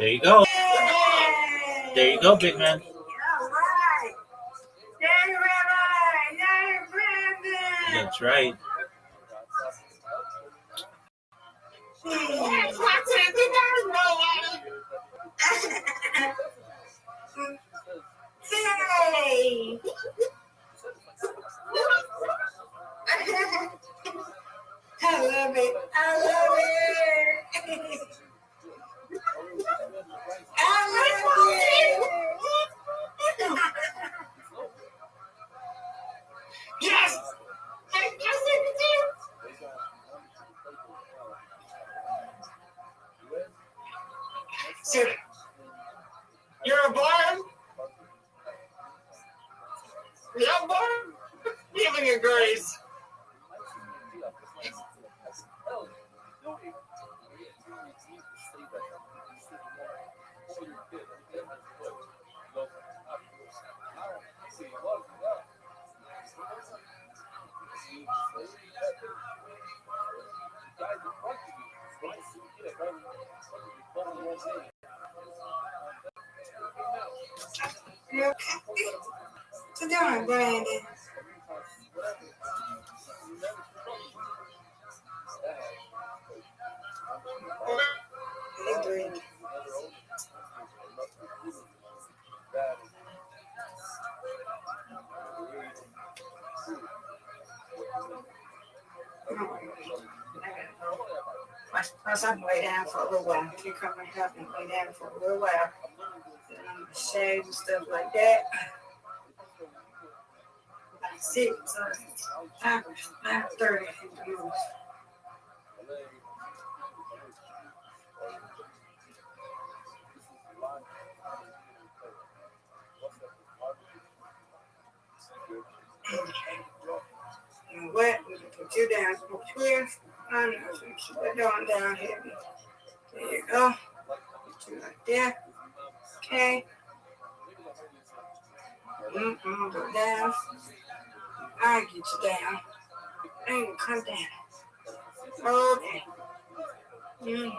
There you go. Yay! There you go, big man. All right. Yay, Rabbi! Yay, Brandon! That's right. Yay! I love it. I love it. I love it. Yes. So, you're a boy? Yeah, boy. Giving you grace. Yep. Sit down, Brandon. Hey, Brandon. Plus, I can lay down for a little while. You come and help me lay down for a little while. Then I'm going to shave and stuff like that. 6, 5:30. And what? We can put you down. Put you in. I know. So keep it going down here. There you go. Put you right there. Okay. Go down. I'll get you down. And come down. Okay. Oh, Lord.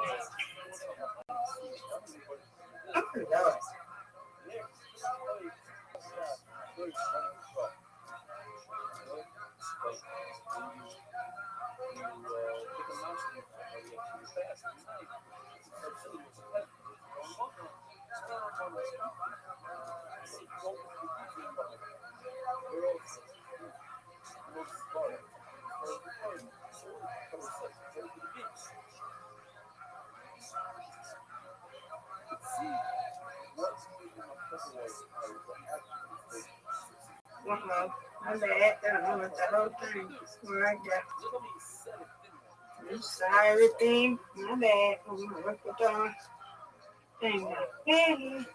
My bad. I don't know what the whole thing is. Where I got. I'm sorry, everything. My bad. I'm going to work with the thing now. Hey.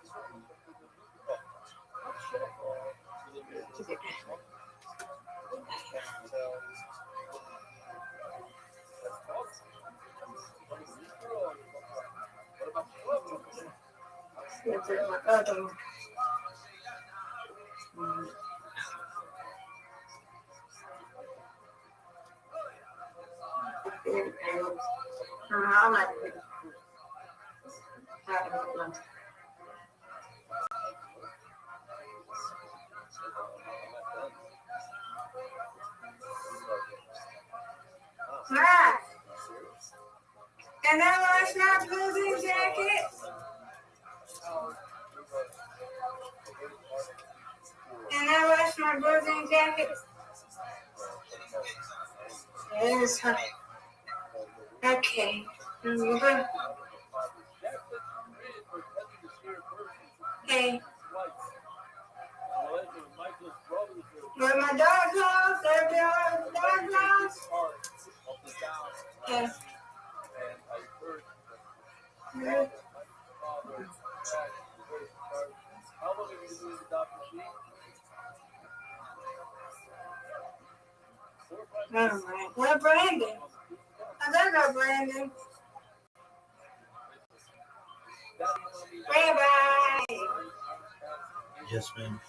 That's my other one. I like it. Right. And I wash my blues jacket. And I wash my blues jacket. Yes. Okay. Hey. Where my dog goes? There be all the dog goes? Yeah. Yeah. All right. Well, Brandon. I got Brandon. Rabbi. Yes, ma'am.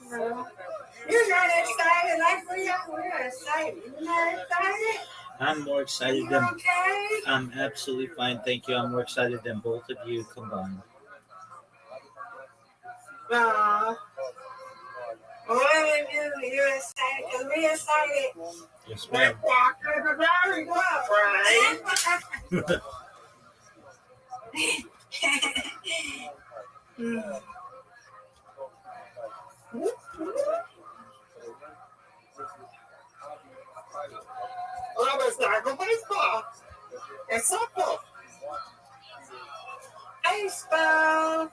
You're not excited like we are. We're excited. You're not excited? I'm more excited You than. okay? I'm absolutely fine, thank you. I'm more excited than both of you combined. Aw. Well, you're excited because we're excited. Yes, We're ma'am. walking the very well, right? Mm. Well, it's like a baseball. It's simple. Baseball.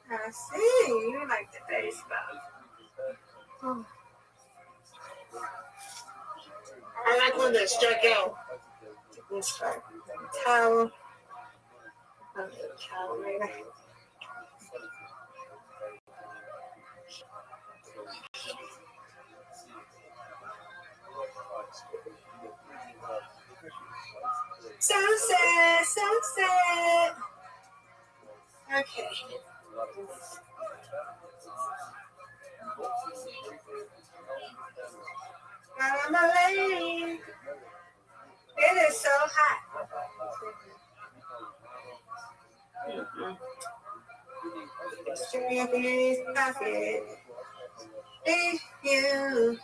I see. You like the baseball. Oh, I like when they strike out. This strike. Towel. A little towel, maybe. Sunset. Sunset. Okay. I'm a lady. It is so hot. Stir up in his pocket. If you,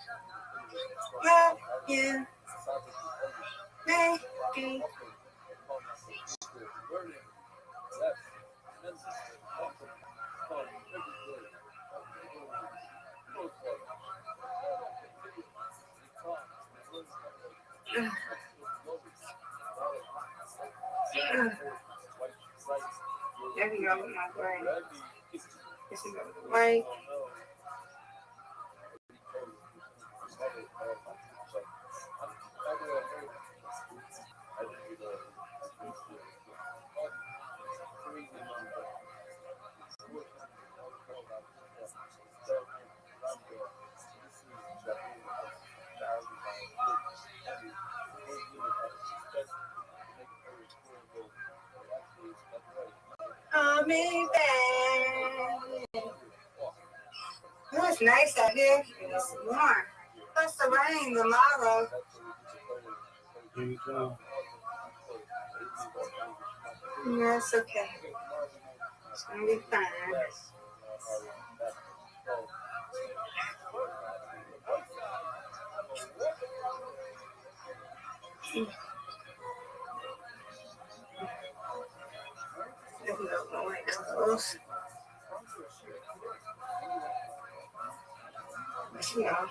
love you, maybe. There we go with my brain. This is over the way. Coming back. Oh, it's nice out here. It's warm. Plus the rain tomorrow. Here you go. Yeah, it's okay. It's gonna be fine. There's no windows. But you know,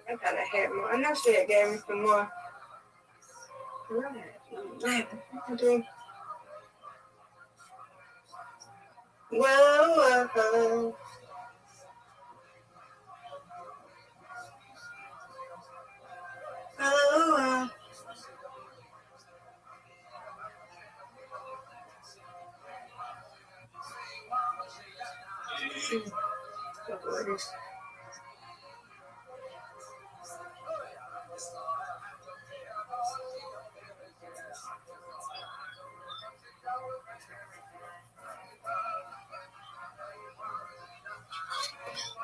I thought I had more. I know she had gave me some more. Whoa, whoa. Oh,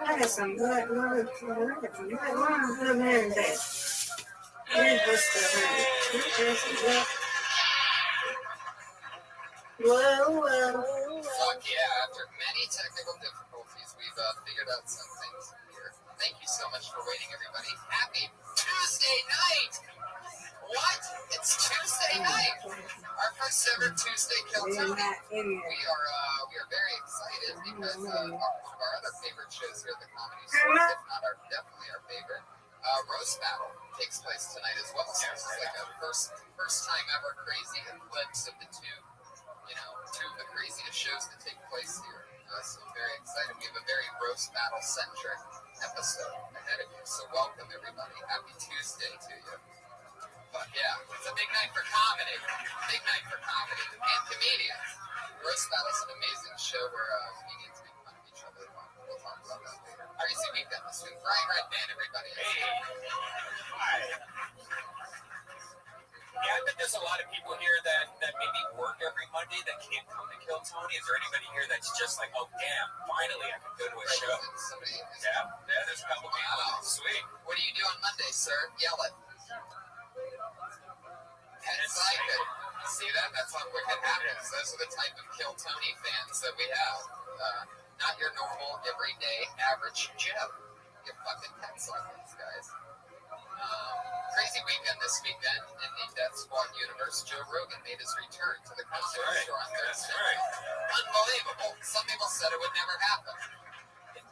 I got some good wine. I got some good wine. Good man, that. Where's this stuff? Whoa, whoa. Fuck yeah, after many technical difficulties, we've figured out some things here. Thank you so much for waiting, everybody. Happy Tuesday night! What? It's Tuesday night! Our first ever Tuesday Kill They're Tony. not in We there. are very excited because one of our other favorite shows here at the Comedy Store, if not definitely our favorite, Roast Battle takes place tonight as well. So this is like a first time ever crazy eclipse of the two of the craziest shows that take place here. So I'm very excited. We have a very roast battle centric episode ahead of you. So welcome everybody. Happy Tuesday to you. But yeah, it's a big night for comedy. Big night for comedy and comedians. Roast Battle is an amazing show where comedians make fun of each other. We'll talk about that later. How do you see weekend this week? Brian Redman, everybody. Hey. Hi. Yeah, I bet there's a lot of people here that maybe work every Monday day that can't come to Kill Tony? Is there anybody here that's just like, oh damn, finally I can go to a show? Somebody. Yeah, there's a couple people. Wow. Sweet. What do you do on Monday, sir? Yell it. That's like it. See that? That's how quick it happens. Those are the type of Kill Tony fans that we have. Not your normal, everyday, average Joe. You fucking pets like these guys. Crazy weekend this weekend in the Death Squad universe. Joe Rogan made his return to the comedy store on Thursday. Unbelievable. Some people said it would never happen.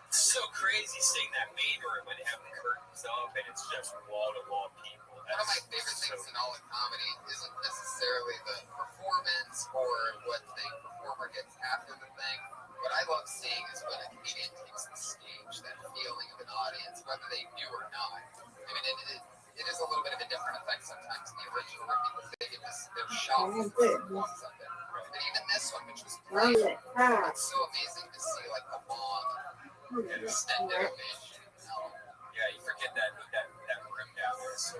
It's so crazy seeing that main room when they have the curtains up and it's just wall-to-wall people. One of my favorite things in all of comedy isn't necessarily the performance or what the performer gets after the thing. What I love seeing is when a comedian takes the stage, that feeling of an audience, whether they do or not. I mean, it is a little bit of a different effect sometimes in the original because they get this, they're shocked on something. But even this one, which was great, it's so amazing to see like the long extended ovation. Yeah, you forget that room down there is so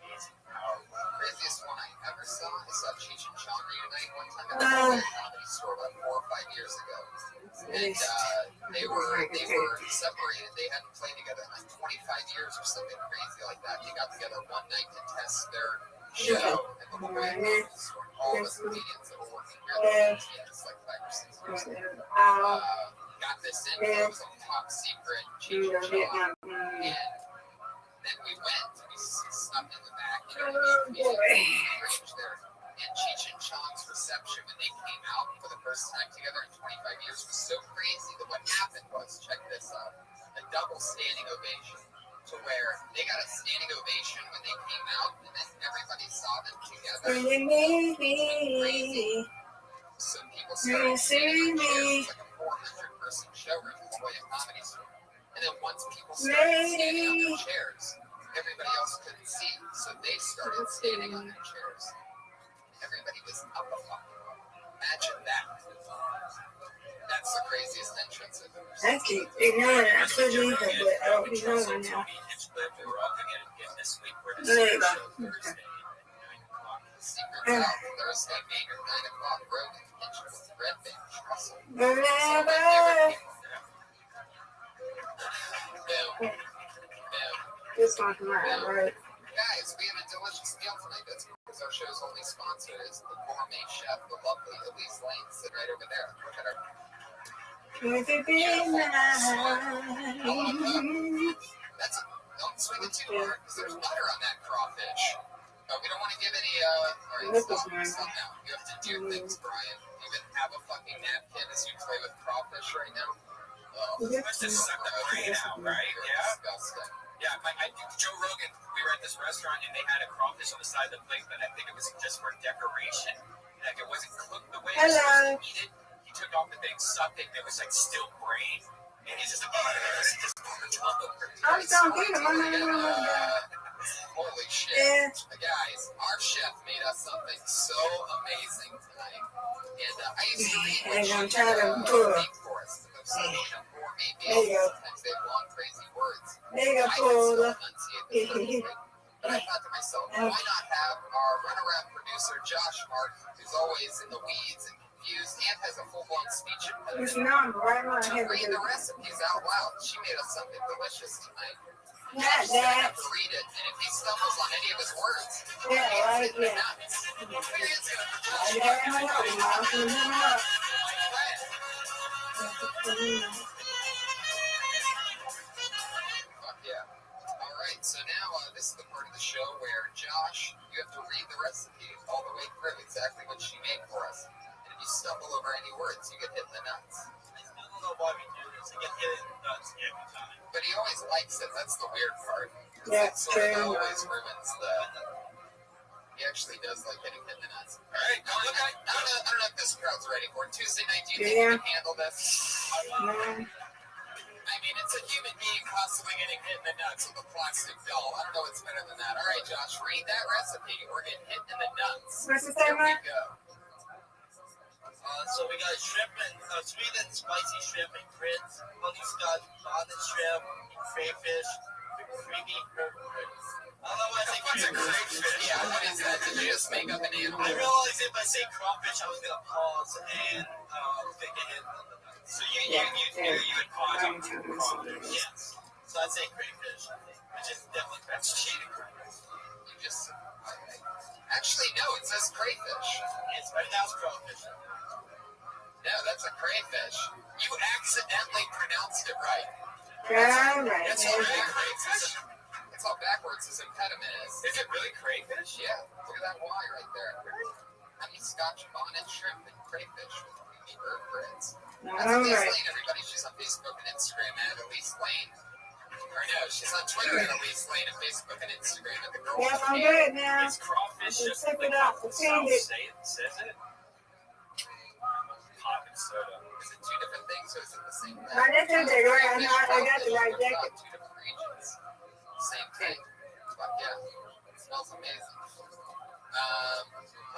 amazing, powerful. Craziest one I ever saw, I saw Cheech and Chong reunite one time at the comedy store about 4 or 5 years ago. And they were separated. They hadn't played together in like 25 years or something crazy like that. They got together one night to test their show at the comedy store. All the comedians that were working here, like 5 or 6 years ago. Got this in, it was a top secret Cheech and Chong. And then we went, we snuck in the back, you know what I mean? Range there. And Cheech and Chong's reception when they came out for the first time together in 25 years was so crazy that what happened was, check this out, a double standing ovation to where they got a standing ovation when they came out and then everybody saw them together. Crazy. So people started standing in chairs, like a 400-person showroom in La Jolla Comedy Store. And then once people started standing on their chairs, everybody else couldn't see, so they started standing on their chairs. Everybody was up a fuck. Imagine that. That's the craziest entrance I've ever seen. I keep ignoring it. I should leave it, but I don't be knowing now. We were all going to get this week for the There you show go. Thursday at 9 o'clock. The secret's out Thursday, Maker, 9 o'clock, Rogan, Kitchen with Red Band, Russell. Whatever. Boom. Boom. This one from right. Guys, we have a delicious meal tonight. That's because our show's only sponsor is the gourmet chef, the lovely Elise Lane, sitting right over there. Look at her. Could it be mine? That's don't swing it too hard because there's butter on that crawfish. We don't want to give any. All right, stop now. You have to do things, Brian. You even have a fucking napkin as you play with crawfish right now. Oh, Let's just suck the brain out, right? Yeah. Disgusting. Yeah, Joe Rogan, we were at this restaurant and they had a crawfish on the side of the plate, but I think it was just for decoration. Like it wasn't cooked the way it was supposed to eat it. He took off the thing, sucked it, and it was like still brain. And he's just like, I'm still getting them. Holy shit. Yeah. Guys, our chef made us something so amazing tonight. And I used to read what I'm she trying to do it. make for us. Gourmet There you meals. go. Sometimes they have long, crazy words. There you go, I can Paula. still enunciate this perfectly. But I thought to myself, why not have our runaround producer, Josh Mark, who's always in the weeds and confused and has a full-blown speech It's impediment, not right now. I to have to read do the it. recipes out loud. She made us something delicious tonight. Not Josh doesn't that. have to read it, and if he stumbles on any of his words, Yeah, right, it's yeah. nuts. Where is it? I got my own mouth and my mouth. Fuck yeah. All right, so now this is the part of the show where Josh, you have to read the recipe all the way through exactly what she made for us. And if you stumble over any words, you get hit in the nuts. I don't know why we do this. I get hit in the nuts every time. But he always likes it. That's the weird part. Yeah, It sort of true. always ruins the. He actually does like getting hit in the nuts. All right, I don't know if this crowd's ready for it. Tuesday night, do you think you can handle this? No. I mean, it's a human being possibly getting hit in the nuts with a plastic doll. I don't know what's better than that. All right, Josh, read that recipe. We're getting hit in the nuts. What's the Here same we one? go. So we got shrimp and sweet and spicy shrimp and grits, honey scotch, bonnet shrimp, crayfish, creamy herb grits. Otherwise, like, what's a crayfish? Yeah, what is that? Did you just make up an animal? I realized if I say crawfish, I was gonna pause and think ahead. So you would pause on crawfish. Yes. So I'd say crayfish, which is definitely that's cheating. You just actually no, it says crayfish. It's right now it's crawfish. No, that's a crayfish. You accidentally pronounced it right. All right. It's all backwards. It's all backwards as impediment is. Is it really crayfish? Yeah, look at that Y right there. Honey Scotch bonnet shrimp and crayfish with creamy bird breads. That's All Elise right. Lane, everybody. She's on Facebook and Instagram at Elise Lane. Or no, she's on Twitter at Elise Lane and Facebook and Instagram at the girl. Yep, I'm good now. Is crawfish just Check like it out. the Pretend South it. says it? Pop and soda. Is it two different things or is it the same thing? I just took that right. I got the right jacket. Two different regions. Same thing. But yeah, it smells amazing.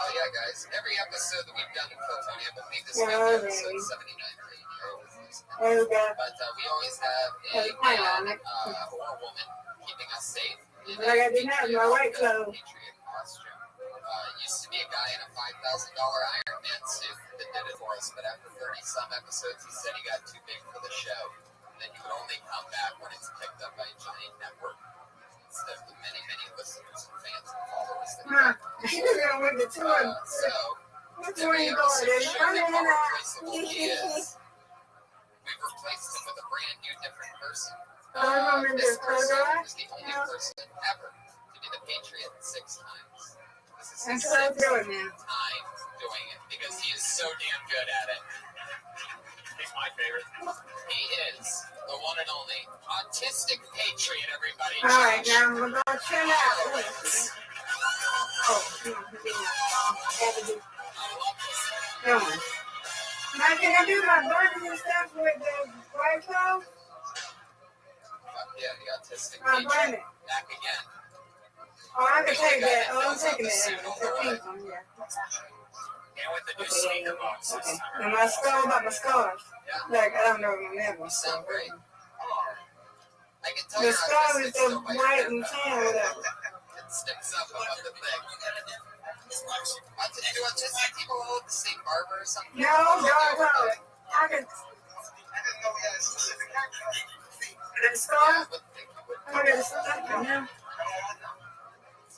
Oh yeah, guys. Every episode that we've done in Philtonia, I believe this might be episode 79 or 80. There we go. But we always have a man or a woman keeping us safe. I got to have my white clothes. Patriot costume. Used to be a guy in a $5,000 Iron Man suit that did it for us, but after 30-some episodes, he said he got too big for the show. And then he would only come back when it's picked up by a giant network. Instead of the many, many listeners and fans and followers that he Huh. had. You know what the tour. So, Which every one you episode going shows to? I'm how in replaceable he is. We've replaced him with a brand new, different person. This person is the only person ever to be the Patriot 6 times. This is his I'm so 6th good now. time doing it because he is so damn good at it. He's my favorite. He is the one and only autistic patriot, everybody. All right, Josh. now we're going to chill out. Horowitz. Oh, no, come on. Now, can I do my burgers and stuff with the white clothes? Yeah, the autistic Oh, wait a patriot. minute. Back again. Oh, I can take that. Oh, I'm taking that. The pink one, yeah. And with the new Okay, sneaker box okay. this time. And my skull about my scars. Yeah, Like, I don't know my level. you sound great. I can tell The you're skull autistic is the still by your white and haircut. tan, whatever. It sticks up above the thing. Do autistic people all have the same barber or something? No, dog color. I can. The skull? Yeah, but think you would. I got stuff now.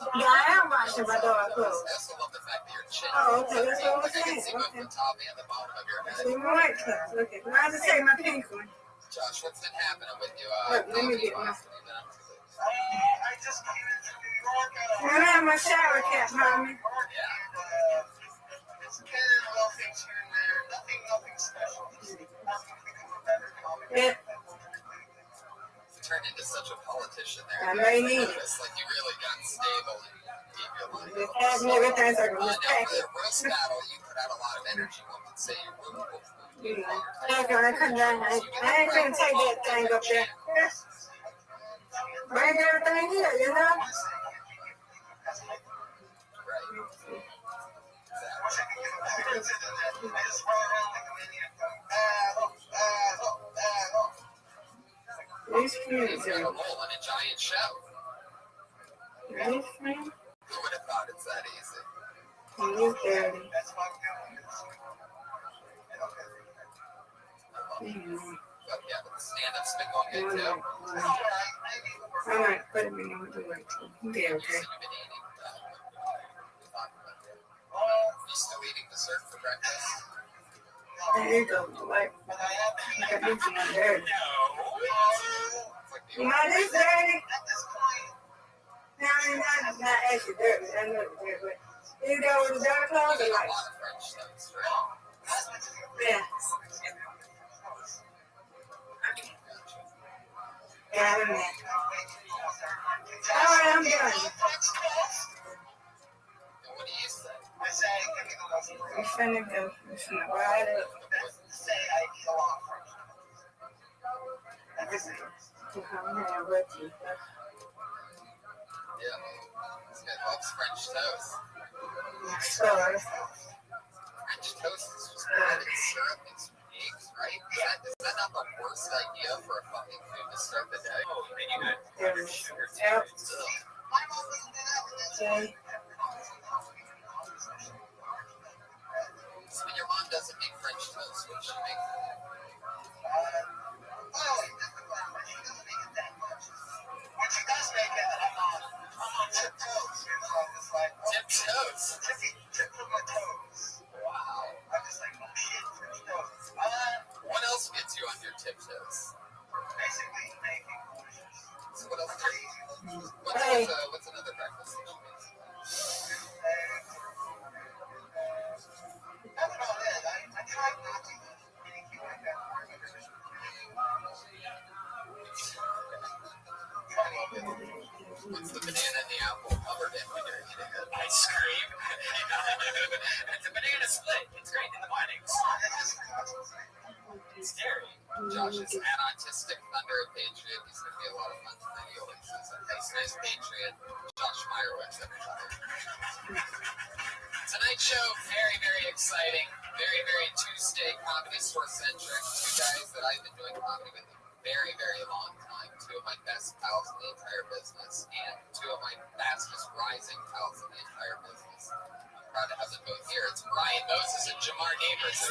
Yeah, I am washing my dog clothes. I also love the fact that your chin. Oh, okay, that's what I'm Like I can saying. see both Okay. the top and the bottom of your head. So my white clothes. Okay, now I just take my pink one. Josh, what's been happening with you? Look, let me get my. What have you been up to lately? I just came into New York. I have my shower cap, mommy. Yeah. It's been little things here and there. Nothing special. Just working to become a better comic. Yeah. You turned into such a politician there. I may need it. It's like you really got stable and gave your life. Just pass me everything so I can Now just for pack the it. roast battle, you put out a lot of energy. One could say you woo. You know, I couldn't. I ain't gonna take that thing up there. Bring everything here, you know? These friends He's got a are. role in a giant show. These friends? Who would have thought it's that easy? He's dirty. But yeah, but the stand-up's been going good too. All right, put him in the right too. Okay, You okay. said you've been eating. We talked about that. You still eating dessert for breakfast? There you go. Like, I got this one dirty. It's like the You know, this dirty. No, I mean, not actually dirty. I know it's dirty, but you go with the dark clothes you or eat a like, lot of French toast, right? yeah. Yeah, I'm there. All right, I'm done. And what do you say? I'm finna go. I'm finna ride up. I'm gonna work you. Yeah. This guy loves French toast. Sorry. French toast is just bread and syrup and some eggs, right? Is that not the worst idea for a fucking food to start the day? Oh, and you got There it is. sugar too. Yep. Ugh. Okay. So when your mom doesn't make French toast, what does she make? Well, it depends, but she doesn't make it that much. When she does make it, I'm on tiptoes. You know, I'm just like, Tiptoes? tip of my toes. Wow. I'm just like, oh shit, French toast. What else gets you on your tiptoes? Basically making delicious. So what else? Hey. What's another breakfast that she makes? I don't know that. I tried not to eat anything like that. What's the banana and the apple covered in when you're eating it? Ice cream. It's a banana split. It's great in the mornings. It's dairy. Josh is an autistic thunder patriot. He's going to be a lot of fun tonight. He always says that. Nice patriot. Josh Meyerowitz, everybody. Tonight's show, very, very exciting. Very, very Tuesday comedy store centric. Two guys that I've been doing comedy with a very, very long time. Two of my best pals in the entire business, and two of my fastest rising pals in the entire business. I'm proud to have them both here. It's Ryan Moses and Jamar Neighbors. I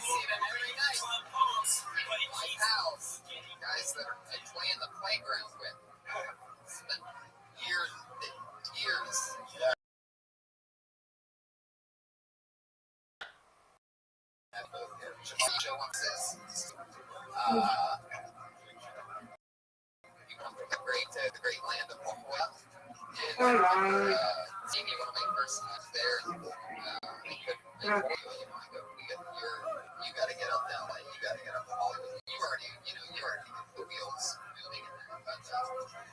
see them every night. My pals, guys that I play in the playground with. Spent years and years. At both here. Jamar Joe wants this. You come from the great land of Oklahoma. And Come on. seeing you one of my first times there, we could I told you, I go, you got to get up to LA, you got to get up to Hollywood. You already get the wheels moving in there. But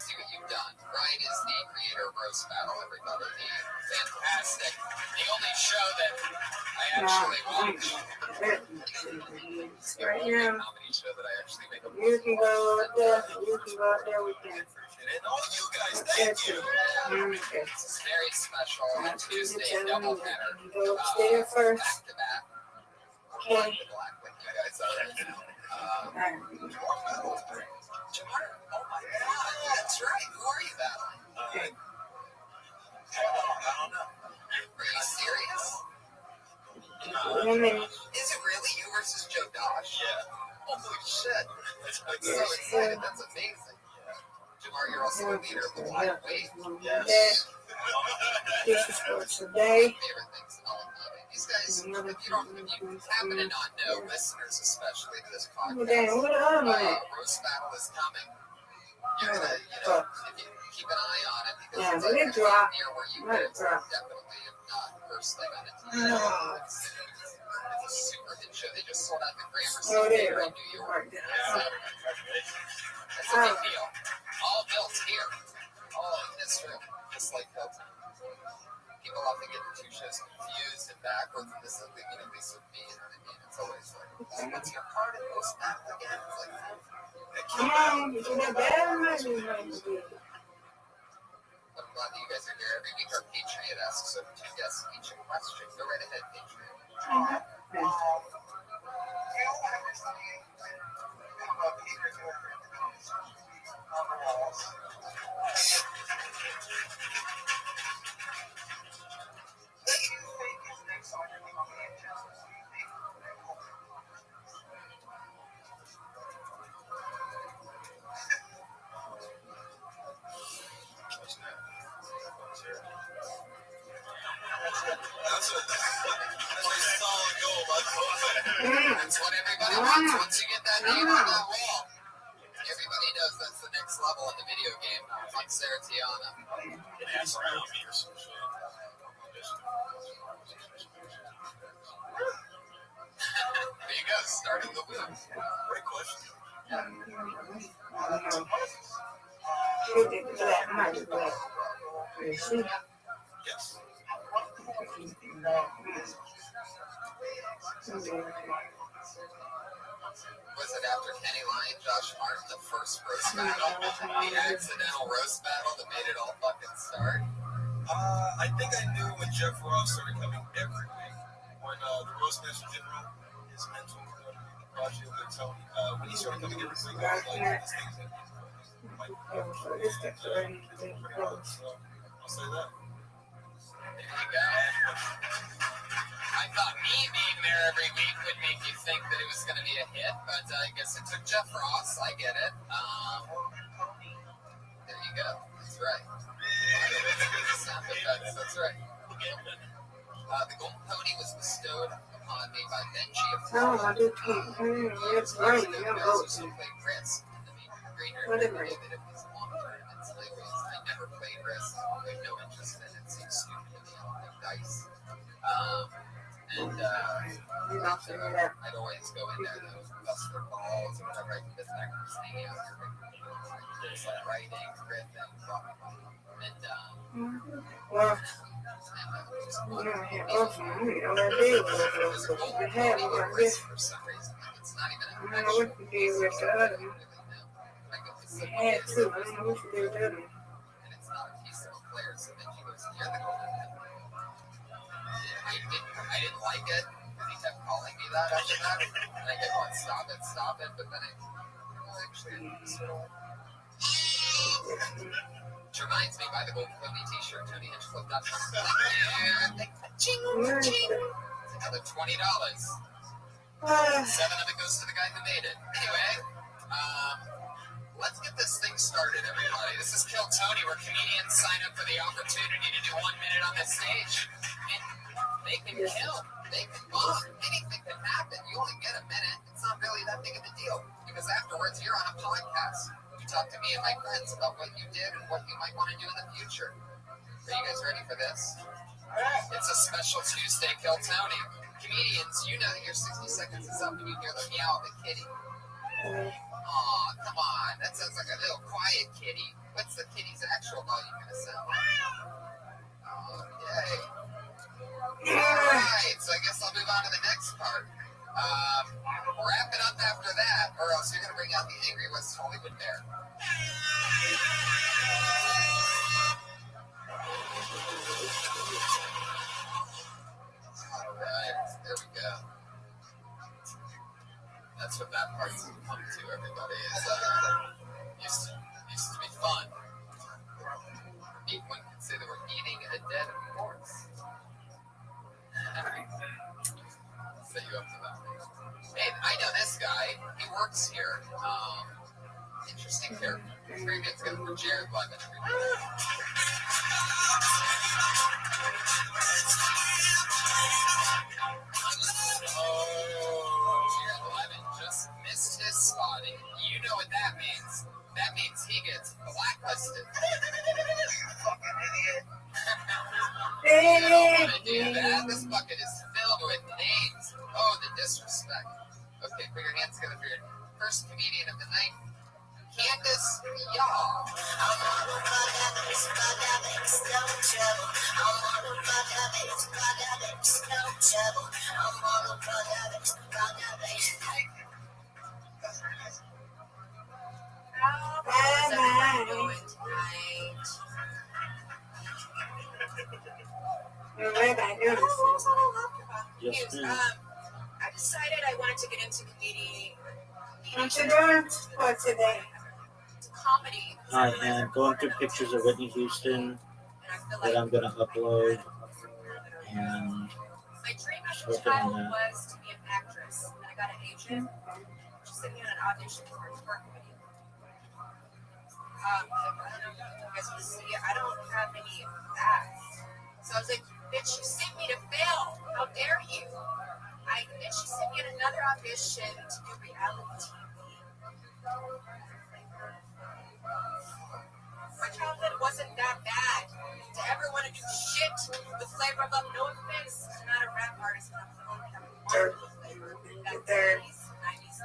see what you've done. Ryan is the creator of Roast Battle, everybody. Fantastic. The only show that I actually watch. Right now, Comedy show that I actually make a you can go out there. You can go out there with them. and all you guys, thank you. It's very special on Tuesday double header. Go upstairs first. Back to back. Okay. Black to black with you guys are. Jamar, oh my God, that's right. Who are you battling? I don't know. Are you serious? Is it really you versus Joe Dosh? Yeah. Holy shit. I'm so excited. That's amazing. Jamar, you're also a leader of the wide weight. Yes. This is for today. Favorite things in all of comedy. These guys, if you happen to not know, listeners especially to this Well, podcast, damn, what the other one at? Roast Battle is coming. You're gonna, if you keep an eye on it, because Yeah, it's but like it dropped. near where you Let live, it drop. definitely, if not first thing on it. No. It's a super hit show. They just sold out the Gramercy Oh, there you Theater go. in New York. Right there. That's a big deal. All built here. All in this room, just like Hilton. People often get the two shows confused and backwards, and this is the piece of me, and it's always like, what's your part in Roast Battle again? It's like, Come on, you that bad money. I'm glad that you guys are here. Every week our Patriot asks so two guests each a question. Go right ahead, Patriot. That's what everybody wants. Once you get that name on that wall, everybody knows that's the next level in the video game. Like Sarah Tiana. There you go, starting the wheel. Great question. You did black money, black. You see? Yes. Was it after Kenny Lyon, Josh Martin, the first roast battle? The accidental roast battle that made it all fucking start? I think I knew when Jeff Ross started coming every week. When the roast master did roll, his mentor would come every week. Rothschild and Tony. When he started coming in this week, I was like, this thing's in. So this stuff's already close. I'll say that. There you go. I thought me being there every week would make you think that it was going to be a hit, but I guess it took Jeff Ross. I get it. There you go. That's right. Sound effects. That's right. The Golden Pony was bestowed upon me by Benji of No, I Florida. do can't. It's right. I'm voting. Whatever. I never played Risk. I have no interest in it. It seems stupid to me. I don't like dice. I'd always go in there to bust their balls or whatever. I did that was hanging out there. It's like writing, riffing, blah, blah, blah. And, Well, you know, I had both of them. I mean, all I did was I had one like this. for some reason, it's not even I don't know what to do with the other one. I had two. I don't know what to do with the other one. And it's not a piece of a player, so then she goes, you're the golden pony. I didn't like it because he kept calling me that after that. And I kept going, stop it. But then it actually which reminds me, buy the Golden Pony t-shirt, TonyHinchcliffe.com. Ching, ching. It's another $20. 7 of it goes to the guy who made it. Anyway, let's get this thing started, everybody. This is Kill Tony, where comedians sign up for the opportunity to do 1 minute on the stage. And they can kill, they can bomb, anything can happen. You only get a minute. It's not really that big of a deal, because afterwards you're on a podcast. You talk to me and my friends about what you did and what you might want to do in the future. Are you guys ready for this? It's a special Tuesday Kill Tony. Comedians, you know that your 60 seconds is up and you hear the meow of the kitty. Aw, come on. That sounds like a little quiet kitty. What's the kitty's actual volume going to sound like? Oh, yay. Alright, so I guess I'll move on to the next part. Wrap it up after that, or else you're going to bring out the angry West Hollywood bear. Alright, there we go. That's what that part's come to, everybody. Used to be fun. One could say that we're eating a dead horse. Set you up for that. Hey, I know this guy. He works here. Interesting character. Very good. It's good for Jared Levin. Jared Levin just missed his spotting. You know what that means. That means he gets blacklisted. Fucking idiot. You don't want to do that. This bucket is filled with names. Oh, the disrespect. Okay, put your hands together for your first comedian of the night, Candace Y'all. Yes, ma'am. I decided I wanted to get into comedy. What you doing for today? Comedy. I am going through pictures of Whitney Houston that I'm going to upload, and My dream as just a working on child that. was to be an actress, and I got an agent. She sent me on an audition for a comedy. You guys want to see it? I don't have any acts. So I was like, bitch, you sent me to fail. How dare you? Then she sent me on another audition to do reality TV. My childhood wasn't that bad. To ever want to do shit with flavor of love, no offense, I'm not a rap artist, but I'm only having one flavor. That's 80s, 90s,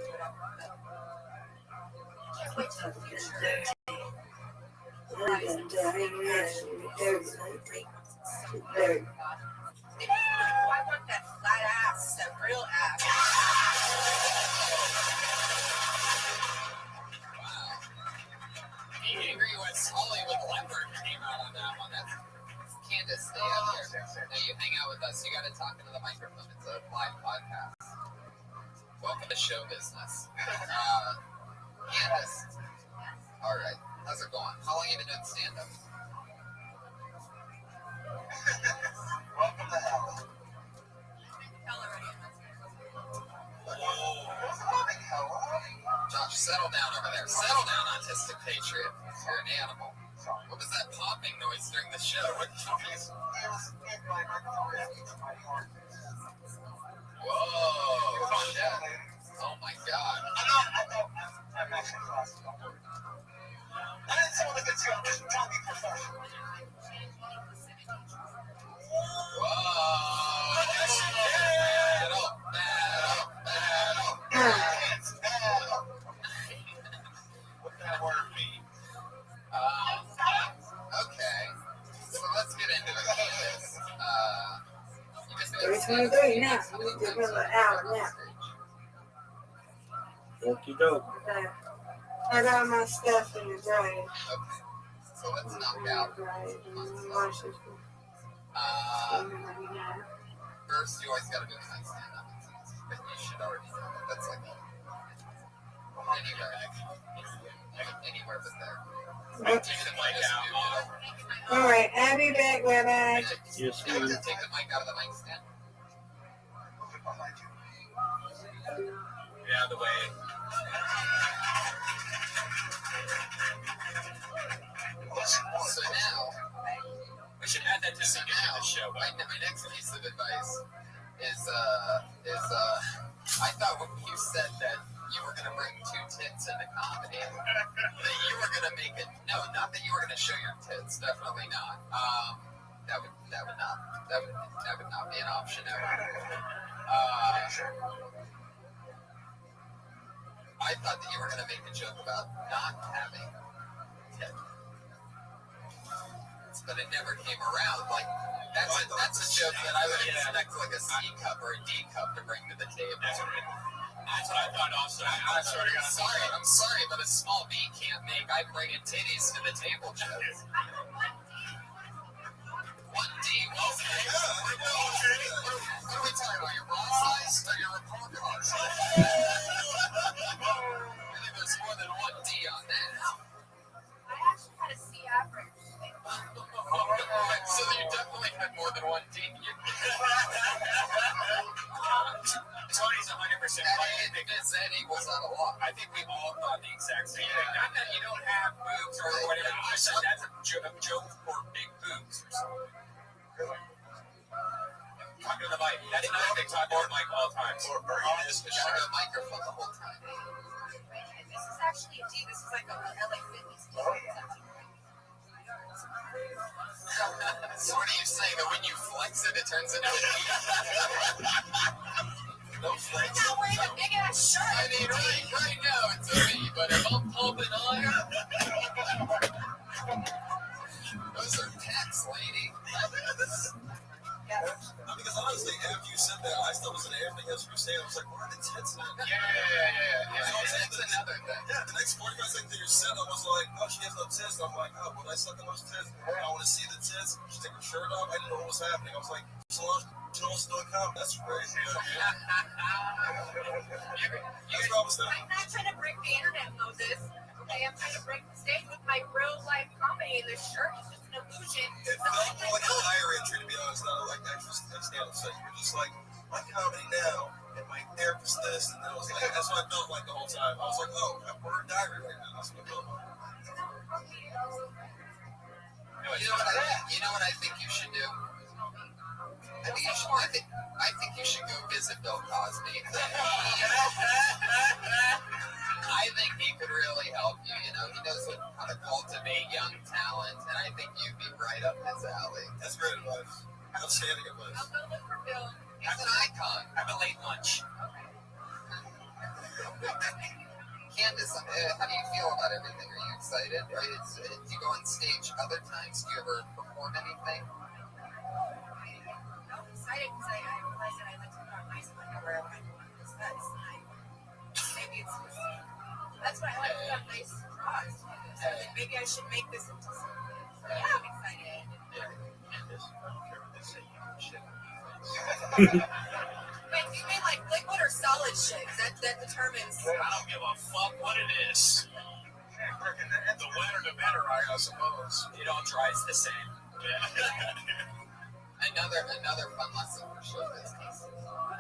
whatever. I can't wait till the future. I want that flat ass, that real ass. Wow. The Angry West Hollywood Leopard came out on that one. That's Candace, stay up there. Now you hang out with us. You got to talk into the microphone. It's a live podcast. Welcome to show business. Candace. All right. How's it going? How long have you been doing stand-up? Welcome to hell. Josh, settle down over there. Settle down, autistic patriot. You're an animal. What was that popping noise during the show? What did you guys? Whoa! Shit. Oh my God. I'm actually classy. I didn't say what I could do. I'm just trying to be professional. Whoa! What that word mean? Okay. So let's get into it, Candace. You just been 3:23 now. We just another hour now. Okie doke. Okay. I got my stuff in the dryer. Okay. So let's knock out. First, you always gotta do a nightstand. But you should already know that. That's like anywhere but there. Take the mic out. All right, I'll be back, Rabbi. Yes, Take ma'am. the mic out of the nightstand. Get out of the way. So now, We should add that to the beginning of the show. my next piece of advice is I thought when you said that you were gonna bring two tits into comedy, that you were gonna make it. No, not that you were gonna show your tits. Definitely not. That would not be an option ever. I thought that you were gonna make a joke about not having tits. But it never came around. Like that's a joke that I would expect like a C cup or a D cup to bring to the table. That's what I thought also. I sort of got I'm sorry, but a small B can't make I bring in titties to the table joke. 1D. Okay. What are we talking about? Your bra size or your report card? Really, there's more than 1D on that. I actually had a C average. So you definitely had more than 1D. Tony's 100% right. That equals not a lot. I think we all thought the exact same thing. Not that you don't have boobs or whatever. That's a joke for big boobs or something. Talking to the mic. That's not a big talk to the mic all times. Or this the microphone the whole time. This is actually a D. This is like a LA Fitness D. So what are you saying? That when you flex it, it turns into a D? No flex. I'm not wearing a big ass shirt. I mean, right now it's a B, but if I'm pumping iron, those are pecs, lady. Because honestly, after you said that, I still was in everything else you were saying. I was like, where are the tits at? Yeah. That's another thing. Yeah, the next 45 seconds of your set, I was like, oh, she has no tits. I'm like, oh, when I suck on those tits, I want to see the tits. She take her shirt off. I didn't know what was happening. I was like, she wants to do a comment. That's crazy. That's what I was thinking. I'm not trying to break the internet, Moses. Okay, I'm trying to break the stage with my real life comedy. The shirt is just an illusion. It felt more like a diary entry, to be honest, not like actual stand-up set. You're just like, my comedy now, and my therapist this, and then I was like, that's what I felt like the whole time. I was like, oh, we're in diary right now. That's what I felt like. You know what I think you should do? I think you should go visit Bill Cosby. I think he could really help you. You know, he knows how to cultivate young talent, and I think you'd be right up his alley. That's great advice. Outstanding advice. I'll go look for Bill. He's an icon. Have a late lunch. Candace, how do you feel about everything? Are you excited? Do you go on stage other times? Do you ever perform anything? I'm excited because I realized that I like to put on nice underwear when I go on this fest. Maybe it's that's why I like to put on nice bras. So maybe I should make this into something. So yeah, I'm excited. Candace, I don't care what they say, you can shit. Wait, do you mean like liquid or solid shit? That determines. I don't give a fuck what it is. The wetter the better, I suppose. It all dries the same. Another fun lesson for show business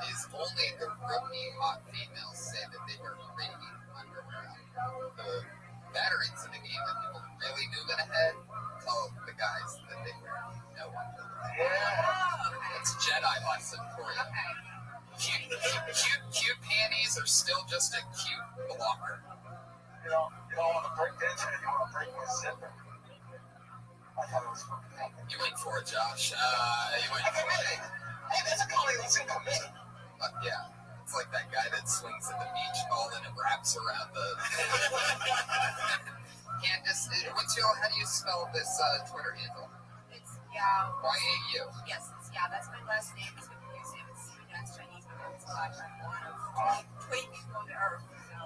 is only the rookie hot females say that they wear creamy underwear. The veterans in the game that people really moving ahead tell the guys that they wear no underwear. It's Jedi lesson for you. Cute panties are still just a cute blocker. You don't want to break tension, you want to break my zipper. I thought it was fucking fun. You went for it, Josh. You went for it. Hey, that's a collie that's in commit. Yeah. It's like that guy that swings at the beach ball and it wraps around the. Candace, how do you spell this Twitter handle? It's Yao. Y-A-U. Yes, it's Yao. That's my last name. It's confusing. It's that's Chinese, but it's like one of 20 people on the earth. So,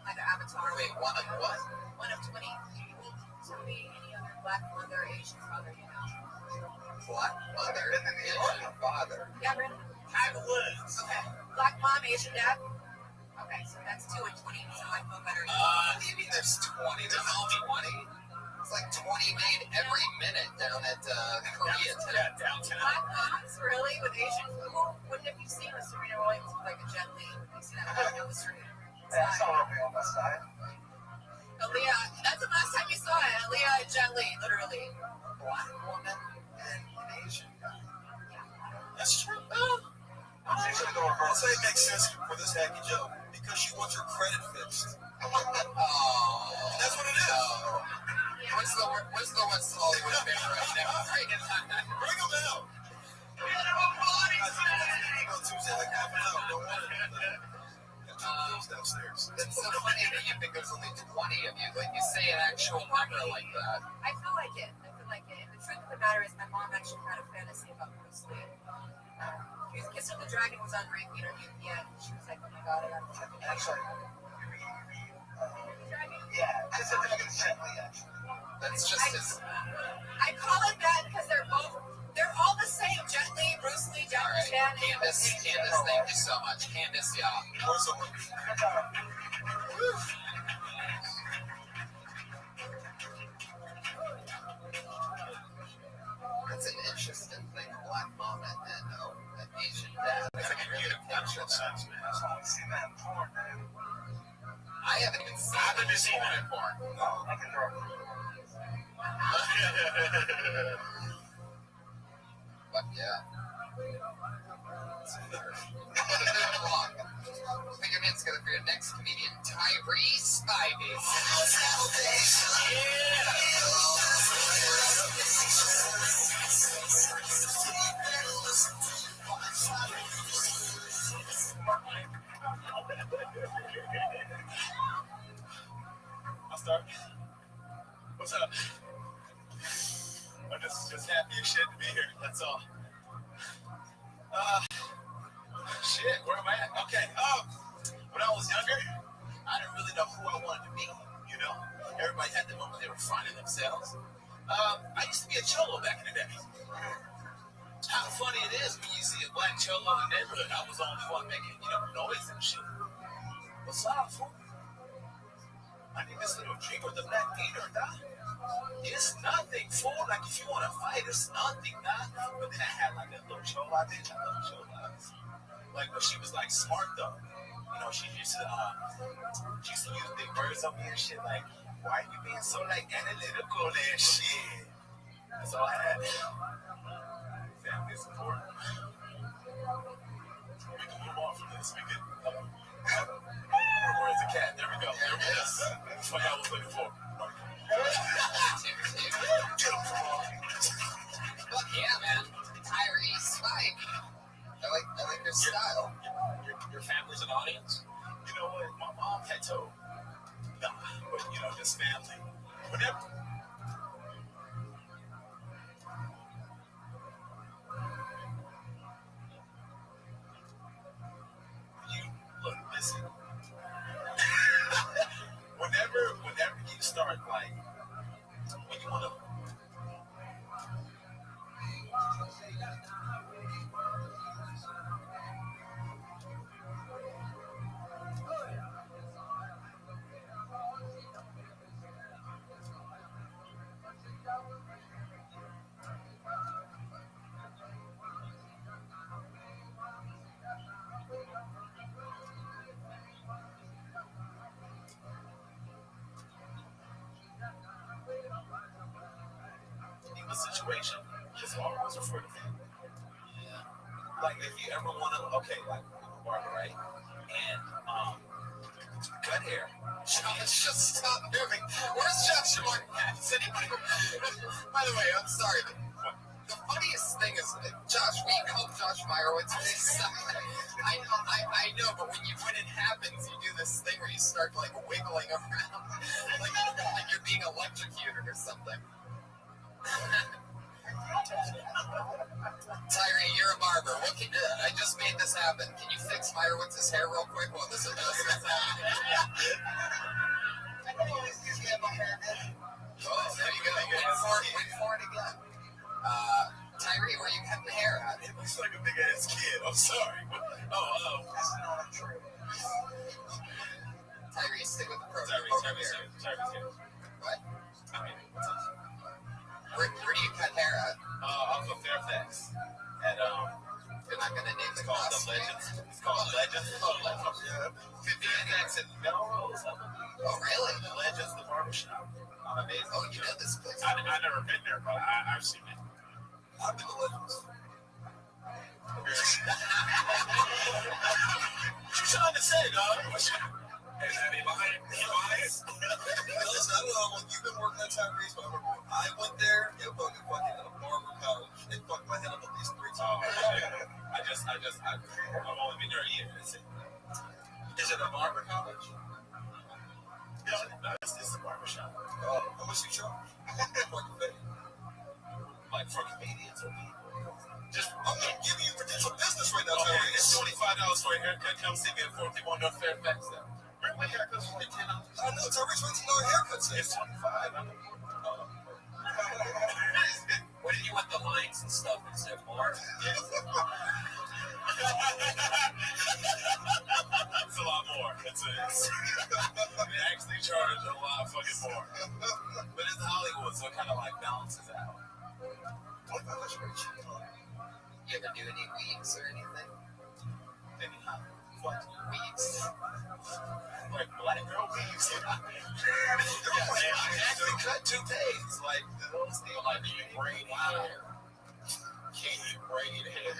like an avatar. Wait, one of what? One of 20 people. So be any other black mother, Asian father, you know. Black mother and then Asian father. Yeah, really? Okay. Black mom, Asian dad. Okay, so that's 2 and 20, so I feel better. You mean there's 20? There's only 20? It's like 20 made every minute down at Koreatown. Yeah, downtown. Black moms, really? With Asian food? Wouldn't have you seen with Serena Williams with like a Jet Li? You see that on the street? That's all over on my side. Aaliyah, that's the last time you saw it. Aaliyah and Jet Li, literally. Black woman and an Asian guy. That's true. I'll say it makes sense for this hacky joke because she wants her credit fixed. Oh. That's what it is. What's the West Hollywood fan right now? Bring them out. Tuesday, like half an hour. Don't want it. Downstairs. It's so funny that you think there's only 20 of you. Like you say an actual number like that. I feel like it. And the truth of the matter is, my mom actually had a fantasy about Bruce Lee. Kiss of the Dragon was on repeat on UPN. She was like, oh my god, I gotta check it out. Actually, yeah, because they're going to Jet Li, actually. That's just his. I call it that because they're all the same. Jet Li, Bruce Lee, Jackie Chan. Candace, thank you so much. Candace, yeah. That's an interesting thing, black mom and an Asian dad. It's like a universal sense, man. That's why we see that in porn, man. I haven't even seen it in porn. No, I can draw. But yeah. Put your hands together for your next comedian, Tyrese Spivey. I'll start. What's up? I'm just happy as shit to be here. That's all. Shit, where am I at? Okay. When I was younger, I didn't really know who I wanted to be. You know, everybody had the moment they were finding themselves. I used to be a cholo back in the day. How funny it is when you see a black cholo in the neighborhood. I was on the one making, noise and shit. What's up, fool? I need this little drink with the black meter, dog. It's nothing, fool. Like, if you want to fight, it's nothing, dog. But then I had, like, a little chola, bitch. I love cholas. Like, but she was, like, smart, though. She used to use big words on me and shit, like, why are you being so, like, analytical and shit? That's all I had. Family is important. We can move on from this. We can, where's the cat? There we go. There it is. That's what I was looking for. Fuck yeah, man. Tyrese Spike. I like your style. Your family's an audience? You know what? My mom had told. Nah, but just family. Whenever. Look, listen. whenever you start, like, when you want to. situation, his barber was referred to family. Yeah. Like if you ever want to, okay, like I'm a barber, right? And cut hair. Josh, just stop moving. Where's Josh Martin at? Is anybody... By the way, I'm sorry. The funniest thing is, Josh, we call Josh Meyerowitz. I know, but when it happens, you do this thing where you start like wiggling around, like you're being electrocuted or something. Tyree, you're a barber. What can I just made this happen? Can you fix Meyerowitz's hair real quick while this adjustment's happening? I can always use me my hair. Oh, there you go. Wait for it again. Tyree, where you cutting the hair at? It looks like a big ass kid. I'm sorry. That's not true. Tyree, stick with the program. Tyree's here. What? I mean, what's up? Where do you cut hair at? Off of Fairfax. At, You're not going to name the it's called class. the Legends. It's called Legends. Oh, Legends. Yeah. 50 in Melrose. Oh, really? The Legends, the barbershop. I'm amazing. Oh, you know this place. I've never been there, but I've seen it. I've been to Legends. What you trying to say, dog? Hey, man, he behind. Listen, I don't know. You've been working at Tyree's barber. I went there. It fucking barber college. They fucked my head up at least 3 times. I've only been there a year. That's it. Is it a barber college? No, it's a barber shop. How much you charge? Like for comedians or people? I'm not giving you potential business right now, Tyree. It's $25 for a haircut. Come see me at 41 North Fairfax. Bring my haircuts for $10. I know, Tyree's renting our haircuts. It's $25. What did you want the lines and stuff instead of more? Yeah. It's a lot more. They actually charge a lot fucking more. But it's Hollywood, so it kind of like balances out. $25 for each. You ever do any weaves or anything? Maybe not. What? Weaves. Like black girl weaves. Yeah, I actually cut toupees. Like those things. Like you braid hair. Can you braid hair?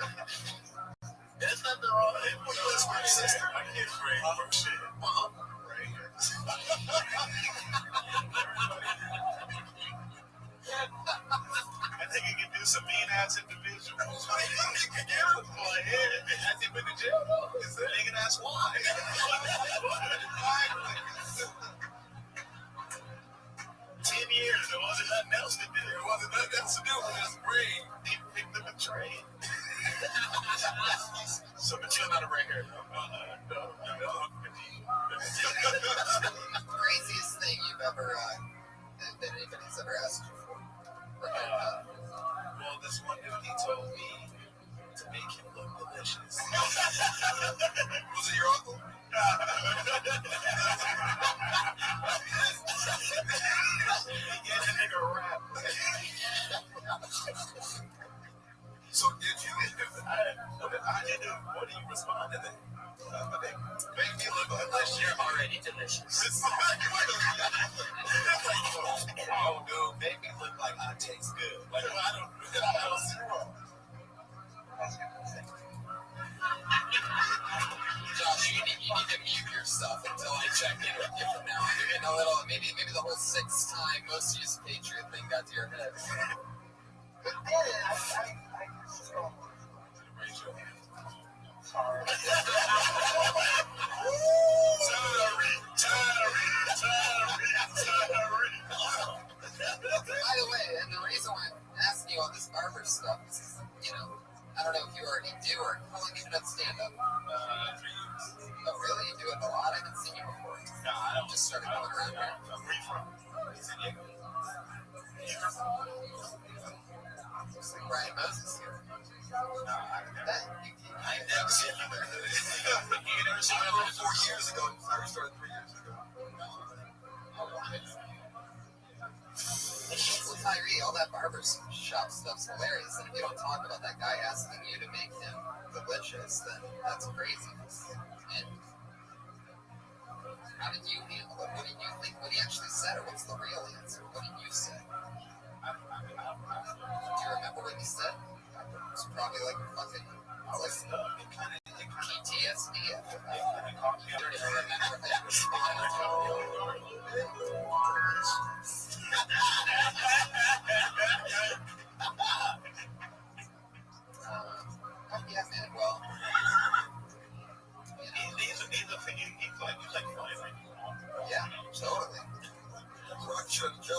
There's nothing wrong with it. That's my sister. I can't braid for shit. Mom, braid. I think he can do some mean ass individuals. He can get him for a head. Has he been to jail though? Is that nigga that's why? 10 years, there wasn't nothing else to do. There wasn't nothing else to do with his brain. He picked up a train. So, but you're not a brain hair, no. Craziest thing you've ever, that anybody's ever asked you for? Well, this one dude, he told me to make him look delicious. Was it your uncle? He gave the nigga a rap. So did you? I didn't. What do you respond to that? Make me look delicious. You're already delicious. Oh, dude, make me look like I taste good. Like, I don't see wrong. Josh, you need to mute yourself until I check in with you from now on. You're getting a little, maybe the whole 6 time most used Patriot thing got to your head. Sorry. By the way, and the reason why I'm asking you all this barber stuff is, I don't know if you already do or how long have you done stand-up? 3 years. Oh, really? You do it a lot? I haven't seen you before. No, I don't. Just started coming around here. Where you from? San Diego. Brian Moses here. I ain't never seen you there. You never seen me 4 years ago. I started 3 years ago. Well, Tyree, all that barber shop stuff's hilarious, and if you don't talk about that guy asking you to make him delicious, then that's crazy. And how did you handle it? What did you think? What he actually said, or what's the real answer? What did you say? I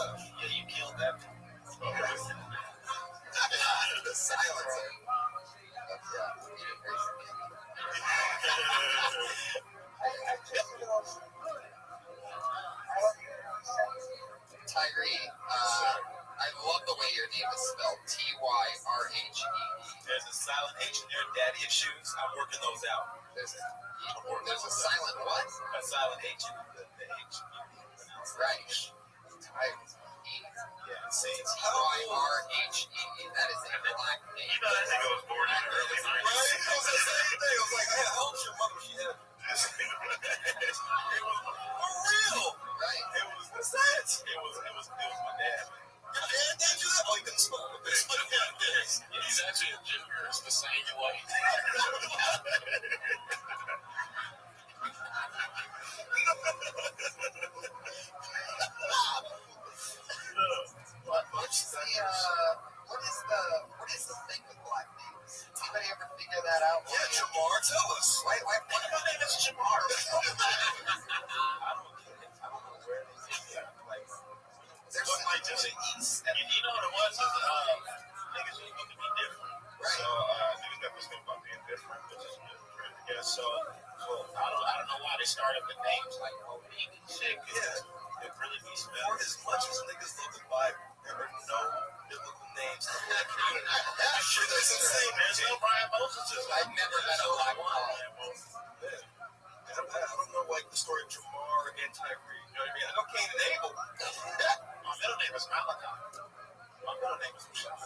left. Yeah, you killed that. The silencer. Yeah, communication. Tyree, I love the way your name is spelled. Tyrhe. There's a silent H in there. Daddy issues. I'm working those out. There's a silent what? A silent H in the H. Right. Yeah, see, it's Tyrhe. That is a black name. You know that nigga was born in the early 90s. right? It was the same thing. I was like, hey, how old's your mother? She had It was for real. Right. It was the sense. It was my dad. Your dad did you that? Oh, he couldn't spell it. It's my dad did. He's actually a ginger. It's the same way. What is the thing with black names? Anybody ever figure that out? Yeah, Jamar, tell us. Why my name is Jamar? I don't get it. I don't know where they get that. Like, There's what might just an east. You know what it was? Niggas was looking to be different. Right. So, niggas got this thing about being different, which is good. Yeah, so I don't know why they started with names like Monique and shit. yeah, it really be spelled as much as niggas love the Bible. There are no biblical names. I'm sure there's some same. There's no Brian Moses. I've never met a black Paul. I don't know, like, the story of Jamar and Tyree. You know what I mean? I know Cain and Abel. My middle name is Malachi. My middle name is Michelle.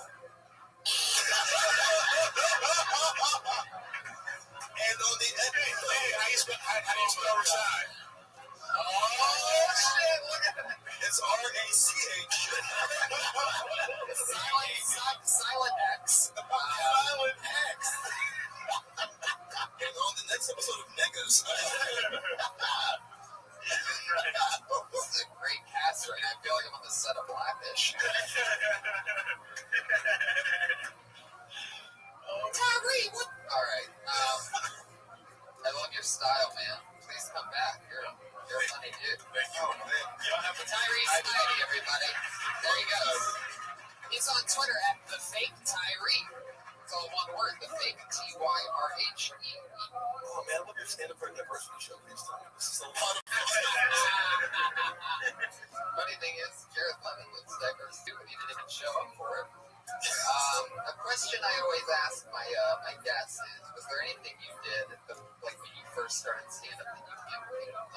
And on the end, How do you spell Rashad? Oh shit! Look at that. it's R-A-C-H. Silent X. Silent X. And on the next episode of Niggas. This is a great cast right now. I feel like I'm on the set of Blackish. Tyree, what? All right. I love your style, man. Please come back. You're a funny dude. Thank you. You don't have to Tyree Snidey, everybody. There you go. He's on Twitter at the fake Tyree. It's all one word. The fake Tyrhe. Oh man, I love your stand-up for diversity show this time. This is a lot of Funny thing is, Jared Lemon looks diverse too, and he didn't even show up for it. A question I always ask my guests is: was there anything you did, like when you first started stand-up, that you did on,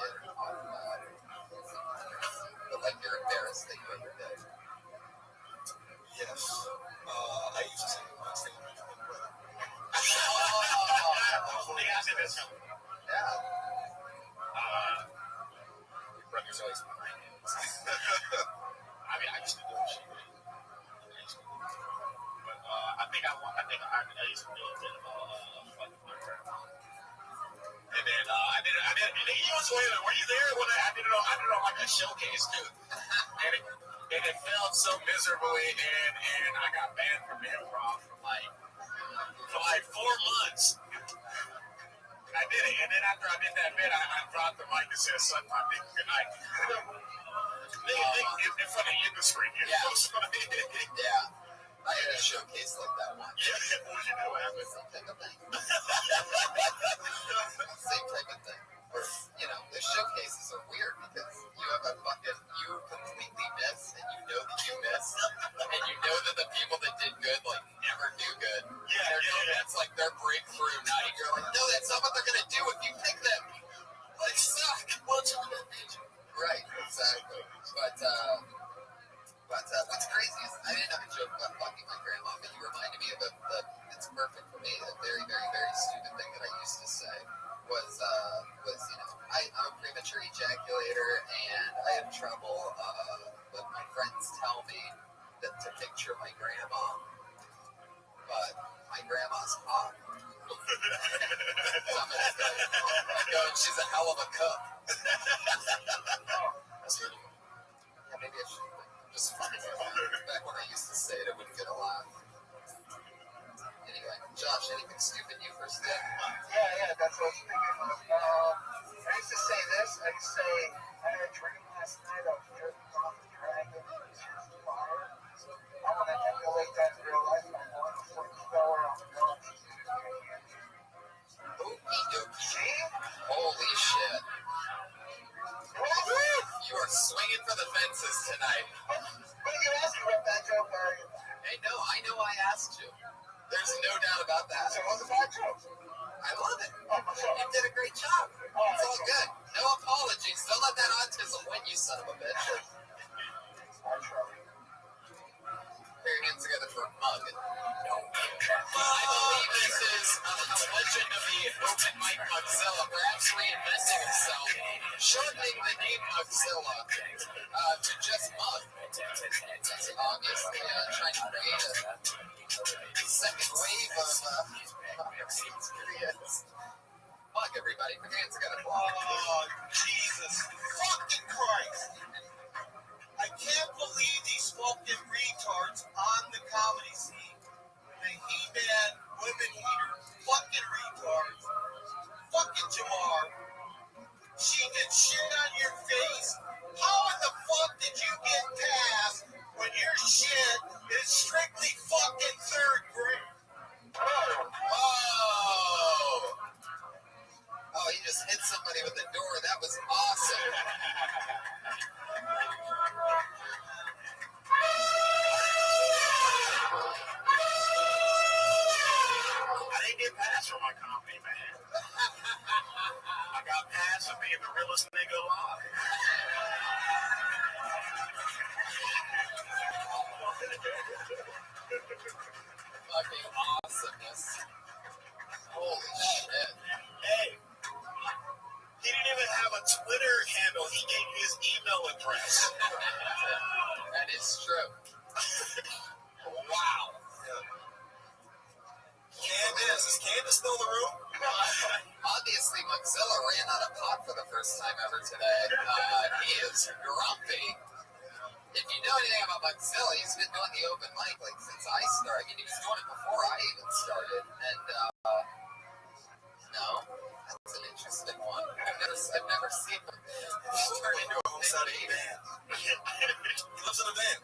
but like you're embarrassed that you ever did? yes. I used to say my stand-up. Yeah. Brother's always behind him. I mean, I used to do shit. But I think I used to do a bit of fucking my grandma. And then I did it. You was were you there when I did it on like a showcase too? And it failed so miserably, and I got banned from improv for like 4 months. I did it, and then after I did that bit, I dropped the mic and said, "Suck my dick, good night." In front of the industry, you know? Yeah. I had a showcase like that once. Yeah, what did you do? What happened? Same type of thing. Same type of thing. Where, you know, the showcases are weird because you have you completely miss, and you know that you miss, and you know that the people that did good, like, never do good. That's like their breakthrough night. You're like, no, that's not what they're going to do if you pick them. Like, suck. Right, exactly. But what's crazy is I didn't have a joke about fucking my grandma, but you reminded me of it's perfect for me. A very, very, very stupid thing that I used to say was you know, I'm a premature ejaculator and I have trouble, but my friends tell me that to picture my grandma, but my grandma's hot. She's a hell of a cook. That's good. Yeah, maybe I should. Just funny. Back when I used to say it, I wouldn't get a laugh. Anyway, Josh, anything stupid you first did? Yeah, that's what I was thinking of. I used to say this. I used to say, I had a dream last night of jerking off a dragon. defenses tonight. What are you asking about that joke, Larry? Hey, no, I know I asked you. There's no doubt about that. So what's the bad joke? I love it. Oh, for sure. You did a great job. It's all good. No apologies. Don't let that autism win, you son of a bitch. Put your hands together for a mug. I believe this is a legend of the open mic Mugzilla, perhaps reinventing himself, shortening the name Mugzilla to just Mug. Obviously, trying to create a second wave of experience. Mug, everybody. Put your hands together. Oh, Jesus fucking Christ. I can't believe these fucking retards on the comedy scene. The He-Man, women eater, fucking retards. Fucking Jamar. She can shit on your face. How in the fuck did you get past when your shit is strictly fucking third grade? Oh! Oh, he just hit somebody with the door. That was awesome. I didn't get past for my comedy, man. I got past for being the realest nigga alive. Fucking awesomeness. Holy shit. Hey, he didn't even have a Twitter handle. He gave me his email address. That is true. Wow. Candace, is Candace still in the room? Obviously, Mugzilla ran out of pot for the first time ever today. He is grumpy. If you know anything about Mugzilla, he's been doing the open mic like since I started. I mean, he was doing it before I even started. And no, that's an interesting one. I've never seen him turn into a Almost out of big van. He lives in a van.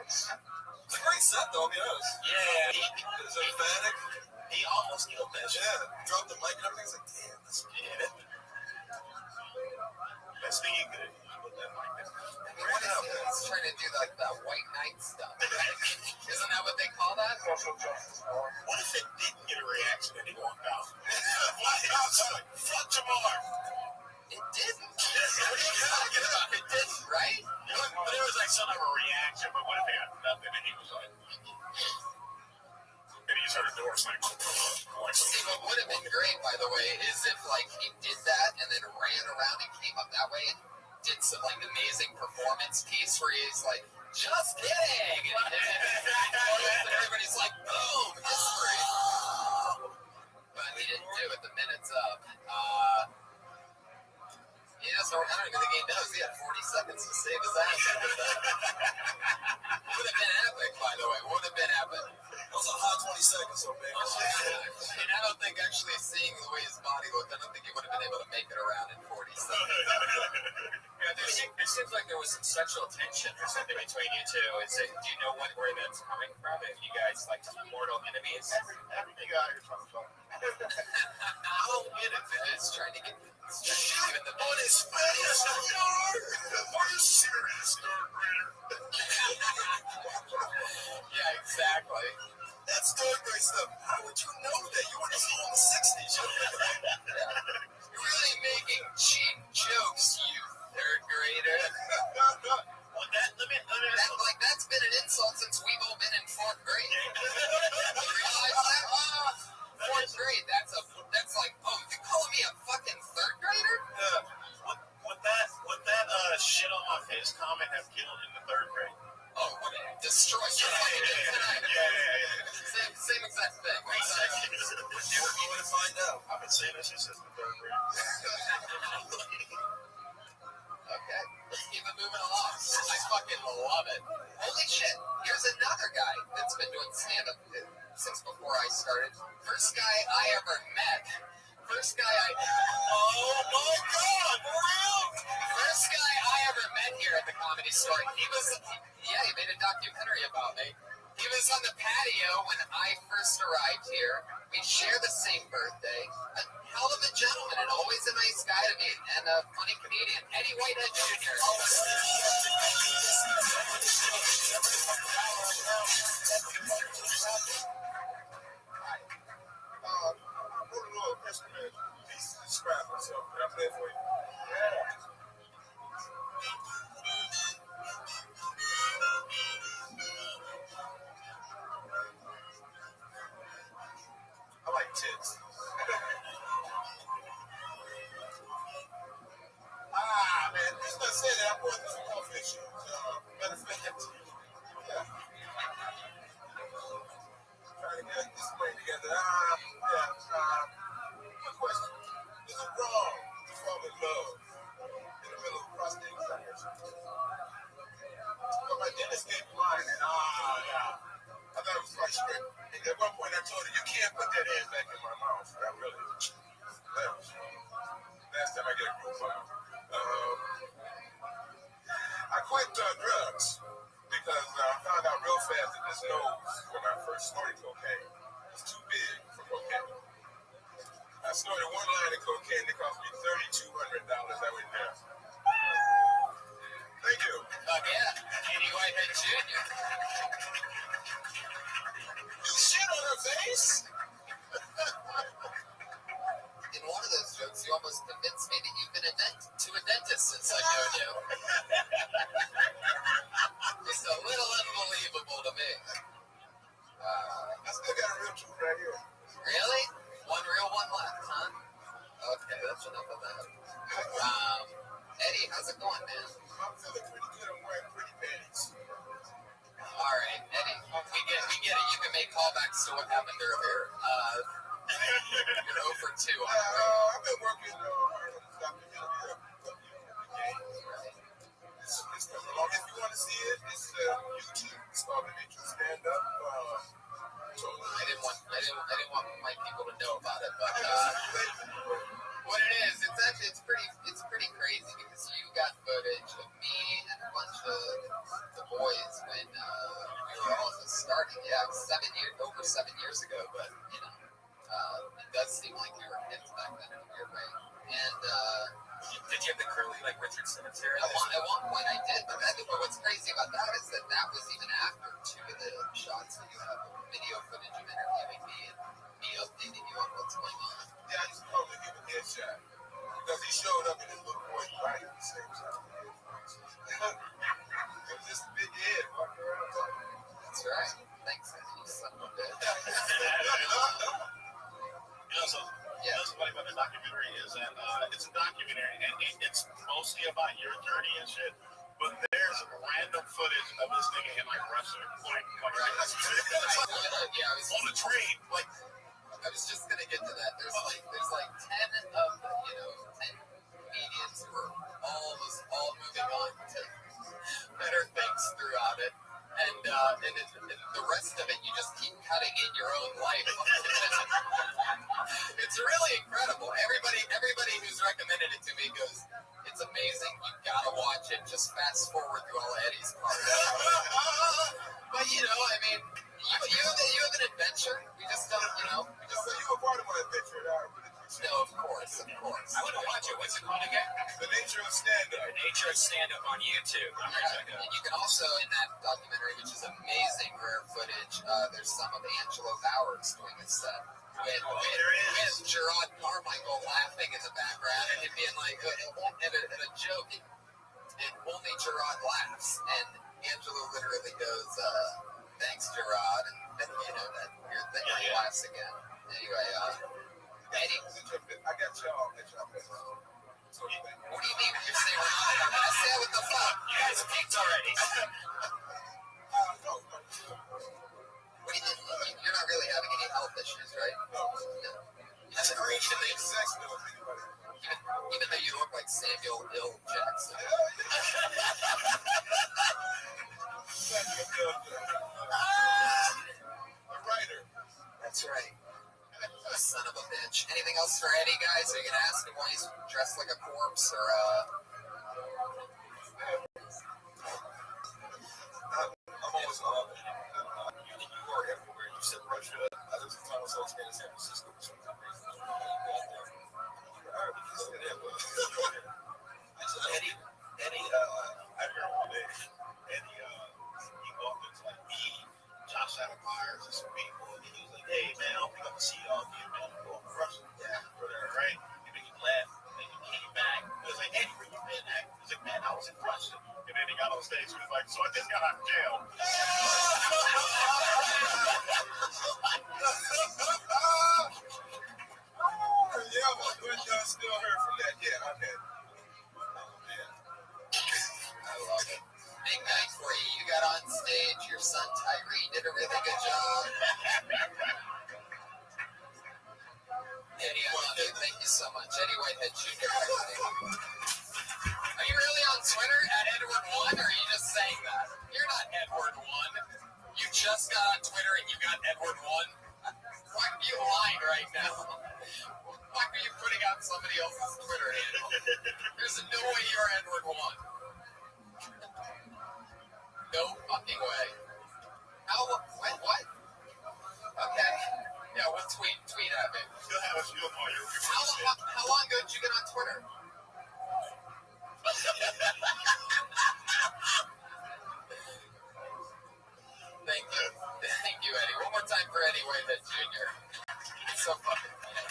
It's a great set, though, I'll be honest. Yeah, It's emphatic. he almost killed that shit. Yeah, dropped the mic and everything's like, damn, that's good. Best thing you could put that mic in. What is he? He's trying to do like that white knight stuff. Isn't that what they call that? Social justice. What if it didn't get a reaction and he walked out? Fuck Jamar. It didn't. What are you talking about? It didn't, right? But there was like some of a reaction, but what if he got nothing and he was like, and he just heard a door slam. See, what would have been great, by the way, is if like he did that and then ran around and came up that way and did some like amazing performance piece where he's like, just kidding, and everybody's like, boom, history. But he didn't do it. The minute's up. He doesn't. I don't even think he knows. He had 40 seconds to save his ass. Would have been epic, by the way. Would have been epic. It was a hot 20 seconds, so big. And I don't think actually seeing the way his body looked, I don't think he would have been able to make it around in 40 seconds. Yeah, there seems like there was some sexual tension or something between you two. Do you know where that's coming from? If you guys like mortal enemies? Everything out here trying to talk. I'll get it. It's trying to get even the On his face, are you serious, third grader? Yeah, exactly. That's third grade stuff. How would you know that? You went to school in the 60s. You're really making cheap jokes, you third grader. That's been an insult since we've all been in fourth grade. You realize that? Fourth grade, that's like, oh, you're calling me a fucking third grader? Would that shit on my face comment have killed in the third grade? Oh, would it destroy your fucking tonight? Yeah. Same exact thing. Exactly. Never be able to find out. I've been saying that shit since the third grade. Okay, let's keep it moving along. I fucking love it. Holy shit, here's another guy that's been doing stand-up since before I started. First guy I ever met. Oh my god, for real? First guy I ever met here at the Comedy Store. He made a documentary about me. He was on the patio when I first arrived here. We share the same birthday. How hell of a gentleman and always a nice guy to meet, and a funny comedian, Eddie Whitehead Jr. Describe myself. Can I play it for you? I like tits. Man, it's not saying that I bought this off issue. Matter of fact, yeah. Trying to get this play together. Quick question. Is it wrong to fall in love in the middle of prostate cancer? But my dentist gave me mine, and I thought it was quite straight. And at one point I told her, you can't put that in back in my mouth. I really, that was last time I get a group on. I quit drugs because I found out real fast that this nose, when I first snorted cocaine, was too big for cocaine. I snorted one line of cocaine that cost me $3,200. I went there. Thank you. Yeah, Eddie Whitehead Jr. You shit on her face? In one of those jokes, you almost convinced me that you've been to a dentist since I known you. Just a little unbelievable to me. I still got a real tooth right here. Really? One real, one left, huh? Okay, that's enough of that. Eddie, how's it going, man? I'm feeling pretty good. I'm wearing pretty panties. All right, Eddie, we get it. You can make callbacks to what happened earlier. You're 0 for 2 on it, right? I've been working hard on this documentary. It's coming along. If you want to see it, it's YouTube. It's called The Nature Stand Up. I didn't want my people to know about it, but what it is, it's pretty crazy because you got footage of me and a bunch of the boys when we were all just starting. Yeah, it was over 7 years ago, but you know, it does seem like you were kids back then in a weird way. And Did you have the curly like Richard Cemetery? at one point I did, but what's crazy about that is that was even after 2 of the shots that you have video footage of interviewing me and me updating you on what's going on. Yeah, I used to call him a headshot because he showed up in his little boy's body at the same time. It was just a big head walking around talking. That's right. Thanks, Eddie, you son of a bitch. What's funny about the documentary is that it's a documentary and it's mostly about your journey and shit. But there's random footage of this nigga in like Russia, like Yeah, I was on the train, like. I was just gonna get to that. There's like 10 of the 10 comedians who are almost all moving on to better things throughout it, and the rest of it you just keep cutting in your own life. It's really incredible. Everybody who's recommended it to me goes, it's amazing. You gotta watch it. Just fast forward through all Eddie's parts. But I mean, you have an adventure. We just don't, So you were part of my adventure. No, of course. I want to watch it. What's it called again? The Nature of Stand-Up. The Nature of Stand-Up on YouTube. I'm gonna check it out. And you can also, in that documentary, which is amazing rare footage, there's some of Angelo Bowers doing his set. With Gerard Carmichael laughing in the background and him being like, at a joke, and only Gerard laughs. And Angelo literally goes, thanks, Gerard. And then, that weird thing, he laughs again. Anyway, Eddie. I got y'all. What do you mean when you say we're not? I said what the fuck? You guys peaked already. What do you think? You're not really having any health issues, right? No. That's a great thing. Sex with anybody. Even though you look like Samuel L. Jackson. The writer. That's right. Son of a bitch. Anything else for Eddie, guys? Are you going to ask him why he's dressed like a corpse or I'm always on it. You are everywhere. You said Rothschild. I live in San Francisco, San Francisco. on stage. He was like, so I just got out of jail. Yeah, my good still hurt from that. Yeah, okay. Oh, man. I love it. Big night for you. You got on stage. Your son Tyree did a really good job. Eddie, I love you. Thank you so much. Eddie Whitehead Jr. Are you really on Twitter at Edward1, or are you just saying that? You're not Edward1. You just got on Twitter and you got Edward1. Why are you lying right now? Why are you putting out somebody else's Twitter handle? There's no way you're Edward1. No fucking way. How? What? Okay. Yeah, what tweet? Tweet at me. You'll have us. You'll know your How long ago did you get on Twitter? Thank you, Eddie. One more time for Eddie Whitehead Jr. It's so fucking funny.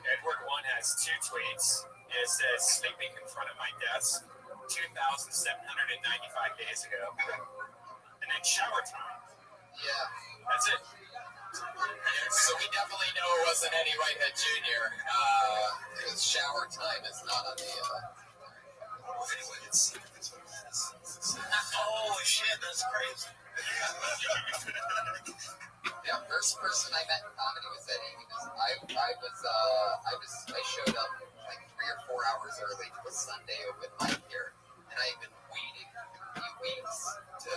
Edward1 has 2 tweets. It says, sleeping in front of my desk 2,795 days ago. And then shower time. Yeah. That's it. So we definitely know it wasn't Eddie Whitehead Jr. Because shower time is not on the... Anyway, it's oh, shit, that's crazy. Yeah, first person I met in comedy was Eddie. I showed up like 3 or 4 hours early to a Sunday open mic here, and I've been waiting a few weeks to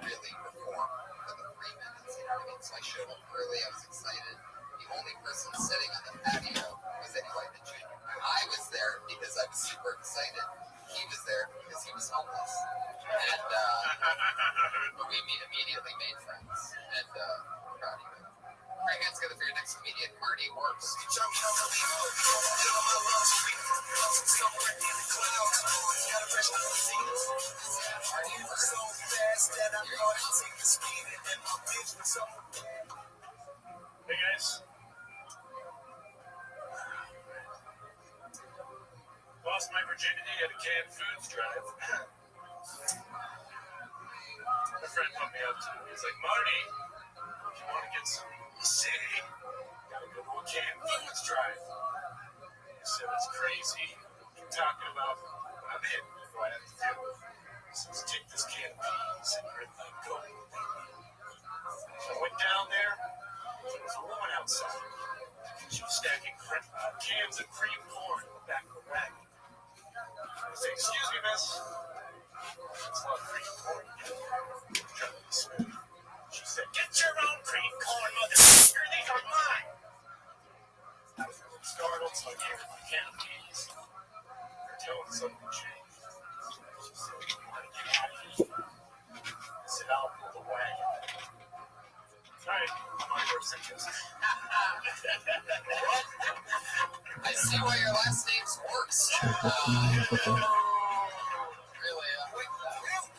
really perform for the 3 minutes. You know what I mean? So I showed up early. I was excited. The only person sitting on the patio was Eddie Whitehead Jr. I was there because I was super excited. He was there because he was homeless, and we immediately made friends. And proud of you. Bring your hands together for your next comedian, Marty Works. Hey guys. Lost my virginity at a canned foods drive. My friend put me up to it. He's like, Marty, if you want to get some city, gotta go to a canned foods drive. He said, it's crazy. You're talking about what I'm in. What I have to do. He says, take this can of peas and you're like, go. So I went down there. There was a woman outside. She was stacking cans of cream corn in the back of the wagon. I said, excuse me, miss. It's not cream corn. Trying to be smooth. She said, get your own cream corn, motherfucker. These are mine. I was a little startled, so I gave her my can of peas. Her tone suddenly changed. She said, you want to get out of here? I said, I'll pull the wagon. All right, I'm on your suggestion. I see why your last name's Works. Really?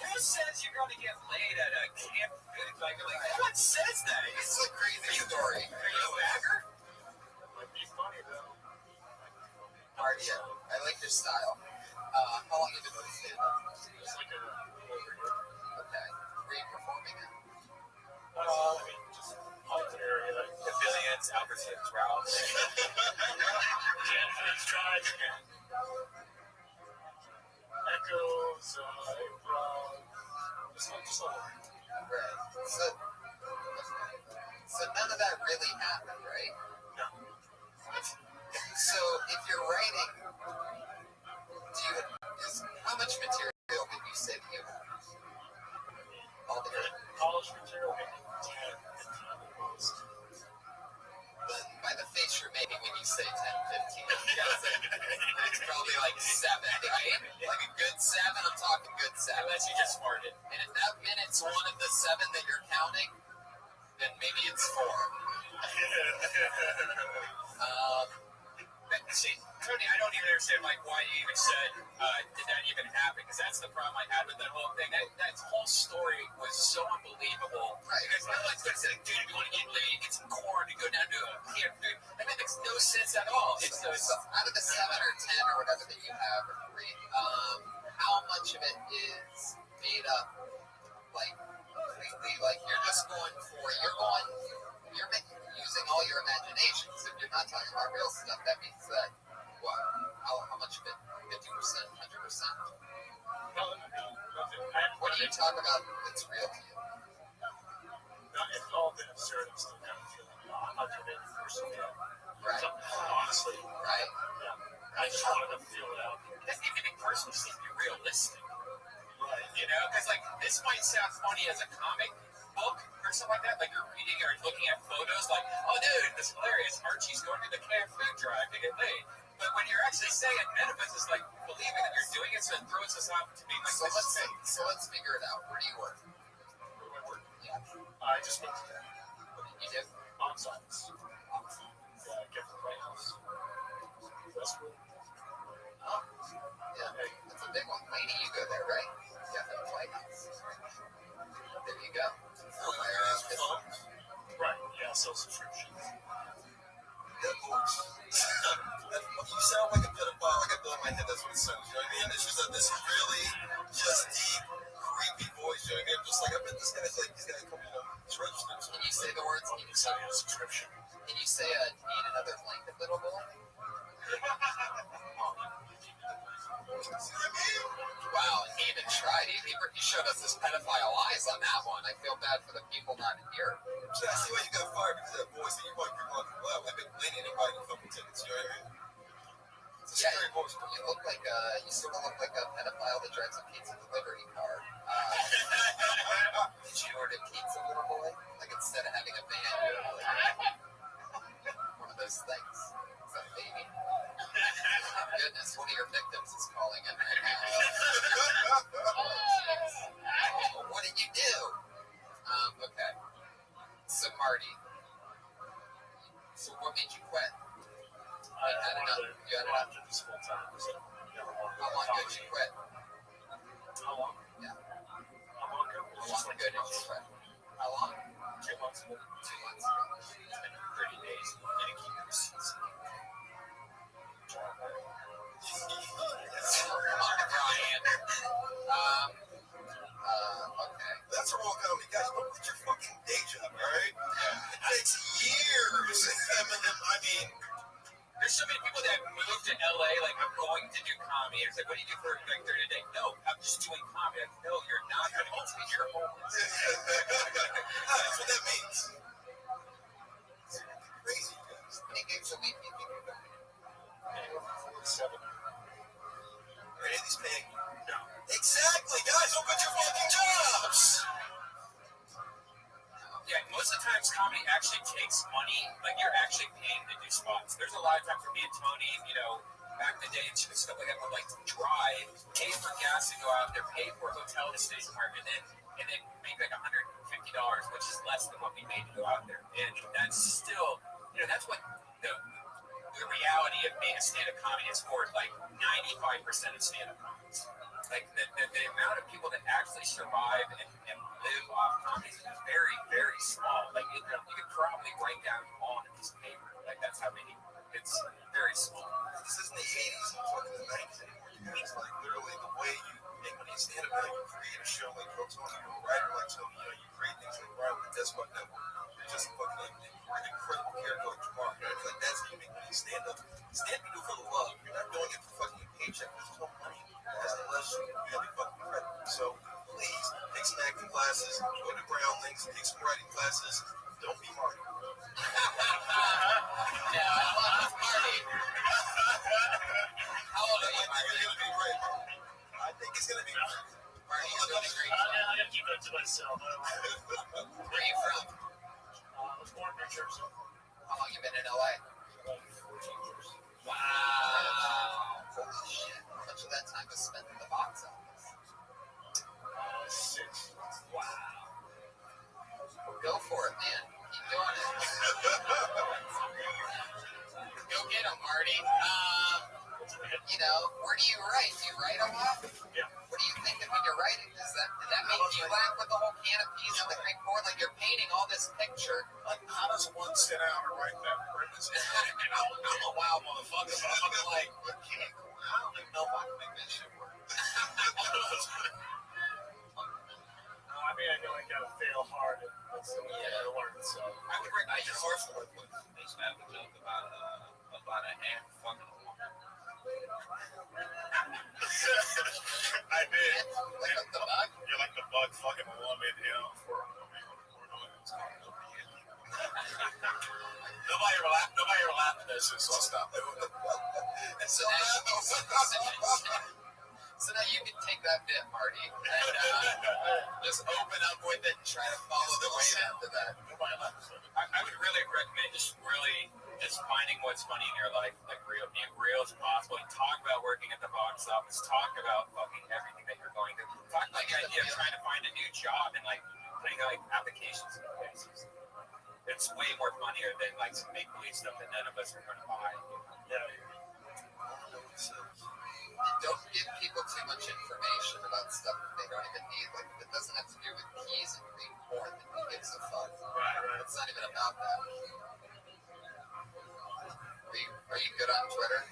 Who says you're going to get laid at a camp? Like, what says that? It's a crazy story. Are you a bagger? Might be funny, though. Marty, I like your style. How long have you been doing stand-up? It's like a little over here. Okay. Where are you performing at? I mean, just Alton area. The Billions, Albertsons, Ralph's. Canned foods drive again. Echoes, improv. Just all over. Right. So none of that really happened, right? No. So if you're writing, how much material did you say that you have? All the College material, maybe 10, 15 at most. by the face you're making when you say 10, 15, I'm guessing it's probably like 7, right? Like a good 7, I'm talking good 7. Unless you just farted. And if that minute's one of the 7 that you're counting, then maybe it's 4. See, Tony, I don't even understand like why you even said did that even happen? Because that's the problem I had with that whole thing. That whole story was so unbelievable. Right. Because no one's gonna say, dude, if you want to get laid, get some corn and go down to a camp, dude. That makes no sense at all. So out of the 7 or 10 or whatever that you have, or 3, how much of it is made up, like completely, like you're using all your imagination. So if you're not talking about real stuff, that means that what? How much of it? 50%, 100%? What do you talk about that's real to you? It's all been absurd. I'm still kind of feeling 180%. Right. Honestly. Right. Yeah. I just wanted to feel it out. It doesn't even be personal, just need to be realistic. Right. You know, because like this might sound funny as a comic book or something like that, like you're reading or looking at photos, like, oh dude, this is hilarious. Archie's going to the camp food drive to get laid. But when you're actually saying it, none of us is like believing that you're doing it, so it throws us off to being like, So let's figure it out. Where do you work? Where do I work? Yeah. I just went to that. What did you do? On science. Get the White House. That's cool. Oh, yeah. That's a big one. Lady, you go there, right? Yeah, the White House. There you go. Right, yeah, sell subscriptions. Yeah, books. You sound like a pedophile, like I thought in my head, that's what it sounds, you know what I mean? It's just that this really just deep, creepy voice, you know what I mean? Just like, I bet this guy's like, he's got a couple of registered. Can you say the words? Can you say a subscription? Can you say need another blanket, little boy? Wow, he even tried. He showed us his pedophile eyes on that one. I feel bad for the people not here. So I see why you got fired because of that voice that you want people on the lab. I've been blaming anybody in fucking tickets, you know what I mean? It's a scary voice. You look like you sort of look like a pedophile that drives a pizza delivery car. Did you order pizza, little boy? Like instead of having a van, you're like one of those things. Is that a baby? Oh, goodness, one of your victims is calling in right now. Oh, what did you do? Okay. So Marty, so what made you quit? I wanted to do this full time. How long ago did you quit? How long? Yeah. How long ago? How long ago did you quit? How long? 2 months ago. 2 months ago. it's been 30 days. You need to keep your receipts. Brian. Okay. That's a real comedy. Guys, don't quit your fucking day job, alright? It takes years. I mean, There's so many people that move to LA, like, I'm going to do comedy. It's like, what do you do for like 30 days? No, I'm just doing comedy. Like, no, you're not going to ultimately, you're homeless. that's what that means. It's crazy, guys. How many gigs a week do you think you're doing? Anywhere from 4 to 7. Are any of these paying? No. Exactly, guys, don't quit your fucking jobs. Yeah, most of the times comedy actually takes money. Like, you're actually paying to do spots. There's a lot of times for me and Tony, you know, back in the day and stuff like that, would like drive, pay for gas to go out there, pay for a hotel to stay somewhere, and then make like $150, which is less than what we made to go out there. And that's still, you know, that's what the reality of being a stand-up comedy is for, like 95% of stand-up comics. Like the amount of people that actually survive and live off comedy is very, very small. Like you could probably write down all on a piece of paper. Like that's how many. It's very small. This isn't the 80s, it's fucking the 90s anymore. You guys, like, literally, the way you make money in stand-up, like, you create a show like folks want to do a writer like Tony, you know, you create things like Brian with the Death Squad Network. You're just fucking like an incredible character like Jamar. You know, it's like that's how you make money in stand-up. Stand-up you do for the love. You're not doing it for fucking a paycheck. There's no money. That's unless you can really fucking credit. So please take some acting classes, go to Groundlings, take some writing classes. Don't be Marty. Yeah, I love Marty. How old are you, Marty? I think it's gonna be great. Marty, you're doing great. I gotta keep that to myself. Where are you from? I was born in New Jersey. How long you been in LA? About 14 years. Wow. Holy shit. How much of that time was spent in the box office? 6. Wow. Go for it, man. Keep doing it. Go get him, Marty. What's in the head where do you write? Do you write a lot? Yeah. What are you thinking when you're writing? Did that make you laugh with the whole can of peas on the great board? Like you're painting all this picture. Like, how does one sit down and write that premise? And I'm a wild motherfucker, but I'm like, okay, I don't even know if I can make that shit work. I mean, I know I gotta fail hard and that's the way I learn. So I would recommend your source for it. They used to have a joke about a ant fucking a woman. I did. Like the bug? You're like the bug fucking a woman, for Nobody ever laughed at that shit, so I'll stop doing it. And so now you can take that bit, Marty, and just open up with it and try to follow the way after that. I would really recommend just finding what's funny in your life, like being real as possible. And talk about working at the box office. Talk about fucking everything that you're going through. Talk about the idea of trying to find a new job and like putting like applications in places. It's way more funnier than like some make believe stuff that none of us are going to buy. Yeah. Don't give people too much information about stuff that they don't even need. Like, if it doesn't have to do with keys and green corn, then who gives a fuck? Right. It's not even about that. Are you good on Twitter?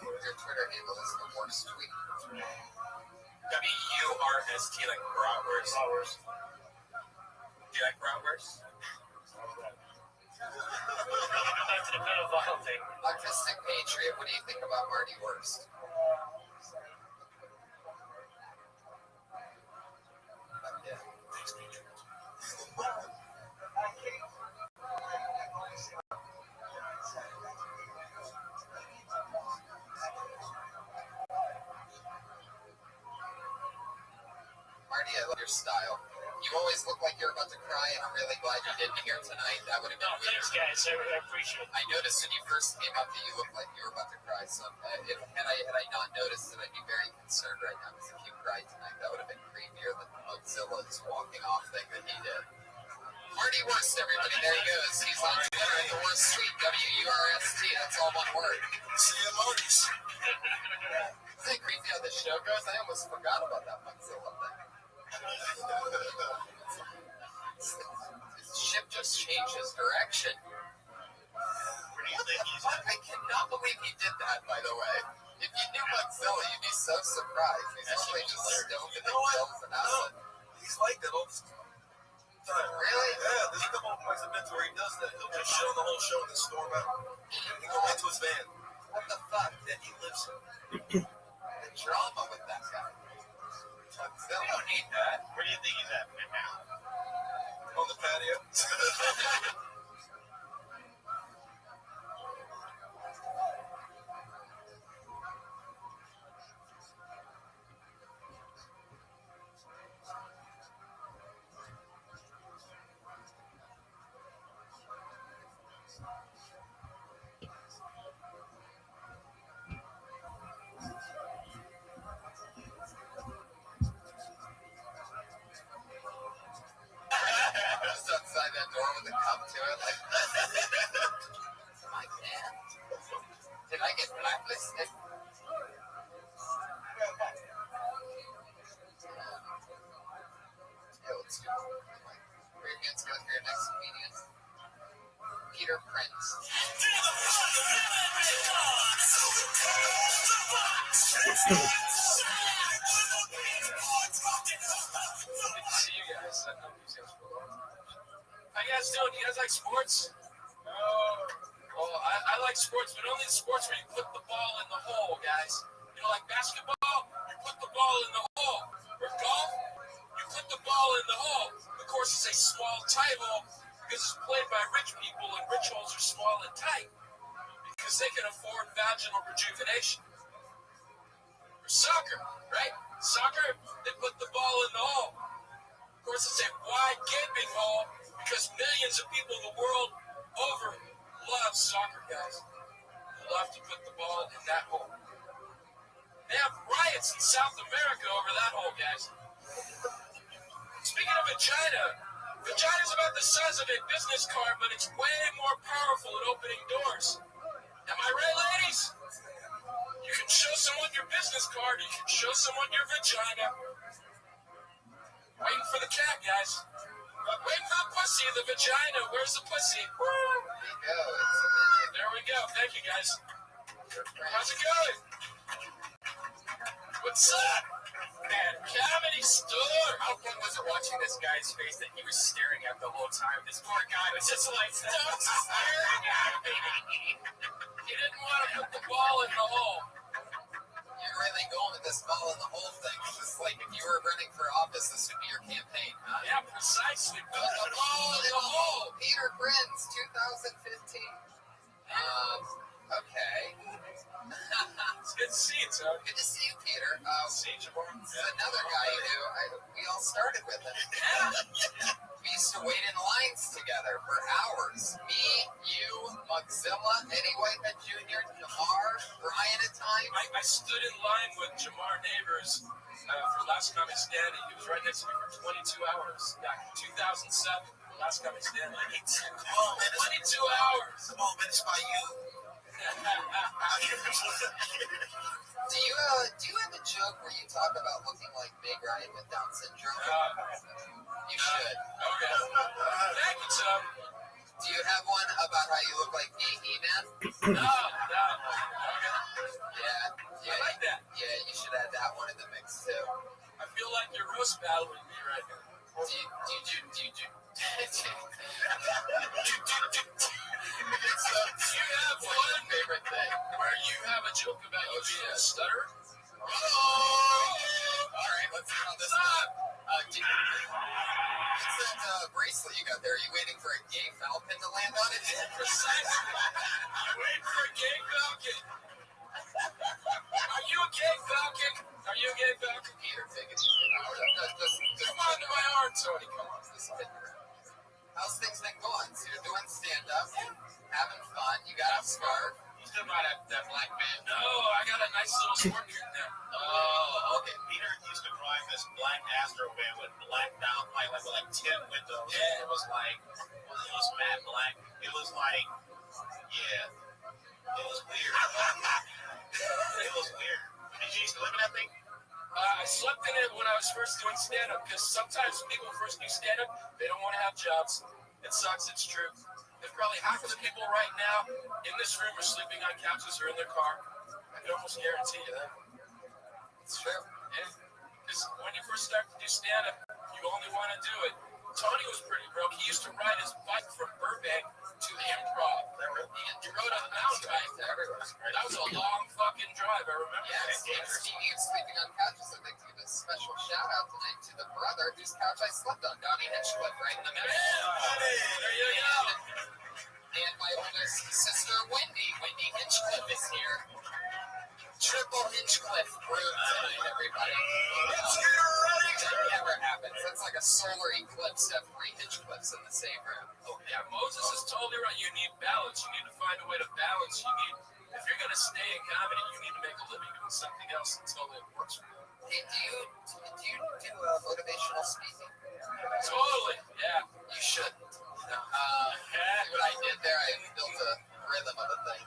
Your Twitter handle is the worst tweet. WURST, like bratwurst. Do you like bratwurst? That's a pedophile thing. Autistic Patriot, what do you think about Marty Wurst? Yeah. Thanks, Patriot. Marty, I love your style. You always look like you're about to cry, and I'm really glad you didn't here tonight. That would have been weird. Thanks, guys. I appreciate it. I noticed when you first came up that you looked like you were about to cry. So had I not noticed it, I'd be very concerned right now. Because if you cried tonight, that would have been creepier than the Mozilla's walking off thing that he did. Marty Wurst, everybody. There he goes. He's on Twitter at the Worst Tweet. WURST. That's all one word. See you, Marty's. Isn't it creepy how this show goes? I almost forgot about that Mozilla thing. His ship just changed his direction. Where do you think he's at? I cannot believe he did that, by the way. If you knew Mozilla, you'd be so surprised. He's always just stoned and himself and out. He's like that all the time. Really? Yeah, there's a couple of points I've been to where he does that. He'll just show the whole show and then storm out. He go back to his van. What the fuck? That he lives in. The drama with that guy. They don't need that. Where do you think he's at right now? On the patio? Just outside that door with a cup to it, like, my man. Did I get blacklisted? Yeah, let's do it. Where are you going to go for your next comedian? Peter Prince. See you guys. I've known you guys for a long time. How you guys doing? You guys like sports? Well, I like sports, but only the sports where you put the ball in the hole, guys. You know, like basketball, you put the ball in the hole. Or golf, you put the ball in the hole. Of course, it's a small, tight hole because it's played by rich people, and rich holes are small and tight because they can afford vaginal rejuvenation. Or soccer, right? Soccer, they put the ball in the hole. Of course, it's a wide, gaping hole because millions of people the world over love soccer, guys. They love to put the ball in that hole. They have riots in South America over that hole, guys. Speaking of vagina's about the size of a business card, but it's way more powerful at opening doors. Am I right, ladies? Show someone your vagina. Waiting for the cat, guys. Waiting for the pussy, the vagina. Where's the pussy? There we go. Thank you, guys. How's it going? What's up? Man, Comedy Store. How fun was it watching this guy's face that he was staring at the whole time? This poor guy was just like, stop staring at me. He didn't want to put the ball in the hole. You're really going with this ball in the hole thing. It's just like if you were running for office, this would be your campaign. Yeah, precisely. Put the ball in the hole. Peter Prince, 2015. Okay. It's good to see you, Tony. Good to see you, Peter. See you, Jamar. This is another guy we all started with him. We used to wait in lines together for hours. Me, you, Mugzilla, Eddie Whitehead Jr., Jamar, Brian at times. I stood in line with Jamar Neighbors for Last Comic Standing. He was right next to me for 22 hours. Back in 2007, Last Comic Standing. 22 hours. Come on, man, it's by you. Do you have a joke where you talk about looking like Meg Ryan with Down syndrome? You should. Okay. Thank you, Tom. Do you have one about how you look like He-Man? No. Okay. Yeah. I like that. Yeah, you should add that one in the mix too. I feel like you're roast battling me right now. Do you have one favorite thing where you have a joke about you being a stutter? Oh! All right, let's see how this goes. What's that bracelet you got there? Are you waiting for a gay falcon to land on it? Precisely. You waiting for a gay falcon? Are you a gay falcon? Are you a gay falcon? Peter, take it easy. Come on to my arm, Tony. Come on. How's things been going? So you're doing stand-up, having fun. You got a scarf. You still got that black man? No, I got a nice little sport gear now. Oh, okay. Peter used to drive this black Astro van with blacked out, with like 10 windows. Yeah. It was matte black. It was like, yeah, it was weird. It was weird. Did you used to live in that thing? I slept in it when I was first doing stand-up, because sometimes people first do stand-up, they don't want to have jobs. It sucks, it's true. There's probably half of the people right now in this room are sleeping on couches or in their car. I can almost guarantee you that. It's true. Yeah, because when you first start to do stand-up, you only want to do it. Tony was pretty broke. He used to ride his bike from Burbank to the Improv. He rode a mountain bike to everywhere. That was a long fucking drive, I remember. Yes, and speaking of sleeping on couches, I'd like to give a special shout-out tonight to the brother whose couch I slept on, Donnie Hinchcliffe, right in the middle. There you go. And my oldest sister, Wendy Hinchcliffe is here. Triple Hinchcliffe room tonight, everybody. That never happens. That's like a solar eclipse to have 3 Hinchcliffes in the same room. Oh, yeah, Moses is totally right. You need balance. You need to find a way to balance. If you're going to stay in comedy, you need to make a living doing something else until it works for you. Hey, do you do motivational speaking? Totally, yeah. You should. What I did there, I built a rhythm of a thing.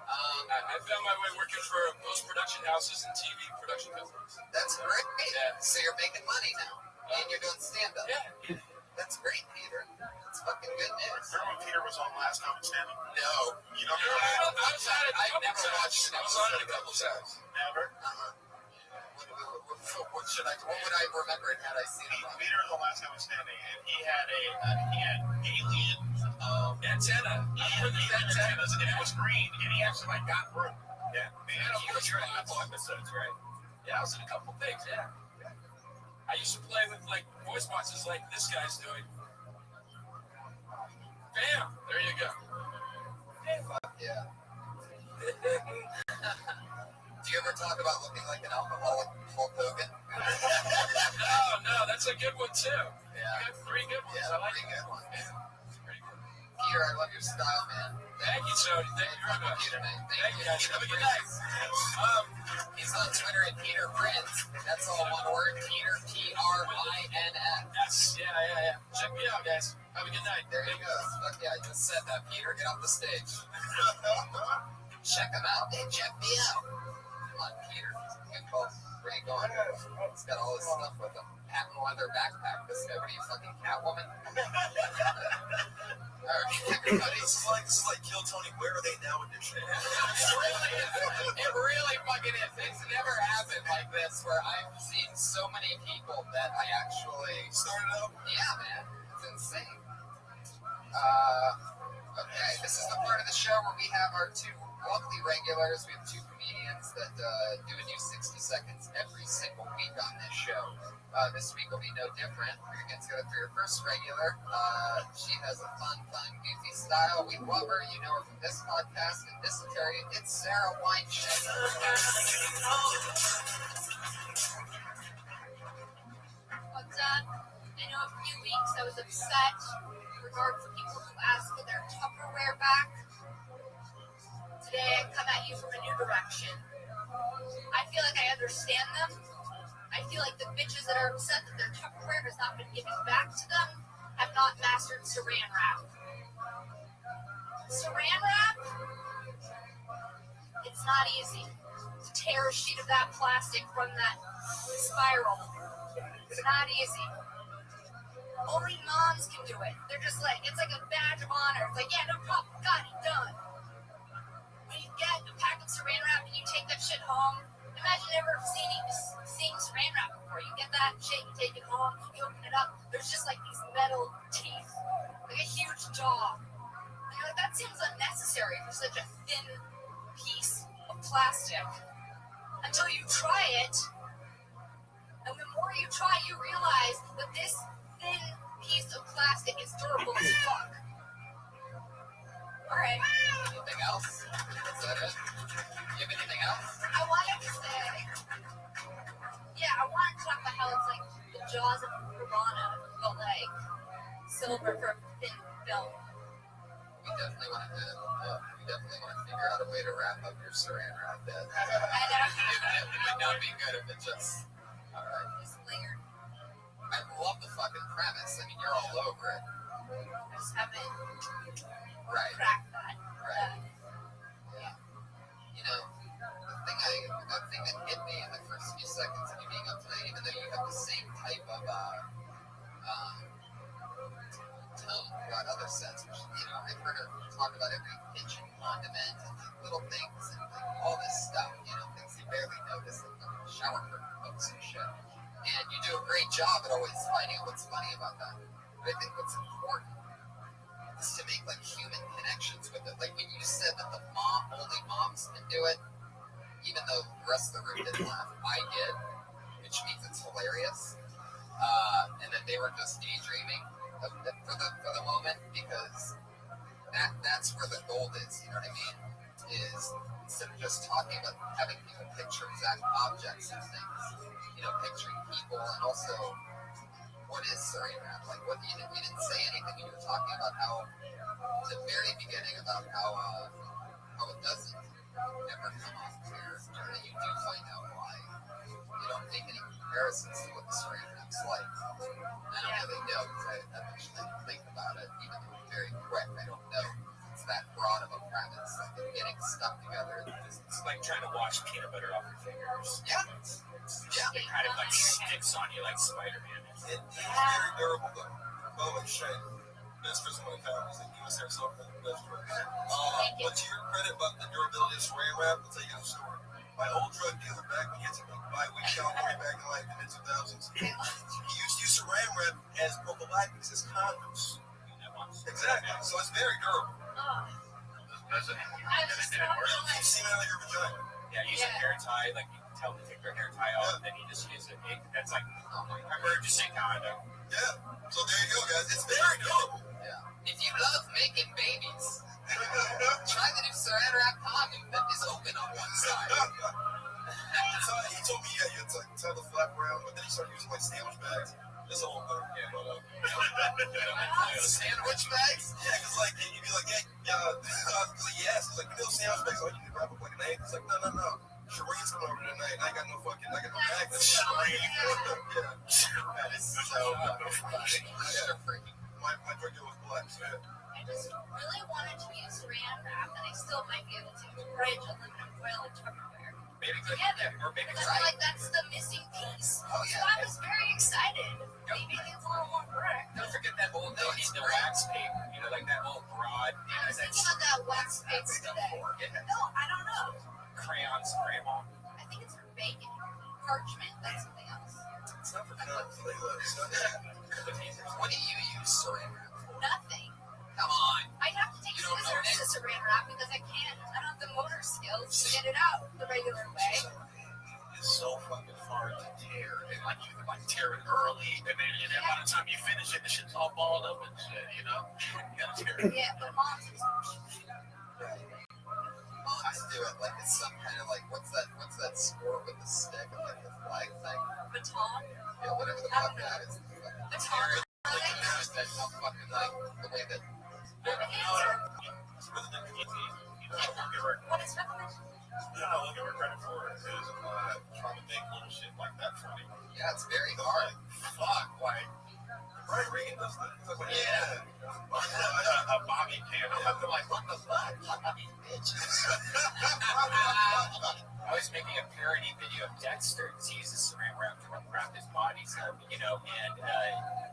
I found my way working for post-production houses and TV production companies. That's great. Yeah. So you're making money now, and you're doing stand-up. Yeah. That's great, Peter. That's fucking good news. Remember when Peter was on Last Comic Standing? No. You don't I remember that? was on it a I've couple never times. watched it. I was on it a couple times. Never. What would I remember it had I seen it on? Peter was on Last Comic Standing, and he had alien Antenna. antennas, and it was green, and he actually got through. Yeah, Man, of course, you're in a couple episodes, right? Yeah, I was in a couple things, yeah. I used to play with, voice boxes like this guy's doing. Bam! There you go. Fuck yeah. Do you ever talk about looking like an alcoholic Hulk Hogan? No, that's a good one, too. Yeah. You got 3 good ones. Yeah, I like pretty that. good one. It's pretty good. Peter, I love your style, man. Thank you, Tony. Thank you very much. Thank you, guys. Have a good night. He's on Twitter at Peter Prince. That's all one word. Peter, P-R-I-N-S. Yeah. Check me out, guys. Have a good night. There you go. Fuck yeah, I just said that. Peter, get off the stage. Check him out. Hey, check me out. Come on, Peter. Where you going? He's got all this stuff with him. Patent leather backpack. This guy, what are you, fucking Catwoman? Alright, everybody. This is like Kill Tony. Where are they now edition? It really fucking is. It's never happened like this where I've seen so many people that I actually Started out. Yeah, man. It's insane. Okay, this is the part of the show where we have our two lovely regulars. We have two comedians that do a new 60 seconds every single week on this show. This week will be no different. We're going to get together for your first regular. She has a fun, goofy style. We love her. You know her from this podcast and dysentery. It's Sarah Weinstein. What's up? I know a few weeks I was upset in regards to people who asked for their Tupperware back. Today I come at you from a new direction. I feel like I understand them. I feel like the bitches that are upset that their Tupperware has not been given back to them have not mastered saran wrap. Saran wrap? It's not easy to tear a sheet of that plastic from that spiral. It's not easy. Only moms can do it. They're just like, it's like a badge of honor. It's like, yeah, no problem, got it, done. When you get a pack of saran wrap and you take that shit home, imagine never seeing saran wrap before. You get that shit, you take it home, you open it up, there's just like these metal teeth, like a huge jaw. And you're like, that seems unnecessary for such a thin piece of plastic. Until you try it, and the more you try, you realize that this thin piece of plastic is durable as fuck. Alright. Anything else? Is that it? You have anything else? I wanted to say, I wanted to talk about how it's like the jaws of Piranha, but like silver for thin film. We definitely want to figure out a way to wrap up your saran wrap bed. I know. It would not be good if it just. Alright. Just layered. I love the fucking premise. I mean, you're all over it. I just haven't Right. cracked that. Right. Yeah. You know, the thing that hit me in the first few seconds of you being up tonight, even though you have the same type of tone throughout other sets, which, I've heard her talk about every kitchen condiment and little things and all this stuff, things you barely notice, like shower curtain hooks and shit. And you do a great job at always finding out what's funny about that. But I think what's important is to make like human connections with it. Like when you said that only moms can do it, even though the rest of the room didn't laugh, I did, which means it's hilarious. And that they were just daydreaming for the moment, because that's where the gold is. You know what I mean? Is instead of just talking about having people picture exact objects and things, picturing people, and also what is saran wrap? Like, what you didn't say anything. You were talking about how the very beginning about how it doesn't ever come off clear, and then you do find out why. You don't make any comparisons to what the saran wrap's like. I don't really know, because I actually think about it, even though it's very quick. I don't know. It's that broad of a premise. Like, it's getting stuck together. It's like trying to wash peanut butter off your fingers. Yeah. It kind of like sticks on you like Spider-Man. It is very durable, though. Oh, and shit. Best Christmas one time is the U.S. Air Soft best friend. But to your credit about the durability of saran wrap, I'll tell you a story. My old drug dealer back when he had to buy weed California back in like the mid-2000s, he used to use saran wrap as prophylactics, as condoms. Exactly. So it's very durable. Does it? I just And it works? Keep semen out of your vagina. Yeah, use a hair tie, like you can tell them to take their hair tie off, then you just use it. That's like emergency condom. Yeah. So there you go, guys. It's very durable. Yeah. If you love making babies, try the new saran wrap condom that is open on one side. So he told me, you had to tie the flap around, but then he started using like sandwich bags. That's a whole other game, but Sandwich bags? yeah, because like you'd be like, yes, it's like sandwich bags. All you need to wrap up like an egg. It's like, no. Shireen's coming over tonight. I got no bag. That is so funny. My drug dealer was black, so yeah. I just really wanted to use saran wrap, and I still might be able to bridge aluminum foil and Tupperware. maybe good, together. or maybe Because I feel like that's the missing piece. Oh, So yeah. I was very excited. Maybe it gets a little more correct. Don't forget that old the wax paper, you know, like that old broad. I was thinking about that wax paper today. No, I don't know. Crayon spray ball. I think it's for baking. Parchment, that's something else. It's not for cutting playlists. What do you use saran wrap for? Nothing. Come on. I have to take You don't know scissors to saran wrap because I can't. I don't have the motor skills to get it out the regular way. It's so fucking hard to tear. And like you like tear it early, and then by the time you finish it, the shit's all balled up and shit. You know, you gotta tear it. Yeah, but mom's is Moms do it like it's some kind of like what's that sport with the stick and like the flag thing? baton. Yeah, whatever the fuck that is. Baton. That's how fucking like the way that It's really not easy. You know, don't give her, What is recommended? don't give her credit for it. Is trying to make little shit like that funny. yeah, it's very hard. Fuck, like Brian Regan does that. It's like, yeah, a bobby pin. I'm like, what the fuck? Bitches. I was making a parody video of Dexter because he uses saran wrap to wrap his body, so you know, and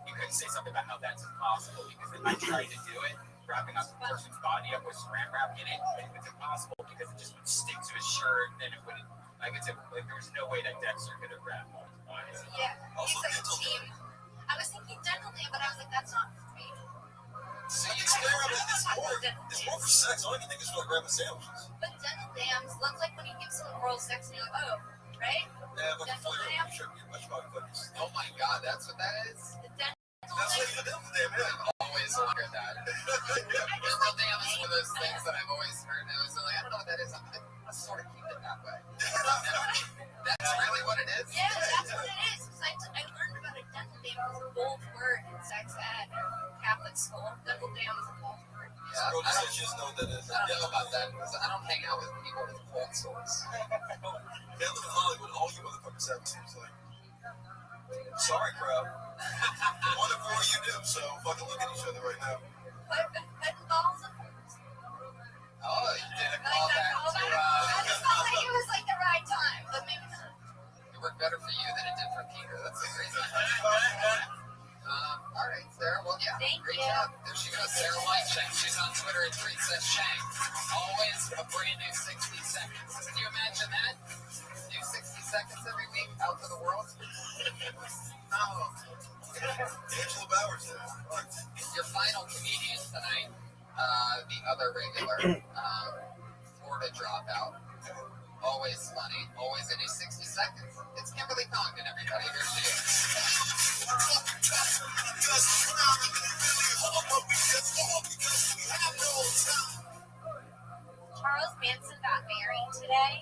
you couldn't say something about how that's impossible because if I tried to do it, wrapping up a person's body up with saran wrap in it, it's impossible because it just would stick to his shirt and then it wouldn't. Like there was no way that Dexter could have wrapped all his body. So. Yeah, Also, he's like a dental team. I was thinking dental dam, but I was like, that's not for me. See, it's more for sex. I don't even think it's for like grabbing sandwiches. But dental dams look like when you give someone oral sex and you're like, oh, right? Yeah, but Dental the dam? sure get much fucking cookies. Oh my god, that's what that is? The dental That's what you do with them, man. I've always wondered that. Dental dam is one of those things that I've always heard, and I was like, I don't know what that is. I'm sort of keep it that way. That's really what it is? Yeah, that's what it is. I learned about a dental dam. It was a bold word in sex ed Catholic school. Dental dam is a bold word. Yeah, Bro, I don't just know that is. I don't know about that because I don't hang out with people with cold sores. They live in Hollywood. All you motherfuckers have seems like. Sorry, crowd. One of four you do, so fucking look at each other right now. But head and balls of Oh, you did a like that callback to, I just felt like it was like the right time, but maybe not. it worked better for you than it did for Peter. That's the crazy all right, Sarah. Well, yeah, Thank great you. job. There she goes, Sarah Whiteshank. She's on Twitter at Princess Shank. Always a brand new 60 seconds. Can you imagine that? New 60 seconds every week out to the world? Oh. Angela Bowers. Your final comedian tonight, the other regular Florida dropout. Always funny, always in his 60 seconds. It's Kimberly Congdon, everybody. Here she is. Charles Manson got married today,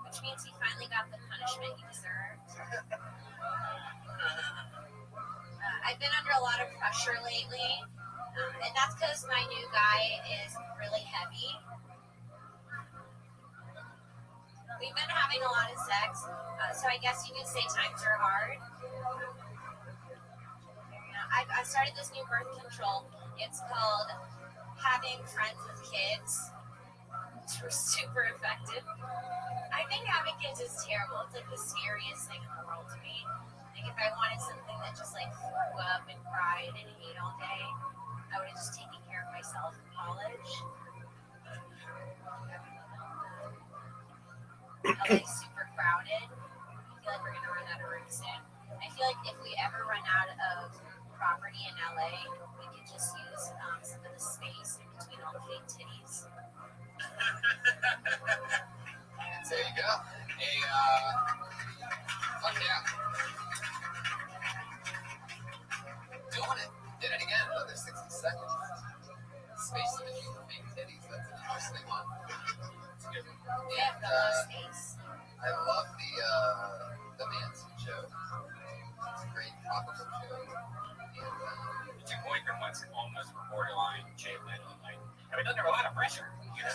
which means he finally got the punishment he deserved. I've been under a lot of pressure lately, and that's because my new guy is really heavy. We've been having a lot of sex, so I guess you could say times are hard. I started this new birth control. It's called Having Friends with Kids. It's super effective. I think having kids is terrible. It's like the scariest thing in the world to me. Like if I wanted something that just like threw up and cried and ate all day, I would have just taken care of myself in college. LA's super crowded. I feel like we're gonna run out of room soon. I feel like if we ever run out of property in LA, we could just use some of the space in between all the fake titties. There you go. Fuck yeah. Doing it. Did it again. Another 60 seconds. Space in between the fake titties. That's an interesting one. Yeah, the space. I love the Manson joke. It's a great topical joke. And, Your boyfriend once almost were borderline Jay Leno. Like, I mean, under a lot of pressure. You know?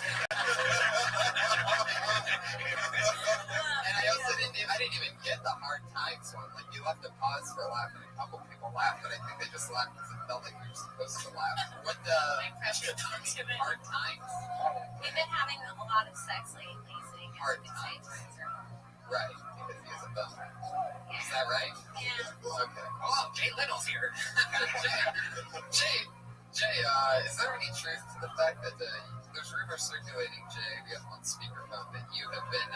and I didn't even get the hard times one. Like you left a pause for a laugh, and a couple people laughed, but I think they just laughed because it felt like we were supposed to laugh. What My pressure times. hard times? We've been having a lot lot of sex lately, so you can Hard say times. times are hard. Right, because he has a bone. Is that right? Yeah. Okay. Oh, Jay Little's here. Jay, is there any truth to the fact that there's rumors circulating, Jay, we have on speakerphone, that you have been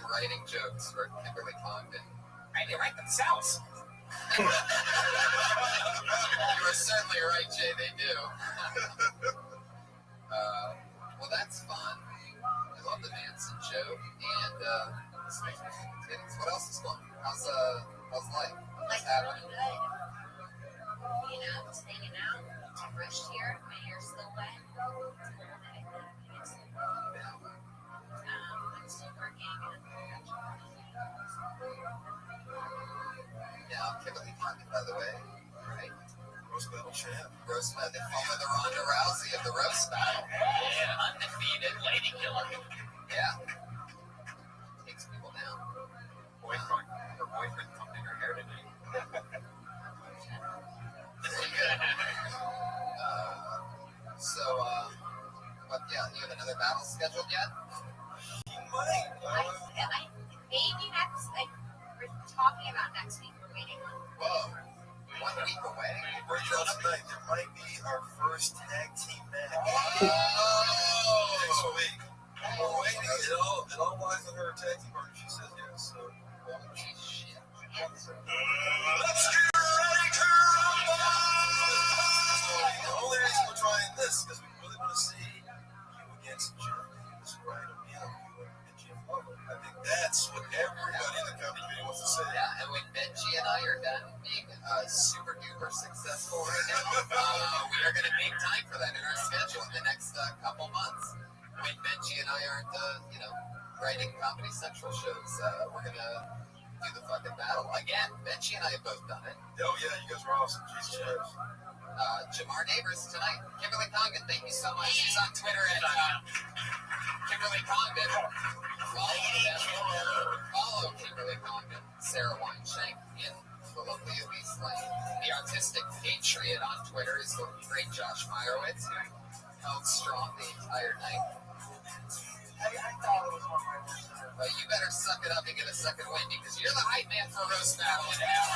writing jokes for Kimberly Congdon? Right, they write themselves. You are certainly right, Jay, they do. Well, that's fun. I love the Manson joke. And what else is fun? How's life? What's happening? Good. You know, just hanging out. I brushed here. My hair's still wet. I'm still working. Yeah, Kimberly Congdon, by the way, right? Roast battle champ. Roast battle. They follow the Ronda Rousey of the roast battle. Yeah, undefeated lady killer. Yeah. Takes people down. Her boyfriend thumping her hair tonight. But yeah, you have another battle scheduled yet? He might. Maybe next, we're talking about next week. We're waiting on. Whoa. 1 week away? Rothschild tonight, there might be our first tag team match. Oh! Next week. We're waiting. It all lies on her tag team partner. She says yes. So. Holy shit. Let's get ready to rumble! The only reason we're trying this is because we really want to see you against Jeff Davis, Ryan O'Neal, and Jim Lovell. I think that's what everybody in the company wants to say. Yeah, and when Benji and I are done being super duper successful right now, we are going to make time for that in our schedule in the next couple months. When Benji and I aren't, writing Comedy Central shows, we're going to do the fucking battle again. Benji and I have both done it. Oh, yeah, you guys are awesome. Jesus Christ. Jamar Neighbors tonight. Kimberly Congdon, thank you so much. She's on Twitter at Kimberly Congdon. Follow Kimberly Congdon. Sarah Wineshank in the lovely Elise Lane. The artistic patriot on Twitter is the great Josh Meyerowitz, who held strong the entire night. Well, you better suck it up and get a second win because you're the hype man for roast battle in an hour.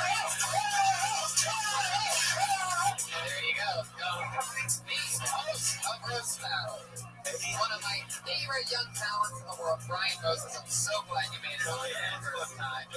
There you go. The host of roast battle. One of my favorite young talents in the world, Brian Moses. I'm so glad you made it over here for time.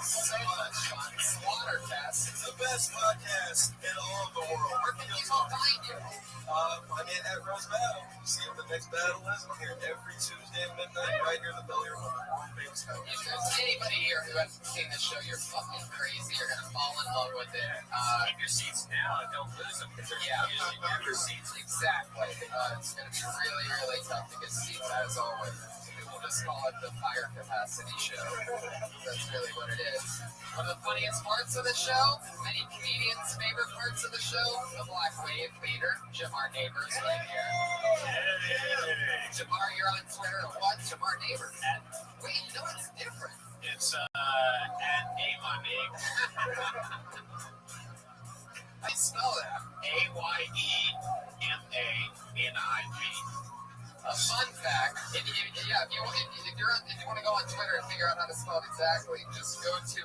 So much fun. Slaughtercast. The best podcast in all of the world. Where can people find you? I'm in at Rose Battle. See what the next battle is. I'm here every Tuesday at midnight, right here in the Bel Air one. Famous house. If there's anybody here who hasn't seen this show, you're fucking crazy. You're gonna fall in love with it. Keep your seats now and don't lose them because they're usually your seats. Exactly. It's gonna be really, really tough to get seats as always. We'll just call it the fire capacity show. That's really what it is. One of the funniest parts of the show, many comedians' favorite parts of the show, the Black Wave leader, Jamar Neighbors, right here. Jamar, you're on Twitter at what? Jamar Neighbors. Wait, you know what's different? It's at A-My-Big. I spell that. AYEMANIG. A fun fact, if you want to go on Twitter and figure out how to spell it exactly, just go to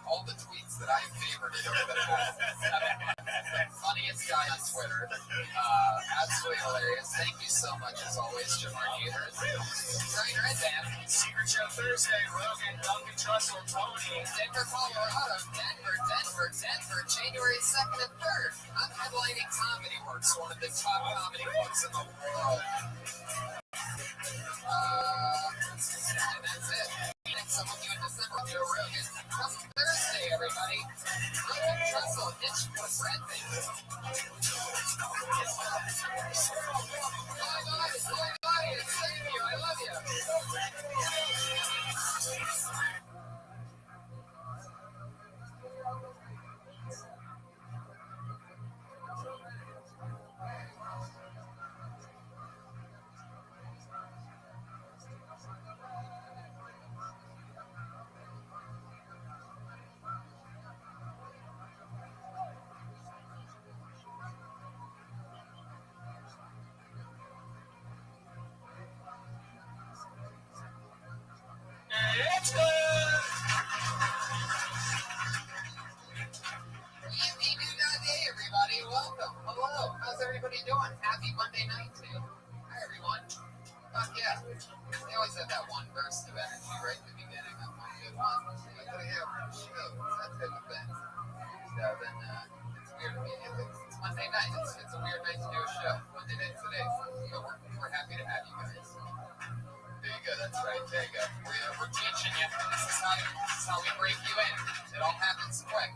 all the tweets that I have favorited over the past. The funniest guy on Twitter. Absolutely hilarious. Thank you so much as always, Jamar Neighbors. Right, Dan. Secret Show Thursday, Rogan, Duncan Trussell, Tony. Denver, Colorado. Denver, January 2nd and 3rd. I'm headlining Comedy Works, one of the top comedy clubs in the world. And that's it. Meeting some of you in December, Joe Rogan. Trussell Thursday, everybody. Rogan, Trussell, itch for red things. Bye, thank you, I love you. It's good. Hey, everybody. Welcome. Hello. How's everybody doing? Happy Monday night to you. Hi, everyone. Fuck yeah. They always have that one burst of energy right in the beginning. That one good one. Like, oh, yeah, we're on show. That type of thing. So then it's weird immediately. It's Monday night. It's a weird night to do a show. Monday night today. So we're happy to have you guys. There you go. That's right. There you go. We're teaching you. This is how we break you in. It all happens quick.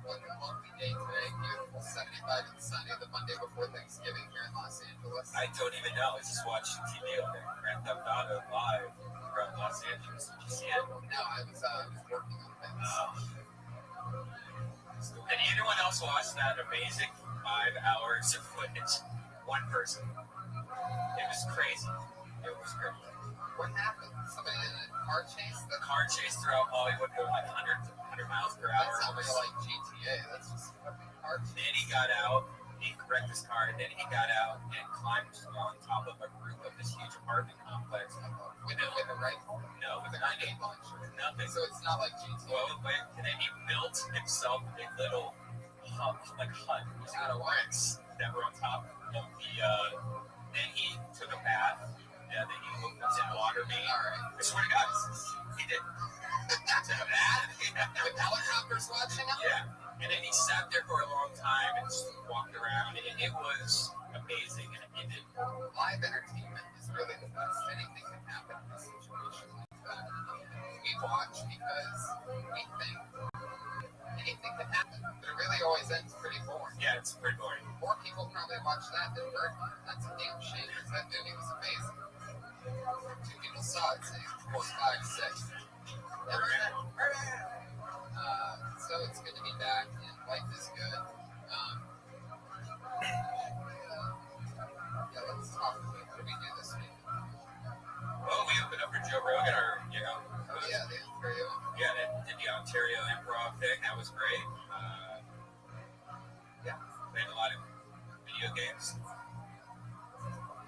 What a lovely day today. Beautiful 75 and sunny. The Monday before Thanksgiving here in Los Angeles. I don't even know. I just watched TV over there. Grand Theft Auto live from Los Angeles. Did you see it? No, I was working on things. Did anyone else watch that amazing 5 hours of footage? One person. It was crazy. It was crazy. What happened? Somebody in a car chase? The car chase throughout Hollywood going like 100 miles per hour. That sounds like GTA. That's just a fucking car chase. Then he got out, he wrecked his car, and then he got out and climbed on top of a roof of this huge apartment complex. With a rifle? No, with With a a grenade launcher? nothing. So it's not like GTA. Well, and then he built himself a little hut Out of bricks that were on top of the. Then he took a bath. Yeah, then he hooked us in water main. All right. I swear to God, he did. Took a bath. With helicopters watching him? Yeah. And then he sat there for a long time and just walked around. It was amazing. And it did. Live entertainment is really the best. Anything can happen in a situation like that. We watch because we think anything can happen. But it really always ends pretty boring. Yeah, it's pretty boring. More people probably watch that than Birdman. That's a damn shame because that movie was amazing. 2 people saw it, say 4, 5, 6. So it's good to be back, and life is good. Yeah, let's talk about what do we do this week? Well, we opened up for Joe Rogan, Oh yeah, the Ontario. yeah, did the Ontario improv thing. That was great. Yeah, played a lot of video games.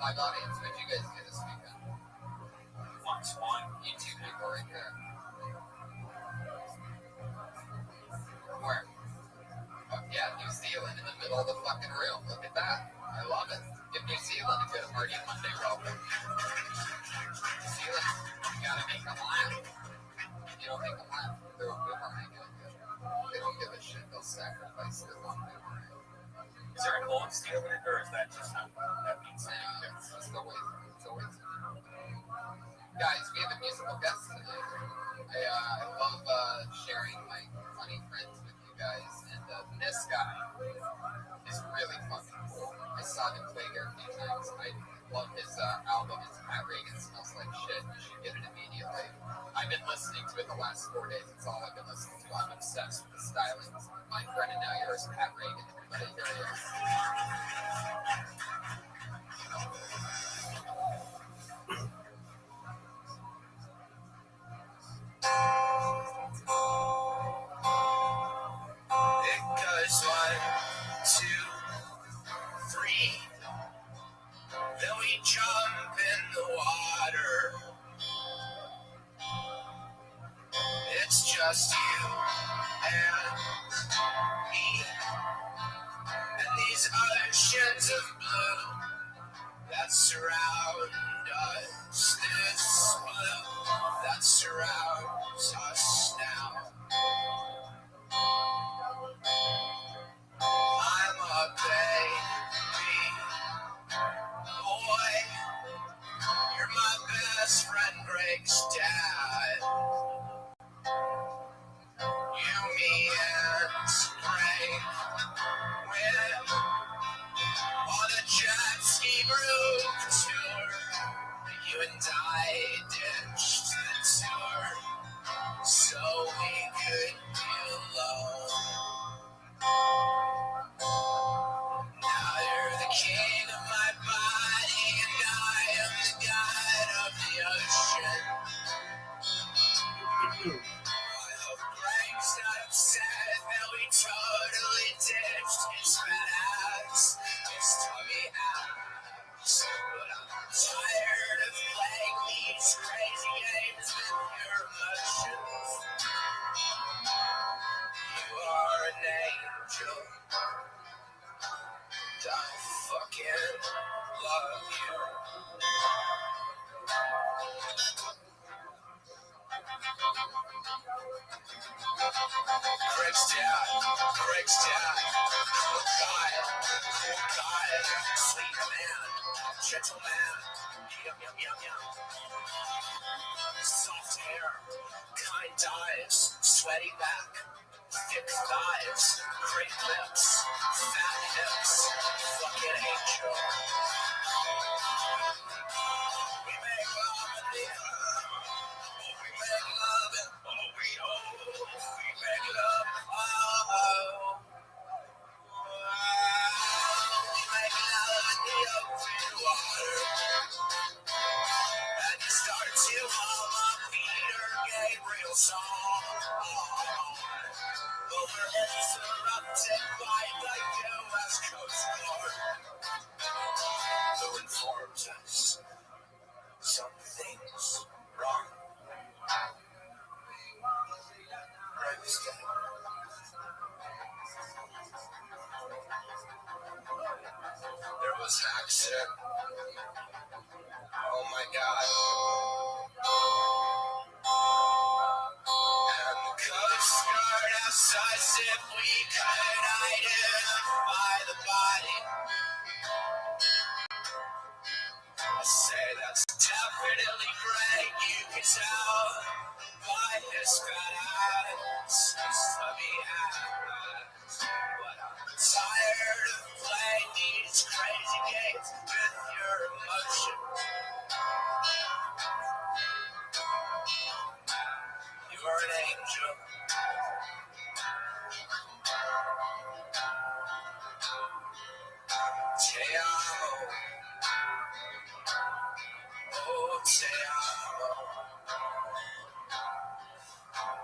Live audience, what did you guys do this weekend? Swan. You 2 people right there. Where? Oh, yeah, New Zealand in the middle of the fucking room. Look at that. I love it. Give New Zealand a good party Monday welcome. New Zealand, you gotta make them laugh. You don't make them laugh, they're a boomerang. They don't give a shit. They'll sacrifice their one boomerang. Is there an old steel in it, or is that just something that means something? It's just always. Guys, we have a musical guest today. I love sharing my funny friends with you guys, and this guy is really fucking cool. I saw him play here a few times. I love his album. It's Pat Reagan Smells Like Shit. You should get it immediately. I've been listening to it the last 4 days. It's all I've been listening to. I'm obsessed with the stylings. My friend and now yours, Pat Reagan. Everybody here he is. It goes 1, 2, 3. Then we jump in the water. It's just you and me, and these oceans of blue that surround us. This blue that surrounds us now. I'm a baby boy. You're my best friend, Greg's dad. You, me, and Greg went on a jet ski group tour. You and I ditched the tour so we could be alone. Now you're the king of my body, and I am the god of the ocean. I hope Greg's not upset that we totally ditched his fat ass, his tummy ass. But I'm tired of playing dad, Greg's dad, cool guy, sweet man, gentleman, yum. Soft hair, kind eyes, sweaty back, thick thighs, great lips, fat hips, fucking angel. We make love in the we make love in we make love, we make love in the open water. And you start to hum a Peter Gabriel song. But we're interrupted by the U.S. Coast Guard, who informs us something's wrong. There was an accident. Oh my God. And the Coast Guard asked us if we could identify the body. I say that's definitely great. You can tell by his fat ass. Stubby ass. But I'm tired of playing these crazy games with your emotion. You're an angel. Te amo. Oh, te amo.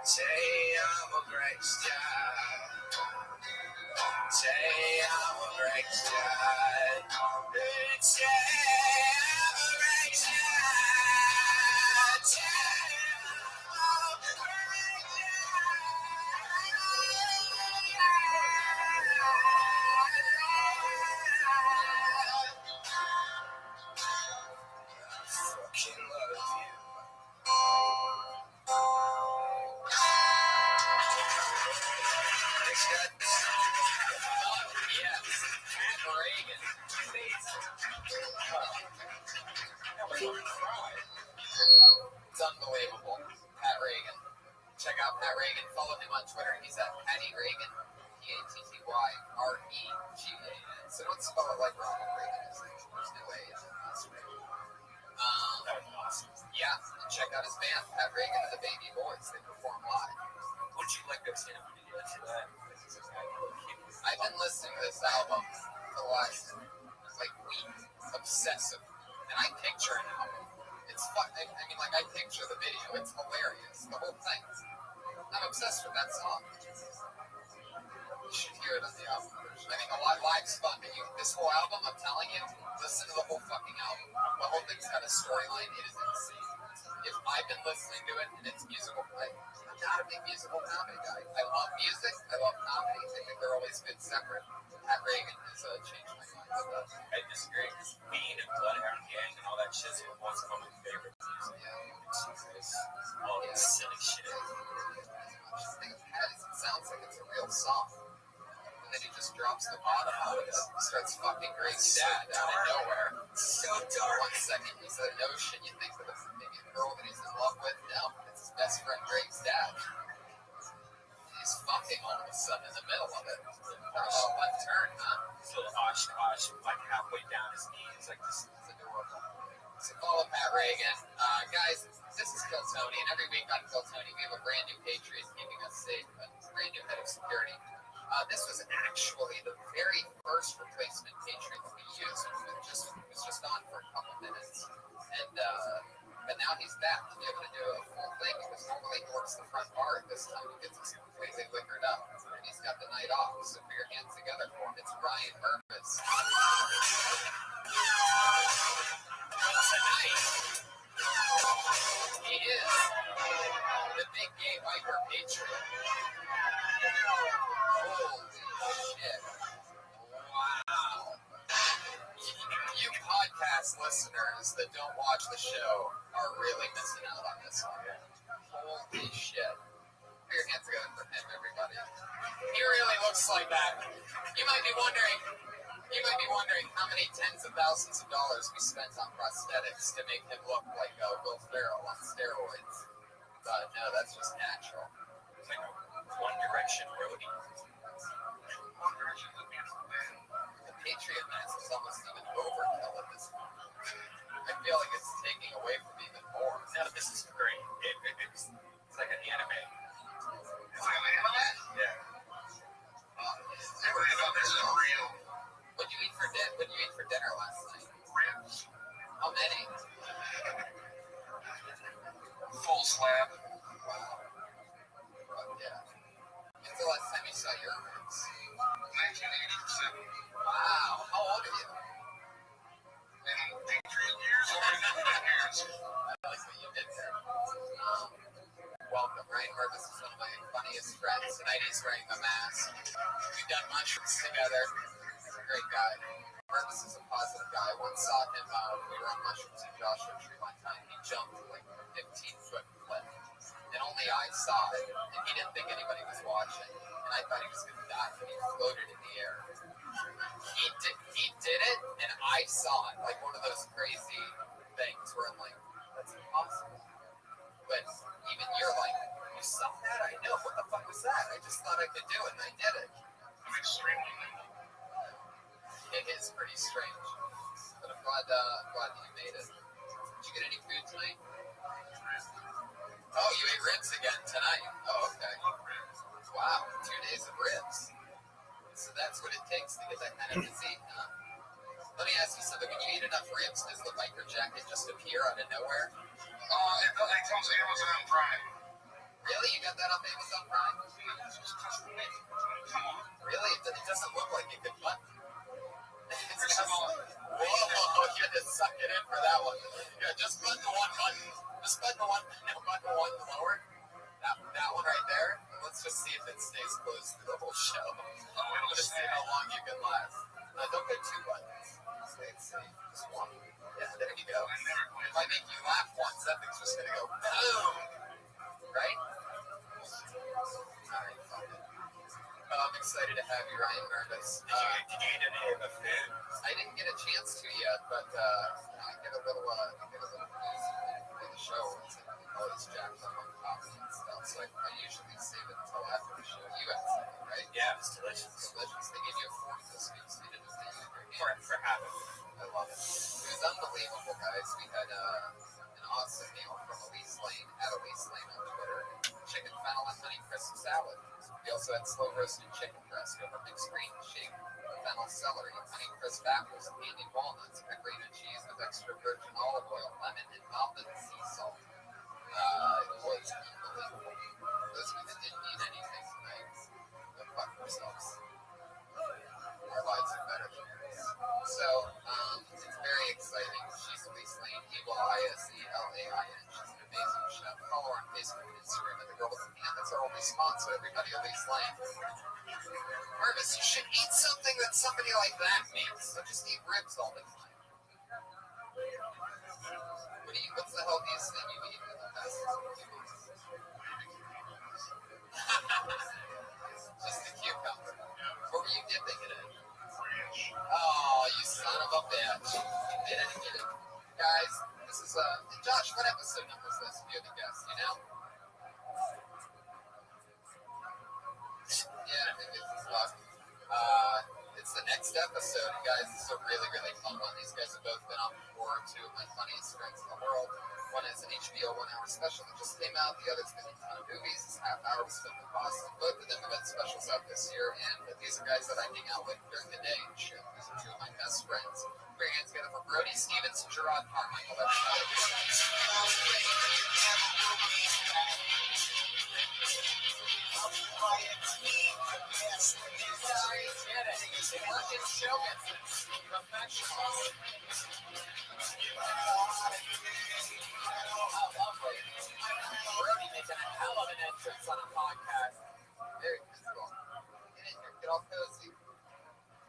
Te amo, great dad. Te amo, great dad. Te amo, great dad. Te amo, great dad. Fucking love you. Yes, Pat Reagan, please. It's unbelievable. Pat Reagan. Check out Pat Reagan. Follow him on Twitter. He's at Patty Reagan, PATTYREGAN. So don't spell it like Ronald Reagan. There's no way it's yeah, and check out his band, Pat Reagan and the Baby Boys. They perform live. Would you like to see him to that? I've been listening to this album for the last week, obsessive, and I picture it now. It's fun. I mean, I picture the video. It's hilarious. The whole thing. I'm obsessed with that song. You should hear it on the album version. I mean, a live's fun, but this whole album, I'm telling you, listen to the whole fucking album. The whole thing's got a storyline. It is insane. If I've been listening to it and it's musical, I'm not a big musical comedy guy. I love music. I love comedy. I think they're always good separate. Pat Reagan has changed my mind. I disagree. Bean and Bloodhound Gang and all that shit is what's one of my favorite music. Yeah. All this silly shit. It sounds like it's a real song. And then he just drops the bottom out of it. Starts fucking Greg's dad out of nowhere. So dark. 1 second he's a notion. You think that it's maybe a girl that he's in love with. No, it's his best friend Greg's dad. He's fucking all of a sudden in the middle of it. Left turn, huh? So Oshkosh, halfway down his knees, this is adorable. So follow Pat Reagan. Guys, this is Kill Tony, and every week on Kill Tony, we have a brand new Patriot keeping us safe, a brand new head of security. This was actually the very first replacement Patriot that we used. It was just on for a couple minutes. And but now he's back to be able to do a full thing because normally he works the front bar. This time he gets us completely liquored up. And he's got the night off. So put your hands together for him. It's Ryan Murphy. Tonight, he is the big gay biker Patriot. Holy shit. Wow. You podcast listeners that don't watch the show are really missing out on this one. Holy shit. Put your hands together for him, everybody. He really looks like that. You might be wondering how many tens of thousands of dollars we spent on prosthetics to make him look like Will Ferrell on steroids. But no, that's just natural. It's like a One Direction roadie. One Direction is a beautiful band. The Patriot mask is almost even overkill at this point. I feel like it's taking away from even more. No, this is great. It's like an anime. It's like an anime? Yeah. Everybody thought this is real. What'd you eat for dinner last night? Ribs. How many? Full slab. Wow. Yeah. When's the last time you saw your ribs? 1987. Wow. How old are you? In Patriot years or in Newman years? I like what you did there. Welcome. Ryan Mervis is one of my funniest friends. Tonight he's wearing a mask. We've done mushrooms together. He's a great guy. Mervis is a positive guy. I once saw him, we were on mushrooms in Joshua Tree one time. He jumped like a 15-foot cliff. And only I saw it. And he didn't think anybody was watching. And I thought he was going to die. And he floated in the air. He did it, and I saw it. Like one of those crazy things where I'm like, that's impossible. But even you're like, you saw that? I know. What the fuck was that? I just thought I could do it, and I did it. I'm extremely nimble. It is pretty strange. But I'm glad that you made it. Did you get any food tonight? Oh, you ate ribs again tonight. Oh, okay. Wow, 2 days of ribs. So that's what it takes to get that kind of physique, huh? Let me ask you something. When you eat enough ribs, does the biker jacket just appear out of nowhere? It comes to Amazon Prime. Really? You got that on Amazon Prime? Come on. Really? It doesn't look like it could button. It's First of just, all, whoa, you had to suck it in for that one. Yeah, just button the one button. Just button the one lower. That one right there. Let's just see if it stays closed through the whole show. it'll Just see how long you can last. No, don't go 2 buttons. Let's see. Just one. Yeah, there you go. If I make you laugh once, that thing's just gonna go boom. Right? Alright, fuck it. Well, I'm excited to have you, Ryan Mervis. Did you eat any of the food? I didn't get a chance to yet, but I get a little news for the show. It's always jacked up on coffee and stuff, so I usually save it until after the show. You had something, right? Yeah, it was delicious. It's delicious. They gave you a fork this week, so you didn't have to use your hand. For half of it. I love it. It was unbelievable, guys. We had an awesome meal from Elise Lane, at Elise Lane on Twitter. Chicken fennel and honey crisp salad. We also had slow roasted chicken breast over mixed green shake, fennel celery, honey crisp apples, candied walnuts, pecorino cheese with extra virgin olive oil, lemon, and malted sea salt. It was unbelievable. Those of you that didn't eat anything tonight, go fuck yourselves. Our lives are better than yours. So, it's very exciting. She's Elise Lane, Eagle-I-S-E-L-A-I-N. She's an amazing chef. Follow her on Facebook and Instagram at The Girl with the Pan. That's our only sponsor, everybody, Elise Lane. Mervis, you should eat something that somebody like that makes. So just eat ribs all the time. What's the healthiest thing you've eaten in the past 2 months? Just a cucumber. What were you dipping it in? Oh, you son of a bitch. You didn't get it. Guys, this is Josh, what episode number is this? If you're the guest, you know? Yeah, I think it's the next episode. And guys, this is a really, really fun one. These guys have both been on before. 2 of my funniest friends in the world. One is an HBO 1-hour special that just came out. The other's been in a ton of movies. This half-hour was filmed in Boston. Both of them have had specials out this year. And these are guys that I hang out with during the day and shit. These are 2 of my best friends. Bring your hands together for Brody Stevens and Gerard Carmichael. They work in show business. Professionals. How lovely. Brody making a hell of an entrance on a podcast. Very cool. Get in here, get all cozy.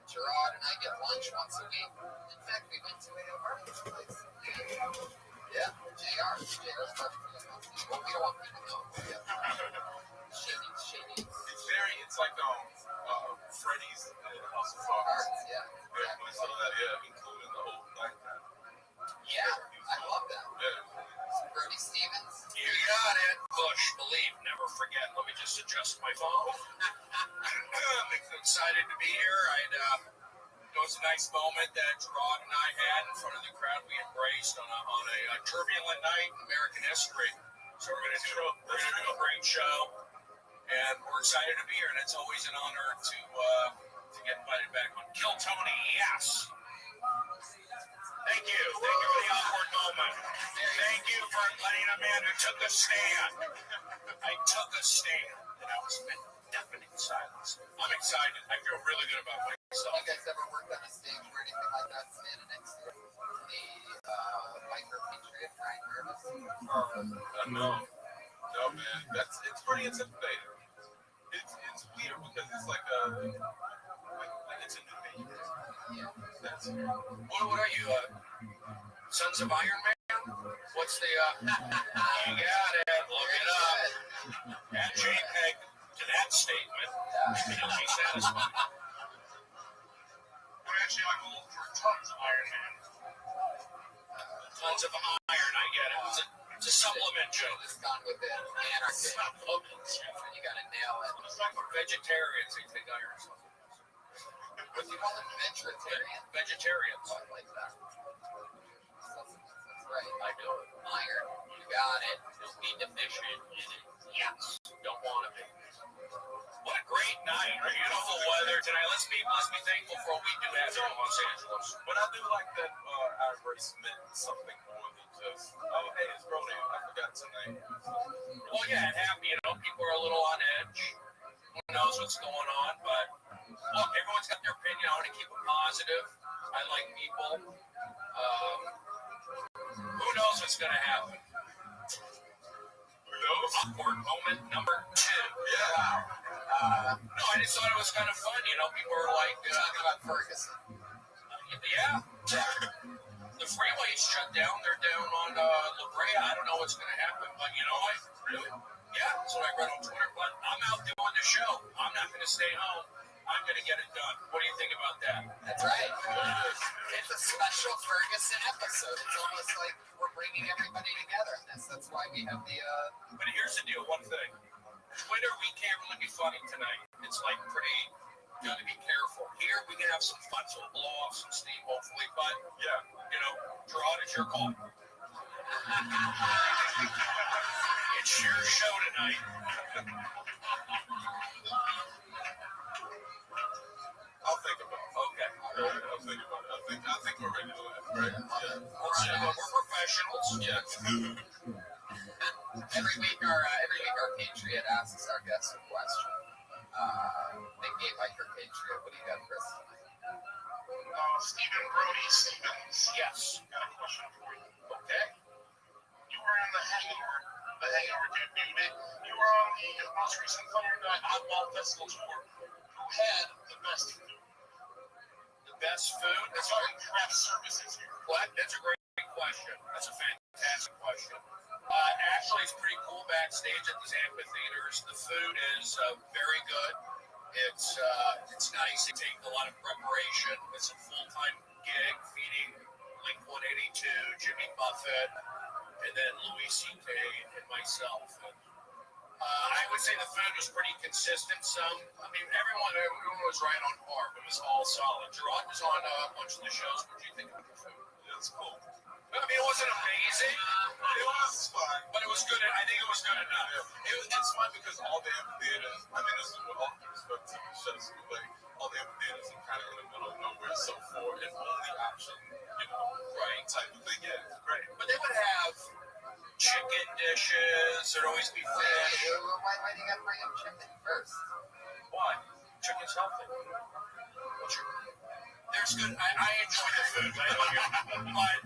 Gerard and I get lunch once a week. In fact, we went to a barbecue place. Yeah, JR's barbecue. Well, we don't want people to know. Yeah. Shit. adjust my phone. I'm excited to be here. It was a nice moment that Rod and I had in front of the crowd we embraced on a turbulent night in American history. So we're going to do a great show, and we're excited to be here. And it's always an honor to get invited back on Kill Tony. Yes. Thank you for the awkward moment. Thank you for letting a man who took a stand. I took a stand, and I was in deafening silence. I'm excited. I feel really good about myself. You guys ever worked on a stage where anything like that standing next to the Micro Patriot Ryan Nervous? No, man. It's pretty intimidating. It's weird because it's like it's a new name. Yeah. What are you, Sons of Iron Man? What's the, you got it, look it up. Add JPEG to that statement. You'll be satisfied. But actually, I'm old for tons of Iron Man. Tons of iron, I get it. It's a supplement joke. Just gone with it. Anarchy. You gotta nail it. Vegetarians, they think iron is something. What do you call them? Vegetarian? Vegetarians. I like that. That's right. I know it. Iron. You got it. Don't be deficient in it. Yes. Don't want to be. What a great night. Beautiful weather tonight. Let's be thankful for what we do have here in Los Angeles. But I do like that our race meant something more than just, oh, hey, it's Brody. I forgot tonight. Well, yeah, happy. People are a little on edge. Who knows what's going on? But look, everyone's got their opinion. I want to keep it positive. I like people. Who knows what's going to happen? Who knows? Awkward moment number 2. Yeah. No, I just thought it was kind of fun. People were like, Talking about Ferguson. yeah. The freeway's shut down. They're down on La Brea. I don't know what's going to happen, but you know what? Really? Yeah, that's what I read on Twitter. But I'm out doing the show. I'm not going to stay home. I'm going to get it done. What do you think about that? That's right. It's a special Ferguson episode. It's almost like we're bringing everybody together in this. That's why we have the. But here's the deal. One thing. Twitter, we can't really be funny tonight. It's like pretty. Got to be careful. Here, we can have some fun. So we'll blow off some steam, hopefully. But, Yeah. Gerard, it's your call. It's your show tonight. I'll think about it. Okay. I'll think about it. I think we're ready to laugh, right? Yeah. We're professionals. Yeah. Every week our Patriot asks our guests a question. Nickname Hiker Patriot. What do you got for us tonight? Stephen Brody Stevens. Yes. Got a question for you. Okay. You were in the Hangover dude. You were on the most recent Thunder Night Oddball Festival tour. Who had the best food? The best food? That's right, craft services here. What? That's a great question. That's a fantastic question. Actually, it's pretty cool backstage at these amphitheaters. The food is very good. It's nice. It takes a lot of preparation. It's a full-time gig feeding Blink 182, Jimmy Buffett, and then Louis C.K. and myself. And, I would say the food was pretty consistent. Everyone was right on par. It was all solid. Gerard was on a bunch of the shows. What did you think of the food? It's cool. It wasn't amazing. It was fine. But it was good. I think it was good enough. It's fun because all the amphitheaters, this is with all due respect to the shows, but all the amphitheaters are kind of in the middle of nowhere. So for an only option, right type of thing, yeah, it's great. But they would have chicken dishes. There'd always be fish. Why do you gotta bring up chicken first? Why? Chicken's healthy. There's good. I enjoy the food. But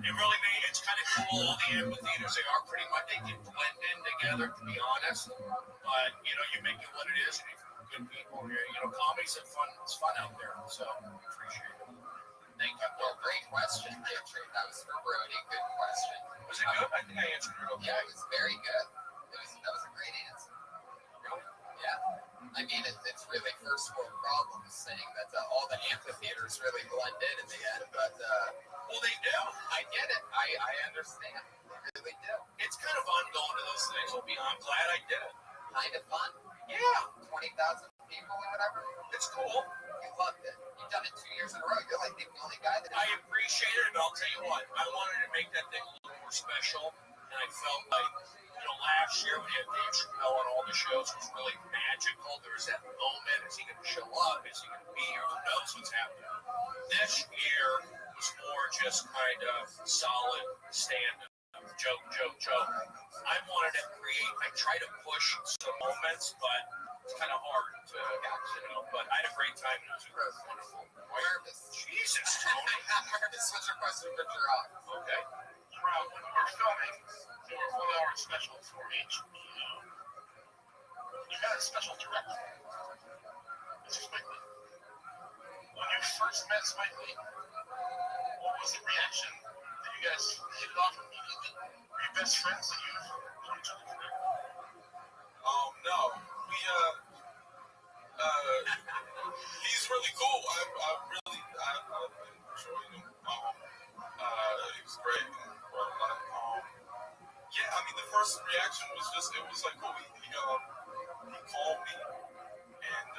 it really it's kind of cool. All the amphitheaters, they are pretty much, they can blend in together, to be honest. But, you make it what it is, and if good people here, comedy's fun. It's fun out there. So, I appreciate it. Thank you. Well, great question, Patriot. That was for Brody. Good question. Was it good? I think I answered it okay. Yeah, it was very good. That was a great answer. Really? Yeah. It's really first world problems saying that all the amphitheaters really blend in the end, but well, they do. I get it. I understand. They really do. It's kind of fun going to those things. I'm glad I did it. Kind of fun. Yeah. 20,000 people or whatever. It's cool. You loved it. You've done it 2 years in a row. You're like the only guy that I appreciate it, and I'll tell you what, I wanted to make that thing a little more special, and I felt like, last year we had Dave Chappelle on all the shows. It was really magical. There was that moment. Is he going to show up? Is he going to be here? Who knows what's happening? This year was more just kind of solid stand-up. Joke. I wanted to I try to push some moments, but it's kind of hard to, but I had a great time, and it was wonderful. nervous. Jesus, Tony. Nervous. What's your question for Gerard? Okay. Rob, when we're filming for 1 hour special for HBO, you had a special director. This is Spike Lee. When you first met Spike Lee, what was the reaction? Did you guys hit it off immediately? Were you best friends and you knew each other from there? No. He's really cool. I really enjoyed him. He was great. Yeah, I mean, the first reaction was just, it was like, oh, he called me, and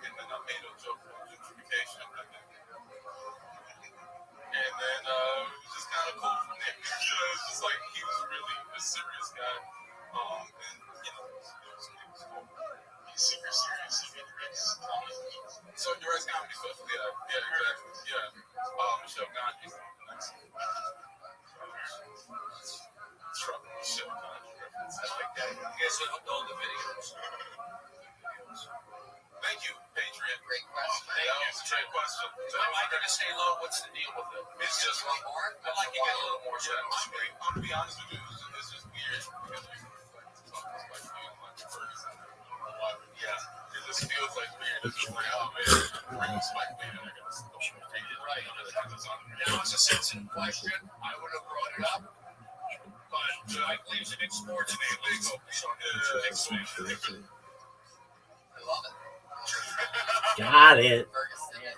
then I made a joke for gentrification, and then it was just kind of cool from there. It's just like, he was really a serious guy, and, it was cool. He's super serious. He directs comedy. So direct comedy special, yeah, exactly, yeah. Michelle Gandhi, nice. Michelle Gandhi reference. I like that. You guys looked all the videos. Thank you, Patriot. Great question. That was a great question. Am I going to stay low? What's the deal with it? It's just Want more? I'd like to get a little more I'm straight. gonna be honest with you, it's just weird because we talking like you and like Ferguson. Yeah, it just feels like weird. It's just like, oh man, bring Spike Lee and I gotta take it right. That was a sensitive question. I would have brought it up. But Spike Lee's a big sports fan. Let's focus on it. I love it. Got it. Ferguson.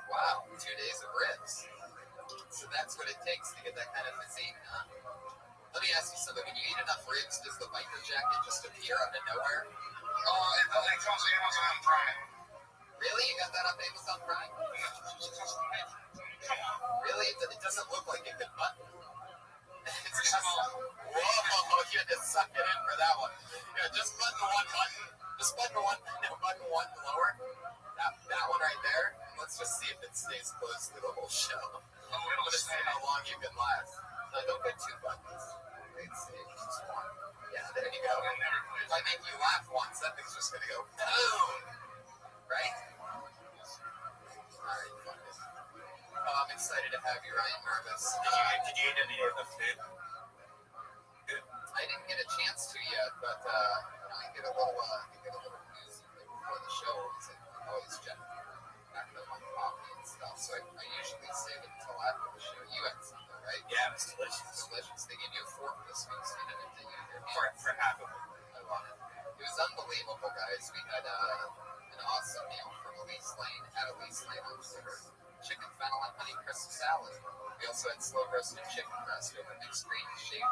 Wow, 2 days of ribs. So that's what it takes to get that kind of physique, huh? Let me ask you something. When you eat enough ribs, does the biker jacket just appear out of nowhere? Oh, it comes to Amazon Prime. Really? You got that on Amazon Prime? Really? It doesn't look like it could button. It's just, whoa, you had to suck it in for that one. Yeah, just button one button. Just button one lower. That one right there. Let's just see if it stays closed through the whole show. I'm going to see how long you can last. No, don't get 2 buttons. Let's see, just one. Yeah, there you go. If I make you laugh once, that thing's just going to go boom. Right? Alright, fuck it. Oh, I'm excited to have you, Ryan. Nervous. Did you eat any of the food? I didn't get a chance to yet, but I get a little news before the show. It's always check back up on coffee and stuff. So I usually save it until after the show. You had something, right? Yeah, it's delicious. Delicious. They gave you a fork this week, so you didn't take your For half of it. I love it. It was unbelievable, guys. We had an awesome meal from Elise Lane at Elise Lane on Twitter. Chicken fennel and honey crisp salad. We also had slow roasted chicken breast over mixed green shaved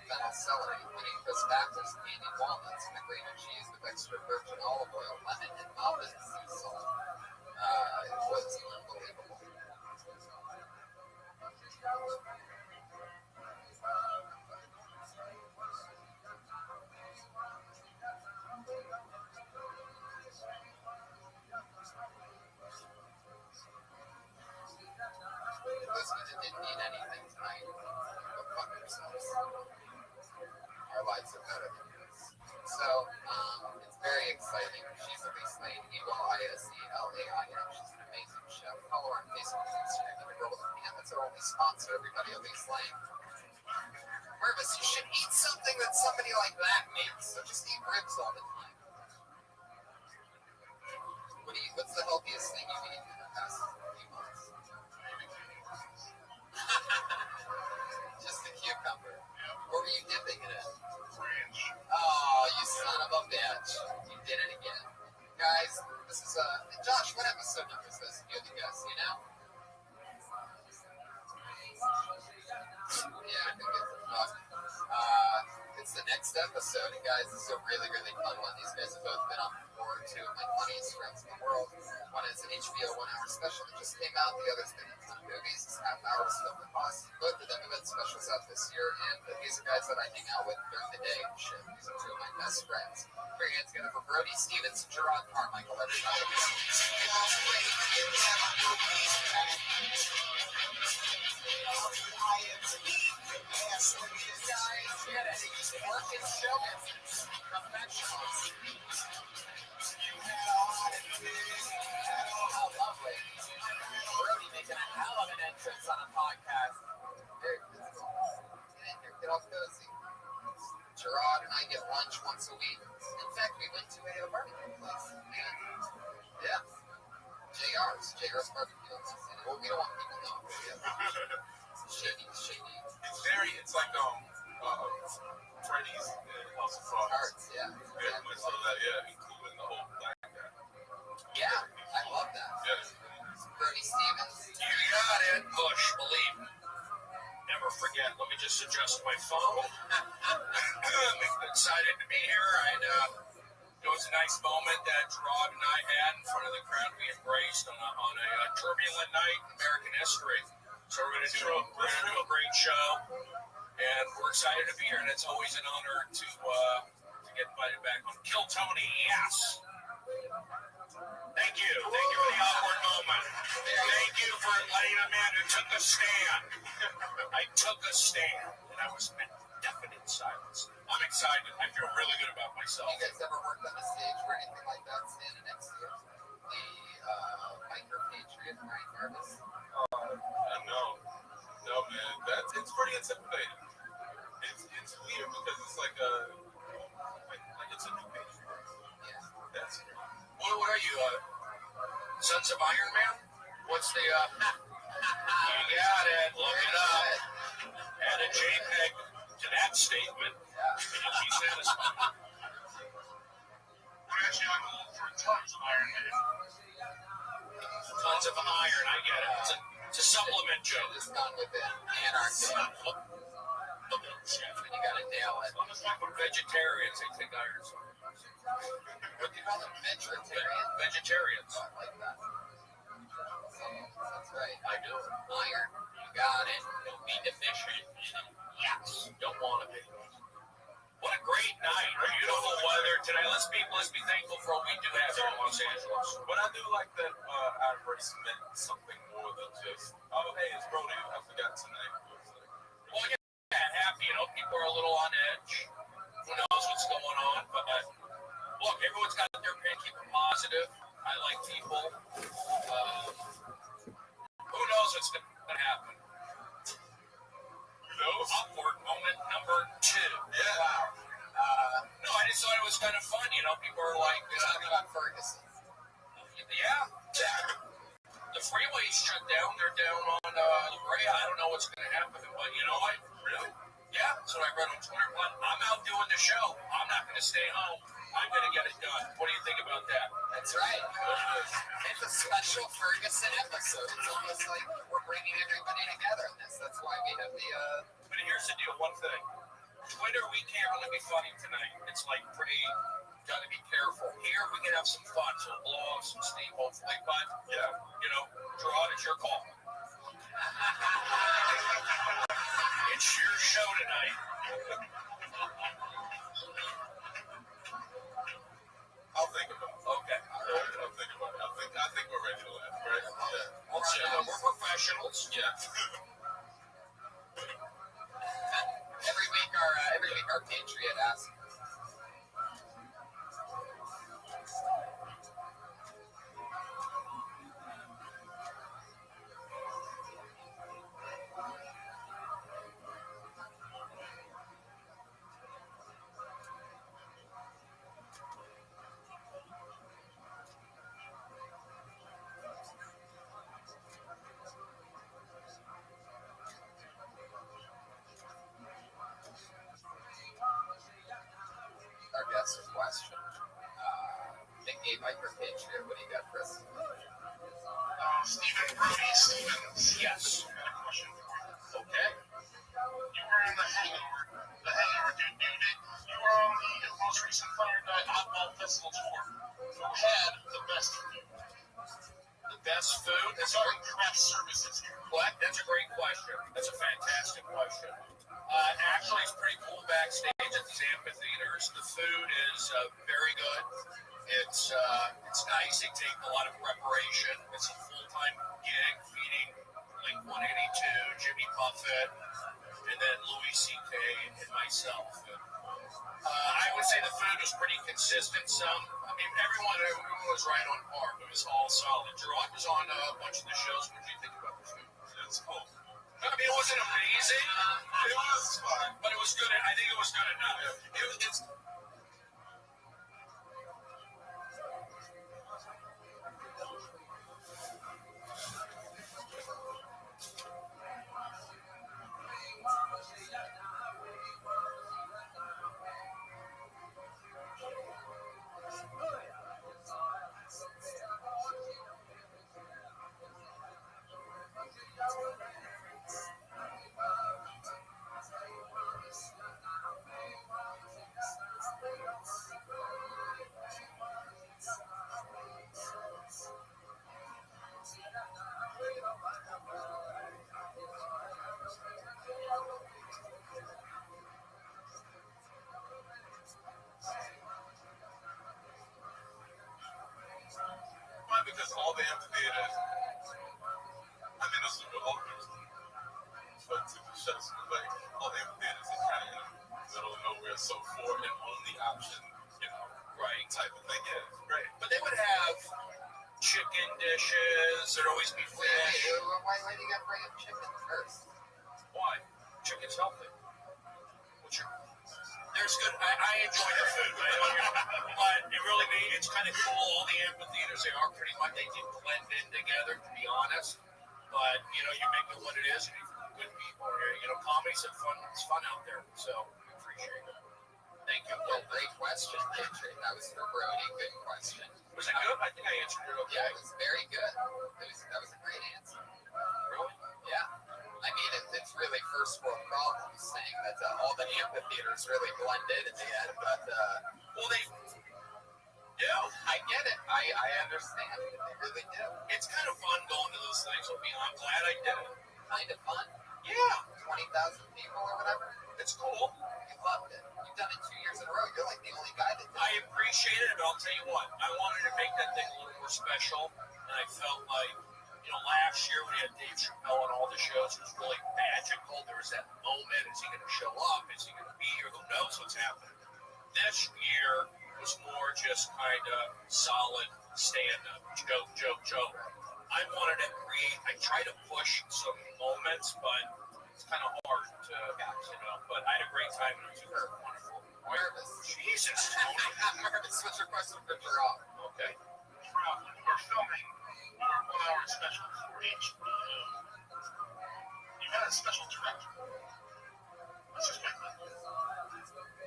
fennel celery, honey crisp apples, candied walnuts, and a grated cheese with extra virgin olive oil, lemon, and almond sea salt. It was unbelievable. Listeners that didn't need anything tonight, go fuck yourselves. Our lives are better than this. So, it's very exciting. She's Elise Lane, EISELAIN. She's an amazing chef. Follow her on Facebook and Instagram. And the girl with the pan, that's our only sponsor, everybody, Elise Lane. Mervis, you should eat something that somebody like that makes. So just eat ribs all the time. What's the healthiest thing you've eaten in the past few months? Just a cucumber. What were you dipping it in? Ranch. Oh, you son of a bitch. You did it again. Guys, this is Josh, what episode number is this? You're the guest, you know? Yeah, who gives a fuck? It's the next episode, and guys, this is a really, really fun one. These guys have both been on before, two of my funniest friends in the world. One is an HBO 1 hour special that just came out. The other's been in some movies. It's half hour stuff with us. Both of them have had specials out this year, and these are guys that I hang out with during the day and shit. These are two of my best friends. Put your hands together for Brody Stevens and Gerard Carmichael, everybody. Working show professionals. How lovely. Brody making a hell of an entrance on a podcast. Very physical. Get in here, get all cozy. Gerard and I get lunch once a week. In fact, we went to a barbecue place. And, yeah. JR's barbecue. Well, we don't want people to know. Shady. It's like Freddy's House of Cards. Yeah. Yeah, like some of that, yeah, including the whole black guy. Yeah, I love that. Yeah. Brody Stevens. You got it. Push, believe me. Never forget. Let me just adjust my phone. I'm excited to be here. It was a nice moment that Rod and I had in front of the crowd we embraced on a turbulent night in American history. So we're going to do a great show, and we're excited to be here. And it's always an honor to get invited back on Kill Tony. Yes. Thank you for the awkward moment. Thank you for letting a man who took a stand. I took a stand, and I was in definite silence. I'm excited. I feel really good about myself. You guys ever worked on a stage or anything like that standing next to you? The biker patriot, Ryan Jarvis. No, man. It's pretty intimidating. It's weird because it's like it's a new page. Yeah. That's What are you, Sons of Iron Man? What's the, you got it, look it up. Add a JPEG to that statement, and you'll be satisfied. actually I'm old for tons of Iron Man. Tons of iron, I get it. It's a supplement joke. Just gone with it. Anarchy. Chef, And you gotta nail it. vegetarians, they take iron. What do you call them? Vegetarian? Vegetarians. I like that. That's right. I do. Iron. You got it. Don't be deficient. Yes. Don't want to be. What a great night. Beautiful weather today. Let's be thankful for what we do have here in Los Angeles. But I do like that our race meant something more than just, oh, hey, it's Brody. I forgot tonight. Well, yeah, happy. People are a little on edge. Who knows what's going on? But look, everyone's got their opinion. Keep it positive. I like people. Who knows what's going to happen? Upward moment number 2. Yeah. Wow. No, I just thought it was kind of fun. People are like, We're talking about Ferguson. yeah. The freeway's shut down. They're down on La Brea. I don't know what's going to happen. But you know what? Really? Yeah. So I read on Twitter, but I'm out doing the show. I'm not going to stay home. I'm going to get it done. What do you think about that? That's right. It's a special Ferguson episode. It's almost like we're bringing everybody together in this. That's why we have the. But here's the deal. One thing. Twitter, we can't really be funny tonight. It's like pretty. Got to be careful. Here, we can have some fun. So we'll blow off some steam, hopefully. But, Gerard, it's your call. It's your show tonight. I'll think about it. Okay. I'll think about it. I think we're ready to laugh, right? Yeah. We'll see. We're professionals. Yeah. Every week our Patriot asks. Our guest question. Nick A. Viper Patriot, what do you got, Chris? Stephen Brody Stevens. Yes. I got a question for you. Okay. festival tour. Who had the best food? The best food? That's our craft services here. What? That's a great question. That's a fantastic question. Actually, it's pretty cool backstage at these amphitheaters. The food is very good. It's nice. They take a lot of preparation. It's a full-time gig feeding like 182, Jimmy Buffett, and then Louis C.K. and myself. I would say the food was pretty consistent. Everyone was right on par. It was all solid. Gerard was on a bunch of the shows. What did you think about the food? That's cool. It wasn't amazing. It was fine. But it was good. I think it was good enough. It's Why? Because all the amphitheaters, this is what all the people do. But to the shows, like, all the amphitheaters are kind of in the middle of nowhere, so for an only option, right, type of thing, yeah, great. But they would have chicken dishes. There'd always be fish. Why do you got to bring up chicken first? Why? Chicken's healthy. There's good. I enjoy the food, but it really it's kind of cool. All the amphitheaters, they are pretty much, they do blend in together, to be honest. But you make it what it is, and good people. Comedy's fun. It's fun out there, so I appreciate it. Thank you. Well, great question, Patrick. That was for Brody. Good question. Was it good? I think I answered it okay. Yeah, it was very good. That was a great answer. Really? Yeah. It's really first world problems saying that all the amphitheaters really blended in the end, but they do. I get it. I understand. They really do. It's kind of fun going to those things. I'm glad I did it. Kind of fun. Yeah. 20,000 people or whatever. It's cool. You loved it. You've done it 2 years in a row. You're like the only guy that did it. I appreciate it, but I'll tell you what. I wanted to make that thing a little more special, and I felt like, last year we had Dave Chappelle on all the shows. It was really magical. There was that moment. Is he going to show up? Is he going to be here? Who knows what's happening? This year was more just kind of solid stand-up, joke. I wanted to I try to push some moments, but it's kind of hard to, but I had a great time, and it was wonderful. Nervous. Jesus, Tony. I'm nervous. What's your question for Gerard? Okay. When you were filming your 1 hour special for HBO, you had a special director. Let's just make that.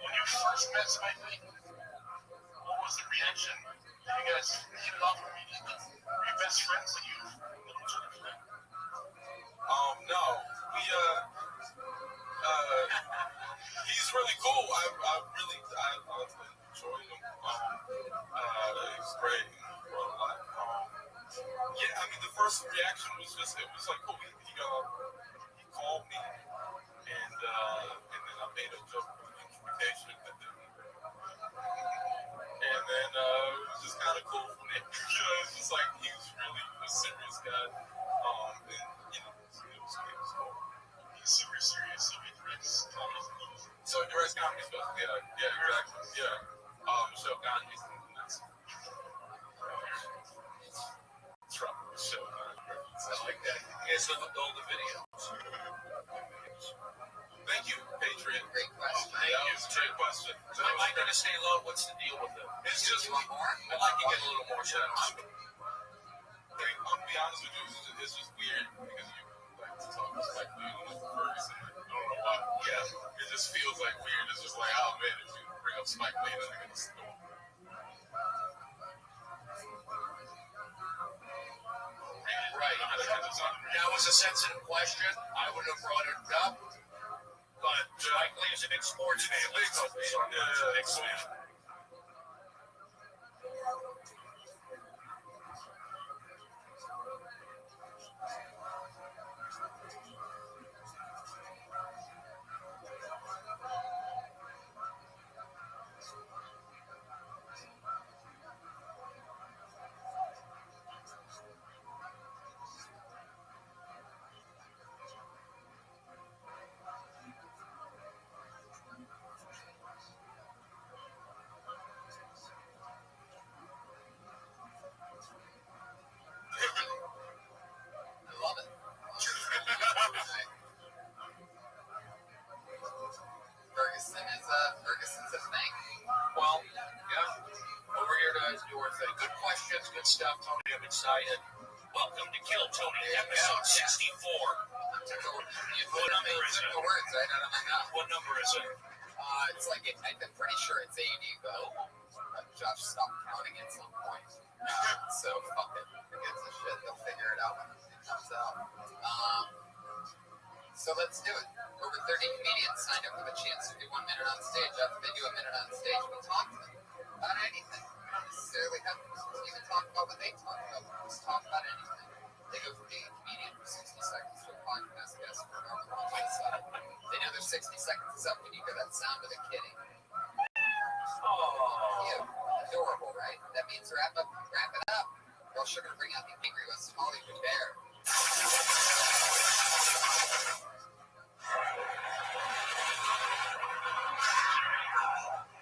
When you first met Spike Lee, what was the reaction? Did you guys hit it off immediately? Were you best friends and you knew each other for that? No. He's really cool. I enjoyed him. He's great. He wrote a lot. The first reaction was just, it was like, cool. He called me, and then I made a joke with an invitation, and then it was just kind of cool from there. It's just like, he was really a serious guy, and it was cool. He's super serious, so he directs comedy. So he directs comedy stuff, yeah, exactly, yeah. Michelle Gandhi, that's trouble, Michelle Gandhi. I like that. You guys look at all the videos. Thank you, Patriot. Great question. Thank you. Great question. Am I going to stay low? What's the deal with it? It's just You want more? I'd like to get a little more sound. I'm gonna be honest with you, it's just weird because you like to talk to Spike Lee on the first, and I don't know why. Yeah, it just feels like weird. It's just like, oh man, if you bring up Spike Lee, then I'm gonna storm. Right. That was a sensitive question. I would have brought it up, but Spike Lee is a big sports fan. Let's focus on that. Big fan. Tony, I'm excited. Welcome to Kill Tony, episode 64. What number is it? The words right out of my mouth. What number is it? It's like, I'm pretty sure it's 80, but Josh stopped counting at some point. So fuck it. Who gives a shit? They'll figure it out when it comes out. So let's do it. Over 30 comedians signed up with a chance to do 1 minute on stage. After they do a minute on stage, we talk to them about anything. We don't necessarily have to even talk about what they talk about. We just talk about anything. They go from being a comedian for 60 seconds to a podcast guest for however long they decide. They know their 60 seconds is up when you hear that sound of the kidding. Cute. Adorable, right? That means wrap it up. Or else you're going to bring out the angry West Hollywood bear.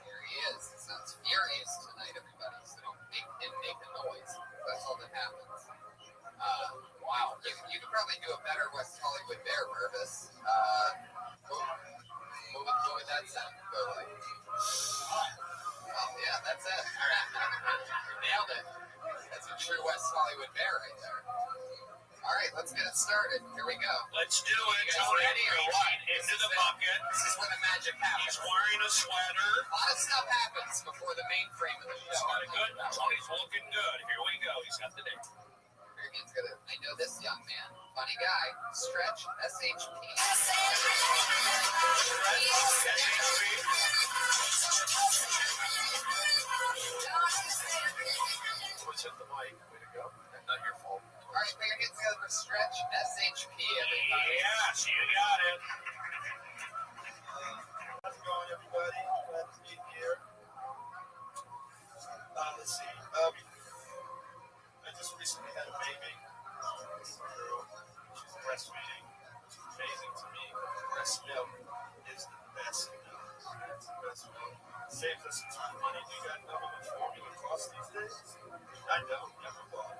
Here he is. He sounds furious tonight, everybody. So don't make him make a noise. That's all that happens. Wow. You could probably do a better West Hollywood bear, Purvis. What would that sound go like? Oh, yeah, that's it. Nailed it. That's a true West Hollywood bear right there. All right, let's get it started. Here we go. Let's do it. You guys Tony, ready or what? into the bucket. This is where the magic happens. He's wearing a sweater. A lot of stuff happens before the main frame of the He's show. got a good. Tony's looking good. Here we go. He's got the date. He's gonna, I know this young man. Funny guy. Stretch, SHP. Let's hit the mic. Way to go. Not your fault. All right, put your hands together for Stretch, SHP, everybody. Yes, you got it. How's it going, everybody? Glad to be here. Let's see. I just recently had a baby. It's a girl. She's breastfeeding, which is amazing to me. Breast milk is the best milk. It's the best milk. Saves us a ton of money. Do you guys know how much formula costs these days? I don't. Never bought.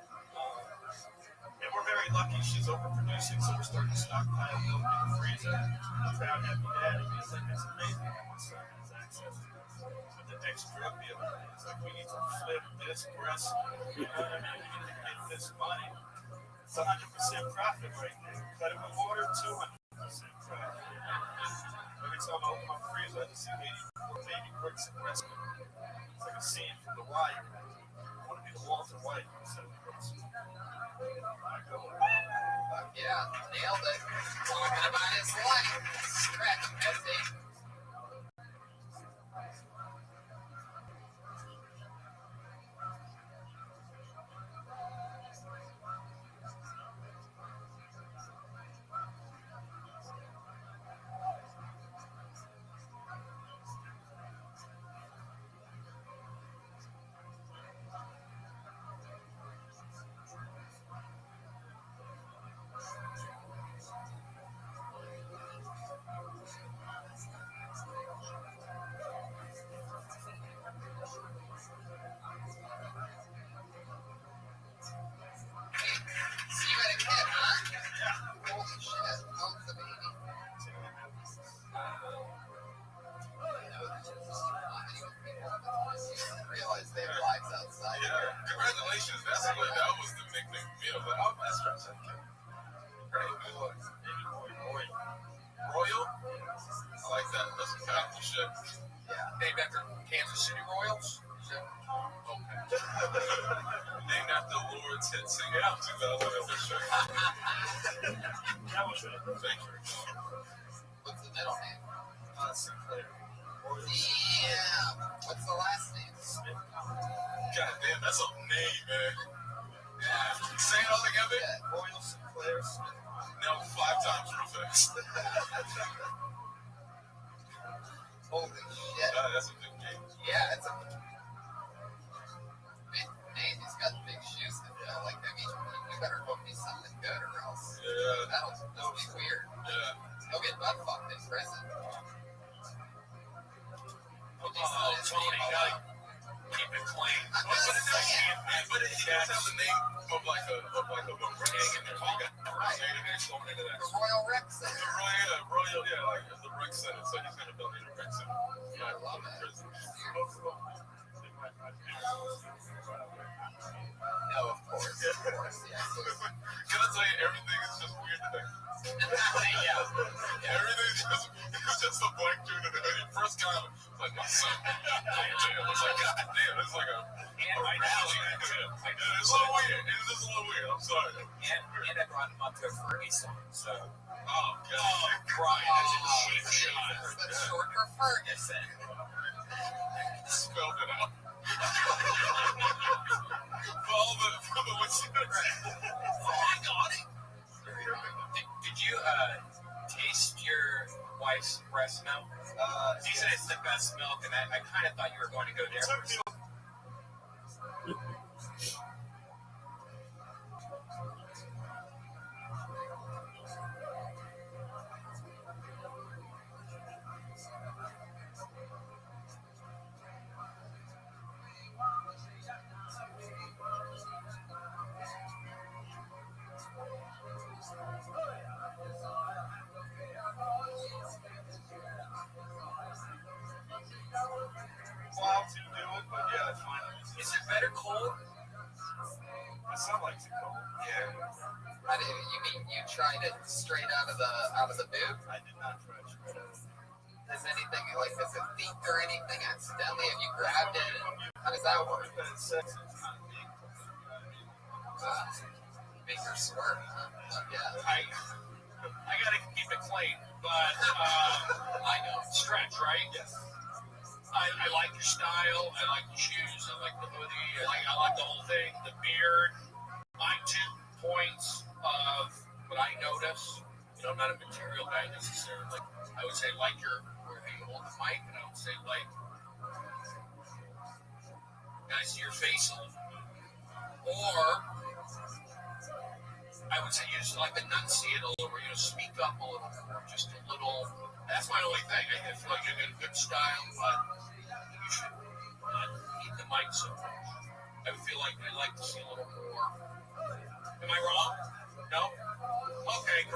And we're very lucky. She's overproducing, so we're starting to stockpile milk in the freezer. I'm proud happy daddy. It's like, it's amazing how my son has access to this. But the next drug dealer is like, we need to flip this breast. You know what I mean? We need to get this money. It's 100% profit right there. Cut it with water, 200% profit. Every time I open my freezer, I just see baby bricks of breast milk. It's like a scene from The Wire. I want to be the Walter White instead of the breast milk. Yeah, nailed it. Talking about his life. Stretch, SHP. Congratulations. That was the big meal. But I'm not stressed. Great. Good luck. Royal? I like that. That's some powerful shit. Yeah. Named after Kansas City Royals. Okay. Named after Lord's hit singer in 2000 for sure. That was it. Thank you. What's the middle name? Sinclair. Yeah. What's the last name? God damn, that's a name, man. Yeah. Say it all together. Yeah. Royal Sinclair Smith. No, 5 times real fast. Holy shit. That's a big name. Yeah, it's a big name. He's got big shoes to fill. Like, I mean, you better hope he's something good or else. Yeah. That'll be weird. Yeah. He'll get butt fucked in prison. Tony, keep it clean. But he does have the name of like a ring in there. So you got going into that. The Royal Rec Center. The Royal, yeah, like the rec center. So he's gonna build a rec center. Yeah, I love it. Prison. No, of course. honesty, I think. Can I tell you, everything is just weird today. Yeah. Everything's just a black dude in a hoodie. First comment, like my son. It's like, God damn, it's like a rally. It's a little weird. It's just a little weird. I'm sorry. And I brought him up to a Fergie song, so. Oh, God. Right. That's a cheap shot. That's short for Ferguson. Spelled it out. For the listeners. I got it. Did you taste your wife's breast milk? She said it's the best milk, and I kind of thought you were going to go there. Allowed to do it, but yeah, that's fine. Is it better cold? My son likes it cold. Yeah. You mean you tried it straight out of the boob? I did not try it straight out. Is anything like, is it leaked or anything accidentally? Have you grabbed it? How does that work? It's not big. Make her squirt, huh? Yeah. I gotta keep it clean, but I know stretch, right? Yes. I like your style. I like the shoes. I like the hoodie. I like the whole thing. The beard. My 2 points of what I notice. I'm not a material guy necessarily. I would say like your where you hold the mic, and I would say like. Can I see your face a little? Or I would say you just like enunciate a little, speak up a little more, just a little. That's my only thing. I feel like you're in good style, but you should not eat the mic so much. I feel like I'd like to see a little more. Am I wrong? No? Okay.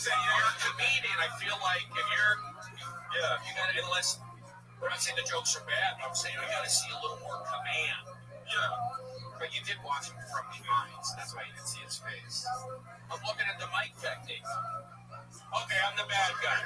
You're a comedian. I feel like if you're, you gotta, unless, we're not saying the jokes are bad, but I'm saying you gotta see a little more command. Yeah. But you did watch him from behind, so that's why you didn't see his face. I'm looking at the mic technique. Okay, I'm the bad guy.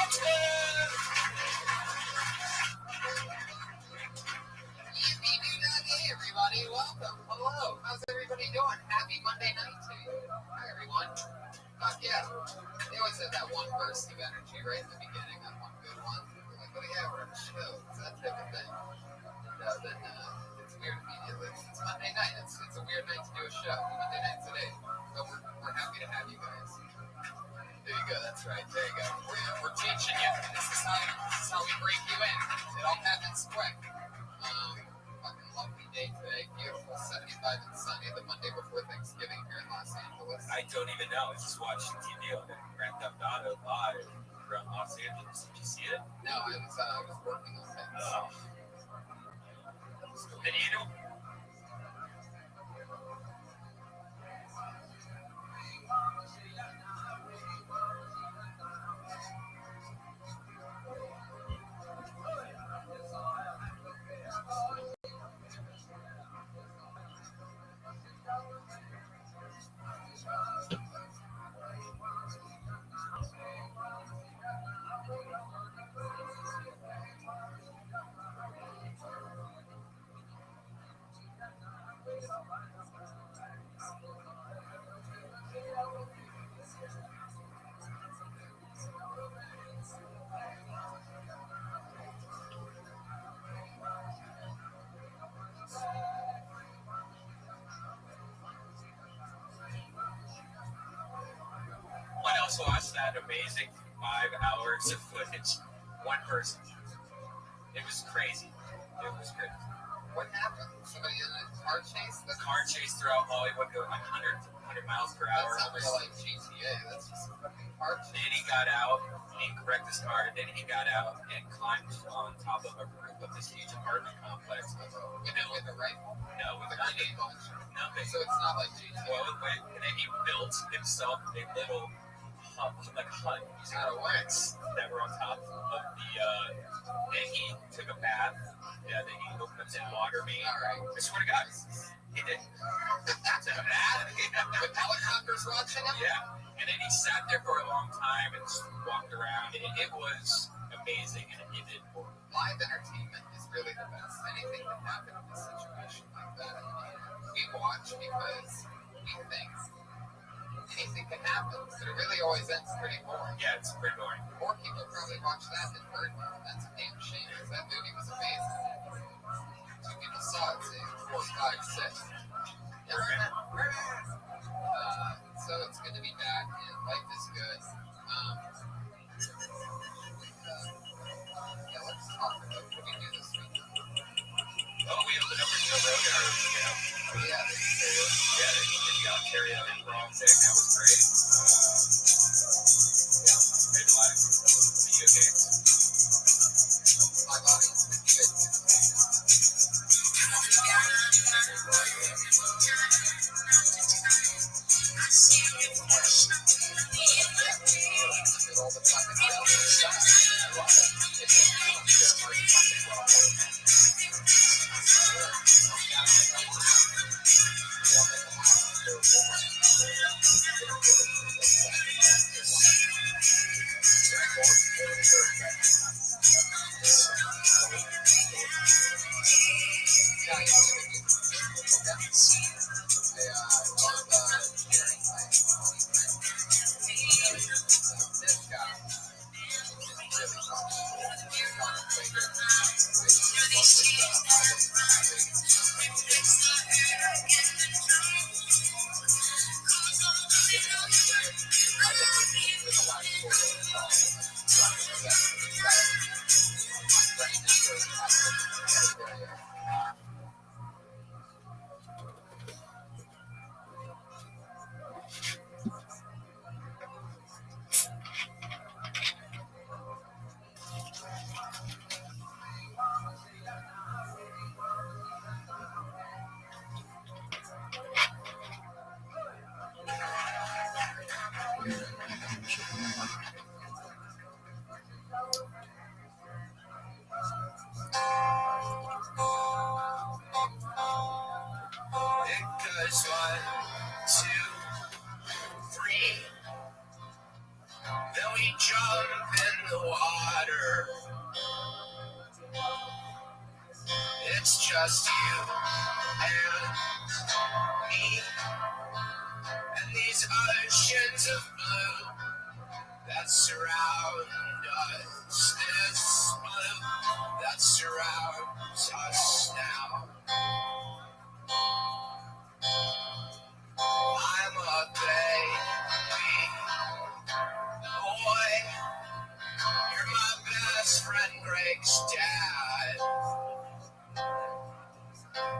Hey, everybody, welcome. Hello. How's everybody doing? Happy Monday night to you. Hi, everyone. Yeah. They always have that one burst of energy right in the beginning, that one good one. Like, oh yeah, we're on the show. It's that type of thing. Then it's weird immediately. It's Monday night. It's a weird night to do a show. Monday night today. But we're happy to have you guys. There you go. That's right. There you go. We're teaching you. This is how we break you in. It all happens quick. Fucking lovely day today. Beautiful. 75 and sunny. The Monday before Thanksgiving here in Los Angeles. I don't even know. I just watched TV on it. Grand Theft Auto live from Los Angeles. Did you see it? No, I was working on things. Oh. Did you know? One else watched that amazing 5 hours of footage. One person. It was crazy. It was crazy. What happened? Somebody in a car chase? The car chase throughout Hollywood going like 100 miles per hour. That's not real like GTA. That's just a fucking car chase. Then he got out, he wrecked his car, and then he got out and climbed on top of a roof of this huge apartment complex. With the rifle? No, with The a grenade launcher. nothing. So it's not like GTA. Well, and then he built himself a little hut using the bricks that were on top of the. Then he took a bath. Yeah, then he opened up his water main. All right. I swear to God, he did. Took a bath. With helicopters watching him? Yeah, and then he sat there for a long time and just walked around. It was amazing, and it did work. Live entertainment is really the best. Anything can happen in a situation like that. We watch because we think anything can happen, but it really always ends pretty boring. Yeah, it's pretty boring. More people probably watch that than Birdman. That's a damn shame because that movie was amazing. 2 people saw it, say 4, 5, 6. So it's good to be back, and life is good. Yeah, let's talk about what we do this week. Oh, we opened up for Joe Rogan. Yeah, They got Ontario and wrong thing. That was great. Played a lot of video games. my audience would be good. All the fucking stuff. I love it. It's it's just you and me, and these oceans of blue that surround us, this blue that surrounds us now. I'm a baby boy, you're my best friend Greg's dad.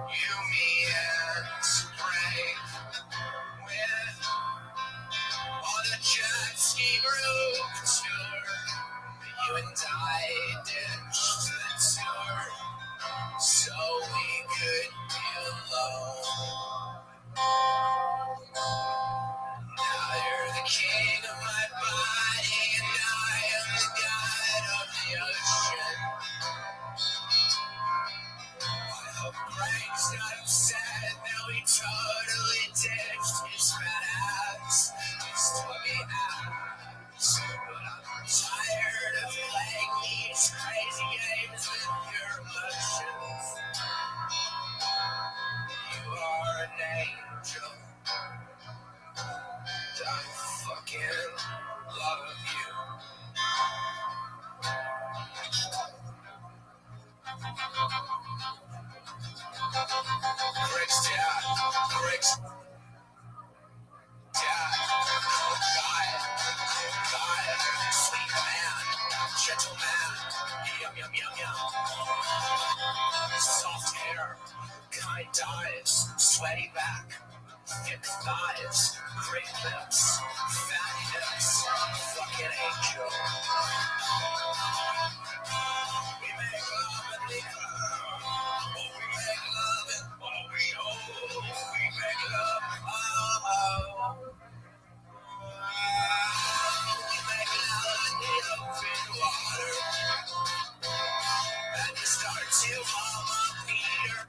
You, me, and Greg went on a jet ski group tour. You and I ditched the tour so we could be alone. Now you're the king of my body and I am the god of the ocean. I hope Greg's not upset that we totally ditched his fat ass, his tubby ass. But I'm tired of playing these crazy games with your emotions. You are an angel, and I fucking love you. Greg's dad, Greg's dad, cool guy, sweet man, gentleman, yum yum yum yum. Soft hair, kind eyes, sweaty back, thick thighs, great lips, fat hips, fucking angel. We make love in the club, oh we make love in, oh we make love, oh. We make love in the open water, and you start to hum up Peter.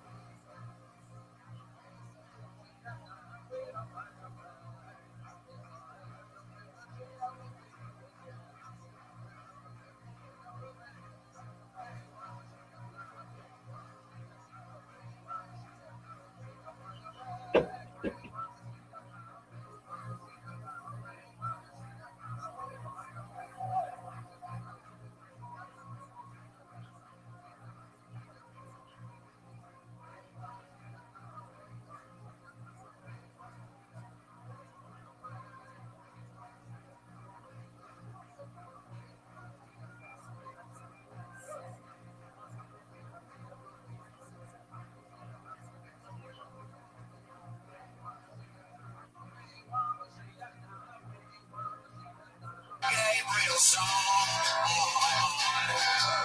Gabriel song on,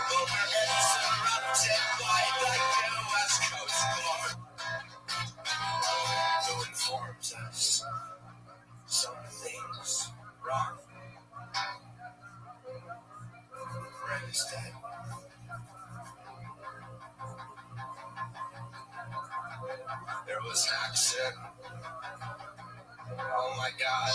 but we're interrupted by the U.S. Coast Guard, who informs us something's wrong. Greg's dead. There was an accident. Oh my God.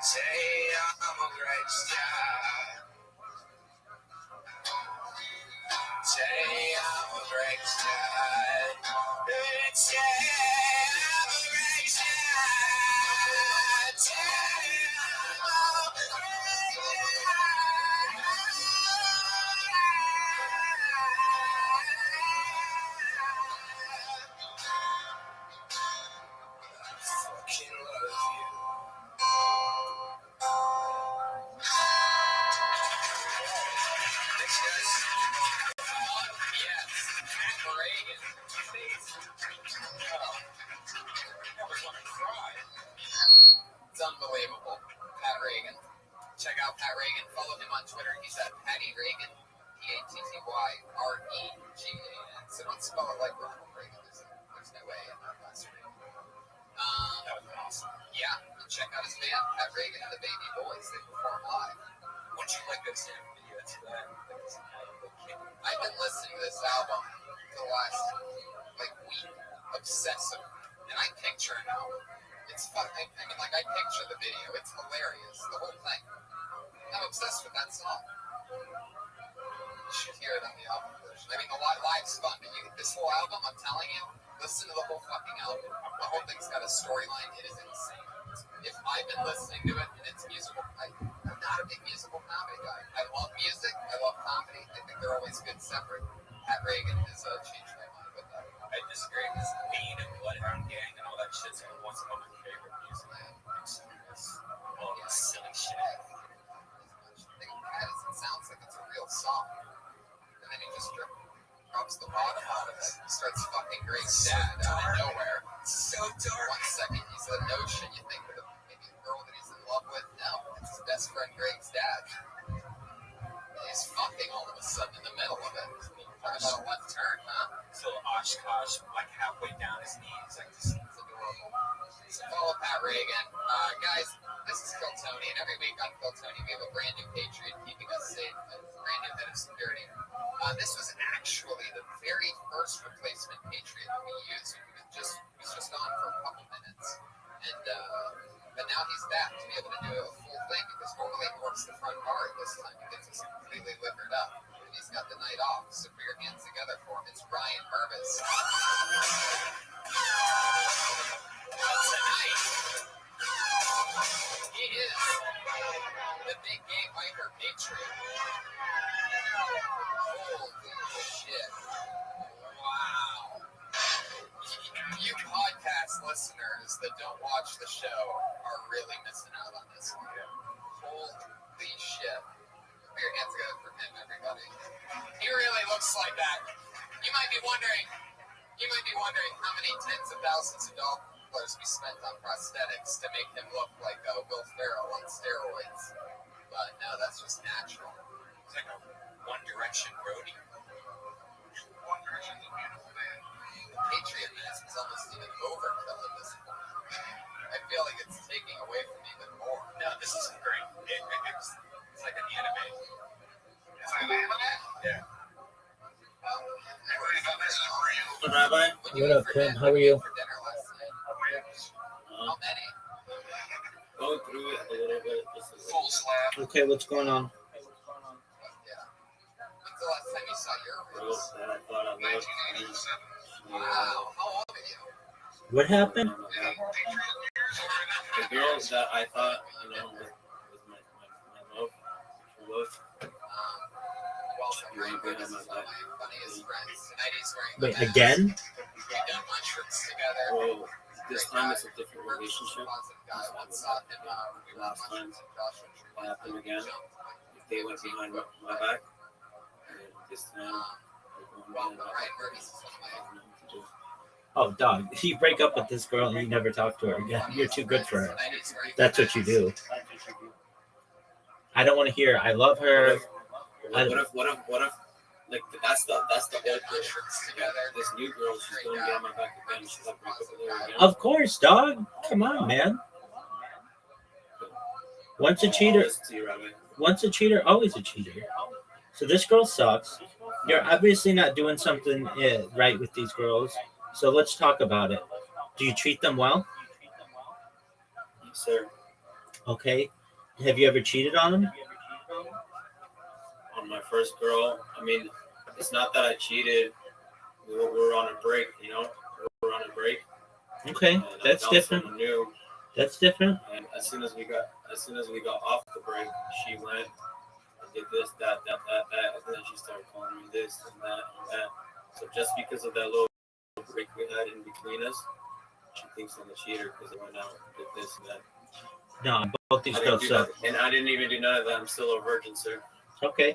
Say I'm a great star. Say I'm a great star. Say I'm a great star. Say I'm a fucking love you. Thanks, guys. Yes, Pat Reagan. Please. Oh, I was want to cry. It's unbelievable. Pat Reagan. Check out Pat Reagan. Follow him on Twitter. He's at Patty Reagan. PATTYREGAN. So don't spell it like Ronald Reagan. There's no way in that last name. That was awesome. Yeah, and check out his band, Pat Reagan and the Baby Boys. They perform live. Wouldn't you like this video to that? I've been listening to this album for the last week, obsessive, and I picture it now. It's fucking. I mean, I picture the video. It's hilarious. The whole thing. I'm obsessed with that song. You should hear it on the album version. I mean, the live's fun, but this whole album, I'm telling you, listen to the whole fucking album. The whole thing's got a storyline. It is insane. If I've been listening to it and it's musical, I'm not a big musical comedy guy. I love music. I love comedy. I think they're always good separate. Pat Reagan has changed my mind with that. I disagree. This Lean and Bloodhound Gang and all that shit's one of my favorite music. All this silly shit. It sounds like it's a real song. And then he just drops the bottom out of it and starts fucking Greg's dad out of nowhere. So dark. 1 second he's a notion, you think of maybe a girl that he's in love with. No, it's his best friend Greg's dad. And he's fucking all of a sudden in the middle of it. Talk about a left turn, huh? So Oshkosh, halfway down his knees. It's adorable. So follow Pat Reagan. Guys, this is Phil Tony, and every week on Phil Tony we have a brand new Patriot keeping us safe, a brand new head of security. This was actually the very first replacement Patriot that we used. He was just on for a couple minutes. And but now he's back to be able to do a full thing, because normally he works the front bar at this time. He gets us completely liquored up. And he's got the night off. So put your hands together for him. It's Ryan Mervis. Tonight, he is the big game hiker Patriot. Holy shit. Wow. You podcast listeners that don't watch the show are really missing out on this one. Holy shit. Put your hands together for him, everybody. He really looks like that. You might be wondering how many tens of thousands of dollars we spent on prosthetics to make him look like Will Ferrell on steroids. But no, that's just natural. It's like a One Direction roadie. One Direction is a beautiful man. The Patriot mask is almost even overkill at this point. I feel like it's taking away from even more. No, this is great. It's like an anime. It's like an anime? Yeah. Rabbi, what up, Tim? How are you? Go through it a little bit. Full slap. Okay, what's going on? When's the last time you saw your reels? 1987. Wow. How old are you? What happened? The girls that I thought, was my love, true love. Well, Ryan is one of my funniest friends. Tonight he's wearing Wait, again? We've done mushrooms together. Well, this time it's a different relationship. Last time it happened again. They went behind my back. And this time, Oh, dog. You break up with this girl and you never talk to her again. You're too good for her. That's what you do. I don't want to hear, I love her. What if, like, that's the old girl. This new girl, she's going to get on my back again. She's like, break up with her again. Of course, dog. Come on, man. Once a cheater, always a cheater. So this girl sucks. You're obviously not doing something right with these girls. So let's talk about it. Do you treat them well? Yes, sir. Okay. Have you ever cheated on him? On my first girl, I mean, it's not that I cheated. We were on a break, you know. We were on a break, Okay, and that's I found different. someone new. That's different. And as soon as we got off the break, she went and did this, that, and then she started calling me this and that and that. So just because of that little break we had in between us, she thinks I'm a cheater because I went out and did this and that. No, both these girls suck. And I didn't even do none of that. I'm still a virgin, sir. Okay.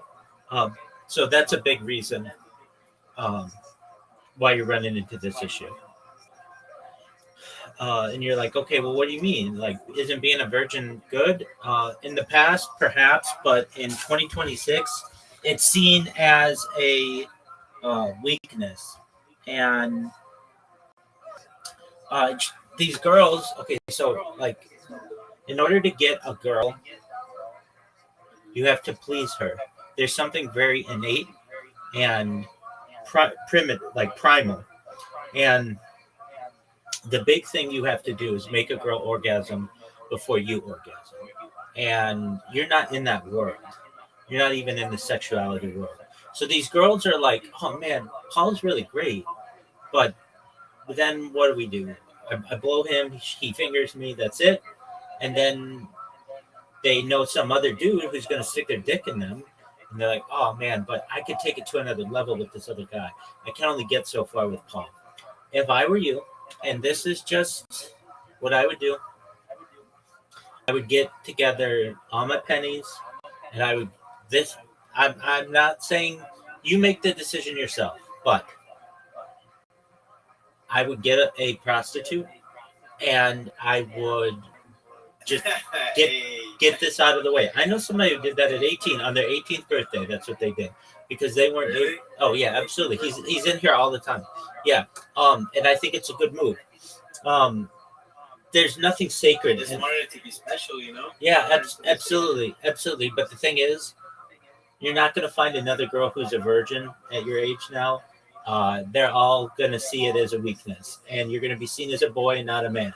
So that's a big reason um, why you're running into this issue. And you're like, okay, well, what do you mean? Like, isn't being a virgin good? In the past, perhaps, but in 2026, it's seen as a weakness. And uh, these girls, okay, so like, in order to get a girl, you have to please her. There's something very innate and primitive, like primal. And the big thing you have to do is make a girl orgasm before you orgasm. And you're not in that world. You're not even in the sexuality world. So these girls are like, oh man, Paul's really great. But then what do we do? I blow him, he fingers me, that's it. And then they know some other dude who's going to stick their dick in them. And they're like, oh man, but I could take it to another level with this other guy. I can only get so far with Paul. If I were you, and this is just what I would do, I would get together all my pennies, and I would this. I'm not saying you make the decision yourself, but I would get a prostitute, and I would just get get this out of the way. I know somebody who did that at 18 on their 18th birthday. That's what they did because they weren't. Really? Oh yeah, absolutely. He's in here all the time. Yeah. And I think it's a good move. Um, there's nothing I sacred. just wanted it to be special, you know? Yeah, absolutely. But the thing is, you're not going to find another girl who's a virgin at your age now. They're all going to see it as a weakness, and you're going to be seen as a boy and not a man.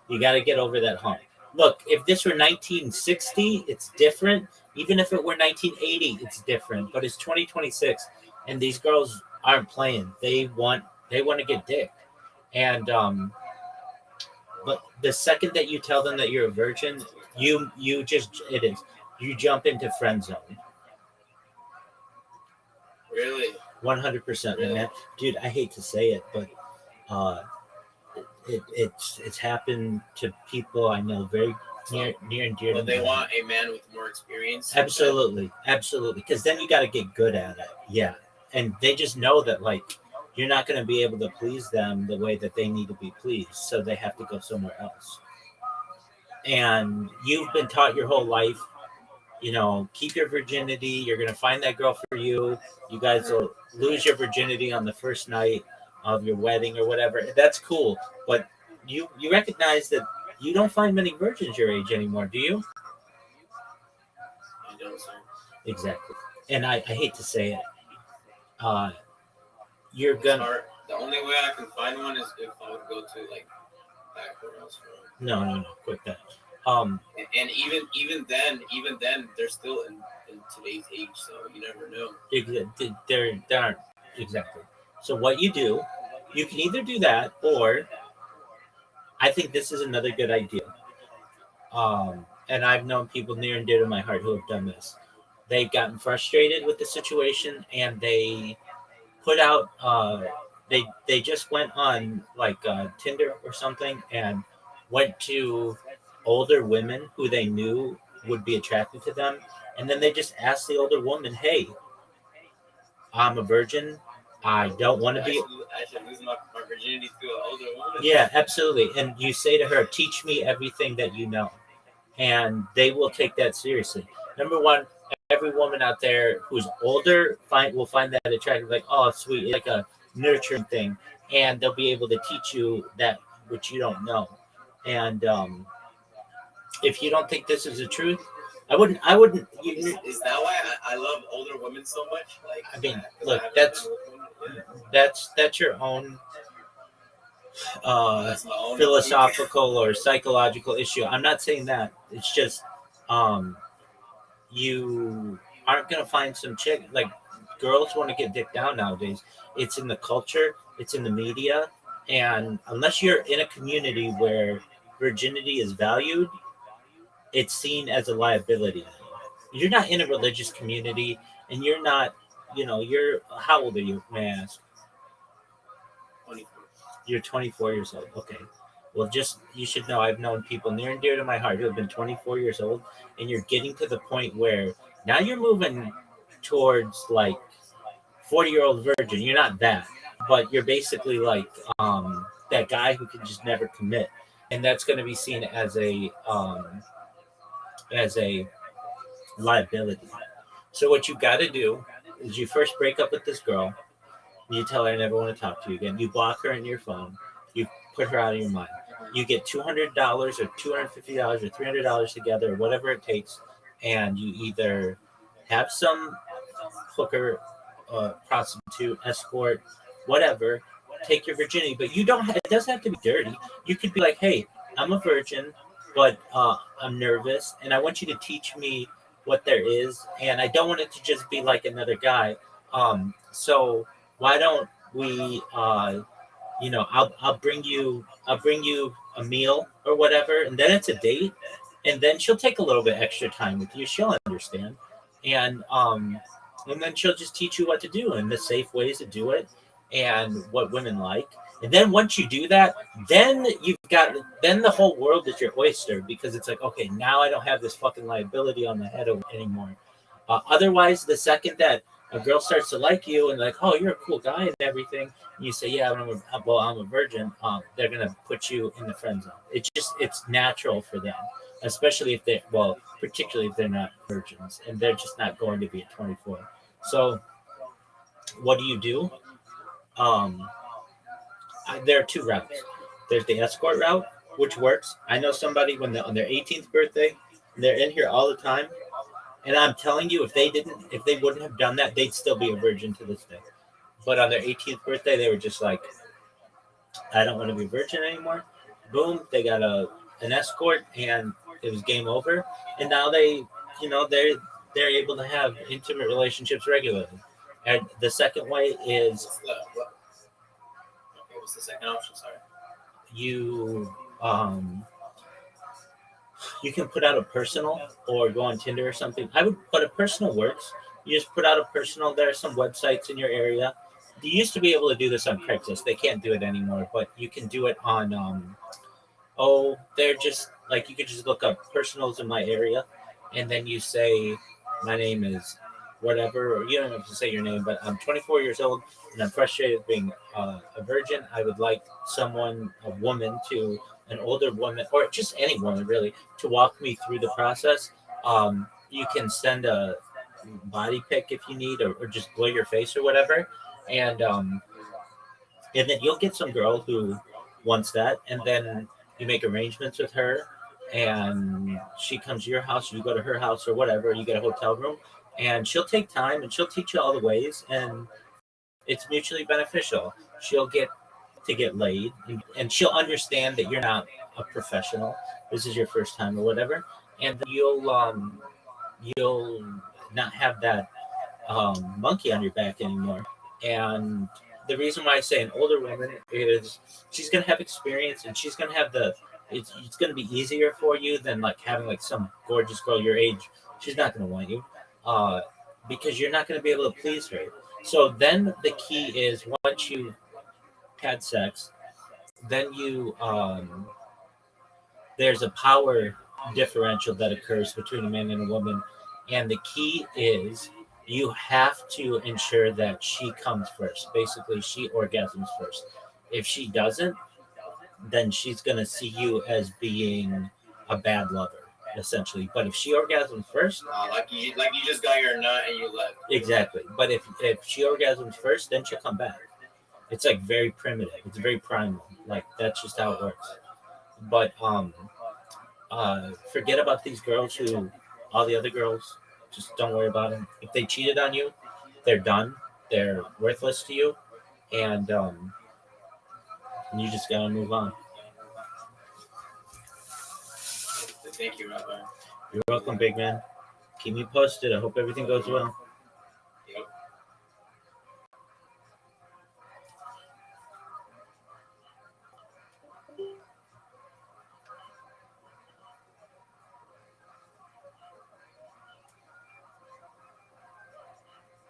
You got to get over that hump. Look, if this were 1960, it's different. Even if it were 1980, it's different. But it's 2026, and these girls aren't playing. They want to get dick, and but the second that you tell them that you're a virgin, you just it is you jump into friend zone. Really? 100%, man. Dude, I hate to say it, but uh, it's happened to people I know very near and dear to Well, they me. want a man with more experience. Absolutely. Because then you got to get good at it. Yeah, and they just know that like you're not going to be able to please them the way that they need to be pleased, so they have to go somewhere else. And you've been taught your whole life, keep your virginity. You're going to find that girl for you. You guys will lose your virginity on the first night of your wedding or whatever. That's cool. But you recognize that you don't find many virgins your age anymore, do you? I don't, sir. Exactly. And I hate to say it. Uh, you're It's going to. hard. The only way I can find one is if I would go to like back where I was from. No. Quit that. And even then, they're still in today's age, so you never know. They aren't. Exactly. So what you do, you can either do that or I think this is another good idea. And I've known people near and dear to my heart who have done this. They've gotten frustrated with the situation and they put out. They just went on like Tinder or something and went to older women who they knew would be attracted to them, and then they just asked the older woman, "Hey, I'm a virgin. I don't want to be." I should lose my virginity to an older woman. Yeah, absolutely. And you say to her, "Teach me everything that you know." And they will take that seriously. Number one, every woman out there who's older will find that attractive, like, oh, sweet, it's like a nurturing thing, and they'll be able to teach you that which you don't know. And if you don't think this is the truth, I wouldn't. Is that why I love older women so much? Like, I mean, 'cause look, I haven't been with women. Yeah. that's your own philosophical or psychological issue. I'm not saying that. It's just um, you aren't gonna find some chick like girls want to get dick down nowadays. It's in the culture, it's in the media, and unless you're in a community where virginity is valued, it's seen as a liability. You're not in a religious community, and you're not, you're how old are you? May I ask? 24. You're 24 years old. Okay. Well, just you should know I've known people near and dear to my heart who have been 24 years old, and you're getting to the point where now you're moving towards like 40-year-old virgin. You're not that, but you're basically like that guy who can just never commit, and that's going to be seen as a liability. So what you got to do is you first break up with this girl. You tell her I never want to talk to you again. You block her in your phone. You put her out of your mind. You get $200 or $250 or $300 together or whatever it takes, and you either have some hooker, prostitute, escort, whatever, take your virginity. But you don't. It doesn't have to be dirty. You could be like, hey, I'm a virgin, but I'm nervous, and I want you to teach me what there is, and I don't want it to just be like another guy. So why don't we I'll bring you a meal or whatever, and then it's a date, and then she'll take a little bit extra time with you. She'll understand, and then she'll just teach you what to do and the safe ways to do it and what women like. And then once you do that, then the whole world is your oyster, because it's like, okay, now I don't have this fucking liability on the head anymore. Otherwise, the second that a girl starts to like you and like, oh, you're a cool guy and everything, and you say, yeah, I'm a virgin, they're gonna put you in the friend zone. It's natural for them, especially if particularly if they're not virgins and they're just not going to be at 24. So, what do you do? There are two routes. There's the escort route, which works. I know somebody when they're on their 18th birthday, they're in here all the time. And I'm telling you, if they wouldn't have done that, they'd still be a virgin to this day. But on their 18th birthday, they were just like, I don't want to be a virgin anymore. Boom, they got an escort, and it was game over. And now they're able to have intimate relationships regularly. And the second way is What's the second option? Sorry. you you can put out a personal or go on Tinder or something. But a personal works. You just put out a personal. There are some websites in your area. You used to be able to do this on Craigslist. They can't do it anymore, but you can do it on. They're just like you could just look up personals in my area, and then you say, my name is whatever, or you don't have to say your name, but I'm 24 years old and I'm frustrated being a virgin. I would like a woman an older woman, or just any woman really, to walk me through the process. You can send a body pic if you need, or just blur your face or whatever, and then you'll get some girl who wants that, and then you make arrangements with her, and she comes to your house, you go to her house or whatever, you get a hotel room, and she'll take time and she'll teach you all the ways, and it's mutually beneficial. She'll get laid, and she'll understand that you're not a professional. This is your first time or whatever, and you'll not have that monkey on your back anymore. And the reason why I say an older woman is she's gonna have experience, and she's gonna have it's gonna be easier for you than like having like some gorgeous girl your age. She's not gonna want you, because you're not gonna be able to please her. So then the key is, once you had sex, then there's a power differential that occurs between a man and a woman, and the key is you have to ensure that she comes first. Basically, she orgasms first. If she doesn't, then she's gonna see you as being a bad lover, essentially. But if she orgasms first, like you just got your nut and you left. exactly. But if she orgasms first, then she'll come back. It's like very primitive. It's very primal. Like that's just how it works. But forget about these girls all the other girls, just don't worry about them. If they cheated on you, they're done. They're worthless to you, and And you just gotta move on. Thank you, Rabbi. You're welcome, big man. Keep me posted. I hope everything goes well. Yep.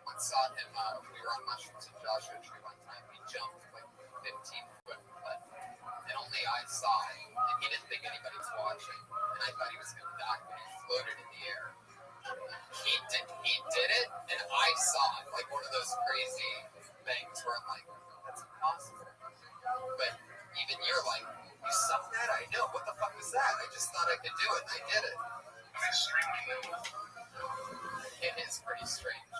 Once saw him, we were on mushrooms in Joshua Tree one time. He jumped like 15-foot putt, and only I saw him, and he didn't think anybody was watching. And I thought he was going to die, but he floated in the air. He did it, and I saw it, like one of those crazy things where I'm like, that's impossible. But even you're like, you saw that? I know. What the fuck was that? I just thought I could do it, and I did it. I'm extremely new. It is pretty strange.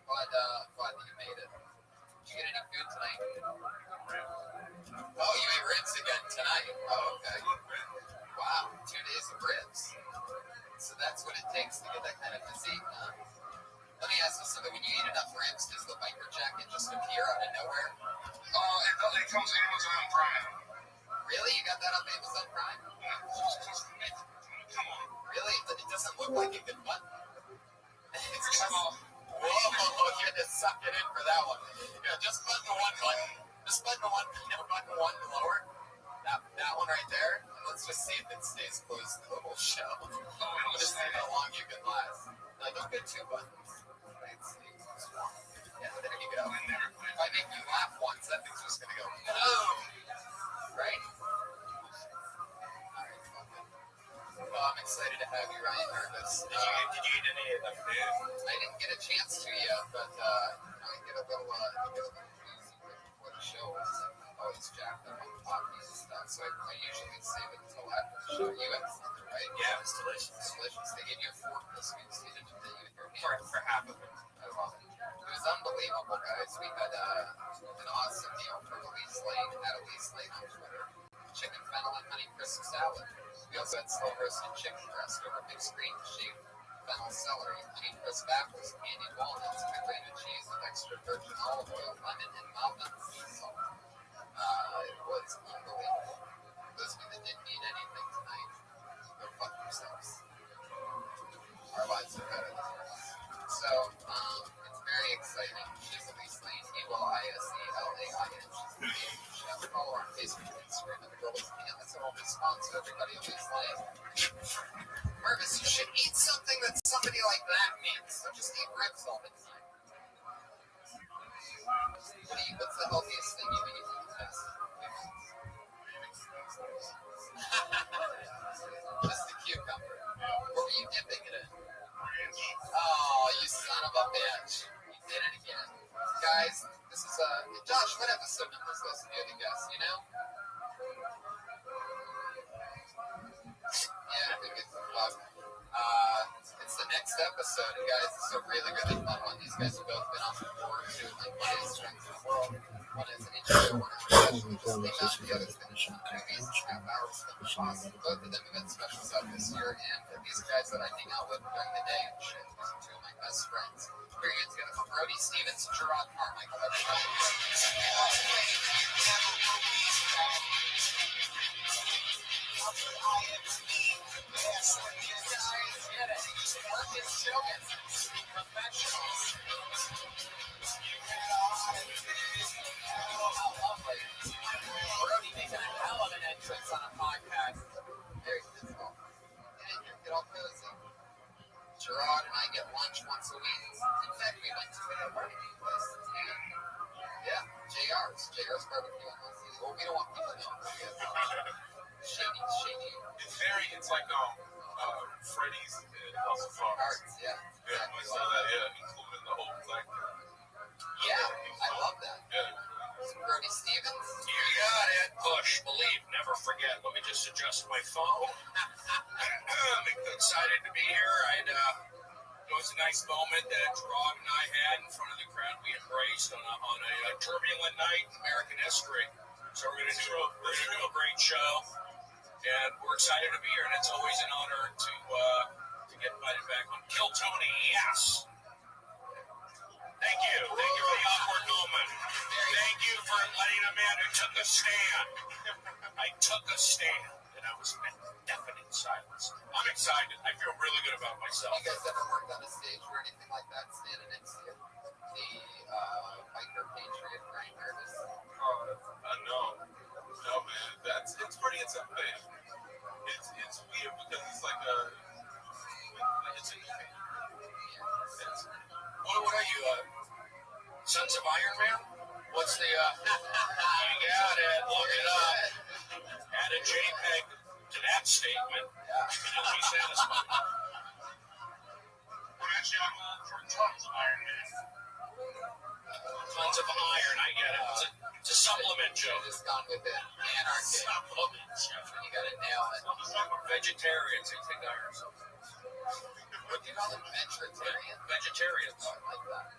But I'm glad that you made it. Did you get any food tonight? Oh, you ate ribs again tonight? Oh, okay. Wow, 2 days of ribs. So that's what it takes to get that kind of physique, huh? Let me ask you something. When you eat enough ribs, does the biker jacket just appear out of nowhere? It comes in Amazon Prime. Really? You got that on Amazon Prime? Come on. Really? It doesn't look like it could button. It's First of just... all, Whoa, you had to suck it in for that one. Yeah, just button the one button. Just button the one, button one lower. That one right there. And let's just see if it stays closed the whole show. We'll just see how long you can last. No, don't get 2 buttons. Let's see. Yeah, there you go. If I make you laugh once, that thing's just gonna go boom. Right? Alright, fuck it. Well, I'm excited to have you, Ryan Nervous. Did you eat any of the food? I didn't get a chance to yet, but I get a little easy before the show. I'm always jacked up on coffee and stuff, so I usually save it until after the show. You had something, right? Yeah, it was delicious. It's delicious. They gave you a fork this week, so you didn't do it with your hands. For half of it. I love it. It was unbelievable, guys. We had an awesome meal from Elise Lane at Elise Lane on Twitter. Chicken fennel and honey crisp salad. We also had slow roasted chicken breast over mixed green shaved fennel celery, honey crisp apples, candied walnuts, and grated cheese with extra virgin olive oil, lemon, and mild sea salt. It was unbelievable. Those of you that didn't eat anything tonight, go fuck yourselves. Our lives are better than yours. So, it's very exciting. She's Elise Lane, EYSELAIN. She's the chef. Follow her on Facebook and Instagram at the Girl with Pan. That's an old response to everybody, Elise Lane. Marcus, you should eat something that somebody like that needs. So just eat ribs all the time. What's the healthiest thing you've eaten in the past? Just the cucumber. What were you dipping it in? Oh, you son of a bitch. You did it again. Guys, this is Josh, what episode number is this? If you had to guess, you know? Yeah, I think it's it's the next episode, and guys, it's a really, really fun one. These guys have both been on the board too. Like, one is Strength of the World, one is an intro, one is professional, just came out, the other's been shot movies, half-hours, awesome. Both of them have been specials out this year, and these are guys that I hang out with during the day and shit. These are 2 of my best friends. We're going to get together for Brody Stevens and Gerard Carmichael. Brody making a hell of an entrance on a podcast. Very physical. Get all cozy. Gerard and I get lunch once a week. In fact, we went to a barbecue place. Yeah, JR's barbecue on Wednesday. Well, we don't want people to know. Shady. It's like Freddy's and House of Cards. Yeah. Yeah, I saw that. Yeah, including the whole thing. Yeah, I love that. Yeah. Brody Stevens. You got it. Push, believe, never forget. Let me just adjust my phone. I'm excited to be here. It was a nice moment that Rob and I had in front of the crowd we embraced on a turbulent night in American history. So we're going to do a great show, and we're excited to be here. And it's always an honor to get invited back on Kill Tony. Yes. Thank you for the awkward moment. Thank you for letting a man who took a a stand. I took a stand, and I was in deafening silence. I'm excited. I feel really good about myself. You guys ever worked on a stage or anything like that, standing next to you? The biker patriot grind artist. No, man. It's pretty intimidating. It's weird because it's like it's a new band. What are you, Sons of Iron Man? What's the, you got it, look it up. Add a JPEG to that statement. It'll be satisfying. We're actually on hold for Tons of Iron Man. Tons of iron, I get it. It's a supplement, Joe. Just gone with it. Anarchy. Supplement, You gotta nail it. Vegetarians, they take iron supplements. What do you call them? Vegetarian? Vegetarians. Oh, I like that.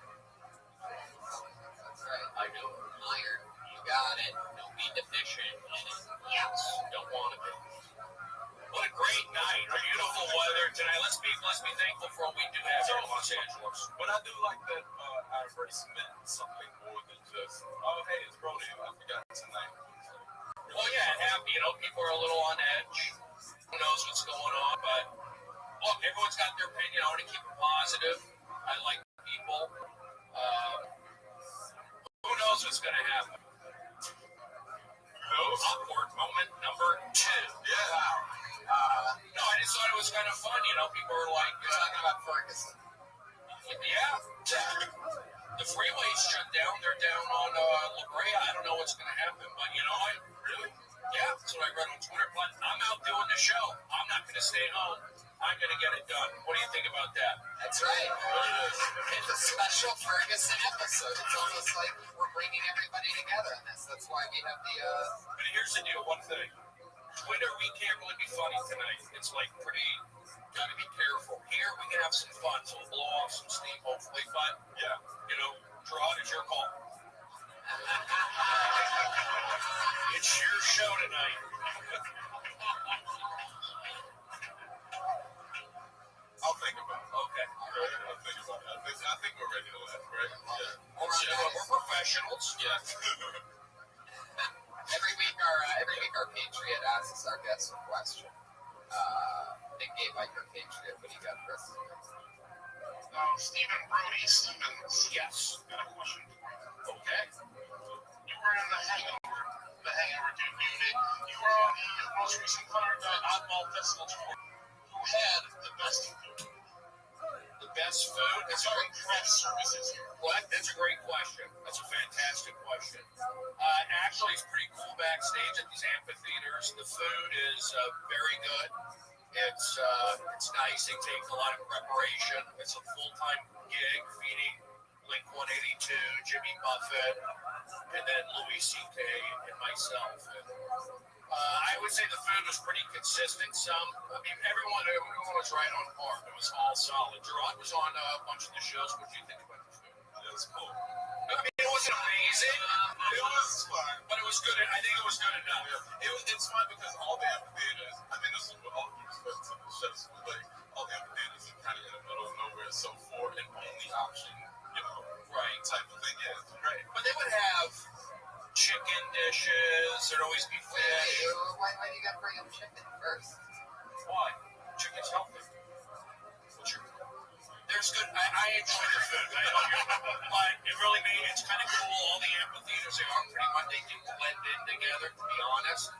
That's right. I do. Iron. You got it. Don't be deficient in it. Yes. Don't want to be. What a great night. Beautiful weather tonight. Let's be thankful for what we do have here in Los Angeles. But I do like that our race meant something more than just, oh, hey, it's rodeo. I forgot tonight. Well, yeah, people are a little on edge. Who knows what's going on? But look, everyone's got their opinion. I want to keep it positive. I like people. Who knows what's going to happen? Awkward moment number 2. Yeah. No, I just thought it was kind of fun. People are like, You're talking about Ferguson. yeah. The freeway's shut down. They're down on La Brea. I don't know what's going to happen, but you know what? Really? Yeah, that's what I read on Twitter. But I'm out doing the show. I'm not going to stay home. I'm going to get it done. What do you think about that? That's right. It's a special Ferguson episode. It's almost like we're bringing everybody together in this. That's why we have the. But here's the deal. One thing. Twitter, we can't really be funny tonight. It's like pretty. Got to be careful. Here, we can have some fun. So we'll blow off some steam, hopefully. But yeah, draw it as your call. It's your show tonight. I'll think about it. Okay. I'll think about it. I think we're ready to laugh, right? Yeah. We're professionals. Yeah. Every week our Patriot asks our guests a question. Nick gave your Patriot, but he got Chris. Stephen Brody, Yes. got a question for you. Okay. You were in the Hangover unit. You were on the most recent Oddball Festival tour. Who had the best food? The best food? It's great craft services here. What? That's a great question. That's a fantastic question. Actually, it's pretty cool backstage at these amphitheaters. The food is very good. It's nice. It takes a lot of preparation. It's a full-time gig feeding Blink 182, Jimmy Buffett, and then Louis C.K. and myself. And, I would say the food was pretty consistent. Everyone was right on par. It was all solid. Gerard was on a bunch of the shows. What do you think about the food? It was cool. It wasn't amazing. It was fun. But it was good. I think it was good enough. It's fun because all the amphitheaters, this is what all the respect to the chefs, but like all the amphitheaters are kind of in the middle of nowhere. So for an only option, right type of thing, yeah, it's great. But they would have chicken dishes. There'd always be fish. Why do you gotta bring up chicken first? Why? Chicken's healthy. There's good. I enjoy the food. But it really it's kind of cool. All the amphitheaters, they are pretty much, they can blend in together, to be honest.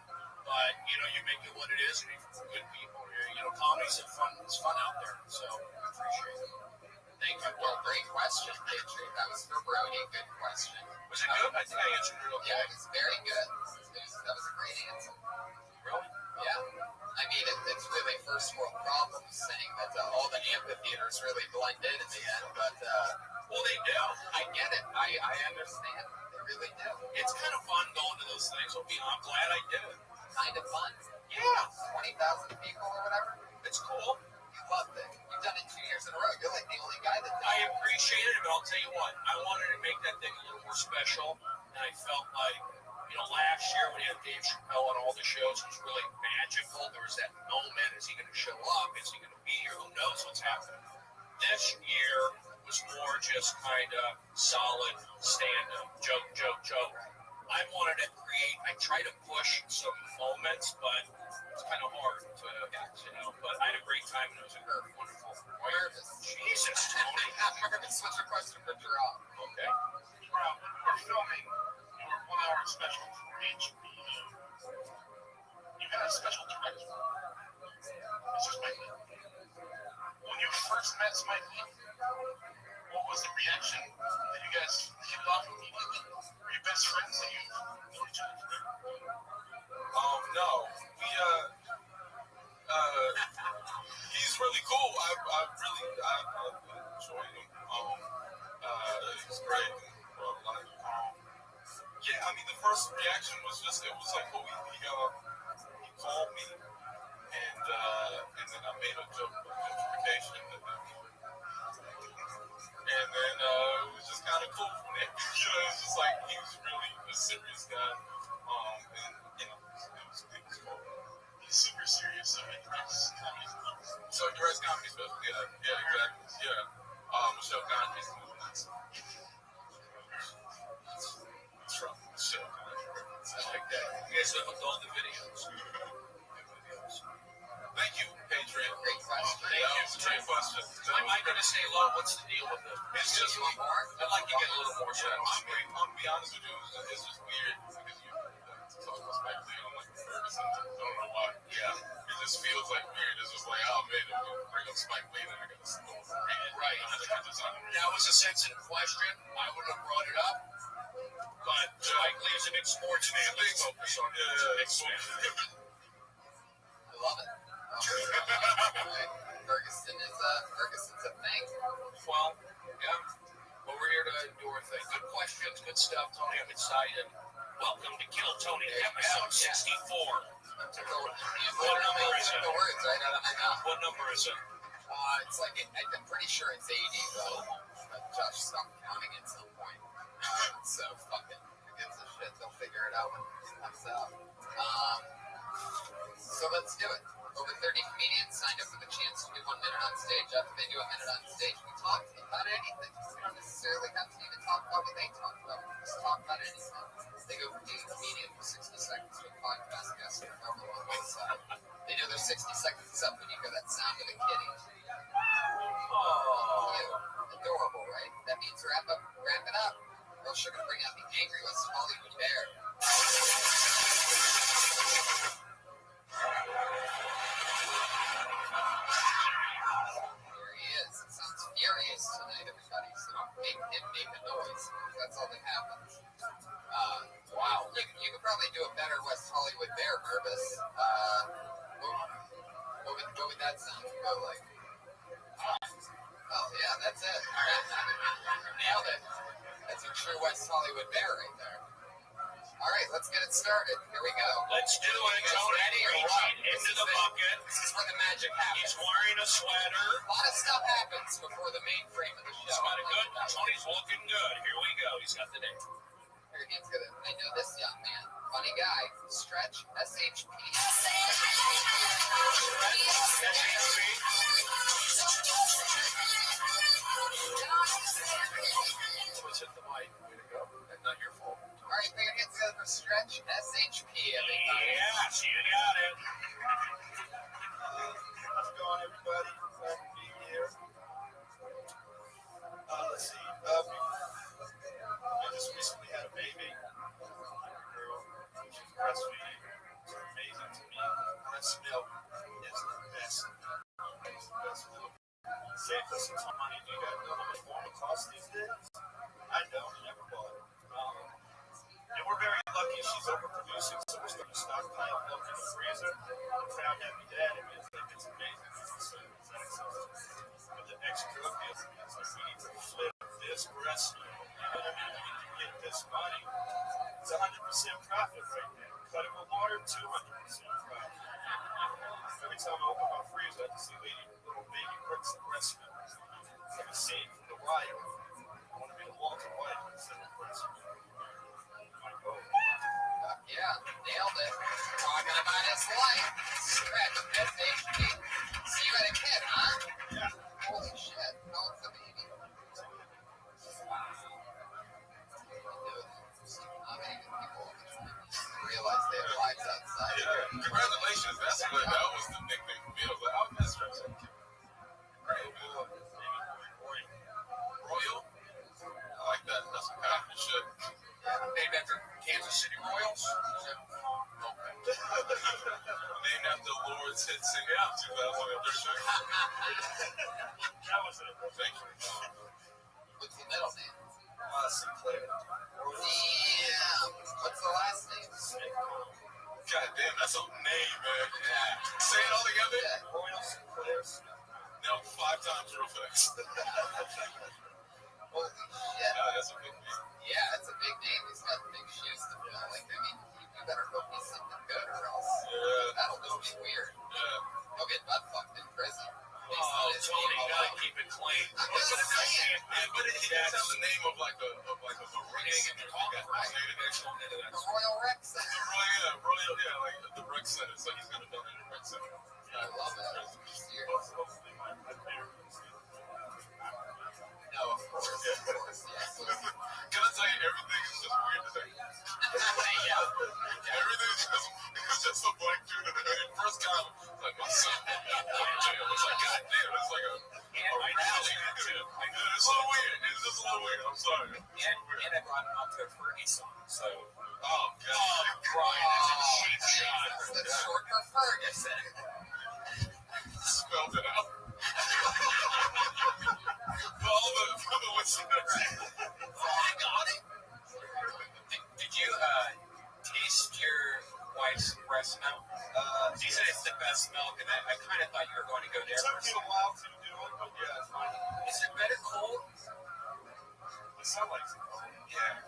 But, you make it what it is, and you're good people. Comedy's fun. It's fun out there. So, I appreciate it. Thank you. Well, great question, Patriot. That was for Brody. Good question. Was it good? I think I answered it okay. Yeah, it was very good. That was a great answer. Really? Yeah. It's really first world problems saying that all the amphitheaters really blend in the end, but well, they do. I get it. I understand. They really do. It's kind of fun going to those things. I'm glad I did it. Kind of fun. Yeah. 20,000 people or whatever. It's cool. You loved it. You've done it 2 years in a row. You're like the only guy that did I appreciate it, but I'll tell you what. I wanted to make that thing a little more special, and I felt like, last year when he had Dave Chappelle on all the shows, it was really magical. There was that moment. Is he going to show up? Is he going to be here? Who knows what's happening? This year was more just kind of solid stand-up, joke. I wanted to create. I try to push some moments, but it's kind of hard to, But I had a great time and it was a wonderful. Nervous. Jesus, Tony. Nervous. What's your question for Gerard? Okay. Well, we're filming your 1 hour special for HBO. You had a special director. This is Mike Lee. When you first met Mike Lee, what was the reaction? Did you guys hit it off immediately? Were you best friends and you knew each other forever? No. He's really cool. I enjoyed him. He's great. Yeah, I mean, the first reaction was just, it was like, oh, he called me, and then I made a justification, and then it was just kind of cool from there. It's just like, he was really a serious guy, and, it was cool. He's super serious. I mean, he's comedy. So your guys' comedy special, yeah, exactly, yeah. Michelle Conley's moving on. That's right, Michelle Conley. I like that. You guys look at all the videos. Thank you, Patriot. Great question. Thank you. It's a great question. Am I going to stay low? What's the deal with it? It's just You want more? I'd like to get a little more sense. I'm gonna be honest with you. It's just weird because you talk about Spike Lee. I'm like nervous. I don't know why. Yeah. It just feels like weird. It's just like, oh man, if you bring up Spike Lee, then I gotta go for it. Right. That was a sensitive question. I would have brought it up. But Spike Lee is a big sports fan. Let's focus on it. I love it. Ferguson's a thing. Well, yeah. But we're here to do our thing. Good questions, good stuff, Tony. I'm excited. Welcome to Kill Tony, episode 64. What number is it? The words right out of my mouth. What number is it? It's like, I'm pretty sure it's 80, though. Josh stopped counting at some point. So, fuck it. Who gives a shit? They'll figure it out when it comes out. So let's do it. Over 30 comedians signed up for the chance to do 1 minute on stage. After they do a minute on stage, we talk about anything. We don't necessarily have to even talk about what they talk about. We just talk about anything. They go from being a comedian for 60 seconds to a podcast guest or however long they decide. They know their 60 seconds is up when you hear that sound of a kitty. Oh, cute. Adorable, right? That means wrap it up. Or else you're going to bring out the angry West Hollywood bear. Here he is. He sounds furious tonight, everybody. So don't make him make a noise. That's all that happens. Wow. You could probably do a better West Hollywood bear, Mervis. What would that sound go like? Oh, yeah, that's it. Nailed it. That's a true West Hollywood bear right there. All right, let's get it started. Here we go. Let's do it. Tony reaching into the bucket. This is where the magic happens. He's wearing a sweater. A lot of stuff happens before the main frame of the show. It's kind of good. Tony's looking good. Here we go. He's got the name. Here, he's gonna. I know this young man. Funny guy. Stretch SHP. Let's hit the mic. Way to go. That's not your fault. All right, we're gonna get together for Stretch SHP. Everybody. Yes, you got it. How's it going, everybody? Glad to be here. Let's see. I just recently had a baby. Girl, she's breastfeeding. It's amazing to me. Breast milk is the best. It's the best milk. Saved us some money. Do you guys know how much more it costs these days? I don't. I never bought it. And we're very lucky she's overproducing, so we're starting to stockpile milk in the freezer. Proud happy dad. I mean, it's amazing. But the extra is like we need to flip this breast milk. You know what I mean? We need to get this money. It's 100% profit right now. Cut it with water, 200% profit. Every time I open my freezer, I just see little baby bricks of breast milk. It's like a scene from The Wire. I want to be the Walter White instead of breast milk. Yeah, nailed it. Talking about his life. Stretch SHP. So you had a kid, huh? Yeah. Holy shit. How old's the baby? Wow. How many people But that was the nickname for me. I was like, I'll miss her. Royal? I like that. That's some confident shit. Named after Kansas City Royals. Named after Lord's hit single in 2013. That was it. Thank you. What's the middle name? Sinclair. Damn. What's the last name? God damn, that's a name, man. Yeah. Say it all together. Yeah. Royal Sinclair. Now 5 times real fast. Holy shit. That's a big name. Yeah, it's a big name. He's got big shoes to fill. Like, I mean, you better hope he's something good or else that'll just be weird. Yeah. He'll get butt fucked in prison. Oh, Tony, you gotta keep it clean. I'm just saying. Yeah, but it does have the name of like a ring and you got the next one into that. The Royal Rex Center. Royal, yeah, like the rec center. It's like he's gonna donate a rec center. I love it. No, of course. Yes. Can I tell you, everything is just weird today. Everything is just a black dude in the first time. Like my son, it was like, God damn, it's like a rally. It's a little weird. It's just a little weird. I'm sorry. And I brought him out to a Fergie song. So, Oh, God. Brian, that's a cheap shot. That's short for Ferguson. Spelled it out. All the listeners. I got it. Did you taste your wife's breast milk? She said it's the best milk, and I kind of thought you were going to go there. It took me a while to do it, but yeah, it's fine. Is it better cold? It sounds like Yeah.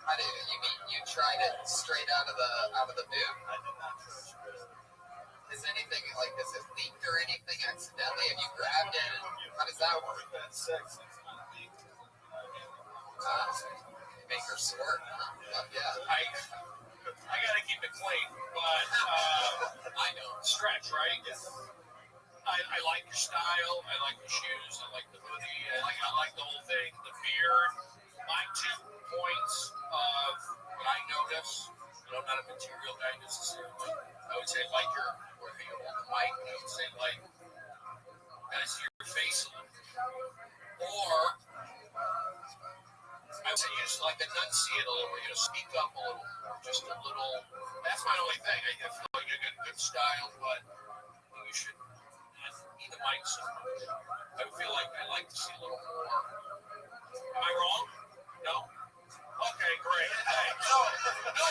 How do you mean you tried it straight out of the boob? I did not touch it. Is anything like this leaked or anything accidentally? Have you grabbed it? How does that work? We've had sex. It's not legal. Make her squirt, huh? Yeah. I gotta keep it clean, but I know. stretch, right? I like your style. I like the shoes. I like the hoodie. I like the whole thing. The beard. My 2 points of what I notice. Not a material guy necessarily. I would say like your where you hold the mic. I would say like kind of see your face a little, or I would say you just like enunciate a little, or speak up a little, just a little. That's my only thing. I feel like you got good style, but you should not need the mic so much. I feel like I like to see a little more. Am I wrong? No. Okay, great. Hey, no,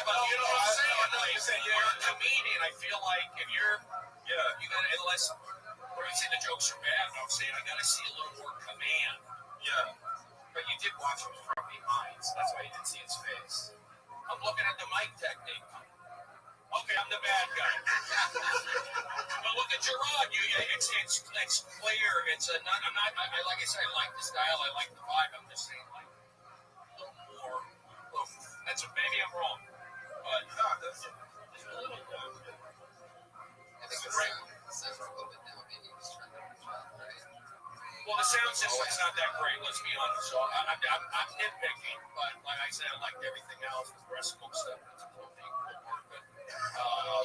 but you know what I'm saying? No, you said you're a comedian. I feel like if you're, you gotta, unless, or I say the jokes are bad, I'm saying I gotta see a little more command. Yeah. But you did watch him from behind, so that's why you didn't see his face. I'm looking at the mic technique. Okay, I'm the bad guy. But look at your rod. It's clear. It's a not. I'm not. Like I said, I like the style. I like the vibe. I'm just saying, like a little more. That's maybe I'm wrong, but that's a little. I think it's a little bit now. Maybe he's trying to reach out, right? Well, the sound system's not that great. Let's be honest. So I'm nitpicking, but like I said, I liked everything else. The breast milk stuff. That's a little neat, little more good.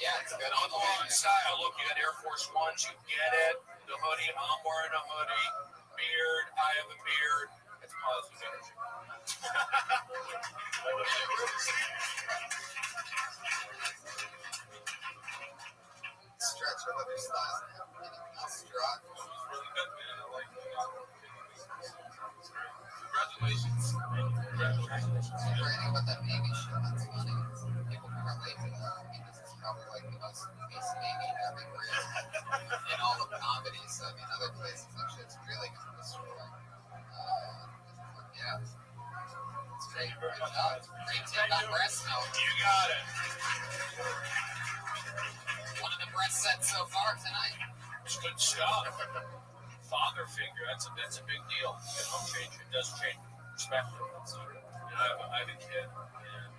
Yeah, it's good. On the long style, look, you got Air Force Ones. You get it. The hoodie. I'm wearing a hoodie. Beard. I have a beard. It's positive energy. Stretch with other styles now. Anything else, Gerard? Really good, man. I like it. Congratulations. Writing about that baby show, that's funny. People can relate to that. I mean, this is probably like the most obese baby everywhere in all of comedies. So, I mean, other places, that shit's really going to destroy. Yeah. It's great. Good job. Great tip on breast milk. You got it. One of the breast sets so far tonight. It's good stuff. Father figure, that's a big deal. It does change perspective. I have a kid, and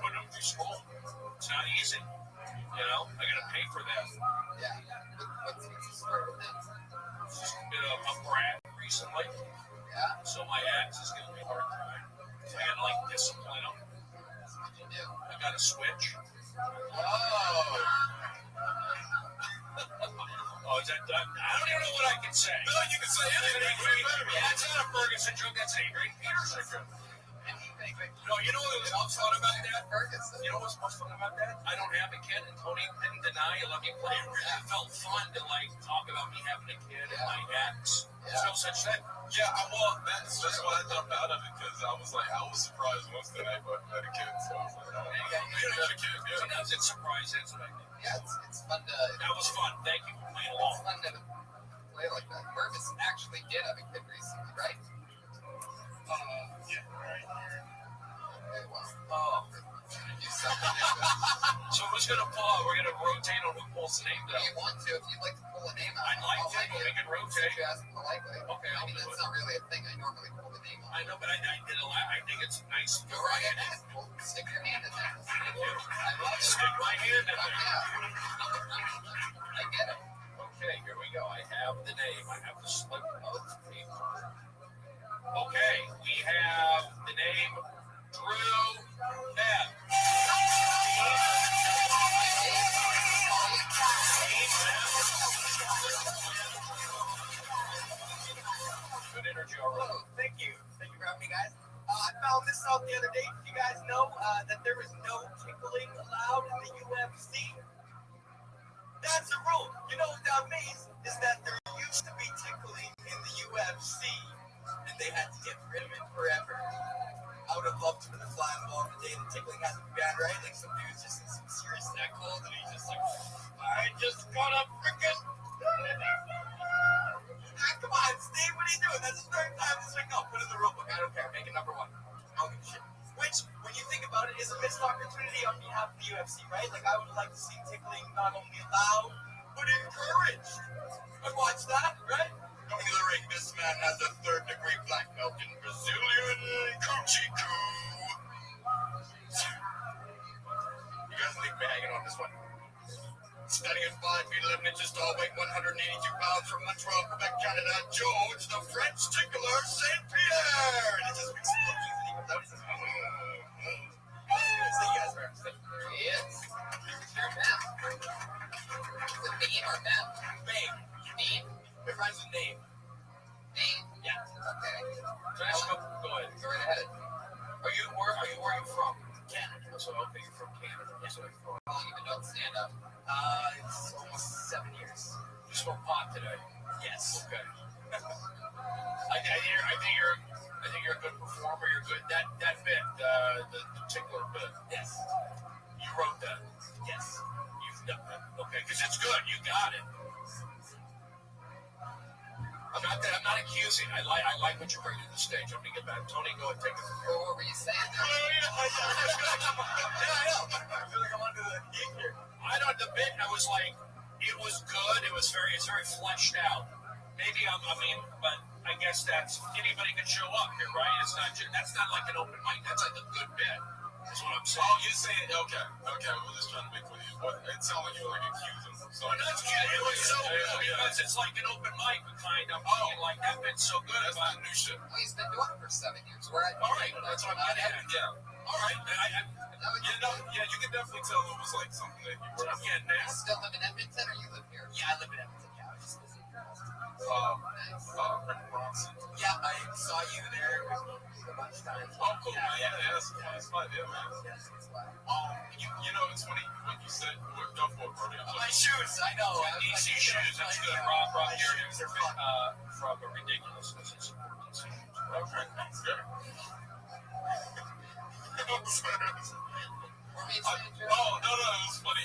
put him through school. It's not easy. I gotta pay for that. Yeah. What's the story with that? She's been a brat recently, Yeah. so my ex is giving me a hard time. So I gotta discipline him. That's what you do. I gotta switch. Oh, is that done? I don't even know what I can say. No, you can say anything. Yeah, it's not a Ferguson joke. That's a Greg Peterson joke. No, you know what was most fun about that? Ferguson. You know what's most fun about that? I don't have a kid, and Tony didn't deny you let me play. It really felt fun to like talk about me having a kid and my ex. There's no such thing. Yeah, that's why I jumped out of it, because I was surprised once that I had a kid, so I was like, oh, Yeah, you got a kid, yeah. Sometimes it's surprising. That's what I did. Yeah, it's fun to. That was fun. Thank you for playing It's along. fun to play like that. Ferguson actually did have a kid recently, right? Yeah, right here. Okay, well, Oh. do something. So who's gonna pull? We're gonna rotate on who pulls the name If down. you want to, if you'd like to pull a name out, I'd like I'll to, let but we can rotate. Since you asked politely. Okay, I I'll mean, do that's it. not really a thing. I normally pull the name out. I know, but I did a lot. I think it's nice. Go right ahead. Well, stick your hand in there. I love it. Stick my hand in Fuck there. yeah. I get it. Okay, here we go. I have the name. I have the slip of the paper. Okay, we have the name Drew F. Good energy already. Oh, thank you. Thank you for having me, guys. I found this out the other day. Did you guys know that there is no tickling allowed in the UFC? That's a rule. You know what that means is that there used to be tickling in the UFC, and they had to get rid of it forever. I would have loved to have been a fly on the wall the day the tickling has to be banned, right? Like some dude's just in some serious neck hold, and he's just like, I just got a freaking... Come on, Steve, what are you doing? That's the third time this week. No, put in the rule book. I don't care. Make it number one. I don't give a shit. Which, when you think about it, is a missed opportunity on behalf of the UFC, right? Like, I would like to see tickling not only allowed, but encouraged. I'd watch that, right? Coming to the ring, this man has a third-degree black belt in Brazilian Jiu-Jitsu. You guys leave me hanging on this one. Standing at 5 feet 11 inches tall, weighing 182 pounds from Montreal, Quebec, Canada, George, the French tickler, St. Pierre. And it just explodes. And he comes out, he says, so you guys are There he is. Your map. Is it Bean or Map? Bang. Bean? It rhymes with name. Bean? Yeah. Okay. Go ahead. Go right ahead. Where are you from? Canada. So okay, you're from Canada. That's what I thought. How long have you been doing stand-up? It's almost 7 years. You smoke pot today. Yes. Okay. I think you're a good performer. You're good. That bit, the tickler bit. Yes. You wrote that. Yes. You've done that. Okay, because it's good. You got it. I'm not accusing. I like what you bring to the stage. I'm gonna get back. Tony, go ahead, take it from here. What were you saying? Yeah, I know. I feel like I'm under the heat here. I don't. The bit. I was like, it was good. It's very fleshed out. Maybe but I guess that's anybody can show up here, right? That's not like an open mic. That's like a good bit. That's what I'm saying. Oh, you're saying, okay, we're just trying to make clear. It sounded like you were like accusing them. So That's good. It was so good because it's like an open mic, kind of. Like that bit's so good. that's not new shit. Well, he's been doing it for 7 years. We're at All right, that's what I'm getting at. Yeah. All right, Yeah, you can definitely tell it was like something that you were I'm getting You at. still live in Edmonton or you live here? Yeah, I live in Edmonton. Yeah, I was just visiting. Rick Bronson. Yeah, I saw you there a bunch of times. Oh, cool. Yeah, that's fun. Yeah, man. Yes, it's fine. You know, it's funny when you said don't for rodeo. My shoes, I know. DC shoes, that's good. Rob, My here shoes are fun. from a ridiculousness. It's important. Okay, that's good. Were we in San Diego? Oh, no, it was funny.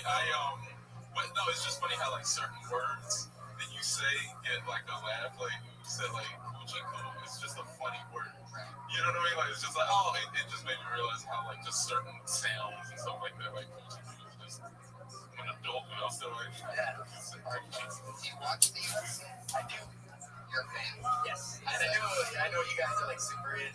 It's just funny how like certain words that you say get like a laugh. Like you said, like coochie coo. It's just a funny word. You know what I mean? Like it's just like it just made me realize how like just certain sounds and stuff like that. Like coochie coo is just an adult, but I'm still like. Yeah. Do you watch the UFC? I do. You're a fan? Yes. And I know you guys are like super in.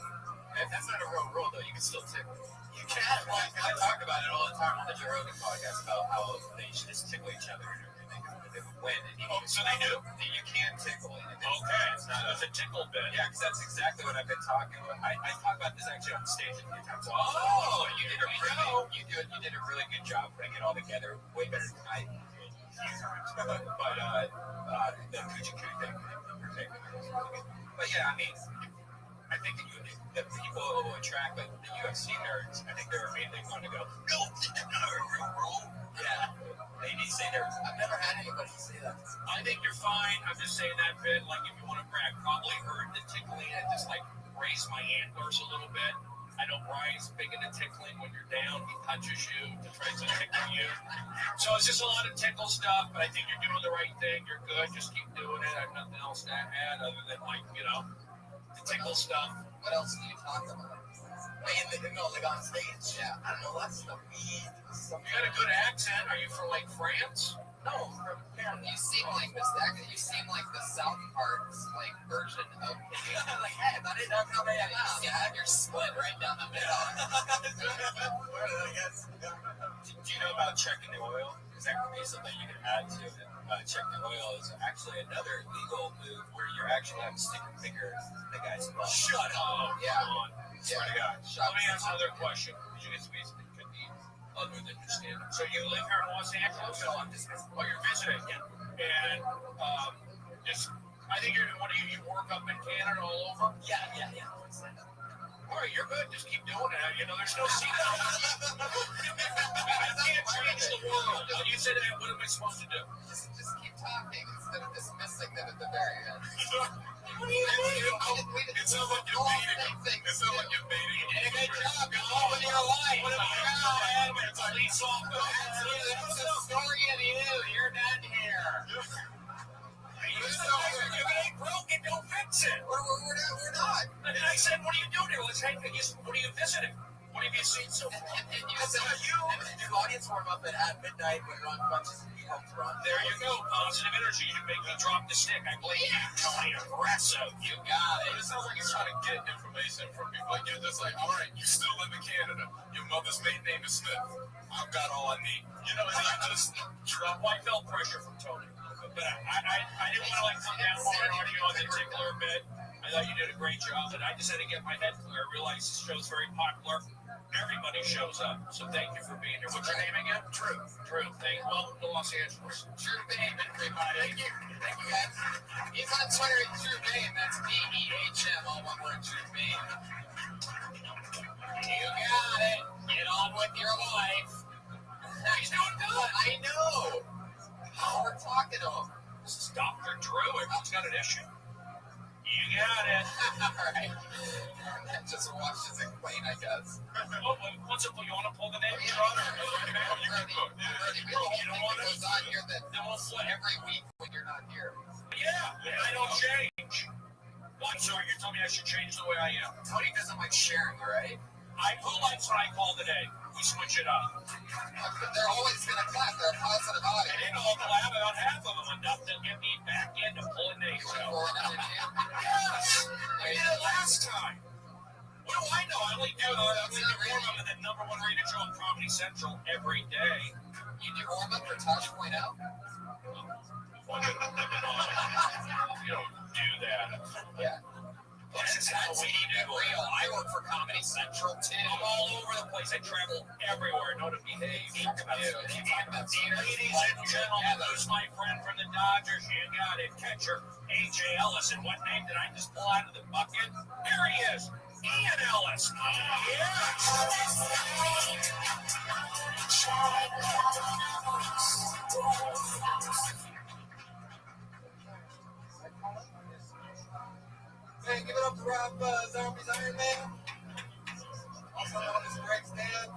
And that's not a real rule though. You can still tickle. You can. Well, I talk about it all the time on the Joe Rogan podcast about how they should just tickle each other and everything. They would win. And So they do? You can tickle it. Okay. It's not a It's a tickle bit. Yeah, because that's exactly what I've been talking about. I talk about this actually on stage a few times. You did a really good job putting it all together. Way better than I did. But the Kujiku thing in particular was really good. But yeah, I mean, I think the people who attract like the UFC nerds, I think they're mainly going to go, no, this is not a real rule. Yeah. They need to say they're. I've never had anybody say that. I think you're fine. I'm just saying that bit. Like, if you want to brag, probably heard the tickling and just like raise my antlers a little bit. I don't rise big into tickling when you're down. He touches you to try to tickle you. So it's just a lot of tickle stuff, but I think you're doing the right thing. You're good. Just keep doing it. I have nothing else to add other than, like, you know, the tickle stuff. What else do you talk about? Like on stage? Yeah, I don't know. That's the weed. You got a good accent. Are you from, like, France? No, you seem like the South Park's like version of like, hey, buddy, don't come in. You have your split right down the middle. Do you know about checking the oil? Because that could be something you can add to it. Checking the oil is actually another legal move where you're actually having to stick your finger in the guy's butt. Shut up. Yeah. Come on. Swear to God. Shut Let me up. ask another question. Because you guys basically could be other than your stand. So you live here in Los Angeles? No, I'm just Oh, you're visiting? Yeah. And just, I think what do you work up in Canada all over? yeah. All right, you're good. Just keep doing it. You know, there's no secret. I can't change the world. You said, hey, what am I supposed to do? Just keep talking instead of dismissing them at the very end. What do you mean? It sounds like you're baiting. It sounds like you're baiting. You did a good job. Go on with your life. What about God, it's a police officer? that's the story of you. You're done here. If it ain't broken, don't fix it. We're not. And then I said, what are you doing here? Let's hang. What are you visiting? What have you seen so far? And you said do audience warm up at midnight when Ron punches and you help run. There you go. Positive energy. You make me drop the stick. I believe you, Tony. Aggressive. You got it. It sounds like he's trying to get information from people. Like, you're just like, all right, you still live in Canada. Your mother's maiden name is Smith. I've got all I need. You know, and then you just Drop. I felt pressure from Tony. But I didn't want to like come down hard on you on the tickler bit. I thought you did a great job, but I just had to get my head clear. I realized this show's very popular. Everybody shows up, so thank you for being here. What's your name again? Drew. Welcome to Los Angeles. Drew Bain, everybody. Thank you, guys. He's on Twitter at Drew Bain. That's BEHM, all one word, Drew Bain. You got it. Get on with your life. He's doing good. I know. We're talking to him. This is Dr. Drew. Everyone's got an issue. You got it. All right. Just watch this explain, I guess. What's up? You want to pull the name of your other? You don't want to on here that we'll flip. every week when you're not here. Yeah, I don't change. Well, I'm sorry, you're telling me I should change the way I am. Tony doesn't like sharing, right? Who likes what I call today? We switch it up. They're always going to clap. They're a positive I audience. didn't all clap about half of them enough to get me back into pulling names out. Yes, I did it last time. What do I know? I only do warm up in the #1 rated show on Comedy Central every day. You do warm up for Touch Point Out? You don't do that. Yeah. This is how we do it. Real. I work for Comedy Central too. I'm all over the place. I travel everywhere. Know to behave. Ladies and gentlemen, who's my friend from the Dodgers? You got it. Catcher A.J. Ellis. And what name did I just pull out of the bucket? There he is. Ian Ellis. Hey, give it up to Rob Zombie's Iron Man. Also known as Greg's dad.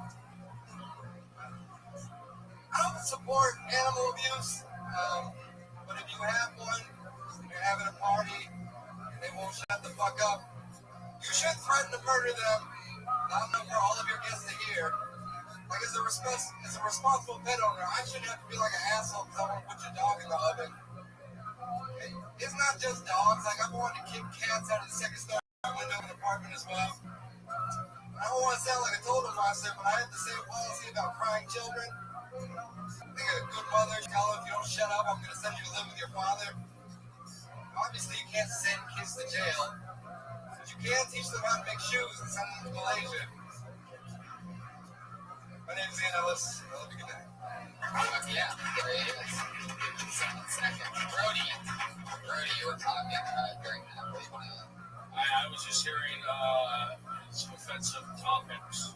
I don't support animal abuse, but if you have one, and you're having a party, and they won't shut the fuck up, you should threaten to murder them. I don't know for all of your guests to hear. Like, as a responsible pet owner, I shouldn't have to be like an asshole because I want to put your dog in the oven. It's not just dogs. Like, I've wanted to kick cats out of the second story window of an apartment as well. I don't want to sound like a total monster, but I have the same policy about crying children. I think a good mother, tell her if you don't shut up, I'm going to send you to live with your father. Obviously, you can't send kids to jail, but you can teach them how to make shoes and send them to Malaysia. My name's Ian Ellis. I love you. Good night. Yeah, there it is. Second, Brody, you were talking during that. What do you want to? I was just hearing some offensive topics.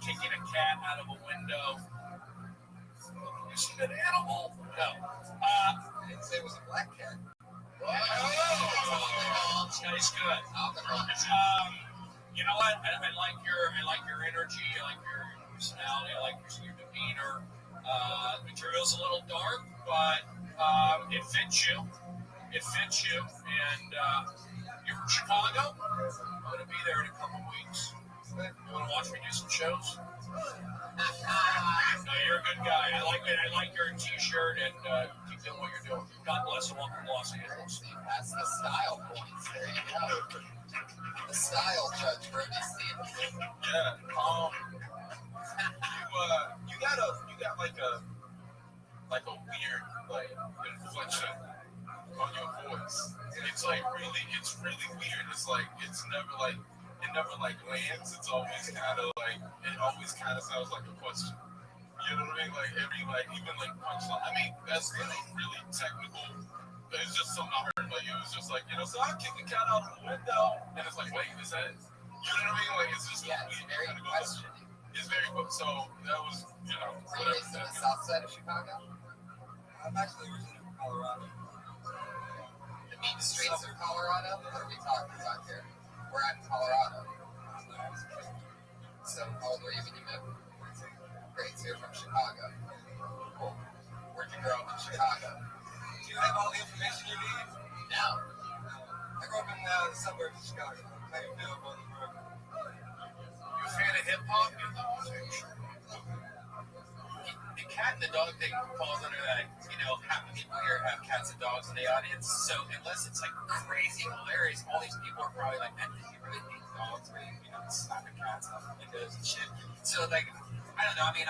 Kicking a cat out of a window. Is it an animal? No. I didn't say it was a black cat. Oh, nice, good. You know what? I like your energy. I like your personality. I like your demeanor. The material's a little dark, but it fits you. It fits you. And you're from Chicago? I'm going to be there in a couple weeks. You want to watch me do some shows? No, you're a good guy. I like your T-shirt, and keep doing what you're doing. God bless and welcome to Los Angeles. That's the style points. There you go. The style judge, Brody Stevens. Yeah. You got like a weird inflection on your voice. It's really weird. It never lands. It always kind of sounds like a question. You know what I mean? Even punchline. I mean, that's really technical. It's just something I heard about you. It's just so I kick a cat out of the window, and it's like, wait, is that? You know what I mean? It's just it's very questioning. It's very good. So that was, So you're based on the south side of Chicago? I'm actually originally from Colorado. The mean streets of Colorado? What are we talking about here? We're at Colorado. So how old were you when you moved? Great, so you're from Chicago. Cool. Where'd you grow up in Chicago? Do you have all the information you need? No. I grew up in the suburbs of Chicago. Plainfield, Williamsburg. You a fan of hip hop? The cat and the dog thing falls under that. Half the people here have cats and dogs in the audience. So unless it's crazy hilarious, all these people are probably like, man, you really hate dogs, or slapping cats out the windows and shit. So I don't know. I mean,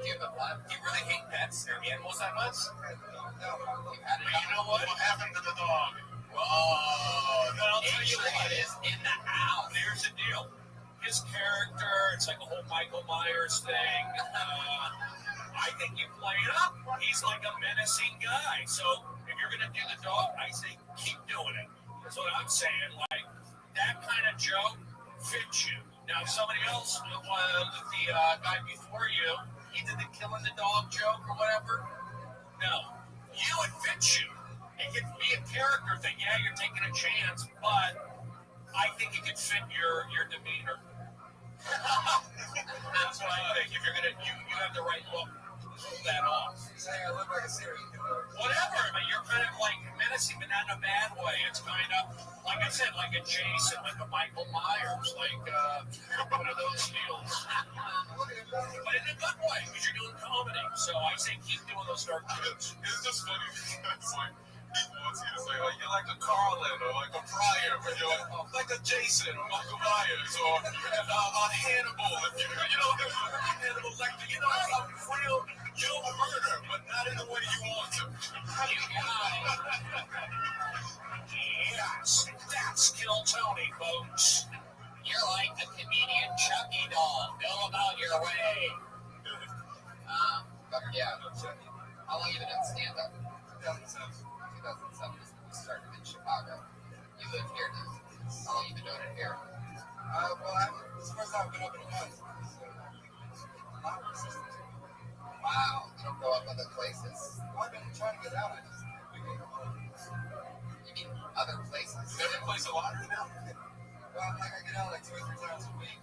do you really hate pets or animals that much? No. You know what? What happened to the dog? Whoa! I'll tell you what. It is in the house. Here's the deal. His character, it's like a whole Michael Myers thing. I think you play it up. He's like a menacing guy. So if you're going to do the dog, I say keep doing it. That's what I'm saying. That kind of joke fits you. Now, somebody else, the guy before you, he did the killing the dog joke or whatever. No. You, it fits you. It could be a character thing. Yeah, you're taking a chance, but I think it could fit your demeanor. That's what I think. If you're gonna, you have the right look to pull that off. Saying I look like a serial killer. Whatever. I mean, you're kind of menacing, but not in a bad way. It's kind of, like I said, like a Jason, like a Michael Myers, one of those deals. But in a good way, because you're doing comedy. So I say keep doing those dark jokes. It's just funny because people want you to say, you're like a Carlin or like a Pryor, but you're like a Jason or Michael Myers or a Hannibal. Hannibal Lecter. It's real. You'll murder, but not in the way you want to. Yes, that's Kill Tony, folks. You're like the comedian Chucky doll. Go about your way. Yeah. How long have you been in stand-up? 2007 is when you started in Chicago. You live here now. How long have you been doing it here? It's the first time I've been up in a month. Wow. You don't go up other places. I've been trying to get out. You mean other places? You ever play a lottery now? Well, I get out 2 or 3 times a week.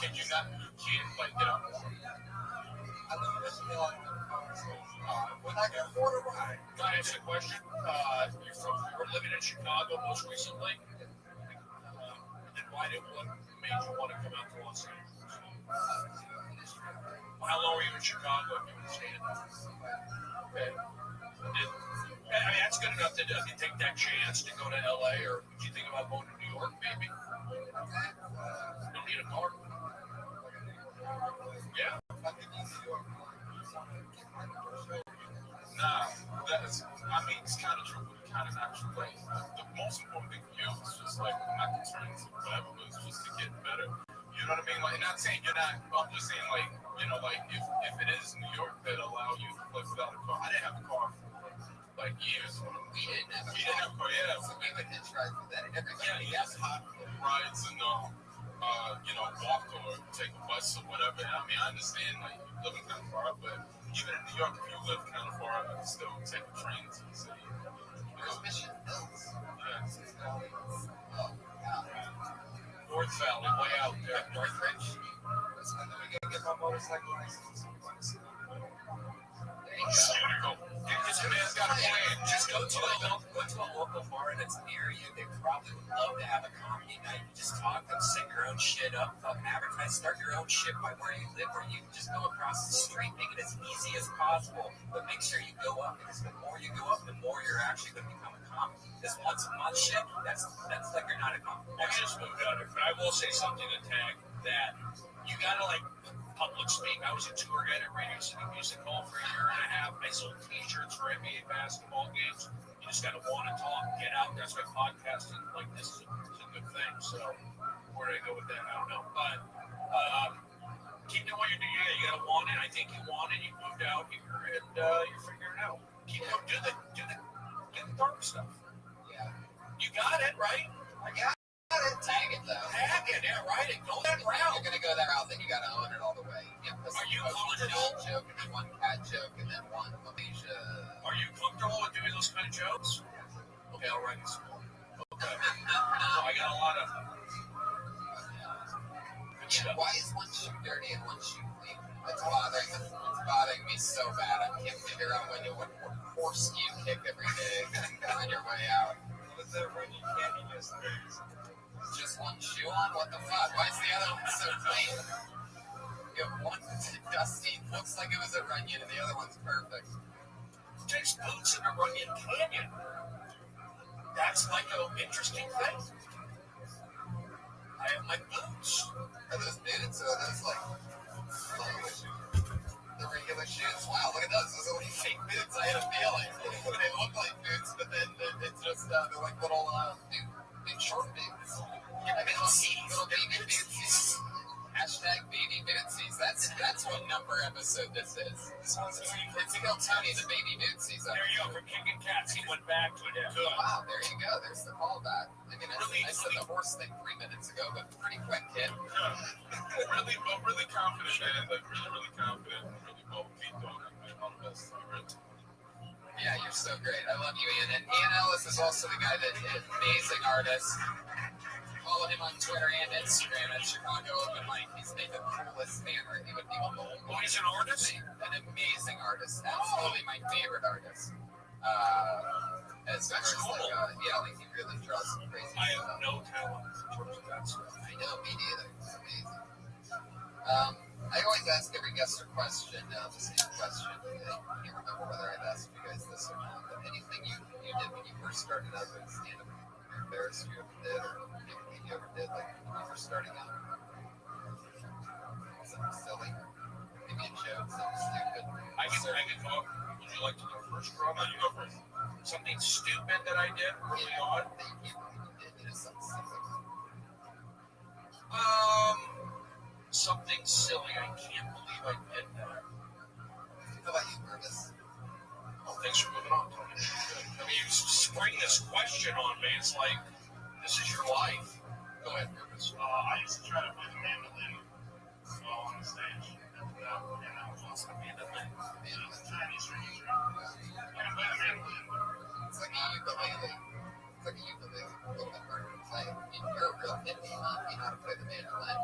Can you not? You can't get out more? I live in Michigan. When I can afford a ride. Can I ask you a question? You were living in Chicago most recently. And what made you want to come out to Los Angeles? How long were you in Chicago if you were staying? Okay. That's good enough to you take that chance to go to LA, or would you think about going to New York maybe? You don't need a car. Yeah. Nah, it's kind of true, but kind of not true. Like, the most important thing for you is just like, I'm not concerned with whatever, but it's just to get better. You know what I mean? Like, not saying you're not, I'm just saying, like, you know, like, if it is New York that allow you to play without a car, I didn't have a car for, like, years. We didn't have a car, yeah. So we would hitch ride with that every Yeah, yes, hot rides and, you know, walk or take a bus or whatever. I mean, I understand, like, you living kind of far out, but even in New York, if you live kind of far out, you can still take a train to the city. There's Mission Hills. Yeah. Oh, God. North Valley, way out there. Northridge. That's when we gotta get my motorcycle license. There you go. This man's got a plan. Just go to a local bar that's near you. They probably would love to have a comedy night. You just talk them, sing your own shit up, fucking advertise, start your own shit by where you live, or you can just go across the street, make it as easy as possible. But make sure you go up, because the more you go up, the more you're actually going to become a comic. This once a month shit, that's like you're not a comic. I just moved out here, but I will say something to Tag that you gotta like public speak. I was a tour guide at Radio City Music Hall for a year and a half. I sold T-shirts for NBA basketball games. You just gotta want to talk, get out there. That's why podcasting like this is a good thing. So where did I go with that? I don't know, but keep doing what you're doing. Yeah, you gotta want it. I think you want it. You moved out here and you're figuring it out. Keep going. Do the dark stuff. Yeah. You got it right. I got it. Tag it, though. Tag it, yeah, right. And go that route. You're gonna go that route, then you gotta own it all the way. Are you one joke, and then one cat joke, and then one Malaysia? Are you comfortable with doing those kind of jokes? Okay, I'll write this. Okay. So I got a lot of good stuff. Why is one shoe dirty and one shoe clean? It's bothering me so bad. I can't figure out when you would horse you kick every day on your way out. What's that when you can't be just one shoe on? What the fuck? Why is the other one so clean? You have one dusty, looks like it was a Runyon, and the other one's perfect. Takes boots in a Runyon Canyon. That's like an interesting thing. I have my boots. Are those boots or are those like the regular shoes? Wow, look at those. Those are like fake boots. I had a feeling. They look like boots, but then it's just they're like little big short boots. Yeah, little baby bootsies. Hashtag baby bootsies. That's what number episode this is. This one's it's Bill Tony, the baby bootsies. There you go. From Kicking Cats, he went back to it. Wow, there you go. There's the callback. I mean, I said the horse thing 3 minutes ago, but pretty quick, kid. really confident, man. Like, really confident. Really well beat on it. All the best. Yeah, you're so great. I love you, Ian. And Ian Ellis is also the guy that is an amazing artist. Follow him on Twitter and Instagram at Chicago Open Mic. He's made the coolest banner. He would be the Oh, he's an artist? An amazing artist. Absolutely my favorite artist. That's cool. Like, like he really draws some crazy stuff. I have no talent in terms of that stuff. I know, me neither. It's amazing. I always ask every guest a question, the same question. I can't remember whether I've asked you guys this or not, but anything you did when you first started out with stand-up, you're embarrassed you ever did, or anything you ever did, like when you were starting out? Something silly? Maybe a joke, something stupid? I can talk. Would you like to go first, Rob? No, you go first. Something stupid that I did, really odd? That you did, something silly. Something silly. I can't believe I did that. How about you, Purvis? Well, thanks for moving on, Tony. I mean, you spring this question on me. It's like, this is your life. Go ahead, Purvis. I used to try to play the mandolin on the stage. And I was also a mandolin. It was a Chinese tradition. I can play the mandolin. It's like a ukulele. It's like a ukulele. A little bit harder to play. You're a real hippie, huh? You know how to play the mandolin.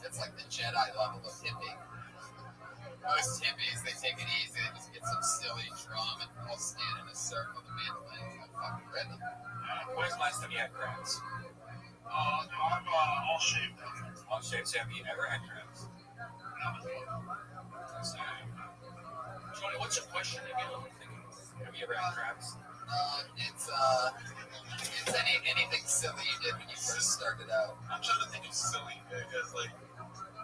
It's like the Jedi level of hippie. Most hippies, they take it easy. They just get some silly drum and all stand in a circle. The mandolin is a fucking rhythm. When's the last time you had crabs? I'm all shaved out there. All shaved. So have you ever had crabs? Tony, what's your question again? Have you ever had crabs? It's anything silly you did when you first started out. I'm trying to think of silly because, like,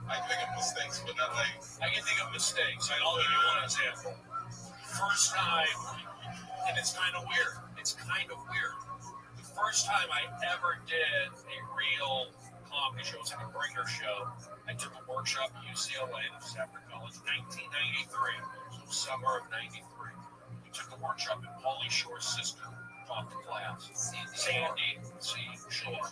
I can think of mistakes, but not like. I can think of mistakes. I'll give you one example. first time, and it's kind of weird. It's kind of weird. The first time I ever did a real comedy show, it was like a bringer show. I took a workshop at UCLA, this was after college, 1993, so summer of 93. We took a workshop at Pauly Shore's sister, taught the class, Sandy C. Shore.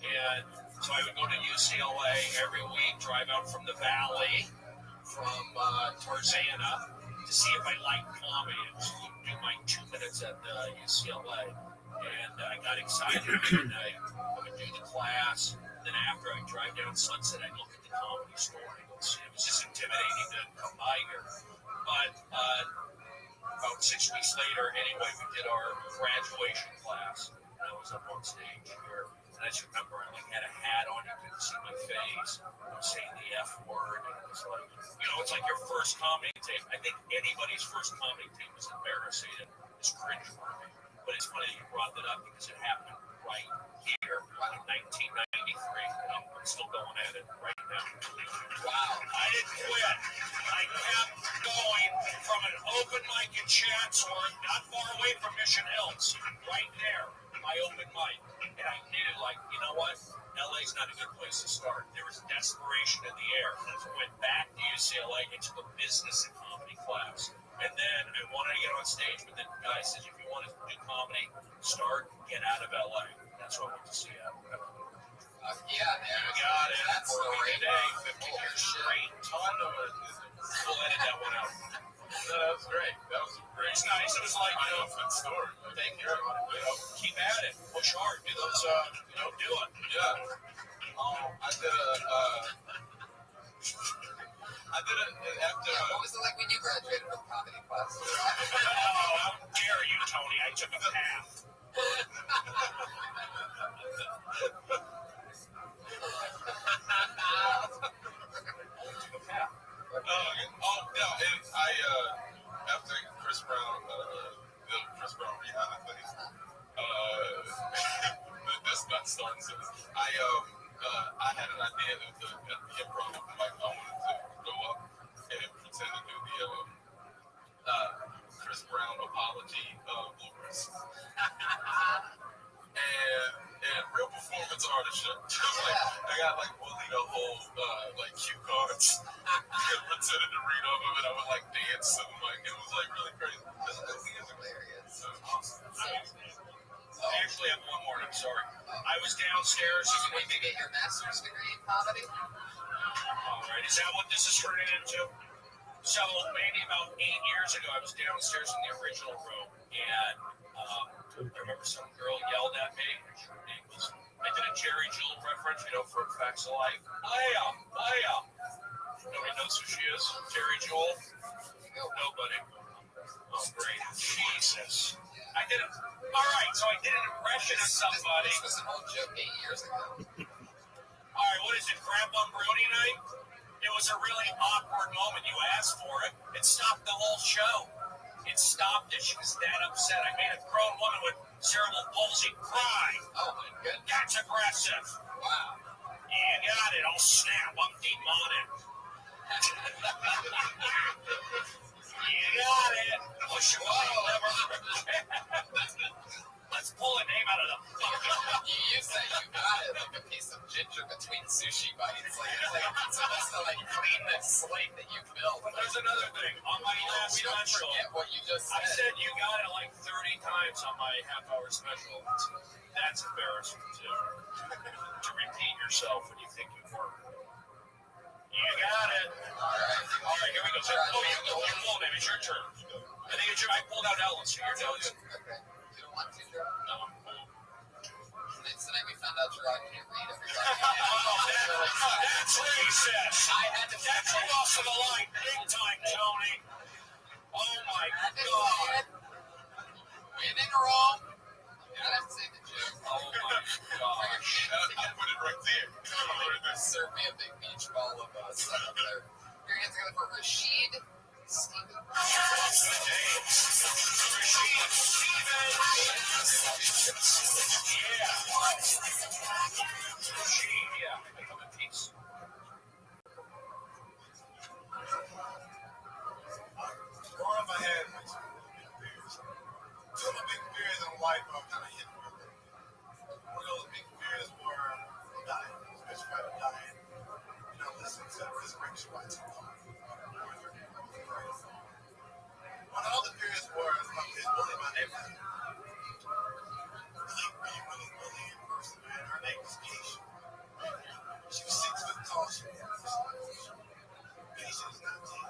And so I would go to UCLA every week, drive out from the Valley, from Tarzana, to see if I liked comedy and just do my 2 minutes at UCLA. And I got excited, and I would do the class. Then after I drive down Sunset, I look at the Comedy Store. It was just intimidating to come by here. But about 6 weeks later, anyway, we did our graduation class. And I was up on stage here. And I just remember I had a hat on. You couldn't see my face. I was saying the F word. And it was like, it's like your first comedy tape. I think anybody's first comedy tape is embarrassing and it's cringeworthy. But it's funny that you brought that up because it happened right here in 1993. And I'm still going at it right now. Wow. I didn't quit. I kept going from an open mic in Chatsworth, not far away from Mission Hills, right there, my open mic. And I knew, you know what? LA's not a good place to start. There was desperation in the air. And I went back to UCLA and took a business and comedy class. And then I wanted to get on stage, but then the guy says, if you want to do comedy, get out of LA. That's what I went to Seattle. Yeah, man. You got it. That's for a great. day, 50 years straight. We'll edit that one out. No, that was great. That was great. It's nice. It was like, Triumphant story. thank you. Keep at it. Push hard. Do those, do it. Yeah. I did it after. What was it like when you graduated from comedy class? Oh, how dare you, Tony? I took a path. After Chris Brown, the Chris Brown Rihanna thing, that's not starting soon. I had an idea at the improv open mic. I wanted to go up and pretend to do the Chris Brown apology bloopers. And real performance artist shit. I got bullied a whole cue cards. I pretended to read off of it. I would dance to the mic. It was really crazy. That's hilarious. Awesome. I actually have one more. I'm sorry. I was downstairs. When you get your master's degree in comedy? All right. Is that what this is turning into? So maybe about 8 years ago, I was downstairs in the original room, and I remember some girl yelled at me. Her name was, I did a Jerry Jewell reference, for Facts of Life. Leia. Nobody knows who she is. Jerry Jewell. Nobody. Oh, great. Jesus. I did it. All right, so I did an impression of somebody. This was an old joke 8 years ago. All right, what is it, Crap on Brody night? It was a really awkward moment. You asked for it. It stopped the whole show. It stopped it. She was that upset. I made a grown woman with cerebral palsy cry. Oh, my goodness. That's aggressive. Wow. You got it. I'll snap. I'm demonic. You got it. Push your lever. Let's pull a name out of the fucking. You say you got it like a piece of ginger between sushi bites. It's supposed to clean the slate that you built. But there's another thing. On my last We don't special, forget what you just said. I said you got it 30 times on my half-hour special. That's embarrassing, too. To repeat yourself when you think you work. You got it. All right, here we go. So, you pull, baby. It's your turn. I think it's your. I pulled out Ellen, so your turn. Okay. You don't want to, Joe? No. Tonight we found out Gerard can't read everybody. That's racist. That's a loss of the line. Big time, Tony. Oh, my God. Winning wrong. You don't have to say the joke. Oh, my gosh. I put it right there. Serve me a big beach ball of sun up there. Your hands together for Rashid Stevens. Rashid Stevens. Yeah. Rashid, yeah. I come in peace. Growing up, I had all kind of hit me with it. One of those big fears were dying, especially if I'm dying. You know, listen to the resurrection by Tupac. One of the other fears was is bullying my neighborhood. Really bullying person, man. Her name was Keisha. She was 6 foot tall. She was Keisha is not 10.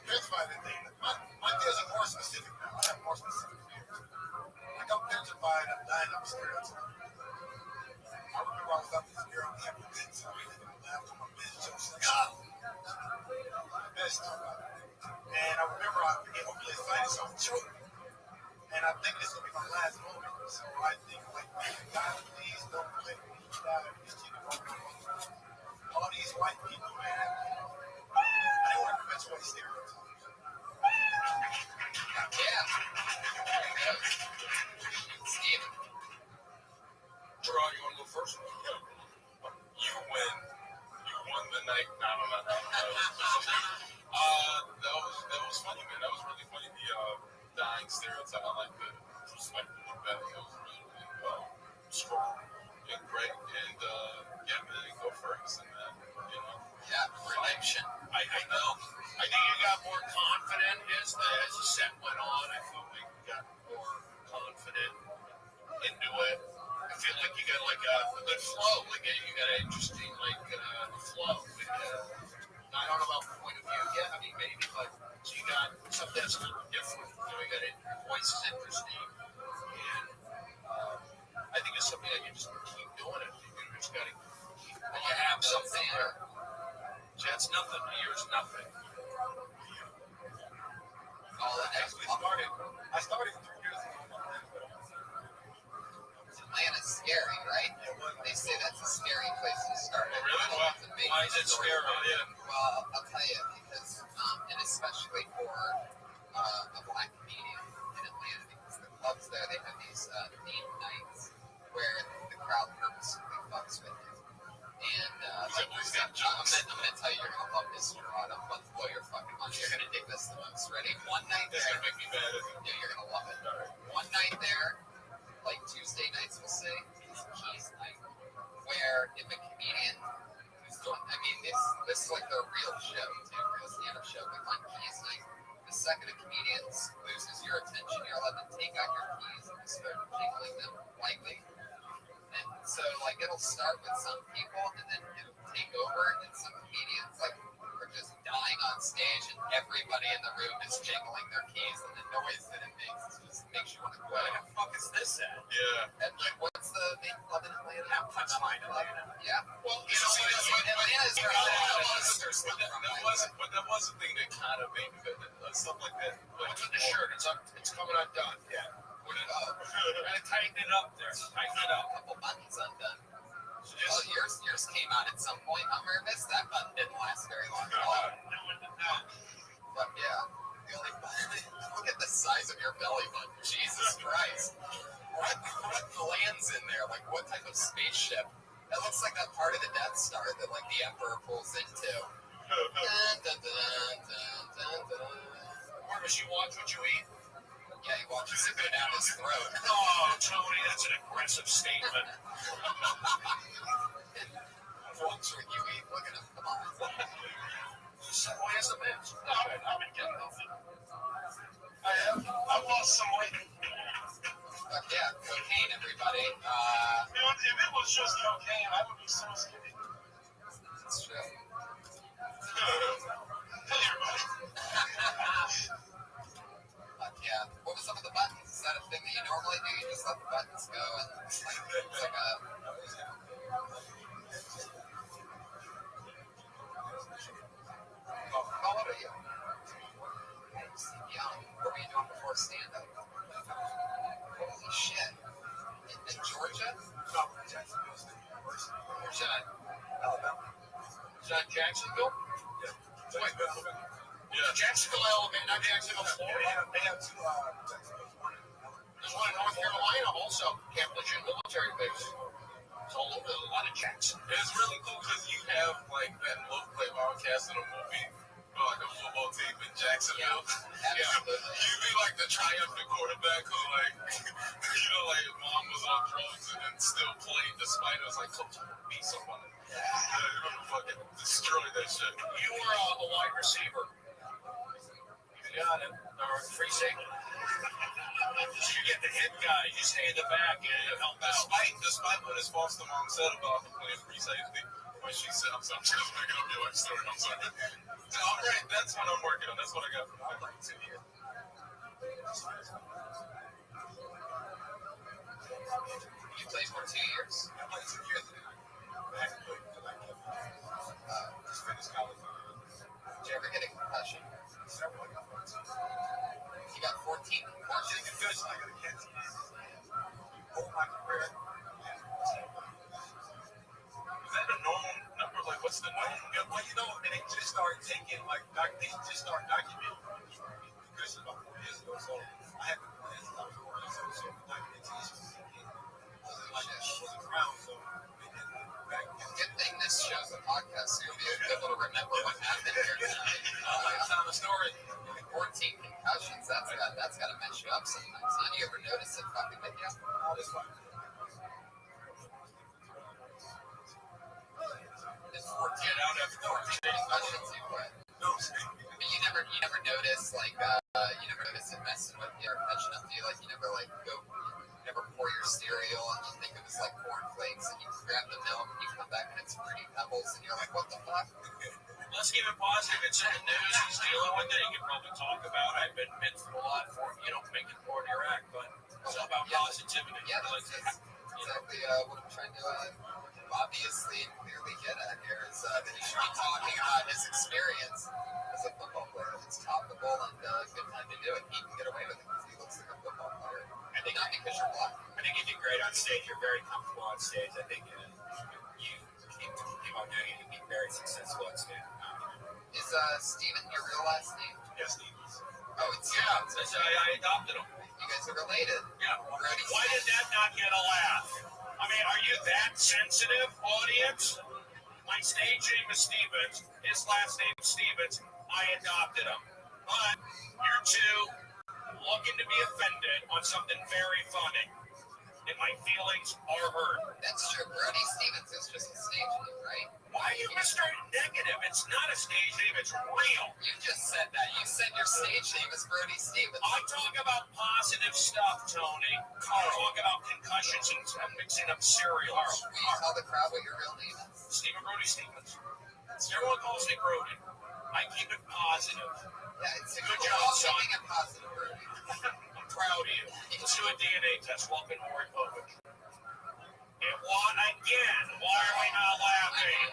Here's why the thing. My fears are more specific now. I have more specific fears. Like I'm petrified of dying of stereotype. I remember I was out with this girl, we had a good time, and I laughed on my bitch jokes. Like, oh! Best time. And I remember I became overly excited, so I'm choking. And I think this will be my last moment. So I think, like, God, please don't let me die. These children don't know. All these white people, man. I don't want to perpetuate stereotypes. Yeah. Steve. Gerard, you want to go first? You win. You won the night. No. That was funny, man. That was really funny. The dying stereotype. I like the perspective of that. That was really strong and great. And yeah, man, go Ferguson, man. You know. Yeah, redemption. I know. I think you got more confident as the set went on. I felt like you got more confident into it. I feel like you got like a good flow. Like you got an interesting flow. I don't know about point of view yet. I mean, maybe, but So you got something that's a little different. You got it. Your voice is interesting, and I think it's something that you just keep doing it. You just got to keep. And you have something there. So that's nothing. A year's nothing. all that Actually I started 3 years ago. Atlanta's scary, right? They say that's a scary place to start. Really? Why is it scary? Yeah. Well, I'll tell you, because, and especially for a black comedian in Atlanta, because the clubs there, they have these theme nights where the crowd purposely fucks with you. And I'm gonna tell you, you're gonna love this, Gerard. I'm about to blow your fucking mind. You're gonna dig this the most. Ready? One night there. It's gonna make me mad. Yeah, you're gonna love it. One night there, like Tuesday nights, we'll say, is Keys night, where if a comedian who's doing, I mean, this is like the real show, too, real stand-up show, but on Keys night, the second a comedian loses your attention, you're allowed to take out your keys and start jingling them lightly. And so, like, it'll start with some people, and then it'll take over, and some comedians, like, are just dying on stage, and everybody in the room is jingling their keys, and the noise that it just makes you want to quit. Where the fuck is this at? Yeah. And, like, what's the main club in Atlanta? Punchline Atlanta. Yeah. Well, you know, Atlanta's But that was the thing that kind of made me stuff like that. what's with the shirt? It's coming undone. Yeah. Gotta tighten it up there. Tighten it up. A couple buttons undone. Well, yours came out at some point. I'm nervous. That button didn't last very long at all. But yeah, the only look at the size of your belly button. Jesus Christ. What lands in there? Like, what type of spaceship? That looks like that part of the Death Star that, like, the Emperor pulls into. Dun, dun, dun, dun, dun, dun. Where does you watch what you eat? Yeah, he watches it go down his throat. Oh, Tony, that's an aggressive statement. Watch what you eat. Look at him. Come on. Why is a bitch? No, I've been getting nothing. I've lost some weight. But yeah, cocaine, everybody. If it was just cocaine, I would be so skinny. That's true. Hey, everybody. But yeah, what was up with the buttons? Is that a thing that you normally do? You just let the buttons go and it's like a... How old are you? Young. What were you doing before stand-up? Holy shit. In Georgia? No, Jacksonville State University. Where's that? Alabama. Is that Jacksonville? Yeah. Jacksonville, Alabama, not Jacksonville, Florida. They have two Jacksonville, one in Alabama. There's one in North Carolina also, Camp Lejeune military base. It's all over, a lot of Jackson. It's really cool because you have like that look like outcast in a movie, like a football team in Jacksonville. Absolutely. You'd be like the triumphant quarterback who, like, like mom was on drugs and then still played despite it. Was like, coach, I'm gonna beat somebody. Yeah, you're gonna fucking destroy that shit. You were a wide receiver. You got it. Or free safety. You get the hit guy. You stay in the back and help out. Despite what his foster mom said about him playing free safety, when she said, I'm just making up your life story. I'm sorry. All right, that's what I'm working on. That's what I got from like 2 years. You played for 2 years? I played 2 years. I actually played for like just finished college. Did you ever get a concussion? Several. I got 14. You got 14 concussions? Concussion. I got a cancer. Over my career. Is that the normal number? Like, what's the norm? Yeah, well, and they just started taking, like, they just started documenting concussions about 4 years ago. So I had been playing since I was 4 years old. So documentation wasn't around. So they did back. Good thing this show's a podcast, so you'll be able to remember what happened here tonight. That's how the story. 14 concussions, that's got to mess you up sometimes. Huh? You ever notice it fucking with you? All this fun. It's 14. Get out after 14 concussions you play. But you never notice, like, you never notice it messing with you or catching up to you. Like, you never, like, never pour your cereal and you think it was like cornflakes and you grab the milk and you come back and it's Fruity Pebbles and you're like, what the fuck? Let's keep it positive. It's in the news. He's dealing with it. You can probably talk about it. I've been through a lot for him. You don't make it part of your act, but it's all about positivity. Yeah, that's exactly what I'm trying to obviously clearly get at here is that he should be talking about his experience as a football player. It's topical and good time to do it. He can get away with it because he looks like a football player. I think not because you're black. I think you do great on stage. You're very comfortable on stage. I think you keep on doing it. You be very successful on stage. Is Steven your real last name? Yes, Steve. Oh, it's I adopted him. You guys are related. Yeah. Brody Why did that not get a laugh? I mean, are you that sensitive, audience? My stage name is Stevens. His last name is Stevens. I adopted him. But you're two looking to be offended on something very funny. And my feelings are hurt. That's true. Brody Stevens is just a stage name, right? Why are you Mr. Negative? It's not a stage name. It's real. You just said that. You said your stage name is Brody Stevens. I talk about positive stuff, Tony. I talk about concussions and mixing up cereal. Will you tell the crowd what your real name is? Stephen Brody Stevens. Everyone calls me Brody. I keep it positive. Yeah, it's a Good good job, job. son. Keeping it positive, Brody. I'm proud of you. Let's do a DNA test. Welcome, Warren Povich. And what again? Why are we not laughing?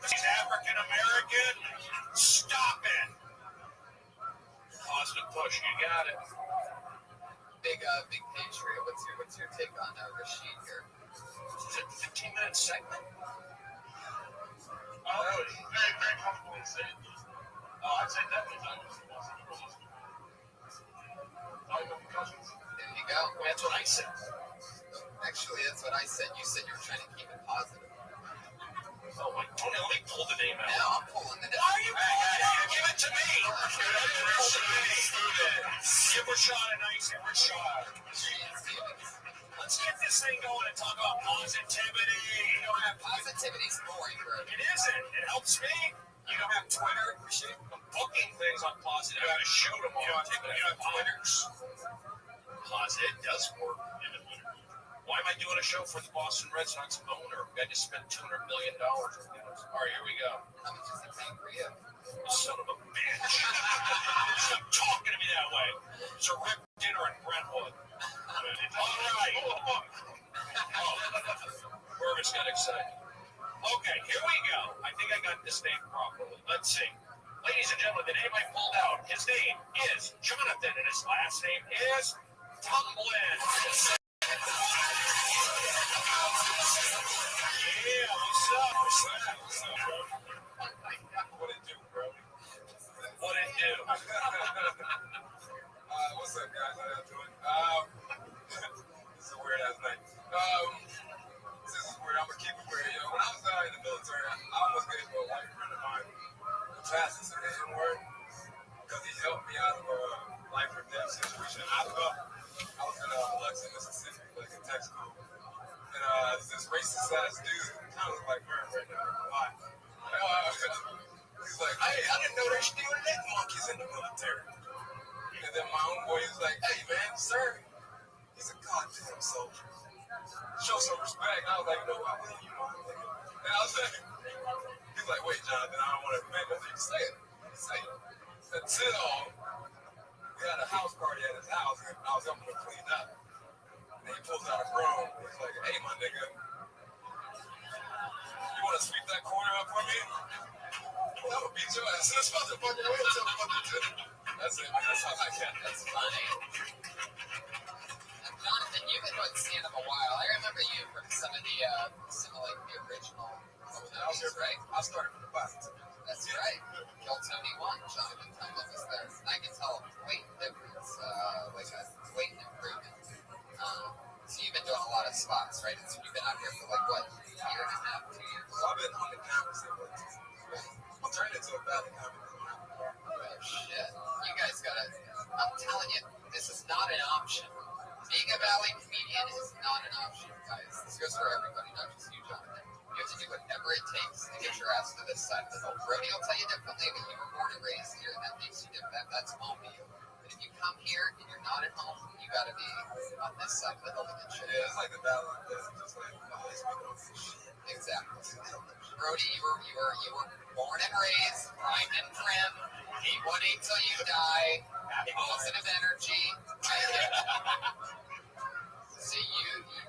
He's African American? Stop it. Positive push. You got it. Big Patriot. What's your take on Rashid here? Is it a 15-minute segment? Oh, very, very comfortable in saying this. I'd say definitely time was talking about concussions. There you go. That's what I said. Actually, that's what I said. You said you were trying to keep it positive. Oh, my. Tony, let me pull the name out. Now I'm pulling it Why out. are you pulling it? Give it to me. Give Rashad a nice Rashad. Let's get this thing going and talk about positivity. You don't have Positivity's boring, bro. It isn't. It helps me. You don't have Twitter. I'm booking things on Positive. I got a show tomorrow. You don't have Twitters. Positive does work. Why am I doing a show for the Boston Red Sox owner? I just spent $200 million. All right, here we go. How much is he paying for you? Son of a bitch. Stop talking to me that way. It's a rib dinner in Brentwood. All right. Purvis got excited. Okay, here we go. I think I got this name properly. Let's see. Ladies and gentlemen, the name I pulled out, his name is Jonathan, and his last name is Tumblin. Yeah, what's up? What it do, bro? What it do? What's up, guys? How y'all doing? This is a weird ass night. This is weird. I'm gonna keep it weird. When I was in the military, I almost gave a white friend of mine the fastest in the N-word. high school. And this racist ass dude, kind of like Murph right now. Why? He's like, hey, I didn't know they still let monkeys in the military. And then my homeboy is like, hey man, sir, he's a goddamn soldier. Show some respect. And I was like, no, I will, you know. And I was like, he's like, wait, Jonathan, I don't want to admit it. You can say it. You can say it. Until we had a house party at his house, and I was helping him clean up. And he pulls out a broom. He's like, hey, my nigga, you want to sweep that corner up for me? I'm going to beat your ass in this motherfucker. That's it, man. That's how I get. That's funny. Jonathan, you've been with stand-up a while. I remember you from some of the original movies, right? I started from the bottom. That's right. Kill Tony 1, Jonathan Tumblin was there. And I can tell a weight difference, like a weight improvement. So you've been doing a lot of spots, right? So you've been out here for like, what, a year and a half, 2 years? So I've been on the campus for 2 years. I'm turning into a valley comic. Oh, shit. You guys gotta, I'm telling you, this is not an option. Being a valley comedian is not an option, guys. This goes for everybody, not just you, Jonathan. You have to do whatever it takes to get your ass to this side of the boat. Brody will tell you differently, but you were born and raised here, and that makes you different. That's home to you. But if you come here and you're not at home, you gotta be on this side of the building and shit. Yeah, it's like the valley. It's just like, shit. Exactly. Brody, you were born and raised, primed and trim. Eat one eat till you die. Positive energy. So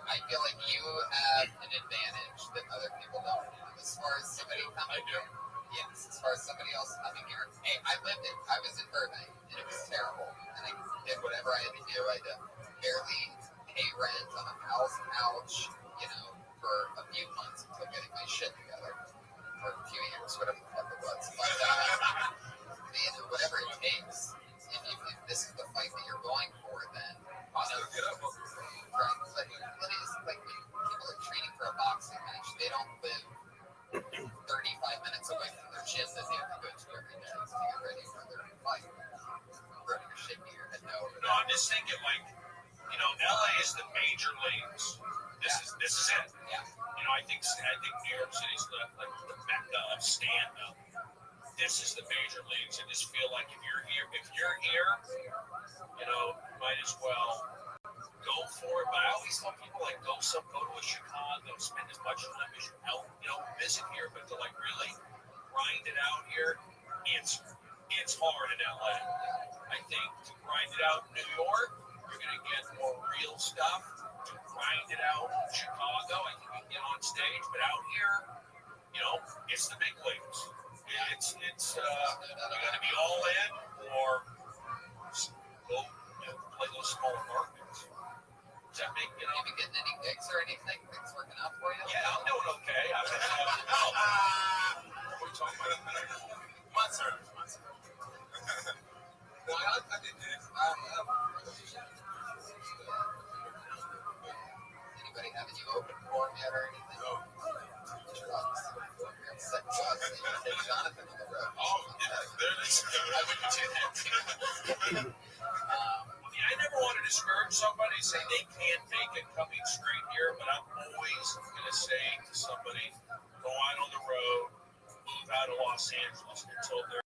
I feel like you have an advantage that other people don't have. As far as somebody coming here, yes. As far as somebody else coming here, hey, I was in Burbank, and it was terrible. And I did whatever I had to do. I had to barely pay rent on a house couch, for a few months until getting my shit together. For a few years, whatever the fuck it was. But, whatever it takes. If this is the fight that you're going for, then I'll still get up. Right. But it is like when people are training for a boxing match, they don't live 35 minutes away from their gym that they have to go to every day to get ready for their fight. Running a shit to your head. No, I'm just thinking LA is the major leagues. This is it. Yeah. I think New York City's the mecca of stand-up. This is the major leagues. I just feel like if you're here, might as well go for it. But I always tell people go to a Chicago, spend as much time as you visit here, but to really grind it out here, it's hard in LA. I think to grind it out in New York, you're gonna get more real stuff. To grind it out in Chicago, I think you can get on stage, but out here, it's the big leagues. It's you got to be all in or go play those smaller markets. Does that make Have you getting any gigs or anything? Things working out for you? Yeah, I'm doing okay. What are we talking about? My turn. No, I did this. Anybody having you open for yet or anything? No. Drugs. Set drugs. Take Jonathan on the road. Oh, yeah. There it is. I wouldn't do that too. I never want to discourage somebody, say they can't make it coming straight here, but I'm always going to say to somebody, go out on the road, move out of Los Angeles until they're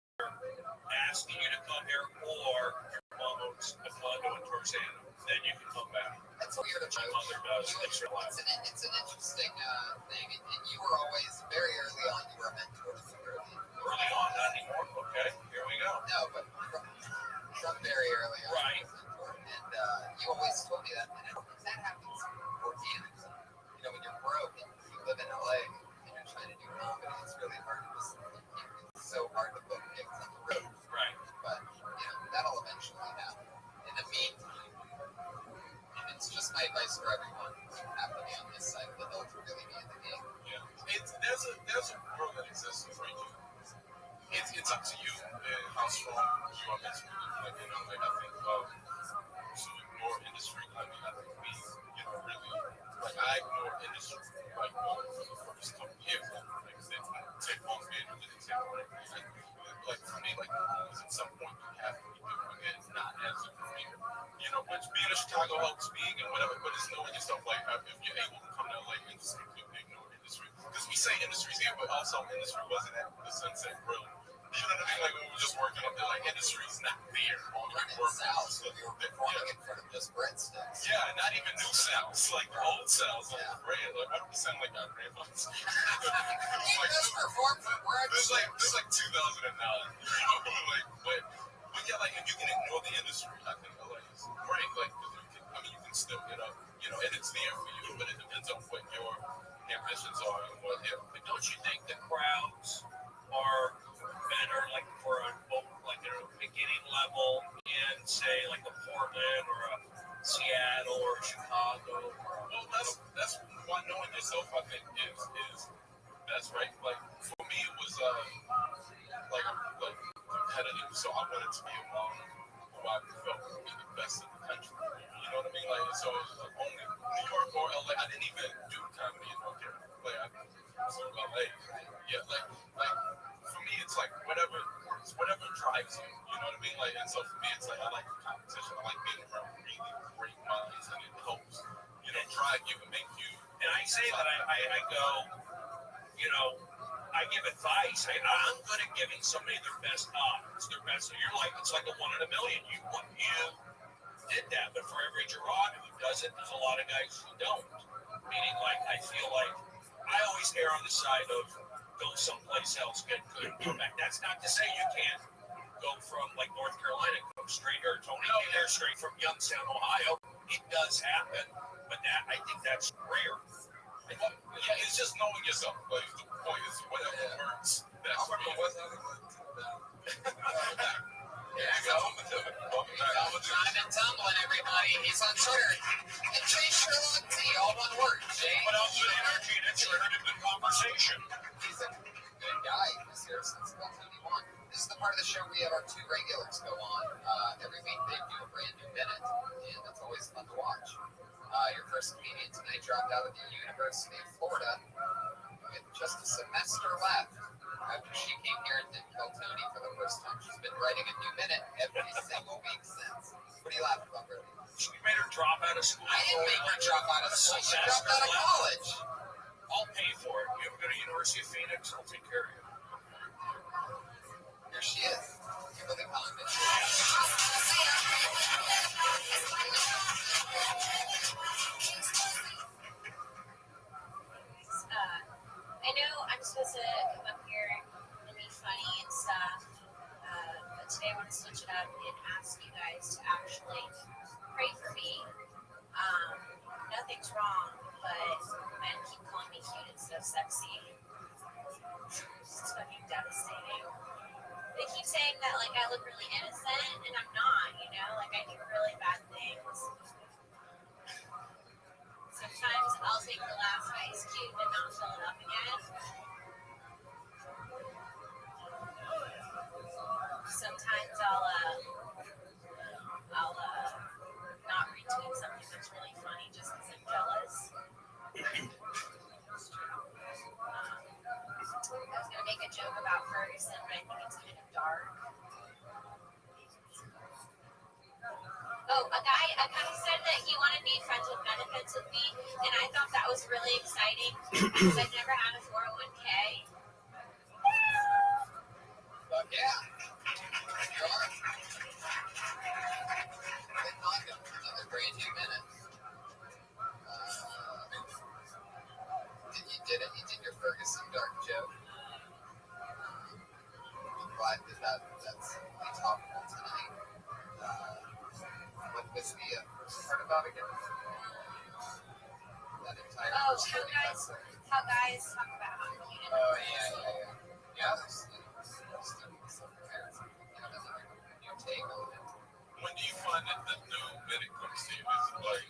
asking you to come here, or your mom owns a condo in Tarzana. Then you can come back. That's weird. My mother does. It's an interesting thing. And you were always, very early on, you were a mentor to me early. Early on, not anymore. Okay, here we go. No, but from very early on. Right. And you always told me that. And that happens organically. When you're broke and you live in LA and you're trying to do comedy, it's really hard to just, it's so hard to book gigs on the road. Right. But, that'll eventually happen. In the meantime, and it's just my advice for everyone, you have to be on this side of the hill to really be in the game. Yeah. There's a world that exists for you. It's up to you and how strong you are mentally. I think to ignore industry. I think we, really, I ignore industry, from the first couple years. I take one bit and then take one. For me, at some point you have to be doing it, not as a career. Which being in Chicago helps me and whatever, but it's knowing yourself, industry wasn't at the Sunset Grill. You know what I mean? Like, we were just working up there, like, industry's not there. All Running south, so you were performing in front of just breadsticks. Yeah, not even new cells, like old cells. Like, why do we sound like our grandfathers? You just performed for breadsticks. This is like 2009. You know, but yeah, like, if you can ignore the industry, I think LA is great. Like, you can still get up, and it's there for you, but it depends on what your ambitions are and what. But don't you think the crowds are better, like for a beginning level in, say, like a Portland or a Seattle or Chicago? Well, that's why knowing yourself, I think, is best, right? Like, for me, it was like competitive, so I wanted to be among who I felt would be the best in the country. You know what I mean? Like, so it was like only New York or LA. I didn't even do comedy in North Carolina. Like, I was in LA. Yeah, like for me, it's like whatever drives you. You know what I mean? Like, and so for me, it's like I like competition. I like being around really great minds, and it helps, drive you and make you. And I say that I go, I give advice. I'm good at giving somebody their best odds, their best. You're like, it's like a 1 in a million. You did that, but for every Gerard who does it, there's a lot of guys who don't. Meaning, like, I feel like I always err on the side of go someplace else, get good, come back. That's not to say you can't go from like North Carolina, go straight or Tony there, straight from Youngstown, Ohio. It does happen, but I think that's rare. Yeah, it's just knowing yourself. Like, the point is, whatever works best for you. There you go. Time and tumbling, everybody. He's on Twitter. And Jay Sherlock T, all one word. Jay. But also the energy and introverted in the conversation. He's a good guy. He's here since 1991. This is the part of the show we have our 2 regulars go on. Every week they do a brand new minute, and it's always fun to watch. Your first comedian tonight dropped out of the University of Florida with just a semester left. After she came here and did Kill Tony for the first time, she's been writing a new minute every single week since. What are you laughing about, Rabbi? She made her drop out of school. I didn't make her drop out of school. She dropped out of college. I'll pay for it. You ever go to University of Phoenix? I'll take care of you. Here she is. Kimberly Condon. I know I'm supposed to come up here and be funny and stuff, but today I want to switch it up and ask you guys to actually pray for me. Nothing's wrong, but men keep calling me cute instead of sexy. It's fucking devastating. They keep saying that like I look really innocent, and I'm not. Like I do really bad things. Sometimes I'll take the last ice cube and not fill it up again. Sometimes I'll not retweet something that's really funny just because I'm jealous. I was gonna make a joke about Ferguson, but I think it's kind of dark. Oh, a guy said that he wanted to be friends with benefits with me, and I thought that was really exciting because I've never had a 401k. Fuck yeah. You are. Another brand new minute. You did it. You did your Ferguson dark joke. I'm glad that's really topical tonight. What was the first part about again? That entire how guys talk about how cute it is. Oh, yeah. There's some parents, another new take on it. When do you find that the new minute comes to you? Is it like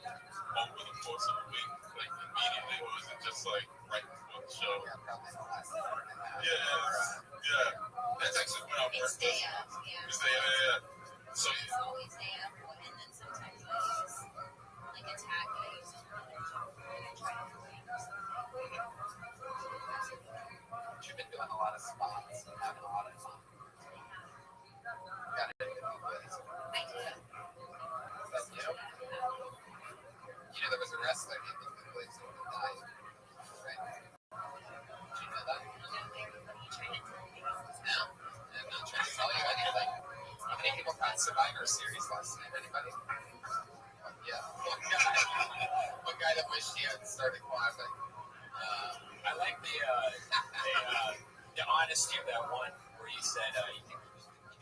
over the course of a week, like immediately, or is it just like right before the show? Yeah, probably the last hour and a half. Yeah. That's actually when I'm It's day of, yeah. It's day of. So it's always day of, and then sometimes I just like attack it. I use another joke and I try to complain or something. You've been doing a lot of spots and having a lot of fun. Got it in the ways. I do. But, there was a wrestler named the Blades over died. Right? Did you know that? No, Survivor Series last night? Anybody? Yeah. One guy that wished he had started clapping. I like the honesty of that one where you said you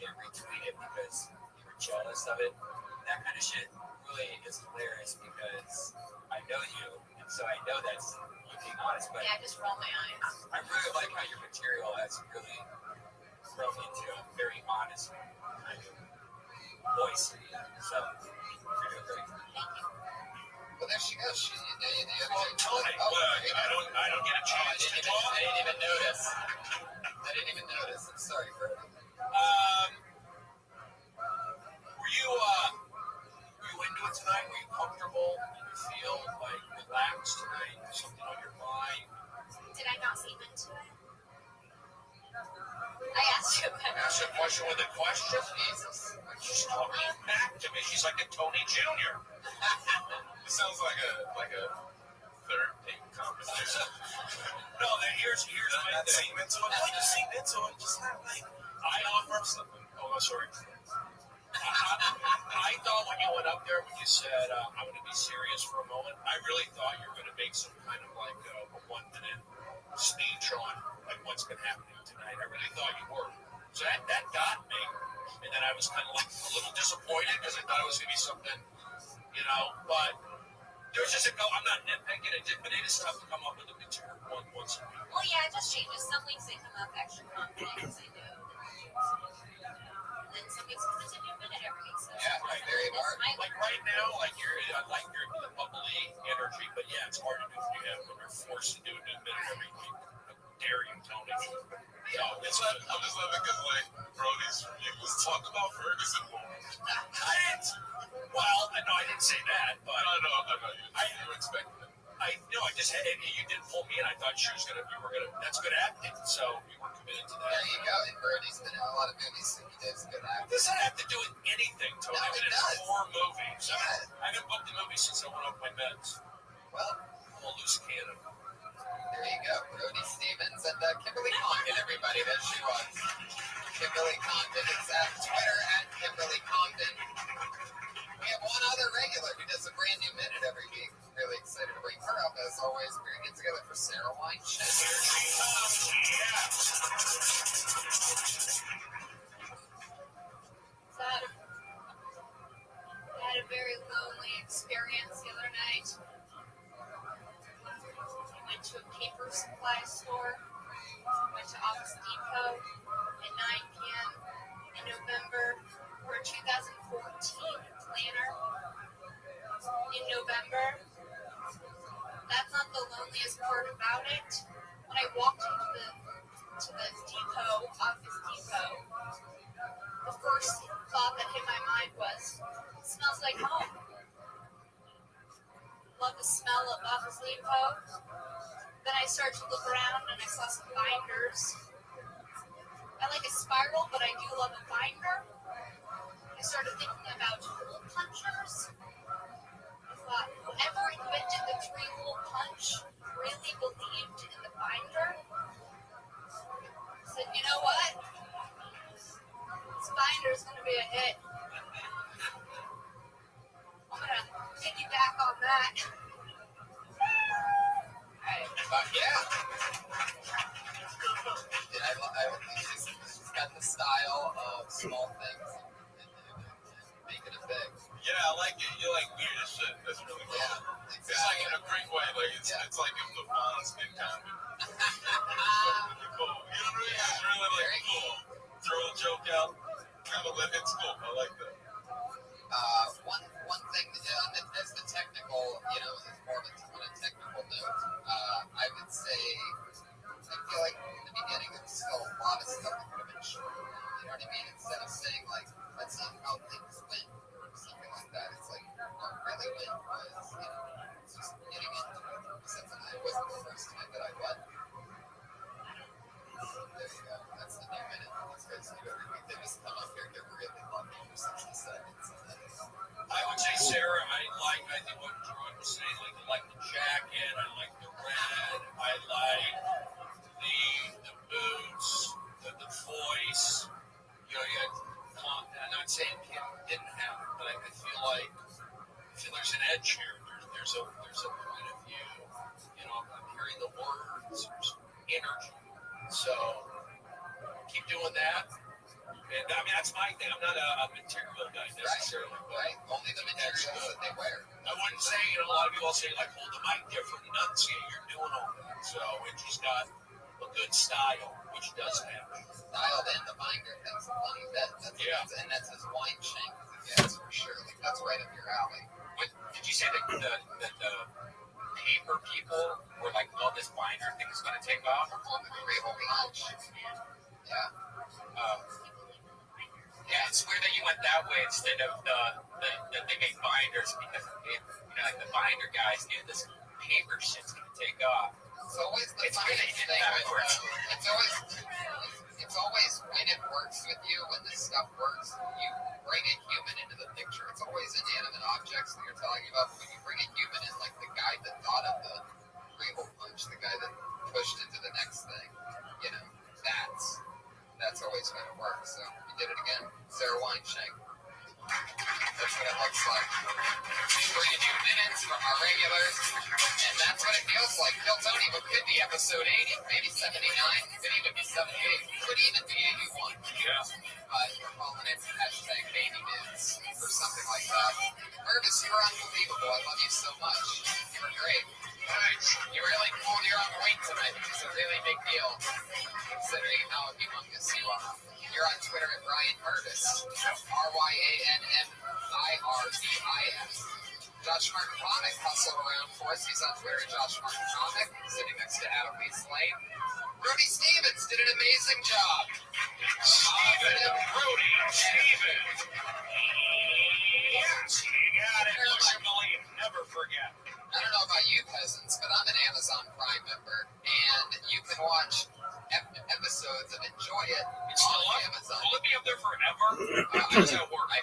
didn't retweet it because you were jealous of it. That kind of shit really is hilarious because I know you, and so I know that's you being honest. But Yeah, I just roll my eyes. I really like how your material has really grown into a very honest kind of voice. So you're doing great. Well, there she goes. She, Well, Tony, I don't get a chance to talk. I didn't even notice. I'm sorry, Brody. Were you into it tonight? Were you comfortable? Did you feel like relaxed tonight? Something on your mind? Did I not seem into it? I asked you about Ask a question with a question. Jesus. She's talking back to me. She's like a Tony Jr. It sounds like a third date conversation. No, here's my Not thing. seem into it. No, you seem into it. Just not like I offer something. Oh, I'm sorry. I thought when you went up there, when you said, I'm going to be serious for a moment, I really thought you were going to make some kind of like a 1-minute speech on like what's going to happen to you tonight. I really thought you were. So that got me. And then I was kind of like a little disappointed because I thought it was going to be something, but there's just I'm not nitpicking it, but it is tough to come up with a material once in a while. Well, yeah, it just changes. Some weeks they come up extra confident because I know. And then some weeks because it's a new minute every week. So Yeah, right, there you are. Like right now, I like your bubbly energy, but yeah, it's hard to do when you're forced to do a new minute every week. How dare you, Tony? I'm just laughing because like Brody's was talk about Ferguson more. I didn't. Well, no, I didn't say that, but I know you expected it. I just had you did pull me in. I thought you were gonna. That's good acting. So you were committed to that. There you go. And Brody's been in a lot of movies, so he does good What acting. does that have to do with anything, Tony? No, I've it been in does. 4 movies. Yeah. I haven't booked a movie since I went off my meds. Well, I'm a loose cannon. there you go. Brody Stevens and Kimberly Condon, everybody. There she was. Kimberly Condon is at Twitter at Kimberly Condon. We have one other regular who does a brand new minute every week. Really excited to bring her up as always. We're going to get together for Sarah Wine Shit. I had a very lonely experience the other night. I went to a paper supply store. Went to Office Depot at 9 p.m. in November for a 2014 planner. In November, that's not the loneliest part about it. When I walked into the depot, Office Depot, the first thought that hit my mind was, it smells like home. Love the smell of Office Depot. Then I started to look around and I saw some binders. I like a spiral, but I do love a binder. I started thinking about hole punchers. I thought, whoever invented the 3-hole punch really believed in the binder. I said, you know what? This binder is going to be a hit. I'm going to piggyback on that. Yeah. I think she's got the style of small things and making it big. Yeah, I like it. You're like weird as shit. That's really cool. Yeah, It's like in a great way. Like it's like if the Fonz in comedy. Cool. You know what I mean? It's really like cool. Throw a joke out. Kind of let it's cool. I like that. One thing as the technical, is more on a technical note. I would say I feel like in the beginning there was still a lot of stuff that could have been shorter. You know what I mean? Instead of saying like, let's see how things went or something like that. It's like what really went was, just getting into it. Since it wasn't the first time that I went. There you go. That's the new minute. These guys do every week. They just come up here and get really lucky for 60 seconds. I would say, Sarah, I think what Drew was saying, I like the jacket, I like the red, I like the boots, the voice. I'm not saying Kim there's a point of view. I'm hearing the words, there's energy. So keep doing that. And I mean, that's my thing. I'm not a material guy necessarily. Right. Only the materials that they wear. I wouldn't say, a lot of people say, like, hold the mic different, enunciate. You're doing all that. So, and she's got a good style, which does matter. Style and the binder. That's funny. And that's his wine shank. Yes, for sure. Like, that's right up your alley. Did you say that the paper people were like, oh, this binder thing is going to take off? Gravel punch. Yeah. Yeah, it's weird that you went that way instead of that they make binders because like the binder guys knew this paper shit's gonna take off. It's always the funniest thing. It's always when it works with you, when this stuff works, you bring a human into the picture. It's always inanimate objects that you're talking about, but when you bring a human in, like the guy that thought of the gravel punch, the guy that pushed into the next thing, that's always when it works. So you did it again. Sarah Wineshank. That's what it looks like. Bringing you minutes from our regulars, and that's what it feels like. Phil Tony, what could be episode 80, maybe 79, could even be 78, could even be 81. Yeah. We're calling it hashtag baby mids or something like that. Purvis, you were unbelievable. I love you so much. You were great. You really pulled your own weight tonight, which is a really big deal, considering how humongous you are. You're on Twitter at Ryan Purvis, RyanMMIRVIS. Josh Martin Comic hustled around for us. He's on Twitter at Josh Martin Comic, sitting next to Adam Lee Slade. Brody Stevens did an amazing job. Brody Stevens. Yes, you got it. Never forget. I don't know about you peasants, but I'm an Amazon Prime member, and you can watch episodes of Enjoy It on Amazon. Will it be up there forever? I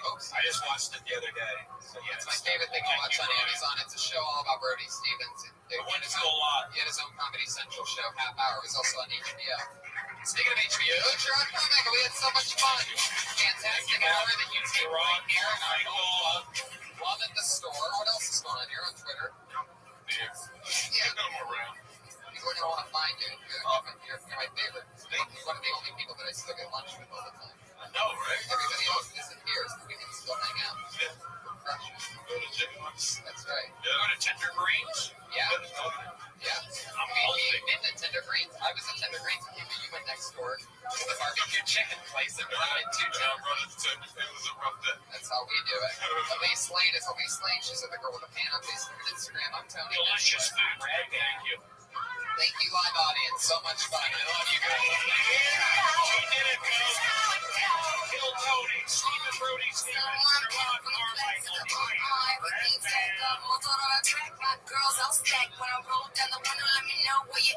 hope so. I just watched it the other day. So yeah, it's my favorite thing to watch on Amazon. It's a show all about Brody Stevens. I went to a lot. He had his own Comedy Central show, Half Hour. It was also on HBO. Speaking of HBO, Gerard Carmichael, we had so much fun. Fantastic hour that you take right here. Love at the store. What else is going on? You're on Twitter. Yeah, I'm around. People are going to want to find you. You're my favorite. You're one of the only people that I still get lunch with all the time. I know, right? Everybody else disappears, but we can still hang out. Yeah. Go to Jim's. That's right. Yeah. Go to Tender Greens. Yeah. Yeah. We've been to Tender Greens. I was at Tender Greens with you, but you went next door to the barbecue chicken place that we're not into. Yeah, I brought it to Tender. It was a rough day. That's how we do it. Elise Lane is Elise Lane. She's the girl with the pan on Facebook and Instagram. I'm Tony. Delicious food, right? Thank you. Thank you, live audience. So much fun. I love you guys. We did it, folks. Kill Tony, Stephen Brody, Stephen Gerard Carmichael. Girls, I'll stack when I roll down the window. Let me know where you.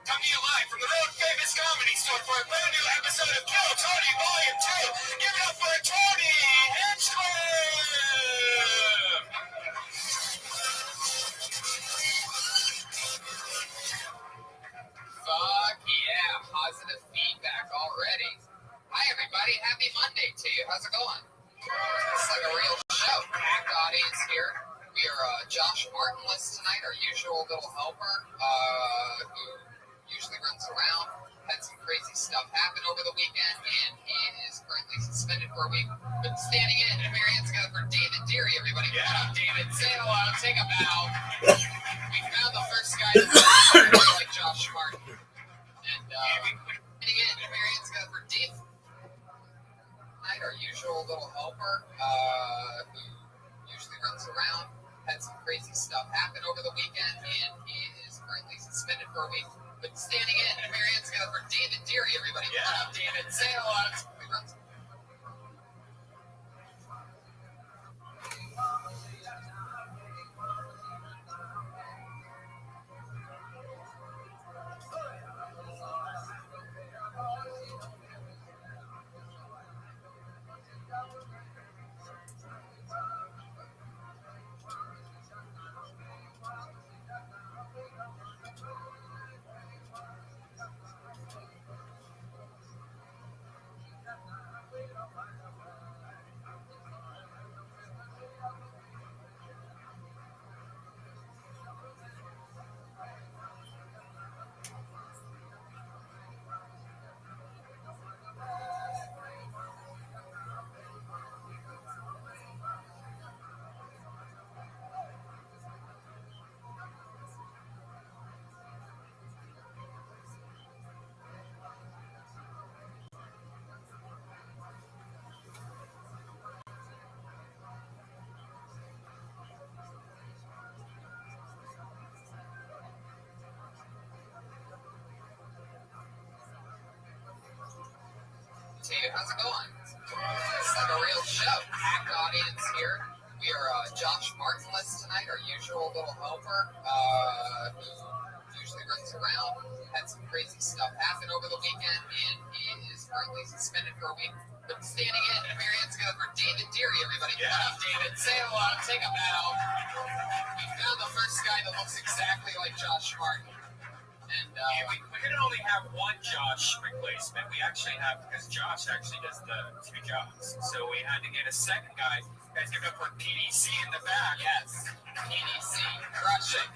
Coming to you live from the Road Famous Comedy Store for a brand new episode of Kill Tony Volume 2. Give it up for Tony Hinchcliffe! Fuck yeah, positive feedback already. Hi everybody, happy Monday to you. How's it going? It's like a real show. Packed audience here. We are Josh Martinless tonight, our usual little helper, who usually runs around. Had some crazy stuff happen over the weekend, and he is currently suspended for a week. But standing in, and your hands together for David Deary, everybody. Yeah. Come on, David. Say hello, take a bow. We found the first guy that's like Josh Martin. And standing in, and your hands together for David. Tonight, our usual little helper, who usually runs around. Had some crazy stuff happen over the weekend, and he is currently suspended for a week. But standing in, and your hands together for David Deary, everybody. Yeah. Come on, David. Say hello. How's it going? It's like a real show. Packed audience here. We are Josh Martinless tonight, our usual little homer, who usually runs around. Had some crazy stuff happen over the weekend, and he is currently suspended for a week. But standing in, put your hands together for David Deary, everybody. Come on up, David. Say hello. Take a bow. We found the first guy that looks exactly like Josh Martin. And we could only have one Josh replacement. We actually have, because Josh actually does the two jobs. So we had to get a second guy. Guys, give it up for PDC in the back. Yes, PDC, crushing.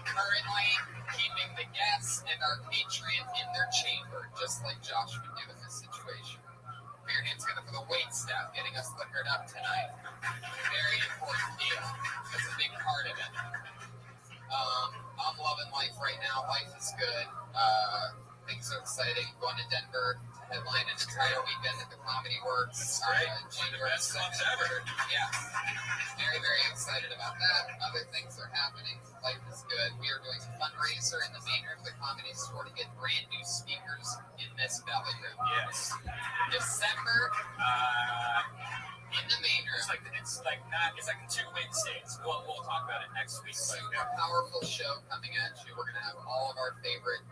Currently keeping the guests and our Patriot in their chamber, just like Josh would do in this situation. Put your hands together for the wait staff getting us liquored up tonight. Very important deal. That's a big part of it. I'm loving life right now. Life is good. Things are exciting. Going to Denver to headline an entire weekend at the Comedy Works. Right. January Best clubs ever. Yeah. Very, very excited about that. Other things are happening. Life is good. We are doing a fundraiser in the main room of the Comedy Store to get brand new speakers in this belly room. Yes. December. In the main room. It's like in 2 Wednesdays. We'll talk about it next week. Super powerful show coming at you. We're going to have all of our favorite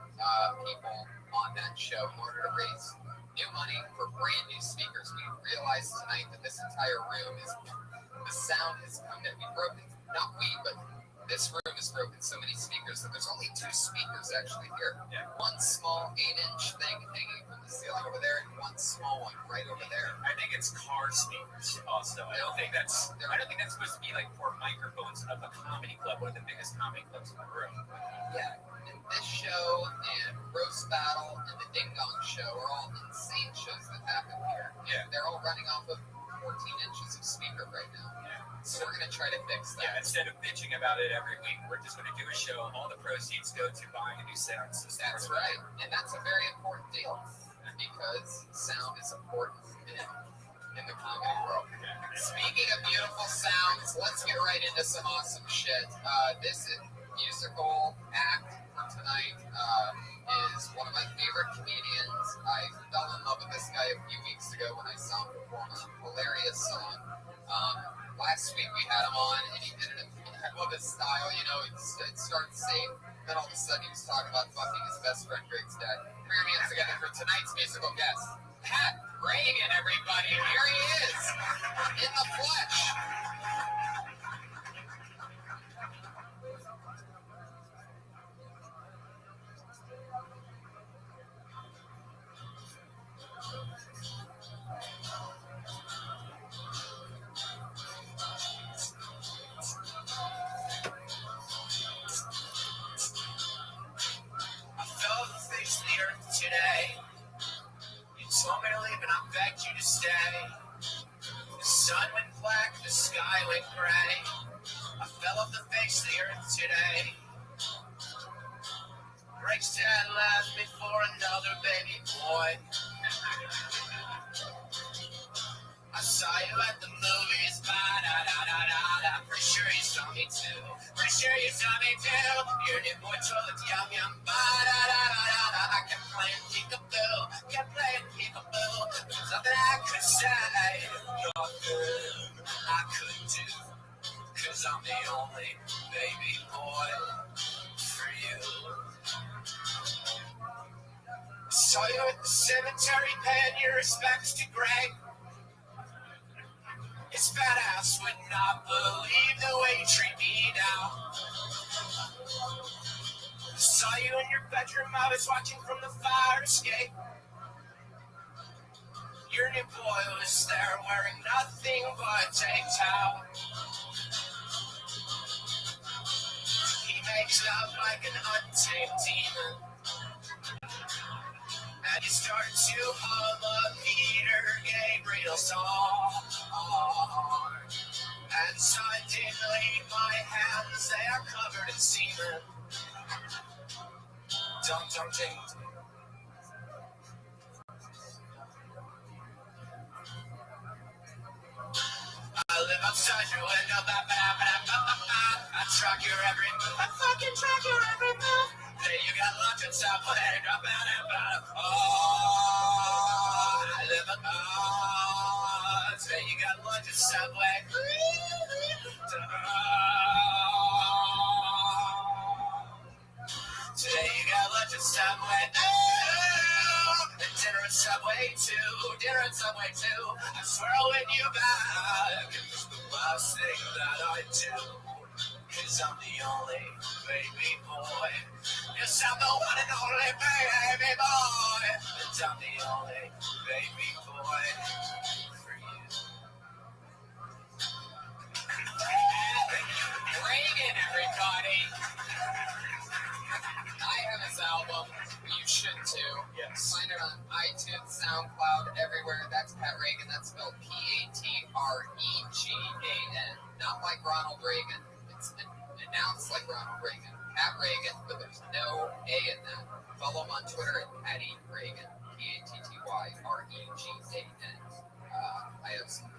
people on that show in order to raise new money for brand new speakers. We realized tonight that this entire room the sound has come to be broken. Not we, but this room is broken. So many speakers that there's only 2 speakers actually here. Yeah. One small 8-inch thing hanging from the ceiling over there, and one small one right over there. I think it's car speakers also. I don't think that's supposed to be like for microphones of a comedy club, one of the biggest comedy clubs in the room. Yeah. And this show and Roast Battle and the Ding Dong Show are all insane shows that happen here. Yeah. They're all running off of 14 inches of speaker right now. Yeah. So we're going to try to fix that. Yeah, instead of bitching about it every week, we're just going to do a show. All the proceeds go to buying a new sound system. That's right. And that's a very important deal because sound is important in the comedy world. Speaking of beautiful sounds, let's get right into some awesome shit. This musical act for tonight is one of my favorite comedians. I fell in love with this guy a few weeks ago when I saw him perform a hilarious song. Last week we had him on, and he did it. I love his style. You know, it started safe, then all of a sudden he was talking about fucking his best friend Greg's dad. Put your hands together for tonight's musical guest, Pat Reagan. Everybody, here he is in the flesh. Today, you told me to leave and I begged you to stay. The sun went black, the sky went gray. I fell off the face of the earth today. Greg's dad left me for another baby boy. I saw you at the movies, ba-da-da-da-da-da. Pretty sure you saw me too. Pretty sure you saw me too. Your new boy toilet's yum yum, ba-da-da-da-da-da. I kept playing peekaboo, kept playing peekaboo. There's nothing I could say, nothing I could do. Cause I'm the only baby boy for you. Saw you at the cemetery paying your respects to Greg. His fat ass would not believe the way you treat me now. Saw you in your bedroom, I was watching from the fire escape. Your new boy was there wearing nothing but a tank towel. He makes love like an untamed demon. And you start to hum a Peter Gabriel song. And suddenly my hands, they are covered in semen. Dum dum ding. I live outside your window, I track your every move. I fucking track your every move. Then you got lunch and stuff, but I drop out and bottom. Oh, I live Today you got lunch at Subway. Today you got lunch at Subway. And dinner at Subway too. Dinner at Subway too. I swear I'll win you back. It's the last thing that I do. Cause I'm the only baby boy. Yes, I'm the one and only baby boy. And I'm the only baby boy for you. Reagan, everybody. I have his album. You should too. Yes. Find it on iTunes, SoundCloud, everywhere. That's Pat Reagan. That's spelled P-A-T-R-E-G-A-N. Not like Ronald Reagan. It's announced like Ronald Reagan. Pat Reagan, but there's no A in that. Follow him on Twitter at Patty Reagan. P-A-T-T-Y-R-E-G-A-N. I have some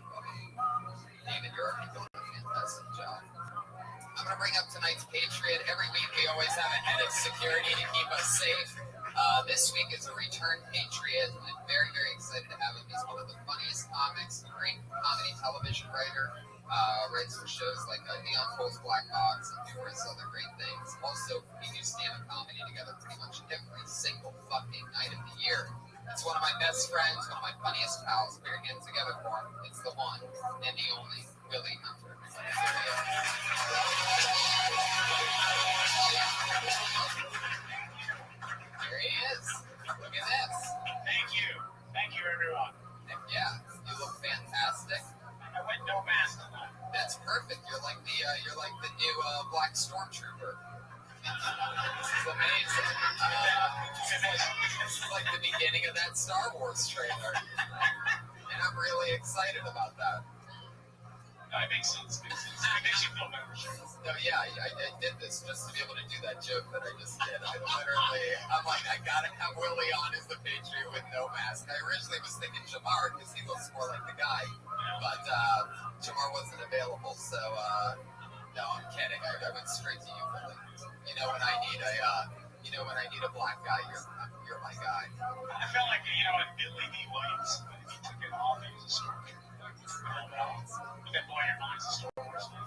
David, you're already doing a fantastic job. I'm going to bring up tonight's Patriot. Every week we always have a head of security to keep us safe. This week is a return Patriot. I'm very, very excited to have him. He's one of the funniest comics, a great comedy television writer. Writes for shows like Neon Cole's Black Hawks and numerous other great things. Also, we do stand-up comedy together pretty much every single fucking night of the year. It's one of my best friends, one of my funniest pals. We're getting together for him. It's the one and the only Willie Hunter. Here he is. Look at this. Thank you. Thank you, everyone. Yeah, you look fantastic. I went no mask tonight. That's perfect. You're like the new Black Stormtrooper. This is amazing. This is like the beginning of that Star Wars trailer, and I'm really excited about that. No, it makes sense. It makes you feel better. No, yeah, I did this just to be able to do that joke that I just did. I'm like, I gotta have Willie on as the Patriot with no mask. I originally was thinking Jamar because he looks more like the guy, but Jamar wasn't available. So no, I'm kidding. I went straight to you, Willie. You know when I need a black guy, you're my guy. I felt like Billy D. Williams, if he took it off, he was a stormtrooper. But then blow your mind's a Star Wars fan.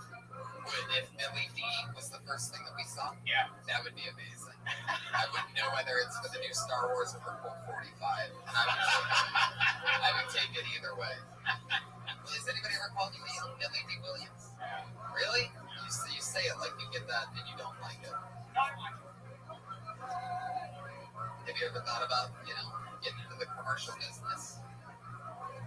If Billy D was the first thing that we saw, Yeah. that would be amazing. I wouldn't know whether it's for the new Star Wars or for Colt 45. And I would take it either way. Has anybody ever called you Billy D. Williams? Yeah. Really? You say it like you get that and you don't like it. Not like Have you ever thought about, getting into the commercial business?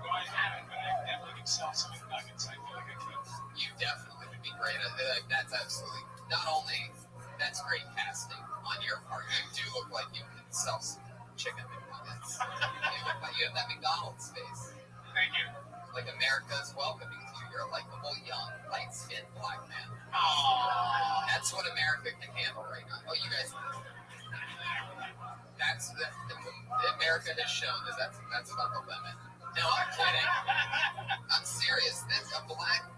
well, I haven't, but I definitely can sell some nuggets. I feel like I could. You definitely would be great. That's absolutely, not only, that's great casting on your part. You do look like you can sell some chicken McNuggets. You look like you have that McDonald's face. Thank you. Like America is welcoming to you. You're a likable, young, light-skinned black man. Aww. That's what America can handle right now. Oh, you guys, America has shown that that's about the limit. No, I'm kidding. I'm serious. That's a black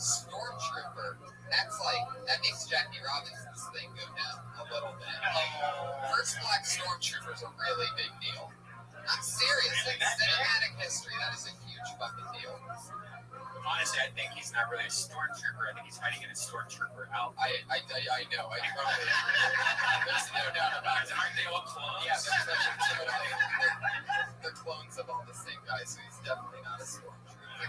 stormtrooper. That makes Jackie Robinson's thing go down a little bit. First black stormtrooper is a really big deal. I'm serious. In cinematic history, that is a huge fucking deal. Honestly, I think he's not really a stormtrooper. I think he's hiding in a stormtrooper outfit. I know. I totally agree. There's no doubt about it. Aren't they all clones? Yeah, they're clones of all the same guys, so he's definitely not a stormtrooper.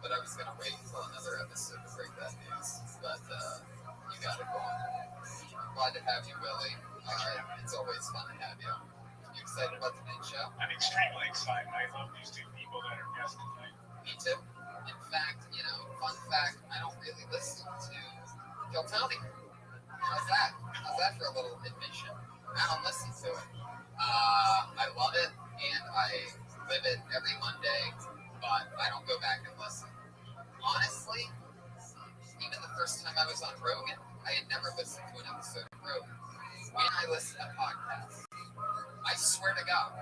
But I was going to wait until another episode to break that news. But you got it going. I'm glad to have you, Willie. It's always fun to have you. You excited about tonight's show? I'm extremely excited. I love these two people that are guests tonight. Me too. In fact, fun fact, I don't really listen to Kill Tony. How's that? How's that for a little admission? I don't listen to it. I love it, and I live it every Monday, but I don't go back and listen. Honestly, even the first time I was on Rogan, I had never listened to an episode of Rogan. When I listen to podcasts, I swear to God,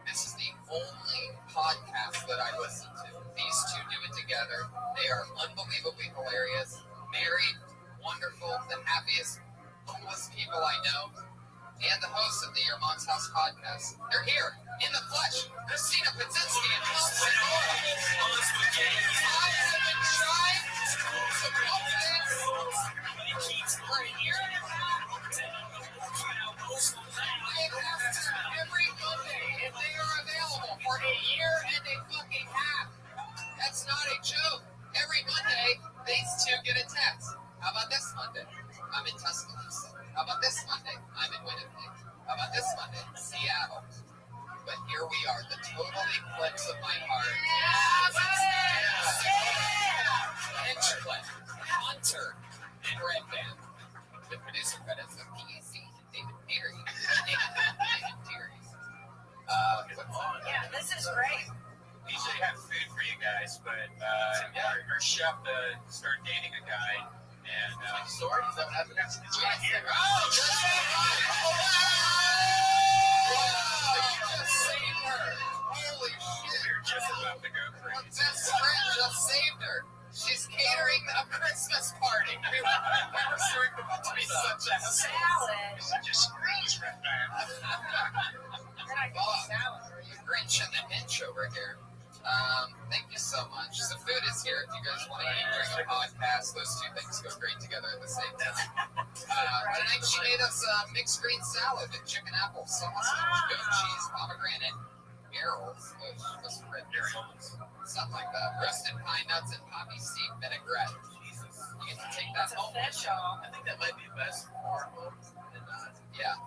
this is the only podcast that I listen to. These two do it together. They are unbelievably hilarious, married, wonderful, the happiest homeless people I know. and the host of the Your Mom's House podcast. They're here in the flesh. Christina Pazzinski and Tom Segura. I have been trying to promote this for a year and a half. I have asked them every Monday if they are available for a year and a fucking half. That's not a joke. Every Monday, these two get a text. How about this Monday? I'm in Tuscaloosa. How about this Monday? I'm in Winnipeg. How about this Monday? Seattle. But here we are, the total eclipse of my heart. Hinchcliffe, Hunter, and Red Band. The producer credits of PEC and David Deary. David Deary. Yeah, this is great. We usually have food for you guys, but our chef started dating a guy, and Sorry, is that what happened? it's right here. Oh, just saved her. Holy shit. We were just about to go My crazy. best friend just saved her. She's catering a Christmas party. We were certain about to be such a Salad. Such a squeeze, Red Band. Then I get salad. You Grinch and the Hinch over here. Thank you so much. The food is here. If you guys want to eat during a podcast, those two things go great together at the same time. Tonight she made us mixed green salad with chicken apple sausage, goat cheese, pomegranate, barrels, which was red barrels, something like that. Roasted pine nuts and poppy seed vinaigrette. You get to take that That's home. official. I think that might be best for home than not. Yeah.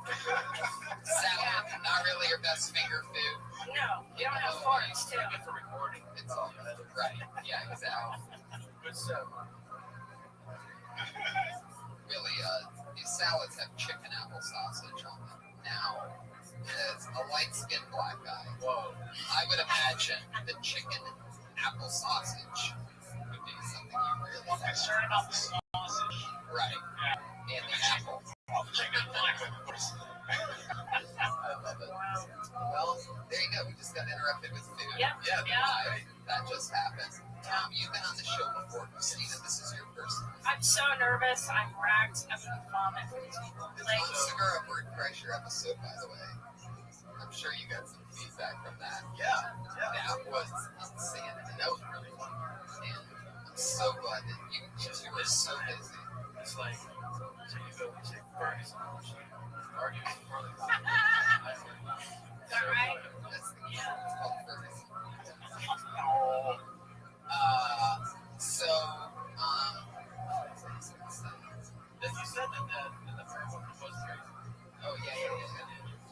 Salad, not really your best finger food. No, you don't have forks, too. Good for recording. It's all right. Yeah, exactly. Good stuff. Really, these salads have chicken apple sausage on them. Now, as a light-skinned black guy, Whoa. I would imagine the chicken apple sausage would be something you really like. Concerned about the sausage. Right. And the apple. Chicken black, of course. I love it. Well, there you go. We just got interrupted with food. Yep. Yeah, Yeah. live. That just happened. Tom, you've been on the show before. Christina, this is your first time. I'm so nervous. I'm racked. I'm going to vomit for these people. Like, Tom Segura Word Crusher episode, by the way. I'm sure you got some feedback from that. Yeah. That was insane. And that was really fun. And I'm so glad that you two were so busy. It's like, so you go and take Ferguson, argue with Ferguson. is that right? That's the key. It's called Ferguson. Then you said that the first one was crazy. Oh, yeah.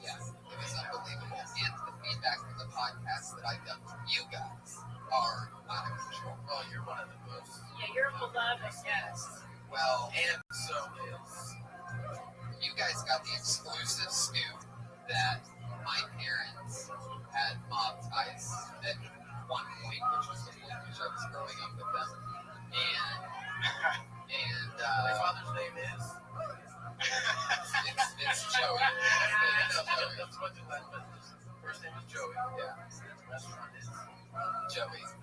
It was unbelievable. And the feedback from the podcast that I've done from you guys are out of control. Oh, you're one of the most. Yeah, you're beloved, yes. Well, And so is. you guys got the exclusive scoop that my parents had mob ties at one point, which was the point which I was growing up with them. And My father's name is. it's Joey. That's what the last business. First name is Joey. Yeah, Restaurant is. Joey. It's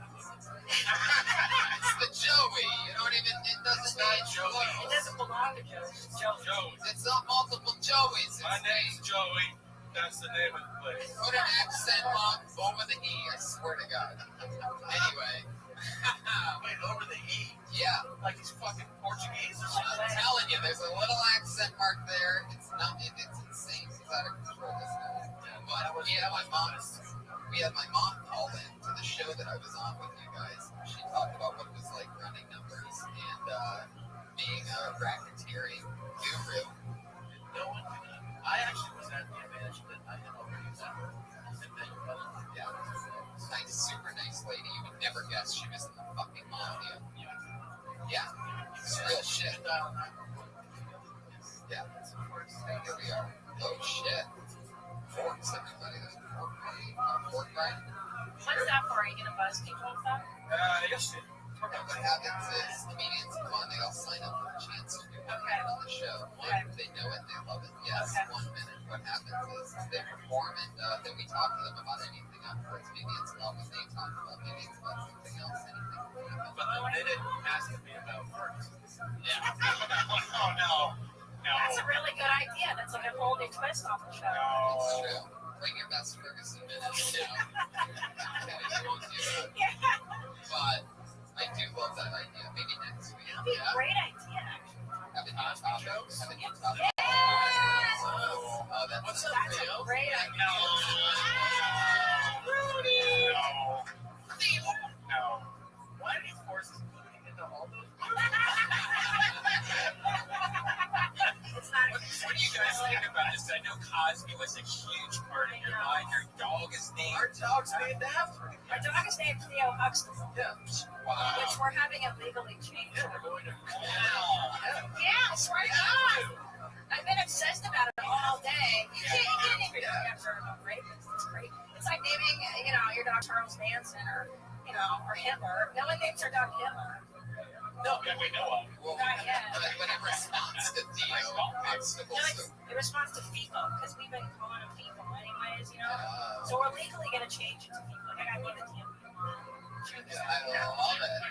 the Joey. You don't even, it doesn't mean Joey. It doesn't belong to Joe. It's Joe. Joey. It's not multiple Joeys. My name's Joey. That's the name of the place. Put an accent mark over the E, I swear to God. Anyway. Wait, over the E? Yeah. Like he's fucking Portuguese or I'm something? telling you, there's a little accent mark there. It's insane. It's out of control, this guy. But we had my mom call in to the show that I was on with you guys. She talked about what it was like running numbers and being a racketeering guru. No one can. I actually was at the advantage that I had already met her. And then your mother. Yeah. Nice, super nice lady. You would never guess she was in the fucking mafia. Yeah. It's real shit. Yeah. Here we are. Oh shit. Forks, everybody. There's a fork party. Fork ride. What's that for? Are you going to buzz people and stuff? Yes, And what happens is comedians come on, they all sign up for a chance to do it on the show. They know it, they love it. Yes, 1 minute. What happens is they perform and then we talk to them about anything afterwards. Maybe it's about what they talk about, maybe it's about something else, anything. But they didn't ask me about Ferguson. Yeah. Oh, no. That's a really good idea. That's like a whole new twist list off the show. It's true. Bring your best Ferguson minutes now. You won't do that. But I do love that idea. Maybe next week. It'll be a great idea, actually. Have a new topic. Have a new topic. Yes! Oh, that's That's a great idea. No. Why do you force including into all those? It's not What do you guys think about this? I know Cosby was a huge part of your life. Your dog is named. Our dog's named after him. Our dog is named Theo Huxtable, Yeah. wow. which we're having it legally changed. Yeah, we're going to. Yeah, swear to God. I've been obsessed about it all day. You can't even remember about rapists. It's great. It's like naming, your dog Charles Manson or Hitler. No one names their dog Hitler. No, that we know of. Well, Not yet. but in response to Theo Huxtable, No, it's in response to FIFO, because we've been calling him FIFO anyways, So we're legally going to change it to FIFO. Like, I got to give it to him. I love it.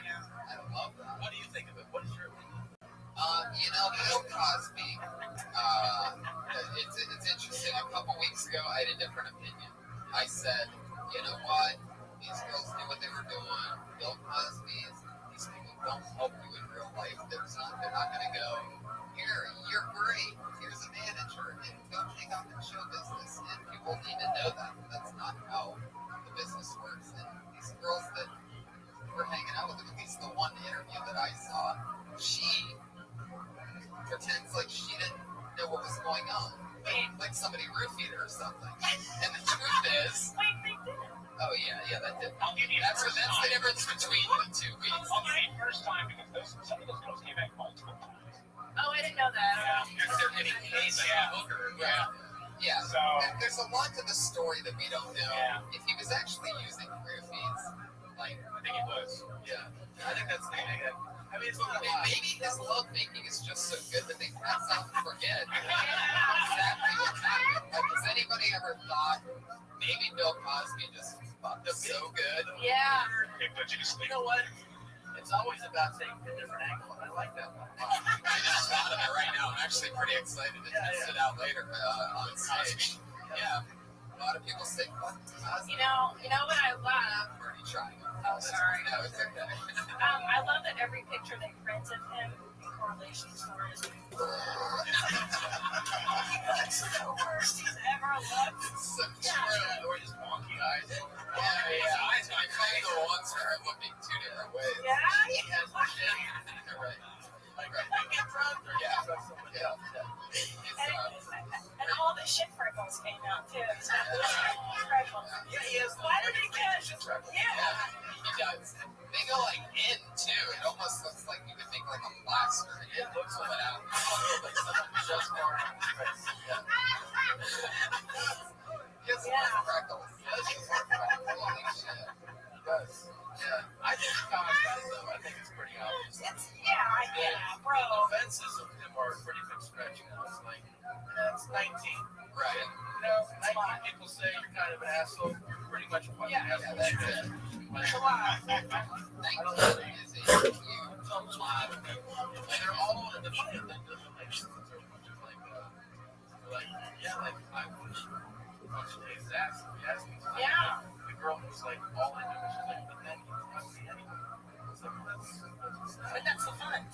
I love that. What do you think of it? What is your opinion? Bill Cosby, it's interesting. A couple weeks ago, I had a different opinion. I said, you know what? These girls knew what they were doing. Bill Cosby, these people don't help you in real life. They're not going to go, here, you're great. Here's a manager. And go take off in show business. And people need to know that. That's not how the business works. And these girls that were hanging out with him, at least the one interview that I saw, she pretends like she didn't know what was going on. Like somebody roofied her or something. And the truth is... Oh, yeah, that did. That's the difference between the 2 weeks. I'll give you first time because some of those girls came back multiple times. Oh, I didn't know that. Because they're getting paid by a hooker. Yeah. So, There's a lot to the story that we don't know. Yeah. If he was actually using roofies, I think he was. Yeah. I think that's the thing. I mean, it's not a lot. maybe his love making is just so good that they pass out and forget exactly what's happening. Like, has anybody ever thought maybe Bill Cosby just fucked up so good? Yeah. You know what? It's always about taking a different angle, and I like that one. I just thought of it right now. I'm actually pretty excited to test it out later on stage. Yeah. A lot of people say, fuck Cosby. You know what I love? I'm already trying. Oh, sorry. No, it's okay. I love that every picture they print of him in correlation stories. That's the worst he's ever looked. It's so true. Or just wonky eyes. Yeah. His eyes are the ones that are looking two different ways. Yeah. Right. Like, I get drunk or Yeah. drunk someone else. And all the shit freckles came out too. So freckles. Yeah, he has. Why did he get? Yeah. He does. They go like in too. It almost looks like you could make like a blaster and it looks like out. Like someone just farted. Gets more freckles. Holy shit. He does. Yeah. I think the comic guys though, I think it's pretty obvious. I get it, bro. The fences of him are a pretty big stretch now. It's like, it's 19. Right. 19 people say you're kind of an asshole. You're pretty much a fucking asshole. That's it. It's a lot. 19 is a huge lot of people. And they're all in the funny thing. The relations are a bunch of I wish fucking his ass. He asked me. Yeah. The girl was like all into it. She's like, but then he was fucking anyway. It's like, But that's the fun. it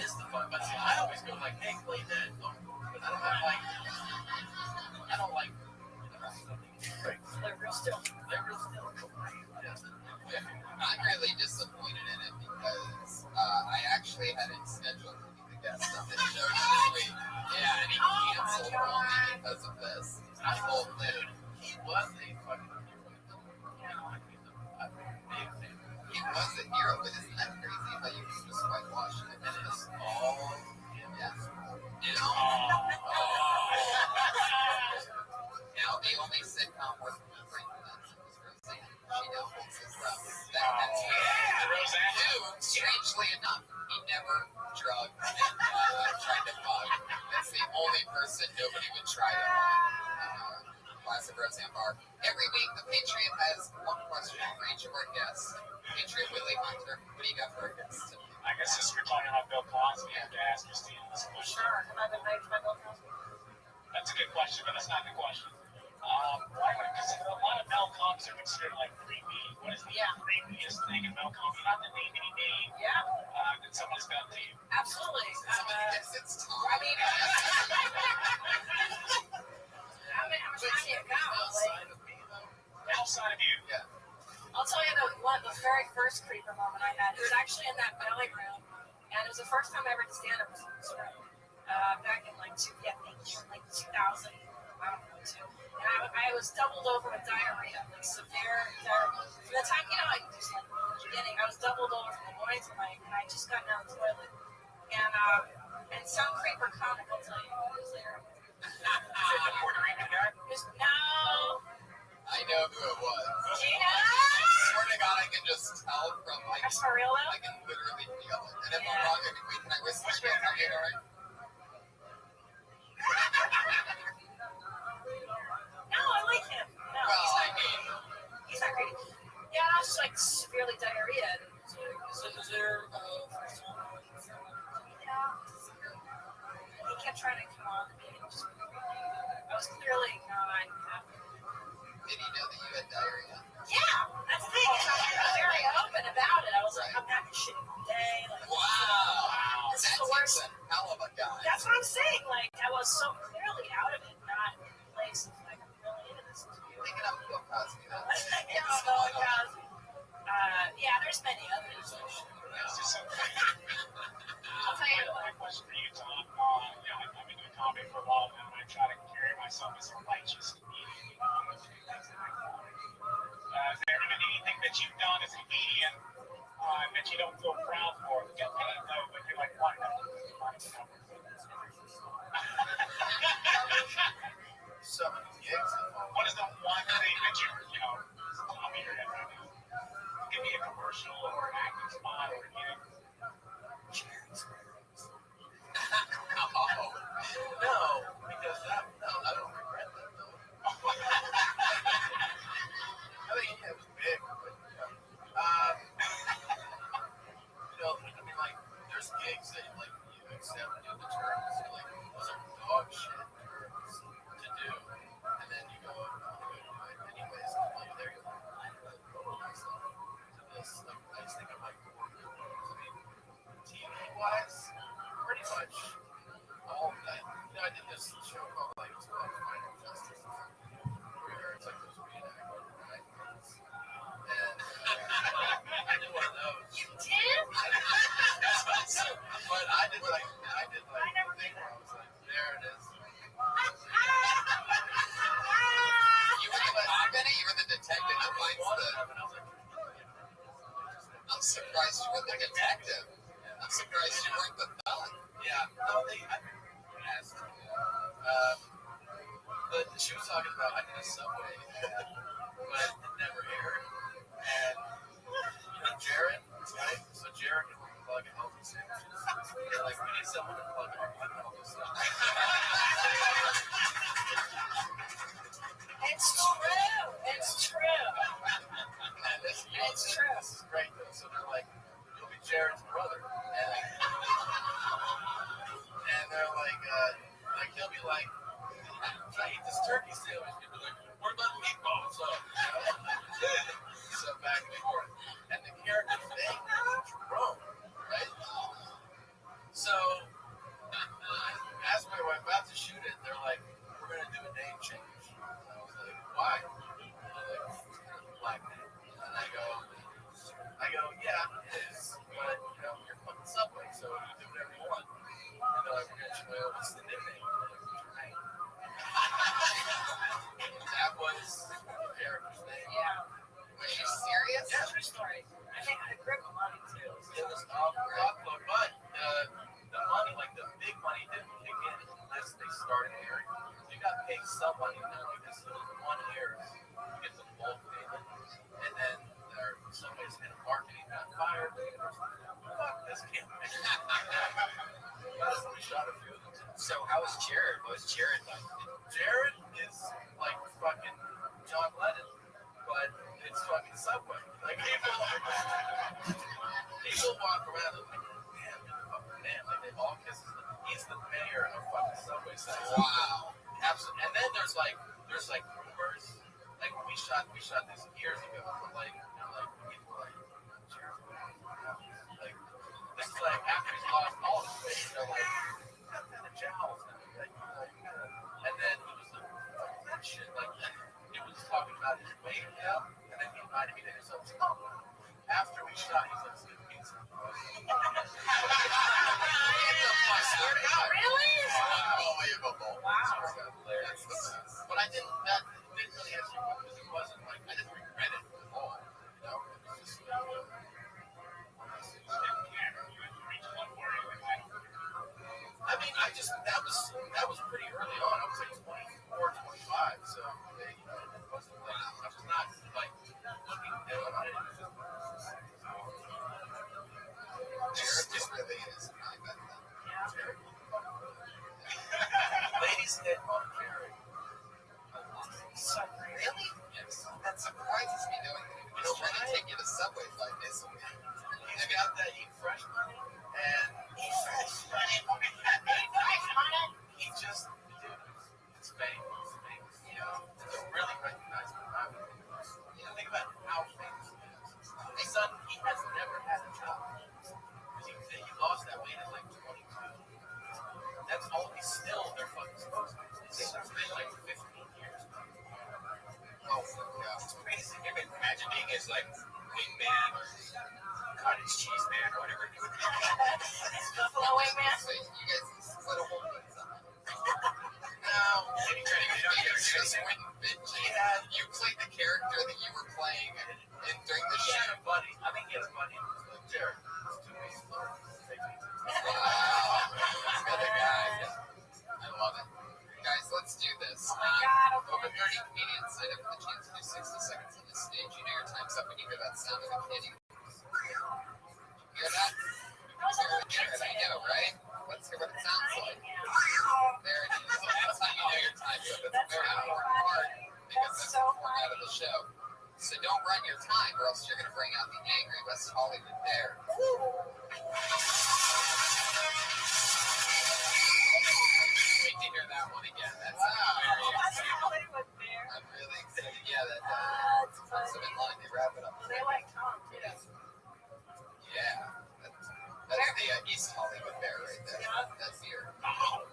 is the fun. But see, I always go like, hey, play dead. But I don't like They're real still. they're real still. Yeah. I'm really disappointed in it because I actually had it scheduled to be the guest on this show this week. Yeah, and he canceled on me because of this. I told him He was a fucking hero. he was a hero, but isn't that crazy how you can just whitewash it and it's all Now the only sitcom worth remembering that was Roseanne. She now holds his breath. That's who, strangely enough, he never drugged and tried to fuck. That's the only person nobody would try to fuck. Classic Roseanne bar. Every week, the Patriot has one question for each of our guests. Patriot Willie Hunter, what do you got for our guests today? I guess since we're talking about Bill Cosby, I have to ask Christine this question. Sure. Have I been baked by Bill Cosby? That's a good question, but that's not the question. Because a lot of Melcoms are considered like creepy. What is the creepiest thing in Melcom? Not the name any name that someone's done to you. Absolutely. It's time. I mean, I'm trying to Outside of me, though. Outside of you. Yeah. I'll tell you the very first creeper moment I had. It was actually in that belly room, and it was the first time I ever did stand up in this room. Back in like 2000, I don't know, too. And I was doubled over with diarrhea, like severe diarrhea. From the time, like just like beginning, I was doubled over from the morning to night, and I just got out of the toilet. And some creeper comic will tell you what was there. Is it the Puerto Rican guy? No. I know who it was. Do you know? I swear to God, I can just tell from like. That's for real though? I can literally feel it. And if I'm wrong, can I whisper it? Are you alright? No, I like him. No, he's not creepy. Yeah, I was just like severely diarrhea. Is there He kept trying to come on to me. I was clearly not happy. Did he know that you had diarrhea? Yeah, that's the thing. I was very open about it. I was like, I'm having a shitty day. Like, Wow. This is the worst. That's a hell of a guy. That's what I'm saying. Like, I was so clearly out of it, not in places like I'm really into this. Thinking of Bill Cosby. Yeah, there's many others. I'll tell you my question for you, Tom. I've been doing comedy for a while now, and I try to carry myself as a righteous comedian. Has there ever been anything that you've done as a comedian that you don't feel proud for? You get paid though, but you're like, why not? Some of the gigs. What is the one thing that top of your head right now? Give me a commercial or an acting spot or anything. No, because I don't regret that though. I mean, it was big, but I mean, like, there's gigs that like you accept the terms, like those are dog shit terms to do, and then you go, I'm gonna do it anyways. And while you're there, you're like, I devote myself to this. Like, I just think I'm like, I mean, TV-wise, pretty much. All that. I did this show called like it's called Final Justice, where it's like those reenactment things. And I did one of those. You did? But I did like the thing where I was like, there it is. You were the cop in it? You were the detective that finds the. I'm surprised you were the detective. I'm surprised you weren't the felon. Yeah. No, but she was talking about I did a Subway, but it never aired. And Jared, right? So Jared can plug in healthy sandwiches. They're like, we need someone to plug in unhealthy stuff. It's true. It's true. And it's true. This is great though. So they're like, you'll be Jared's brother, and they're like he'll be like, I eat this turkey sandwich. He'll be like, where the meatballs up? So back and forth. And the character's name is Jerome, right? So as we were about to shoot it, they're like, we're gonna do a name change. And I was like, why? And they're like, Black name. And I go, yeah, it is. But you're fucking Subway, so you do whatever you want. And they're like, we're gonna show you what's the nickname. That was the character's name. Yeah. Was she serious? Yeah, true story. I think I grip a money too. It was awful, but the money, like the big money, didn't kick in unless they started airing. So you got paid some money now because one airs, you get the bulk payment, and then somebody's in marketing got fired. Fuck this campaign. We shot a few of them. So how was Jared? What was Jared like? Jared is like fucking John Lennon, but it's fucking Subway. Like people walk around and like, man, like they all kiss him. He's the mayor of fucking Subway. So Wow. Absolutely. And then there's rumors. Like we shot this years ago, but like people were like, like after he's lost all his weight, they're like, got kind of jowls. And then he was like, that shit, like he was talking about his weight, and then he invited me to his hotel. After we shot, he's like, "Sweet pizza." Really? Unbelievable. Wow. But that didn't really answer your question, because it wasn't like, I didn't regret it at all. You know, it was just, I mean, that was pretty early on. I was like 24, 25, so it wasn't like, I was not like looking down on it. Jared just really is. Ladies hit on Jared. So really? Yes. That surprises me knowing that he was trying to take you to Subway 5 days a week. He's got that Eat Fresh money, and he just, dude, it's famous. You know, it's a really recognizable hobby. You know, think about how famous he is. His son, he has never had a job. Because he lost that weight at like 22. That's all he's still, they're fucking supposed to. It's been like 15 years. Oh, yeah. It's crazy. Imagine being his like wingman or cottage cheese man or whatever he would be. Buffalo wingman. So you guys split a whole pizza. No, maybe trying to get You just wouldn't fit. You played the character that you were playing during the He show. had a buddy. I think he had a buddy. Jared. It's 2 weeks. Wow. What a guy. I love it. Guys, let's do this. Oh my God, okay. Over 30 comedians signed up for the chance to do 60 seconds on the stage. You know your time's up when you hear that sound of a kitty. Hear that? Jared, I know, right? Let's hear what it sounds like. There it is. That's how you know your time's up. It's a very important part because that's the format of the show. So don't run your time or else you're going to bring out the angry West Hollywood bear. Wait to hear that one again. That's very exciting. I'm really excited. Yeah, That's puts them in line. They wrap it up. They like Tom, too. Yeah. That's the East Hollywood bear right there. That's here. I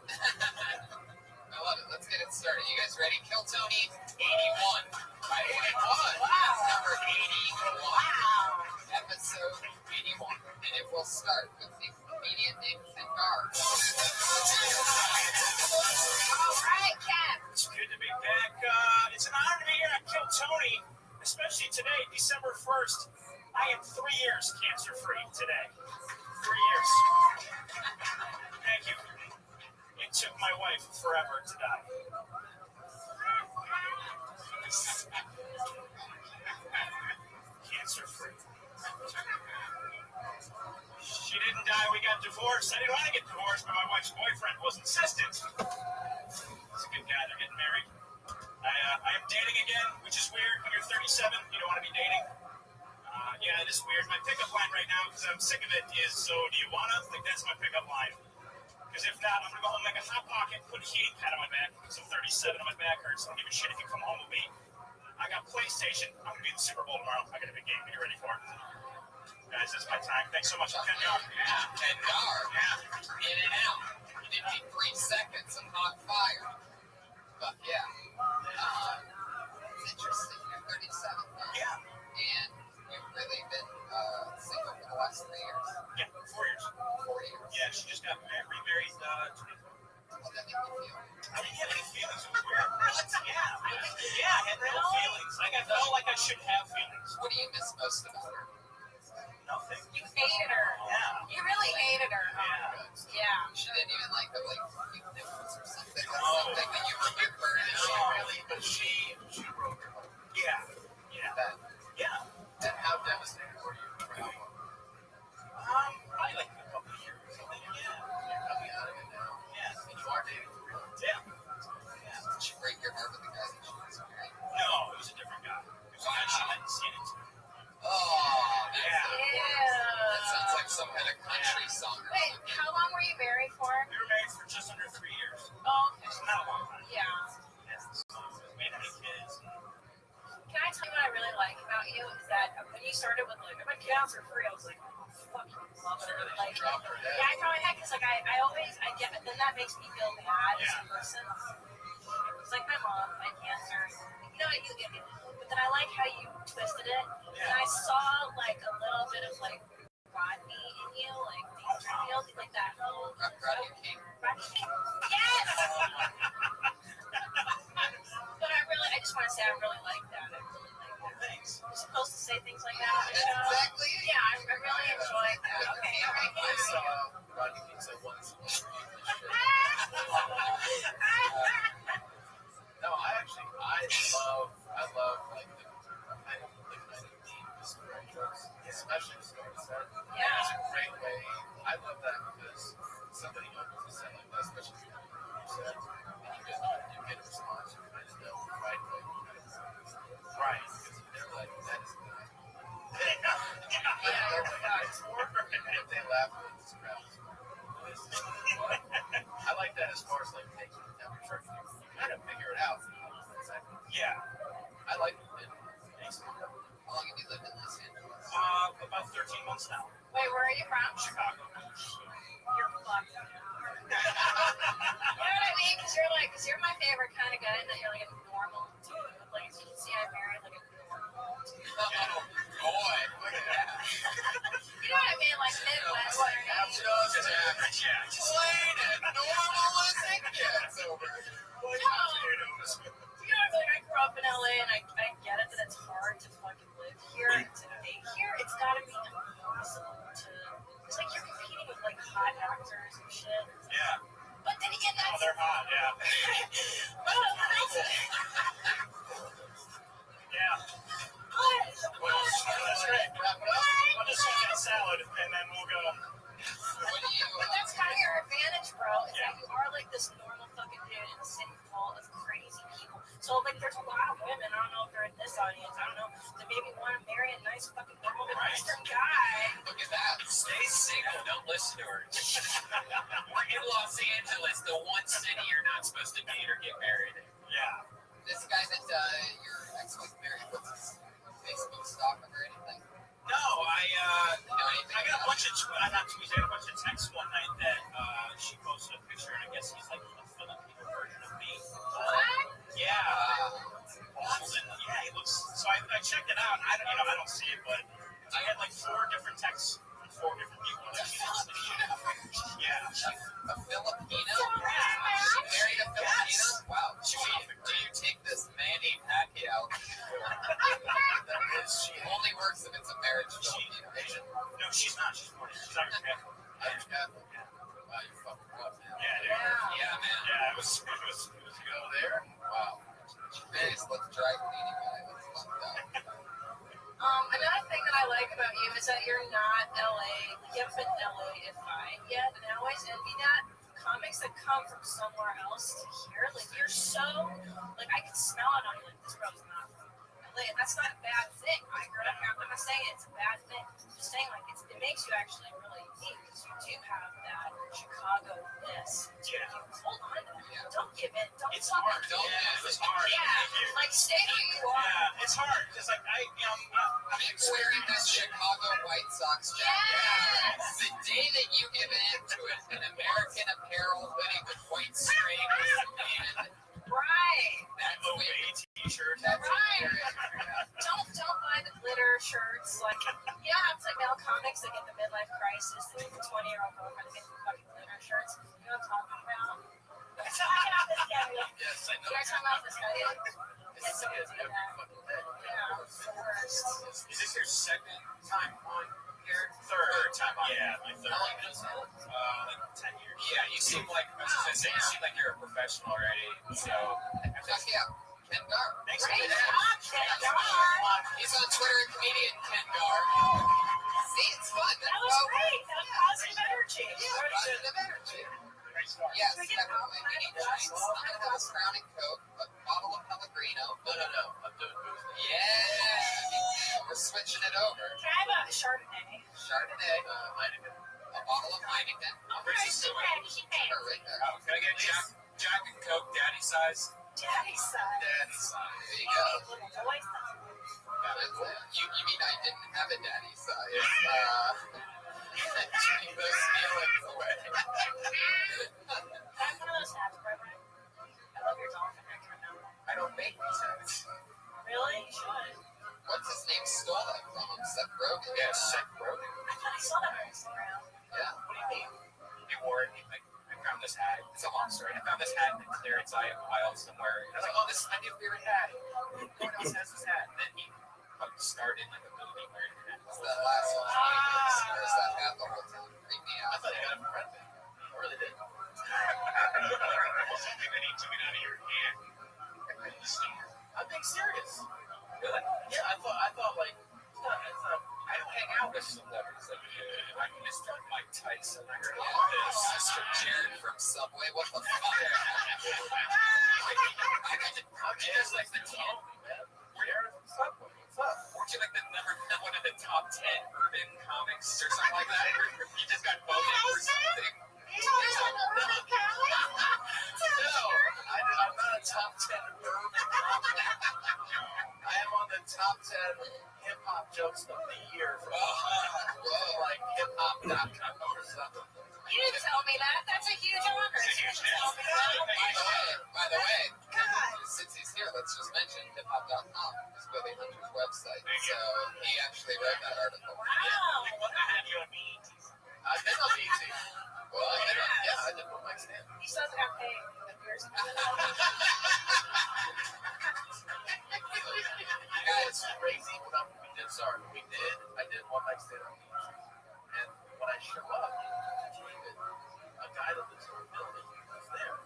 love it. Let's get it started. You guys ready? Kill Tony 81. Right? 81. That's number 81. Wow. Episode 81. And it will start with the comedian named Kendar. All right, Ken. It's good to be back. It's an honor to be here at Kill Tony, especially today, December 1st. I am 3 years cancer-free today. 3 years. Thank you. It took my wife forever to die. Cancer-free. She didn't die, we got divorced. I didn't want to get divorced, but my wife's boyfriend was insistent. He's a good guy, they're getting married. I am dating again, which is weird. When you're 37, you don't want to be dating. Yeah, it is weird. My pickup line right now, because I'm sick of it, is, so do you wanna? Like, that's my pickup line. Because if not, I'm gonna go home, make a hot pocket, put a heating pad on my back, because I'm 37 and my back hurts. I don't give a shit if you come home with me. I got PlayStation. I'm gonna be in the Super Bowl tomorrow. I got a big game to get ready for. Guys, that's my time. Thanks so much. Kendar. Yeah, Kendar. Yeah. In and out. You didn't need 3 seconds of hot fire. But yeah. It's interesting. You're 37 now. Yeah. And you've really been single for the last 3 years. Yeah, 4 years. 4 years. Yeah, she just got remarried. How'd that make you feel? I didn't have any feelings. It was weird. Yeah, I had no feelings. Like, I felt like I should have feelings. What do you miss most about her? Nothing. You hated her. Yeah. You really hated her. Yeah. She didn't even like the cute nipples or something. Oh. Something that you would give her. Really, but she broke her heart. Yeah. And how devastated were you? Probably like a couple of years. You're coming out of it now. Yeah. And you are dating for real. Yeah. Did she break your heart with the guy that she was married? No, it was a different guy. It was a guy she hadn't seen it. Oh, that's Yeah. That sounds like some kind of country song or Wait, something. how long were you married for? We were married for just under 3 years. Oh, okay. It's not a long time. Yeah. We had kids. Can I tell you what I really like about you is that when you started with like, my kids are free, I was like, fucking love it. Like, yeah, I probably had because like I get it. Then that makes me feel bad as a person. It's like my mom had cancer. You know what? You get it. But then I like how you twisted it. And I saw like a little bit of like Rodney in you, like Dangerfield, like that whole Rodney King. Yes. But I just want to say I really like that. I really like that. Thanks. You're supposed to say things like that on the That's show. exactly it. Yeah, I really enjoyed that. Okay, all right. I saw Rodney King say once. No, I love like the kind of the themes for jokes, especially the story set. Yeah. It's a great way. I love that because somebody opens a set like that, especially if you said, and you get a response, you kind of know right away. Right. Because they're like, that is good. If they laugh at this crowd, I like that as far as like taking the temperature. You kind of figure it out. Yeah. I like it. Thanks. How long have you lived in Los Angeles? About 13 months now. Wait, where are you from? Chicago. You're fucked. You know what I mean? Because you're my favorite kind of guy that you're like a normal dude. Like, you can see I married like a normal dude. Oh, boy. Look at that. You know what I mean? Like Midwestern. Just average. Yeah. Plain and normal as it gets over here. You know, like I grew up in LA and I get it that it's hard to fucking live here and to make here. It's gotta be impossible to. It's like you're competing with like hot actors and shit. Yeah. But then again, that's. Oh, they're hot, yeah. Yeah. That's great. I'll just have that salad and then we'll go. But that's kind of your advantage, bro. Is that you are like this normal fucking dude in a city full of crazy people. So like, there's a lot of women. I don't know if they're in this audience. I don't know. That maybe want to marry a nice fucking normal Midwestern guy. Look at that. Stay single. Don't listen to her. We're in Los Angeles, the one city you're not supposed to date or get married in. Yeah. This guy that your ex-wife married, what's his Facebook stalking or anything? No, I got a bunch of I got a bunch of texts one night that she posted a picture, and I guess he's like a Filipino version of me. Yeah. Old and yeah, he looks. So I checked it out. And I don't see it, but I had like 4 different texts from 4 different people. Yeah. A Filipino? She married a Filipino? Wow. Do you take this Manny Pacquiao? She only works if it's a marriage Filipino. Asian? No, she's not. She's Irish Catholic. Irish Catholic? Wow, you fucking up, man. Yeah, man. Yeah, it was Go there? Wow. Vegas looks dry cleaning guy. That's fucked up. Another thing that I like about you is that you're not LA. You haven't been LA defined yet, and I always envy that. Comics that come from somewhere else to here, like you're so, like I can smell it on you. Like this girl's not from LA, and that's not a bad thing. I heard it. I'm not saying it's a bad thing. I'm just saying like it makes you actually really unique because you do have that Chicago-ness. Yeah. Hold on to that. Don't give in. Don't. It's hard. It's hard. Yeah. Like stay who you are. Yeah, it's hard because like I'm wearing this Chicago White Sox jacket. Yes. The day that you give in to an American Apparel hoodie with white strings and Right. that's low when t-shirt. that's Right. Don't buy the glitter shirts. Like it's like male comics that get the midlife crisis. They get the 20-year-old girlfriend get the fucking glitter shirts. You know what I'm talking about? So I get off this guy. yes, I know. You guys talking about this guy? This is every fucking day. Yeah, it's the worst. Is this your second time on here? Third time on. Yeah, my third. How long you been doing it? Like 10 years. Yeah, you seem like I was just gonna say, you seem like you're a professional already. So Check out Ken Gar. Thanks. Great job, Ken Gar. He's on Twitter at comedian Ken Gar. See, it's fun. That was great. That was positive energy. Yeah, positive energy. Great start. Yes, definitely. We need drinks. I'm going to have a Crown and Coke, a bottle of Pellegrino. No. I'm doing booze. Yeah. We're switching it over. Can I have a Chardonnay? Chardonnay. Heineken. A bottle of Heineken. Okay, keep it. Keep her right there. can I get a check? Jack and Coke, daddy size. Daddy size. Daddy size. There you go. Little boy size. You mean I didn't have a daddy size? Taking those feelings away. That's one of those hats, Rabbi. I love your dolphin picture now. I don't make these hats. Really? You should. What's his name? Stole that from him. Seth Rogen. Yeah, Seth Rogen. I thought I saw that on Instagram. Yeah. What do you mean? He wore it. I found this hat. It's a long story. I found this hat in the clearance aisle somewhere. I was like, oh, this is my new favorite hat. No one else has this hat. And then he started like a movie wearing a hat. It's that last one. He wears that hat the whole time. Freak me I out. thought you got him from Red Band. I really did. Something that he took it out of your hand. I'm being serious. Really? Yeah, I thought like, it's not, I don't hang out with celebrities. Like, I'm Mr. Mike Tyson. I heard about this. Mr. Jared from Subway. What the fuck? I got to I'm just like the top, man. Jared from Subway. What's up? weren't you like the one of the top 10 urban comics or something like that? You just got voted for something. No, I'm not a top 10 urban comic. I am on the top 10 hip hop jokes of the year from like hiphop.com or something. You didn't tell me that. That's a huge honor. It's a huge You didn't tell me that. By the way, God. since he's here, let's just mention hiphop.com is Billy Hunter's website. So he actually wrote that article. Wow. I've been on BT. Well, I did. Yeah, I did with Mike Stanley. He still hasn't got paid. Years ago. Guys, crazy. I did one night stand on BT. And when I show up, David, a guy that lives in the building, was there.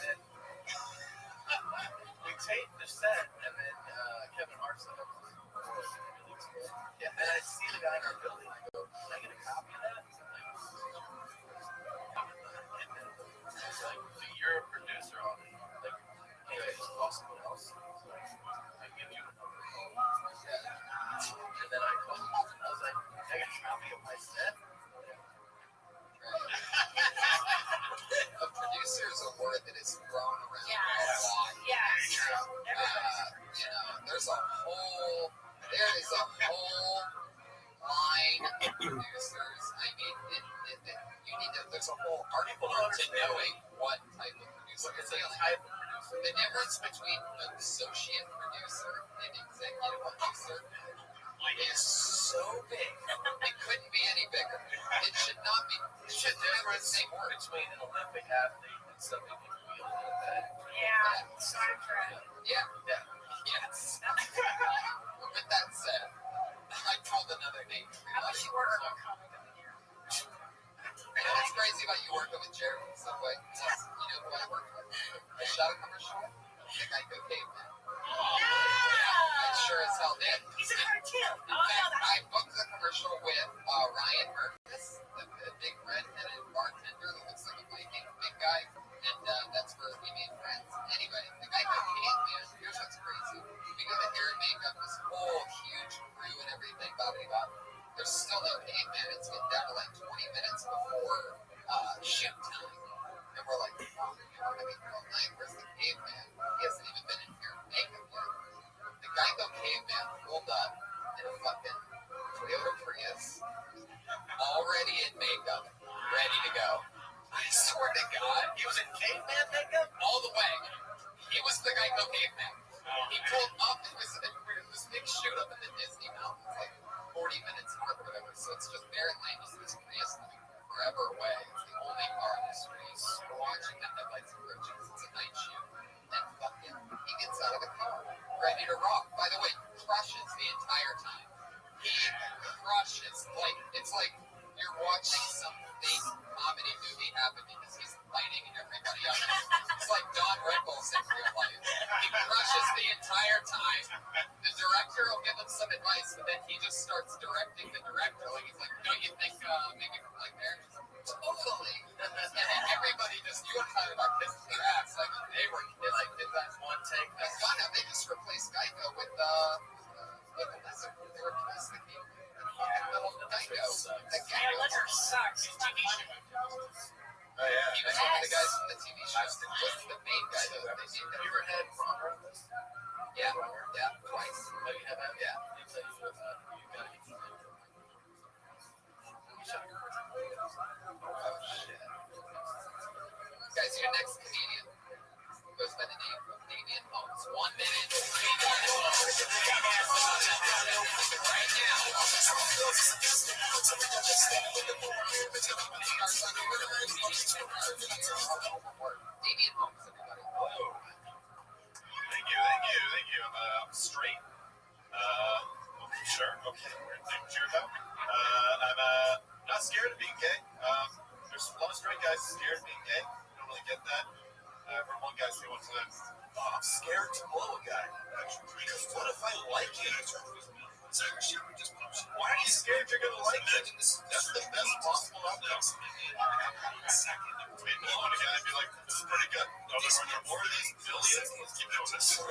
Dude, we taped the set, and then Kevin Hart said, yeah, and I see the guy in our building. I go, can I get a copy of that? He's like, so you're a producer on it. Like, hey, I just call someone else. So I give you a number. And then I called him. I was like, I got a copy of my set. A producer is a word that is thrown around a lot. Yes. There's a whole line of producers. I mean, you need to. There's a whole article to knowing what type of producer. It's a type of producer. The difference between an associate producer and executive producer is so big. It couldn't be any bigger. It should not be. It should never say more. Between an Olympic athlete and somebody who feels like that. Yeah. Star Trek. Yeah. Yes. With that said, I called another name. I wish you were a comic of the year. You know what's crazy about you working with Jared from Subway? You know who I worked with? I shot a commercial. The guy go caveman. I sure as hell did. He's a cartoon. Oh, no, I booked the commercial with Ryan Murphy, the big red-headed bartender that looks like a Viking, big guy, and that's where we made friends. Anyway, the guy got caveman. Here's what's crazy. We got the hair and makeup, this whole huge crew and everything, blah, blah, blah. There's still no caveman. It's been down to like 20 minutes before shoot time. And we're like, oh, we're going to be all night. Where's the caveman? He hasn't even been in here in makeup yet. The guy go caveman pulled up in a fucking Toyota Prius, already in makeup, ready to go. I swear to God, He was in caveman makeup? all the way. He was the guy go caveman. He pulled up. It was this big shoot up in the Disney Mountains, like 40 minutes north or whatever. So it's just there in Lane. You see this Prius forever away. It's the only car in the street. We're watching the headlights approaching. It's a night shoot. And fucking, he gets out of the car, ready to rock. By the way, crushes the entire time. He crushes. Like, it's like you're watching some fake comedy movie happen because he's lighting everybody up. It's like Don Rickles in real life. He crushes the entire time. The director will give him some advice, but then he just starts directing the director. Like, he's like, don't you think maybe like there? Totally. And then everybody just, you were talking about kissing their ass. Like, they were kissing his ass one take. That's gone now. They just replaced Geico with a lizard. They replaced the TV show. Oh, yeah. He was one of the guys from the TV show. What's the main guy, though? Have you ever had Ron? Yeah. Yeah, twice. Oh, you have that? Yeah. I'll tell you what, you gotta get some. Oh, shit. Guys, your next comedian goes by the name of Damian Holmes. 1 minute. Right now. Damian Holmes, everybody. Hello. Thank you. I'm straight. Sure. Okay. Sure. I'm not scared of being gay. There's a lot of straight guys scared of being gay. I don't really get that. I've heard one guy say one time, "I'm scared to blow a guy. Because what if I like it?" Why are you scared you're gonna like it? That's the best possible outcome. Maybe blowing a guy and be like, "This is pretty good. Are there more of these billions? Let's keep doing this."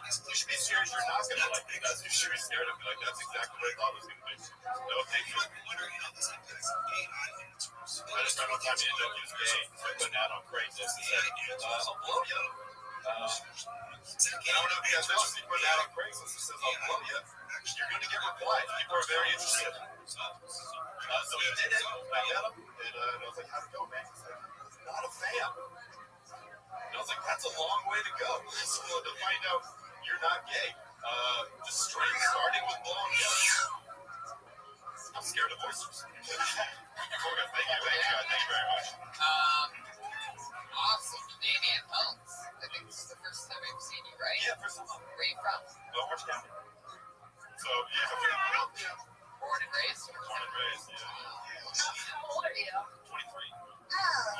You should be scared you're not gonna like it. You should be scared and be like, "That's exactly what I thought it was gonna be." No, thank you. I just remember one time you ended up using gay, so I put an ad on Craigslist and said, "I'll blow you." I don't know if you guys know, if you put an ad on Craigslist that says, "I'll blow you," you're going to get replies. People are very interested. So he did it. I met him, and I was like, "How'd it go, man?" He's like, "Not a fan." And I was like, "That's a long way to go." So to find out you're not gay, just straight starting with blowing you. I'm scared of oysters. Thank you very much. Awesome. Damian Holmes. I think this is the first time I've seen you, right? Yeah, first of all, Where are you from? Orange County. So, yeah. Born and raised? Born and raised, yeah. How old are you? 23. Oh.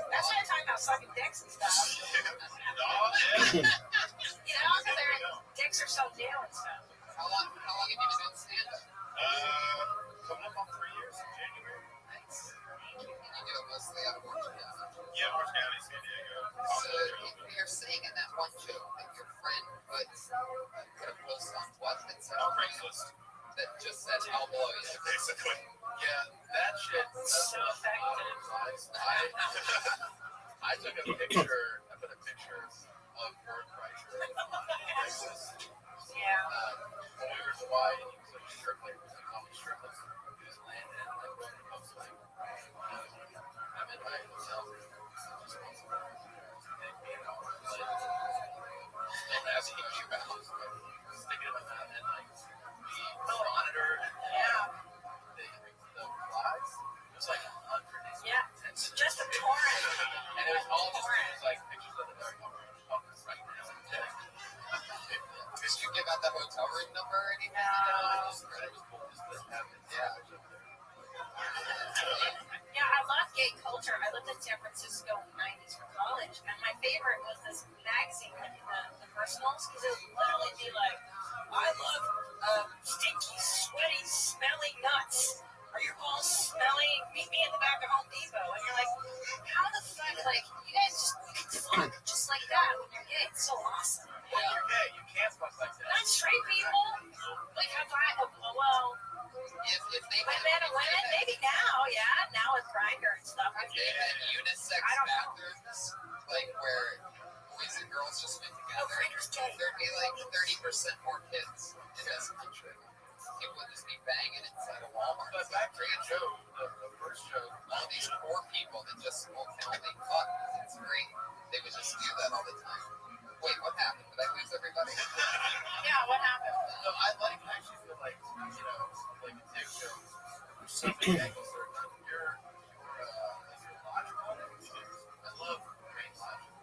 That's what I'm talking about, sucking dicks and stuff. Yeah. You know, because their dicks are so new and stuff. How long have you been doing stand-up? Coming up on 3 years in January. Nice. And you do it mostly out of Orange County? Yeah, Orange County, San Diego. So you're saying in that one joke that your friend put a post on what that said? On Craigslist. That just said, "I'll blow you." Basically. Yeah, that shit. So effective. I took a picture. I put a picture of Bert Kreischer on Craigslist. Yeah. When we were in Hawaii, he was like shirtless. He was like always shirtless. He was landing and like wrote a post like, "I'm in my hotel room. Just want some and me and all like, don't ask me what you about. Stick it in my mouth and like the monitor and the flies. It was like 100. Yeah. It's just a torrent. And it was all just like pictures of the dark office right now. Did you give out the hotel room number or anything? No. Yeah, I love gay culture. I lived in San Francisco in the 90s for college, and my favorite was this magazine, the Personals, because it would literally be like, "I love stinky, sweaty, smelly nuts. Are your balls smelly? Meet me in the back of Home Depot." And you're like, how the fuck, like, you guys just fuck just like that when you're gay. It's so awesome. When you're gay, you can't fuck like that. Not straight people. Like, well, If they my men and women, maybe now, yeah, now with Grindr and stuff. If they had unisex I don't know. bathrooms, like where boys and girls just went Oh, together, Grindr's gay. there'd be like 30% more kids in this country. People would just be banging inside a Walmart. But back to the show, the first show, All these poor people that just won't only fuck because it's free, they would just do that all the time. Wait, what happened? Did I lose everybody? Yeah, what happened? no, I actually feel like, you know, like a dick show. There's so many angles that are done. You're logical. I love great logic.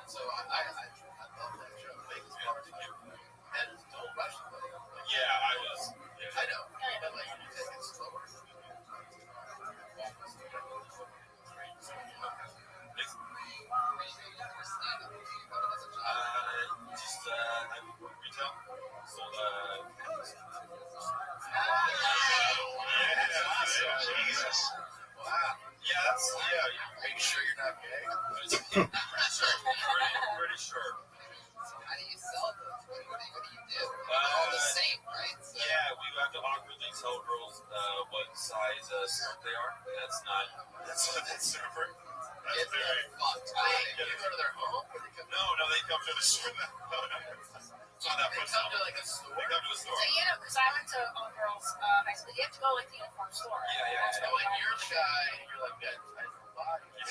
So I love that show. Vegas Bars, and don't rush it. Yeah, I was. I know, but like you take it slower. Just retail. Sold Jesus. Wow. Yeah, Are you sure you're not gay? Pretty sure. So how do you sell those? What do you do? They're all the same, right? So Yeah, we have to That's super. That's It's very. fucked. Yeah. You go to their home? Or they come No, they come to the store. It's not that They much. come to like a store. They come to the store. So, because I went to all girls high school, you have to go like the uniform store. Yeah. That's So what like you're the guy, and you're like, yeah, I have a body. No.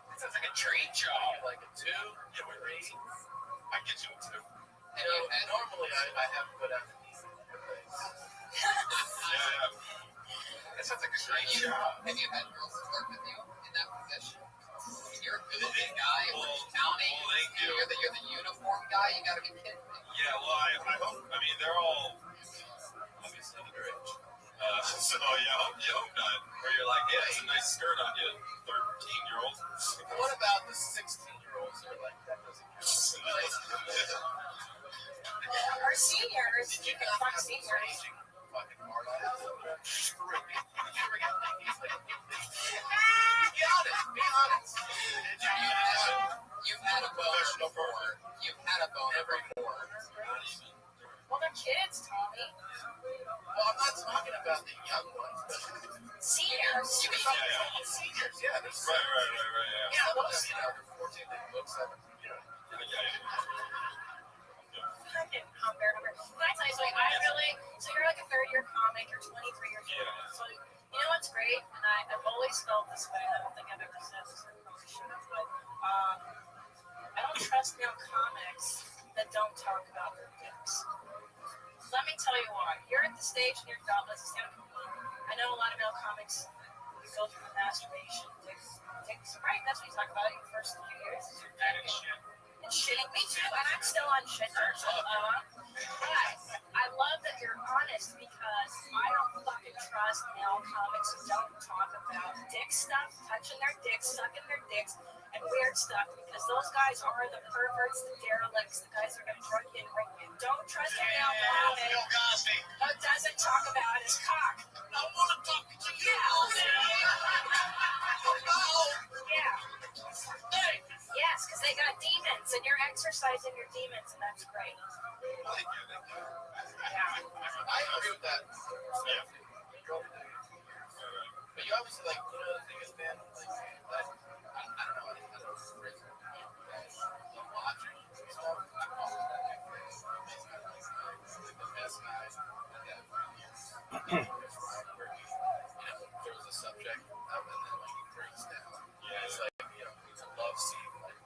That sounds like a trade job. Like a 2, Yeah, we're crazy. I get you too. and normally I have to put out the things. Yeah. That sounds like a great Have job. you had girls that work with you in that position? You're a good-looking guy, and we're counting. Well, thank you. You're the uniform guy. You gotta be kidding me. Yeah, well, I hope. I mean, they're all obviously underage. So yeah, I hope not. Where you're like, yeah, it's a nice skirt on you, 13-year-old. What about the 16-year-olds that are like, that doesn't count? Our seniors, Did you the not fuck have seniors. fucking hard on Be honest. You've had a boner before. You've had a boner before. Well, they're kids, Tommy. Well, I'm not talking about the young ones, but Seniors. seniors, yeah. There's Right, yeah. yeah, those, they're 14, they look 17, I can compare number. Can I tell you something? So you're like a third-year comic, you're 23 years old. Yeah. So you know what's great? And I've always felt this way. I don't think I've ever said this in the show, but I don't trust male comics that don't talk about their dicks. Let me tell you why. You're at the stage in your job as a stand-up comedian. I know a lot of male comics go through the masturbation, dicks, right? That's what you talk about in your first few years. Is your dick and shitting. Me too, and I'm still on shit. But I love that you're honest because I don't fucking trust male comics who don't talk about dick stuff, touching their dicks, sucking their dicks, and weird stuff because those guys are the perverts, the derelicts, the guys who are going to drug you and rape you. Don't trust a male comic who doesn't talk about his cock. I want to talk to you. Yeah. Yes, because they got demons, and you're exercising your demons, and that's great. Thank you. Yeah. I agree with that. Yeah. But you obviously like, the thing is, man, like, I don't know, I don't know. I'm watching stuff. I'm always the best guys. There was a subject, and then like he breaks down. Yeah, it's like, it's a love scene. Like,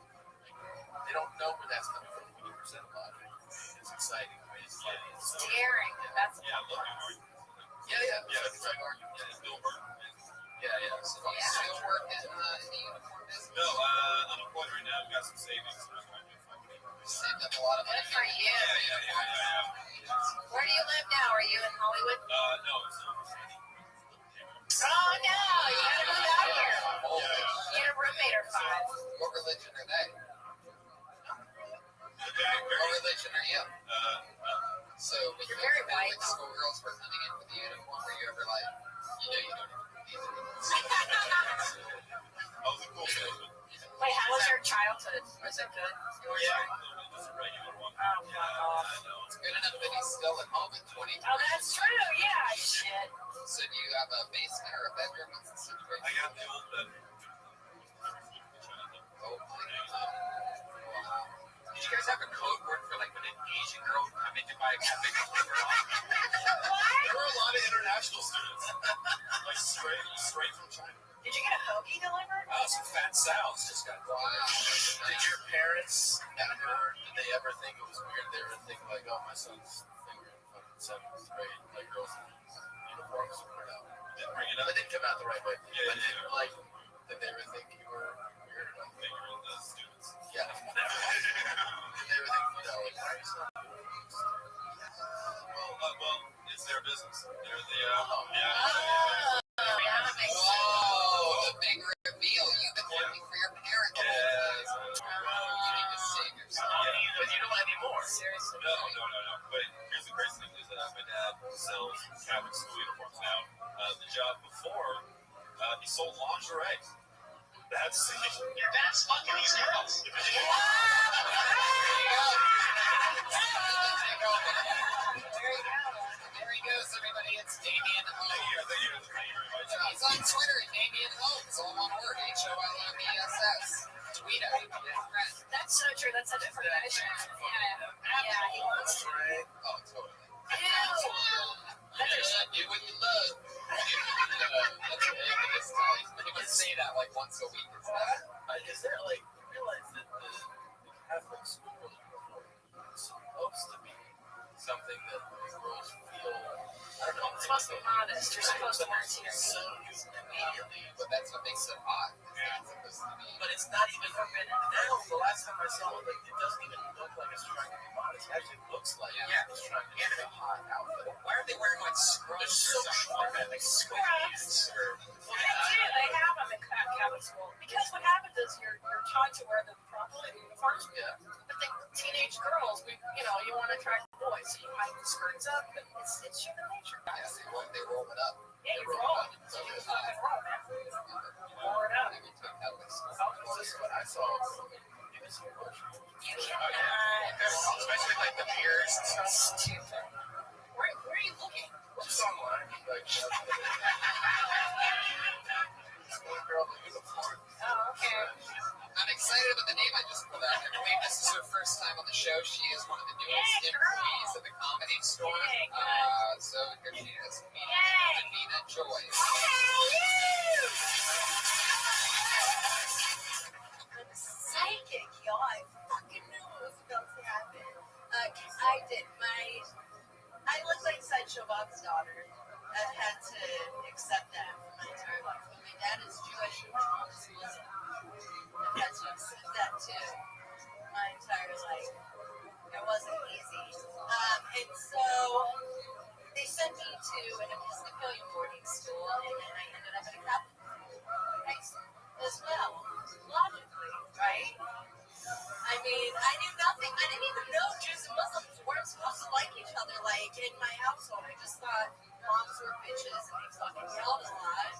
they don't know where that's coming from. When you present a lot of it, it's exciting. I mean, it's Daring. That's Yeah, I love you. yeah. It's like argument. Yeah, Bill Burton. Yeah. So you still work in the uniform business? No, unemployed right now. I've got some savings. So I'm trying to Saved up a lot of money. good for you. Yeah. Where do you live now? Are you in Hollywood? No, it's not. Oh no, you gotta move out here. Oh, You need a roommate or 5. what religion are they? What religion are you? So when You're very like white. schoolgirls were coming in with the uniform, were you ever like, you don't need to I was a cool salesman. Wait, how was your childhood? Was it good? Just a regular one. Oh, fuck off. It's good enough that he's still at home at 23. Oh, that's true. Yeah, shit. So do you have a basement or a bedroom? What's the situation? I got the old bed. Oh my God. Wow. Did you guys have a code word for like when an Asian girl would come in to buy a cafe? There were a lot of international students, like straight from China. Did you get a hoagie delivered? Some fat Sal's just got Wow. Did your parents Did they ever think it was weird? They were thinking like, oh, my son's finger in fucking 7th grade, like girls in uniforms. No. Didn't bring it up. It didn't come out the right way. Yeah, But did, like, did they ever think you were weird? Like, Figuring the students. yeah. Did they ever think, like, why are you so Well, it's their business. They're the Yeah, that makes sense. Oh, the big reveal. You've been working for your parents. Yes. You need to save yourself. but you don't want any more. Seriously. No. But here's the crazy thing is that my dad sells Catholic school uniforms now. The job before, he sold lingerie. That's Your dad's fucking these girls. There you go. goes, everybody. It's Damien Holmes. Thank you very much. He's on Twitter at Damien Holmes, all one word, HOLMESS. Tweet at him. That's so true. That's such a profession. Yeah, he wants to. Oh, totally. Ew. Do what you love. That's it. It's tight. He would say that like once a week. It's that. Is there like, you realize that the Catholic school uniform is supposed to be something that girls feel, I don't know, It's supposed to be modest. You're supposed to wear tears. so immediately, But that's what makes it hot. It's supposed to be. but it's not even forbidden. Now, the last time I saw it, like, it doesn't even look like it's trying to be modest. It actually looks like it's trying to be a hot outfit. Why are they wearing like scrubs? They're so short, man, like squeeze or They have them in Catholic school. Because what happens is you're taught to wear them properly first. Yeah. But the teenage girls, you want to attract boys, so you hike the skirts up, and it's human nature, Yeah, guys. they roll it up. Yeah, you roll it. So you fucking roll, man. Roll it up. I mean, to a Catholic school. this is what I saw. It is so much. You cannot. Especially like the beers. So stupid. Where are you looking? Just online, like, this one girl in uniform. Oh, okay. I'm excited about the name I just pulled out. I believe this is her first time on the show. She is one of the newest employees at the Comedy Store. So here she is, Davina Joy. I'm psychic, y'all. I fucking knew it was about to happen. I did. I look like Sideshow Bob's daughter. I've had to accept that for my entire life. But my dad is Jewish and my mom is Muslim. I've had to accept that too my entire life. It wasn't easy. And so they sent me to an Episcopalian boarding school, and then I ended up at a Catholic high school as well. Logically, right? I mean, I knew nothing. I didn't even know Jews and Muslims weren't supposed to like each other, like in my household. I just thought moms were bitches and they fucking yelled a lot.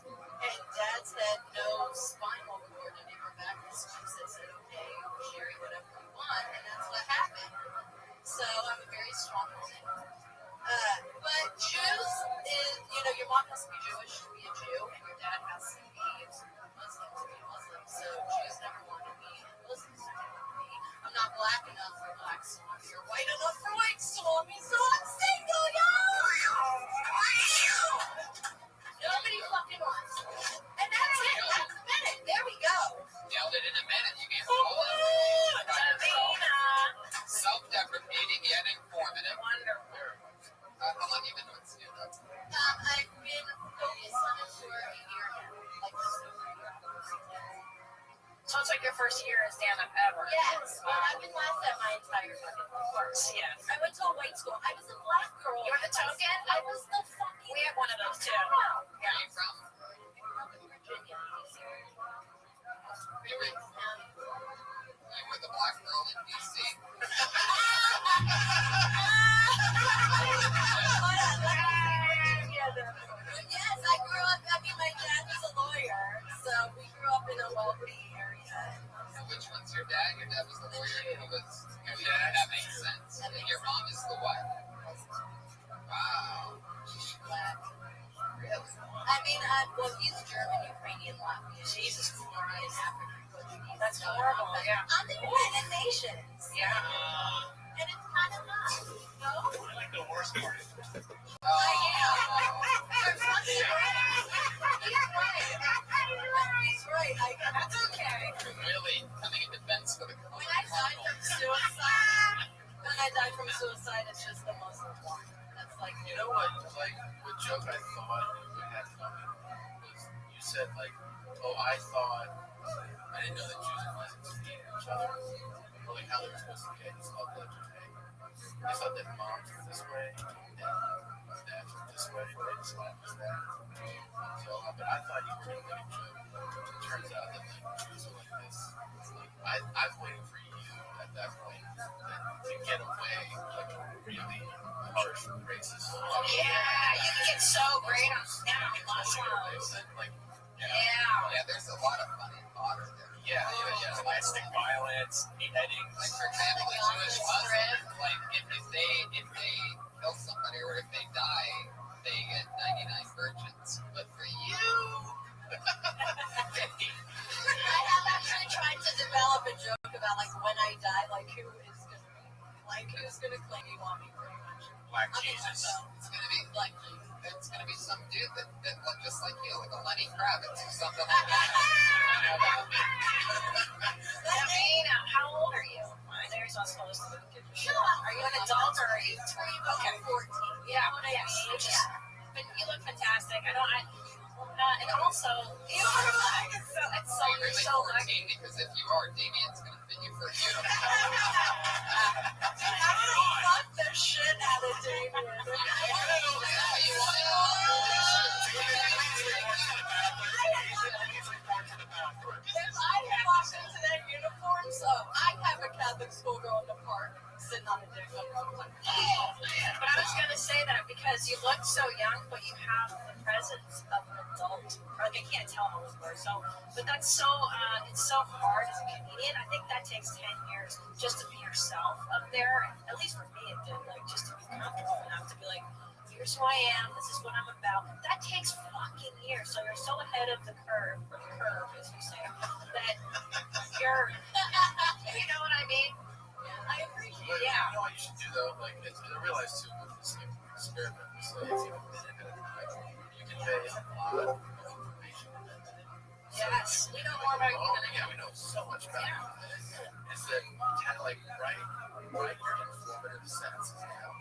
And dads had no spinal cord in their back. This Jesus said, okay, Sherry, whatever you want. And that's what happened. So I'm a very strong woman. But Jews is, your mom has to be Jewish to be a Jew, and your dad has to be Muslim to be Muslim. So Jews never wanted me, and Muslims never wanted me. I'm not black enough for black Swami or white enough for white Swami, so I'm single, y'all! Nobody fucking wants me. And that's it. That's a minute. There we go. Nailed it in a minute. You gave it all up. Davina. Self-deprecating yet informative. Wonderful. How long have you been doing stand-up? I've been focused on it for a year now. Like just over a year. So it's like your first year in stand-up ever? Yes. Well, I've been laughed at my entire fucking life. Of course, yes. I went to a white school. I was a black girl. You were the token? I was the fucking... We had one of those, too. Where are you from? I grew up in Virginia, D.C. You were the black girl in D.C. Yes, I grew up, my dad was a lawyer, so we grew up in a wealthy area. So which one's your dad? Your dad was the lawyer, and he was your dad? That makes sense. And your mom is the what? Wow. Black. Really? He's German, Ukrainian, Latvian. Jesus Christ. African, Portuguese. That's So, horrible, yeah. I'm the United Nations. Yeah. And it's kind of hot, no? I like the worst part. Oh. He's right. That's okay. Really coming in defense for the When I died from suicide, it's just the Muslim one. That's like, You know what joke I thought you had coming was you said like, oh, I didn't know that Jews and Muslims hated each other, or like how they were supposed to get. It's called like, I thought that moms were this way and dads were this way, and Islam was that. So, but I thought you were going to make a joke. It turns out that like Jews are like this. It's like I'm waiting for you at that point to get away like a really harsh racist. yeah, you can get so great on Muslim. Like, Yeah. Yeah, there's a lot of funny fodder there. yeah. Domestic violence, beheadings. Like for example, a Jewish Muslim, like if they kill somebody, or if they die, they get 99 virgins. But for you, I have actually tried to develop a joke about like when I die, like who's gonna claim you want me pretty much. Black Jesus. it's gonna be some dude that looked just like you, like a Lenny Kravitz or something like that. How old are you? There's not supposed to be. Are you an adult or are you 20? Okay, 14. Yeah, what I mean. But you look fantastic. And also, you are like, it's so You're really so 14 lucky. because if you are, Damien's gonna fit you for a uniform. I would fuck the shit out of Damien. If I walked into that uniform, so I have a Catholic schoolgirl in the park sitting on a dick. But I was gonna say that because you look so young, but you have the presence of an adult. Or they can't tell how old you are. So, but that's so it's so hard as a comedian. I think that takes 10 years just to be yourself up there. At least for me, it did. Like just to be comfortable enough to be like, here's who I am. This is what I'm about. That takes fucking years. So you're so ahead of the curve, as you say, that you're. You know what I mean? I appreciate it. Yeah. You know what you should do though? Like, I realize too with this like, experiment, it's even a minute at a time. You can pay a lot of information. Yes. We know more about you than I do. Yeah, we know so much about it. It's that kind of like write your informative sentences down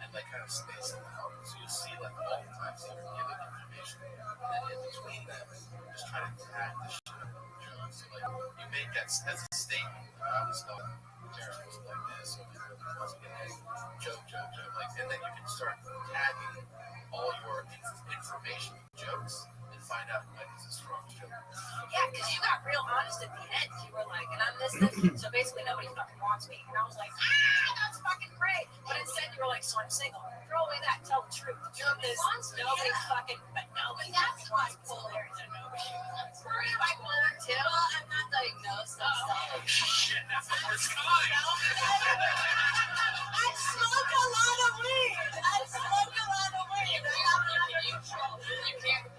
and like kind of space them out. So you'll see like all the times that you're giving information, and then in between them, just try to tag the shit up with jokes. So like you make that as a statement. I always know Jared's supposed to like this, so you once again joke, like, and then you can start tagging all your information with jokes and find out like is a strong joke. Yeah, because you got real honest at the end. You were like, and I'm this. So basically, nobody fucking wants me. And I was like, that's fucking great. But instead, you were like, so I'm single. Throw away that. Tell the truth. The truth is, nobody fucking. But nobody. That's bipolar. Were you bipolar too? Well, I'm not diagnosed. Oh, shit, that's the worst kind. I smoke a lot of weed.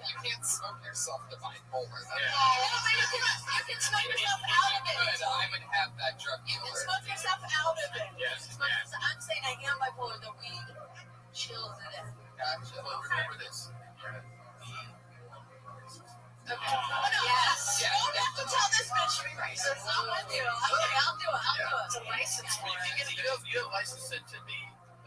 You can't smoke yourself to bipolar. You can smoke yourself out of it. I would have that drug You can dealer. smoke yourself out of it. Yes, I'm saying I am bipolar. The weed chills it in. Gotcha. But remember this. You're gonna Okay. Yes. You don't have to tell this bitch to be racist. I'm with you. Okay, I'll do it. It's a license for it. you have license to be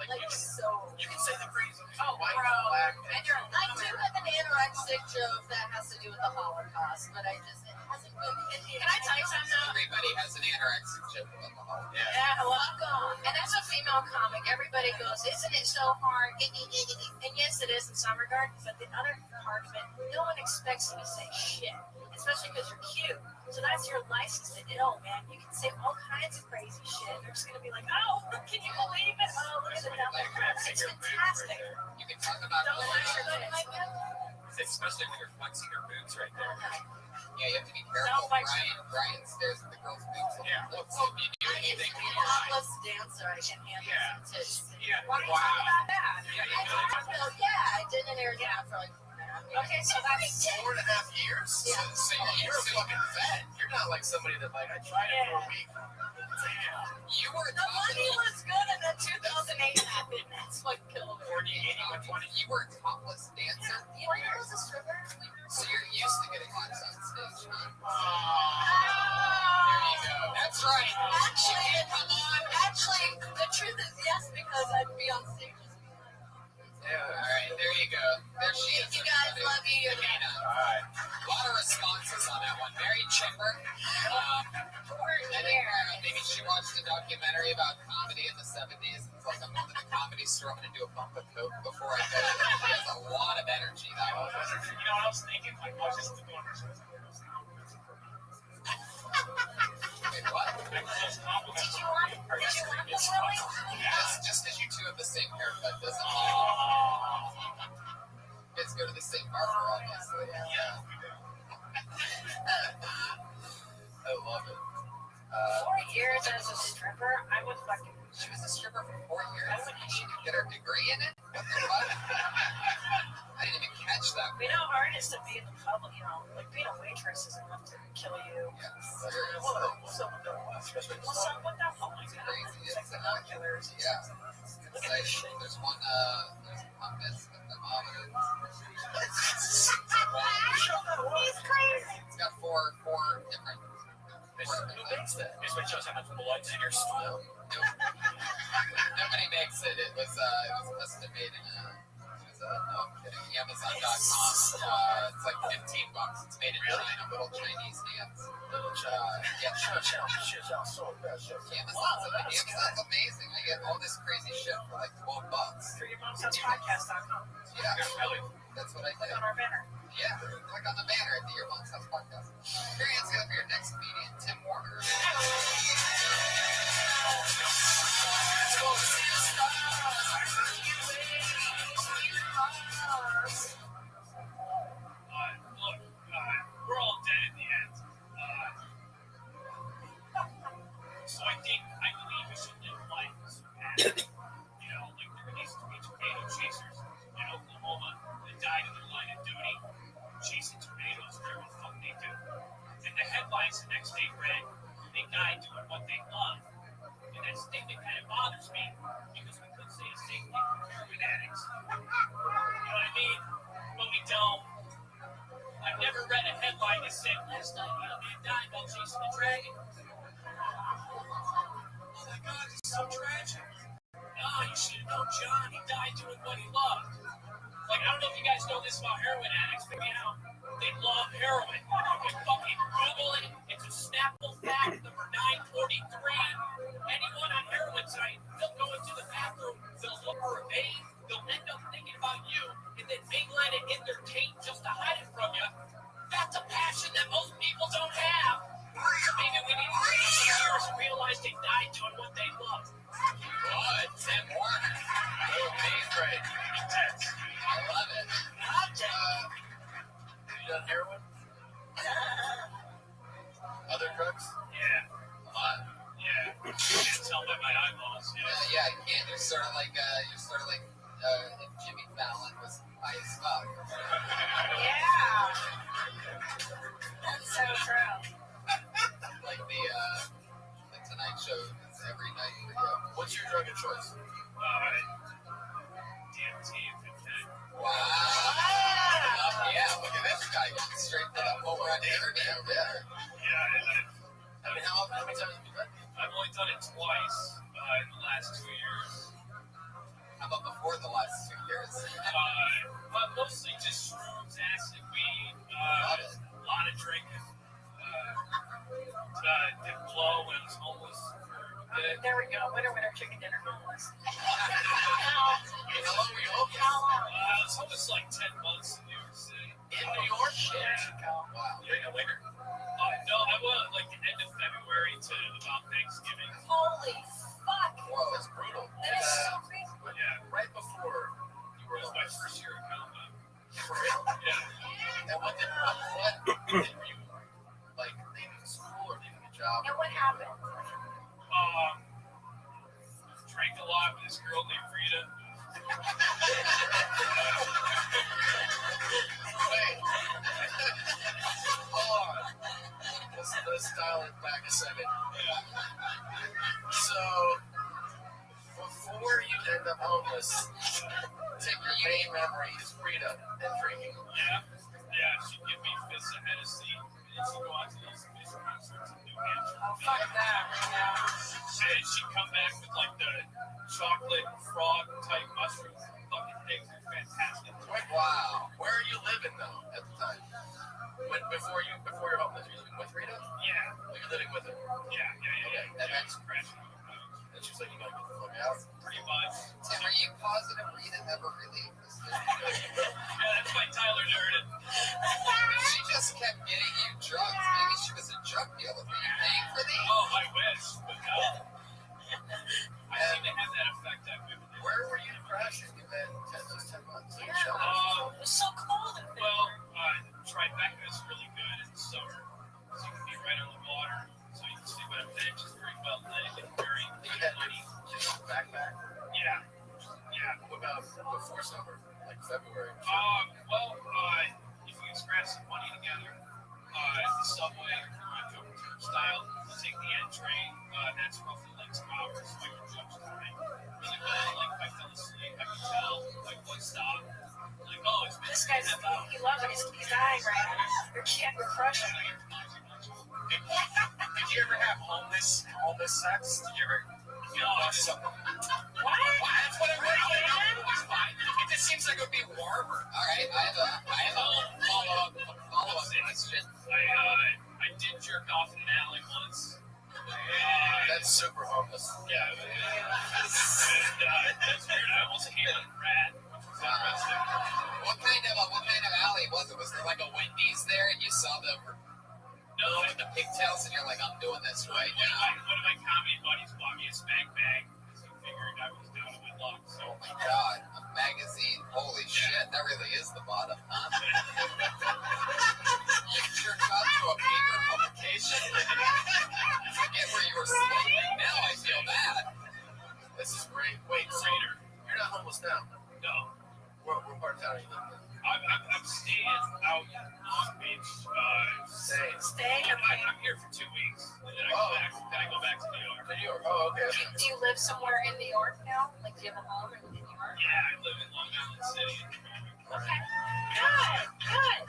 like you can say the crazy white, black, and you're. I do have an anorexic joke that has to do with the Holocaust, but it hasn't been. Can I tell you something? Everybody has an anorexic joke about the Holocaust. Yeah, welcome. And as a female comic, everybody goes, isn't it so hard? And yes, it is in some regards, but the other part of it, no one expects you to say shit, especially because you're cute. So that's your license to ill, man. You can say all kinds of crazy shit. They're just going to be like, oh, can you believe it? Oh, look at the double. It's fantastic. You can talk about Don't flex your tits. Especially when you're flexing your boobs right there. Yeah, you have to be careful. Brian stares at the girl's boobs. Yeah. If you do anything, I'm a topless dancer. I can handle some tits. Yeah. Why don't you talk about that? Yeah. I did in Arizona for like. Okay, so that's 4.5 years. Yeah. So you're a fucking vet. You're not like somebody that like I tried it for a week. you were the money was good, and then 2008 happened. That's what killed me. you were a topless dancer. You know, I was a stripper. So you're used to getting hot on stage, huh? There you go. That's right. Actually, the truth is yes, because I'd be on stage. Yeah, all right, there you go. There she is. You guys love you. Dana. All right. A lot of responses on that one. Very chipper. I think maybe she watched a documentary about comedy in the 70s. It's like I'm going to the comedy store. I'm going to do a bump of coke before I go. She has a lot of energy. That one. You know what I was thinking? Like, I was just looking on her shows. Wait, what? Did you want them, Lily? Just because you two have the same haircut doesn't mean kids go to the same barber, obviously. Yeah. I love it. years as a stripper, I would fucking. She was a stripper for 4 years. I would She could get her degree in it? What the fuck? I didn't even catch that. You know how hard it is to be in the public, you know, like being a waitress is enough to kill you. Yes. What's up with that? What's up with that? Oh my god. Crazy. It's like binoculars. Yeah. Look at this shit. There's one miss with the mom. He's crazy. It's got four different. Who makes that? This one shows how much blood's in your stool. Nobody makes it. It was custom made in no, I'm kidding. Amazon.com. It's like $15. It's made in China, little Chinese hands. Amazon's amazing. I get all this crazy shit for like $12. For your mom's house podcast.com. Yeah, Really? that's what I Click did. on our banner. Yeah, click on the banner at the Your Mom's House podcast. Here you go for your next comedian, Tim Warner. Look, we're all dead in the end. So I believe we should live life as we have. You know, like there needs to be tornado chasers in Oklahoma that died in their line of duty, chasing tornadoes wherever the fuck they do. And the headlines the next day read, they died doing what they love. And that's the thing that kind of bothers me, because we could say the same thing for heroin addicts. You know what I mean? But we don't. I've never read a headline that said, last night a man died while chasing a dragon. Oh my God, it's so tragic. Oh, you should have known John. He died doing what he loved. Like, I don't know if you guys know this about heroin addicts, but you know, they love heroin. You can fucking Google it. It's a Snapple fact, number 943. Anyone on heroin tonight, they'll go into the bathroom, they'll look for a vein, they'll end up thinking about you, and then they let it in their taint just to hide it from you. That's a passion that most people don't have. Maybe we need to take some years and realize they died doing what they love. Good, Tim Warner. Oh, favorite. Intense. I love it. You done heroin? Other drugs? Yeah. A lot. Yeah. You can tell by my eyeballs. Yeah, I can't. You're sort of like if Jimmy Fallon was high as fuck. Yeah. That's so true. Like the Tonight Show is every night. What's your drug of choice? DMT and cocaine. Wow. Yeah, look at this guy going straight to the home run hitter down there. Yeah, I mean, how many times have you done it? I've only done it twice in the last 2 years. How about before the last 2 years? But mostly just shrooms, acid, weed, a lot of drinking. Did blow when I was homeless for a bit. There we go. Winner, chicken dinner, homeless. How long were you open? I was homeless like 10 months in New York City. In New York? Yeah. Wow. You ain't a winner? No, I was like the end of February to about Thanksgiving. Holy fuck. Whoa, that's brutal. That is so crazy. Yeah. Right before you were It was my first year in Canada. for real? Yeah. And what were you like leaving school or leaving a job? And what happened? Drank a lot with this girl named Rita. Wait. Hold on. Let's dial it back a second. So, before you end up homeless, take your main memory is Rita and drinking. Yeah, she'd give me fists of Hennessy, and then she'd go out to these fish concerts in New Hampshire. Oh, fuck that. Yeah. And she'd come back with like the chocolate frog type mushrooms. Fucking things are fantastic. Wow. Where are you living though at the time? Before you're homeless, you're living with Rita? Yeah. You're living with her? Yeah. And that's crashing. and she's like, you gotta get the fuck out. Pretty much. Tim, are you positive Rita never really existed? Yeah, that's my Tyler Durden. She just kept getting you drugs. Maybe she was a drug dealer. Were you paying for these? Oh, I wish, but no. I seem to have that effect on women. Where were you crashing? You've been 10 months. Yeah. It was so cold. Well, Tribeca is really good in the summer. So you can be right on the water. So you can sleep but I'm just very well lit and very money. Backpack. Yeah. What about before summer, like February? Well, if we can scratch some money together, the subway, turnstile, take the N train. That's roughly like 2 hours. So I can jump time. Really well. Like if I fell asleep, I can tell like one stop. Like, oh, it's This guy's he loves it. He's dying right now. You're crushing it. Did you ever have homeless sex? Did you ever? Something? What? That's what I'm wondering. It's fine. It just seems like it would be warmer. All right, I have a follow-up question. I did jerk off in an alley once. That's super homeless. Yeah, that's weird. I almost hit a rat. What kind of alley was it? Was there like a Wendy's there, and you saw the No, with the pigtails, and you're like, I'm doing this right now. One of my comedy buddies bought me a spank bag because he figured I was down on my luck. So Oh my god, a magazine. Holy shit, that really is the bottom, huh? You jerked off to a paper publication. Forget where you were sleeping. Now I feel bad. This is great. Wait, so you're not homeless now? no, What part of town are you living in? I'm staying out in Long Beach. Stay. Okay. I'm here for 2 weeks, and then I go back to New York. New York. Oh, okay. Do you live somewhere in New York now? Like, do you have a home in New York? Yeah, I live in Long Island City. Okay. Good.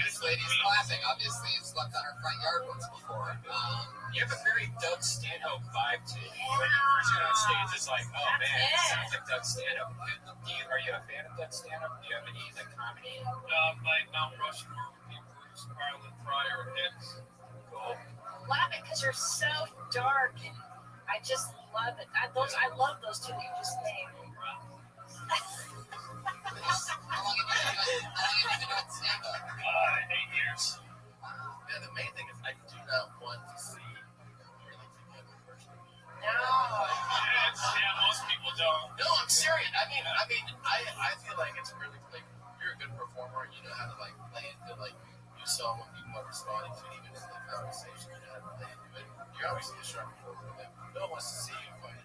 This lady's laughing. Obviously, you've slept on her front yard once before. You have a very Doug Stanhope vibe to you. When you first get on stage, it's like, oh man, it sounds like Doug Stanhope. Are you a fan of Doug Stanhope? Do you have any like comedy? Like Mount Rushmore would be Bruce, Carlin, Pryor, Hicks. Cool. Love it because you're so dark, and I just love it. I love those two you just named. How long have you been doing stand-up? 8 years. Yeah, the main thing is I do not want to see really together personally. No. Yeah, most people don't. No, I'm serious. I feel like it's really like you're a good performer and you know how to like play into like you saw what people are responding to even in the conversation, you know how to play into it. You're obviously a sharp performer. No one wants to see you fight,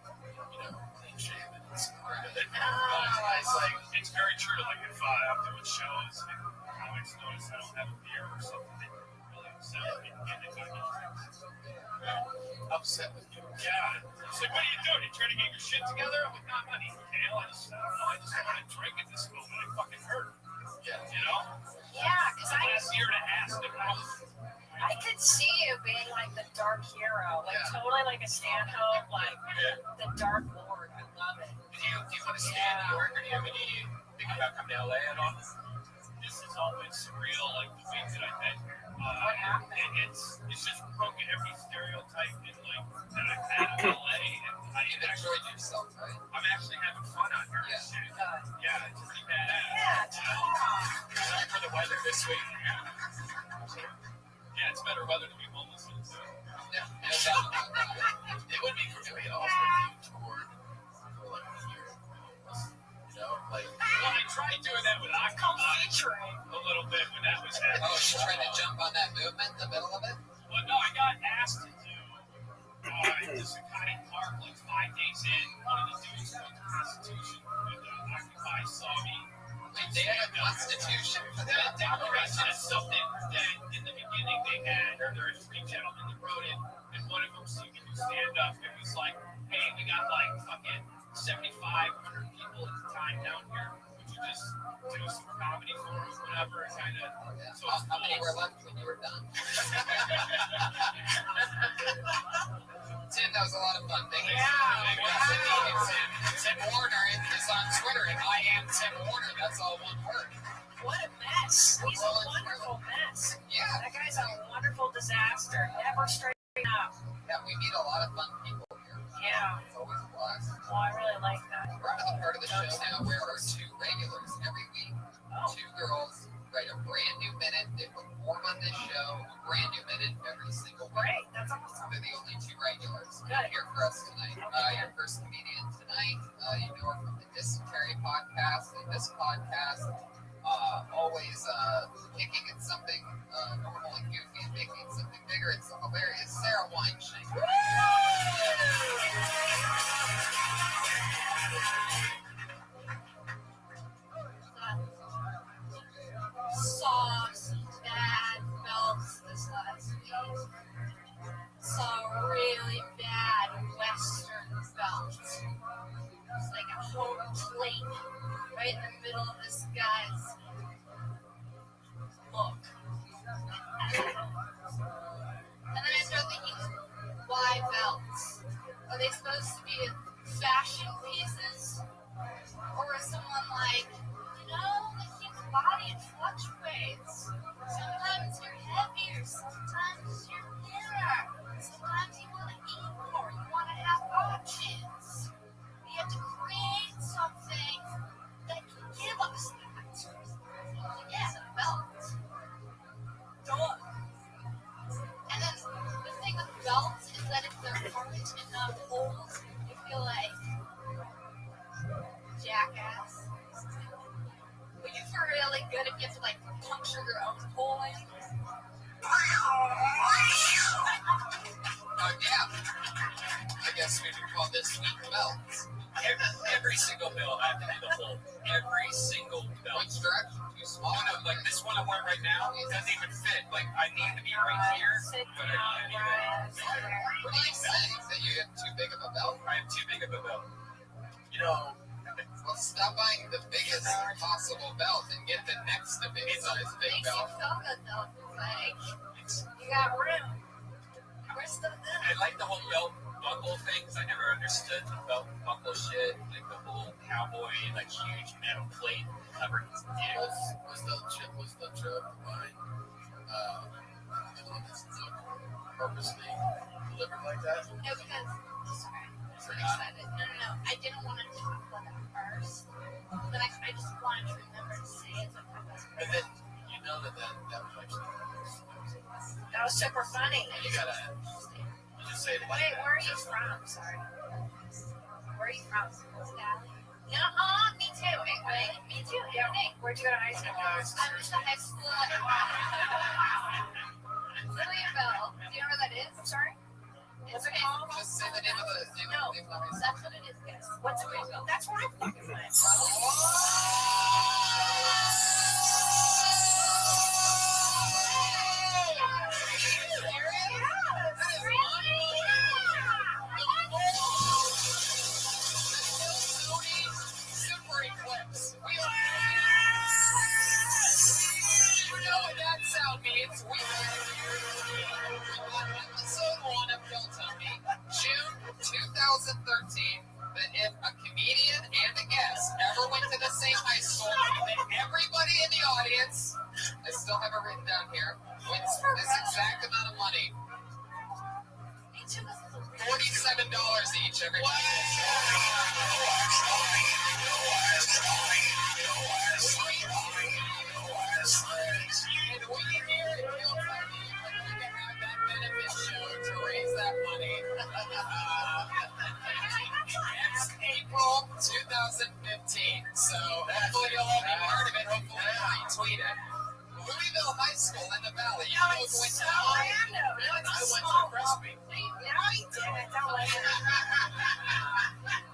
clean shaven and smart. It's like it's very true. Like if I'm doing shows and comics notice I don't have a beer or something, they really upset with me and they gotta get drinks. Upset with you. Yeah. It's like, what are you doing? You trying to get your shit together? I'm like, not money. Hell, I just want to drink at this moment. I fucking hurt. Yeah. You know? Yeah, because Last year and a half, I could see you being like the dark hero, like totally like a Stanhope, like the Dark Lord. I love it. Do you want to stay in New York, or do you have any think about coming to LA at all? This has all been surreal, like the week that I've been here. What happened? And it's just broken every stereotype and like that I've had in LA, and You've enjoyed yourself, right? I'm actually having fun out here. Yeah. Yeah, it's pretty badass. Yeah, totally. Sorry for the weather this week. Yeah, it's better weather to be homeless in. So. Yeah, no doubt about that. It would be really awesome if you toured for like a year. Like Well, I tried doing that with Featuring. a little bit when that was happening. oh, she's trying to jump on that movement in the middle of it? Well, no, I got asked to do this kind of park like 5 days in. One of the dudes from the Constitution and Occupy saw me. Wait, they have a constitution for That that? declaration is something that in the beginning they had, or there were 3 gentlemen that wrote it, and one of them so you can do stand up. It was like, hey, we got like fucking 7,500 people at the time down here. Would you just do some comedy for us, whatever, kind of. So it's How many cool. were left when you were done? Tim, that was a lot of fun. Thank you. Tim Warner is on Twitter, and I am Tim Warner. That's all one word. What a mess. He's a wonderful mess. Yeah. That guy's a wonderful disaster. Never straighten up. Yeah, we meet a lot of fun people here. Yeah. It's always a blast. Well, I really like that. We're on the part of the show now where our 2 regulars every week, 2 girls write a brand new minute. They perform on this show, a brand new minute every single week. Great. That's awesome. They're the only 2 regulars Good. here for us tonight. Your first comedian tonight, you know her from the Dysentery podcast and this podcast. Always picking at something normal and goofy and making something bigger. It's hilarious. Sarah Wine. Are they supposed to be fashion pieces? Or is someone like, the human body fluctuates. Sometimes you're heavier, sometimes you're thinner. Sometimes you want to eat more, you want to have options. We have to create something that can give us that. Yeah, a belt. And then the thing with belts is that if there aren't enough holes, you feel like jackass. But you feel really good if you have to like puncture your own hole in. Yeah. I guess we could call this week belts. Every single belt, I have to do the whole. Every single belt. Which direction? Too small? Like this one I'm wearing right now, it doesn't even fit. Like I need to be right here, but I need it. What are you saying? That you have too big of a belt? I have too big of a belt. Well, stop buying the biggest possible belt and get the next to biggest size big Makes you belt. feel good though. Like, you got room. We're still good. I like the whole belt buckle thing because I never understood the belt buckle shit. Like the whole cowboy, like huge metal plate covered his dick. Was the joke behind the one that's purposely delivered like that? No, because No. I didn't want to talk about that first, but I just wanted to remember to say it. And then you know that was actually That was super funny. you gotta just say it like Wait, that. where are you from? Sorry. Where are you from? No, me too. Wait, me too. Yeah. Where'd you go to high school? I went to high school in Louisville. Do you know where that is? I'm sorry? What's it called? Just say the name of the No, name of the that's what it is, guys. What's it called? That's where I fucking went, bro. Super Eclipse. You know what that sound means. We on episode 1 of Kill Tony, June 2013, that if a comedian and a guest ever went to the same high school, then everybody in the audience, I still have it written down here, wins this exact amount of money. $47 each, everybody. And we here at Kill Tony, we can have that benefit show to raise that money. Next April 2015. So hopefully you'll all be part of it. Hopefully I'll tweet it. Louisville High School in the Valley. You know who went to random. I went to Presby. No, you didn't. Don't let it.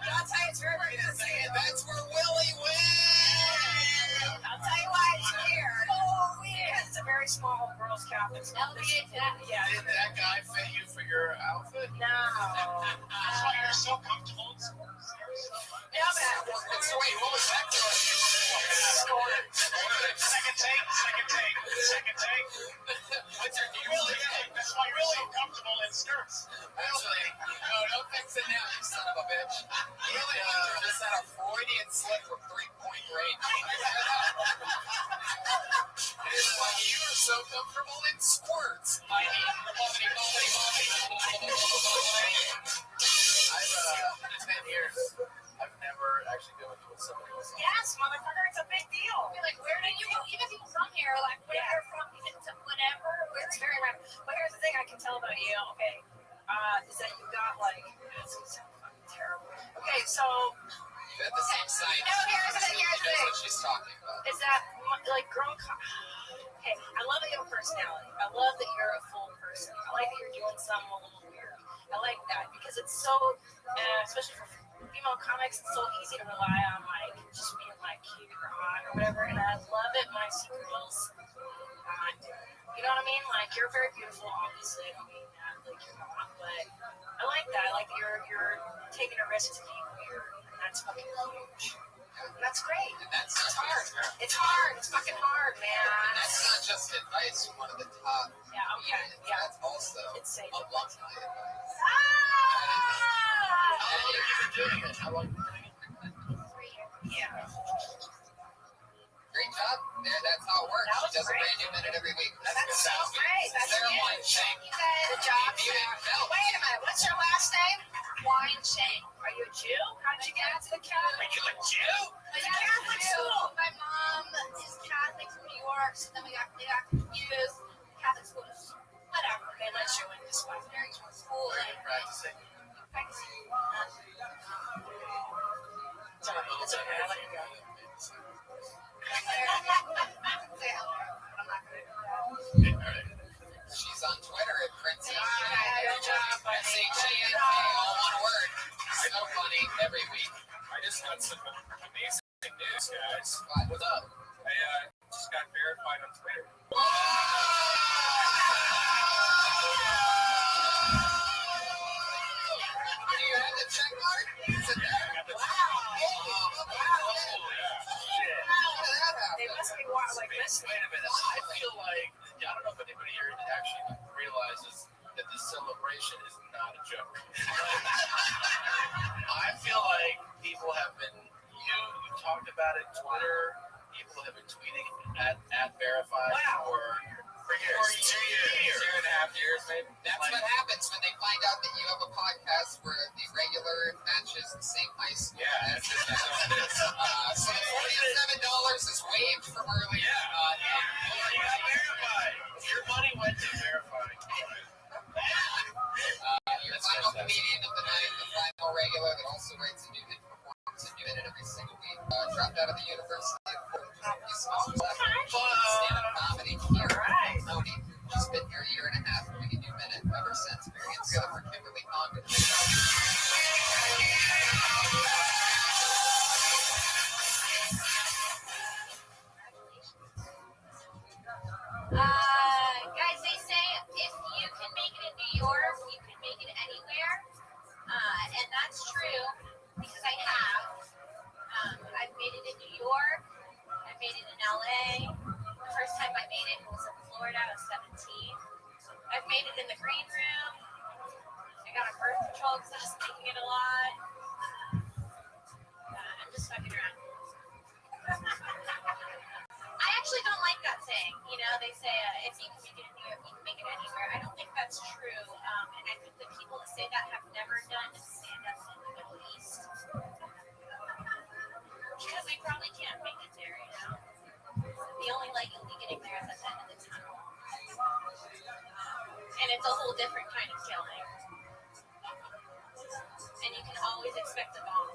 I'll tell you, it's very good. That's where Willie went. I'll tell you why it's weird. Oh, weird. It's a very small Girl Scout. Yeah. Did that guy fit you for your outfit? No. That's why you're so comfortable in sports. Yeah, man. So wait, what was that? Second take. What's your deal? Really? That's why you're so comfortable in skirts. Actually, no, don't fix it now, you son of a bitch. Really, just had a Freudian slip from 3-point range. It's like you are so comfortable in squirts. I've 10 years. I've never actually been with somebody else. Yes, motherfucker, it's a big deal. Be like, where did you, even people from here, like, where you're from, whatever. It's very random. But here's the thing I can tell about you, okay, is that you got like, this is fucking terrible. Okay, so, You had the same site. No, here's the thing. That's what she's talking about. is that like okay, I love that you have a personality. I love that you're a full person. I like that you're doing something a little weird. I like that because it's so, especially for female comics, it's so easy to rely on like just being like cute or hot or whatever. And I love it when I see girls. You know what I mean? Like you're very beautiful, obviously. I don't mean that like you're not, but I like that. I like that you're taking a risk to be weird. And that's fucking huge. And that's great. And that's It's hard. It's hard. It's fucking hard, man. And that's not just advice from one of the top. Yeah, okay. Yeah. That's also It's safe. alumni advice. Ah! doing it? How long have you been doing it? 3 years. Yeah. Great job. There, that's how it works. That She was does a great. brand new minute every week. That's so great. That's Sarah huge. Wine Shank. You guys, good job. You didn't know. Wait a minute. What's your last name? Wine Shank. Are you a Jew? How did you get into the Catholic? Are you a Jew? The Catholic school. My mom is Catholic from New York, so then we got confused. Catholic school is whatever. They let you in this one. Very cool. Where are you practicing? Practicing. Sorry, It's okay. I'll let you go. Say hello. I'm not going to do that. Okay, all right. She's on Twitter at Princey. Good job, buddy. S-H-A-N-K, all one word. So funny every week. I just got some amazing news, guys. What's up? I just got verified on Twitter. Do you have the check mark? Is it there? They must be like Wait listening. a minute. I feel like, I don't know if anybody here actually realizes that this celebration is not a joke. I feel like people have been, you talked about it, Twitter, people have been tweeting at verified for years. 2 years. 2.5 years, maybe. That's what happens when they find out that you have a podcast where the regular matches the same high school. Yeah, So $47 is waived from earlier. You got verified. Your money went to verifying. Your final comedian of the night, the final regular that also writes a new hit, performs a new minute every single week. Dropped out of the University of Fort Comedy Small stand-up comedy here. Tony, she's been here a year and a half, doing a new minute ever since. Marion together for Kimberly Condon. Guys, they say if you can make it in New York, you can make it anywhere. And that's true because I have. I've made it in New York. I've made it in LA. The first time I made it was in Florida. I was 17. I've made it in the green room. I got on birth control because I was making it a lot. I'm just fucking around. I actually don't like that saying. You know, they say if you can make it in New York, you can make it anywhere. I don't think that's true. And I think the people that say that have never done stand-up in the Middle East. Because they probably can't make it there, you know? The only light you'll be getting there is at the end of the tunnel. And it's a whole different kind of killing. And you can always expect a bomb.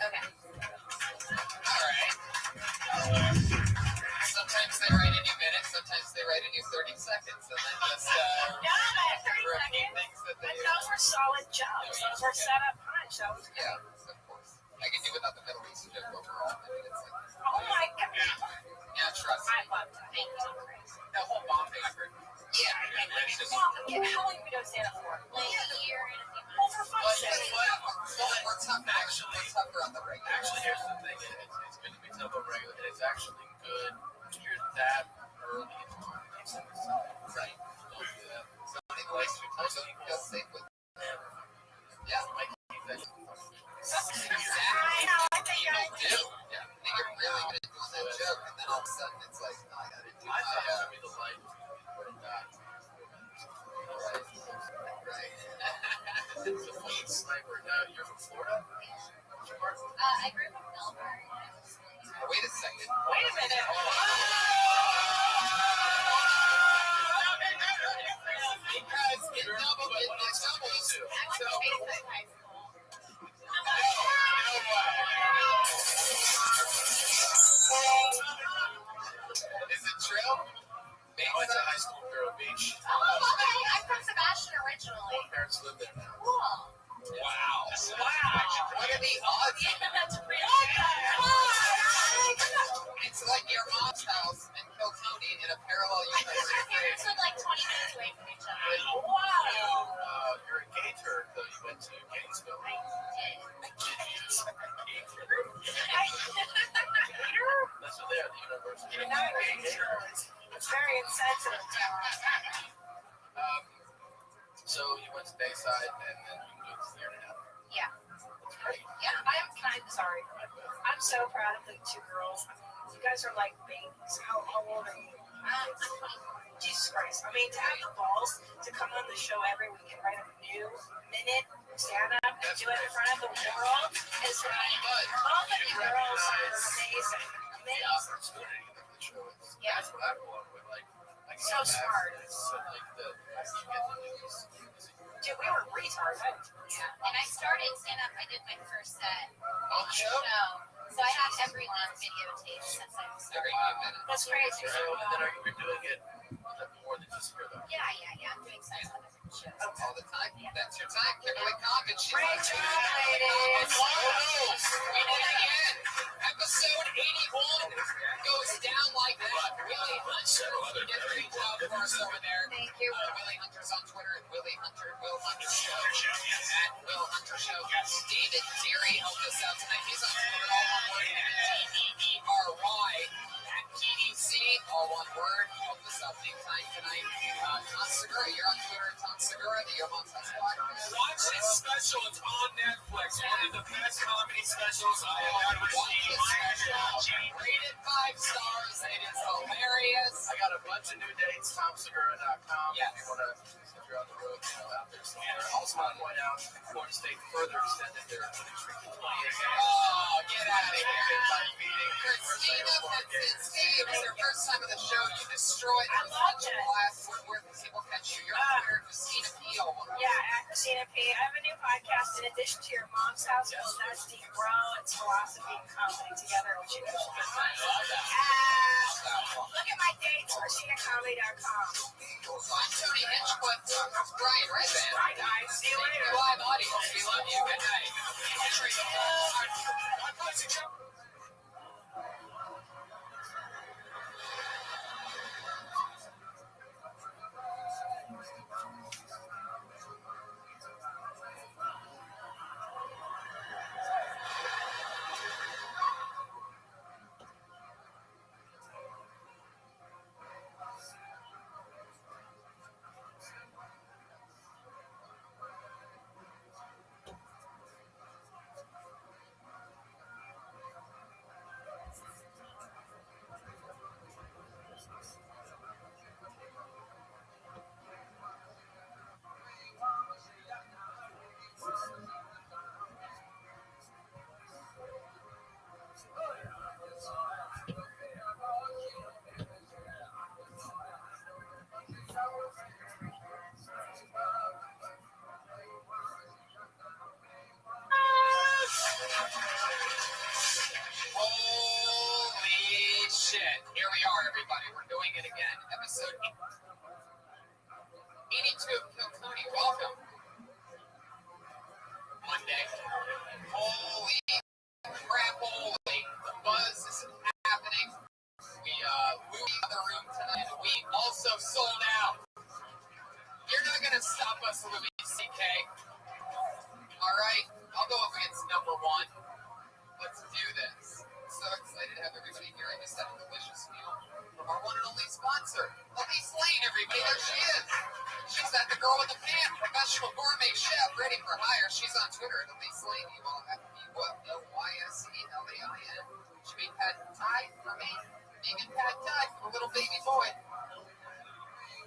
Okay. All right. Sometimes they write a new minute, sometimes they write a new 30 seconds, and then just Yeah, 30 repeat seconds. things that But they those were solid jokes. Those were set up punch. That was good. Yeah, of course. I can do without the Middle East joke overall. I mean, it's like, Oh my god. yeah, trust me. I love that. Thank you. That whole bomb paper. Yeah, How long have we done stand up for? Like a year and a few months. Over But 5 seconds. we're tougher on the regular. Actually, here's the thing. It's good to be tough on regular. And it's actually good when you're that early on. Right. Don't do that. Some people like to feel safe with. Yeah, I keep that. exactly. I know. I think I do. Yeah, they get really good at doing that joke, and then all of a sudden it's like, oh, I gotta do I thought it my, would be the light. But not. right. It's a lead sniper. Now, you're from Florida? Which part? I grew up in Melbourne. Wait a second. Wait a minute. Because it doubles. I went to Bayside High School. Is it true? I went to high school in Vero Beach. Oh, okay. I'm from Sebastian originally. My parents lived there now. Cool. Wow. What are the odds? Yeah, that's real. It's like your mom's house and Kiltony in a parallel Our universe. parents live like 20 minutes away from each other. You're a gay turd, though. You went to Gainesville. I did. That's what they are, the university. You're not a gay turd. It's very insensitive. So you went to Bayside, and then you moved here and a half so proud of the two girls. I mean, you guys are like babies. How old are you? Jesus Christ. I mean, to have the balls to come on the show every week and write a new minute stand up and do it in front of the world is like, all of you girls are amazing. Amazing. Yeah. That's what I want with like So smart. So like the you get the news. Dude, we were retarded. Yeah. And I started stand up. I did my first set On the show? So I have everything videotaped since I was Every started. minute. That's crazy. And then are you doing it more than just for them? Yeah. I'm doing sets on different shows. All the time. That's your time. Kimberly Condon. Great job, ladies. We did it again. Episode 81 goes down like that. Willie Hunter. You did a great job for us over there. Thank you. Willie Hunter's on Twitter at Willie Hunter. Will Hunter Show. At Will Hunter Show. David Deary helped us out tonight. He's on Twitter, all one word. Deery. At PDC, all one word. Helped us out big time tonight. Tom Segura, you're on Twitter. Tom Segura, the Yomon Sasquatch. Watch this special. It's on Netflix. One of the best comedy specials I have ever seen. Rated 5 stars. It is hilarious. I got a bunch of new dates, TomSegura.com. Yes. If you want to, if you're on the road, out there somewhere. Also, I point out, Florida State further extended their restricted 20 years. Oh, get out of here. By beating Christina Petzinski, it was your first time on the show. You destroyed I loved it. Where can people catch you? You're on Twitter, Christina P. Yeah, at Christina P. I have a new podcast in addition to your mom's house called That's Deep Bro. It's philosophy and comedy together, which you guys should listen to. Look at my dates, ChristinaComedy.com. I'm Tony Hinchcliffe. Brian Redband. Bye, guys. See you later. Live audience. We love you. Good night. Holy shit. Here we are, everybody. We're doing it again. Episode 82 of Kill Tony. Welcome. Monday. Holy crap, holy. The buzz is happening. We moved in the room tonight. We also sold out. You're not going to stop us, Louis C.K. All right. I'll go up against number one. Let's do this. So excited to have everybody here. I just had a delicious meal from our one and only sponsor, Elise Lane, everybody. There she is. She's that the girl with the pan, professional gourmet chef, ready for hire. She's on Twitter at Elise Lane. You all have to be what? Lyselain. She made pad thai for me. Vegan pad thai for the little baby boy.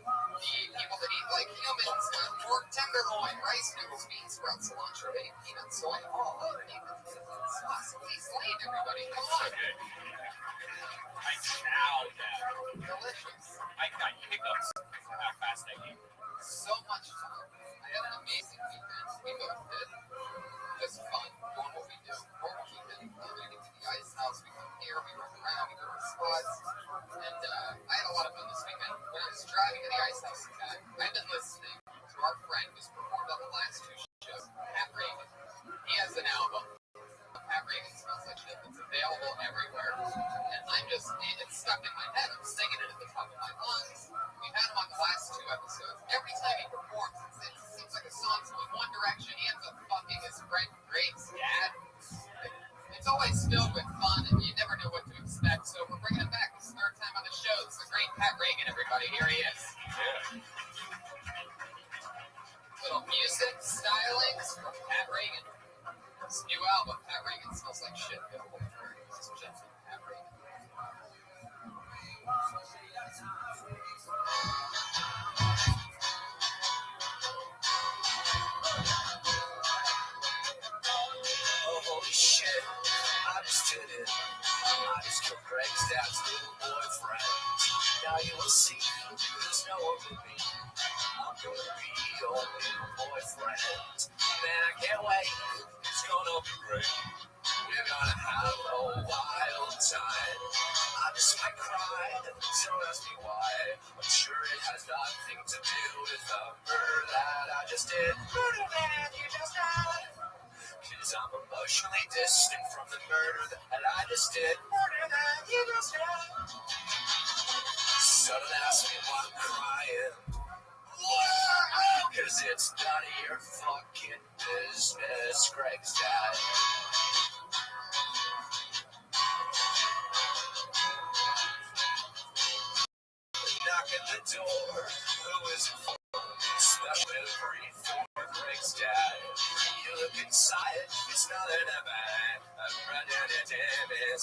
The people that eat like humans, pork tenderloin, rice noodles, beans, sprouts, cilantro, bacon, peanuts, soy, all underneath the sauce. Elise Lane, everybody. Come on. I chowed that. Delicious. I got hiccups for how fast I ate. So much fun. I had an amazing weekend. We both did. Just fun. Doing what we do. We're keeping. We get to the ice house. We come here. We run around. We go to spots. And I had a lot of fun this weekend. When I was driving to the ice house and back, I've been listening to our friend who's performed on the last two shows, Pat Reagan. He has an album. Pat Reagan Smells Like Shit. It's available everywhere. And it's stuck in my head. I'm singing it at the top of my lungs. We've had him on the last two episodes. Every time he performs, it seems like a song's going one direction. He ends up fucking his friend Greg's dad. It's always filled with fun, and you never know what to expect. So we're bringing him back. This is the third time on the show. It's the great Pat Reagan, everybody. Here he is. Little music stylings from Pat Reagan. This new album, Pat Reagan Smells Like Shit. you'll be your new boyfriend. Man, I can't wait. It's gonna be great. We're gonna have a wild time. I just might cry, don't ask me why. I'm sure it has nothing to do with the murder that I just did. Murder man, you just died. Cause I'm emotionally distant from the murder that I just did. Murder that you just did. So don't ask me why I'm crying. Cause it's none of your fucking business, Greg's dad. Knock at the door, who is it for? Special delivery for Greg's dad. You look inside, it's nothing to bad. I'm running a damn and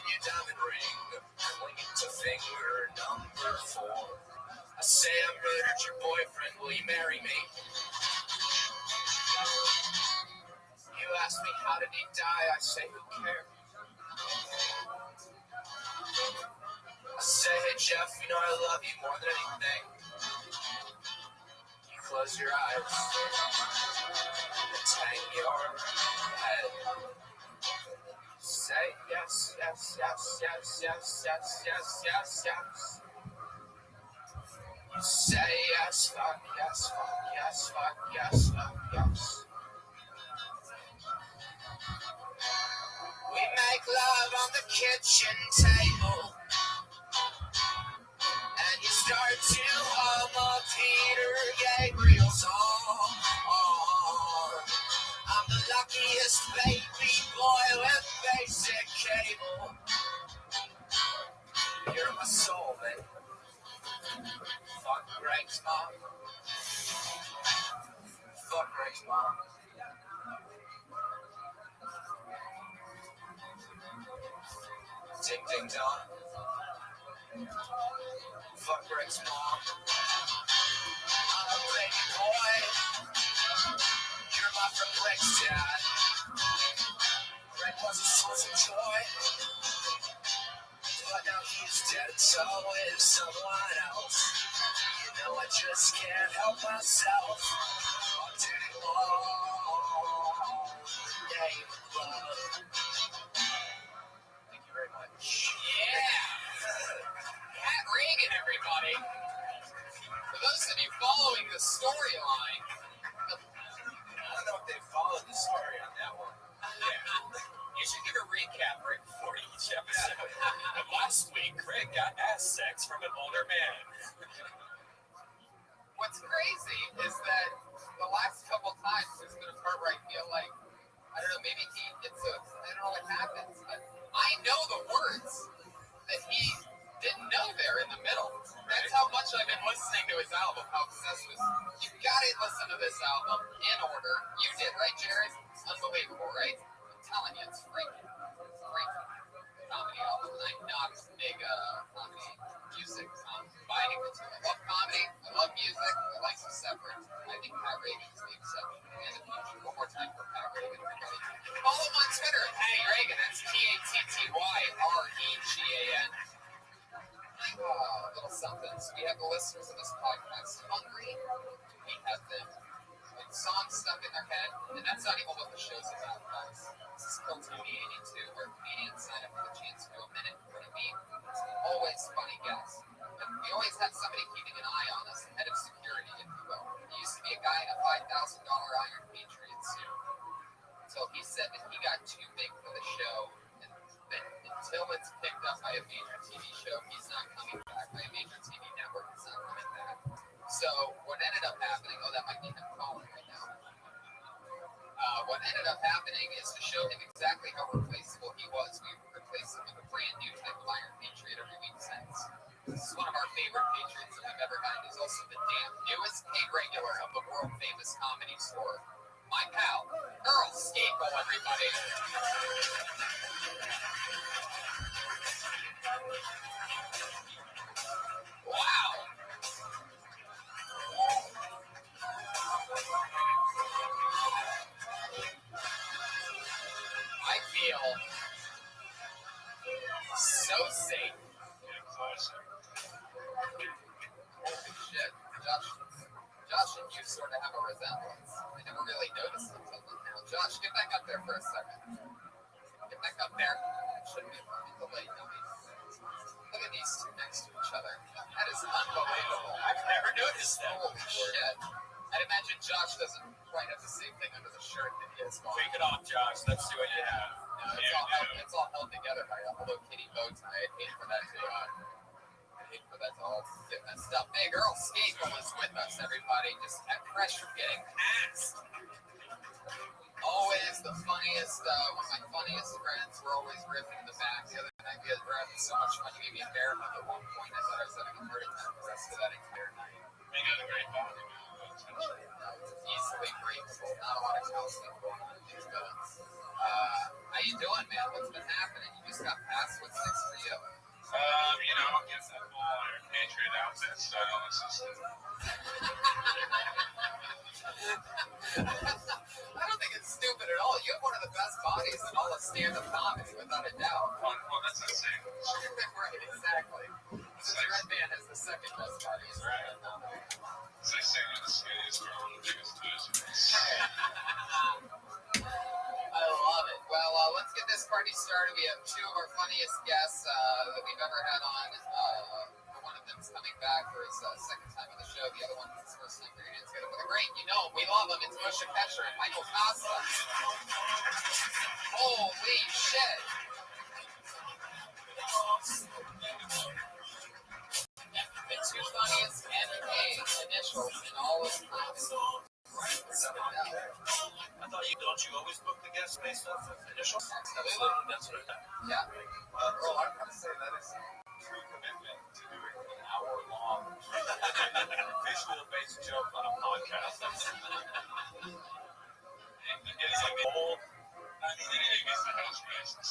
your diamond ring, clinging to finger number 4. I say I murdered your boyfriend, will you marry me? You ask me how did he die, I say who cares? I say, hey Jeff, you know I love you more than anything. You close your eyes and hang your head. Say yes, yes, yes, yes, yes, yes, yes, yes, yes. You say yes, fuck, yes, fuck, yes, fuck, yes, fuck, yes. We make love on the kitchen table. And you start to hum a Peter Gabriel song. I'm the luckiest baby boy with basic cable. You're my soulmate. Fuck Greg's mom. Fuck Greg's mom. Ding ding dong. Fuck Greg's mom. I'm a baby boy. You're my friend Greg's dad. Greg was a source of joy. But now he's dead, so is someone else. You know I just can't help myself. I'm doing all name of love. Thank you very much. Yeah! Pat Reagan, everybody. For those of you following the storyline, I don't know if they followed the story on that one. You should give a recap right before each episode. Last week, Greg got ass sex from an older man. What's crazy is that the last couple times there's been a part where I feel like, I don't know, maybe he gets I don't know what happens, but I know the words that he didn't know there in the middle. That's how much I've been listening to his album, how obsessed with. You gotta listen to this album in order. You did, right, Jared? It's unbelievable, right? I'm telling you, it's freaking comedy album. I'm not a big comedy music combining the two. I love comedy, I love music, I like them separate. I think Pat Reagan is the exception. And if you one more time for Pat Reagan, everybody. Follow him on Twitter at Pat Reagan. That's PATTYREGAN. Little something. So we have the listeners of this podcast hungry. We have them with songs stuck in their head, and that's not even what the show's about, guys. This is Culture 82, where comedians sign up for the chance to do a minute for the beat. It's always funny guests. And we always have somebody keeping an eye on us, head of security, if you will. There used to be a guy in a $5,000 Iron Patriot suit until he said that he got too big for the show. And then until it's picked up by a major TV show, he's not coming back. By a major TV network, he's not coming back. So what ended up happening, that might be him calling right now. What ended up happening is to show him exactly how replaceable he was. We replaced him with a brand new type of Iron Patriot every week since. This is one of our favorite Patriots that we've ever had. He's also the damn newest paid regular of the world famous comedy store. My pal, Earl Scapo, everybody. Wow. I feel so safe. sort of have a resemblance. I never really noticed it until now. Josh, get back up there for a second. Get back up there. It shouldn't be a delay, dummy. Look at these two next to each other. That is unbelievable. I've never noticed that. Holy shit. I'd imagine Josh doesn't quite have the same thing under the shirt that he has going. Take it off, Josh. Let's see what you have. No, it's all held together by a Hello Kitty bow tie. I'd hate for that to all get messed up. Hey, girl, Skate was with us, everybody. Just kept fresh from getting passed. Always the funniest, one of my funniest friends. We're always riffing in the back. The other night we were having so much fun. You gave me a bear hug at one point. I thought I was having a heart attack the rest of that entire night. You got a great body, man. Easily breathable. Not a lot of calcium going on in these bones. How you doing, man? What's been happening? You just got passed. What's next for you? You know, get that full Iron Patriot outfit style. It's just, I don't think it's stupid at all. You have one of the best bodies in all of stand-up comedy, without a doubt. well, that's insane. Right, exactly. This Red Man has the second best body in stand-up comedy. As I say, you're the skinniest girl and the biggest loser. I love it. Well, let's get this party started. We have two of our funniest guests that we've ever had on. One of them's coming back for his second time on the show. The other one is his first time reunion together with a great, you know, we love him. It's Musha Ketcher and Michael Costa. Holy shit. The two funniest MK initials in all of comedy. I thought don't you always book the guests based off of initials? Absolutely. That's what I thought. Yeah. Earl, I'm going to say that is true commitment to doing an hour-long visual-based joke on a podcast. It is a bold. I mean, it is the house races.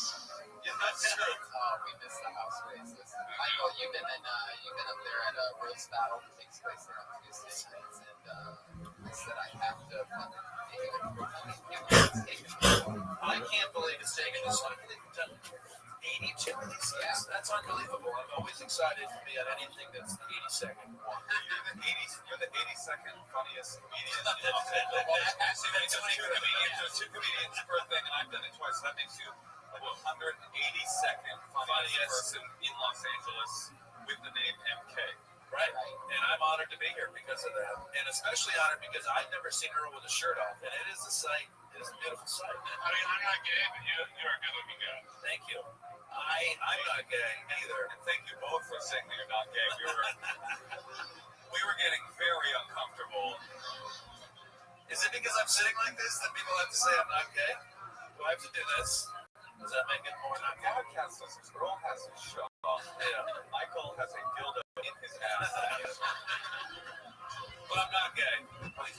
Yeah, that's true. We missed the house races. Michael, you've been up there at a roast battle that takes place there on Tuesday nights, and I said I have to. I can't believe it's taken this long. 82 minutes. Yeah, that's unbelievable. I'm always excited to be at anything that's 82nd. You're the 82nd funniest comedian. Actually, that's two comedians per thing, and I've done it twice. That makes you the 182nd funniest person in Los Angeles with the name MK. Right. And I'm honored to be here because of that. And especially honored because I've never seen Earl with a shirt off. And it is a sight. It is a beautiful sight. I mean, I'm not gay, but you're a good-looking guy. Thank you. I'm not gay either. And thank you both for saying that you're not gay. We were getting very uncomfortable. Is it because I'm sitting like this that people have to say I'm not gay? Do I have to do this? Does that make it more not gay? Podcast listeners, Earl has his show. Yeah. Michael has a dildo in his ass. But I'm not gay.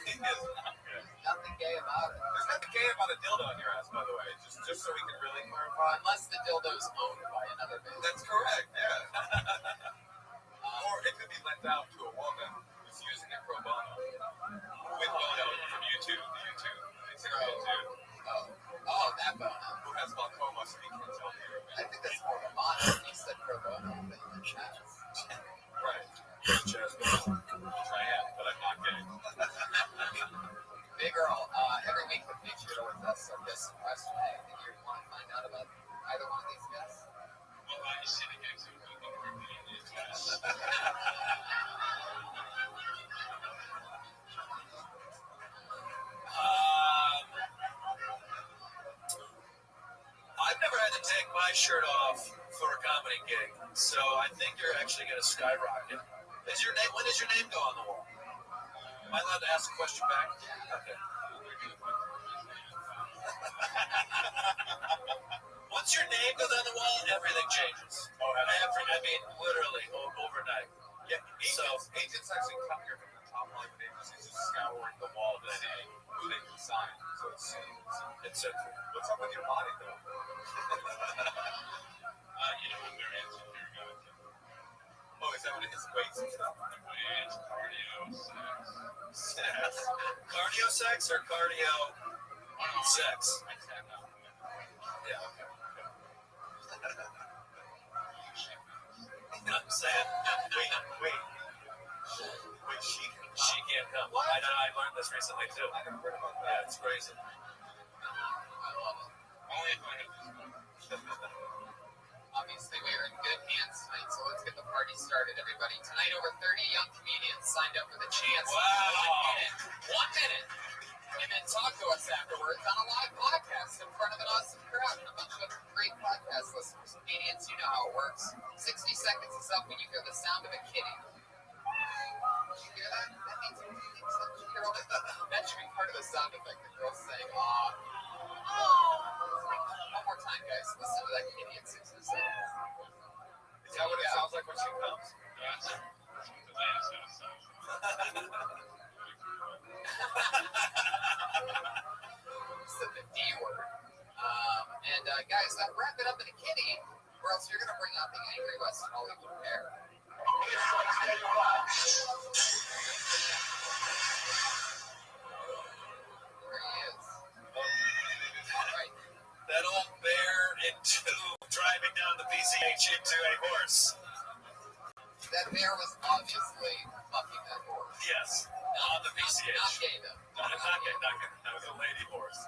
He is not gay. Nothing gay about it. There's nothing gay about a dildo in your ass, by the way. Just so we can really clarify. Unless the dildo's owned by another man. That's correct, yeah. Or it could be lent out to a woman who's using it pro bono. With bono from YouTube, the YouTube. It's in YouTube. Oh, that bono. Who has glaucoma, so he can't tell you. I think that's more of a mono. You said pro bono, but you meant chaz. Right. Chaz, I am, but I'm not gay. Big Earl, every week the feature with us, our guest question. Anything you want to find out about either one of these guests? Well, you see the gigs that we think we're being into. I've never had to take my shirt off for a comedy gig, so I think you're actually going to skyrocket. When does your name go on the wall? Am I allowed to ask a question back? Okay. Once your name goes on the wall, everything changes. I mean, literally, overnight. Yeah, agents actually come here from the top line of agencies just scouring the wall to see who they can sign. So it's what's up with your body, though? I'm very insecure guy. Oh, is that what it is? Weights and stuff? Weights, cardio, sex. Cardio sex or cardio sex? Yeah. I'm saying, wait, she can't come. I learned this recently too. I never heard about that. Yeah, it's crazy. I love it. Only if I have Obviously, we are in good hands tonight, so let's get the party started, everybody. Tonight, over 30 young comedians signed up for the chance. Wow. 1 minute. And then talk to us afterwards on a live podcast in front of an awesome crowd and a bunch of great podcast listeners. Comedians, you know how it works. 60 seconds is up when you hear the sound of a kitty. Did you hear that? That means that should be part of the sound effect. The girl's saying, aw. One more time, guys. Listen to that kitty at 60 seconds. Is that what it sounds like when she comes? That's what the latest gonna sound. Said the D word. Guys, wrap it up in a kitty, or else you're going to bring out the angry West Hollywood pair. There he is. All right. That old bear into driving down the PCH into a horse. That bear was obviously fucking that horse. Yes, on the PCH. Not gay, though. Not gay. That was a lady horse.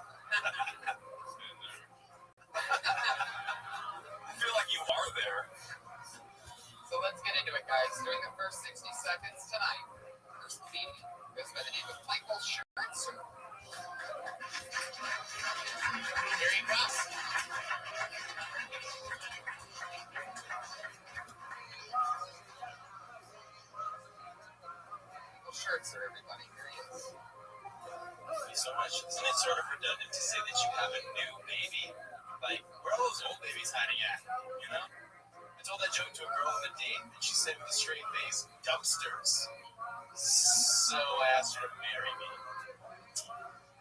I feel like you are there. So let's get into it, guys. During the first 60 seconds tonight, first comedian goes by the name of Michael Schertzer. Here he comes. Michael Schertzer, everybody. Here he is. Thank you so much. Isn't it sort of redundant to say that you have a new baby? Like, where are all those old babies hiding at? You know? I told that joke to a girl on a date, and she said with a straight face, dumpsters. So I asked her to marry me.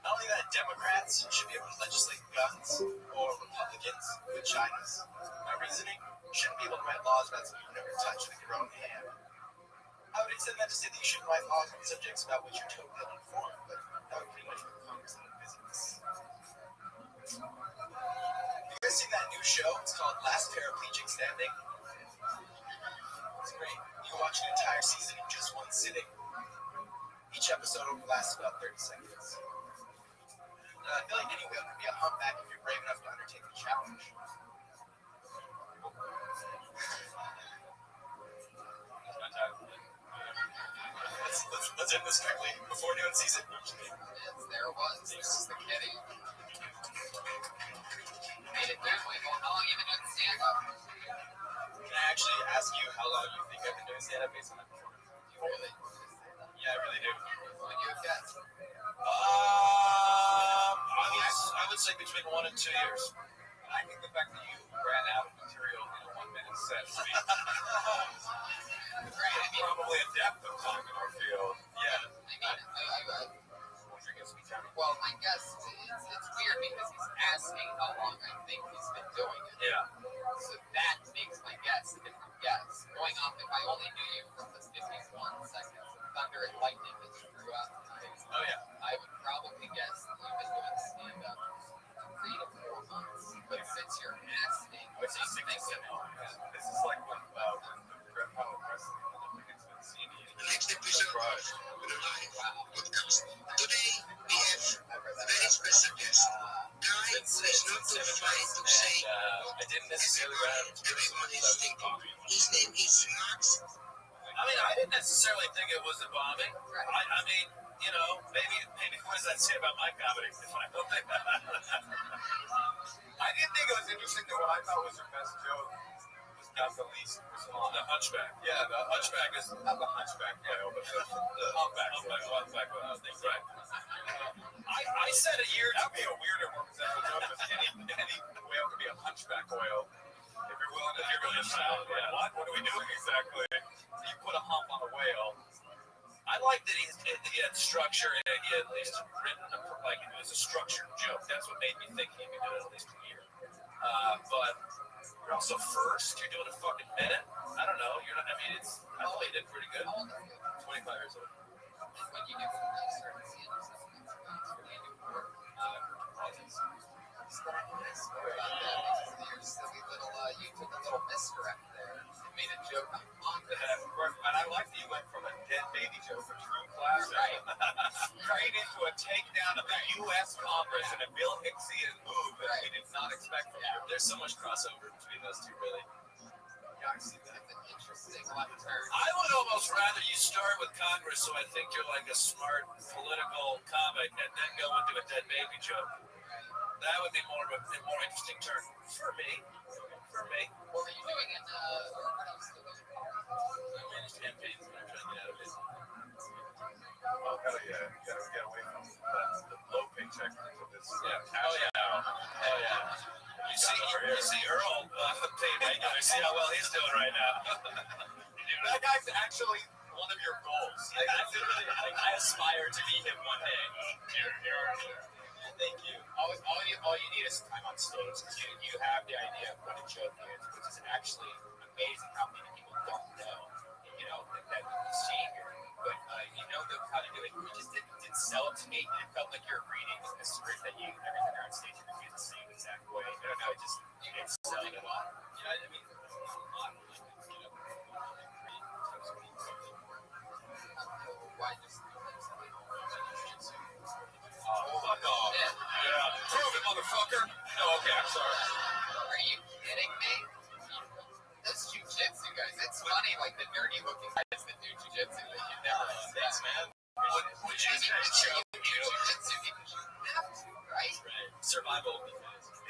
Not only that, Democrats should be able to legislate guns, or Republicans, vaginas. My reasoning, you shouldn't be able to write laws about something you've never touched with your own hand. I would extend that to say that you shouldn't write laws on subjects about which you're totally uninformed, but that would pretty much put Congress out of business. You guys seen that new show? It's called Last Paraplegic Standing. It's great. You can watch an entire season in just one sitting. Each episode will last about 30 seconds. I feel like any whale could be a humpback if you're brave enough to undertake the challenge. Let's end this quickly before anyone sees it. Yes, there it was. This is the kitty. Made it through. How long have you been doing stand-up? Can I actually ask you how long you think I've been doing stand-up based on that performance? You really? Yeah, I really do. What do you guess? I would say between 1 and 2 years. I think the fact that you ran out of material in a 1-minute set speaks. Probably a depth of talk in our field. Yeah. Well, I guess it's weird because he's asking how long I think he's been doing it. Yeah. So that makes my guess a different guess. Going off, if I only knew you from the 51 seconds of thunder and lightning that you threw out tonight, Oh, yeah. I would probably guess that you've been doing stand-up 3 to 4 months. But since you're asking, I would say 6 to 7 months. This is like when the Greg Powell wrestling Olympics been seen. The next episode of Live Podcast. Today we have a very special guest. Guy who is not too afraid to say I didn't necessarily run everyone is thinking. His name is Max. I mean, I didn't necessarily think it was a bombing. I mean, you know, maybe what does that say about my comedy? I don't think I didn't think it was interesting that what I thought was your best joke was not the least personal. the hunchback. Yeah, the Hunchback is not the hunchback whale, but the humpback. Right. I said a year. That'd be a weirder one because that would know if any whale could be a hunchback whale. If you're willing to figure this out, like, what are we doing exactly? You put a hump on a whale. I like that he had structure and he had at least written like it was a structured joke. That's what made me think he could do it at least a year. But you're also first. You're doing a fucking minute. I don't know. You're not. I mean, it's. I thought you did pretty good. 25 years old. when you do start to see something that's really new work, you took a little misdirect there. You made a joke on that. And I like that you went went from a dead baby joke, a true classic, right into a takedown of the U.S. Congress and a Bill Hixian move that we did not expect from him. There's so much crossover between those two, really. Yeah, I see that. That's an interesting left turn. I would almost rather you start with Congress, so I think you're like a smart political comic, and then go into a dead baby joke. That would be more interesting turn for me. For me. What were you doing in what else? I managed campaigns and I'm trying to get out of it. Oh, hell yeah. You gotta get away from the low paycheck to this. Yeah. Oh yeah. You see Earl paid regular. See how well he's doing right now. That guy's actually one of your goals. I aspire to be him one day. Thank you. All you need is time on stage. You have the idea of what a joke is, which is actually amazing how many people don't know. You know that you see here, but you know how to do it. You just didn't sell it to me. It felt like you're reading a script that you every time you're on stage you feel the same exact way. I don't know. It's selling a lot. You know what I mean? Why just Fuck off. Yeah. Prove it, motherfucker. No, okay, I'm sorry. Are you kidding me? That's jujitsu, guys. It's funny, like the nerdy looking guys that do jujitsu that you never see. Thanks, man. Would you do jujitsu because you have to, right? Survival.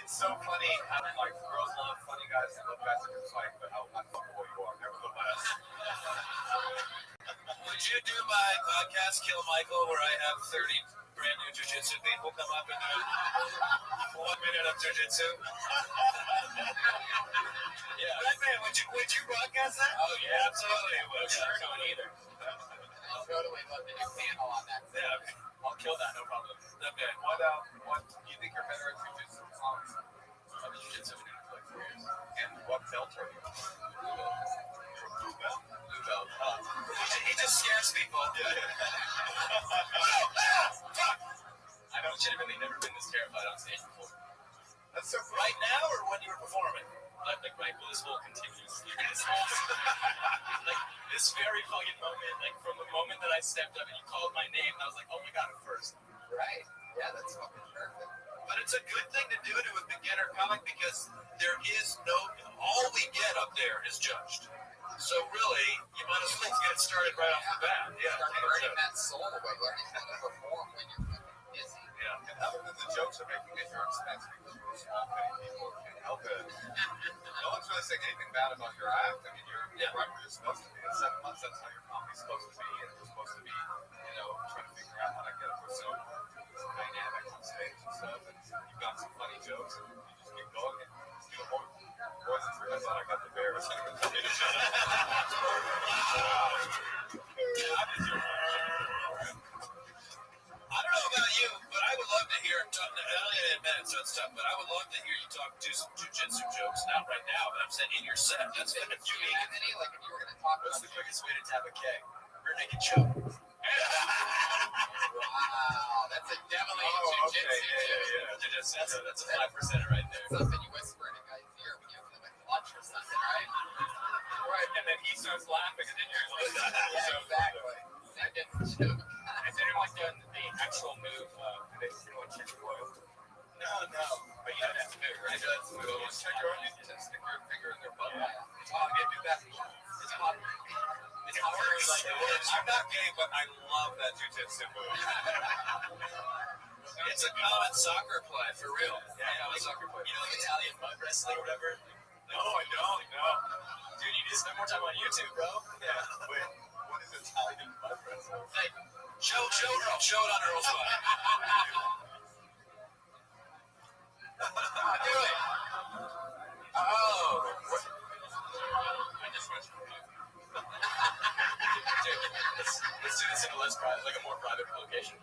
It's so funny how like girls love funny guys and love guys that can fight, but how unfuckable you are, nevertheless. Would you do my podcast, Kill Michael, where I have 30 brand new jiu-jitsu people come up and do 1 minute of jiu-jitsu? Yeah. Batman, would you broadcast that? Oh yeah, Absolutely. No shirt on either. I'll totally love to do panel on that. Yeah, I'll kill that, no problem. okay. What do you think you're better at jujitsu? I've been jiu-jitsu for 4 years. And what belt are you? Blue belt. He just scares people. I've legitimately never been this terrified on stage before. That's so funny. Right now, or when you were performing? Like this whole continuous like this very fucking moment, like from the moment that I stepped up and you called my name, and I was like, oh my god, I'm first. Right. Yeah, that's fucking perfect. But it's a good thing to do to a beginner comic because there is all we get up there is judged. So really, you might as well get started right off the bat. Yeah. Start learning that soul away, learning how to perform when you're fucking busy. Yeah. And other than the jokes are making at your expense because you're small petty people can't help it. No one's really saying anything bad about your act. I mean, you're right where you're supposed to be. In 7 months, that's how your comedy's supposed to be. And you're supposed to be, trying to figure out how to get so dynamic on stage and stuff. And you've got some funny jokes, and you just keep going and do more. Boys, I thought I got the bear. I don't know about you, but I would love to hear. I only had minutes and stuff, but I would love to hear you do some jujitsu jokes. Not right now, but I'm saying in your set. That's kind of Do you unique. have any, like, if you were going to talk What's about the quickest way to tap a keg? Rear naked choke. wow, that's a definitely jujitsu. Yeah. That's a 5% right there. Something you whisper in a guy's ear when you have to lunch or something, right? Right, and then he starts laughing, and then you're like, Yeah, exactly. That gets joke. has anyone done the actual move? They check your oil? No. But you don't have to do it, right? Check your own, you just stick your finger in their butt. Yeah. It's hot. Yeah, do that. It's hot. It works. I'm not gay, but I love that jujitsu move. It's a common soccer play, for real. Yeah, like soccer player. You know, like Italian mud wrestling or whatever? No, I don't. No. Dude, you need to spend more time on YouTube, bro. Yeah. Wait, what is Italian mud wrestling? Hey, show it on Earl's body. Do it. Oh. I just went through it. Dude, let's do this in a less private, like a more private location.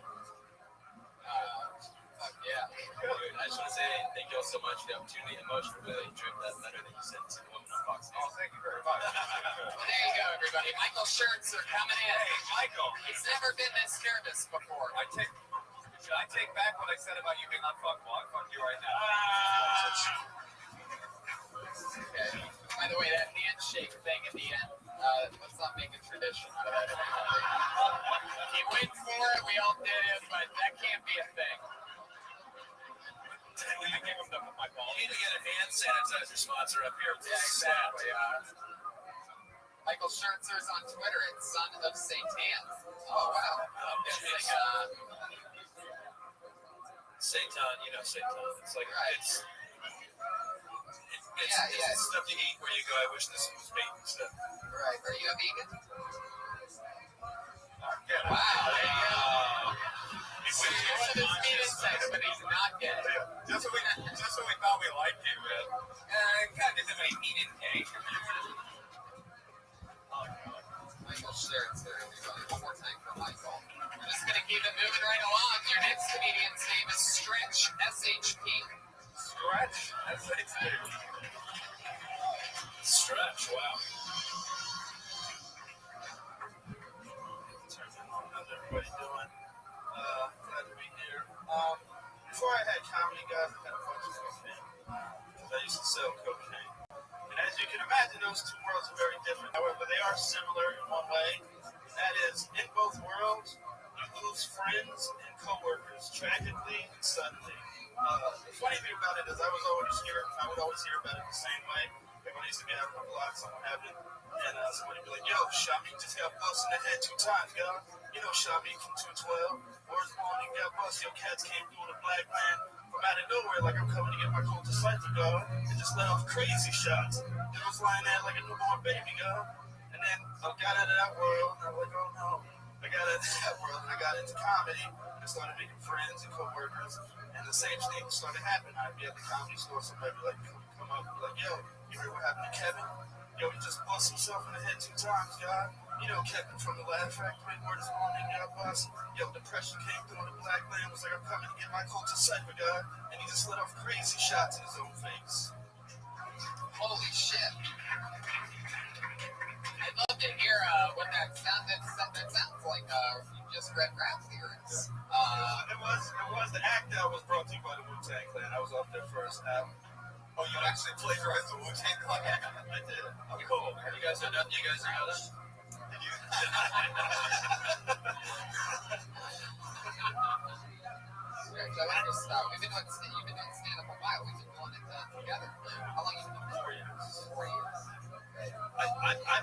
Yeah. Dude, I just want to say thank you all so much for the opportunity. Emotion really enjoyed that letter that you sent to the woman on Fox News. Oh, thank you very much. Well, there you go, everybody. Michael's shirts are coming in. Hey, Michael. He's never been this nervous before. Should I take back what I said about you being unfuckable? I'll fuck you right now. Okay. By the way, that handshake thing at the end, Let's not make a tradition out of that. He went for it. We all did it, but that can't be a thing. I gave him my ball. You need to get a hand sanitizer sponsor up here. Yeah, exactly. Michael Schertzer's on Twitter. It's Son of Satan. Oh, wow. It's like, Satan, you know Satan. It's like, right. It's stuff to eat where you go, I wish this was meat and stuff. Right. Are you a vegan? Yeah. Wow. He's one of his meat insects, but he's not gay. Just when we thought we liked you, man. God, this is my meat intake. Michael Schertzer, everybody. One more time for Michael. We're just going to keep it moving right along. Your next comedian's name is Stretch, S-H-P. Stretch? S-H-P. Stretch, wow. How's everybody doing? Glad to be here. Before I had comedy, guys, I had a bunch of cocaine. Because I used to sell cocaine. And as you can imagine, those two worlds are very different. However, they are similar in one way. And that is, in both worlds, you lose friends and coworkers tragically and suddenly. The funny thing about it is I would always hear about it the same way. Like when I used to be out on the block, someone happened, and somebody would be like, yo, Shami just got busted in the head 2 times, yo. You know Shami from 212. Where's morning got busted? Your cats came through the black man from out of nowhere, like I'm coming to get my coat to Cypher, go. And just let off crazy shots. It was lying there like a newborn baby, go. And then I got out of that world, and I was like, oh no. I got out of that world, and I got into comedy, and started making friends and co-workers, and the same thing started happening. I'd be at the comedy store, somebody would like come up and be like, yo, you heard what happened to Kevin? Yo, he just bust himself in the head 2 times, God. You know Kevin from the Laugh Factory, where this morning got bust. Yo, depression came through the black man, was like, I'm coming to get my coat to Cypher, God. And he just let off crazy shots in his own face. Holy shit. I'd love to hear what that sounds like. You just read rap lyrics. It was the act that was brought to you by the Wu-Tang Clan. I was off their first album. Oh, you actually plagiarized the Wu-Tang Clan? I did. Oh, cool. You guys know that? Did you? We've been doing stand-up a while. We've been doing it together. How long have you been doing it? 4 years. I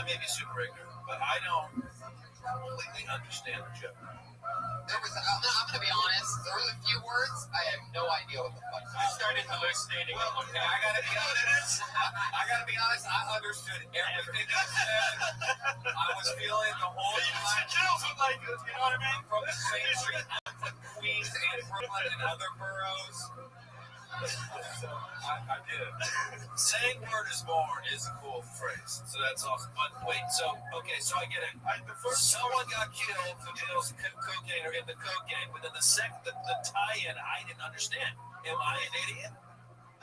may be super ignorant, but I don't completely understand the joke. I'm going to be honest, there were a few words, I have no idea what the fuck. I started hallucinating. Well, okay, I gotta be honest, I understood everything you said. I was feeling the whole time. Chills with like this, you know what I mean? From the same street, Queens and Brooklyn and other boroughs. So I did. Saying word is born is a cool phrase, so that's awesome. But wait, so I get it. Someone got killed for deals cocaine or in the cocaine, but then the tie-in I didn't understand. Am I an idiot?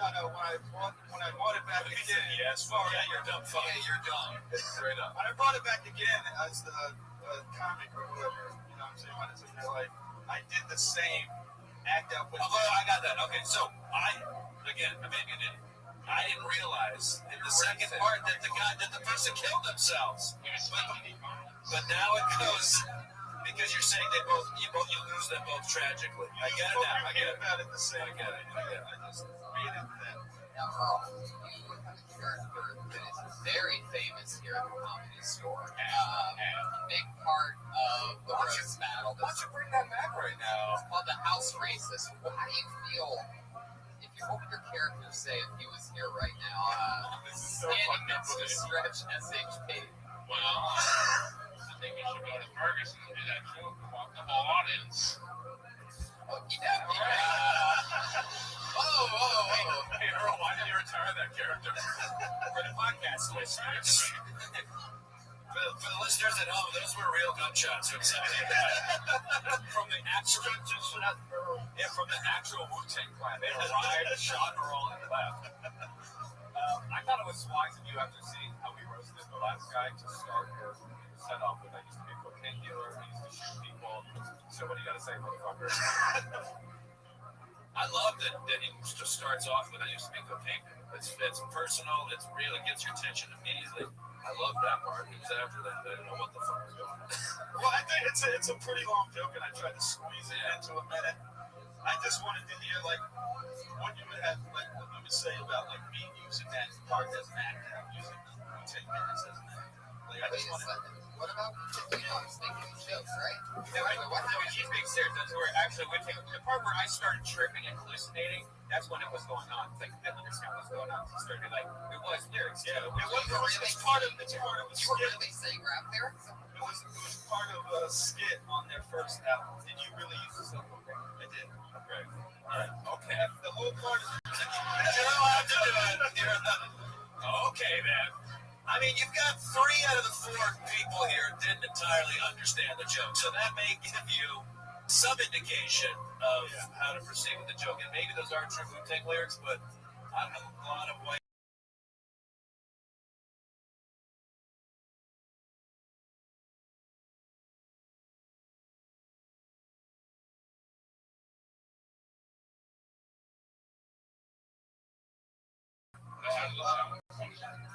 No. When I brought it back again, yes. Oh yeah, you're dumb. Fuck. Yeah, you're dumb. Straight up. When I brought it back again as the comic or whatever, you know what I'm saying? When it's like I did the same act out with. Oh, I got that. Okay, so I made an idiot. I didn't realize in the second part that the person killed themselves. But now it goes because you're saying you lose them both tragically. I get it now. I get it. About it the same. I get it. I just read it that. Now, Earl, you have a character that is very famous here at the Comedy Store. Big part of the roast battle. Why don't you bring that back right now? It's called the House Racist. Well, how do you feel? What would your character say if he was here right now? Standing next to Stretch SHP. Well, I think we should go to Ferguson and do that joke about the whole audience. Hey, Earl, why did you retire that character? For the podcast listeners. For the listeners at home, those were real gunshots. From the actual Wu-Tang Clan. They arrived, shot Earl, and left. I thought it was wise of you after seeing how we roasted the last guy to start your set off with. I used to be a cocaine dealer. I used to shoot people. So what do you got to say, motherfucker? I love that he just starts off with I used to be cocaine. It's personal. It's real. It gets your attention immediately. I love that part. It was after that. I didn't know what the fuck was going on. Well, I think it's a pretty long joke, and I tried to squeeze it into a minute. I just wanted to hear like what you would have, like what you would say about like me using that part as an act out, using the 10 minutes as an act. Like I Wait just a wanted. second. What about I was making jokes, right? No, what happened? He's being serious. That's where actually the part where I started tripping and hallucinating. That's when it was going on. It's like I didn't understand what was going on. He started like it was lyrics. Yeah, it was part of the You were skit. really saying rap lyrics? It was part of a skit on their first album. Did you really use the cell phone? I did. Okay. All right. Okay. The whole part of You're allowed to do it. Okay, man. I mean, you've got 3 out of the 4 people here didn't entirely understand the joke, so that may give you some indication of how to proceed with the joke. And maybe those aren't true Wu-Tang lyrics, but I have a lot of white.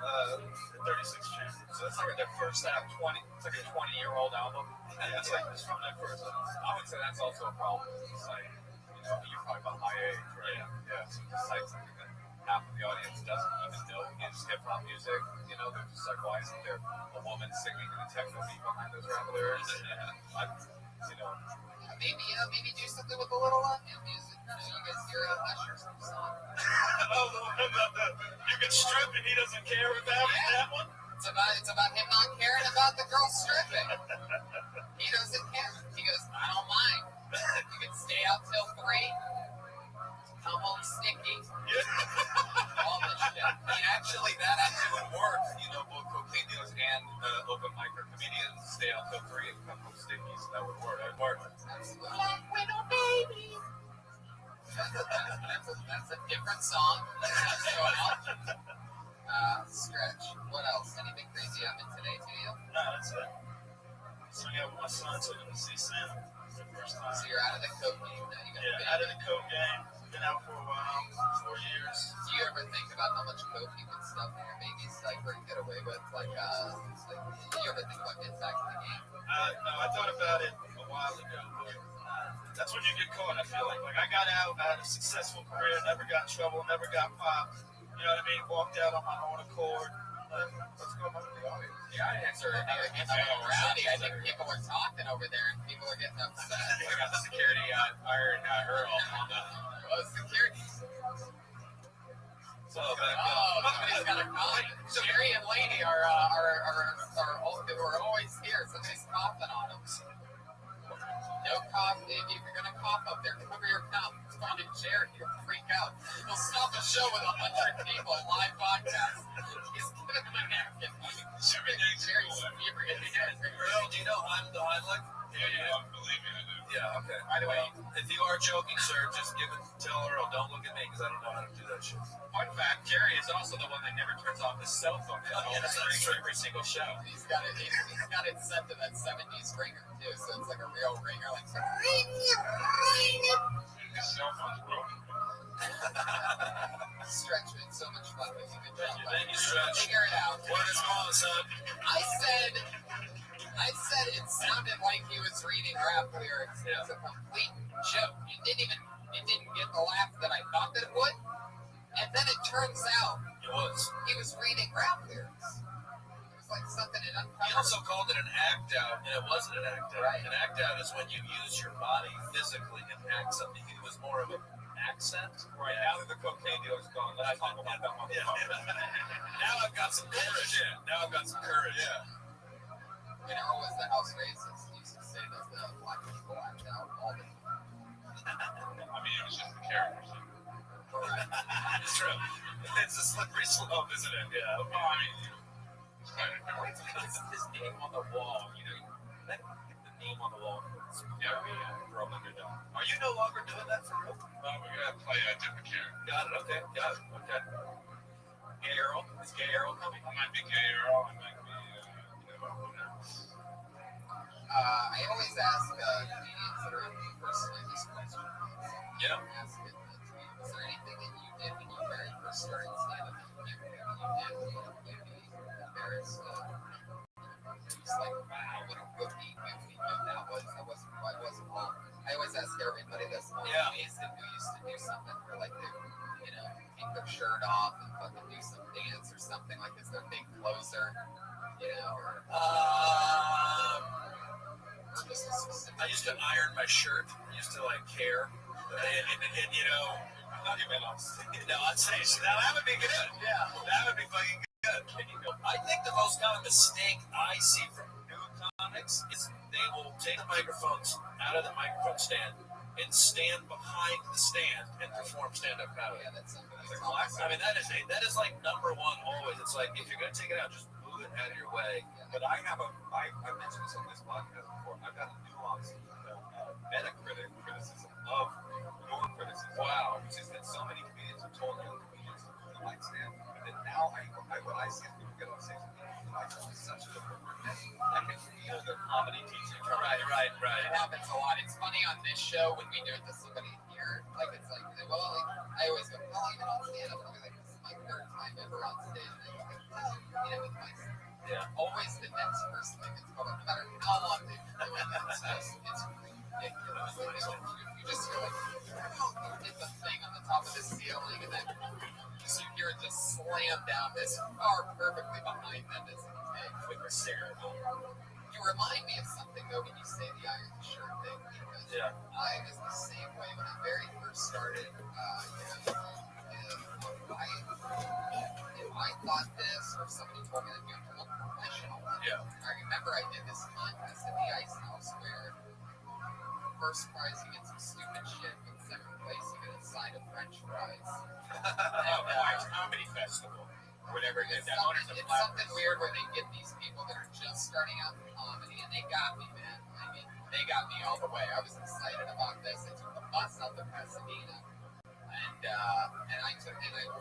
the 36 channel. So that's like their first album, 20. It's like a 20-year-old album. And that's like just from that first album. I would say that's also a problem. It's like, you're talking about high age, right? Yeah. So it's like something that half of the audience doesn't even know is hip hop music. They're just like, why isn't there a woman singing the techno beat behind those rap lyrics? Maybe do something with a little new music. You guys hear a Usher song. You can strip and he doesn't care about it, that one? It's about him not caring about the girl stripping. He doesn't care. He goes, I don't mind. You can stay out till 3. Come home sticky. All this shit. That actually would work. Both cocaine dealers and open micer comedians stay out till 3 and come home sticky, so that would work. That would work. Black widow baby. That's a different song. Stretch. What else? Anything crazy happened today to you? No, that's it. So yeah, my son took him to see Santa for the first time. So you're out of the coke game now. Out of the coke game. Been out for a while, 4 years. Do you ever think about how much coke you can stuff in your baby's diaper and get away with? Do you ever think about getting back in the game? No, I thought about it a while ago. That's when you get caught, I feel like. Like, I got out, I had a successful career, never got in trouble, never got popped. You know what I mean? Walked out on my own accord. What's going on with the audience? The audience are getting a little rowdy. I think people are talking over there and people are getting upset. We got the security iron Earl on the security. Somebody's got a cough. Jerry and Lady are always here. Somebody's coughing on them. No cough. If you're gonna cough up there, cover your mouth. It's on a chair. You'll freak out. We'll stop the show with 100 people live podcast. He's giving them a napkin. Jerry's fevering his head. Earl, do you know I'm the Heimlich? Yeah, believe me, I do. Yeah, okay. By the way, if you are joking, sir, just tell Earl, don't look at me because I don't know how to do that shit. Fun fact, Jerry is also the one that never turns off his cell phone every single show. He's got it set to that 70s ringer too, so it's like a real ringer, like His cell phone's broken. Stretch, it's so much fun with you. Thank you, Stretch. Figure it out. What is wrong, son? I said it sounded like he was reading rap lyrics. It was a complete joke. It didn't get the laugh that I thought that it would. And then it turns out he was reading rap lyrics. It was like something in uncovered. He also called it an act out, and it wasn't an act out. Right. An act out is when you use your body physically and act something. It was more of an accent. Right, now that the cocaine dealer's gone, let's talk about that one. Now I've got some courage. Yeah. When Earl was the house racist, he used to say that the black people act out all the time. I mean, it was just the characters. It's true. It's a slippery slope, isn't it? Yeah. Well, I mean, it's kind of different. It's his name on the wall, let him get the name on the wall. Throw him under the dome. Are you no longer doing that for real? No, we're going to play a different character. Got it. Okay. Gay Earl? Is Gay Earl coming? I might be Gay Earl. I might be, who knows. I always ask comedians that are personally this question. Yeah. Ask it, was there anything that you did when you very first started stand-up that you did when you years. Just like, wow, what a rookie movie that was. I wasn't wrong. I always ask everybody this. Amazing who used to do something where like they, take their shirt off and fucking do some dance or something like this. Their big closer, or just a specific. I used to iron my shirt. I used to like care, and not even else. No, I'd say now that would be good. Yeah, that would be fucking good. I think the most common mistake I see from new comics is they will take the microphones out of the microphone stand and stand behind the stand and perform stand-up comedy. Yeah, that's something. I mean, that is like number one always. It's like if you're gonna take it out, just move it out of your way. But I mentioned this on this podcast before. I've got a nuanced metacritic criticism of your criticism. Wow. Which is that so many comedians have told young comedians to do the mic stand. And now when I see people get on stage, the microphone is such a different I can feel their comedy teaching. Right. It happens a lot. It's funny on this show when we do it to somebody here. Like it's like, I always go, even on stand-up, I'll be like, this is my third time ever on stage. With my always the next person that gets called up, no matter how long they've been doing it. It's ridiculous. You just hear like, you hit the thing on the top of the ceiling, and then you hear it just slam down this far perfectly behind them as a kid with their cigarette. You remind me of something though when you say the iron shirt thing, because I was the same way when I very first started. If I thought this, or somebody told me that you have to look professional. I remember I did this contest at the Ice House where first prize you get some stupid shit, but second place you get a side of French fries. Comedy festival. Whatever it is. It's something weird where they get these people that are just starting out in comedy, and they got me, man. I mean, they got me all the way. I was excited about this. I took the bus out to Pasadena, and I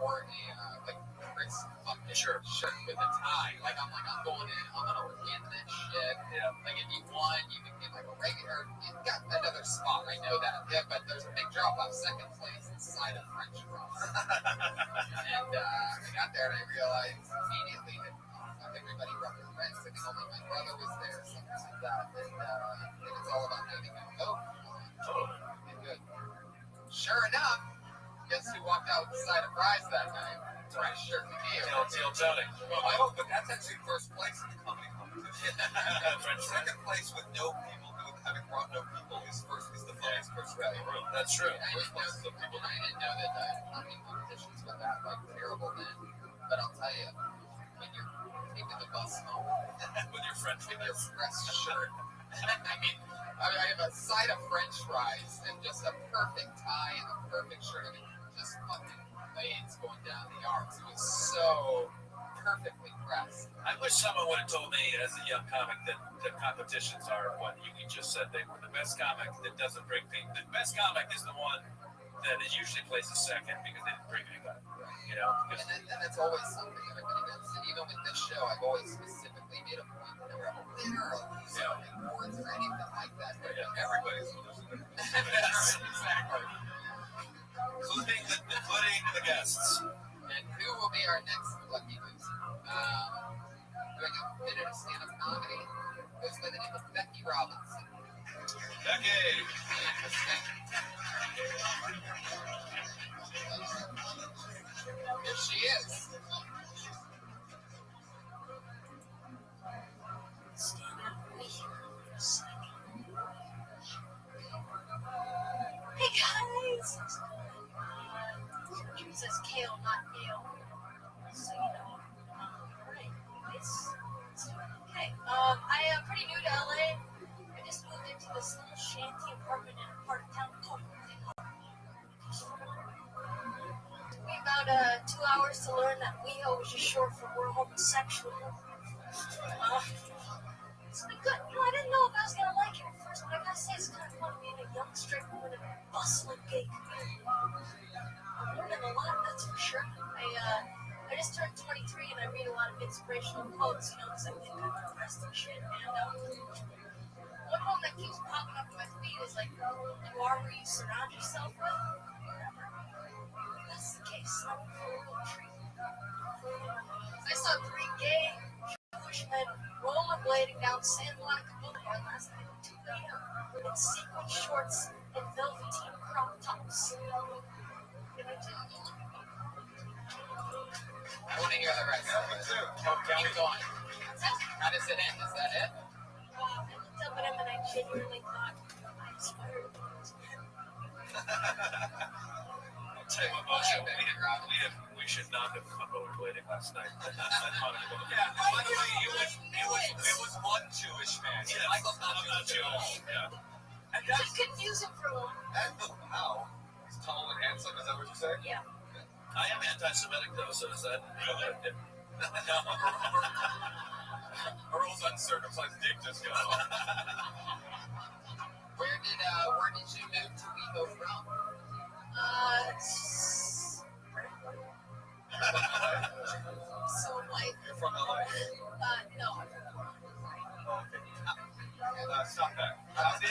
wore a Chris fucking shirt with a tie. Like I'm going in, I'm gonna win this shit. Like if you won, you became like a regular. You got another spot. I know that. Yeah, but there's a big drop off. Second place inside of French fries. And I got there and I realized immediately that everybody represents. I think only my brother was there, something like that. And it's all about having a vote. Totally good. Sure enough, guess who walked out with the side of fries that night? French shirt and Teal Tony. Well, but that's actually first place in the comedy competition. Second place with no people, having brought no people, is the funniest person in the room. That's true. I didn't know that comedy competitions were that terrible then. But I'll tell you, when you're taking the bus home With your French with your press shirt, I mean, I have a side of French fries and just a perfect tie and a perfect shirt. I mean, just fucking blades going down the arms. It was so perfectly pressed. I wish someone would have told me as a young comic that the competitions are what you just said. They were the best comic that doesn't bring people. The best comic is the one that is usually places second because they didn't bring anybody. And that's always something everybody does. And even with this show, I've always specifically made a point to never have a winner or a loser or awards or anything like that. Everybody's losing. Yes, exactly. Including the guests. And who will be our next lucky loser? Doing a minute of stand-up comedy goes by the name of Becky Robinson. Becky! Here she is. Hey guys! She says kale, not Gail. So you know. Alright, okay. I am pretty new to LA. I just moved into this little shanty apartment in a part of town called took me about 2 hours to learn that WeHo was just short for we're homosexual. It's been good. I didn't know if I was gonna like it at first, but I gotta say it's kind of fun being a young straight woman in a bustling gay community. I'm learning a lot, that's for sure. I just turned 23 and I read a lot of inspirational quotes, because I think I'm depressed and shit. And one quote that keeps popping up in my feed is like, you are who you surround yourself with. That's the case. I'm for a real treat. I saw 3 gay rollerblading down San Monica Boulevard last night at 2 a.m. in sequin shorts and velveteen crop tops. I want to hear the rest. Yeah, me too. Keep going. How does it end? Is that it? I looked up at him and I genuinely thought I inspired him. I'll tell you what, Moshe, we should not have come rollerblading last night. Yeah, by the way, it was one Jewish man. Yeah, Michael's not I'm not Jewish. Yeah. And I confused him for a while. Wow. He's tall and handsome. Is that what you say? Yeah. I am anti-Semitic though, so is that really? Earl's uncircumcised dick just got off. Where did you move to WeHo from? So like, You're from LA? no. Stop that. How did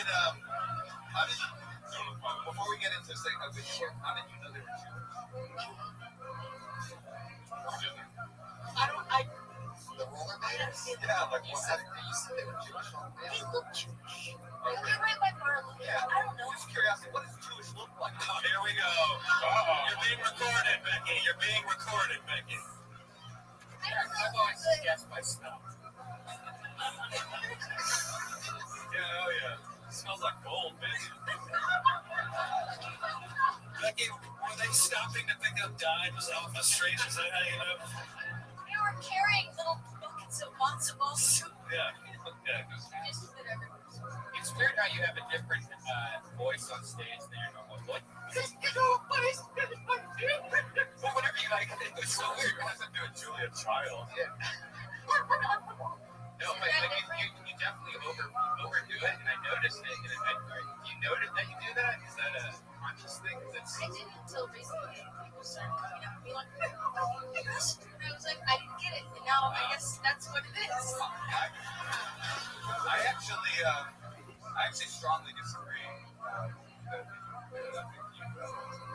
before we get into saying how did you know they were Jewish? The rollerbladers? Yeah, like You what? said they were Jewish. They look Jewish. They're right by Marlon. Yeah. I don't know. Just curiosity, what does Jewish look like? Oh, here we go. You're being recorded, Becky. You're being recorded, Becky. I don't know. I've always guessed my smell. Yeah, oh yeah. It smells like gold, bitch. Becky, were they stopping to pick up dimes off the street? Is that how you know? They were carrying little buckets of matzo ball soup. Yeah. Just that everywhere. It's weird how you have a different voice on stage than your normal voice. But whatever you like, it's so weird. You're listening to a Julia Child. Yeah. No, but you definitely overdo it, and I noticed it. And you noticed that you do that? Is that a conscious thing? I didn't until recently. People started coming up and being like, yes. And I was like, I didn't get it. And now I guess that's what it is. I actually strongly disagree.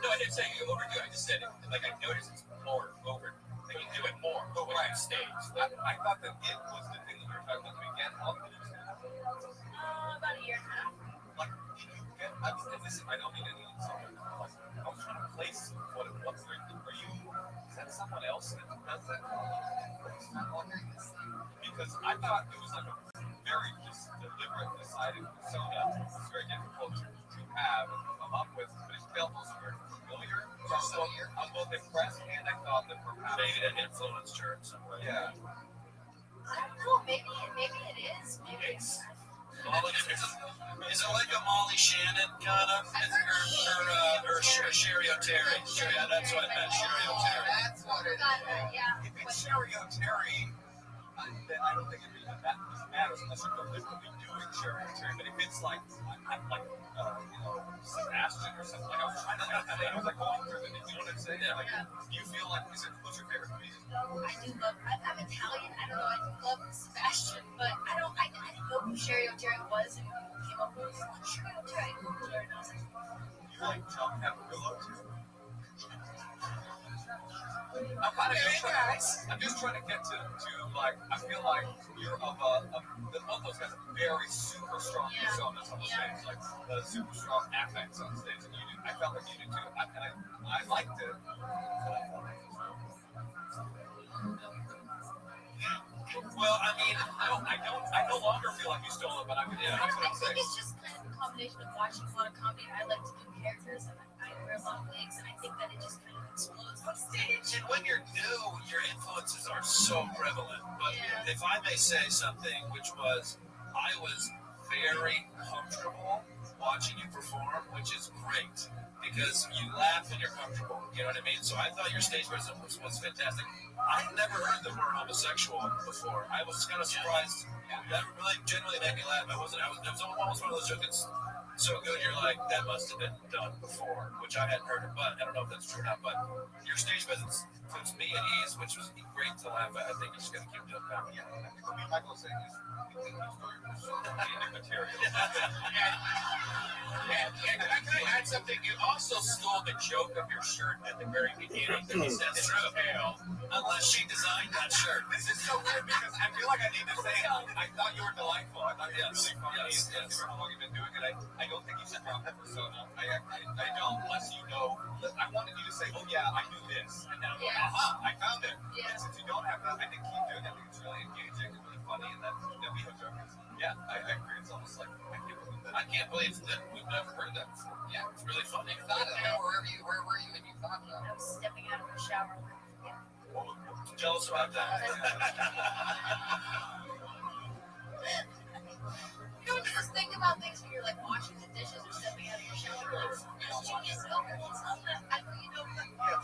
No, I didn't say you overdo it. I just said it. Like, I noticed it's more over. Like, you do it more when you're on stage. I thought that it was the thing that we were talking about at the beginning of the About a year and a half. like, I don't mean any insult. I was trying to place what it was. Is that someone else that does that? Because I thought it was like a very just deliberate, decided persona. It was very difficult to have and come up with, but it felt also very familiar. So I'm both impressed and I thought that perhaps Maybe that influenced her in some way. yeah. I don't know. Maybe it is. Maybe it's. Is it like a Molly Shannon kind of? Or Sherry O'Terry? Yeah, that's what I meant, Sherry O'Terry. That's what it is. Yeah. If it's Sherry O'Terry, then I don't think it really matters unless you're deliberately doing Sherry O'Terry. But if it's like Sebastian or something, like I was trying to think, I was like going through it. You know what I'm saying? Like, do you feel like who's your favorite comedian? I do love. I'm Italian. I don't know. I do love Sebastian, but I didn't know who Sherry O'Terry was, and people came up with Sherry O'Terry. I Googled her, and I was like, You like John Camarillo too? I'm just trying to get to like, I feel like you're of both those guys are very super strong personas on the stage, like super strong affects on stage, and you do. I felt like you did too. I liked it. Well, I mean, I no longer feel like you stole it, but I mean, yeah, that's what I I'm think saying. it's just kind of a combination of watching a lot of comedy. I like to do characters, and I wear a lot of wigs, and I think that it just kind of explodes on stage. And when you're new, your influences are so prevalent. But if I may say something, which was, I was very comfortable watching you perform, which is great because you laugh and you're comfortable. You know what I mean? So I thought your stage presence was fantastic. I've never heard the word homosexual before. I was kind of surprised. That really genuinely made me laugh. It was almost one of those jokes. So good, you're like, that must have been done before, which I hadn't heard of, but I don't know if that's true or not. But your stage presence puts me at ease, which was great to laugh at. I think you're just going to keep doing that. Yeah, I think what Michael was saying is, we think you stole your material. And can I add Except that you also stole the joke of your shirt at the very beginning. You said it's tail, unless she designed that shirt. This is so weird because I feel like I need to say, I thought you were delightful. I thought you were really funny. Yes. For how long you've been doing it. I don't think you should drop that persona. I don't, unless you know. I wanted you to say, oh yeah, I do this. And then I'm like, aha, I found it. Yeah. And since you don't have that, I think keep doing it. I think it's really engaging and really funny. And that we have jokers. Yeah, I agree. It's almost like, I can't believe that we've never heard that before. yeah, It's really funny. Thought of that. Where were you when you thought that? I was stepping out of the shower. Tell us about that. You know, just think about things when you're like washing the dishes or stepping out of your shower. Like, you know,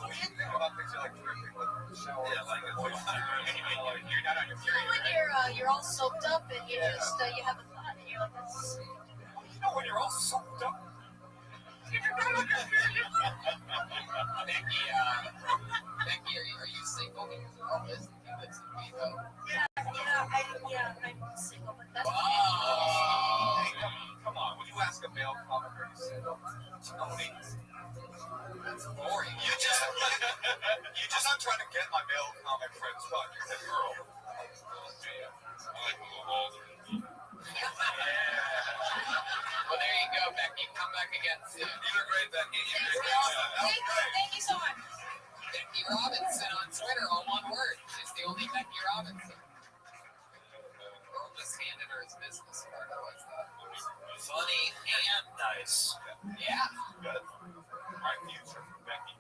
you think about things like dripping with the shower. Yeah, like you're not on your period. when you're all soaked up and you just you have a thought and you're like, that's. You know when you're all soaked up. Becky, are you single? Because you're always thinking this of me, though. I'm single, but that's. Hey, come on. When you ask a male comic, are you single? Tony. That's boring. You just not trying to get my male comic friends fucked. You're a girl. Well, there you go, Becky. Come back again soon. You were great, Becky. Thank you so much. Becky Robinson on Twitter, all one word. She's the only Becky Robinson. Earl just handed her his business card. I like that. Funny and nice. Yeah. Good. My future, Becky.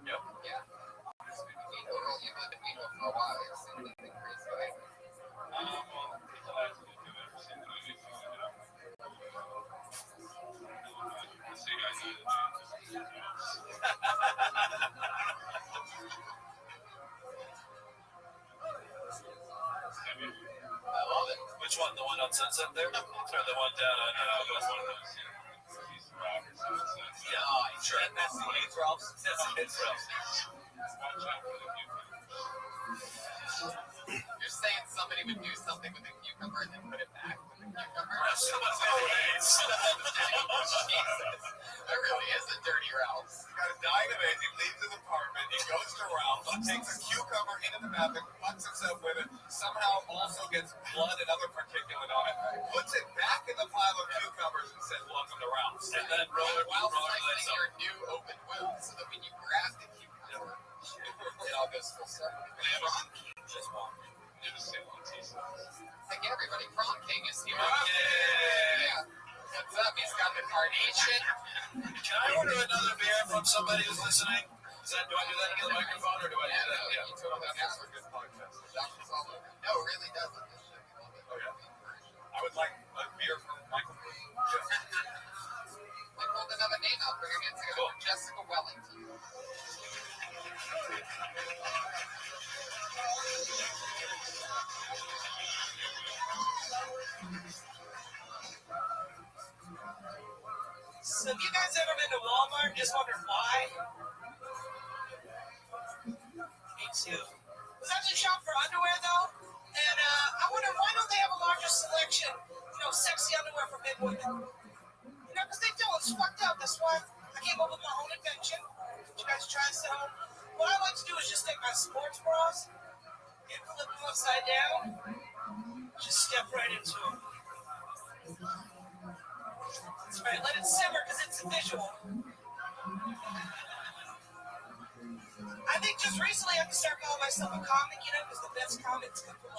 Yep. Yeah. Earl, you've lived in Meadville for a while. You've seen anything crazy lately? I love it. Which one? The one on Sunset there? Or the one down on Yeah, sure. That's the AIDS Ralphs. That's the AIDS Ralphs. You're saying somebody would do something with a cucumber and then put it back with a cucumber? Someone's got AIDS. Jesus. That really is a dirty Ralph's. He's got a dying of AIDS. He leaves his apartment. He goes to Ralph's. He takes a cucumber into the bathroom, fucks himself with it, somehow also gets blood and other particulate on it, puts it back in the pile of cucumbers and says, welcome to Ralph's. And then roller While lights slicing up. your new open wound so that when you grab the cucumber, it all goes full circle. Ron King just walked in. Like everybody, Prom King is here. Yeah. What's up? He's got the carnation. Can I order another beer from somebody who's listening? Do I do that into the microphone or do I do that? No, Yeah. you totally That's have a good podcast. Doctors all over. No, it really doesn't. This shit, we love it. Oh, yeah. I would like a beer from Michael. I pulled another name out for you again. Cool. Jessica Wellington. So have you guys ever been to Walmart and just wondered why? Me too. I was actually shop for underwear though, and I wonder why don't they have a larger selection, sexy underwear for big women? Because they do, it's fucked up. That's why I came up with my own invention. You guys try this at home. What I like to do is just take my sports bras and flip them upside down. Just step right into them. That's right, let it simmer because it's a visual. I think just recently I have to start calling myself a comic, because the best comics come from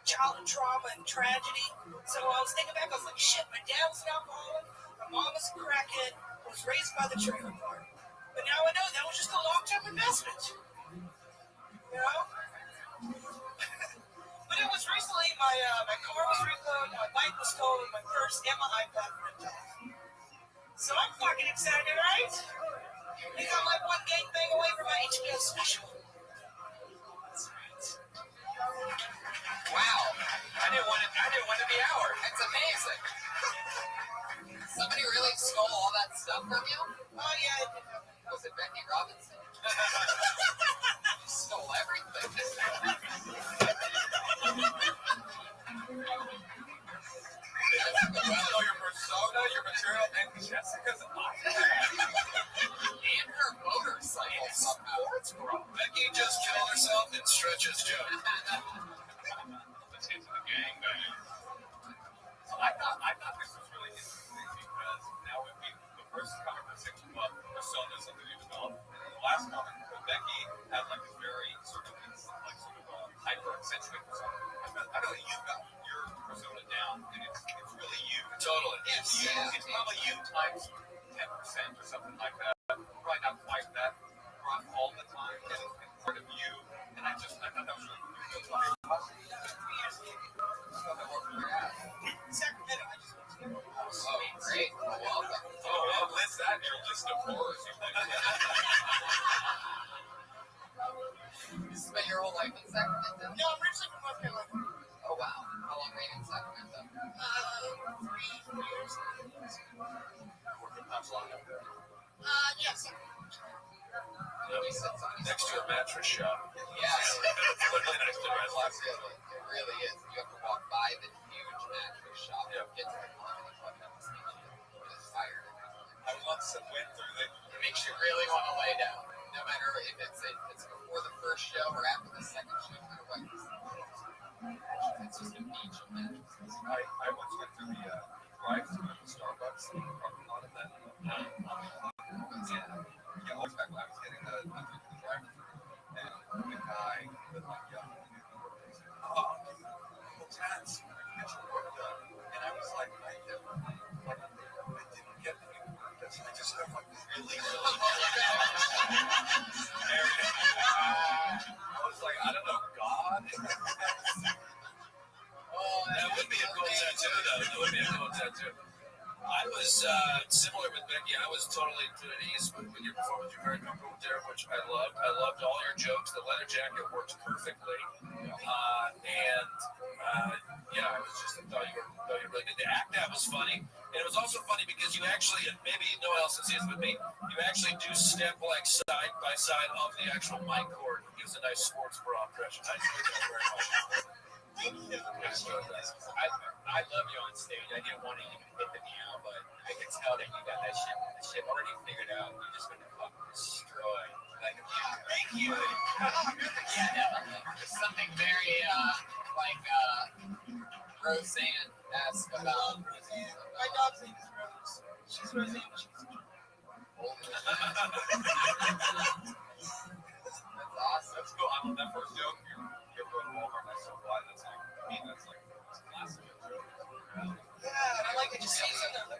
childhood trauma and tragedy. So I was thinking back, I was like, shit, my dad was an alcoholic, my mom was a crackhead, I was raised by the trailer park. But now I know that was just a long-term investment. But it was recently, my car was repoed, my bike was stolen, my purse and my iPad ripped off. So I'm fucking excited, right? I think I'm like one gangbang away from my HBO special. That's right. Wow. I didn't want it the hour. That's amazing. Somebody really stole all that stuff from you? Oh, yeah. Was it Becky Robinson? You stole everything. Well, your persona, your Girl, and Jessica's eye And her motorcycle somehow. Becky just killed herself in Stretch's joke. Let's get to the gangbang. So I thought this was really interesting because now the first comic was 6 months, personas that we developed. The last comic, Becky had like this very sort of hyper accentuated persona. I know you got your persona down, and it's really you. Totally. It's you. It's probably you times 10% or something like that. Probably not quite that rough all the time. And it's part of you. And I thought that was really cool. Sacramento, I just went to. Oh, great. Welcome. Oh, list that in your list of horrors. You spent your whole life in Sacramento? No, I'm originally from North Carolina. Oh, wow. How long were you in Sacramento? 3 years. Yes. You said something. Next to a mattress shop. Yes. Literally next to Red Lobster. It really is. You have to walk by the huge mattress shop. Yep. Get to the comedy club and it's tired. I once went through the. It makes you really want to lay down. No matter if it's before the first show or after the second show, no matter what. It's just a beach of mattresses. I once went through the drive-thru at the Starbucks in the parking lot of that. Yeah, always back when I was getting the drive-thru, and the guy was like, "Young, tats, get your work done." And I was like, I didn't get any work. I just have like really I was like, I don't know, God. That would be a cool tattoo, though. That would be a cool tattoo. I was similar with Becky. I was totally at ease with your performance. You're very comfortable there, which I loved. I loved all your jokes. The leather jacket worked perfectly. Yeah, I was just thought you were really good. The act out was funny. And it was also funny because you actually, and maybe no one else has seen this with me, you actually do step like side by side of the actual mic cord. It gives a nice sports bra impression. I enjoyed that very much. I love you on stage. I didn't want to even hit the meow, but I could tell that you got that shit already figured out. You're just going to fucking destroy. Like, thank you. Yeah, definitely. There's something very, Roseanne-esque about My dog's name is Rose. She's Roseanne, but she's That's awesome. That's cool. I love that first joke. You're going to Walmart. That's so fly. That's like, I mean, that's like classic. yeah, I like it. Just say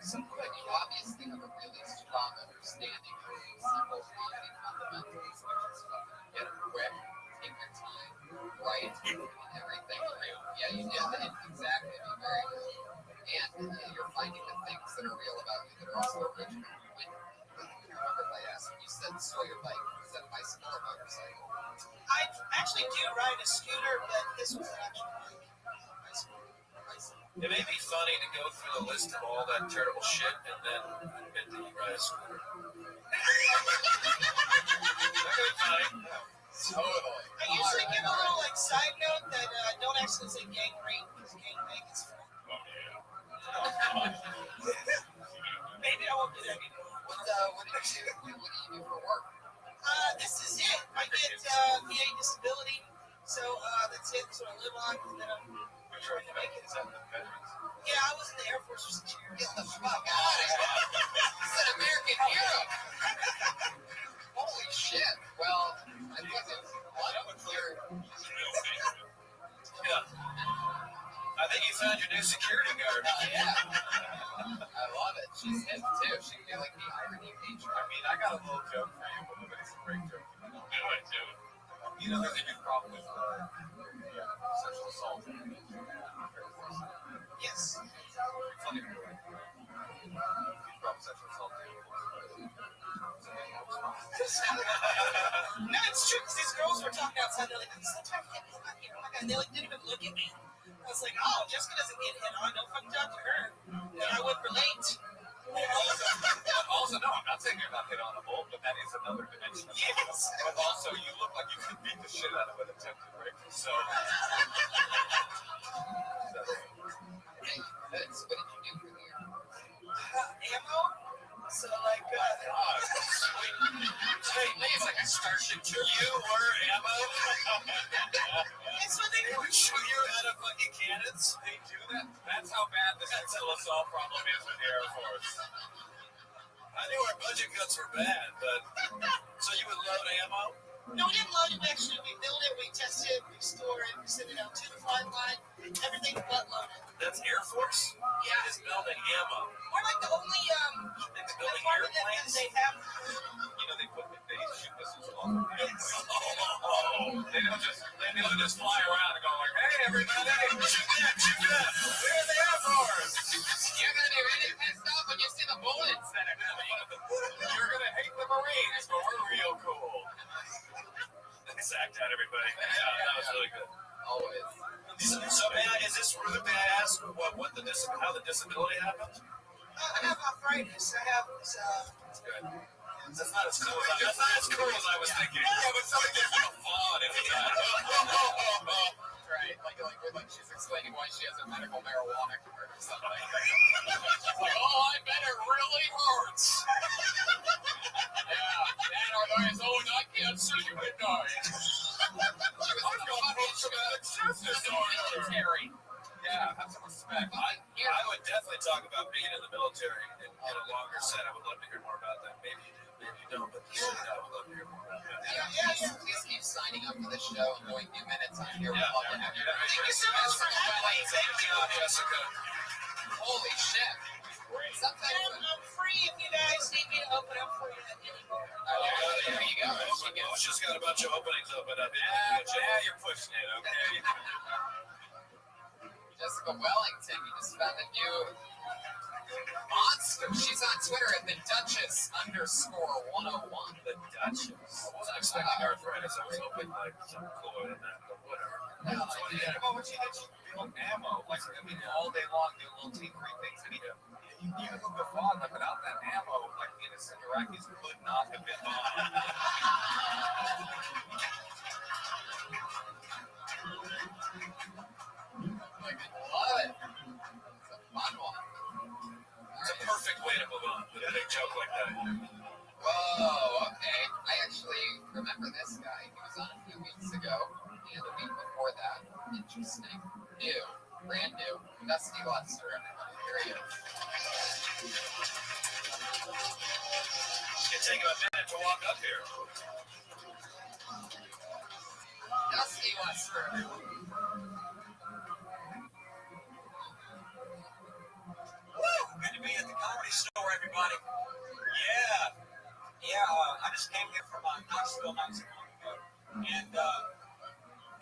something quick. You obviously have a really strong understanding of simple comedy fundamentals, which is get it quick, take your time, write, and everything. Yeah, you did that exactly. Very good. And you're finding the things that are real about you that are also original. I remember if I asked when you said Sawyer bike, is that a bicycle or motorcycle? I actually do ride a scooter, but this was an actual bike. It may be funny to go through the list of all that terrible shit and then admit that you ride a scooter. That could be funny. Totally. I usually give a little side note that don't actually say gang rape because gang bang is fun. Oh, yeah. Maybe I won't do that. What do you do for work? This is it. I get VA disability, so that's it. So I live on, and then I'm trying to make it. Yeah, I was in the Air Force for 6 years. Get the fuck out of here. He's an American hero. Holy shit. Well, I fucking love your... Yeah. I think you found your new security guard. Yeah. I love it. She's hip too. She feel like the irony nature. I mean, I got a little joke for you, but it's a great joke. Do it, do it. You know, there's a big problem with sexual assault. Yes. Funny. Problem sexual assault. No, it's true because these girls were talking outside. They're like, "I'm still trying to get me on here." Oh my god, they didn't even look at me. I was like, "Oh, Jessica doesn't get hit on. Don't fucking talk to her." And I would relate. Also, no, I'm not saying you're not hit on a bull, but that is another dimension. Yes. But also, you look like you could beat the shit out of an attempted rape. So. Hey, Vince, what did you do for the year? Hey, Starship Troopers. You were ammo? It's what they They would shoot you out of fucking cannons? They do that? That's how bad the assault problem is with the Air Force. I knew our budget cuts were bad, but so you would load ammo? No, we didn't load it. Actually, we build it, we test it, we store it, we send it out to the flight line. Everything but loaded. That's Air Force? Yeah. Just building ammo. We're like the only It's building department that airplanes? they have. You know, they shoot missiles off of the airplane. Oh, They don't just fly around and go like, hey, everybody, shoot that. we're the Air Force. You're gonna be really pissed off when you see the bullets that are coming. You're going to hate the Marines, but we're real cool. It's act out, everybody. Yeah, that was really good. Always. So, man, is this rude to ask how the disability happened? I have arthritis. I have this. That's good. That's not as cool as I was thinking. Yeah, but somebody gets real flawed if it's not. Right. Like she's explaining why she has a medical marijuana card or something. Like, oh, I bet it really hurts. Yeah, and arthritis. Oh, and I can't see you at night. I've got post-traumatic stress disorder. Yeah, have some respect. I would definitely talk about being in the military in a longer set. I would love to hear more about that. Maybe you do, maybe you don't, but I would love to hear more about that. Yeah. Please keep signing up for the show and going 2 minutes on here. We'd love to have you. Thank you so much for having me. Thank you, Jessica. Holy shit. Sometimes I'm free if you guys need me to open up for you anymore. there you go. She's got a bunch of openings open up. Yeah, you're pushing it, okay? Jessica Wellington, we just found a new monster. She's on Twitter at the Duchess_101. The Duchess. I wasn't expecting arthritis. I was hoping like something cooler than that, but whatever. What do you think about what she did? She built ammo. Like, I mean, all day long, do little tinkery things. I mean, you who befogged them without that ammo, like innocent Iraqis could not have been bombed. Love it. It's a fun one. It's a perfect way to move on with a big joke like that. Whoa, okay. I actually remember this guy. He was on a few weeks ago, and the week before that. Interesting. New. Brand new. Dusty Lester, everybody. Here he is. It's taking a minute to walk up here. Dusty Lester, everyone. Good to be at the Comedy Store, everybody. I just came here from Knoxville not so long ago. And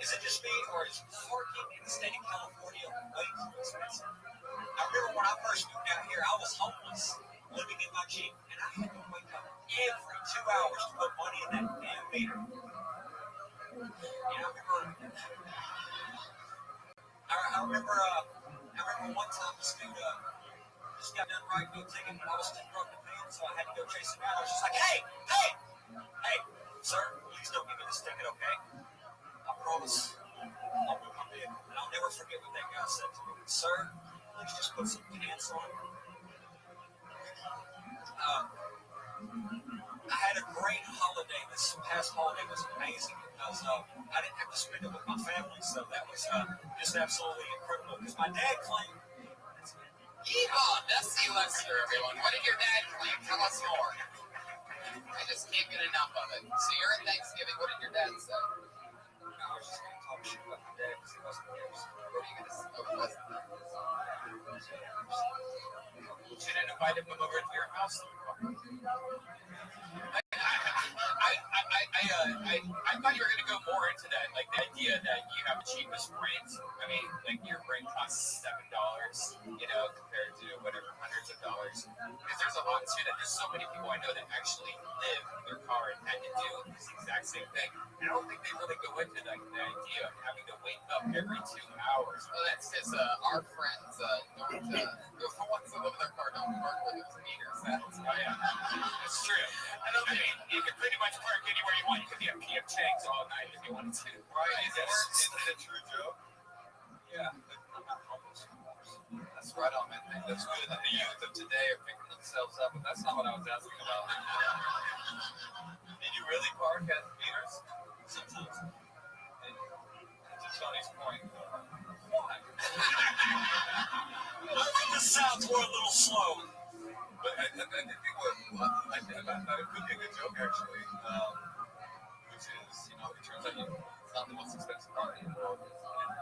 is it just me, or is parking in the state of California way too expensive? I remember when I first moved out here, I was homeless, living in my Jeep, and I had to wake up every 2 hours to put money in that damn meter. And I remember one time this dude just got done writing me a ticket, but I was too broke to pay him, so I had to go chase him out. I was just like, hey, sir, please don't give me this ticket, okay? I promise I'll move my vehicle. And I'll never forget what that guy said to me. Sir, please just put some pants on. I had a great holiday. This past holiday was amazing because I didn't have to spend it with my family, so that was just absolutely incredible. Because my dad claimed. Yeehaw, Dusty Lester, everyone. What did your dad claim? Tell us more. I just can't get enough of it. So you're at Thanksgiving. What did your dad say? I was just going to talk shit about my dad because he wasn't there. What are you going to say? Oh, he wasn't there. You didn't invite him over to your house. I thought you were going to go more into that, like the idea that you have the cheapest brains. I mean, like your brain costs $7, compared to whatever hundreds of dollars. Because there's a lot to that. There's so many people I know that actually live in their car and had to do this exact same thing. And I don't think they really go into like the idea of having to wake up every 2 hours. Well, that's because our friends the ones that live in their car don't park where there's meters. That's true. I mean, you can pretty much park anywhere you want. You could be at P.F. Chang's all night if you wanted to. Right? Is that a true joke? Yeah. That's right on, man. That's good that the youth of today are picking themselves up, but that's not what I was asking about. Did you really park at But I think it could be a good joke actually, which is, it turns out it's not the most expensive property in the world. I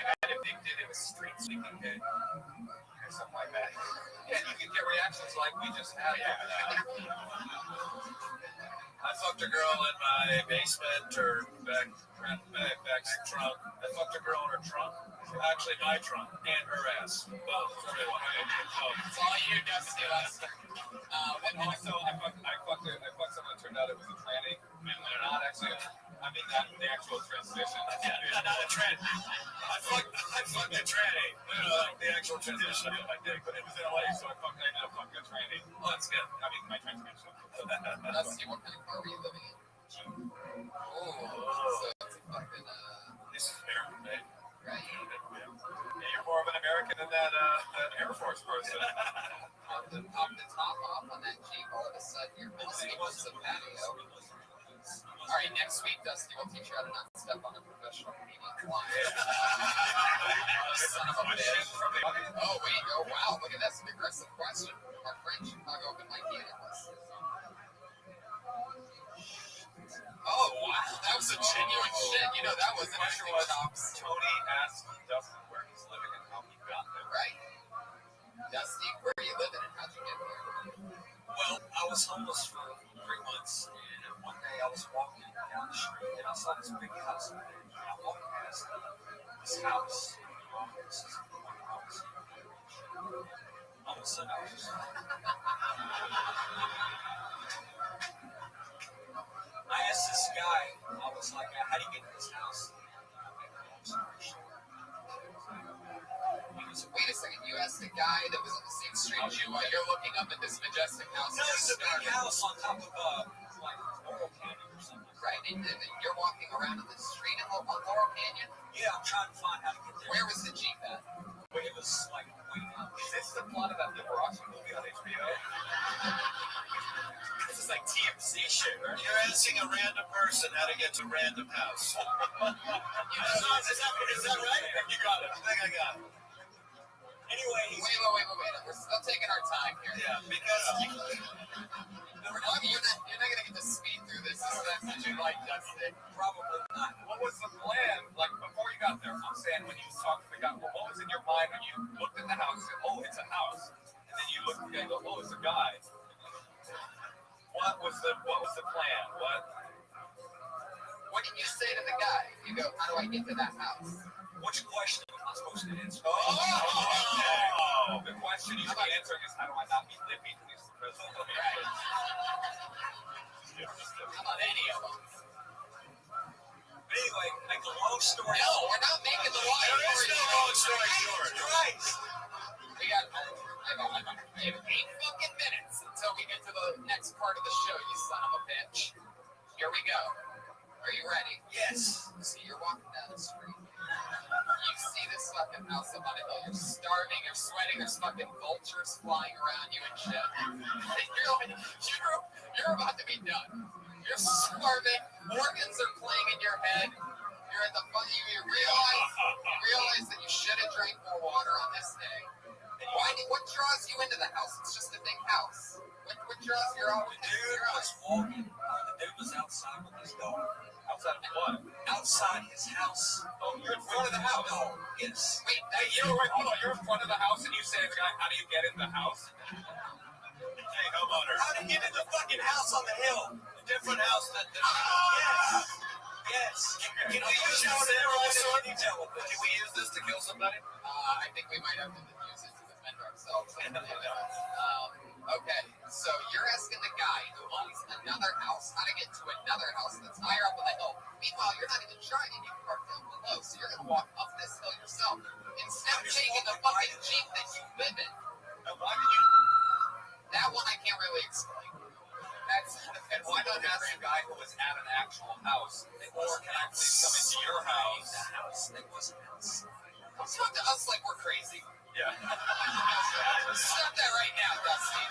got evicted in a street sweeping day or something like that. Yeah, you can get reactions like we just had. I fucked a girl in my basement or back trunk. I fucked a girl in her trunk. Actually, my trunk and her ass. Both. It's all you, Dusty. Also, I fucked someone that turned out it was a tranny. They're not actually. I mean, not the actual transition. Yeah, not a tranny. I fucked a tranny. Like the actual transition of my dick, but it was in LA, so I ended up fucking a tranny. Oh, that's good. I mean, my transmission. Dusty, what kind of car were you living in? Oh, so it's a fucking, This is American, right? right. Yeah, you're more of an American than that Air Force person. Pop the top off on that Jeep, all of a sudden you're missing some patio. All right, next week, Dusty, we'll teach you how to not step on a professional comedian fly. Son of a bitch. Oh, wait, oh, wow, look at this, an aggressive question. Our friend Chicago open mic analyst. Oh, wow, that was a genuine shit. That wasn't anything chops. Tony asked Dustin where he's living and how he got there. Right. Dusty, where are you living and how'd you get there? Well, I was homeless for 3 months, and one day I was walking down the street, and I saw this big house. And I walked past this house. This is one house. All of a sudden, I was just I asked this guy, I was like, how do you get to this house? Wait a second, you asked the guy that was on the same street as you while you're looking up at this majestic house. No, it's a big house on top of like Laurel Canyon or something. Right, and you're walking around in the street on Laurel Canyon? Yeah, I'm trying to find how to get there. Where was the Jeep at? It was like way down. Is this the plot of that new Rothschild movie on HBO? This is like TMZ shit, right? You're asking a random person how to get to a random house. Is that right? You got it. I think I got it. Anyway, Wait. We're still taking our time here. Yeah, because you're not going to get to speed through this as fast as you like, Dustin. Probably not. What was the plan? Like, before you got there, I'm saying when you talked to the guy, what was in your mind when you looked at the house and said, oh, it's a house? And then you looked at the guy and go, oh, it's a guy. What was the plan? What did you say to the guy? You go, how do I get to that house? which question am I supposed to answer? Oh, the question you should be answering is, how do I not be lippy to these president? How about any of them? But anyway, make the long story No, short. we're not making the long There is story no long story short. Christ. We got I have 8 fucking minutes until we get to the next part of the show, you son of a bitch. Here we go. Are you ready? Yes. So you're walking down the street. You see this fucking house up on a hill. You're starving, you're sweating, there's fucking vultures flying around you and shit. You're about to be done. You're starving, organs are playing in your head. You're at the you realize that you should have drank more water on this day. What draws you into the house? It's just a big house. What draws you out? The dude was walking. The dude was outside with his dog. Outside of what? Outside his house. Oh, you're in front of the house. No. Yes. Wait, Hold on. You're in front of the house and you say to the guy, how do you get in the house? Hey, homeowner. How to get in the fucking house on the hill? A different house that. Yes. Can we use this to kill somebody? I think we might have to use it to defend ourselves. Okay, so you're asking the guy who owns another house how to get to another house that's higher up on the hill. Meanwhile, you're not even trying and you park down below, so you're going to walk up this hill yourself. Instead of taking the fucking Jeep that you live in. Why did you? That one I can't really explain. And why not ask a guy who was at an actual house, or can I please come into your house? It wasn't a house. Don't talk to us like we're crazy. Yeah. Stop that right now, Dusty.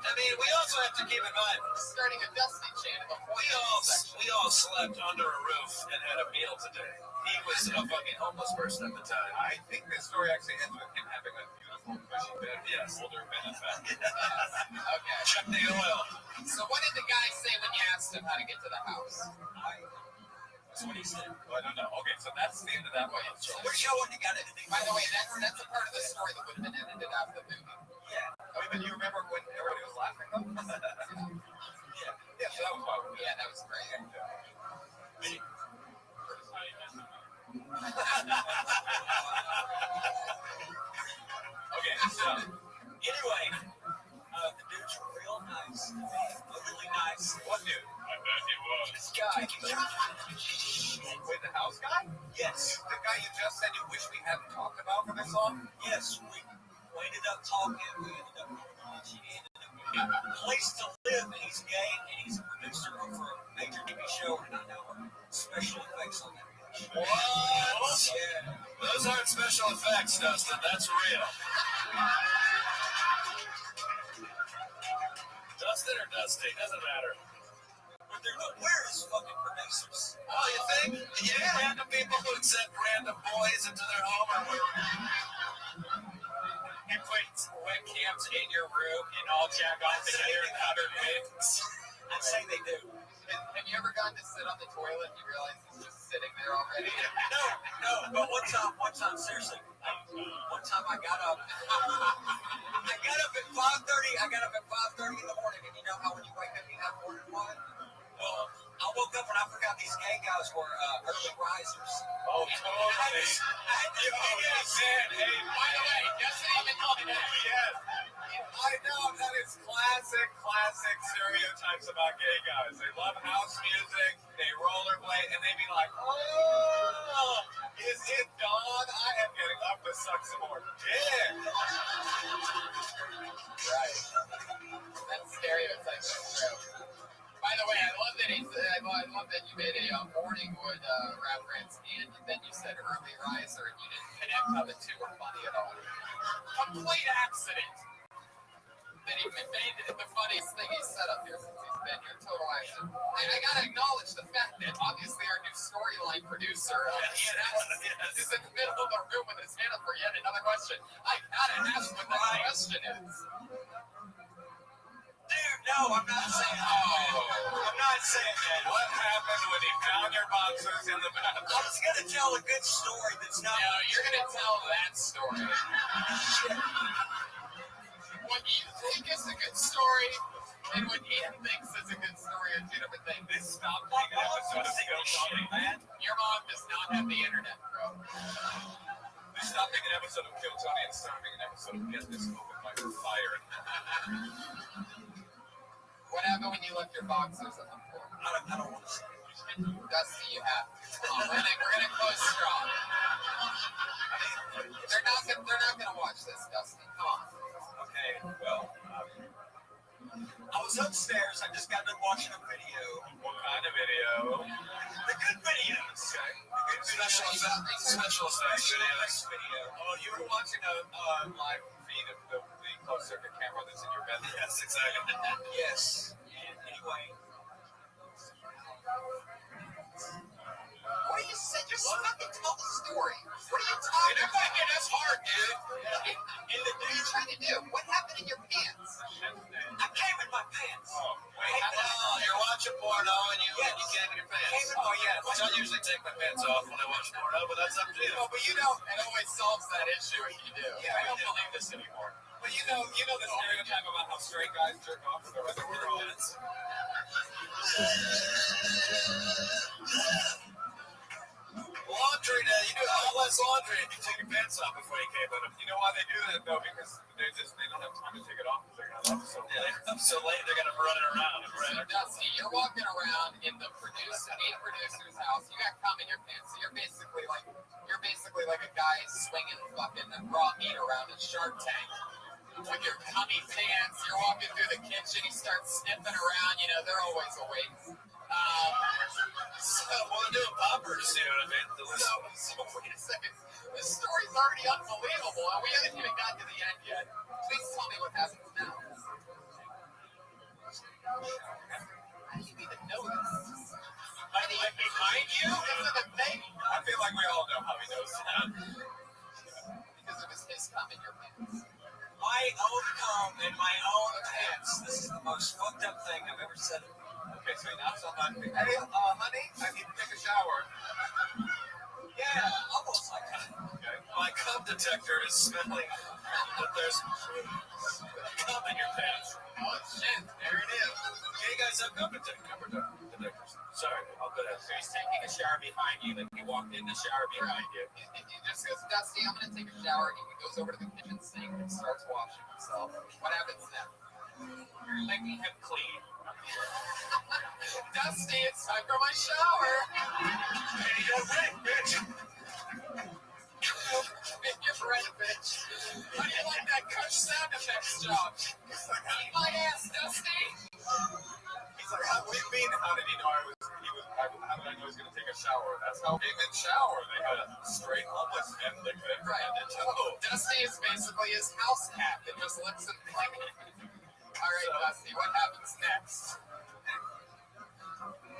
I mean, we also have to to keep in mind, Starting a Dusty channel. we all slept under a roof and had a meal today. He was a fucking homeless person at the time. I think this story actually ends with him having a beautiful, cushy bed. Yes. Older benefit. Okay. Check the oil. So what did the guy say when you asked him how to get to the house? That's what he said. Oh, I don't know. Okay, so that's the end of that one. We're showing you got anything. By the way, that's a part of the story that would have been edited out of the movie. Yeah. I mean, you remember when everybody was laughing though? Yeah. Yeah, so that was fun. Yeah, that was great. Okay, so anyway, the dude's real nice. Really nice. What dude? I bet he was. This guy. Wait, the house guy? Yes. The guy you just said you wish we hadn't talked about for this long? Yes, we ended up talking. We ended up she ended up getting a place to live, and he's gay, and he's a producer for a major TV show, and I know special effects on that. What? Yeah. Those aren't special effects, Dustin. That's real. Dustin or Dusty, doesn't matter. But they're not, where is fucking producers? Oh, you think? Yeah. Random people who accept random boys into their home or You put webcams in your room and all jack off together and covered wigs. I'd say they do. Have you ever gone to sit on the toilet and you realize he's just sitting there already? No, but one time, seriously, one time I got up at 5:30. I got up at 5:30 in the morning, and you know how when you wake up you have more than one? Well, I woke up and I forgot these gay guys were early risers. Oh, totally. Yes, man. Hey, By the way, doesn't even know that. Yes. I know, that is classic stereotypes about gay guys. They love house music, they rollerblade, and they be like, oh, is it dawn? I am getting up to suck some more dick. Right. That stereotype is true. By the way, I love that you made a Morningwood reference, and then you said early riser, and you didn't connect how the two were funny at all. Complete accident. That he made it the funniest thing he's said up here since he's been here. Total accident. I gotta acknowledge the fact that obviously our new storyline producer, Ian, is in the middle of the room with his hand up for yet another question. I gotta ask what that question is. dude, no, I'm not saying that. I'm not saying that. What happened when he found your boxers in the bathroom? I was gonna tell a good story that's not. No, you're gonna tell that story. What you think is a good story, and what Ian thinks is a good story are two different things. This stopped being an episode of Kill Tony, man. Your mom does not have the internet, bro. This stopped being an episode of Kill Tony and started being an episode of Get This Open by Her Fire. What happened when you left your boxers on the floor? I don't want to say. Dusty, you have to. Come on, we're gonna close strong. They're not gonna watch this, Dusty. Come on. Okay, well, I was upstairs. I just got done watching a video. What kind of video? The good videos. Okay. Special effects Video. Oh, you were watching a live feed of the closed circuit camera that's in your bed. Yes, exactly. Yes. And anyway. What are you saying? Just fucking tell the story. What are you talking about? That's hard, dude. What are you trying to do? What happened in your pants? I came in my pants. Oh, Wait, You're watching porno and you came in your pants. Oh, yeah. Which I usually take my pants off when I watch porno, but that's up to you. Oh, but you know, it always solves that issue if you do. Yeah, I don't believe this anymore. But you know the stereotype about how straight guys jerk off with their other girls. Laundry day. You do a lot less laundry if you take your pants off before you came in them. You know why they do that though? Because they don't have time to take it off because they're gonna love it so much. Yeah, they're so late they're gonna run it around. So Dusty, you're walking around in the producer's house. You got cum in your pants. So you're basically like a guy swinging fucking raw meat around a Shark Tank with your cummy pants. You're walking through the kitchen. You start sniffing around. You know they're always awake. Well, they're doing poppers, you know what I mean? So wait a second. This story's already unbelievable, and we haven't even got to the end yet. Please tell me what happens now. How do you even know this? Like behind you? Isn't a thing? I feel like we all know how he knows that. Because it was his cum in your pants. My own cum in my own pants. This is the most fucked up thing I've ever said. Okay, so he knocks on my thing. Hey, honey, I need to take a shower. Yeah, almost like that. Okay. My cum detector is smelling that there's cum in your pants. Oh shit, there it is. Okay, you guys have cum detectors. Sorry, I'll go ahead. So he's taking a shower behind you, like he walked in the shower behind you. He just goes, Dusty, I'm gonna take a shower. He goes over to the kitchen sink and starts washing himself. What happens then? You're making him clean. Dusty, it's time for my shower. Hey, bitch. You're right, bitch. How do you like that Kush sound effects job? Eat my ass, Dusty. He's like, what do you mean? How did he know how did I know he was going to take a shower? That's how they did shower. They had a straight homeless man that could have Right. too. Dusty is basically his house cat that just lets him play. All right, Dusty, what happens next?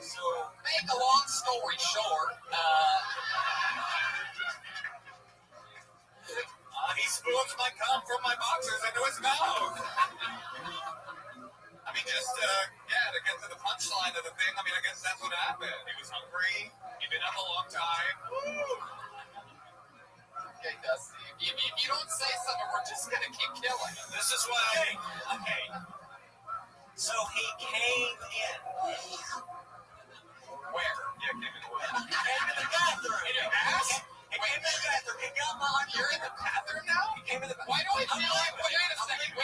So, Make a long story short, he spoons my cum from my boxers into his mouth. I mean, just, to get to the punchline of the thing, I mean, I guess that's what happened. He was hungry. He'd been up a long time. okay, Dusty, if you don't say something, we're just gonna keep killing. This is why okay. So he came in. Where? Yeah, came in where? He came in the bathroom. In your ass? He came in the bathroom. He got my... You're in the bathroom now? He came in the bathroom. Why do I feel like... Wait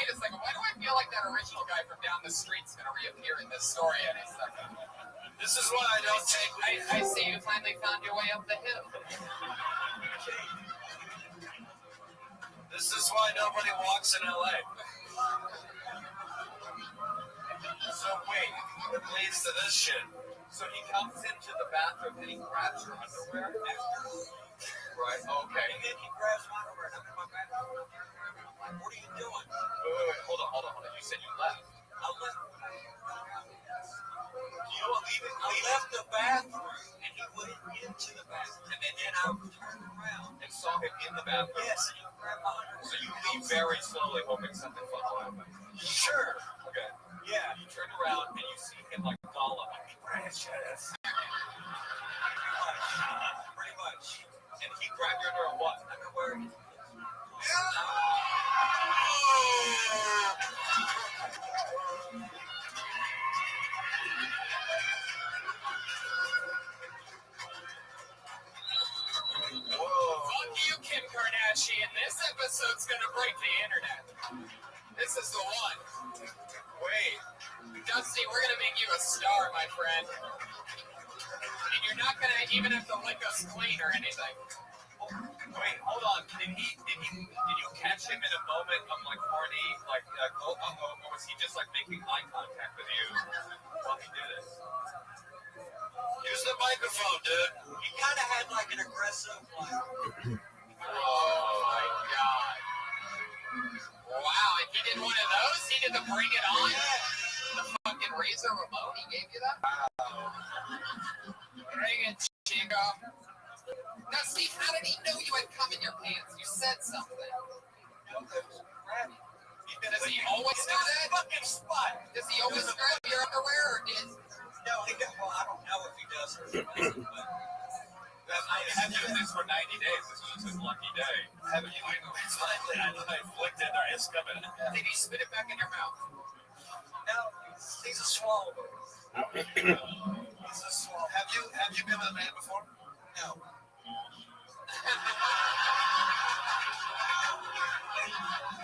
a second. Why do I feel like that original guy from down the street's gonna reappear in this story any second? This is why I don't take... I see you finally found your way up the hill. This is why nobody walks in L.A. So wait, it leads to this shit. So he comes into the bathroom and he grabs her underwear. Right, okay. And then he grabs my underwear under my bathroom. What are you doing? Wait, hold on. You said you left. I left. You know what, I left the bathroom and he went into the bathroom. And then I turned around and saw him in the bathroom. Yes, and you grabbed my underwear. So you leave very slowly, hoping something fun will happen. Sure. Okay. Yeah, you turn around and you see him like Gollum. Precious. Pretty much. And he grabbed your underwear. What? Underwear. Fuck you, Kim Kardashian. This episode's gonna break the internet. This is the one. Wait. Dusty, we're gonna make you a star, my friend. And you're not gonna even have to lick us clean or anything. Wait, hold on. Did you catch him in a moment of like horny, or was he just like making eye contact with you while he did it? Use the microphone, dude. He kind of had like an aggressive, like. Oh my god. Wow, and he did one of those? He did the bring it on? The fucking razor remote? He gave you that? Bring it, Chico. Now, Steve, how did he know you had cum in your pants? You said something. Does he always do that? Fucking spot. Does he always grab your underwear or did? No, well, I don't know if he does or not. I have used this for 90 days. This was his lucky day. Haven't you? I flicked it. It's coming. Did he spit it back in your mouth? No, he's a swallower. He's a swallower. Have you been with a man before? No.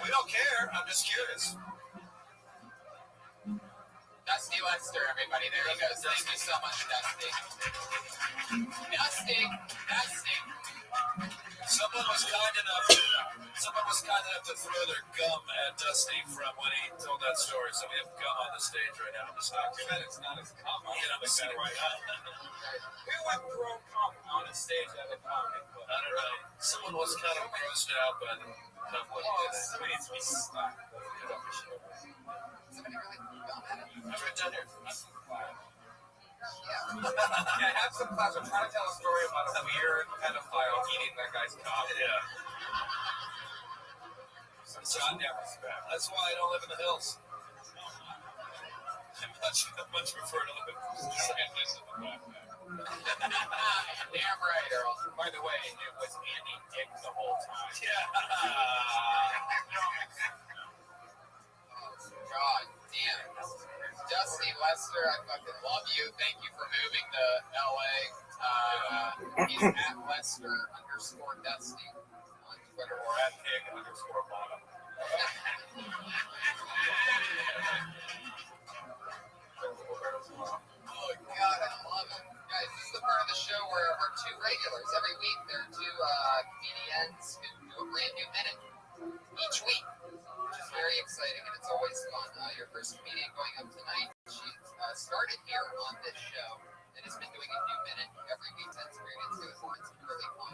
We don't care. I'm just curious. Dusty Lester, everybody. There he goes. Thank you so much, Dusty. Dusty. Someone was kind enough to throw their gum at Dusty from when he told that story. So we have gum on the stage right now. It's not too bad it's not as gum. I'll get on the center right now. We went throw gum on a stage at a comedy club. I don't know. Someone was kind of grossed out by the gum. So anybody really gone at it? I'm right down here. Yeah. Yeah, I have some class. I'm trying to tell a story about a weird pedophile eating that guy's cock. Yeah. Some goddamn respect. That's why I don't live in the hills. I much prefer to live in the hills. Damn right, Earl. By the way, it was Andy Dick the whole time. Yeah. God damn it. Dusty Lester, I fucking love you. Thank you for moving to LA. He's at Lester_Dusty on Twitter. Or at pig_bottom. Oh God, I love it. Guys, this is the part of the show where our two regulars, every week, there are two comedians who do a brand new minute each week, which is very exciting and it's always fun. Your first comedian going up tonight, she started here on this show and has been doing a new minute every week since we're going to do it. It's really fun.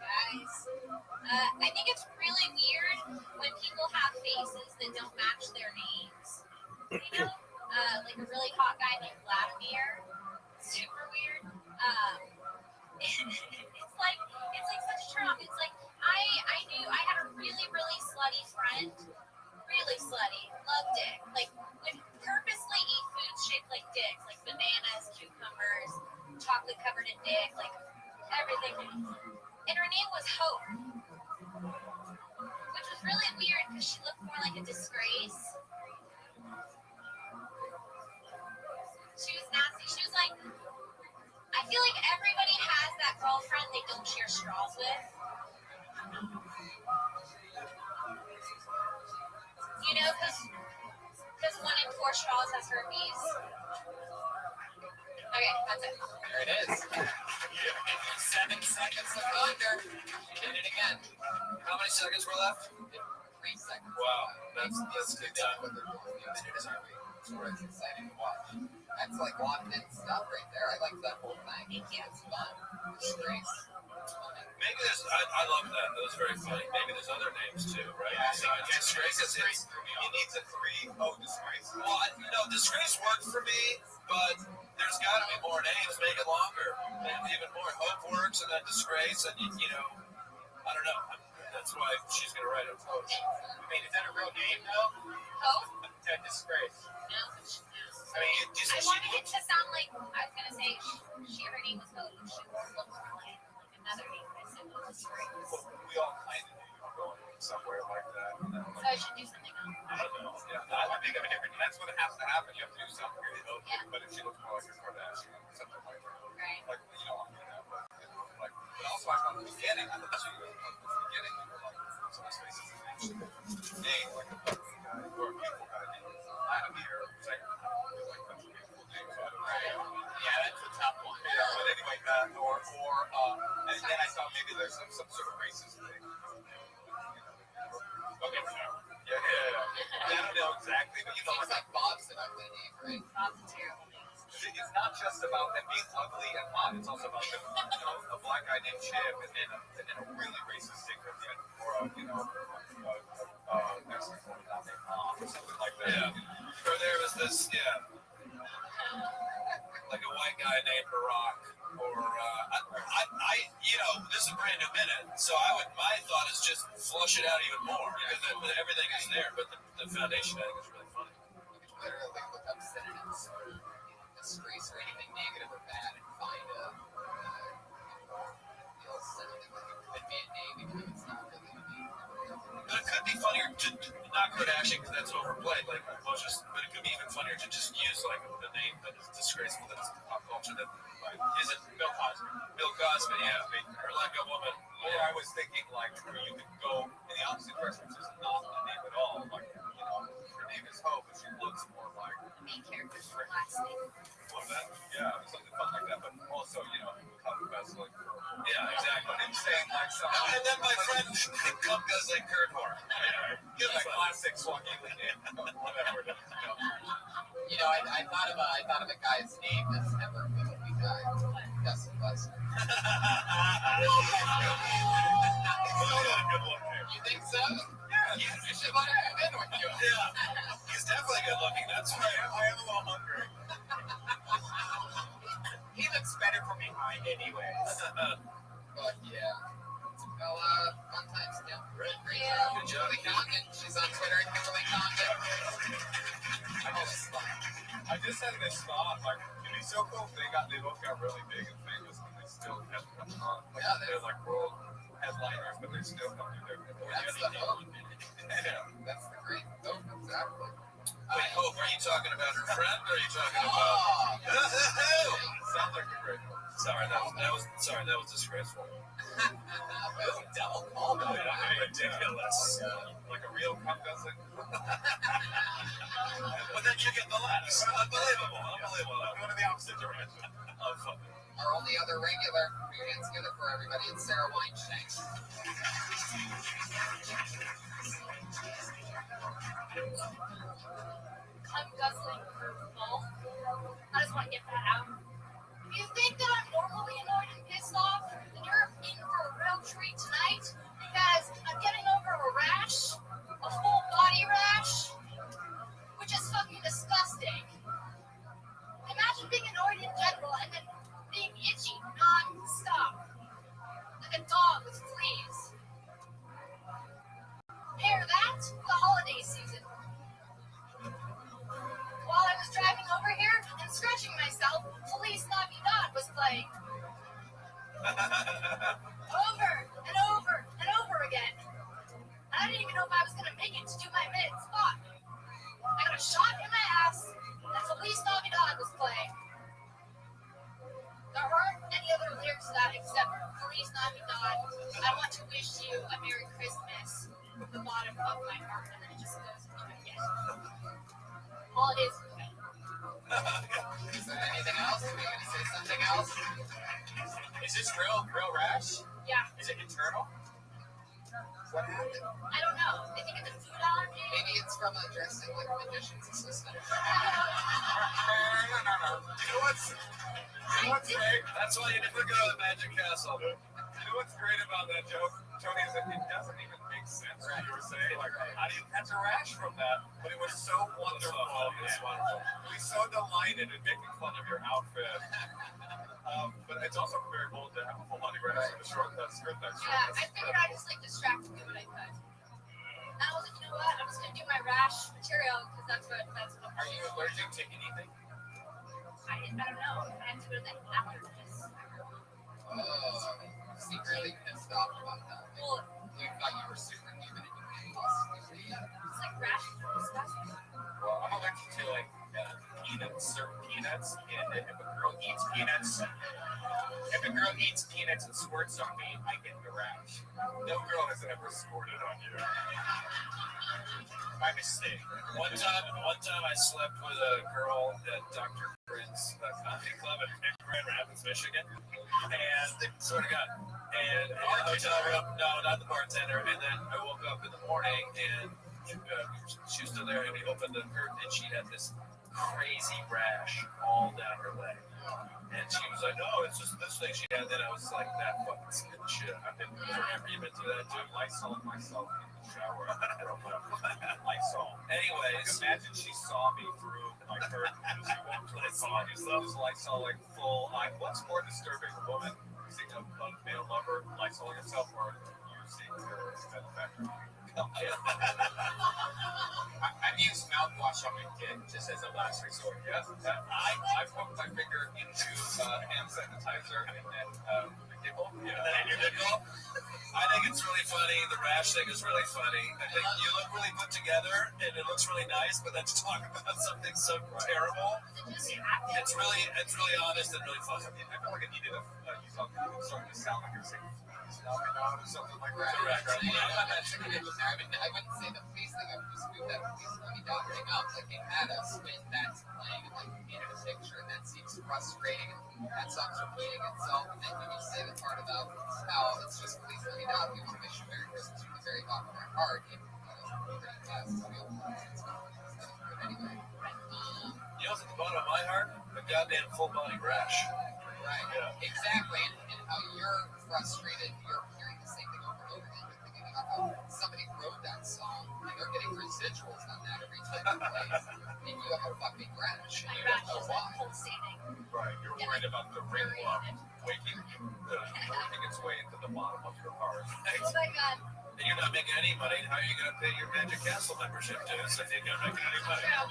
Guys, I think it's really weird when people have faces that don't match their names. You know, like a really hot guy named Vladimir. Super weird. It's like such a turn off. It's like I had a really slutty friend. Really slutty. Love dick. Like would purposely eat food shaped like dicks, like bananas, cucumbers, chocolate covered in dick, like everything. And her name was Hope, which was really weird because she looked more like a disgrace. She was nasty. She was like, I feel like everybody has that girlfriend they don't share straws with. You know, because 1 in 4 straws has herpes. Okay, that's it. There it is. 7 seconds of thunder. She did it again. How many seconds were left? 3 seconds. Wow, that's good time. What they're doing. It's always exciting to watch. That's like locked in stuff right there. I like that whole thing. Thank you. It's fun. Disgrace. Maybe there's, I love that. That was very funny. Maybe there's other names too, right? Yeah, Besides disgrace, he needs a 3. Oh, disgrace. Well, disgrace worked for me, but there's got to be more names. Make it longer. And even more. Hope works, and then disgrace, and you know, I don't know. That's why she's gonna write it. I mean, is that a real name though? Hope? Disgrace. No. I mean, I wanted it to sound like I was gonna say her name was Hope. She looked more like another name. I said it was great. We all kind of do going somewhere like that. So I should do something else. I don't know. Yeah, I think of it different. That's what has to happen. You have to do something. Yeah. But if she looks more like a Kardashian, something like that. Right. Like, you don't want to do that, but, you know, like, but also I thought in the beginning, I thought she was, at the beginning, you were like, some spaces name, like a ugly guy, or a beautiful guy, Vladimir, which I don't know, like, that's a beautiful name, so I don't know. yeah, that's a tough one. Yeah, but anyway, and then I thought maybe there's some sort of racist thing. Okay, yeah. I don't know exactly, but you know, Seems like Bob's an ugly name, right? Bob's a terrible name. it's not just about them being ugly and hot. It's also about them, you know, a black guy named Chip and then a really racist thing at the end, or Mexican woman named Mom or something like that. Yeah. Or there was this, like a white guy named Barack, or I you know, this is a brand new minute, so my thought is just flush it out even more because everything is there, but the foundation I think is really funny. You can literally look up synonyms for disgrace or anything negative or bad and find a real synonym that could be a name, even if it's not really a name. But it could be funnier to not Kardashian because that's overplayed. Like, but it could be even funnier to just use like a name that is disgraceful, that is pop culture. That like, is it Bill Cosby? Bill Cosby, yeah, or like a woman. Or I was thinking like you could go in the opposite direction, which is not a name at all. Like, you know, her name is Hope, but she looks more like The main character's last name. well, that, yeah, something fun like that. But also, you know, cover best like. Yeah, exactly. And saying like something. And then my friend Cum goes like Kurt Horn. Give a classic Swahili name. Whatever. You know, I thought of a guy's name that's never going to be died. Dustin Lester. good looking. You think so? Yeah, You should let him come in with you. yeah. He's definitely good looking. That's right. I am a little hungry. He looks better from behind, anyways. But yeah. Well, fun times, Kim. Great Yeah. Good job, Condon. She's on Twitter at Kimberly Condon. I just had this thought, like, it'd be so cool if they both got really big and famous, and they still kept coming on. Like, Yeah, they're like world headliners, but they still come to their That's the hope. That's the great hope, exactly. Wait, Hope, are you talking about her friend, or are you talking about? Sounds like a great hope. Sorry, that was disgraceful. Double call. Ridiculous. Like a real cum doesn't. But then you get the less. Unbelievable. I'm going in the opposite direction. Our only other regular, put your hands together for everybody, it's Sarah Weinstein. I'm guzzling curveball. I just want to get that out. If you think that I'm normally annoyed and pissed off, then you're in for a real treat tonight because I'm getting over a rash, a full body rash, which is fucking disgusting. Imagine being annoyed in general and then being itchy non-stop, like a dog with fleas. Pair that to the holiday season. While I was driving over here and stretching myself, Feliz Navidad was playing. Over and over and over again. I didn't even know if I was going to make it to do my minute spot. I got a shot in my ass, and Feliz Navidad was playing. There aren't any other lyrics to that except Feliz Navidad. I want to wish you a Merry Christmas from the bottom of my heart. And then it just goes into it again. Holidays. Is there anything else? Are we going to say something else? Is this real rash? Yeah. Is it internal? What happened? I don't know. I think it's a food allergy. Maybe it's from dressing like a magician's assistant. No. You know what's great? That's why you never go to the Magic Castle. You know what's great about that joke, Tony, is that it doesn't even make sense what you were saying. Like, how do you catch a rash from that? But it was so wonderful. It's wonderful. We so delighted in making fun of your outfit. But it's also very bold to have a full body rash with a short skirt. Yeah, I figured I'd just like distract and do what I could. And I was like, you know what? I'm just gonna do my rash material because that's what I'm. Are you allergic to anything? I don't know. I have to go to the after this. Oh, secretly pissed off about that. Well, You thought you were superhuman and you made it's like rash disgusting. Well, I'm allergic to like peanuts, certain peanuts, and if a girl eats peanuts, and squirts on me, I get the rash. No girl has ever squirted on you. My mistake. One time I slept with a girl at Dr. Prince's Coffee Club in Grand Rapids, Michigan. And swear to God. And in the hotel room, no, not the bartender. And then I woke up in the morning and she was still there. And we opened the curtain and she had this crazy rash all down her leg. And she was like, "No, it's just this thing she had." Then I was like, "That fucking skin shit. I've been through that too." Lysol myself in the shower. Lysol. Anyways, Imagine she saw me through my curtain as you walked to the car. You saw this Lysol like full eye. What's more disturbing, a woman seeing a male lover Lysol herself, or you seeing her as a factor? I've used mouthwash on my dick just as a last resort. Yes, I poked my finger into hand sanitizer and then the nipple. Yeah. and then your nickel. I think it's really funny. The rash thing is really funny. I think you look really put together and it looks really nice, but then to talk about something so terrible, it's really honest and really funny. I feel like I needed you starting to sound like you're saying or something like that. Correct. I'm not sure I wouldn't say the face thing. I would just move that Feliz Navidad thing up. Like they had us when that's playing and like painted a picture, and that seems frustrating. And that song's repeating itself. And then when you say the part about how it's just Feliz Navidad, we want to wish you Merry Christmas from the very bottom of our heart. Pretty fast. But anyway. You know what's at the bottom of my heart? A goddamn full body rash. Right. Yeah. Exactly. And how you're frustrated, you're hearing the same thing over and over again. You're thinking about how somebody wrote that song and they're getting residuals on that every time it plays. And you have a fucking grudge. And you don't know why. Right. You're worried about the ring working its way into the bottom of your heart. Oh my God. And you're not making any money. How are you going to pay your Magic Castle membership dues if you're not making any money? I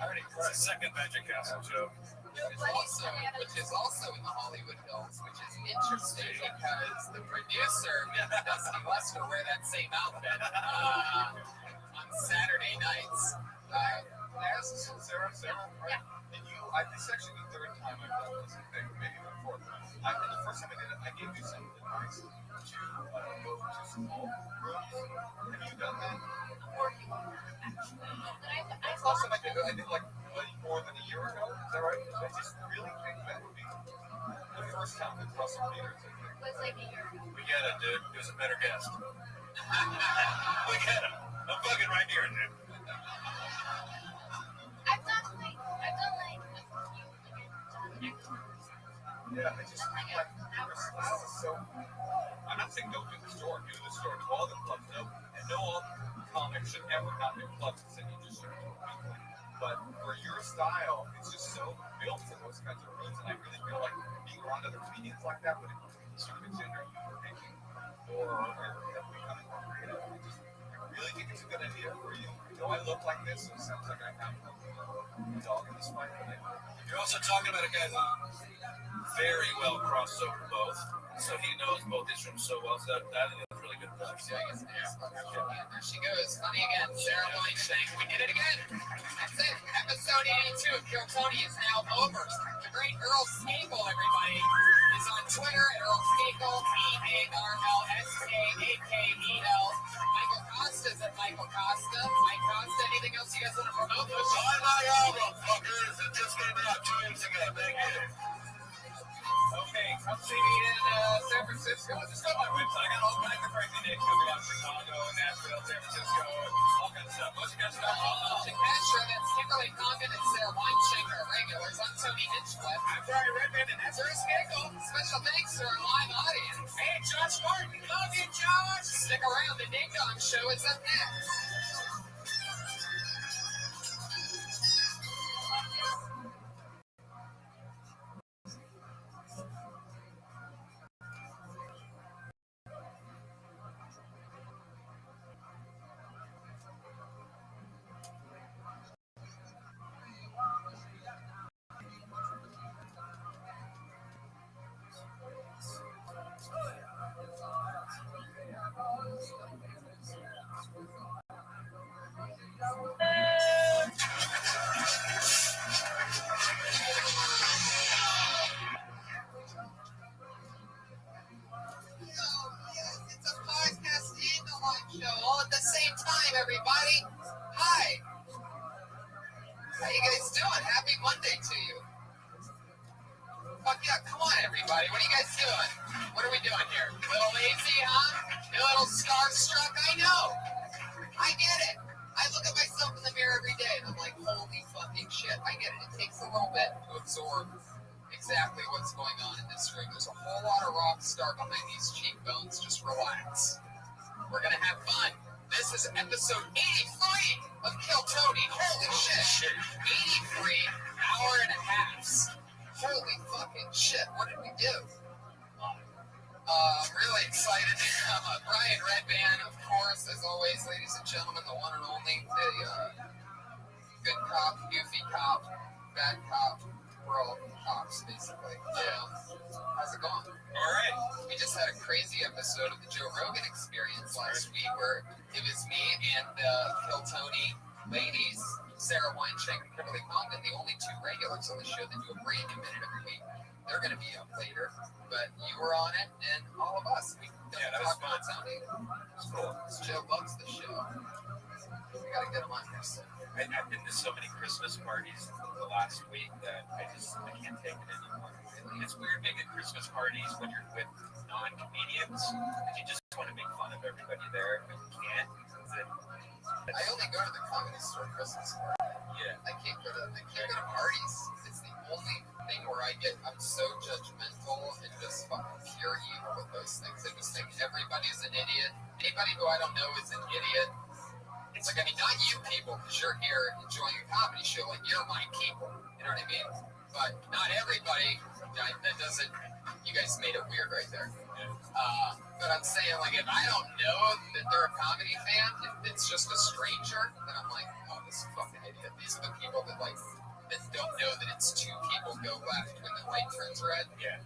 already it's a second Magic Castle joke. Which is also in the Hollywood Hills, which is interesting because the producer made Dusty Lester wear that same outfit on Saturday nights. Sarah, right? And this is actually the third time I've done this, I think, maybe the fourth time. The first time I did it, I gave you some advice to go to small rooms. Have you done that? That's the last time I did it. I did like more than a year ago. Is that right? I just really think that would be the first time with Russell Peters. It was like a year ago. We get it, dude. He was a better guest. We get him. I'm bugging right here, dude. I've done like Yeah, I just feel like this is so. I'm not saying don't do the store, do the store. To all the clubs, no, and no all comics should ever have their clubs and you just sort of do it weekly. But for your style, it's just so built for those kinds of rooms, and I really feel like being around other comedians like that would sort of engender you for making or becoming more creative. I really think it's a good idea for you. I look like this, so it sounds like I have a dog in this fight. You're also talking about a guy who very well crossed over both, so he knows both these rooms so well. So that is really good advice. There she goes. Funny again. Sarah Weinstein. We did it again. That's it. Episode 82 of Kill Tony is now over. The great Earl Skakel, everybody, is on Twitter at Earl Skakel, EARLSKAKEL. Michael Costa's at Michael Costa. Mike Costa, anything else you guys want to promote? Buy my album, fuckers. It just came out 2 weeks ago. Thank you. Okay, come see me in San Francisco. Just go to my website. I got all kinds of crazy dates coming out. Chicago, Nashville, San Francisco, all kinds of stuff. What's your guys' stuff? Castro, that's Kimberly Condon and Sarah Weinstein are regulars. I'm Tony Hinchcliffe. I'm Brian Redman, and that's Earl Skakel. Special thanks to our live audience. Hey, Josh Martin. Love you, Josh. Stick around. The Ding Dong Show is up next. All at the same time, everybody. Hi. How you guys doing? Happy Monday to you. Fuck yeah, come on, everybody. What are you guys doing? What are we doing here? A little lazy, huh? A little starstruck? I know. I get it. I look at myself in the mirror every day, and I'm like, holy fucking shit. I get it. It takes a little bit to absorb exactly what's going on in this room. There's a whole lot of rock star behind these cheekbones. Just relax. We're going to have fun. This is episode 83 of Kill Tony. Holy shit. 83 hour and a halves. Holy fucking shit. What did we do? Really excited. Brian Redman, of course, as always, ladies and gentlemen, the one and only, the good cop, goofy cop, bad cop. We're all cops, basically. How's it going? All right. We just had a crazy episode of the Joe Rogan Experience last week where it was me and Kill Tony ladies, Sarah Weinstein and Kimberly Condon, the only two regulars on the show that do a brand new minute every week. They're going to be up later, but you were on it, and all of us. That was fun. Tony. It's cool. Joe loves the show. We got to get him on here soon. I've been to so many Christmas parties the last week that I can't take it anymore. It's weird being at Christmas parties when you're with non-comedians and you just want to make fun of everybody there, but you can't. I only go to the Comedy Store Christmas party. Yeah. I can't go to parties. It's the only thing where I'm so judgmental and just fucking pure evil with those things. I just think everybody's an idiot. Anybody who I don't know is an idiot. It's like, I mean, not you people, because you're here enjoying a comedy show, like, you're my people, you know what I mean? But not everybody, that doesn't, you guys made it weird right there. But I'm saying, like, if I don't know that they're a comedy fan, if it's just a stranger, then I'm like, oh, this fucking idiot. These are the people that, like, that don't know that it's two people go left when the light turns red. Yeah.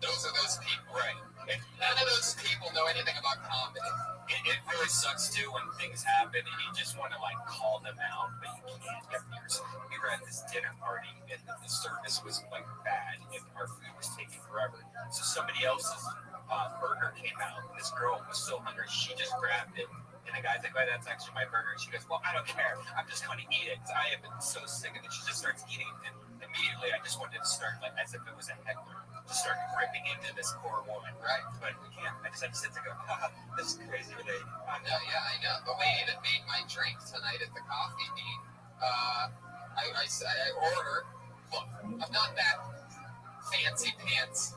Those are those people, right? None of those people know anything about comedy. It really sucks too when things happen and you just want to like call them out, but you can't. We were at this dinner party and the service was like bad and our food was taking forever. So somebody else's burger came out and this girl was so hungry she just grabbed it. And the guy's like, "Oh, that's actually my burger." And she goes, "Well, I don't care. I'm just going to eat it. I have been so sick of it." She just starts eating and immediately I just wanted to start like as if it was a heckler. Just started ripping into this poor woman, right? But we can't. I just had to sit there and go, this is crazy. I know. The lady that made my drink tonight at the Coffee Bean, I ordered. Look, I'm not that fancy pants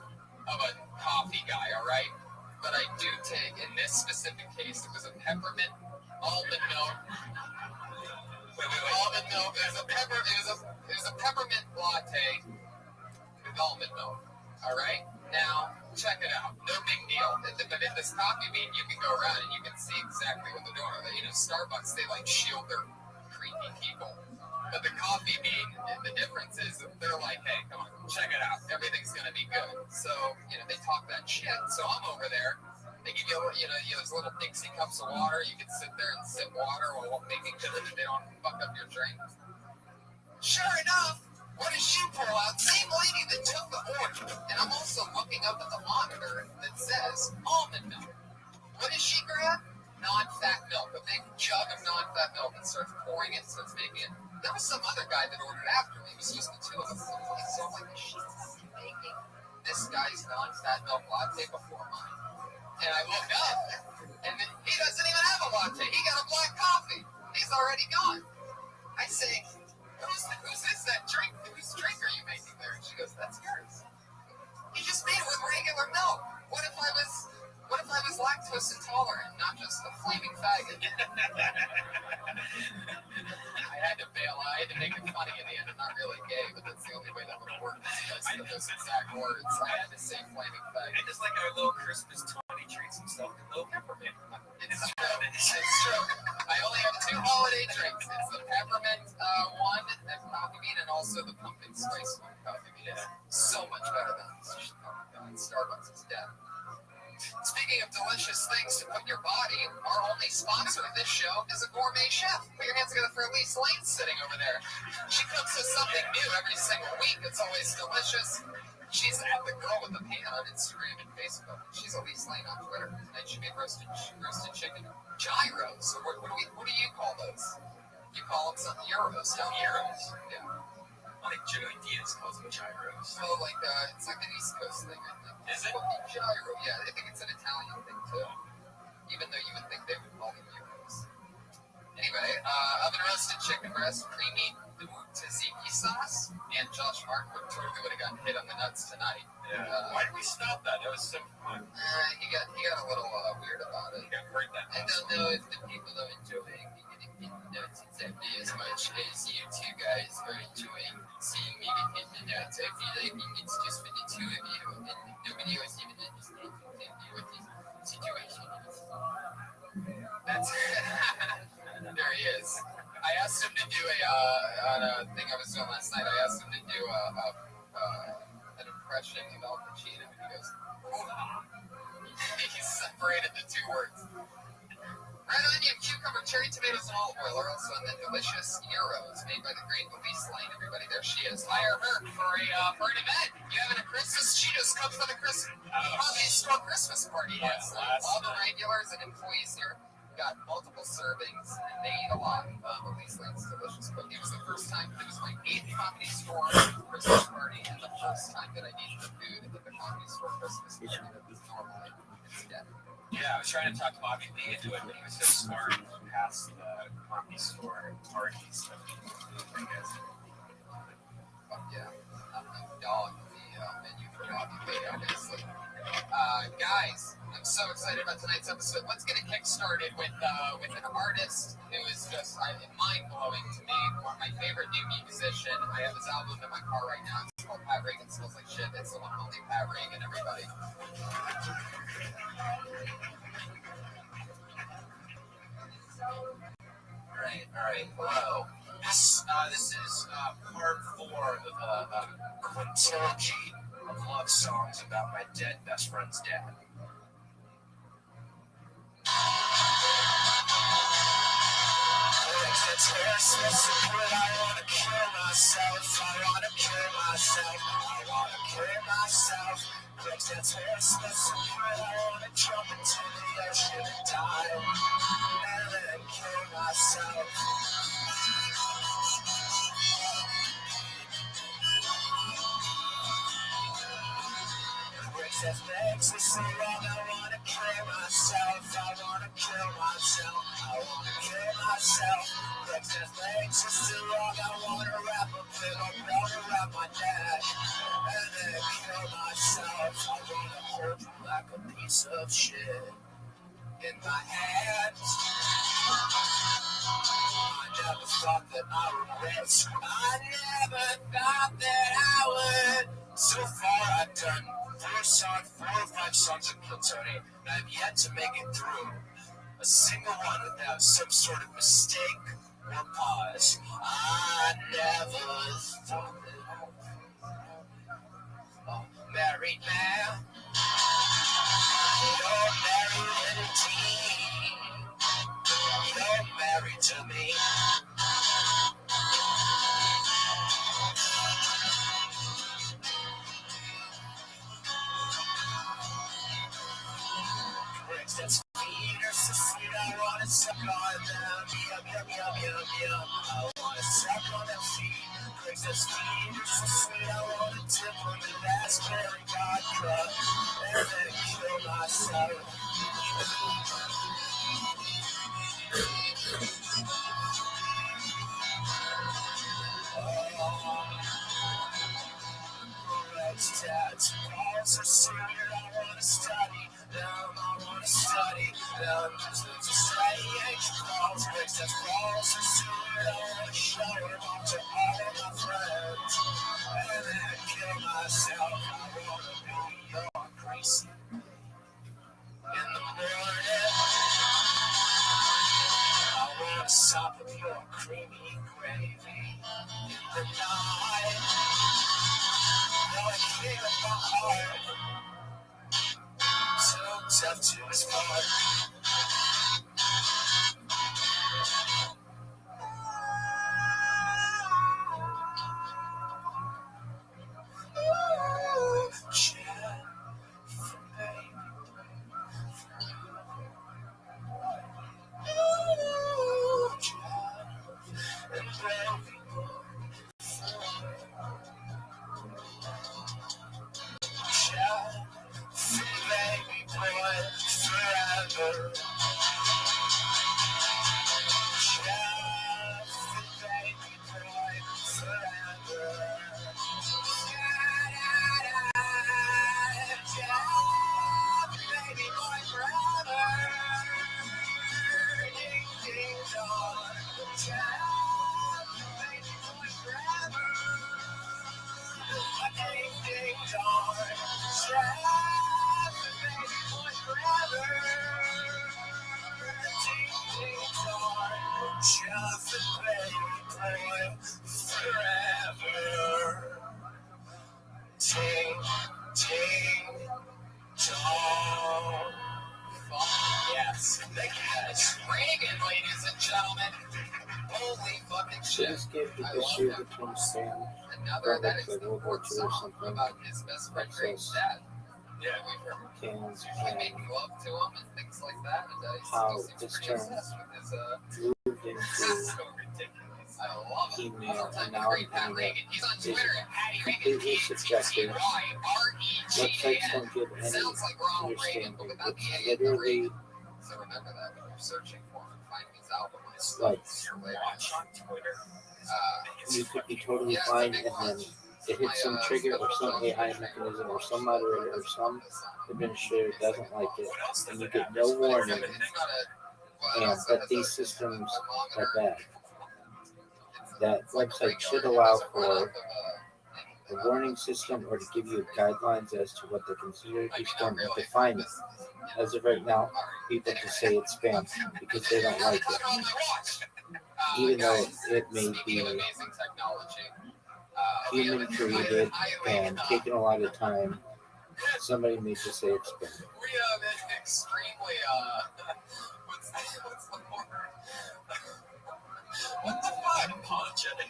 of a coffee guy, all right? But I do take, in this specific case, it was a peppermint almond milk. Almond milk. It was a peppermint latte with almond milk. All right, now check it out. No big deal. But in this Coffee Bean, you can go around and you can see exactly what they're doing. You know, Starbucks, they like shield their creepy people. But the Coffee Bean, the difference is they're like, hey, come on, check it out. Everything's gonna be good. So you know, they talk that shit. So I'm over there. They give you, those little Dixie cups of water. You can sit there and sip water while making sure that they don't fuck up your drink. Sure enough. What does she pull out? Same lady that took the order. And I'm also looking up at the monitor that says almond milk. What does she grab? Non-fat milk. A big jug of non-fat milk and starts pouring it, starts making it. There was some other guy that ordered after me. It was just the two of us. So I'm like, she's making this guy's non-fat milk latte before mine. And I look up, and he doesn't even have a latte. He got a black coffee. He's already gone. I say, Who's is that drink? Whose drink are you making there? And she goes, that's yours. You just made it with regular milk. What if I was lactose intolerant, not just a flaming faggot? I had to bail. I had to make it funny in the end. I'm not really gay, but that's the only way that would work. I those exact words. I had to say flaming faggot. I just like our little Christmas Tony treats himself to little peppermint. It's true. I only have two holiday drinks. It's the peppermint one, that Coffee Bean, and also the pumpkin spice one. Coffee Bean is so much better than Starbucks is dead. Speaking of delicious things to put in your body, our only sponsor of this show is a gourmet chef. Put your hands together for Elise Lane sitting over there. She cooks us something new every single week. It's always delicious. She's at the Girl with the Pan on Instagram and Facebook. She's Elise Lane on Twitter. And she made roasted chicken gyros. So what do you call those? You call them something gyros, don't you? Gyros. Yeah. Like Joey Diaz calls them gyros. Well, like it's like an East Coast thing, I think. Is it? Gyro. Yeah, I think it's an Italian thing too. Even though you would think they would call them gyros. Anyway, oven roasted chicken breast, creamy tzatziki sauce, and Josh Martin totally would have gotten hit on the nuts tonight. Yeah. Why did we stop that? That was so fun. He got a little weird about it. He got hurt that I don't know if the people are enjoying getting nuts exactly as much as you two guys are enjoying seeing me get hit in the nuts. I feel like it's just for the two of you, and nobody else even understands exactly what this situation is. That's there he is. I asked him to do on a thing I was doing last night. I asked him to do an impression of Al Pacino, and he goes, "Hola." He separated the two words. Red onion, cucumber, cherry tomatoes, and olive oil are also in the delicious gyros made by the great Elise Lane. Everybody, there she is. Hire her for an event. You having a Christmas? She just comes for the Christmas party. Yes, all the regulars and employees here got multiple servings, and they eat a lot of Elise Lane's delicious cooking. It was the first time. It was my 8th Comedy Store Christmas party, and the first time that I eaten the food at the Comedy Store Christmas party that was normally instead. Yeah, I was trying to talk Bobby Lee into it, but he was so smart past the Comedy Store parties. Fuck yeah. dog menu for Coffee Mate, obviously. Guys, I'm so excited about tonight's episode. Let's get it kick-started with an artist who is just mind-blowing to me. My favorite new musician. I have his album in my car right now. It's called Pat Reagan Smells Like Shit. It's the one and only Pat Reagan, everybody. All right. Hello. This is part 4 of a quintilogy of love songs about my dead best friend's dad. It's Christmas and I wanna kill myself. I wanna kill myself. I wanna kill myself. It's Christmas and I wanna jump into the ocean and die. And then kill myself. Christmas makes me so wrong. I wanna kill myself. I wanna kill myself. I wanna kill myself. Christmas makes me so wrong. I wanna wrap a big umbrella around my neck and then kill myself. I wanna hold you like a piece of shit in my hands. I never thought that I would risk. I never thought that I would. So far I've done 4 or 5 songs of Kill Tony, and I've yet to make it through a single one without some sort of mistake or pause. I never thought that I would. Married man, you're married indeed. You're married to me. That's sweet or so sweet, I wanna suck on them. Yum, yum, yum, yum, yum. I wanna suck on them feet. Bricks that's sweet or so sweet, I wanna dip them in raspberry vodka and then kill myself. Tats, balls are sweet, I wanna study them, I wanna study them. Just strange balls, bricks that's balls are sweet, I wanna show them off to all of my friends and then kill myself. I wanna be your greasy in the morning. I wanna sop of your creamy gravy in the night. Now I feel my heart so tough to his heart. Yes, thank you guys. Reagan, ladies and gentlemen. Holy fucking shit. Just give the issue between Sam Another that is like the World War fourth II or song something. about his best friend Reagan's dad. Yeah. We've heard Cans usually and making love to him and things like that. And how he seems this pretty term obsessed with his moved into so ridiculous. I love it. email Time and to now great Pat internet Reagan. He's on is Twitter at Patty Reagan. completely subjective. Websites don't give any Sounds like Ronald Reagan, understanding. but without the It's idiot and the literally Reagan. So remember that when you're searching for him and finding his album on his like Watch on Twitter. you could be totally fine and then it hits some trigger or some AI mechanism or some moderator or some administrator doesn't like it, and you get no warning, and that these systems are bad. That website should allow for a warning system or to give you guidelines as to what they consider to be spam and define it. As of right now, people just say it's spam because they don't like it, even though it may be human created and taken a lot of time. Somebody may just say it's spam. We have an extremely, what's the word? What the fuck? Apologetic.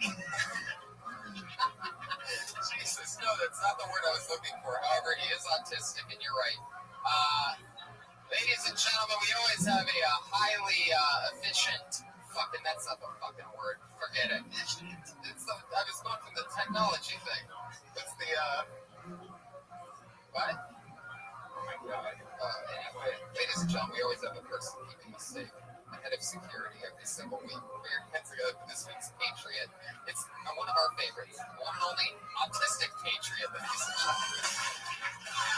Jesus, no, that's not the word I was looking for. However, he is autistic, and you're right. Ladies and gentlemen, we always have a highly efficient. Fucking, that's not the fucking word. Forget it. I was going from the technology thing. What's the what? Oh my god. Anyway, ladies and gentlemen, we always have a person keeping us safe. The head of security every single week. We're heads together for this week's Patriot. It's one of our favorites. One and only autistic Patriot, ladies and gentlemen.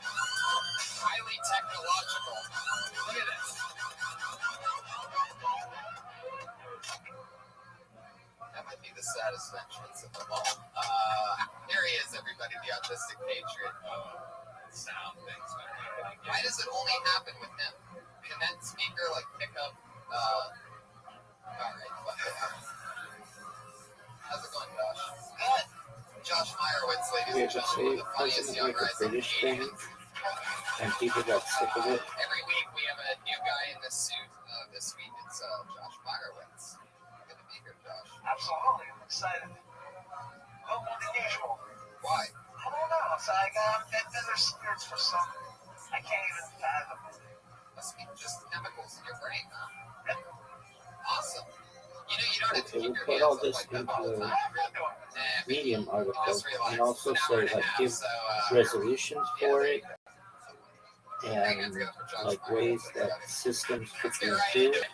Highly technological. Look at this. That might be the saddest entrance of them all. Here he is, everybody, the autistic Patriot. Sound things. Why does it only happen with him? Can that speaker like pick up? Alright, how's it going, Josh? Good. Josh Meyerowitz, ladies and gentlemen, the funniest Wasn't young it like a rising British comedian. thing, and people got sick of it? Every week we have a new guy in this suit. This week it's Josh Meyerowitz. Good to be here, Josh. Absolutely, I'm excited. A little more than usual. Why? I don't know. It's like there's spirits for some. I can't even fathom. Must be just chemicals in your brain, huh? Awesome. You don't have to Okay, keep we'll your put hands all up this like that into all the the time. Medium article Just relax. and also An hour say and a like half, give so, resolutions yeah, for there it you go. Hang on and together for Josh like Meyerowitz, ways that everybody. systems could Let's be get right improved. into it.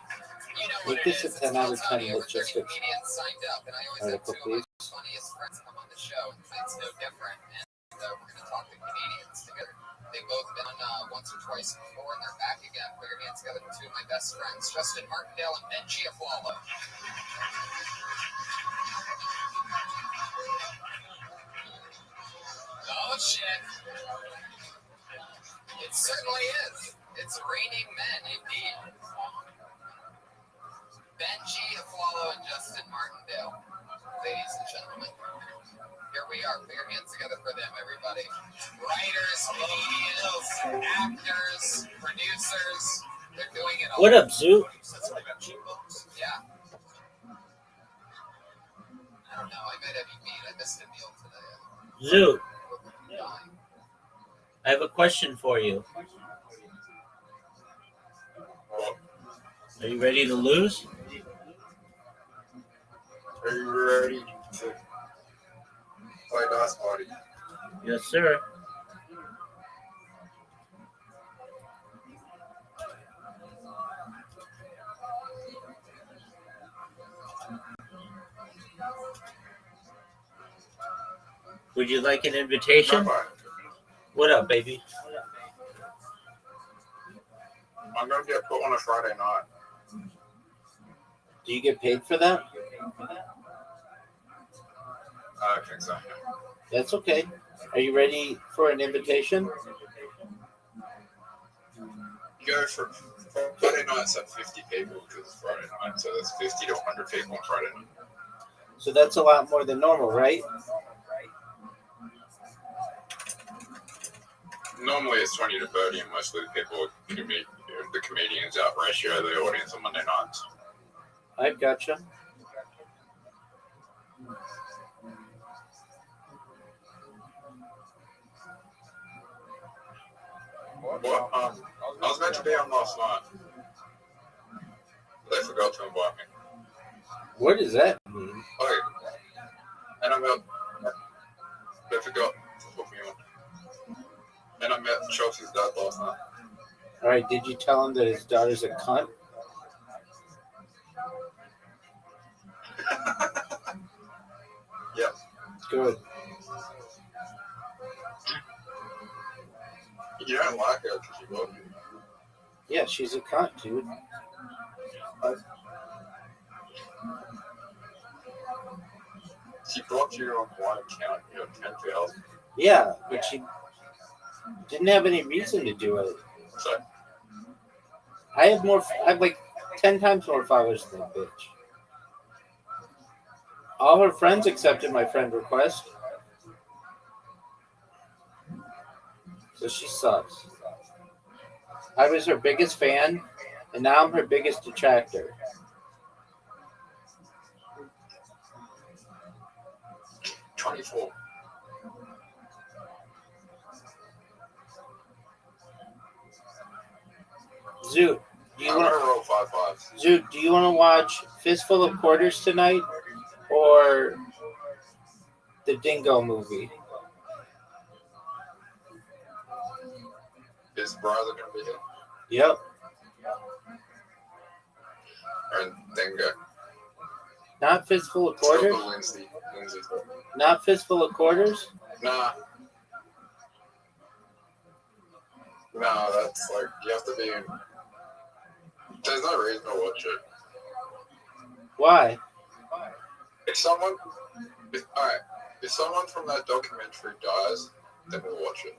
You know what Make it this is. a 10 It's out of 10 Tony. Over 30 logistics comedians signed up, and I always have article, two of my please. funniest friends come on the show. It's no different, and we're going to talk to comedians together. They've both been on once or twice before, and they're back again. Put your hands together for two of my best friends, Justin Martindale and Benji Aflalo. Oh, shit. It certainly is. It's raining men, indeed. Benji Aflalo and Justin Martindale. Ladies and gentlemen, here we are. Put your hands together for them, everybody. Writers, comedians, actors, producers. They're doing it all. What up, Zoo? Yeah. I don't know. I might have you beat. I missed a meal today. Zoo, I have a question for you. Are you ready to lose? Are you ready to play dice party? Yes, sir. Would you like an invitation? Rabbi, What up, baby? I'm gonna get put on a Friday night. Do you get paid for that? I think so. That's okay. Are you ready for an invitation? Go for Friday nights at 50 people because it's Friday night, so there's 50 to 100 people on Friday night. So that's a lot more than normal, right? Normally it's 20 to 30, and mostly the people, the comedians out ratio the audience on Monday nights. I've gotcha. What? I was meant to be on last night. They forgot to invite me. What does that mean? Okay. And they forgot to put me on. And I met Chelsea's dad last night. All right, did you tell him that his daughter's a cunt? Yep. Good. You don't like her because you love you. Yeah, she's a cunt, dude. She brought you on one account, 10,000. Yeah, but she didn't have any reason to do it. So, I have like 10 times more followers than that bitch. All her friends accepted my friend request. So she sucks. I was her biggest fan, and now I'm her biggest detractor. 24. Zoot, do you I'm want gonna roll 5 5s. Zoot, do you want to watch Fistful of Quarters tonight, or the Dingo movie? Is brother gonna be here? Yep. And Dingo. Not Fistful of Still Quarters? the Lindsay. Not Fistful of Quarters? Nah. Nah, that's like, you have to be in. There's no reason to watch it. Why? If someone. Alright. If someone from that documentary dies, then we'll watch it.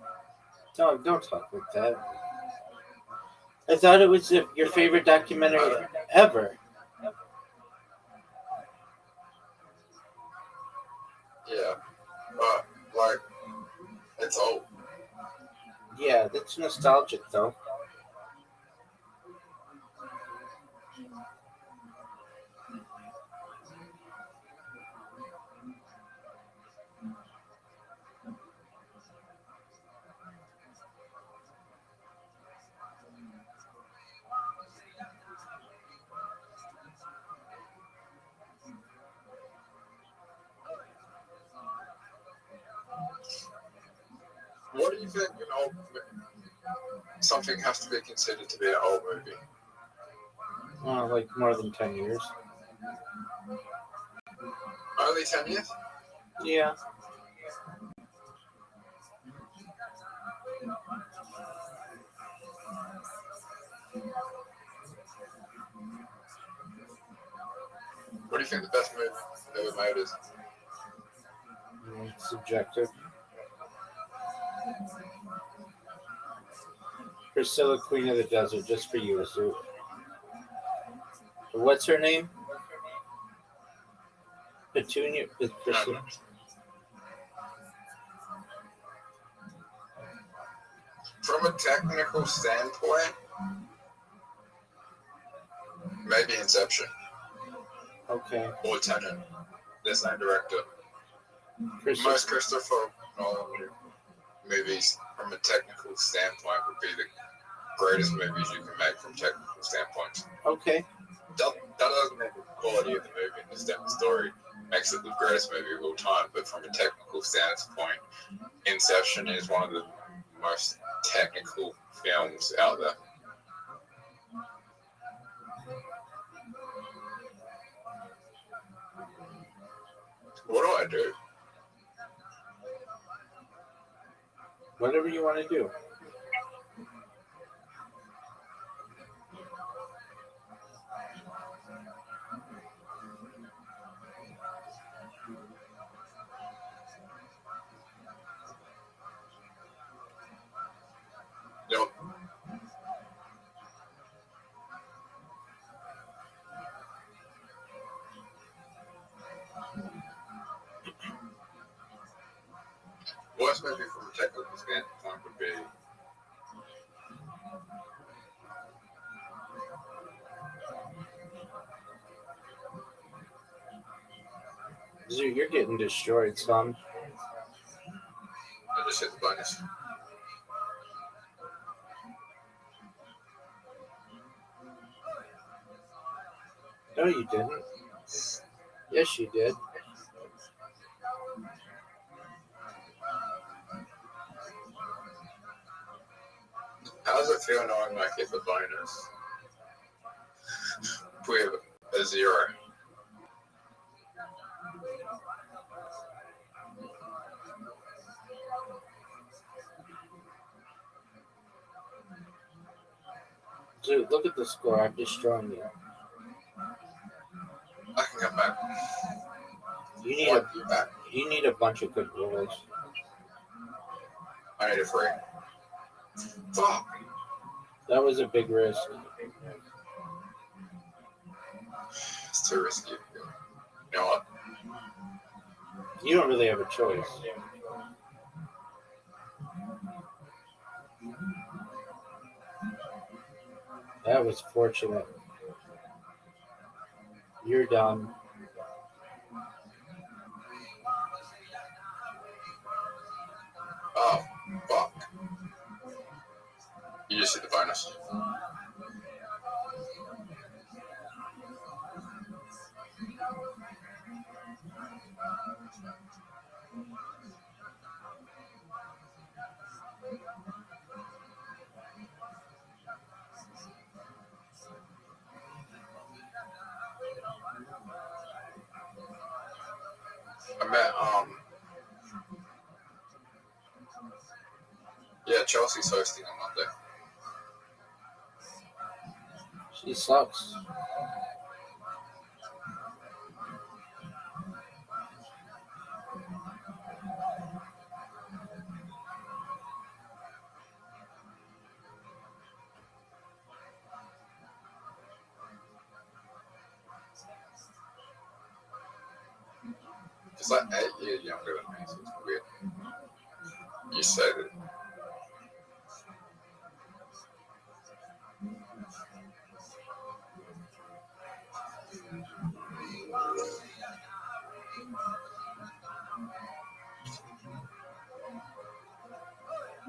No, don't talk like that. I thought it was your favorite documentary ever. Yeah. But, like, it's old. Yeah, that's nostalgic, though. What do you think something has to be considered to be an old movie? Like more than 10 years. Only 10 years? Yeah. What do you think the best movie ever made is? Subjective. Priscilla, Queen of the Desert, just for you, Zoot. What's her name? Petunia. Priscilla. From a technical standpoint, maybe Inception. Okay. Or Tenet. The same director. Most Christopher Nolan movies, from a technical standpoint, would be the greatest movies you can make from technical standpoints. Okay. That doesn't make the quality of the movie and the story makes it the greatest movie of all time, but from a technical standpoint, Inception is one of the most technical films out there. What do I do? Whatever you want to do. Nope. Worst movie from a technical standpoint would be Zoo, you're getting destroyed, son. I just hit the bonus. No, you didn't. Yes, you did. How does it feel knowing like if a bonus with a 0? Dude, look at the score. I'm destroying you. I can come back. You need What? a Back. you need a bunch of good rolls. I need a 3. Fuck. That was a big risk. It's too risky. You know what? You don't really have a choice. That was fortunate. You're done. Oh, fuck. You just hit the bonus. I met, yeah, Chelsea's hosting on Monday. She sucks. She's like 8 years younger than me, so it's weird. You said it.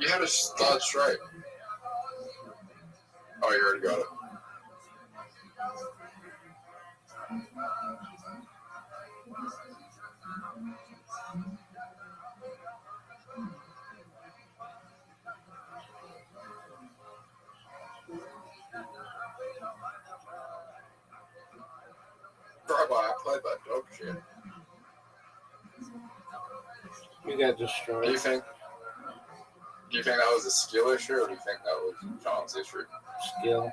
You had to start straight. Oh, you already got it. Rabbi, I played that dog shit. You got Do you destroyed. think that was a skill issue, or do you think that was John's issue? Skill.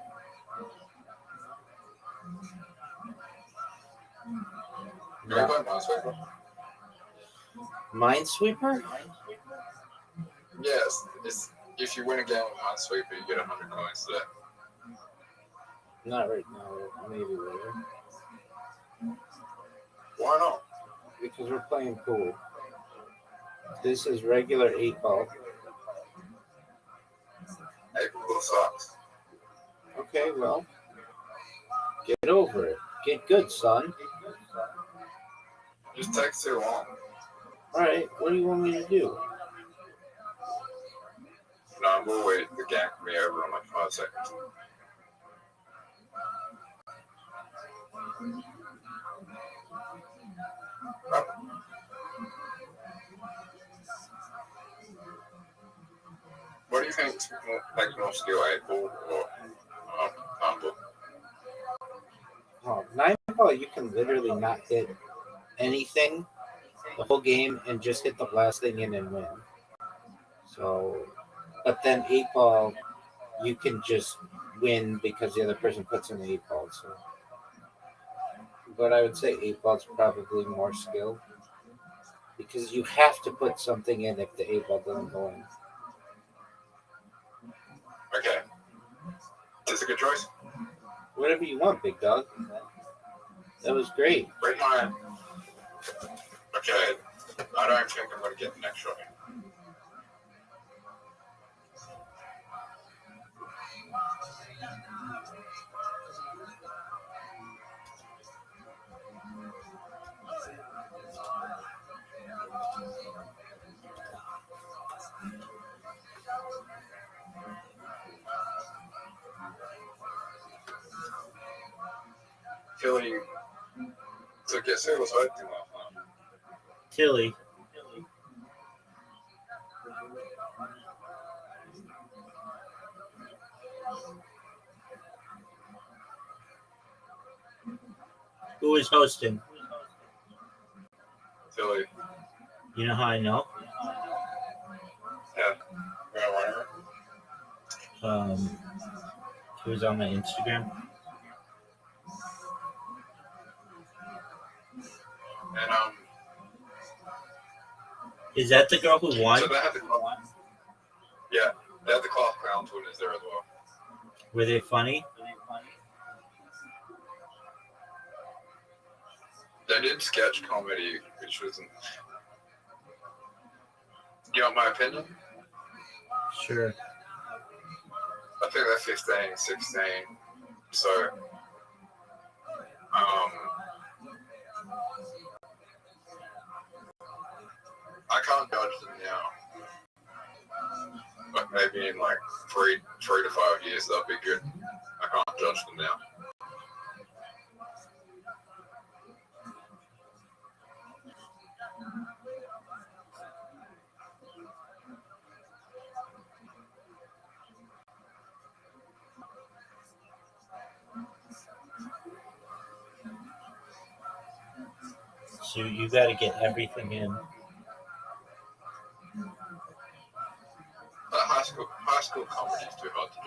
You want to play Minesweeper? Minesweeper? Yes. If you win a game with Minesweeper, you get 100 coins today. Not right now. Maybe later. Why not? Because we're playing pool. This is regular 8-ball. April sucks. Okay, well, get over it. Get good, son. It just takes too long. All right, what do you want me to do? No, we'll wait. The game can be over in like 5 seconds. What do you think like more skill, 8-ball or humble? Oh, 9-ball, you can literally not hit anything the whole game and just hit the last thing in and win. So, but then 8-ball, you can just win because the other person puts in the 8-ball. So, but I would say 8-ball is probably more skill because you have to put something in if the 8-ball doesn't go in. Okay. Is this a good choice? Whatever you want, big dog. That was great. Break mine. Okay. I don't think I'm going to get the next shot. Philly took it serious hosting last night. Tilly. Who is hosting? Philly. You know how I know? Yeah. He was on my Instagram. And Is that the girl who won? so they had the yeah, they had the cloth crown winners there as well. Were they funny? They did sketch comedy, which wasn't. You want my opinion? Sure. I think they're 15, 16. So, I can't judge them now. But maybe in like three to 5 years, they'll be good. I can't judge them now. So you got to get everything in. High school comedy is too hard to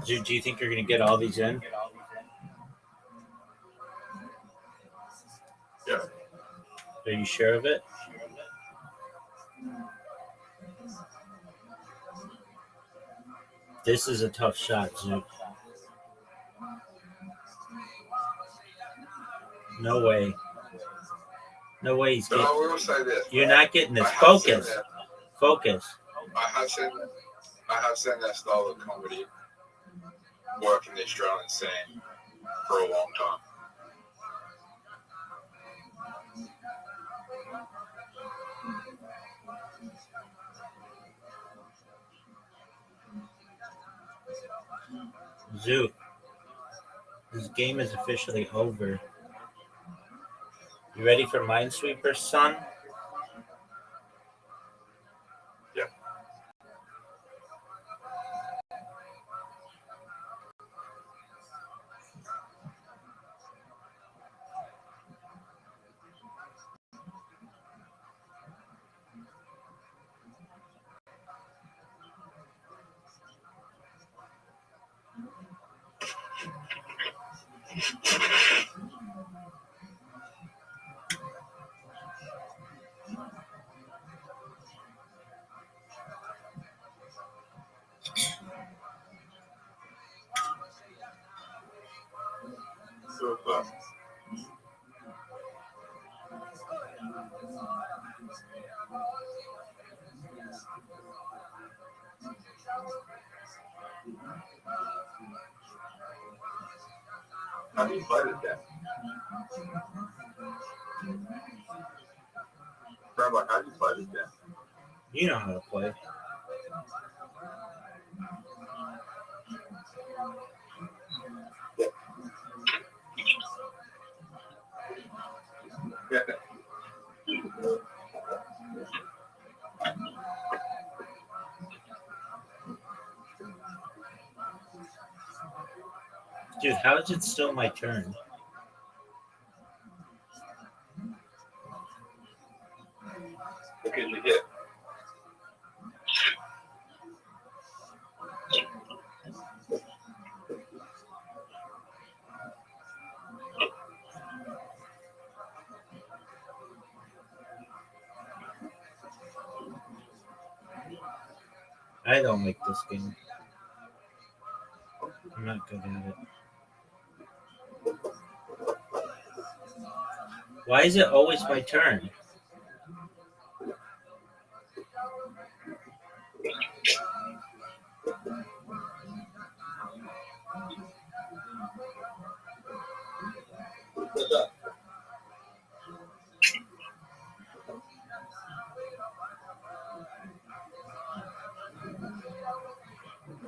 judge. Do you think you're going to get all these in? Yeah. Are you sure of it? This is a tough shot, Zook. No way. No way he's getting. But I will say this. You're not getting this. I have Focus. seen Focus. I have seen that style of comedy work in the Australian scene for a long time. Zook. This game is officially over. You ready for Minesweeper, son? Yeah. Super. How do you play this game? Rabbi, how do you play this game? You know how to play. Yeah. Dude, how is it still my turn? Because you hit. I don't like this game. I'm not good at it. Why is it always my turn? What's up?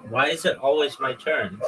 Why is it always my turn?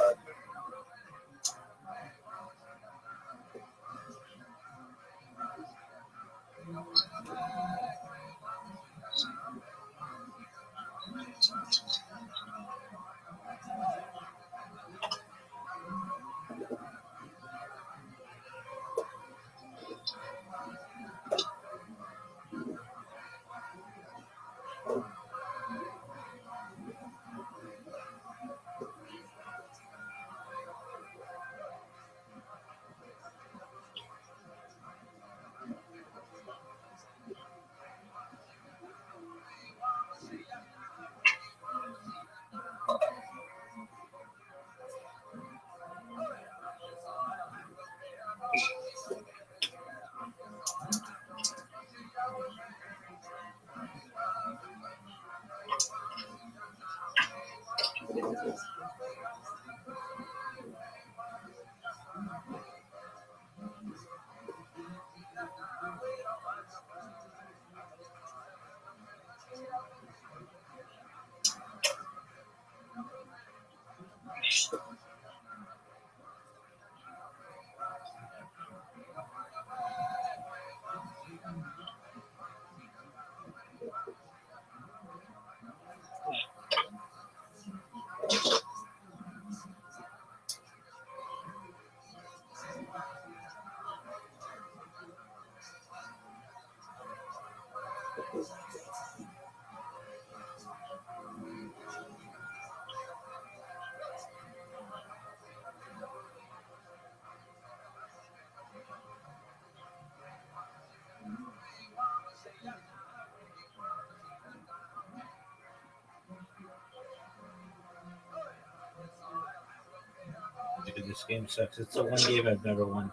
Dude, this game sucks. It's the one game I've never won.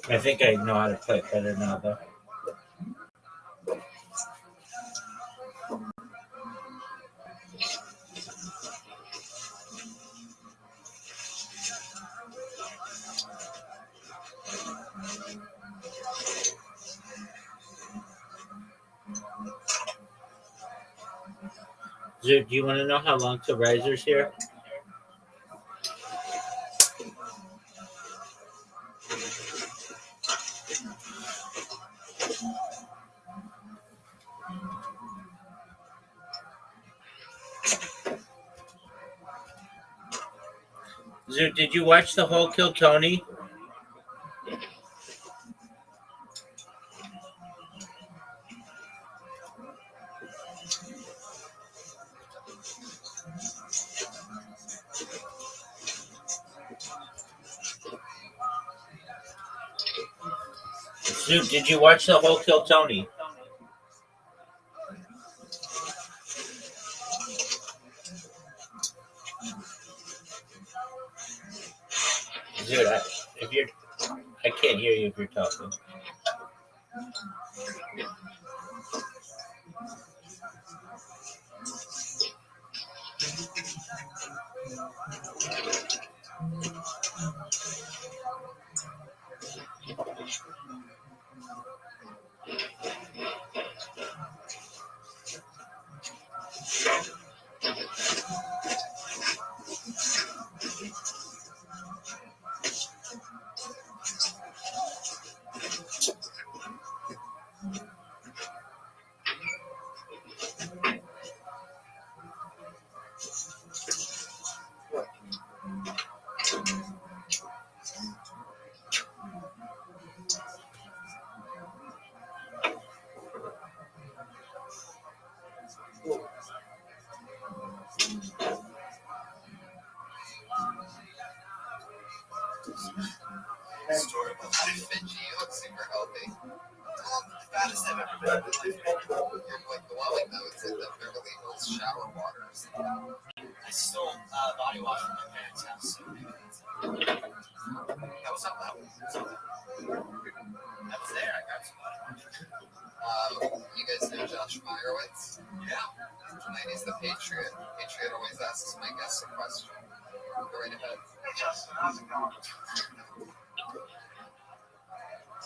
I think I know how to play it better now, though. Do you want to know how long till Riser's here? Dude, did you watch the whole Kill Tony? Dude, did you watch the whole Kill Tony? Dude, I can't hear you if you're talking. Story about Fiji, you look super healthy. The fattest I've ever been in my life. You're like glowing though. It's like the Beverly Hills shower waters. I stole body wash from my parents' house. So That was not loud. I was there. I grabbed some body wash. You guys know Josh Meyerowitz? Yeah. Tonight he's the Patriot. Patriot always asks my guests a question. Go right ahead. Hey, Justin, how's it going?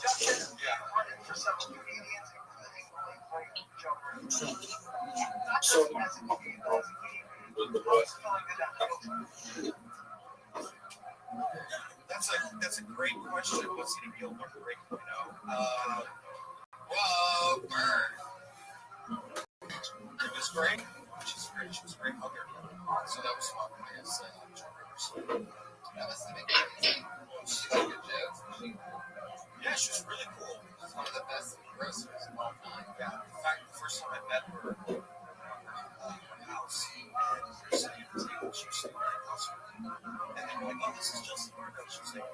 Justin, working for some comedians, including Joe Rogan. Not just as a comedian, but as a comedian. What's feeling good on the That's a great question. What's eating Gilmore 3.0? Whoa, burn! It was great. She's great. She was a great hugger. So that was fun. I guess Joe Rivers. That was the big crazy. She liked good jokes. Yeah, she was really cool. She's one of the best roasters of all time. Yeah. In fact, the first time I met her, her house, and we were sitting at the table, she was sitting right across from me. And then we're like, oh, this is Justin Marco. She was like,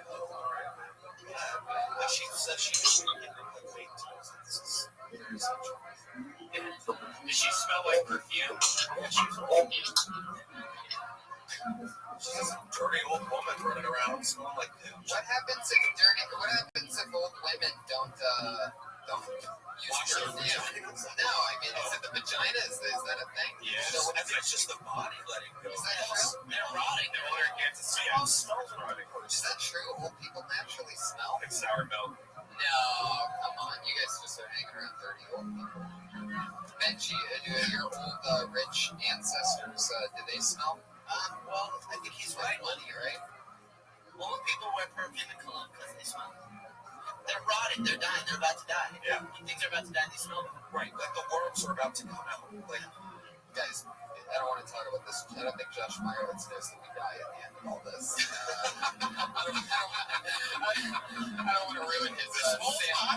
hello, all right. But she said she was getting like weight. So I was like, this is very essential. Did she smell like perfume? Yeah, she was old. She's a dirty old woman running around smelling like poo. What happens if old women don't Don't use your No, I mean, is it the vagina? Is that a thing? Yeah, So I think it's just the body letting go. Is that true? They're rotting. They're older and can't see. It smells rotting. Is that true? Old people naturally smell? Like sour milk. No, come on. You guys just are hanging around 30 old people. Benji, do your old rich ancestors, do they smell? Well, I think he's right. Money, right? Old people wear perfume and cologne because they smell. They're rotting. They're dying. They're about to die. Yeah. When things are about to die, they smell them. Right, like the worms are about to come out. Like, Guys, I don't want to talk about this. I don't think Josh Meyerowitz knows that we die at the end of all this. I don't want to ruin his Santa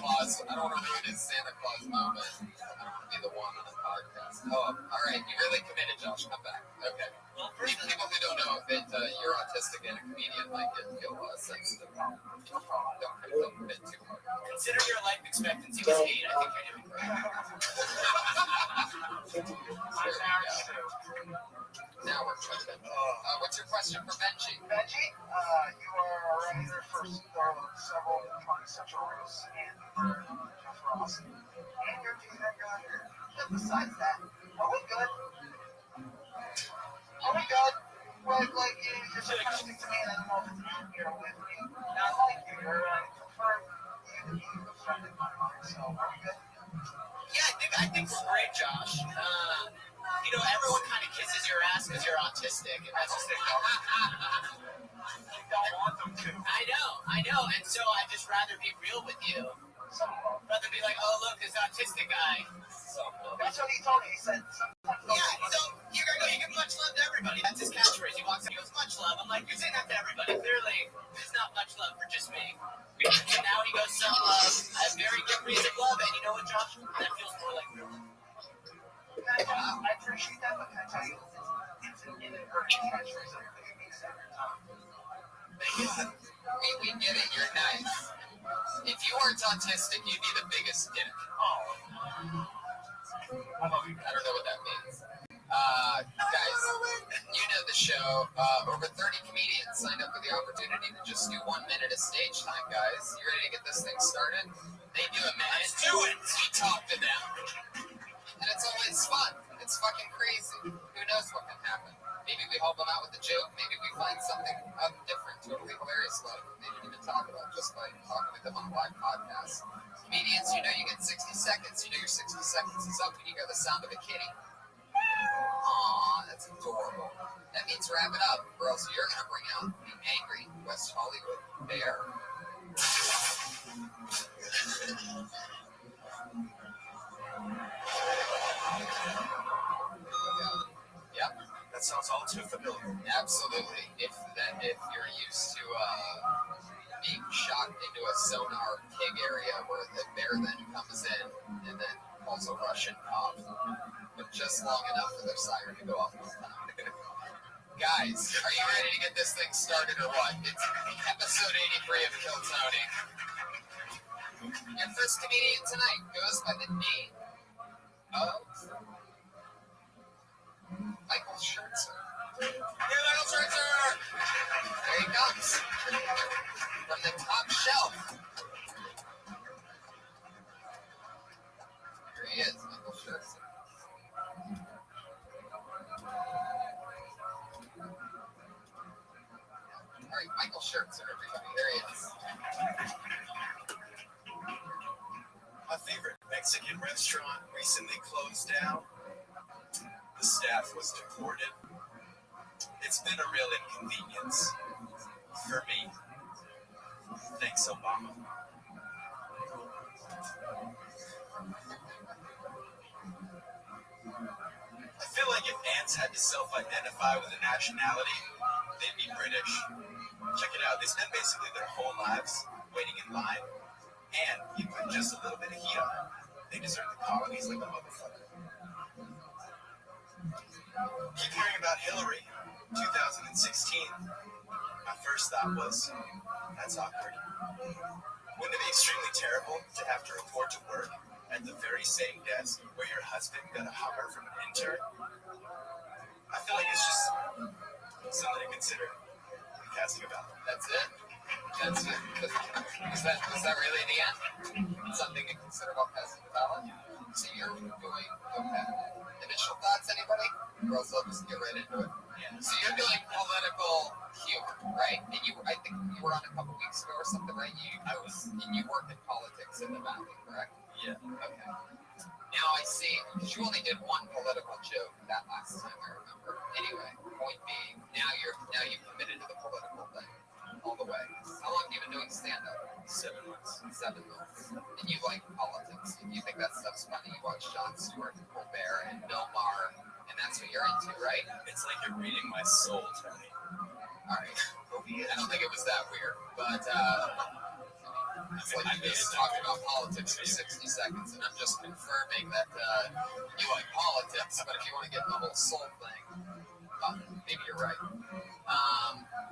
Claus. I don't want to ruin his Santa Claus moment. I don't want to be the one on the podcast. Oh, all right. You really committed, Josh. Come back. Okay. Well, People who don't know that you're autistic and a comedian might feel sensitive. Don't commit too hard. consider your life expectancy was 8. I think you're doing great. Now we're jumping. What's your question for Benji? Benji, you are a writer for several conceptual artists and Jeff Ross. And you're doing that guy here. And besides that, are we good? Are we good? Like you're sarcastic to me, and I don't know if it's you're with me. And I like you. I prefer you to be a friend of mine. So, are we good? Yeah, I think we're great, Josh. Everyone kind of kisses your ass because you're autistic, and that's just their You don't want them to. I know, and so I'd just rather be real with you. Rather be like, oh, look, this autistic guy. That's what he told me. He said, sometimes Yeah, so you're going to go, you give much love to everybody. That's his catchphrase. He walks out, he goes, much love. I'm like, you're saying that to everybody. Clearly, there's not much love for just me. And now he goes, some love. I have very good reason to love, and you know what, Josh? That feels more like real. I appreciate that, but can I tell you, it's an inadvertent catchphrase. I think it means every time. We get it. You're nice. If you weren't autistic, you'd be the biggest dick. I don't know what that means. Guys, you know the show. Over 30 comedians signed up for the opportunity to just do 1 minute of stage time, guys. You ready to get this thing started? They do a minute. Let's do it. We talk to them. And it's always fun. It's fucking crazy. Who knows what can happen? Maybe we help them out with a joke. Maybe we find something different, totally hilarious about it. They didn't even talk about just by talking with them on a live podcast. Comedians, you get 60 seconds. Your 60 seconds is up when you hear the sound of a kitty. Aw, that's adorable. That means wrap it up, or else you're going to bring out the angry West Hollywood bear. Yep. that sounds all too familiar. Absolutely. If you're used to being shot into a sonar pig area where the bear then comes in and then also Russian cop, but just long enough for their siren to go off. Guys, are you ready to get this thing started or what? It's episode 83 of Kill Tony. Your first comedian tonight goes by the name of Michael Schertzer. Hey, Michael Schertzer! There he comes. From the top shelf. Here he is, Michael Schertzer. All right, Michael Schertzer, everybody. There he is. My favorite Mexican restaurant recently closed down. The staff was deported. It's been a real inconvenience for me. Thanks, Obama. I feel like if ants had to self-identify with a nationality, they'd be British. Check it out. They spend basically their whole lives waiting in line, and you put just a little bit of heat on them. They desert the colonies like a motherfucker. Keep hearing about Hillary, 2016. My first thought was, that's awkward. Wouldn't it be extremely terrible to have to report to work at the very same desk where your husband got a Hummer from an intern? I feel like it's just something to consider casting about. That's it. That's it. Was that really the end? Something to consider about peasant ballot? So you're doing okay. Initial thoughts, anybody? Or else I'll just get right into it. Yeah. So you're doing political humor, right? And I think you were on a couple weeks ago or something, right? You worked in politics in the Valley, correct? Yeah. Okay. Now I see, because you only did one political joke that last time, I remember. Anyway, point being, now you've committed to the political thing all the way. How long have you been doing stand-up? 7 months. 7 months. And you like politics. And you think that stuff's funny. You watch Jon Stewart and Colbert and Bill Maher, and that's what you're into, right? It's like you're reading my soul, Tony. All right. I don't think it was that weird, but it's like you just talked about politics for 60 seconds, and I'm just confirming that you like politics, but if you want to get in the whole soul thing, maybe you're right.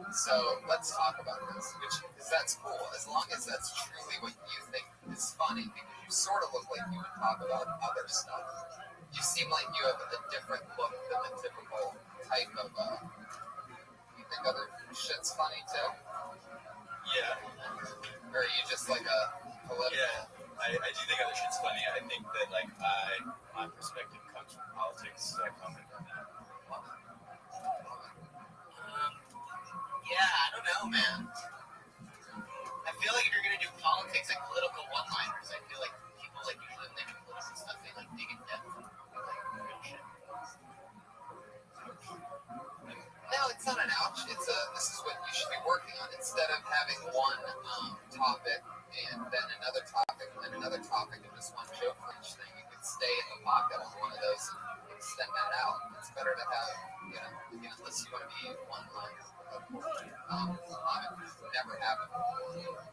So let's talk about this, because that's cool, as long as that's truly what you think is funny, because you sort of look like you would talk about other stuff. You seem like you have a different look than the typical type of, you think other shit's funny too? Yeah. Or are you just like a political? Yeah, I do think other shit's funny. I think that like my perspective comes from politics. I come from that. Yeah, I don't know, man. I feel like if you're gonna do politics, like political one-liners, I feel like people like usually when they do political stuff, they like dig in depth, like real shit. No, it's not an ouch. This is what you should be working on. Instead of having one topic and then another topic and then another topic and just one joke for each thing, you could stay in the pocket on one of those and extend that out. It's better to have, unless you want to be one-liner. Never happened.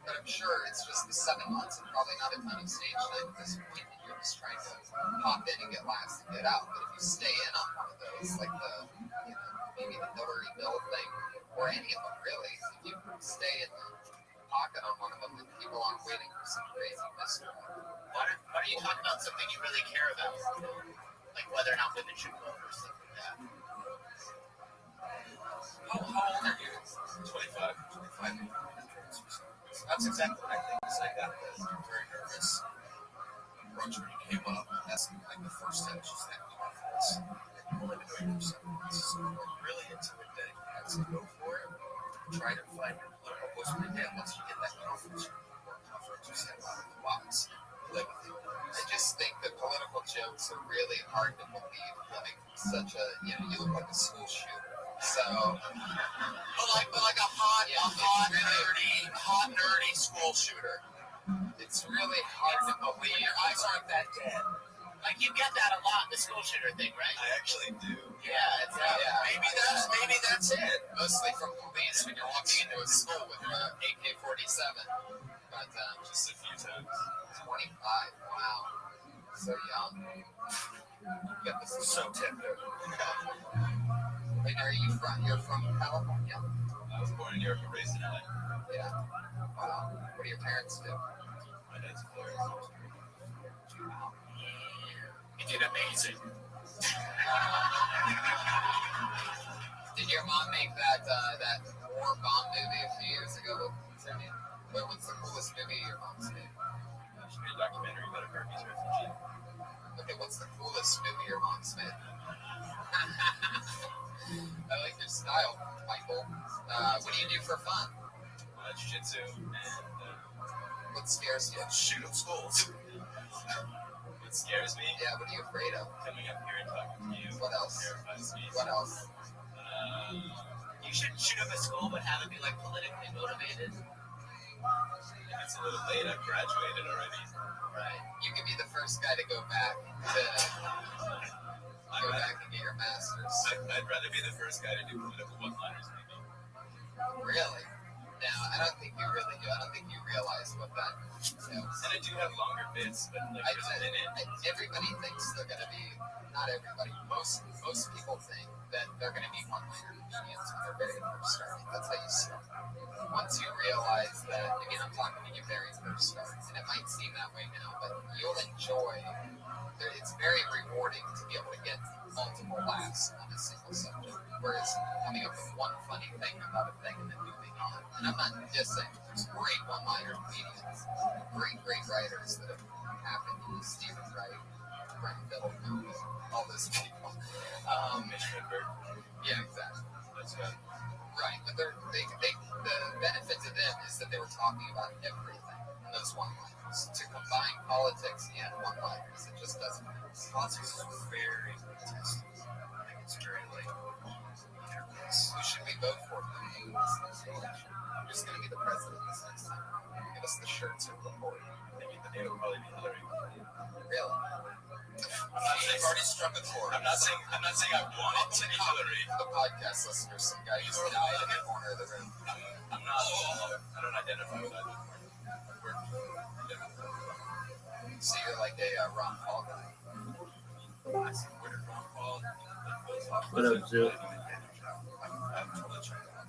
But I'm sure it's just the 7 months and probably not a ton of stage time at this point. And you're just trying to pop in and get laughs and get out. But if you stay in on one of those, like maybe the Notary Bill thing, or any of them really, if you stay in the pocket on one of them, then people aren't waiting for some crazy mystery. Why don't you talk about something you really care about? Like whether or not women should vote or something like that. How old are you? 25. That's exactly what I think. It's like that. Very nervous. Approach when you came up, that's like the first time she's like, I've only been doing this 7 months, so I'm really into it. Then you have to go for it. Try to find your political voice. But again, once you get that confidence, you step out of the box. Like, I just think that political jokes are really hard to believe coming from such a, you look like a school shooter. So, but like a hot, nerdy school shooter. It's really hard to believe. Your eyes aren't that dead. Like you get that a lot, the school shooter thing, right? I actually do. Yeah. Maybe that's it. Mostly from police when you're walking into a school with an AK-47. But just a few times. 25. Wow. So young. You got this so tender. Wait, you're from California? I was born in New York and raised in LA. Yeah. Wow. What do your parents do? My dad's a lawyer. Wow. You did amazing. Did your mom make that war bomb movie a few years ago? What's the coolest movie your mom's made? She made a documentary about a Burmese refugee. Okay, what's the coolest movie your mom's made? I like your style, Michael. What do you do for fun? Jiu-jitsu and what scares you? Shoot up schools. What scares me? Yeah, what are you afraid of? Coming up here and talking to you. What else? Terrifies me. What else? You should shoot up a school but have it be like politically motivated. It's a little late. I've graduated already. Right. You could be the first guy to go back and get your master's. I'd rather be the first guy to do political one-liners, maybe. Really? No, I don't think you really do. I don't think you realize what that entails. And I do have longer bits, but like everybody thinks they're going to be, not everybody, most people think that they're going to be one-liner comedians when they're very first starting. That's how you start. Once you realize that, I'm talking to your very first start, and it might seem that way now, but you'll enjoy it's very rewarding to be able to get multiple laughs on a single subject. Whereas coming up with one funny thing about a thing and then moving on. And I'm not just saying there's great one-liner comedians, great writers that have happened. Stephen Wright, Brent Middleton, all those people. Yeah, exactly. That's good. Right, but the benefit to them is that they were talking about everything in those one-liners. To combine politics and one-liners, it just doesn't make sense. Politics is very testing. It's very like who should we vote for in this election? Who's going to be the president this next time? Give us the shirts or report. maybe the name will probably be Hillary. Really? They've already struck a chord. I'm not saying I want it to be Hillary. The podcast listeners, some guy who's died in the corner of the room. I'm not. I don't identify with that. So you're like a Ron Paul guy. I supported Ron Paul. What up, Zoo? I'm totally checked out.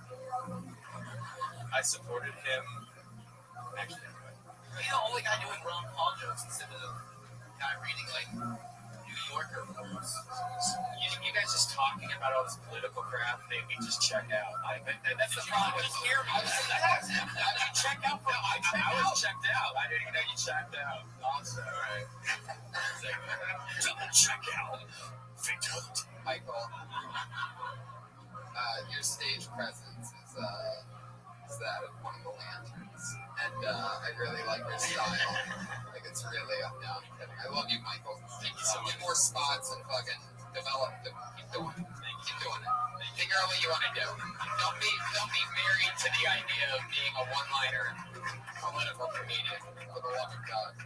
I supported him. Actually, anyway. You know, only guy doing Ron Paul jokes instead of the guy reading like New Yorker books. You guys just talking about all this political crap made me just check out. That's the problem. Just hear me. You check out from I was checked out. I didn't even know you checked out. Also, right. Double check out. Fatality. Michael, your stage presence is that of one of the lanterns, and I really like your style. Like it's really I love you, Michael. Get more spots and fucking develop them. Keep doing it. Figure out what you want to do. Don't be married to the idea of being a one-liner political comedian. For the love of God.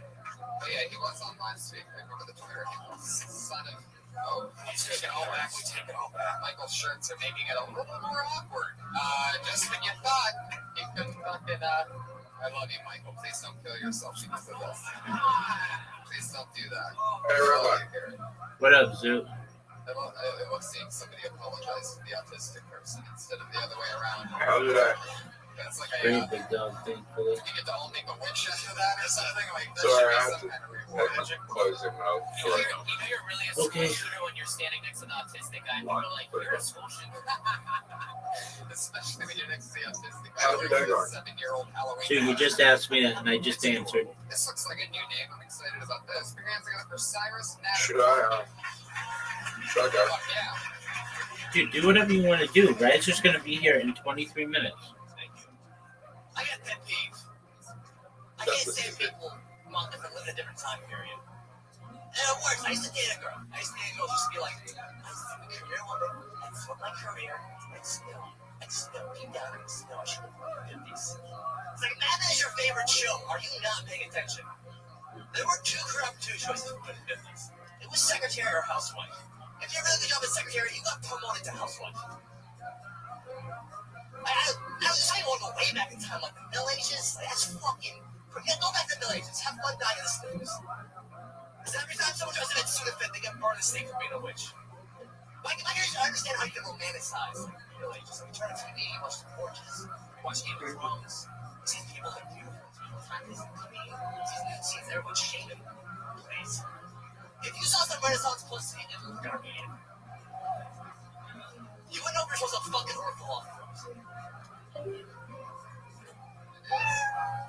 Oh yeah, he was on last week. I remember the Twitter handle. Son of. Oh, Let's take it all back. We take it all back. Michael's shirts are making it a little more awkward. Just when you thought you couldn't fucking. I love you, Michael. Please don't kill yourself because of this. Please don't do that. Hey, Rabbi. What up, Zoo? I love seeing somebody apologize to the autistic person instead of the other way around. How did I? That's like Pretty big dog, thankfully. you get to all make a wish after that or something like that. Sorry, I Should be some have to kind of reward. close him out. You know you're really a school Okay. shooter when you're standing next to the autistic guy. You're like, you're a school shooter. Especially when you're next to the autistic How's your day going? 7-year-old Halloween. So you just asked me that, and I just answered. This looks like a new name. I'm excited about this. Put your hands together for Cyrus Natter. Should I go? Fuck yeah. Dude, do whatever you want to do. Brad's just going to be here in 23 minutes. Thank you. I got pet peeve. I can't stand people that live in a different time period. And it works. I used to date a girl. She used to be like, I used to be a career woman. I flipped my career. And still, deep down, I should have been 50s. It's like, man, that is your favorite show. Are you not paying attention? There were two choices in the 50s. It was secretary or housewife. If you really good job as secretary, you got promoted to housewife. I was trying to go way back in time, like the Middle Ages. Like, that's fucking. Forget, go back to the Middle Ages. Have one die in the snooze. Because every time someone tries to get Sudafed, they get burned at the stake for being a witch. Like, I understand how you can romanticize like, the Middle Ages. Like, you turn on TV, you watch the Porches, you watch Game of Thrones. You see people like beautiful, people practicing clean. You see everyone shaving. Please. If you saw some Renaissance pussy, it was gonna be it. You would know if you're supposed to fucking or fall off.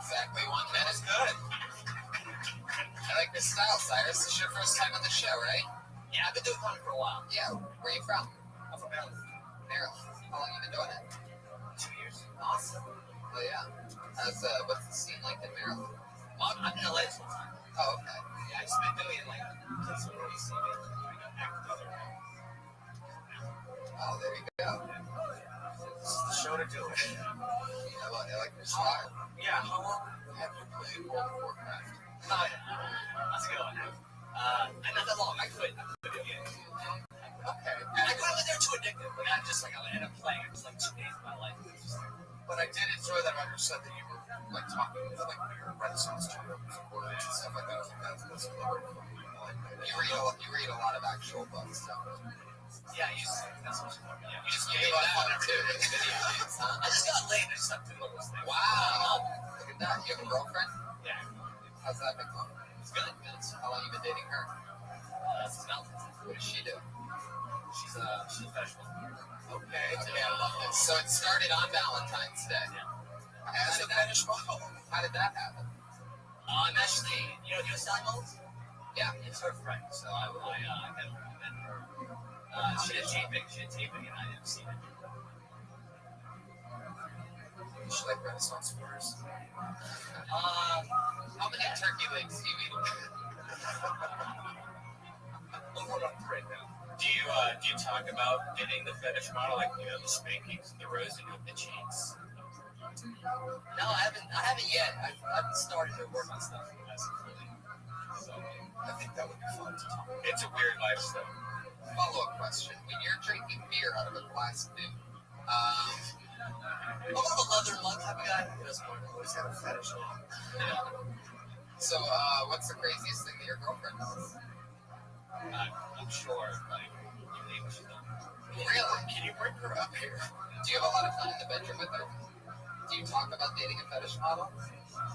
Exactly. That is good. I like this style, Cyrus. This is your first time on the show, right? Yeah, I've been doing comedy for a while. Yeah. Where are you from? I'm from Maryland. Maryland. How long have you been doing it? 2 years. Awesome. Oh, yeah. What's the scene like in Maryland? Well, I've been in LA this whole time. Oh, okay. Yeah, I spent doing it like places where you see me. Oh, there you go. This is the show to do it. I like your style. Yeah, how long Have you played World of Warcraft? How's it going? Not that long. I quit. Okay. I quit. I was there too addicted. Like, I just like I ended up playing it for like 2 days of my life. But I did enjoy that when you said that you were like talking with like your Renaissance tournaments and stuff like that. I think that's clever. You read a lot of actual books, so. Yeah, I used to. That's what's more. Yeah, You just gave up on it too with the video games, huh? I just got laid. I just stopped doing all those things. Wow. Look at that. You have a girlfriend? Yeah. How's that been going? It's good. Good. How long have you been dating her? Smells. What does she do? She's a professional. Okay, I love this. So it started on Valentine's Day. As a fetish model. How did that happen? I'm actually, you know selling molds? Yeah. It's her friend, so I had met her. She had taping, and I didn't see it. She like Renaissance furs. How many turkey legs do you eat? Hold on right now. Do you talk about getting the fetish model, like the spankings, the rosing of the cheeks? No, I haven't yet. I've started to work on stuff. So I think that would be fun to talk about. It's a weird lifestyle. Follow-up question: when you're drinking beer out of a glass tube, I'm a leather mug type of guy. He doesn't always have a fetish on. So, what's the craziest thing that your girlfriend does? I'm sure, like, you think she's done. Really? Can you bring her up here? Do you have a lot of fun in the bedroom with her? Do you talk about dating a fetish model?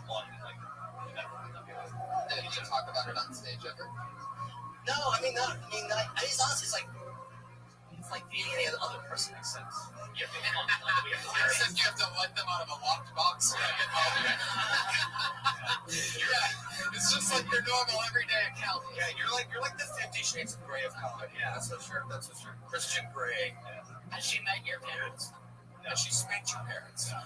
Well, like, Do you talk about it on stage ever? no, I mean, it's honestly, it's like dating any other person makes sense. You have to come, we have to Except you have to let them out of a locked box when I get home. Yeah, it's just like your normal everyday account. Yeah, you're like the 50 Shades of Grey of college. Yeah, that's for sure. Christian Grey. Yeah. Has she met your parents? No. Has she spanked your parents? Yeah.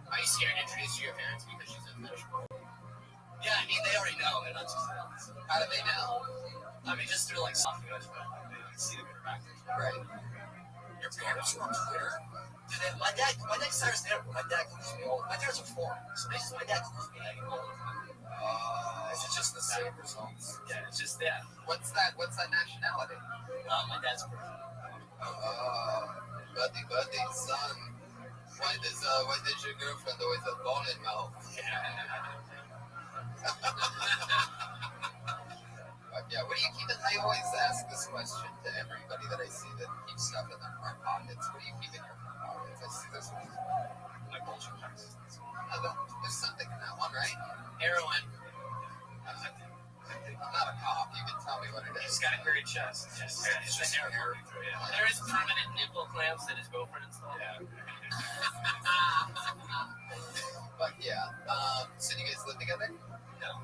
Are you scared to introduce your parents because she's a fetish model? Yeah, I mean, they already know. They're not just adults. How do they know? I mean, just through, like, soft guys, but they see them interacting. Right. Your parents were on Twitter? Dude, my dad started stand-up. My dad calls me old. My parents are foreign, so my dad calls me old. Is it just the same results? Yeah, it's just that. What's that nationality? My dad's Persian. Buddy, son. Why does your girlfriend always have ball in mouth? Yeah, what do you keep it? I always ask this question to everybody that I see that keeps stuff in their front pockets. What do you keep in your front pockets? I see this one. My culture packs. There's something in that one, right? Heroin. I'm not a cop. You can tell me what it is. He's got a hairy chest. It's the hair. There is permanent nipple clamps that his girlfriend installed. Yeah. But yeah. So do you guys live together? No.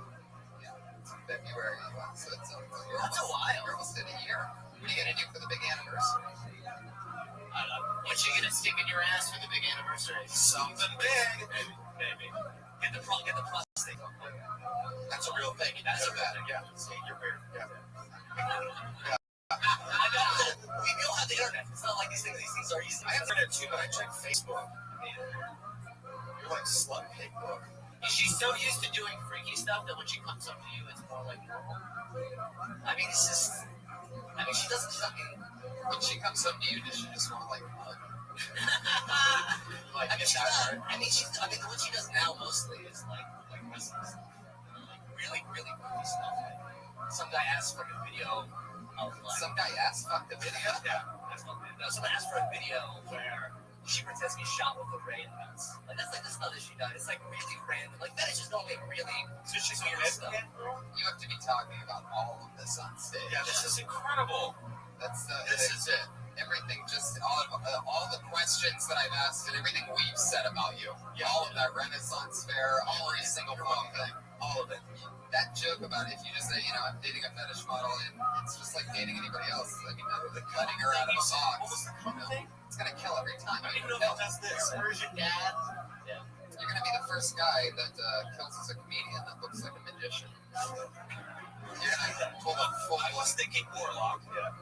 February, so it's that's a while. You're almost in a year. What are you gonna do for the big anniversary? What you gonna stick in your ass for the big anniversary? Something big. Maybe. Get the prostate. That's a real thing. That's a bad thing. Yeah. See, you're weird. Yeah. We don't have the internet. It's not like these things are easy. I have internet too, but I check Facebook. You're like slut pig book. She's so used to doing freaky stuff that when she comes up to you, it's more like normal. I mean, she doesn't fucking. When she comes up to you, does she just want to like hug? What she does now mostly is like wrestling stuff. Like really, really freaky stuff. Some guy asked for a video of like. Some guy asked for the video? Yeah. Someone asked for a video where she pretends to be shot with a ray nuts. Like that's stuff that she does. It's like really random. Like fetishes don't make really. So she's weird stuff. You have to be talking about all of this on stage. Yeah, this is incredible. This is it. Everything, just all the questions that I've asked and everything we've said about you. Yeah. All of that Renaissance fair, every single thing. All of it. That joke about if you just say, I'm dating a fetish model and it's just like dating anybody else. I mean, letting her out of a box. What was the common thing? It's gonna kill every time. I don't even know if that's this. Persian dad. Yeah. You're gonna be the first guy that kills as a comedian that looks like a magician. I was thinking Warlock. Yeah.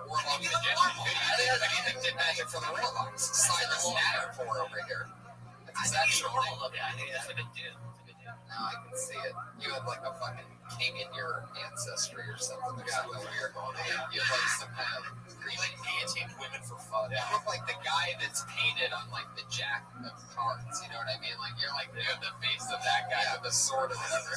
Warlock magician. Anything did magic for the Warlocks. Silas Natterpour over here. That's actual name. I think that's a good dude. No, I can see it. You have like a fucking king in your ancestry or something. There's something weird going on. You have like some kind of like guillotine women for fun. You look like the guy that's painted on like the jack of cards. You know what I mean? Like you're like the face of that guy with the sword or whatever.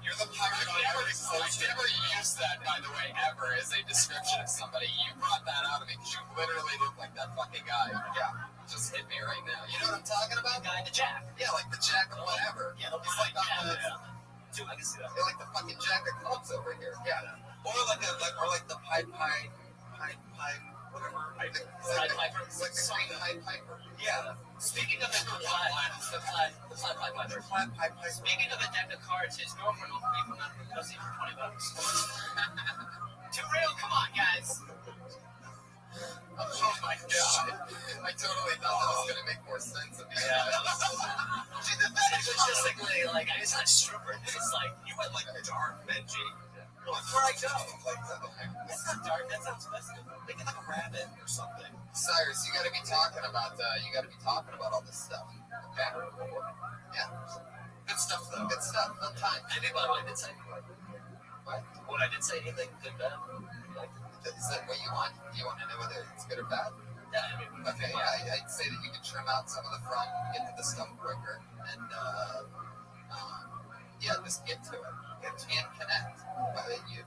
You're the pirate. I've never used that, by the way, ever as a description of somebody. You brought that out of me because you literally look like that fucking guy. Yeah. Just hit me right now. You know what I'm talking about? Guy in the jack. Yeah, like the jack of whatever. Yeah, he's like on the Dude, I can see that. They're like the fucking Jack of Clubs over here. Yeah. Or like the Pied whatever. Pied Piper. Piper. It's like the Green Pied Piper. Yeah. Speaking of the Pied Piper. Speaking of a deck of cards, his girlfriend will leave him out of the pussy for $20. Too real? Come on, guys. Oh my god. I totally thought that was gonna make more sense of me. Yeah. It's basically like I just had a stripper. It's like you went like dark, Benji. That's where I go. Like that's not dark. That sounds festive. Make it like a rabbit or something. Cyrus, you gotta be talking about all this stuff. Okay? Yeah. Good stuff though. Good stuff. No time. I did, by the way, I did say What? When I did say anything good, bad. Like, Is that what you want? Do you want to know whether it's good or bad? yeah, I mean, Okay, yeah, I'd say that you can trim out some of the front, get to the stuff quicker, and just get to it. And connect. But you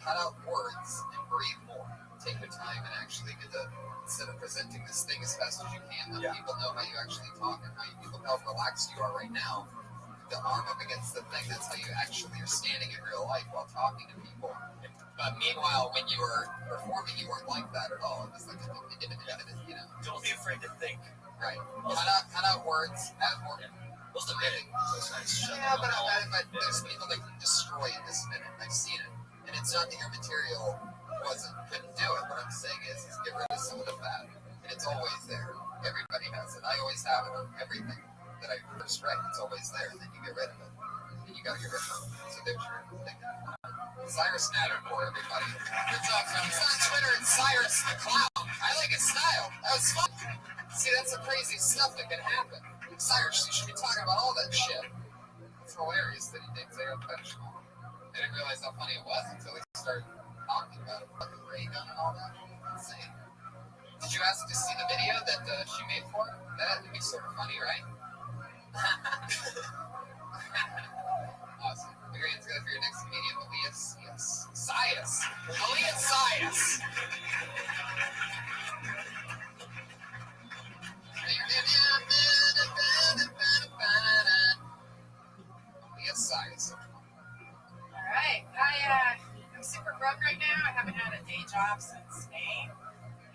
cut out words and breathe more. Take your time and actually get to, instead of presenting this thing as fast as you can, let people know how you actually talk and people know how relaxed you are right now. The arm up against the thing, that's how you actually are standing in real life while talking to people. But meanwhile, when you were performing, you weren't like that at all. It was like, you know. don't be afraid to think. Right. Cut out words, add more. What's the minute? Yeah, but there's people that can destroy in this minute. I've seen it. And it's not that your material couldn't do it. What I'm saying is get rid of some of the fat. And it's always there. Everybody has it. I always have it on everything that I first write. It's always there. And then you get rid of it. And you gotta get rid of it. So there's your thing. Cyrus Nattermore, everybody. It's on Twitter, it's Cyrus the Clown. I like his style. That was fun. See, that's the crazy stuff that can happen. Cyrus, you should be talking about all that shit. It's hilarious that he did say a fetish mom. I didn't realize how funny it was until he started talking about a fucking ray gun and all that. Insane. Did you ask to see the video that she made for him? That'd be sort of funny, right? Awesome. Your hands together for your next comedian, Malia Sias. Malia Sias. Malia Sias. All right. I'm super broke right now. I haven't had a day job since May.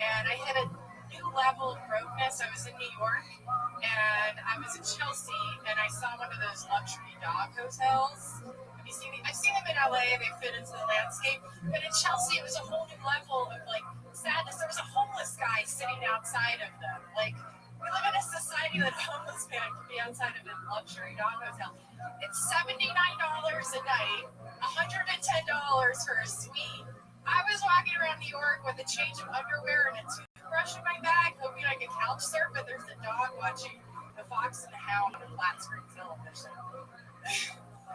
And I hit a new level of brokeness. I was in New York and I was in Chelsea and I saw one of those luxury dog hotels. Have you seen them? I've seen them in LA, they fit into the landscape. But in Chelsea, it was a whole new level of like sadness. There was a homeless guy sitting outside of them. Like, we live in a society that a homeless man can be outside of a luxury dog hotel. It's $79 a night, $110 for a suite. I was walking around New York with a change of underwear and a toothbrush in my bag, hoping I could couch surf, but there's a dog watching The Fox and the Hound on a flat screen television.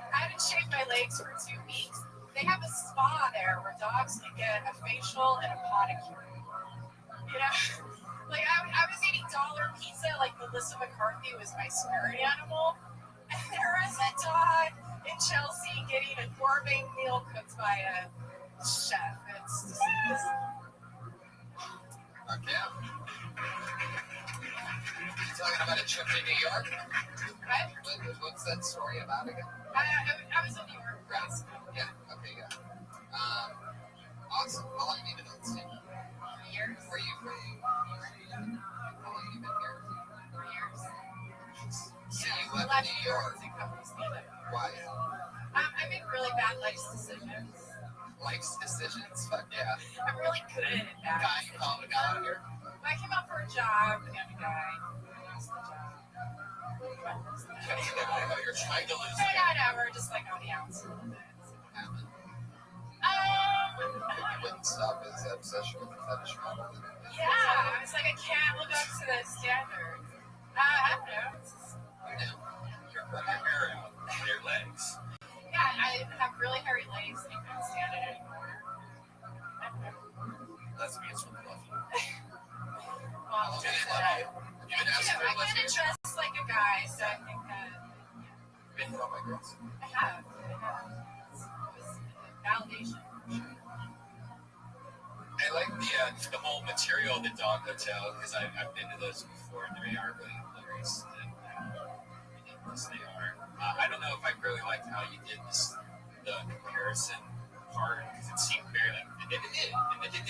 I haven't shaved my legs for 2 weeks. They have a spa there where dogs can get a facial and a pedicure. You know? Like, I was eating dollar pizza like Melissa McCarthy was my spirit animal. And there was a dog in Chelsea getting a gourmet meal cooked by a chef. It's just Okay. You talking about a trip to New York? right? What's that story about again? I was in New York. Right. Yeah. Okay. Yeah. Awesome. How long have you been on stage? 3 years. Where you from? How long have you been here? 3 years. So you left New York. To come to stand-up. Why? I make really bad life decisions. Life's decisions. Fuck yeah. I'm really good at that. Guy, you call the guy out here? I came out for a job and the guy lost the job. You're trying to lose it. No, we're just like on the outs a little bit. Happened. Um, You wouldn't stop his obsession with the fetish model. yeah, it's like I can't live up to the standards. I don't know. It's just, You're putting your hair out. Your legs. yeah, I have really hairy legs and I can't stand it anymore. I don't know. Lesbians really love you. Well, Okay, I You've been asking for kind of lesbians. dress like a guy, so I think that You've been hit on by girls. I have. It was validation. I like the whole material of the dog hotel because I've been to those before and they are really hilarious. And, ridiculous they are. I don't know if I really liked how you did the comparison part, because it seemed very like, it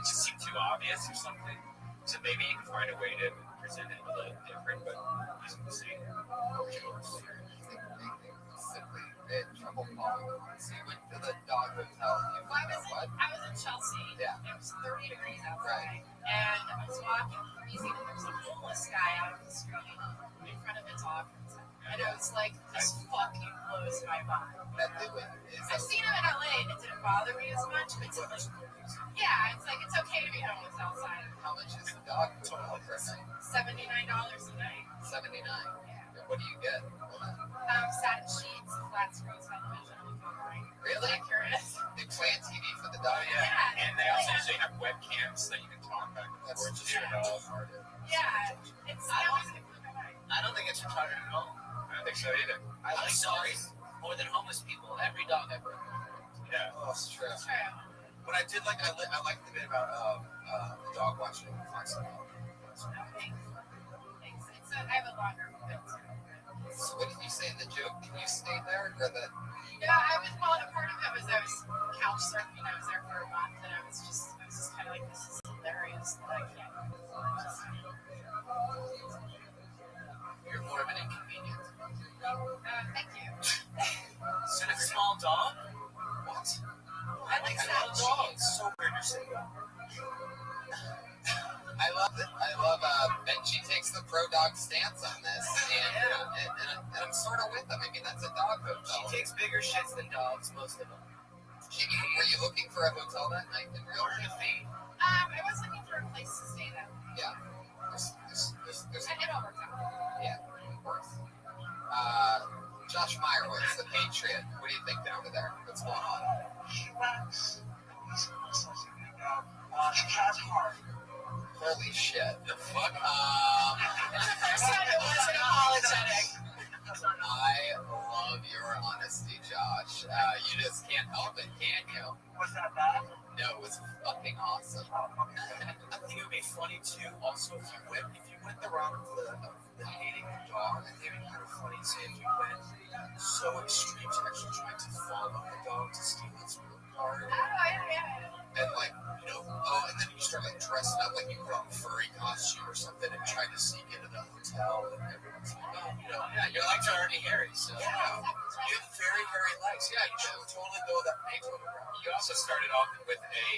just seemed too obvious or something. So maybe you can find a way to present it a little different, but just the same. Simply in trouble falling. So you went to the dog hotel. I was in Chelsea. Yeah. It was 30 degrees outside. And I was walking crazy, and there was a homeless guy out on the street in front of the dog hotel. And it was like, this fucking blows my mind. I've seen him in LA, and it didn't bother me as much. But it's like, yeah, it's like, it's okay to be homeless outside. How much is the dog hotel per night? $79 a night. $79. Yeah. What do you get? Satin sheets, flat screen television. Really? Curious. They play on TV for the dog. Yeah. And they also usually have webcams that you can talk back and forth to your dog. Yeah. That wasn't included. I don't think it's retarded at all. I don't think so either. I'm sorry. More than homeless people. Every dog I've ever. Yeah. Oh, it's true. True. But I did like I liked the bit about the dog watching Fox. Thanks. I have a longer bit too. So what did you say in the joke? Can you stay there or that? Yeah, a part of it was I was couch surfing. I was there for a month, and I was just kind of like, this is hilarious that I can't. You're more of an inconvenience. Thank you. Is it a small dog? What? I like that dog. It's so weird to say that. I love it. I love Benji takes the pro dog stance on this, and I'm sort of with him. I mean, that's a dog hotel. She takes bigger shits than dogs, most of them. Were you looking for a hotel that night in real life? I was looking for a place to stay that night. Yeah. And it all worked out. Yeah, of course. Josh Meyerowitz, the Patriot. What do you think over there? What's going on? Holy shit. The fuck? First time it wasn't apologetic. I love your honesty, Josh. You just can't help it, can you? Was that bad? No, it was fucking awesome. I think it would be funny too. Also, if you went the route of the hating the dog, I think it would be kind of funny. Say if you went so extreme to actually trying to follow the dog to steal its room card, and like and then you start like dressing up like you put on a furry costume or something and trying to sneak into the hotel, and everyone's like, Yeah, your legs are already hairy, so. yeah, you have very hairy legs. Yeah, you should totally go that Beethoven route. You also started off with a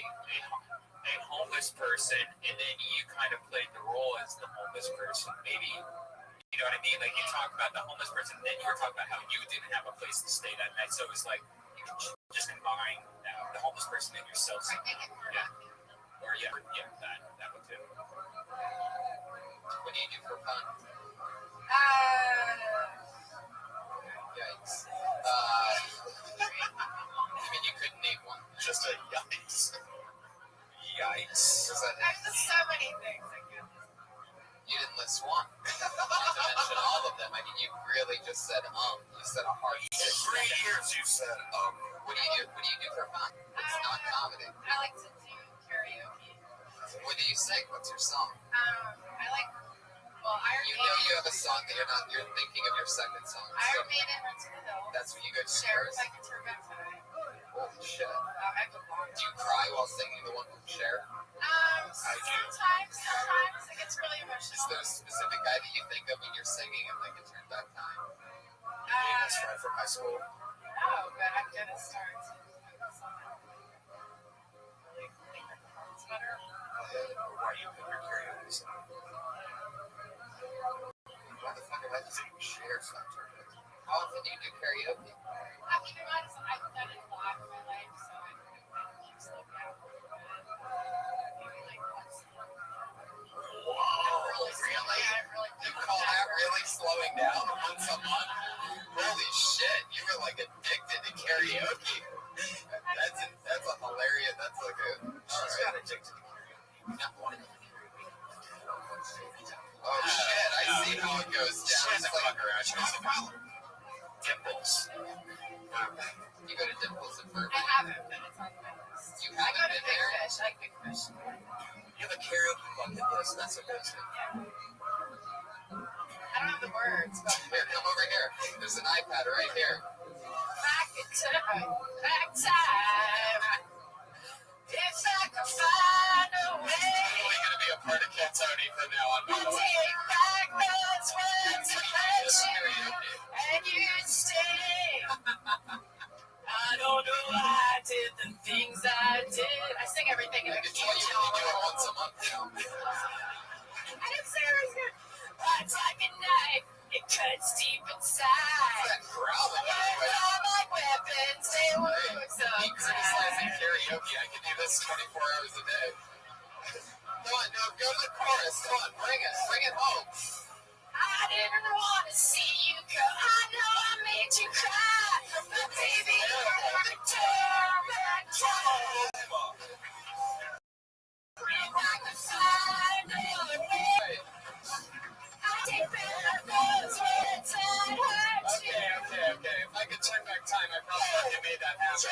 homeless person, and then you kind of played the role as the homeless person. Maybe, you know what I mean? Like, you talk about the homeless person, then you were talking about how you didn't have a place to stay that night. So it was like, you could just combine the homeless person and yourself. Yeah. Or, that would too. What do you do for fun? Yikes. I mean, you couldn't name one. Just a yikes. Yikes. There's just so many things. You didn't list one. You didn't mention all of them. I mean, you really just said You said a hard shit. 3 years you said What do you do? What do you do for fun? It's not comedy. I like to do karaoke. What do you sing? What's your song? I like. Well, Iron You Maiden. know you have a song that you're thinking of your second song. Iron Maiden, Run to the Hill. That's what you go to Share first. if I can turn back time. Holy shit. I go long. Do you cry while singing the one from Cher? Sometimes it gets really Is emotional. there a specific guy that you think of when you're singing If I Can Turn Back Time? best friend from high school. No, but I'm gonna start to focus on that. Really make my performance better. Why you pick your karaoke song? Why the fuck am I just Cher something? How often do you do karaoke? I mean, I've done it a lot in my life, so I keep slowing down. Maybe like once a month. Really? You call that really slowing down once a month? Holy shit, you were like addicted to karaoke. That's a hilarious, that's like a... She's got addicted to karaoke. Not one. Oh shit, I see how it goes down. She doesn't fuck around. She doesn't Dimples. You go to Dimples and Burger. I haven't, but it's on my list. You I go haven't to been Big there? Fish. I like Big Fish. You have a karaoke bucket list. That's amazing. I don't have the words. There's an iPad right here. Back in time, back time. If I could find a way. Totally gonna be a part of Cat Tony from now on. Take back those words I let you, and you'd stay. I don't know why I did the things I did. I sing everything in the It's what you only do it once a month now. I'm serious. It's like a knife. It cuts deep inside. That growling anyway. I'm like weapons. They work Me sometimes. criticizing karaoke, I can do this 24 hours a day. Come on, no, go to the chorus. Come on, bring it home. I didn't want to see you go. I know I made you cry, but baby, you're the turn back time. Bring back the final way. I take back those words I hurt you. Okay. If I could turn back time, I probably would have made that happen.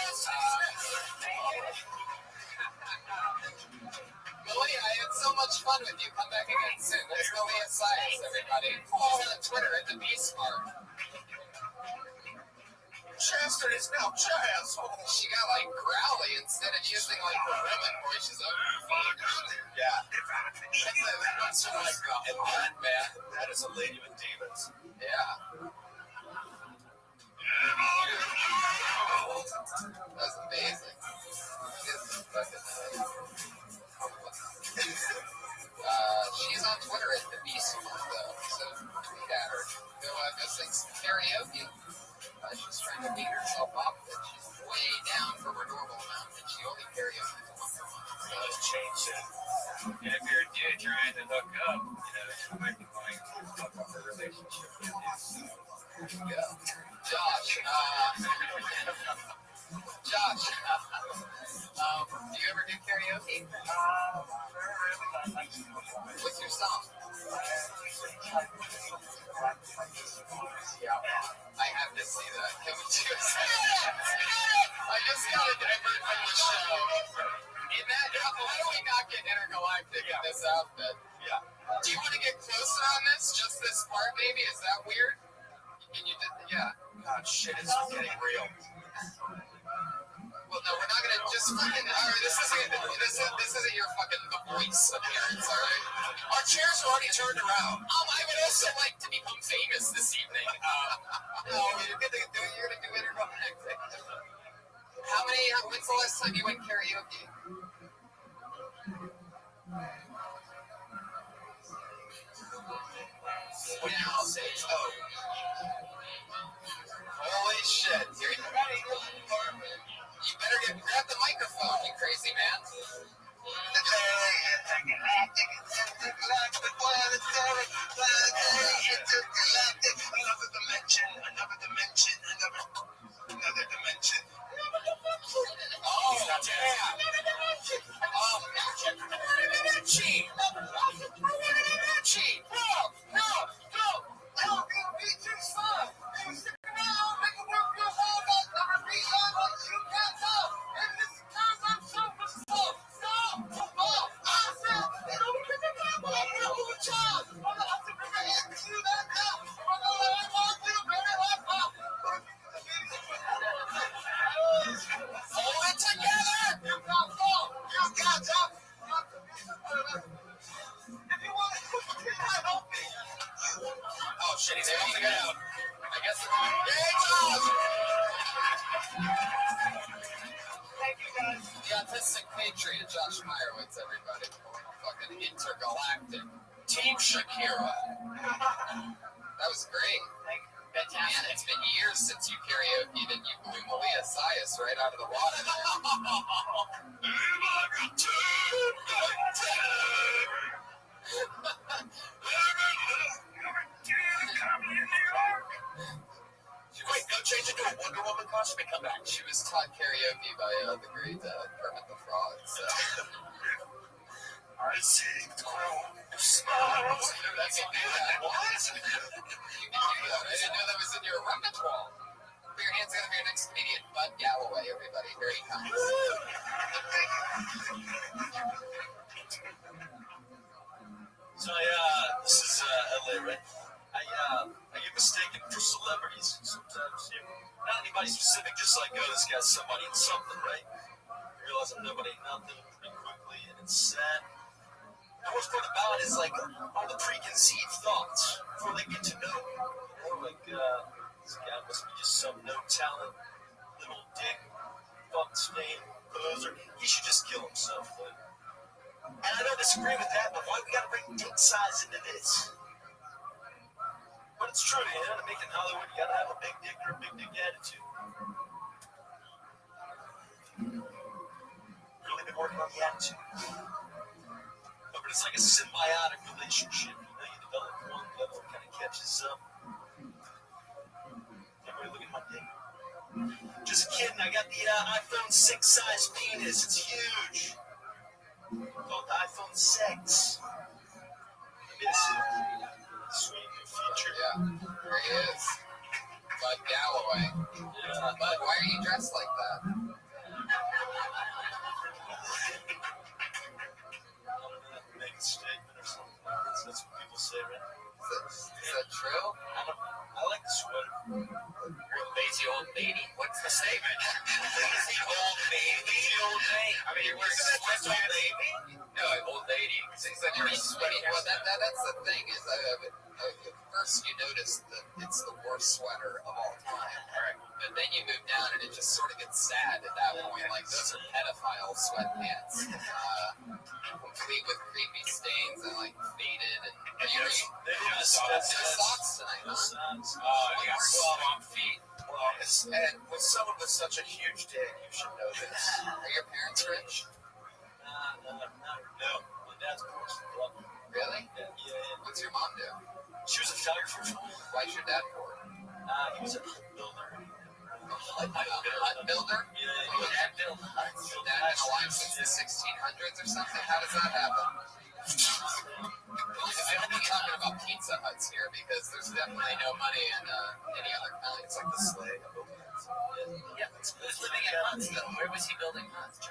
Malia, I had so much fun with you. Come back again soon. There's Malia Science, everybody. Follow her on Twitter at the B-Smart. Chester is now jazz. She got like growly instead of using like the women voice. She's like, yeah. That's sort of like an old man. That is a lady with demons. Yeah. That's amazing. She's on Twitter at the B-Smart though, so tweet at her. Go sing some karaoke. She's trying to beat herself up that she's way down from her normal amount, and she only karaoke once a month. So Let's change it. And if you're a dude trying to hook up, you might be going to hook up a relationship with you. So there you go. Josh, do you ever do karaoke? What's your song? Yeah, I have to see that. Can we do that? I just got a divert from the show. Why do we not get intergalactic in this outfit? Yeah. Do you want to get closer on this? Just this part, maybe? Is that weird? Can you yeah. God, shit, it's getting real. Well, no, we're not gonna just fucking. All right, this isn't your fucking The Voice appearance, all right? Our chairs are already turned around. I would also like to become famous this evening. No, you're gonna do intergalactic. When's the last time you went karaoke? What do you say? Oh. Holy shit. Here you ready? You better grab the microphone, you crazy man. Another dimension. Oh, yeah. Oh, magic. No. I don't feel beat too slow. You stick around, make it work real hard. Never be on what you can't tell. And this time I'm super slow. Stop. I said, you don't get the trouble. I'm not a child. I'm not up to bring it to that now. I'm not going to walk you, baby. Hold it together. You got fall. You got up. If you want to help me. Oh, shit, he's able to get out. I guess. Yay, Josh! Thank you, guys. The autistic patriot, Josh Meyerowitz, everybody. Fucking intergalactic. Team Shakira. That was great. Fantastic. Man, it's been years since you karaoke'd and you blew Malia Sias right out of the water. Wait, go change into a Wonder Woman costume and come back. She was taught karaoke by the great Kermit the Frog. So. I see the crow smiles. That's you do that. What? You can do that. I didn't know that was in your repertoire. Put your hands together for your next comedian, Bud Galloway, everybody. Here he comes. So, this is LA, right? I give mistaken for celebrities sometimes. Not anybody specific, just like, oh, this guy's somebody and something, right? You realize I'm nobody and nothing pretty quickly, and it's sad. The worst part about it is like all the preconceived thoughts before they get to know me. You know, like, this guy must be just some no talent, little dick, fuck stain, poser. He should just kill himself. And I don't disagree with that, but why we gotta bring dick size into this? But it's true, you know, to make it in Hollywood, you gotta have a big dick or a big dick attitude. Really been working on the attitude. But it's like a symbiotic relationship. You know, you develop one, the other one kind of catches up. Everybody look at my dick. Just kidding, I got the iPhone 6 size penis. It's huge. Called the iPhone 6. Miss it. Sweet new feature. Yeah, there he is. Bud Galloway. Yeah. Bud, why are you dressed like that? Make a statement or something. That's what people say, right? Is that true? I like the sweater. You're a lazy old lady. What's the statement? Lazy old baby. Lazy old lady. I mean, you're wearing a sweater, old baby. No, old lady. Since then you're a sweaty. Well, that's the thing is, first you notice that it's the worst sweater of all time. Right. But then you move down and it just sort of gets sad at that point. Like, those are pedophile sweatpants. Complete with creepy stains and, like, faded. And You know, they have the socks tonight, huh? You got swamp feet. Well, and with someone with such a huge dick, you should know this. Are your parents rich? No. My dad's a poor. Really? Yeah. What's your mom do? She was a photographer. Why's your dad poor? He was a builder. A hut builder? Yeah, he was a builder. Your dad been alive since the 1600s or something? How does that happen? I don't be talking about Pizza Huts here because there's definitely no money in any other kind. It's like the slave. Yeah, who's living in huts though? Where was he building huts?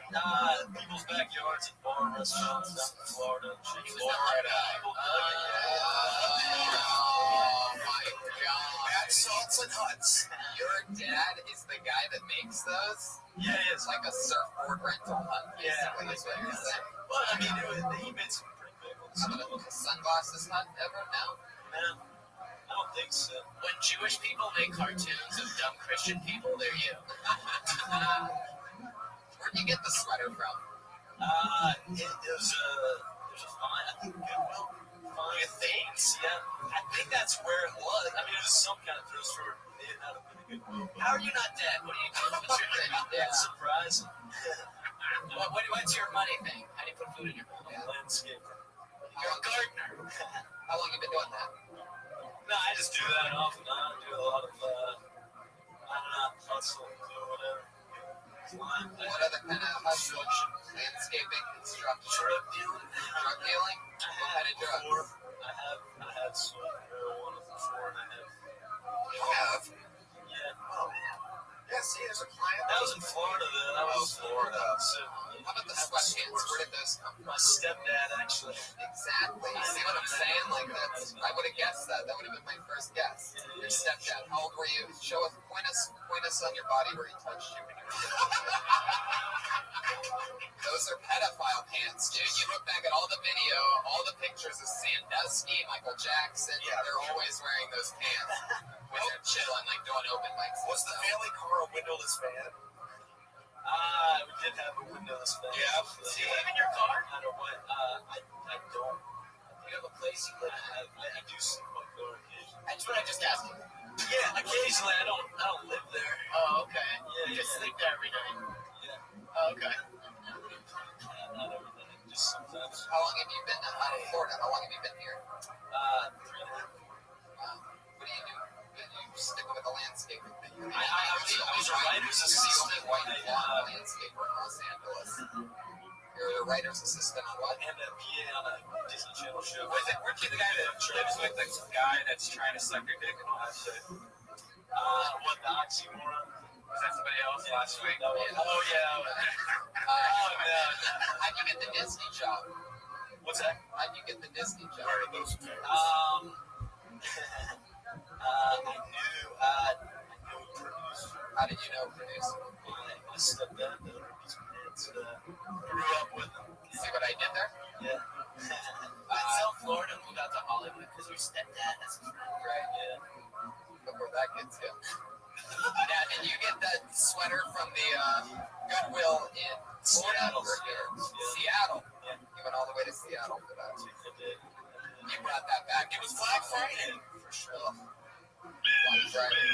People's backyards and bar restaurants down in Florida. Florida. Oh my God. Bath salts and huts. Your dad is the guy that makes those? Yeah, it's It's like a surfboard rental hut, basically, is what you're saying. Well, I mean, he made some pretty big ones. How about a sunglasses hut ever? No? Man, I don't think so. When Jewish people make cartoons of dumb Christian people, they're you. Where'd you get the sweater from? It was a fine, I think, Goodwill. Fine things, yeah. I think that's where it was. I mean, it was some kind of thrift store. It had a bit of Goodwill. How are you not dead? What are you doing? What's your thing? That's surprising. What's your money thing? How do you put food in your mouth? Landscaper. You're a gardener. How long you been doing that? No, I just do that off and on. I do a lot of, I don't know, hustle or whatever. What other kind of hustle? Landscaping, construction, Drug dealing. drug dealing? What kind of drugs? I had some marijuana before, and I have. You have? Yeah. Oh. Yeah, see, there's a client. That was in Florida, though. That was Florida. So, How about the sweatpants? Where did those come from? my stepdad, actually. Exactly. See what I'm saying? Like, I would have guessed that. That would have been my first guess. Your stepdad. How old were you? Show us, point us on your body where he touched you when you were Those are pedophile pants, dude. You look back at all the video, all the pictures of Sandusky, Michael Jackson. Yeah, they're always wearing those pants when they're chilling, like doing open mics. Was the family car a windowless van? We did have a windowless van. Yeah. Do you live in your car? I don't know. I don't. You have a place you live in? I do sleep in my car occasionally. That's what I just asked you. Yeah, occasionally. I don't live there. Oh, okay. Yeah, You just yeah. sleep there every night. Yeah. Oh, okay. Not every night. Just sometimes. How long have you been out of Florida? How long have you been here? 3.5. What do you do? You stick with the landscaping thing. I was a writer's You're the assistant. only white blonde landscaper in Los Angeles. You're a writer's assistant on what? And a PA on a Disney Channel show. Weren't you the guy that lives with the guy that's trying to suck your dick and all that shit? What, the oxymoron? Was that somebody else last week? Oh, yeah. How'd you get the Disney job? What's that? How'd you get the Disney job? Where are those two? you know producer? My stepdad, these kids, grew up with them. See what I did there? Yeah. South Florida moved out to Hollywood because your stepdad has a friend. Right, yeah. Before that gets him. Now, did you get that sweater from the Goodwill in Seattle? Seattle. Yeah. You went all the way to Seattle for that. I did. You brought that back. It was Black Friday. For sure. Black Friday.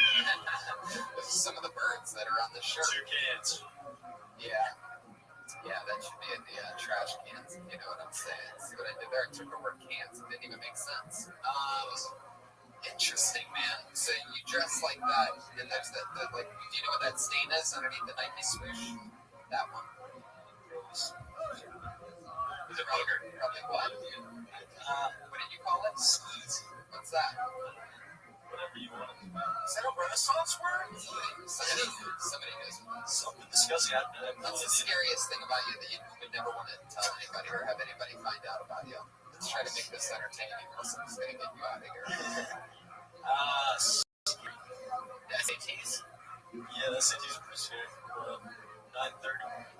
With some of the birds that are on the shirt. Toucans. Yeah. Yeah, that should be in the trash cans. You know what I'm saying? See what I did there? I took over cans. It didn't even make sense. Interesting, man. So you dress like that, and there's that, like, do you know what that stain is underneath the Nike swoosh? That one. Is it Probably what? What did you call it? What's that? whatever you want? Is that a Renaissance word? Somebody knows. Something disgusting. That's the scariest thing about you that you would never want to tell anybody or have anybody find out about you. Let's try to make this entertaining. Else I'm just going to get you out of here. SATs? Yeah, that city's pretty scary. 9:30.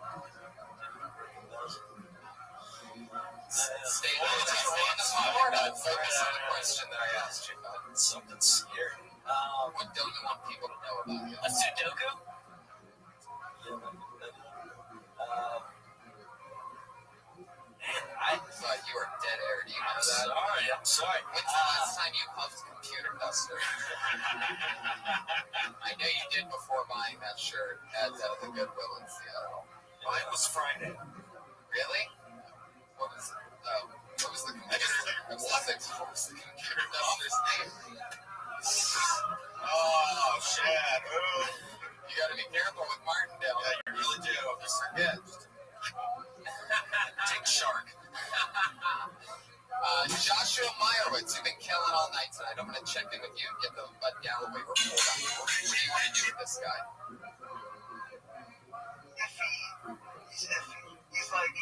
Stay on the podcast. Focus on the question that I asked you about. Something scary. What don't you want people to know about you? A Sudoku? I thought you were dead air. Do you know that? I'm sorry. When's the last time you puffed computer duster? I know you did before buying that shirt at the Goodwill in Seattle. Mine was Friday. Really? What was the computer duster's name? Oh, shit. You gotta be careful with Martindale. Yeah, you really do. You forget. Take shark. Joshua Meyerowitz, you've been killing all night tonight. I'm gonna check in with you and get the Bud Galloway report on you. What do you want to do with this guy? He's like,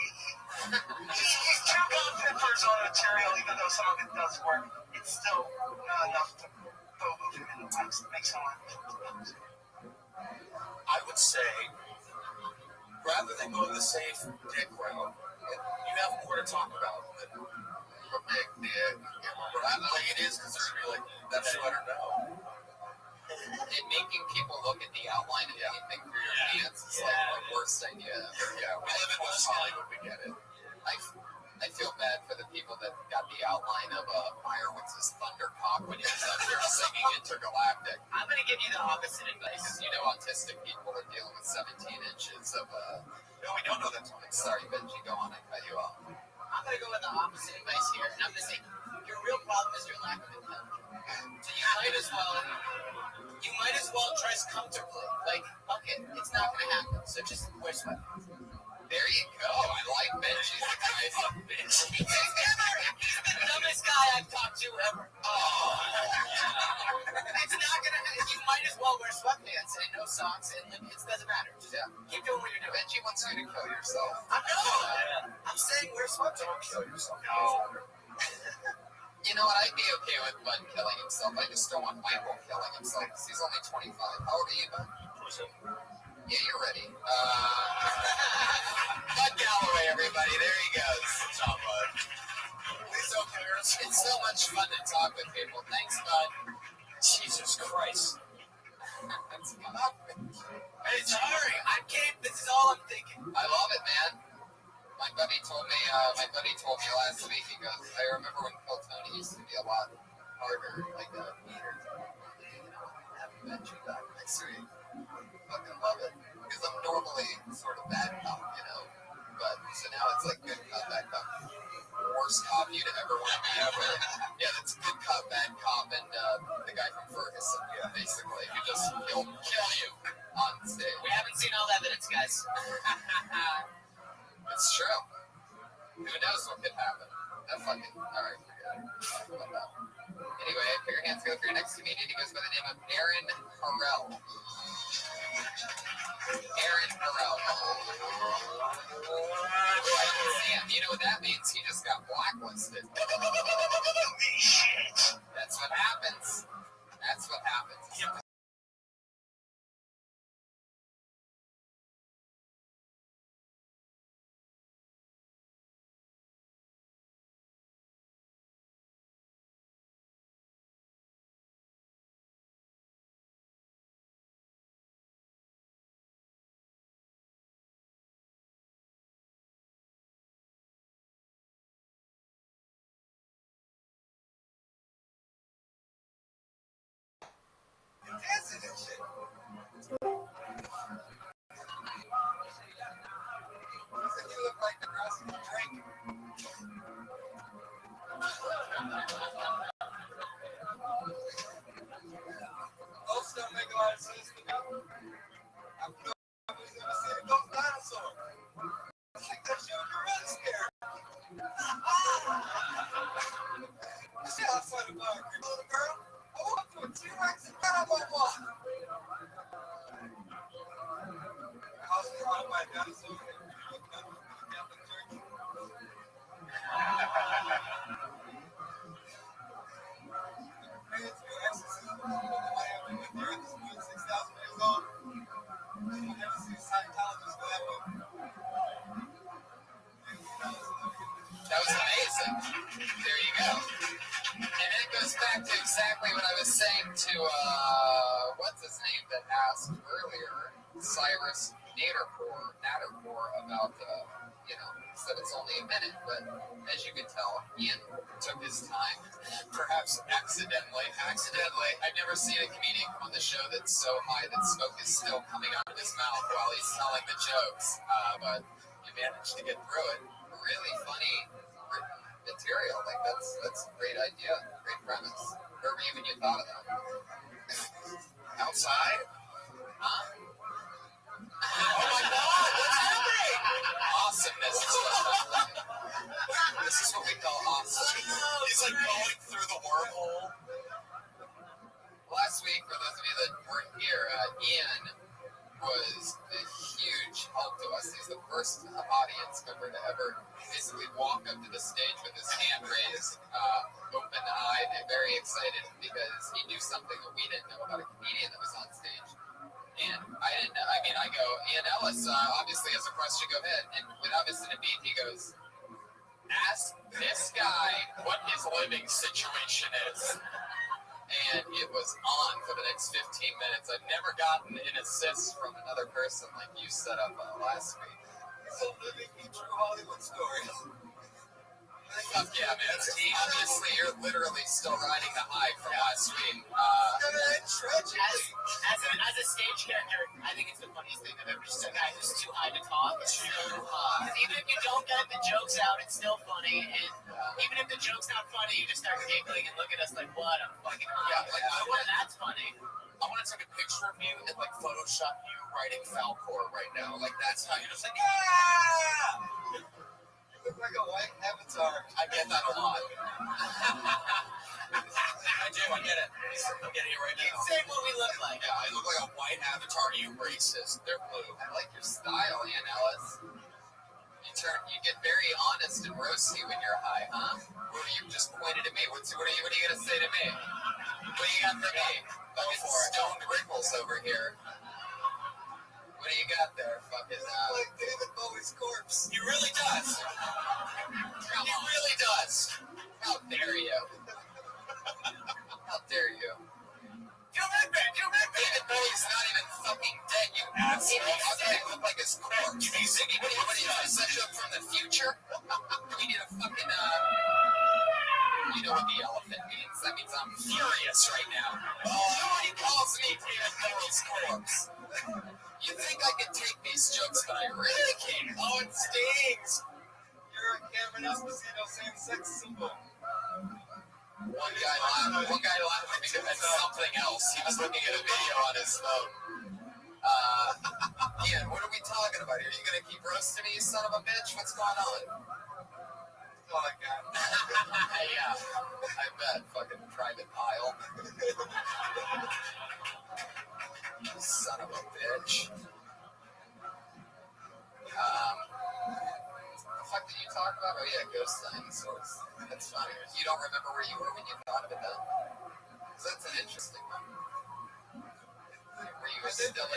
he's too confident for his own material, even though some of it does work. It's still not enough to move him in the box that makes him laugh. I would say, rather than go the safe dick route, you have more to talk about. A big dick. Like it is, because they're going to be like, that sweater, no. And making people look at the outline of anything through your pants is like the worst idea ever. Yeah, we live in West Hollywood, we get it. I feel bad for the people that got the outline of Meyerowitz's Thundercock when he was up here singing Intergalactic. I'm going to give you the opposite advice. Because you know autistic people are dealing with 17 inches of No, we don't know that. Sorry, Benji, go on, I cut you off. I'm going to go with the opposite advice here. And I'm going to say, your real problem is your lack of intelligence. So you might as well dress comfortably. Like, fuck it, it's not going to happen. So just wear sweatpants. There you go. I like Benji's advice. He's the dumbest guy I've talked to ever. It's not going to happen. You might as well wear sweatpants and no socks and it doesn't matter. Just keep doing what you're doing. Benji wants you to kill yourself. I'm saying wear sweatpants. Don't kill yourself. No. You know what? I'd be okay with Bud killing himself. I just don't want Michael killing himself because he's only 25. How old are you, Bud? Yeah, you're ready. Bud Galloway, everybody. There he goes. What's up, bud? It's so much fun to talk with people. Thanks, Bud. Jesus Christ. That's fun. Hey, sorry, I can't. This is all I'm thinking. I love it, man. My buddy told me last week, he goes, I remember when Phil Tony used to be a lot harder, like a meter. You know, having Benji back next week. Fucking love it. Because I'm normally sort of bad cop, you know. But, so now it's like good cop, bad cop. Worst cop you'd ever want to be ever. Yeah, that's good cop, bad cop, and the guy from Ferguson, basically, who just kill you on stage. We haven't seen all evidence, guys. It's true. Who knows what could happen? That fucking... Alright, forget it. Anyway, put your hands together for your next comedian. He goes by the name of Aaron Harrell. Aaron Harrell. Sam, you know what that means? He just got blacklisted. That's what happens. That's what happens. outside of creep little girl. I walked up to a T-Rex and got on my walk. I was surrounded by dinosaurs. That was amazing. There you go. And it goes back to exactly what I was saying to, what's his name that asked earlier, Cyrus Naderpour about, said it's only a minute, but as you can tell, Ian took his time, perhaps accidentally. I've never seen a comedian come on the show that's so high that smoke is still coming out of his mouth while he's telling the jokes, but you managed to get through it. Really funny written material. Like that's a great idea, great premise. Wherever even you thought of that. Outside? Huh? Oh my God! What's happening? Awesomeness is what this is what we call awesome. He's like going through the wormhole. Last week, for those of you that weren't here, Ian was a huge help to us. He's the first audience member to ever basically walk up to the stage with his hand raised, open-eyed, and very excited because he knew something that we didn't know about a comedian that was on stage. And I didn't know. I mean, I go, Ian Ellis obviously has a question. Go ahead. And without missing a beat, he goes, ask this guy what his living situation is. And it was on for the next 15 minutes. I've never gotten an assist from another person like you set up last week. It's a living, true Hollywood story. Fuck yeah, man. Obviously, you're literally still riding the high from last week. As a stage character, I think it's the funniest thing I've ever seen. A guy who's too high to talk. Because even if you don't get the jokes out, it's still funny. And even if the joke's not funny, you just start giggling and look at us like, what? I'm fucking high. That's funny. I want to take a picture of you and like Photoshop you writing Falcor right now. Like that's how you're just like, yeah! You look like a white avatar. I get that a lot. I do, I get it. I'm getting it right now. You say what we look like. Yeah, I look like a white avatar, you racist. They're blue. I like your style, Ian Ellis. You get very honest and roasty when you're high, huh? What you just pointed at me? What are you gonna say to me? What do you got for me? Fucking stoned Rickles over here. What do you got there? Fucking like David Bowie's corpse. He really does. He really does. How dare you? How dare you? David Bowie's not even fucking dead, you asshole. How can he look like his corpse? You mean Ziggy? What are you, a set up from the future? Do we need a fucking, you know what the elephant means? That means I'm furious right now. Nobody calls me David Bowie's corpse. You think I can take these jokes, but I really can't. Oh, it stings. You're a Cameron Esposito same-sex symbol. One guy laughed because that's something else. He was looking at a video on his phone. Ian, what are we talking about here? Are you going to keep roasting me, you son of a bitch? What's going on? Oh, my God. Yeah, I bet. Fucking private pile. You son of a bitch. What the fuck did you talk about? Oh, yeah, ghost dinosaurs. That's funny. You don't remember where you were when you thought of it then? Because that's an interesting one. Were you still in bed?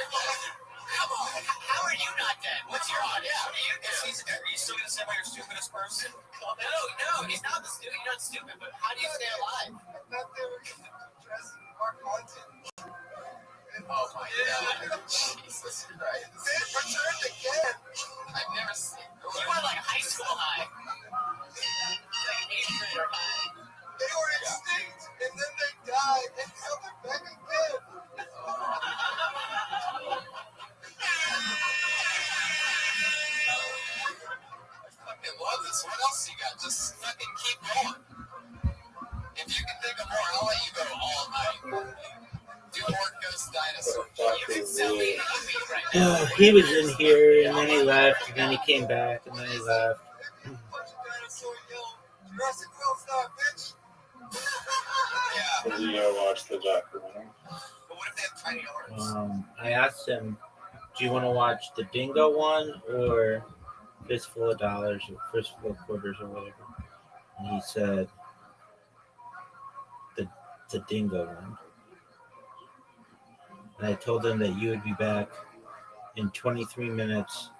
Come on. How are you not dead? What's your odds? Yeah. What are you doing? Are you still gonna say I'm your stupidest person? No, he's not the stupid. You're not stupid, but how do you stay alive? I thought they were going to dress Mark London. Oh my God. Jesus Christ. They returned again. I've never seen You were like high school high. Like 8th grader high. They were extinct, and then they died, and now they're back again. I fucking love this. What else you got? Just fucking keep going. If you can think of more, I'll let you go all night. Do more ghost dinosaur. You can sell me a movie right now. He was in here, and then he left, and then he came back, and then he left. Bunch of dinosaur yell, Jurassic World star, bitch. Yeah. Did you go watch the documentary? But what if they have tiny arms? I asked him, "Do you want to watch the Dingo one or Fistful of Dollars or Fistful of Quarters or whatever?" And he said, "The Dingo one." And I told him that you would be back in 23 minutes,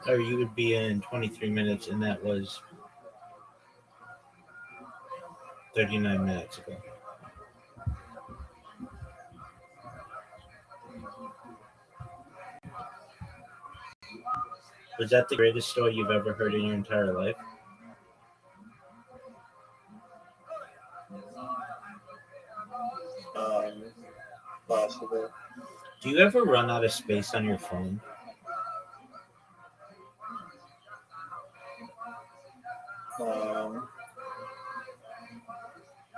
or you would be in 23 minutes, and that was 39 minutes ago. Was that the greatest story you've ever heard in your entire life? Possibly. Do you ever run out of space on your phone?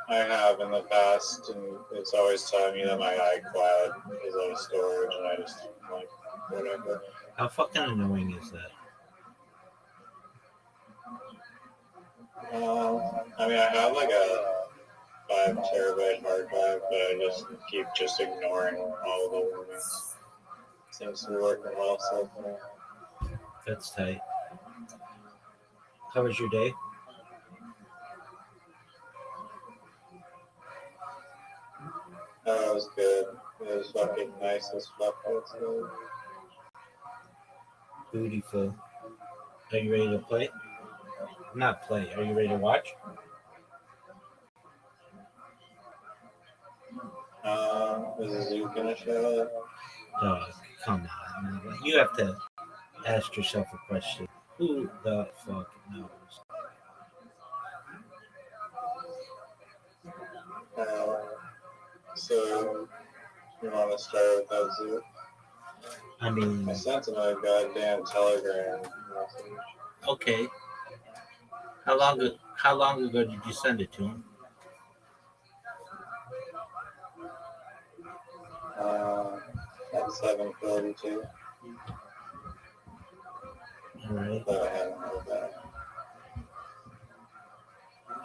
I have in the past, and it's always telling me that my iCloud is out of storage, and I just like whatever. How fucking annoying is that? I mean, I have like a 5 terabyte hard drive, but I just keep ignoring all the warnings. Seems to be working well so far. That's tight. How was your day? That was good. It was fucking nice as fuck outside. Beautiful. Are you ready to play? Not play. Are you ready to watch? Is the zoo gonna show up? Dog, come on. Man. You have to ask yourself a question. Who the fuck knows? So, you want to start with that zoo? I mean, I sent him a goddamn telegram message. okay. How long ago did you send it to him? At 7:42. All right. But I haven't heard back.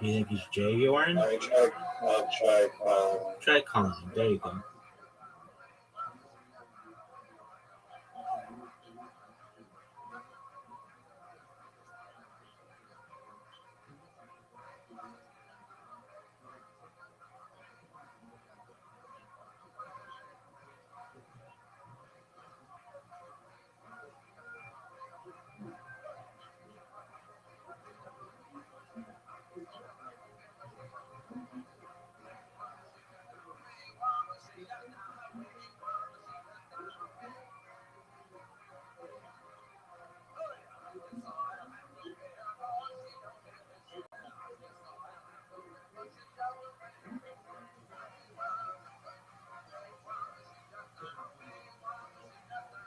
Do you think he's J-Yorn? I'll try calling. Try calling him. There you go.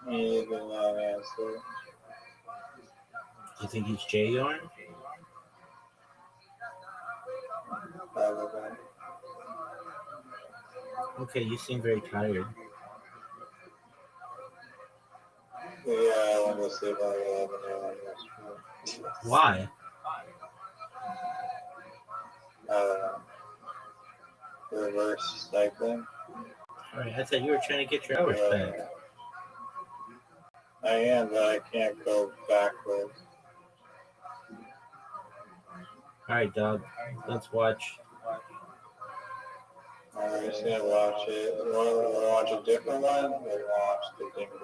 He did not answer. You think he's J-Yorn? Probably. Okay, you seem very tired. Yeah, I went to sleep like 11 a.m. yesterday. Why? I don't know. Reverse cycling. All right, I thought you were trying to get your hours back. I am, but I can't go backwards. All right, dog. Let's watch. I'm just gonna watch it. Want to watch a different one, or watch the Dingo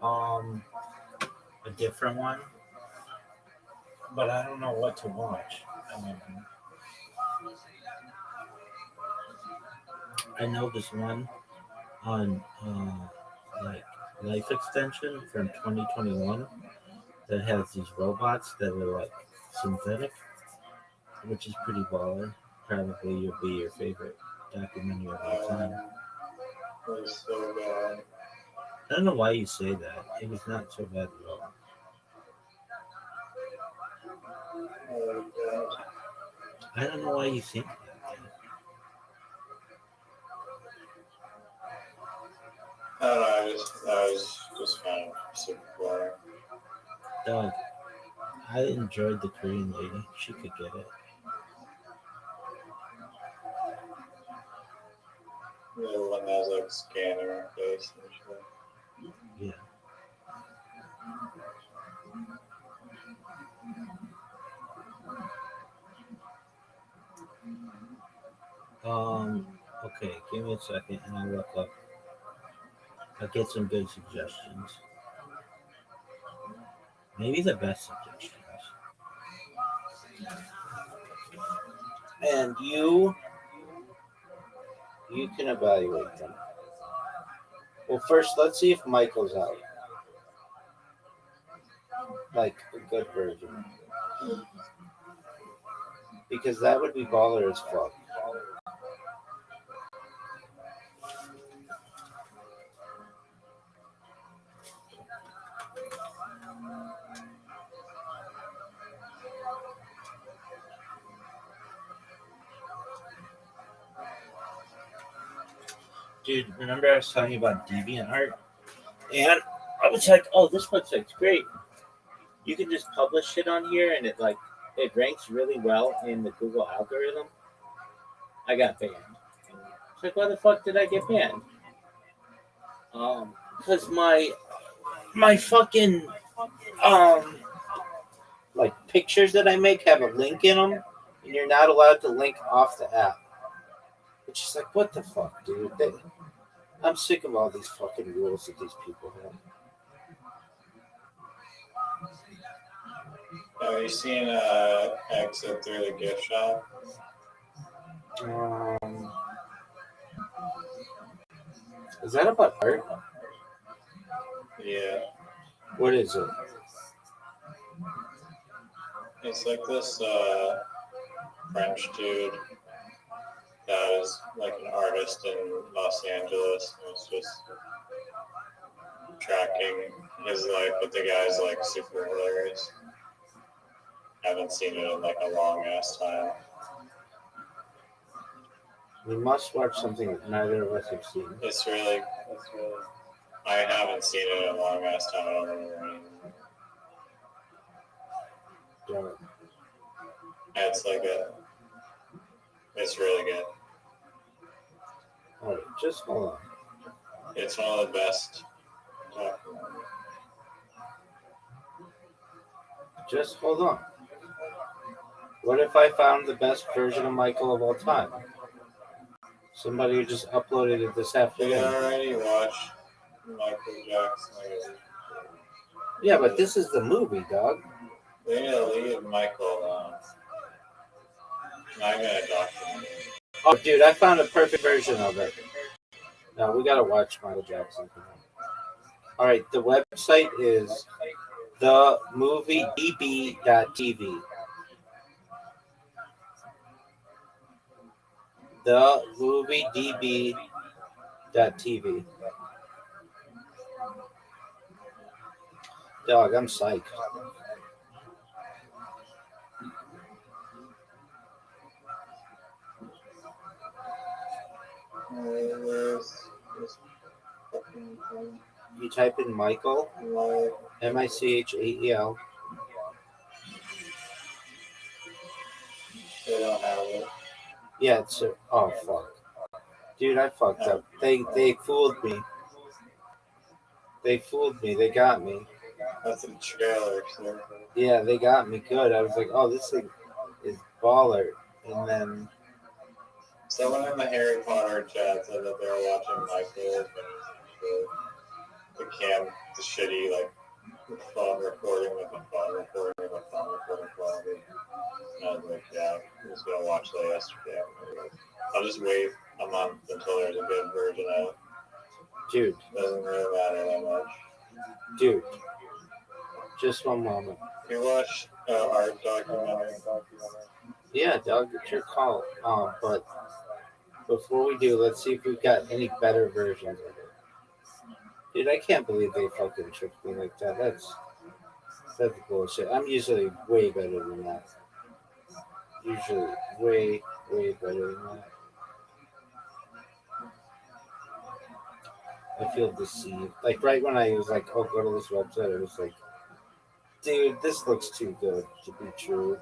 one? A different one, but I don't know what to watch. I know this one on like Life Extension from 2021 that has these robots that are like synthetic, which is pretty baller. Probably will be your favorite documentary of all time. It was so bad. I don't know why you say that. It was not so bad at all. Oh, God. I don't know why you think that. I don't know. I was just found it super boring. Dog, I enjoyed the Korean lady. She could get it. scanning our face and shit. Yeah. Okay, give me a second and I'll look up. I'll get some good suggestions. Maybe the best suggestions. And you can evaluate them. Well, first, let's see if Michael's out. Like a good version. Because that would be baller as fuck. Dude, remember I was telling you about DeviantArt? And I was like, oh, this website's great. You can just publish shit on here and it ranks really well in the Google algorithm. I got banned. It's like, why the fuck did I get banned? Because my fucking like pictures that I make have a link in them, and you're not allowed to link off the app. It's just like, what the fuck, dude? I'm sick of all these fucking rules that these people have. Have you seen Exit Through the Gift Shop? Is that about art? Yeah. What is it? It's like this French dude that is like an artist in Los Angeles. And it's just tracking his life, but the guy's like super hilarious. Haven't seen it in like a long ass time. We must watch something that neither of us have seen. It's really. I haven't seen it in a long ass time. I don't remember anything. Yeah. It's like it's really good. All right, just hold on. It's one of the best. Just hold on. What if I found the best version of Michael of all time? Somebody who just uploaded it this Did afternoon. you already watch Michael Jackson? Yeah, but this is the movie, dog. They need to leave Michael alone. I'm gonna document it. Oh, dude, I found a perfect version of it. No, we gotta watch Michael Jackson. All right, the website is themoviedb.tv. Themoviedb.tv. Dog, I'm psyched. You type in Michael, Michael. They don't have it. Yeah, it's oh fuck, dude, I fucked up. They fooled me. They fooled me. They got me. That's a trailer, sir. Yeah, they got me good. I was like, oh, this thing is baller, and then Someone in the Harry Potter chat said that they were watching Michael, the shitty like phone recording with the phone recording quality. And I was like, yeah, I'm just gonna watch that yesterday. I'll just wait a month until there's a good version of it. dude, Doesn't really matter that much. dude, just one moment. You watch art documentary? Yeah, dog, it's your call. But before we do, let's see if we've got any better versions of it. Dude, I can't believe they fucking tricked me like that. That's bullshit. I'm usually way better than that. Usually way better than that. I feel deceived. Like right when I was like, oh, go to this website, I was like, dude, this looks too good to be true.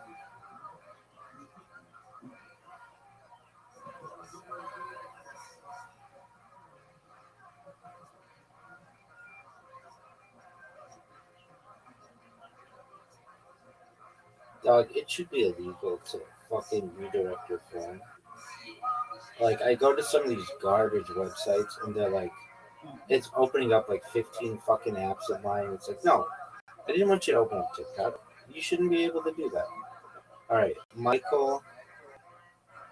Dog, it should be illegal to fucking redirect your phone. Like, I go to some of these garbage websites and they're like, it's opening up like 15 fucking apps of mine. It's like, no, I didn't want you to open up TikTok. You shouldn't be able to do that. All right, Michael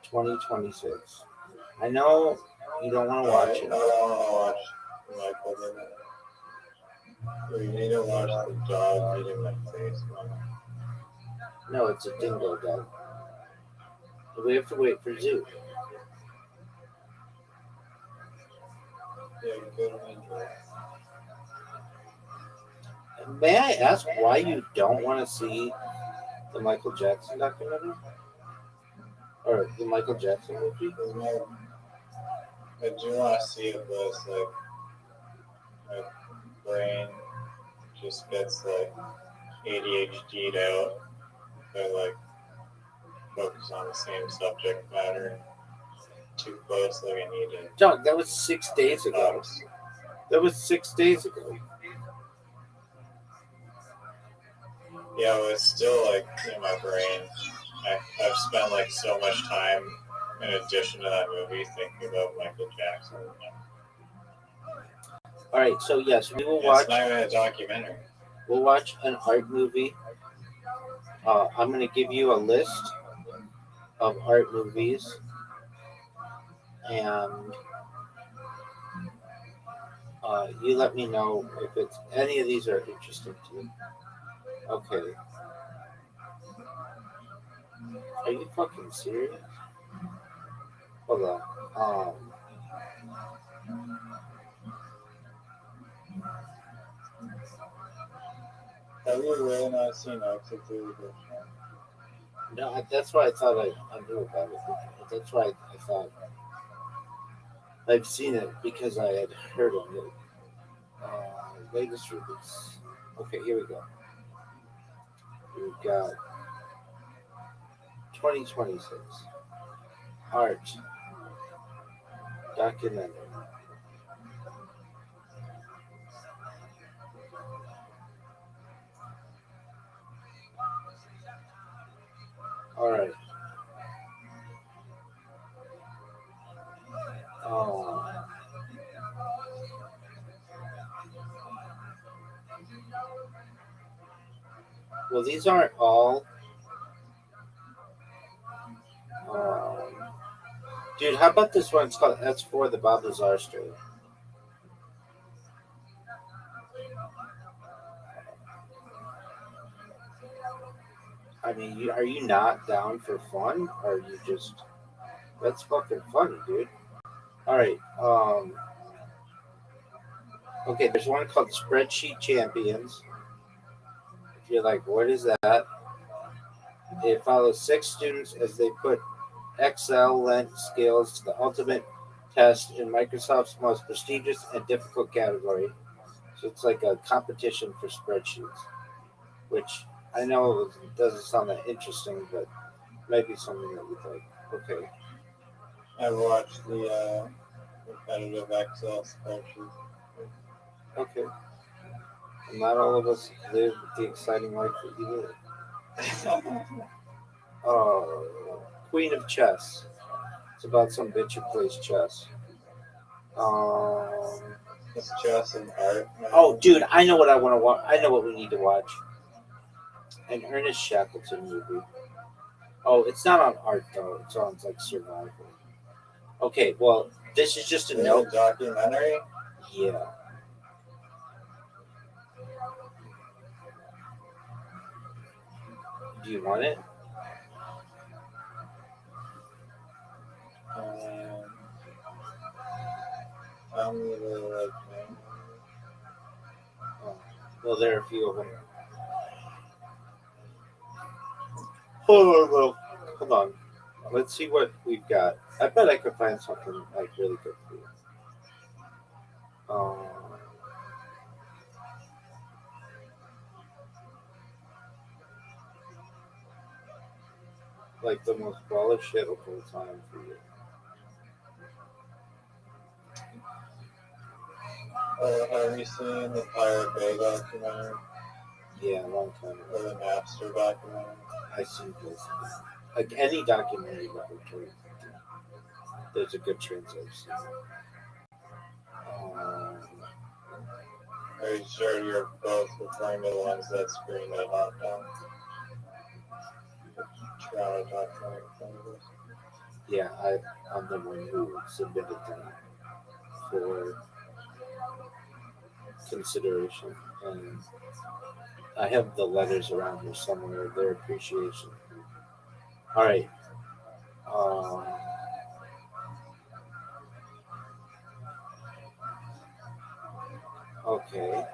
2026. I know you don't want to watch I it. don't want to watch Michael. We need to watch the dog eating my face, man. No, it's a dingo dog. We have to wait for Zoo. Yeah, good one. May I ask why you don't want to see the Michael Jackson documentary? Or the Michael Jackson movie? I do want to see it, but it's like my brain just gets like ADHD'd out if I like focus on the same subject matter too close. Like I need to. Dog, that was 6 days ago. That was 6 days ago. Yeah, but it's still like in my brain. I've spent like so much time in addition to that movie thinking about Michael Jackson. All right, so yes, we will It's watch. not even a documentary. We'll watch an art movie. I'm going to give you a list of art movies, and you let me know if it's any of these are interesting to you. Okay. Are you fucking serious? Hold on. Have you really not seen Exit Through the No, that's why I thought I knew about it. That's why I thought I've seen it because I had heard of it. Latest release. Okay, here we go. We've got 2026 art documentary. All right. Well, these aren't all. Dude, how about this one? It's called S4, the Bob Lazar story. I mean, are you not down for fun? Or are you just. That's fucking funny, dude. All right. Okay, there's one called Spreadsheet Champions. If you're like, what is that? It follows 6 students as they put Excel lent skills to the ultimate test in Microsoft's most prestigious and difficult category. So it's like a competition for spreadsheets, which I know doesn't sound that interesting, but maybe something that you'd like. Okay. I've watched the repetitive Excel spreadsheet. Okay. And not all of us live the exciting life that you live. Queen of Chess. It's about some bitch who plays chess. It's chess and art. Oh, dude, I know what I want to watch. I know what we need to watch. An Ernest Shackleton movie. Oh, it's not on art though. It's on like survival. Okay, well, this is just a note. Documentary. Yeah. Do you want it? I'm really like. Well, there are a few of them. Hold on. Let's see what we've got. I bet I could find something like really good for you. Like the most baller shit of all time for you. Have you seen the Pirate Bay documentary? Yeah, a long time Or ago. the Napster documentary. I seen both. Like any documentary about Victoria, there's a good chance I've seen it. Are you sure you're both referring to the ones that screened at Hot Town? Toronto documentary films. Yeah, I'm the one who submitted that for consideration, and I have the letters around here somewhere. Their appreciation. All right. Um, okay.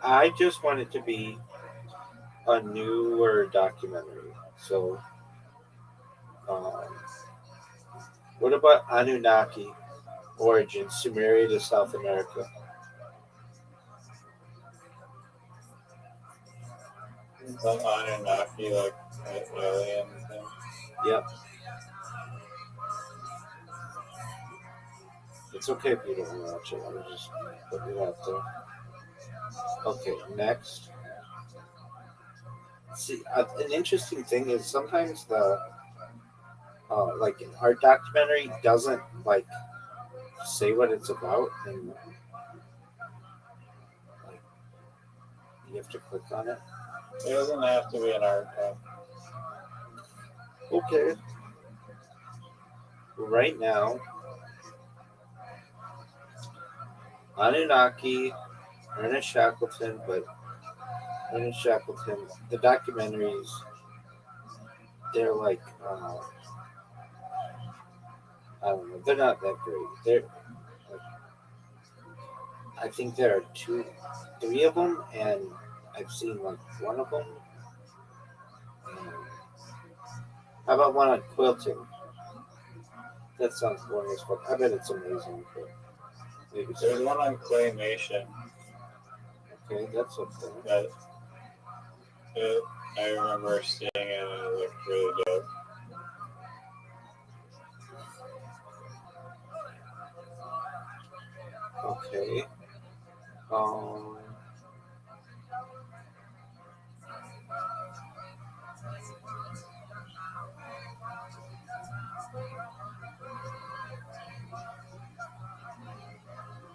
I just want it to be a newer documentary. So, um, what about Anunnaki origins, Sumeria to South America? Some Anunnaki, like alien thing. Yep. It's okay if you don't want to watch it. I'm just putting it out there. Okay, next. See, an interesting thing is sometimes the like an art documentary doesn't like say what it's about, and like you have to click on it. It doesn't have to be an art film. Okay. Right now, Anunnaki, Ernest Shackleton, but Ernest Shackleton, the documentaries, they're like, I don't know, they're not that great. They're, like, I think there are three of them, and I've seen like one of them. How about one on quilting? That sounds boring as fuck. I bet it's amazing, but maybe There's so. one on claymation Okay, that's up there. that I remember seeing it and it looked really dope. Okay. Um,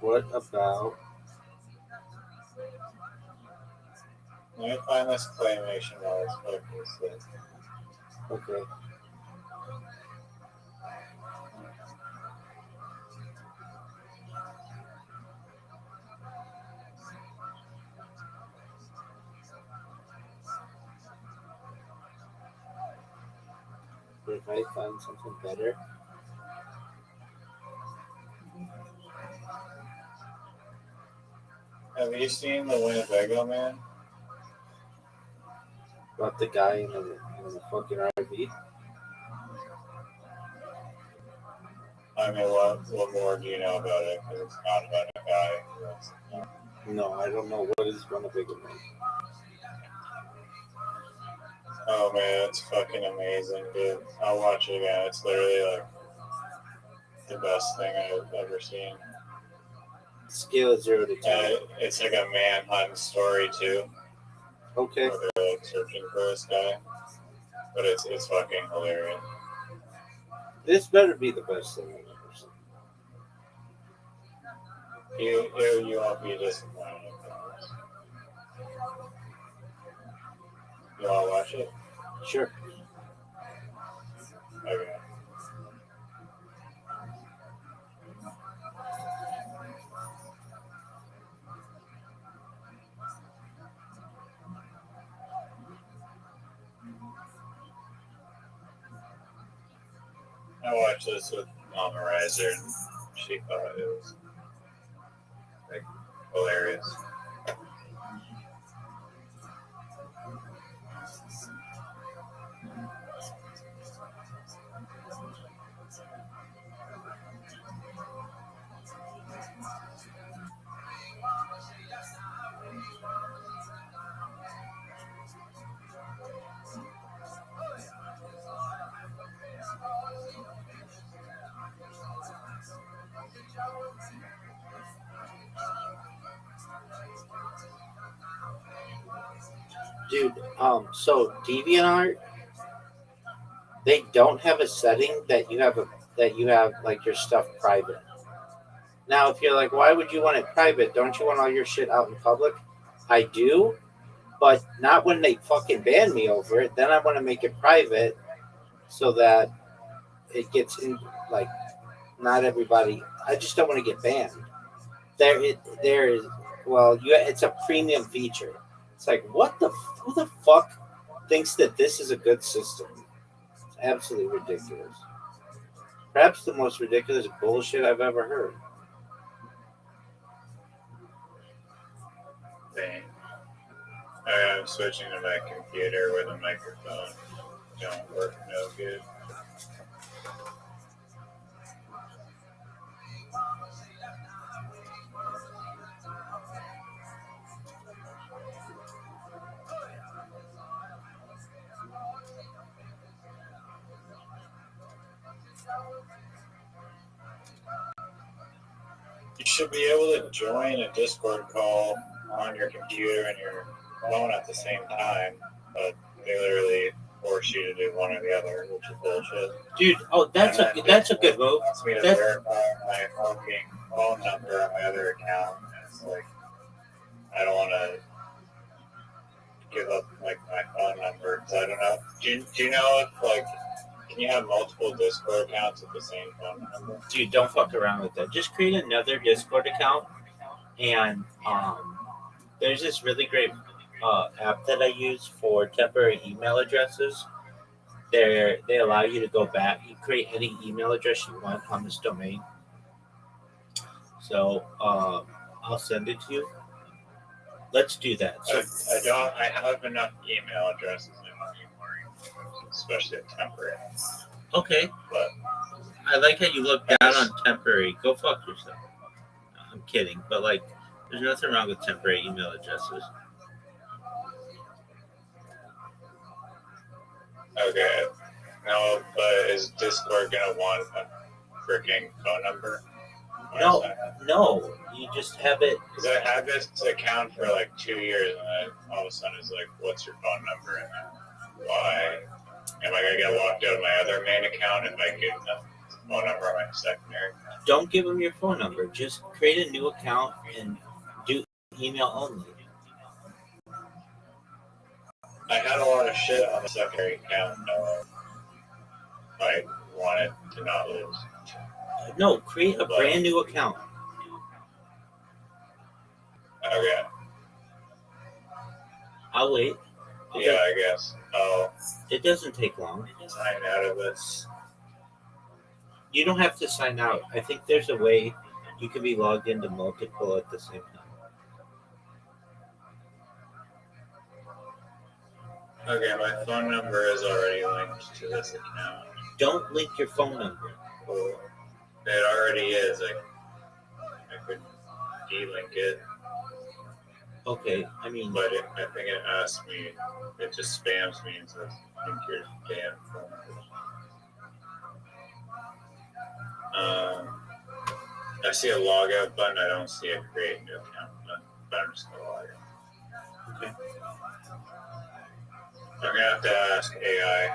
what about? Let me find this claymation while it's fucking sick. Okay. But if I find something better, Have you seen the Winnebago Man? about the guy in the fucking RV. I mean, what more do you know about it? Because it's not about a guy. No, I don't know what is Winnebago Man. Oh man, it's fucking amazing, dude. I'll watch it again. It's literally like the best thing I've ever seen. Scale of 0 to 10. And it's like a manhunt story too. Okay. Where they're like searching for this guy, but it's fucking hilarious. This better be the best thing I've ever seen. You won't be disappointed. You want to watch it? Sure. Okay. I watched this with Mama Riser, and she thought it was like hilarious. Dude, so DeviantArt, they don't have a setting that you have like your stuff private. Now, if you're like, why would you want it private? Don't you want all your shit out in public? I do, but not when they fucking ban me over it. Then I want to make it private so that it gets in, like, not everybody. I just don't want to get banned. There is, well, it's a premium feature. It's like, who the fuck thinks that this is a good system? It's absolutely ridiculous. Perhaps the most ridiculous bullshit I've ever heard. Thing. I'm switching to my computer where the microphone don't work no good. You should be able to join a Discord call on your computer and your phone at the same time, but they literally force you to do one or the other, which is bullshit. Dude, that's a good move. Wants me to verify my fucking phone number on my other account, and it's like, I don't want to give up like my phone number because I don't know. Do you know if like, can you have multiple Discord accounts with the same phone number? Dude, don't fuck around with that. Just create another Discord account, and there's this really great app that I use for temporary email addresses. They allow you to go back. You create any email address you want on this domain. So I'll send it to you. Let's do that. So I have enough email addresses anymore, especially at temporary. Okay. But I like how you look down on temporary. Go fuck yourself. I'm kidding, but like, there's nothing wrong with temporary email addresses. Okay. No, but is Discord gonna want a freaking phone number? No. You just have it. Because I had this account for like 2 years, and then all of a sudden it's like, "What's your phone number?" And why? Am I gonna get locked out of my other main account if I give them the phone number on my secondary account? Don't give them your phone number. Just create a new account and do email only. I had a lot of shit on the secondary account. No, I wanted to not lose. No, create a brand new account. Okay. I'll wait. Yeah, I guess. It doesn't take long. Sign out of this. You don't have to sign out. I think there's a way you can be logged into multiple at the same time. Okay, my phone number is already linked to this account. Don't link your phone number. Cool. It already is. I could de-link it. Okay, I mean... But I think it asks me, it just spams me and says, link your damn phone number. I see a logout button. I don't see a create new account button, but I'm just going to log in. Okay. I'm going to have to ask AI.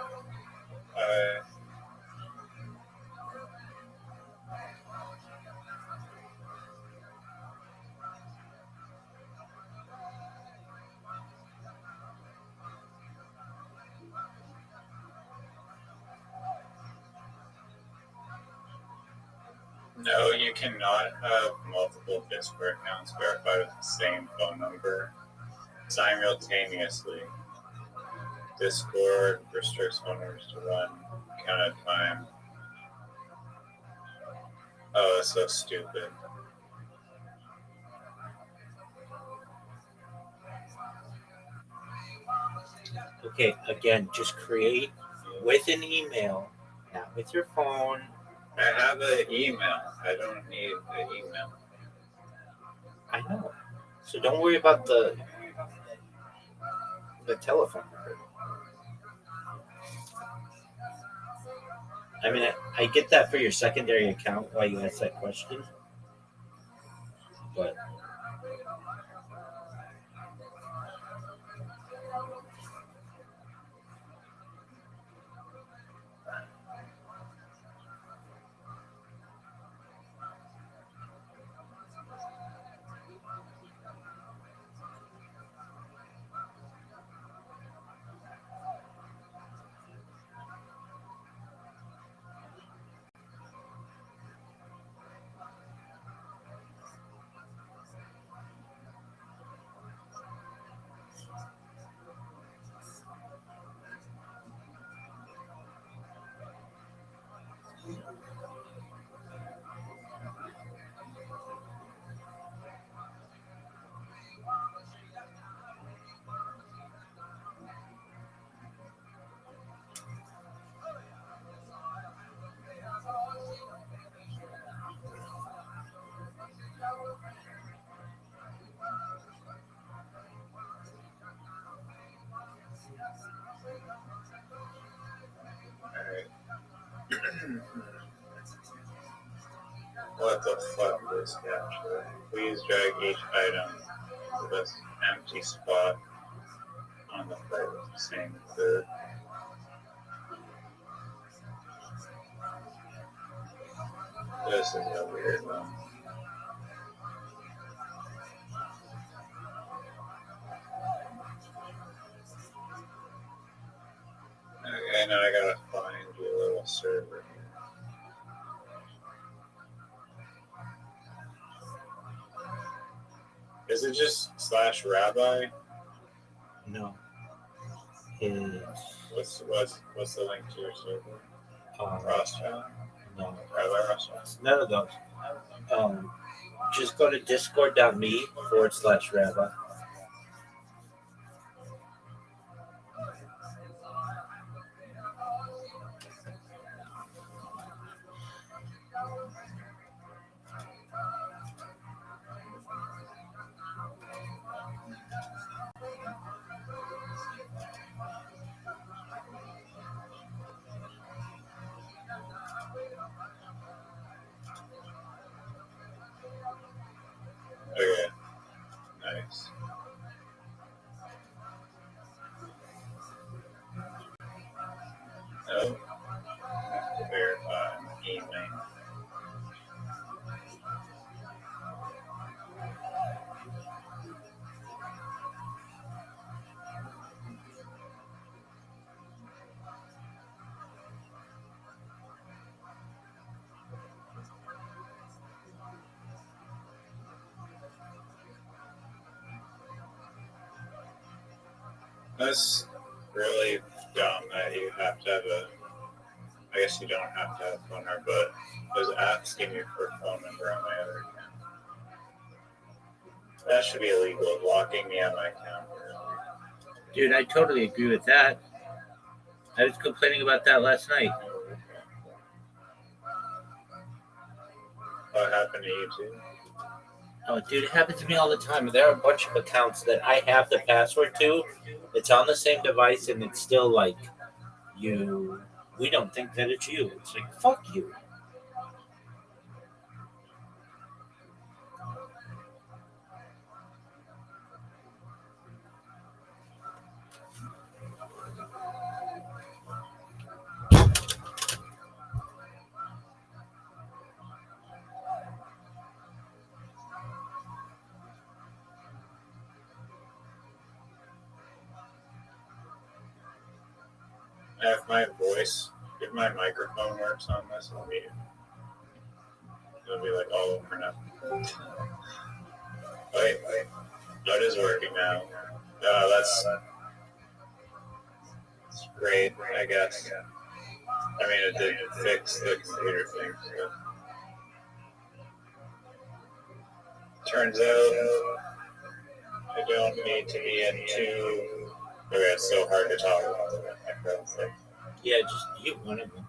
No, you cannot have multiple Discord accounts verified with the same phone number simultaneously. Discord restricts phone numbers to one count at a time. Oh, that's so stupid. Okay, again, just create with an email, not with your phone. I have an email. I don't need an email. I know. So don't worry about the telephone number. I mean, I get that for your secondary account why you asked that question. But What the fuck is capture? Please drag each item to this empty spot on the plate with the same food. This is a weird one. Okay, now I gotta find your little server here. Is it just /rabbi? No. It's What's the link to your server? Rothschild? No. Rabbi Rothschild? None of those. Just go to discord.me/rabbi. Okay. Nice. Oh. I have to verify email. That's really dumb that you have to have I guess you don't have to have a phone number, but there's asking you for a phone number on my other account. That should be illegal, blocking me on my account. Dude, I totally agree with that. I was complaining about that last night. What happened to you too? Oh, dude, it happens to me all the time. There are a bunch of accounts that I have the password to. It's on the same device, and it's still like, we don't think that it's you. It's like, fuck you. If my microphone works on this, it'll be like all over now. Wait. Oh, it is working now. That's great, I guess. I mean, it did fix the computer thing. So. Turns out I don't need to be in two. Okay, it's so hard to talk about the microphone thing. Yeah, just mute one of them.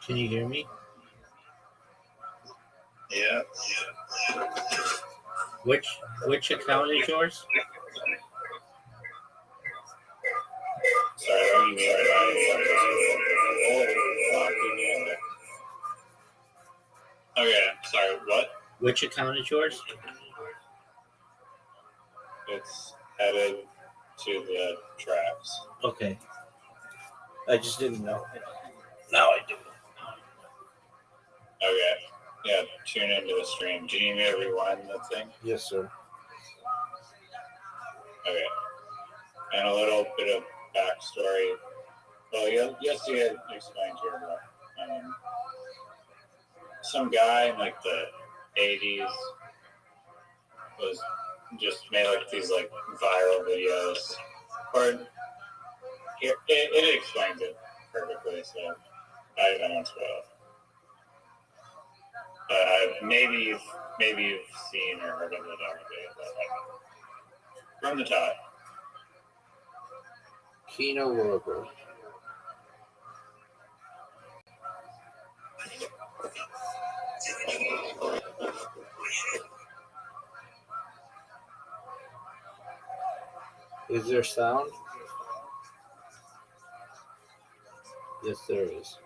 Can you hear me? Yeah. Which account is yours? Sorry, I don't mean Okay, sorry, what? Which account is yours? It's headed to the tracks. Okay. I just didn't know. Now I do. Okay. Yeah, tune into the stream. Do you need me to rewind the thing? Yes, sir. Okay. And a little bit of backstory. Well, yes, you had explained here, but some guy in like the 80s was just made like these like viral videos. Or here, it explains it perfectly, so I won't spoil it. But maybe you've seen or heard of the documentary, but from the top. Kino Lorber. Is there sound? Yes, there is.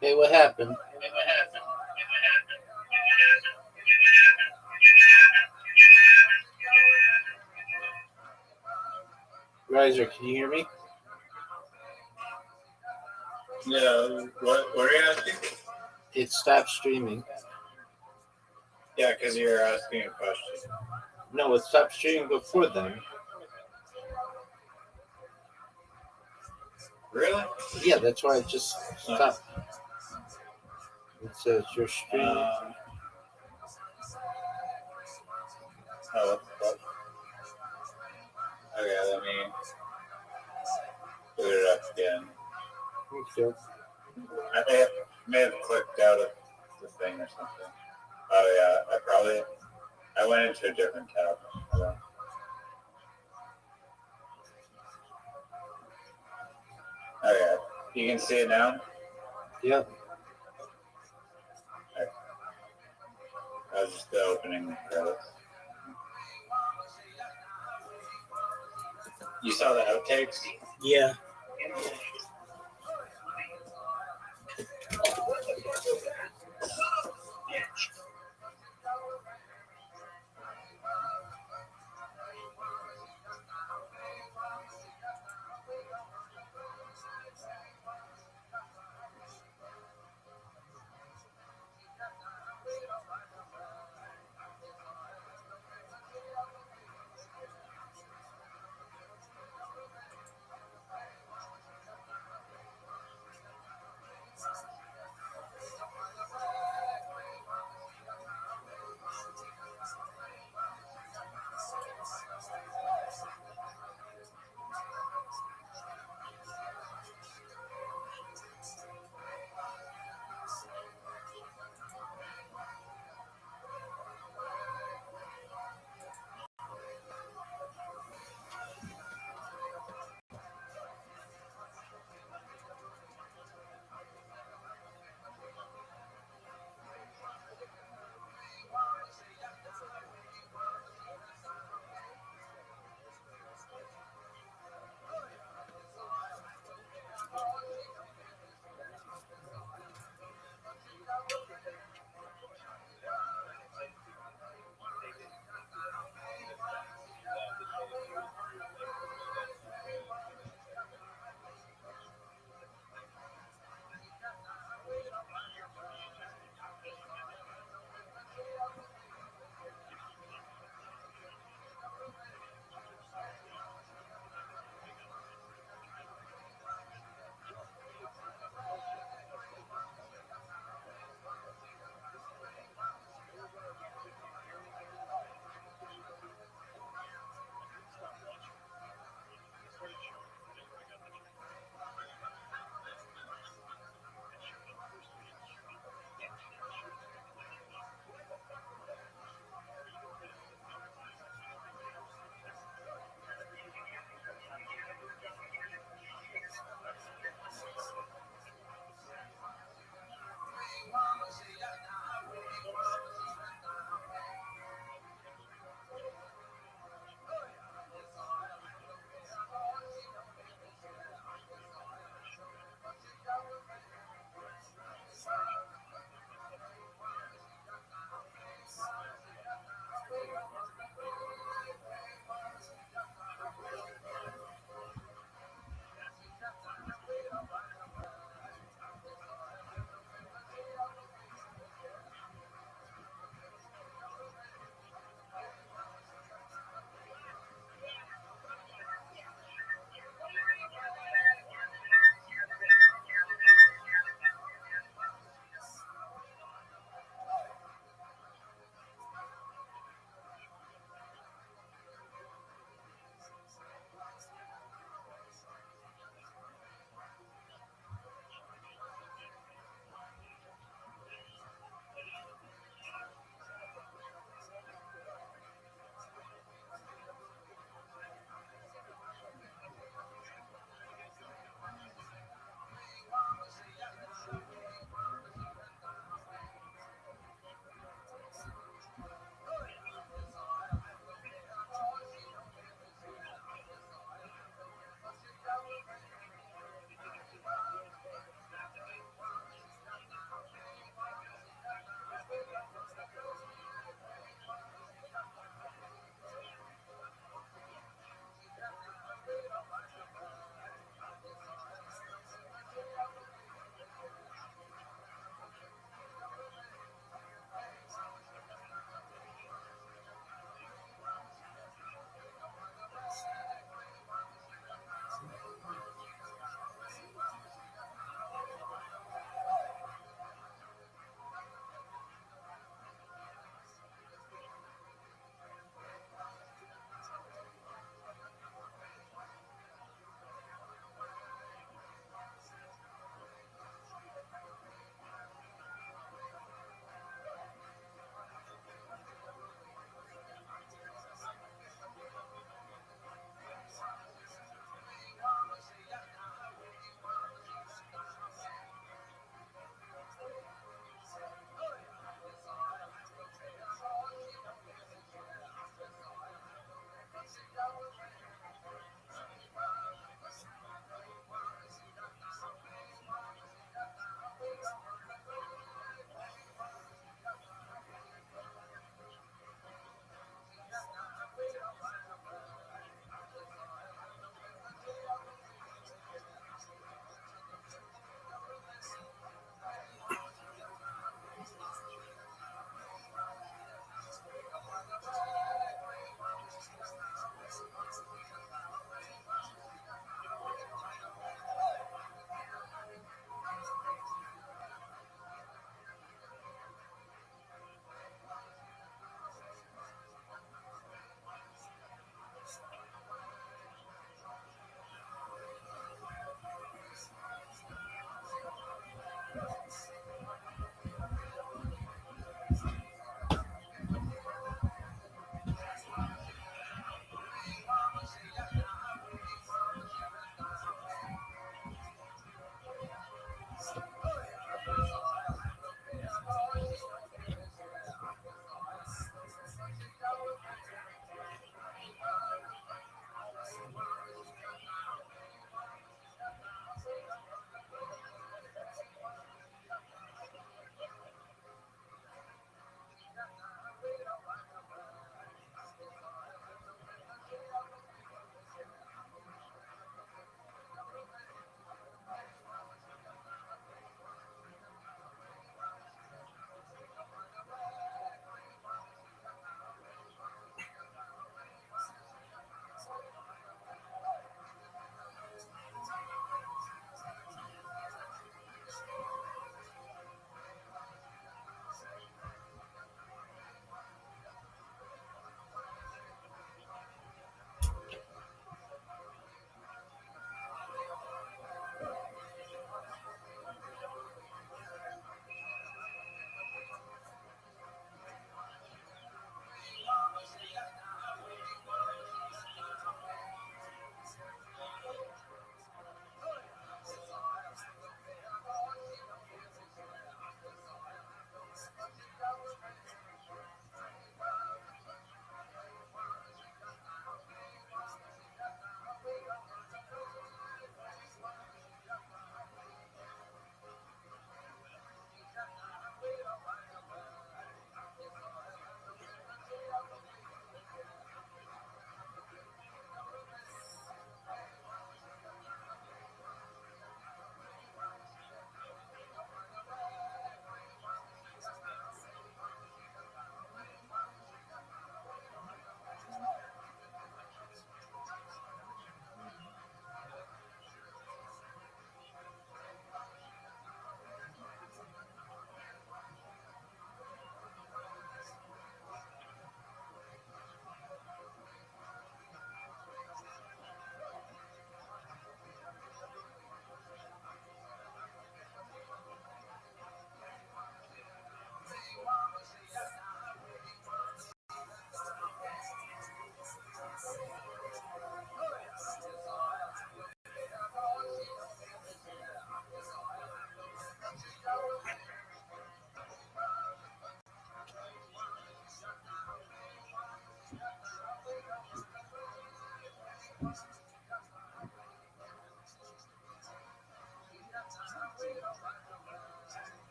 Hey, what happened? Riser, can you hear me? Yeah, what are you asking? It stopped streaming. Yeah, because you're asking a question. No, it stopped streaming before then. Really? Yeah, that's why it just stopped. It says you're streaming. What? Okay, let me. again. Me too. I think I may have clicked out of the thing or something. Oh yeah, I went into a different tab. Hold on. Okay, you can see it now? Yeah. That was just the opening credits. You saw the outtakes? Yeah.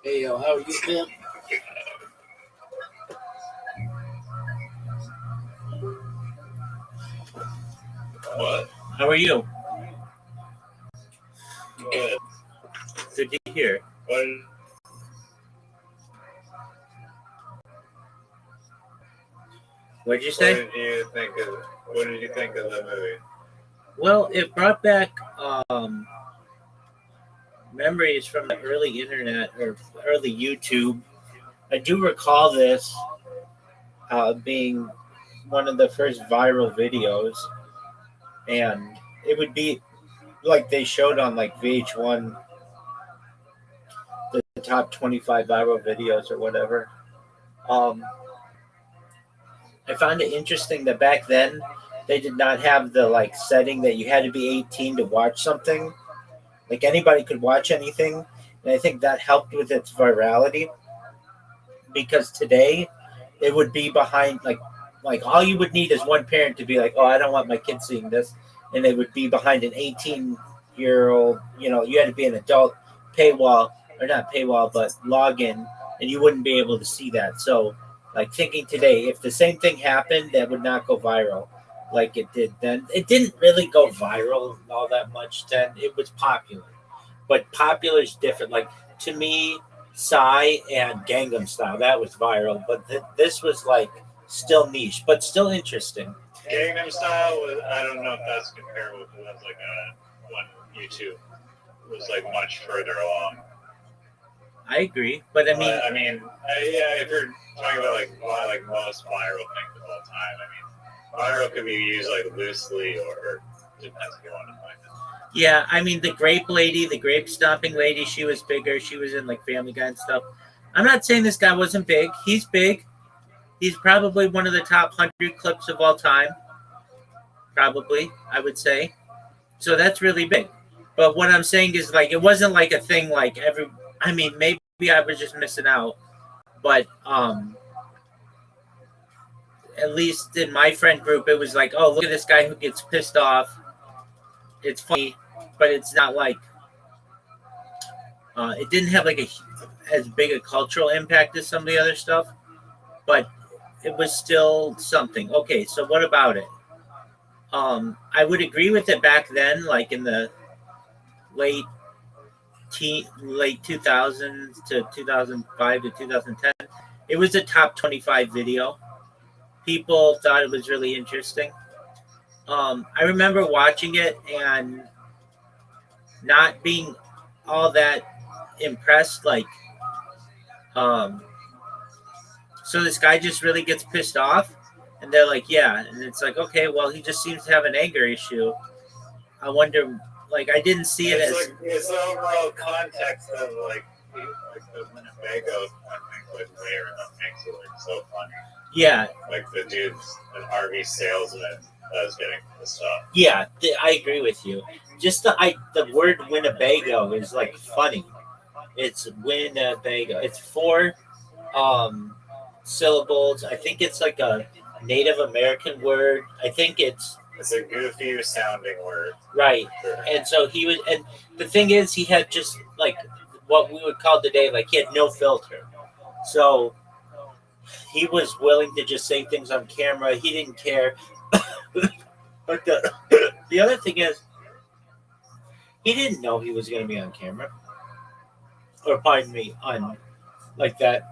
Hey, yo, how are you, Tim? What? How are you? Good. Good to hear. What What did you say? did you think of? What did you think of the movie? Well, it brought back memories from the early internet or early YouTube. I do recall this being one of the first viral videos, and it would be like they showed on like VH1 the top 25 viral videos or whatever. Um, I found it interesting that back then they did not have the like setting that you had to be 18 to watch something. Like anybody could watch anything, and I think that helped with its virality because today it would be behind like all you would need is one parent to be like, oh, I don't want my kid seeing this, and they would be behind an 18-year-old. You know, you had to be an adult paywall or not paywall, but login, and you wouldn't be able to see that. So, like thinking today, if the same thing happened, that would not go viral like it did then. It didn't really go viral all that much then. It was popular, but popular is different. Like to me, Psy and Gangnam Style that was viral, but this was like still niche, but still interesting. Gangnam Style was. I don't know if that's comparable to that's like one YouTube was like much further along. I agree, but I mean, yeah, if you're talking about like most viral things of all time, I mean, viral could be used like loosely or depends if you want to find it. yeah, I mean the grape lady, the grape stomping lady, she was bigger. She was in like Family Guy and stuff. I'm not saying this guy wasn't big. He's big. He's probably one of the top 100 clips of all time. Probably, I would say. So that's really big. But what I'm saying is, like, it wasn't like a thing like every. I mean, maybe I was just missing out, but at least in my friend group, it was like, oh, look at this guy who gets pissed off. It's funny, but it's not like it didn't have like as big a cultural impact as some of the other stuff, but it was still something. Okay, so what about it? I would agree with it back then, like in the late 2000s to 2005 to 2010. It was a top 25 video. People thought it was really interesting. I remember watching it and not being all that impressed. Like, so this guy just really gets pissed off, and they're like, yeah, and it's like, okay, well, he just seems to have an anger issue. I wonder, like, I didn't see it as like it's the overall context of like the Winnebago with Mayor that makes it like so funny. Yeah, like the dude's an RV salesman that's getting pissed off. Yeah, I agree with you. Just the word Winnebago is like funny. It's Winnebago. It's 4 syllables. I think it's like a Native American word. I think it's a goofy sounding word. Right. Sure. And so he was, and the thing is, he had just like what we would call today, like he had no filter. So he was willing to just say things on camera. He didn't care. But the other thing is, he didn't know he was going to be on camera. Or pardon me, on like that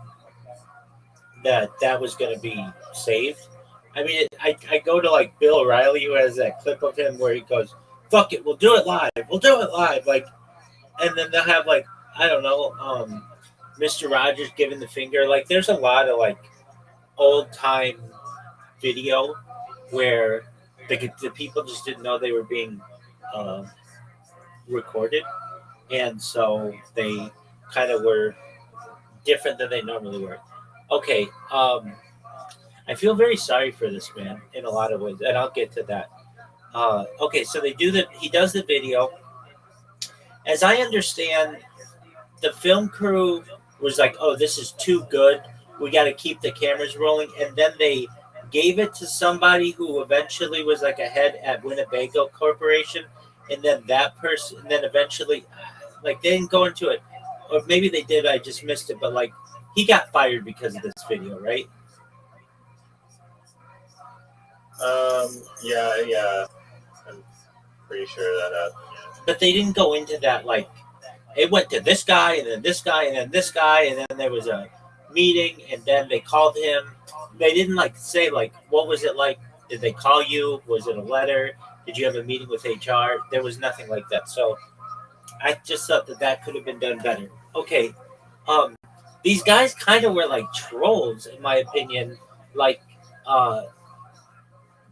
was going to be saved. I mean, I go to like Bill O'Reilly, who has that clip of him where he goes, "Fuck it, we'll do it live. We'll do it live." Like, and then they'll have like, I don't know, Mr. Rogers giving the finger. Like, there's a lot of like old time video where the people just didn't know they were being recorded, and so they kind of were different than they normally were. Okay, I feel very sorry for this man in a lot of ways, and I'll get to that. Okay, so he does the video. As I understand, the film crew was like, "Oh, this is too good. We got to keep the cameras rolling," and then they gave it to somebody who eventually was like a head at Winnebago Corporation, and then that person, and then eventually, like, they didn't go into it, or maybe they did. I just missed it, but like, he got fired because of this video, right? Yeah, I'm pretty sure that happened. But they didn't go into that. Like, it went to this guy, and then this guy, and then this guy, and then there was a meeting, and then they called him. They didn't like say like, what was it like? Did they call you? Was it a letter? Did you have a meeting with HR? There was nothing like that. So I just thought that could have been done better. Okay, these guys kind of were like trolls, in my opinion. Like,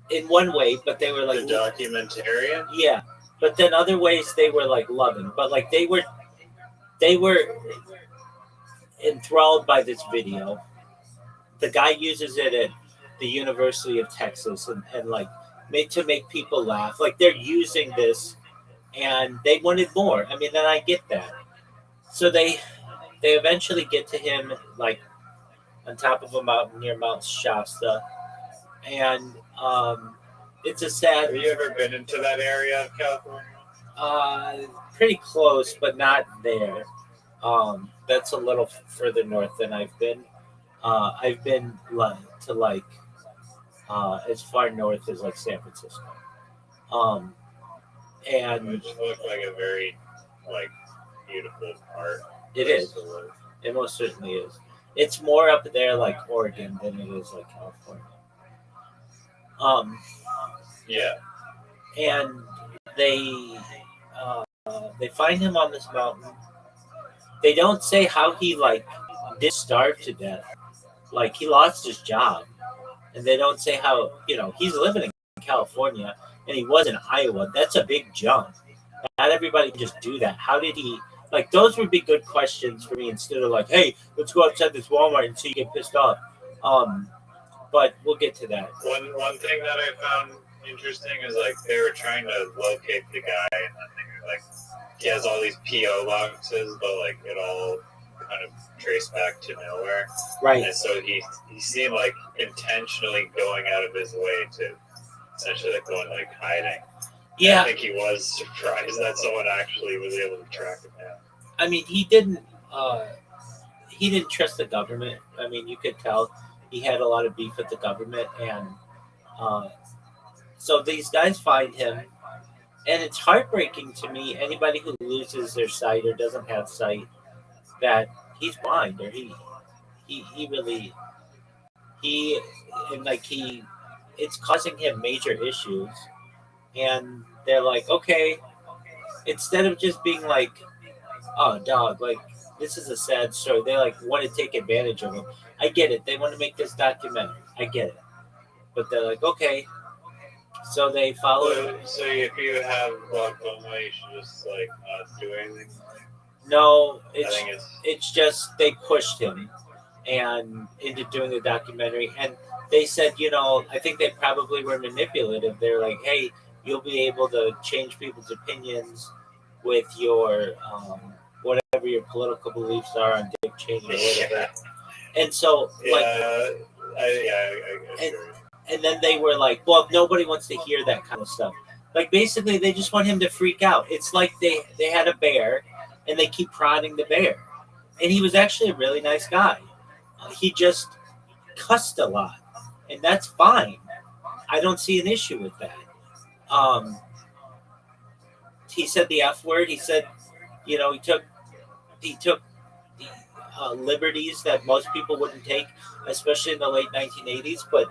in one way, but they were like the documentarian. Yeah, but then other ways they were like loving, but like they were enthralled by this video. The guy uses it at the University of Texas and like to make people laugh. Like, they're using this, and they wanted more. I mean, then I get that. So they eventually get to him like on top of a mountain near Mount Shasta, and it's a sad. Have you ever been into that area of California? Pretty close, but not there. That's a little further north than I've been. I've been to like as far north as like San Francisco. And which looks like a very like beautiful part. It is. It most certainly is. It's more up there like Oregon than it is like California. Yeah. And they find him on this mountain. They don't say how he like did starve to death. Like, he lost his job, and they don't say how, he's living in California and he was in Iowa. That's a big jump. Not everybody can just do that. How did he? Like, those would be good questions for me instead of like, hey, let's go outside this Walmart and see you get pissed off. But we'll get to that. One thing that I found interesting is like they were trying to locate the guy, and then they like he has all these PO boxes, but like it all kind of traced back to nowhere. Right. And so he seemed like intentionally going out of his way to essentially like going like hiding. Yeah. I think he was surprised that someone actually was able to track him down. I mean, he didn't trust the government. I mean, you could tell he had a lot of beef with the government, and so these guys find him, and it's heartbreaking to me. Anybody who loses their sight or doesn't have sight, that he's blind, or he really he and like he, it's causing him major issues, and they're like, okay, instead of just being like, oh, dog, like this is a sad story. They like want to take advantage of him. I get it. They want to make this documentary. I get it. But they're like, okay. So they follow. So if you have glaucoma, you should just like not do anything. No, it's just they pushed him and into doing the documentary, and they said, I think they probably were manipulative. They're like, hey, you'll be able to change people's opinions with your whatever your political beliefs are on Dick Cheney or whatever. Yeah. And so, and then they were like, well, nobody wants to hear that kind of stuff. Like, basically, they just want him to freak out. It's like they had a bear, and they keep prodding the bear. And he was actually a really nice guy. He just cussed a lot, and that's fine. I don't see an issue with that. He said the F word. He said, he took the liberties that most people wouldn't take, especially in the late 1980s. But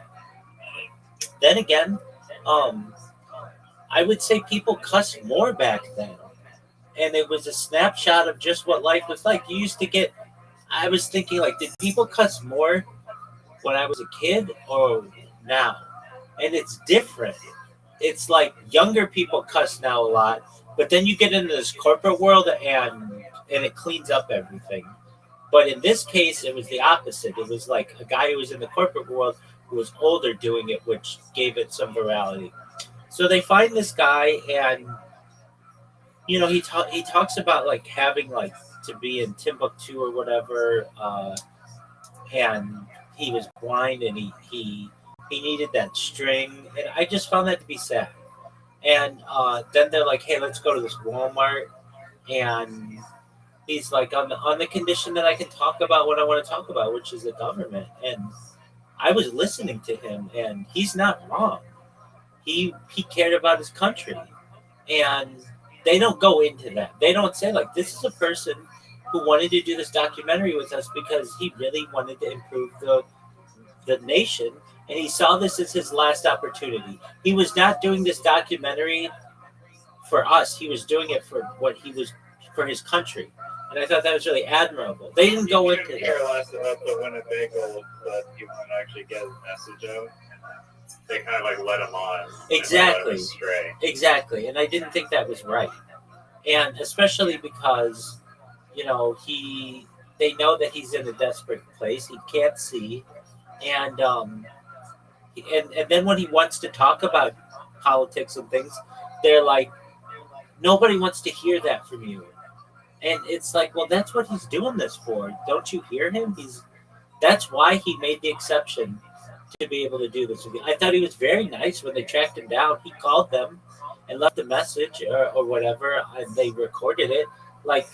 then again, I would say people cussed more back then. And it was a snapshot of just what life was like. You used to get, I was thinking, like, did people cuss more when I was a kid or now? And it's different. It's like younger people cuss now a lot, but then you get into this corporate world and it cleans up everything. But in this case, it was the opposite. It was like a guy who was in the corporate world who was older doing it, which gave it some virality. So they find this guy, and he talks about like having like to be in Timbuktu or whatever, and he was blind, and he needed that string, and I just found that to be sad. And then they're like, hey, let's go to this Walmart, and he's like, on the condition that I can talk about what I want to talk about, which is the government. And I was listening to him, and he's not wrong. He cared about his country, and they don't go into that. They don't say, like, this is a person who wanted to do this documentary with us because he really wanted to improve the nation, and he saw this as his last opportunity. He was not doing this documentary for us. He was doing it for for his country. And I thought that was really admirable. They didn't go into that. Care less about the Winnebago that he wanted to actually get his message out. They kind of like let him on. Exactly. Stray. Exactly. And I didn't think that was right. And especially because, they know that he's in a desperate place. He can't see. And then when he wants to talk about politics and things, they're like, nobody wants to hear that from you. And it's like, well, that's what he's doing this for. Don't you hear him? That's why he made the exception to be able to do this. I thought he was very nice when they tracked him down. He called them and left a message or whatever, and they recorded it. Like,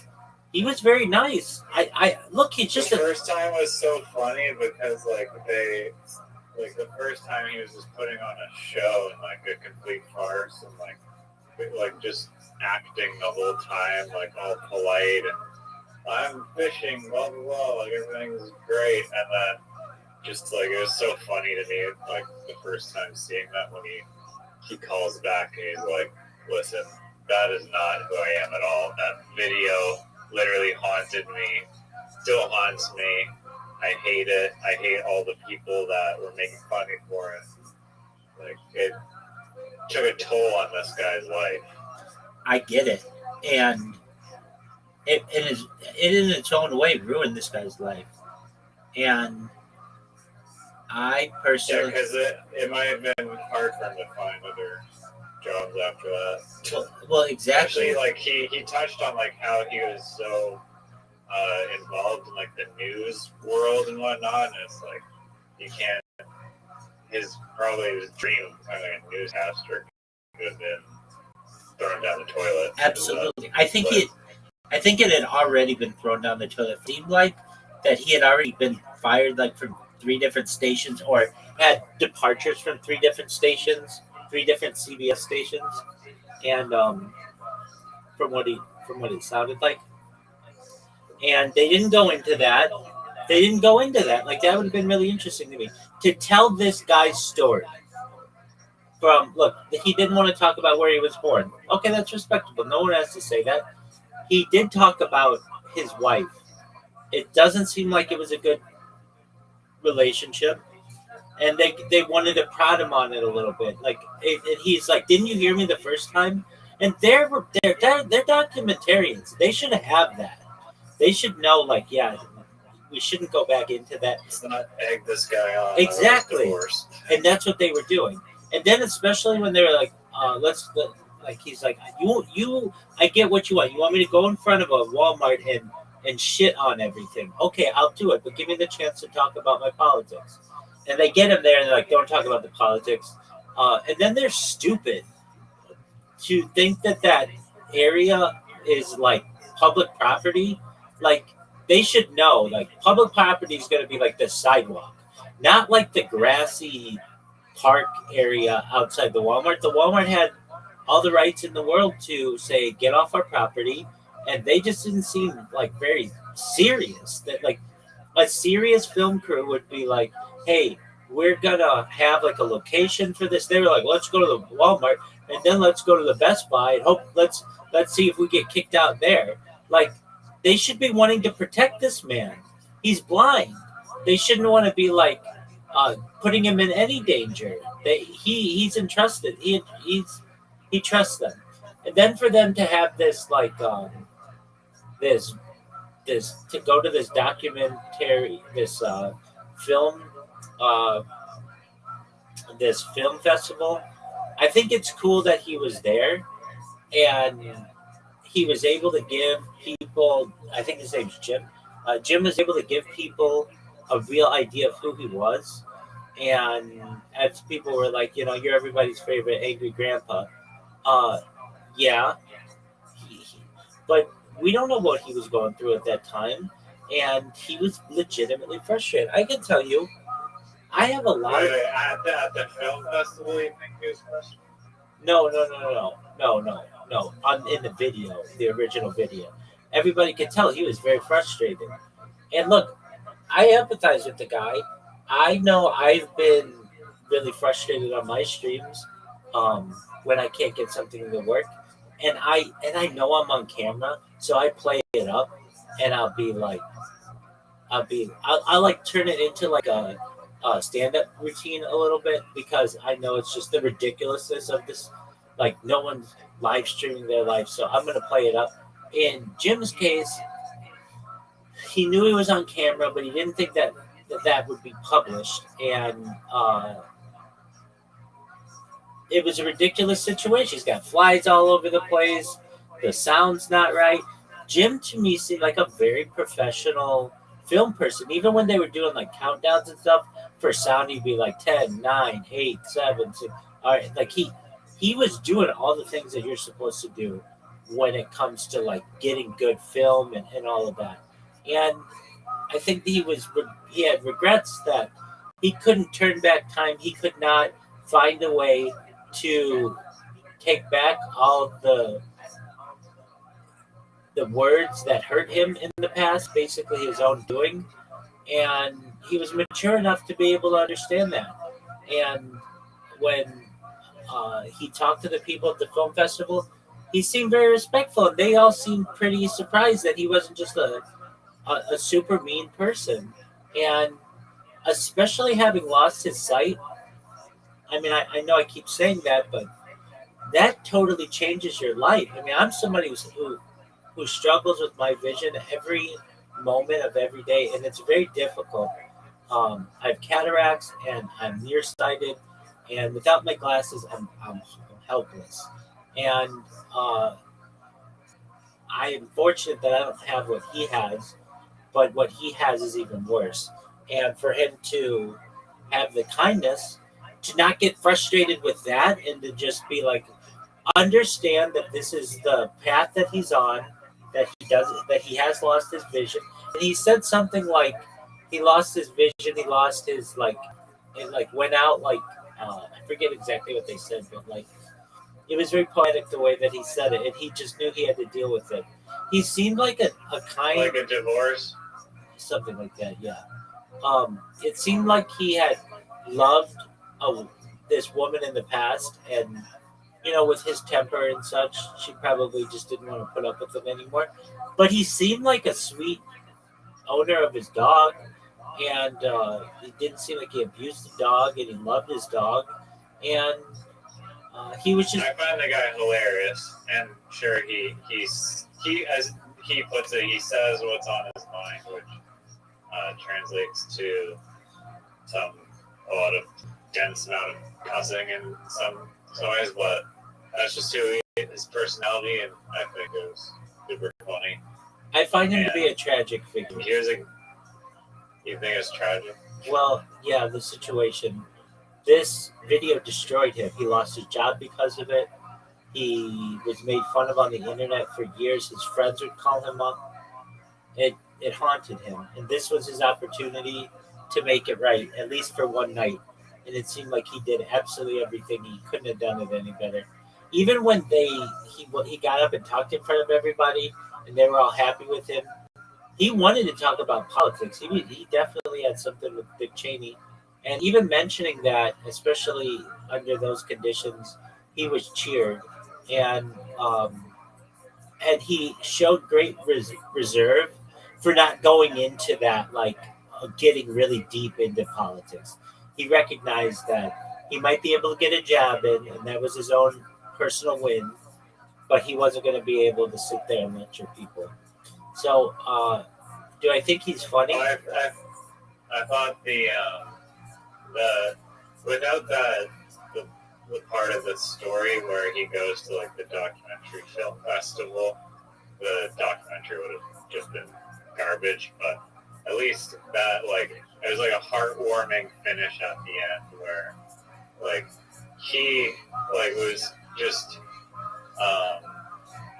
he was very nice. I look, he's just the first time was so funny because the first time he was just putting on a show and like a complete farce and like just acting the whole time, like all polite and I'm fishing, blah blah blah, like everything's great, and then just like it was so funny to me, like the first time seeing that when he calls back and he's like, listen, that is not who I am at all. That video literally haunted me, still haunts me. I hate it. I hate all the people that were making fun of me for it. Like, it took a toll on this guy's life. I get it. And it in its own way ruined this guy's life. And I personally... Yeah, because it might have been hard for him to find other jobs after that. Well, exactly. Actually, like he touched on like how he was so involved in like the news world and whatnot, and it's like you can't. His dream of becoming a newscaster could have been thrown down the toilet. Absolutely, I think it had already been thrown down the toilet. It seemed like that he had already been fired, like from 3 different stations, or had departures from 3 different stations, 3 different CBS stations, and from what it sounded like, and they didn't go into that. Like that would have been really interesting to me to tell this guy's story. Look, he didn't want to talk about where he was born. Okay, that's respectable. No one has to say that. He did talk about his wife. It doesn't seem like it was a good relationship, and they wanted to prod him on it a little bit. Like, he's like, "Didn't you hear me the first time?" And they're documentarians. They should have that. They should know, like, yeah, we shouldn't go back into that. Let's not egg this guy on. Exactly, and that's what they were doing. And then, especially when they were like, like he's like, I get what you want. You want me to go in front of a Walmart and shit on everything? Okay, I'll do it, but give me the chance to talk about my politics. And they get him there, and they're like, don't talk about the politics. And then they're stupid to think that area is like public property. Like, they should know, like, public property is going to be like the sidewalk, not like the grassy park area outside the Walmart. The Walmart had all the rights in the world to say, get off our property, and they just didn't seem like very serious. That, like, a serious film crew would be like, hey, we're gonna have like a location for this. They were like, let's go to the Walmart, and then let's go to the Best Buy and hope let's see if we get kicked out there. Like, they should be wanting to protect this man. He's blind. They shouldn't want to be like putting him in any danger. He's entrusted. He trusts them. And then for them to have this like this to go to this documentary, this film this film festival. I think it's cool that he was there, and he was able to give people, I think his name's Jim. Jim was able to give people a real idea of who he was. And as people were like, you're everybody's favorite angry grandpa. Yeah. But we don't know what he was going through at that time. And he was legitimately frustrated. I can tell you, I have a lot of... At the film festival, you think he was frustrated? No. In the video, the original video, everybody could tell he was very frustrated. And look, I empathize with the guy. I know I've been really frustrated on my streams when I can't get something to work, and I know I'm on camera, so I play it up, and I'll like turn it into like a stand-up routine a little bit, because I know it's just the ridiculousness of this. Like, no one's live streaming their life, so I'm going to play it up. In Jim's case, he knew he was on camera, but he didn't think that would be published. And it was a ridiculous situation. He's got flies all over the place. The sound's not right. Jim, to me, seemed like a very professional film person. Even when they were doing, like, countdowns and stuff, for sound, he'd be like 10, 9, 8, 7, 6. All right, like, he was doing all the things that you're supposed to do when it comes to like getting good film and all of that. And I think he had regrets that he couldn't turn back time. He could not find a way to take back all the words that hurt him in the past, basically his own doing. And he was mature enough to be able to understand that. And when he talked to the people at the film festival, he seemed very respectful, and they all seemed pretty surprised that he wasn't just a super mean person. And especially having lost his sight, I mean, I know I keep saying that, but that totally changes your life. I mean, I'm somebody who struggles with my vision every moment of every day, and it's very difficult. I have cataracts, and I'm nearsighted, and without my glasses, I'm helpless. And I am fortunate that I don't have what he has, but what he has is even worse. And for him to have the kindness to not get frustrated with that and to just be like, understand that this is the path that he's on, that he has lost his vision. And he said something like he lost his vision, he lost his like it like went out like I forget exactly what they said, but like it was very poetic the way that he said it, and he just knew he had to deal with it. He seemed like a kind Like a divorce. something like that, yeah. It seemed like he had loved a, this woman in the past, and with his temper and such, she probably just didn't want to put up with him anymore. But he seemed like a sweet owner of his dog, and it didn't seem like he abused the dog, and he loved his dog, and he was just. I find the guy hilarious, and sure, he as he puts it, he says what's on his mind, which translates to a lot of dense amount of cussing in some ways, but that's just who he is, his personality, and I think it was super funny. I find him to be a tragic figure. You think it's tragic? Well, yeah, the situation. This video destroyed him. He lost his job because of it. He was made fun of on the internet for years. His friends would call him up. It haunted him, and this was his opportunity to make it right, at least for one night. And it seemed like he did absolutely everything. He couldn't have done it any better. Even when he got up and talked in front of everybody, and they were all happy with him, he wanted to talk about politics. He definitely had something with Dick Cheney, and even mentioning that, especially under those conditions, he was cheered, and and he showed great reserve for not going into that like getting really deep into politics. He recognized that he might be able to get a jab in, and that was his own personal win, but he wasn't going to be able to sit there and lecture people. So, do I think he's funny? I thought the without the part of the story where he goes to like the documentary film festival, the documentary would have just been garbage. But at least that like it was like a heartwarming finish at the end where like he like was just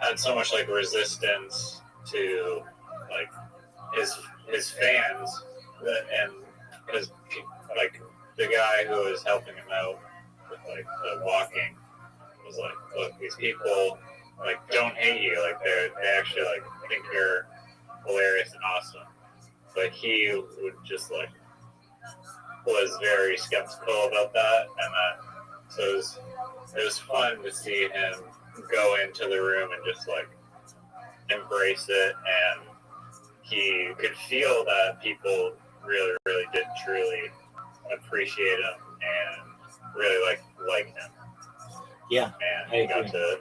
had so much like resistance to like his fans and because like the guy who was helping him out with like the walking was like, look, these people like don't hate you, like they actually like think you're hilarious and awesome, but he would just like was very skeptical about that, and that so it was fun to see him go into the room and just like embrace it, and he could feel that people really, really did truly appreciate him and really like him. Yeah, and he got to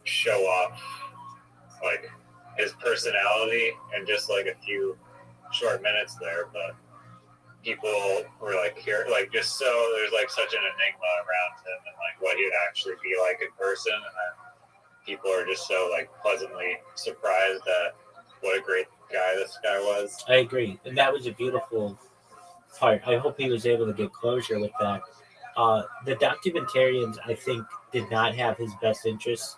show off like his personality in just like a few short minutes there, but people were like here, like just so there's like such an enigma around him and like what he would actually be like in person, and then people are just so like pleasantly surprised at what a great guy this guy was. I agree, and that was a beautiful part. I hope he was able to get closure with that. The documentarians, I think, did not have his best interests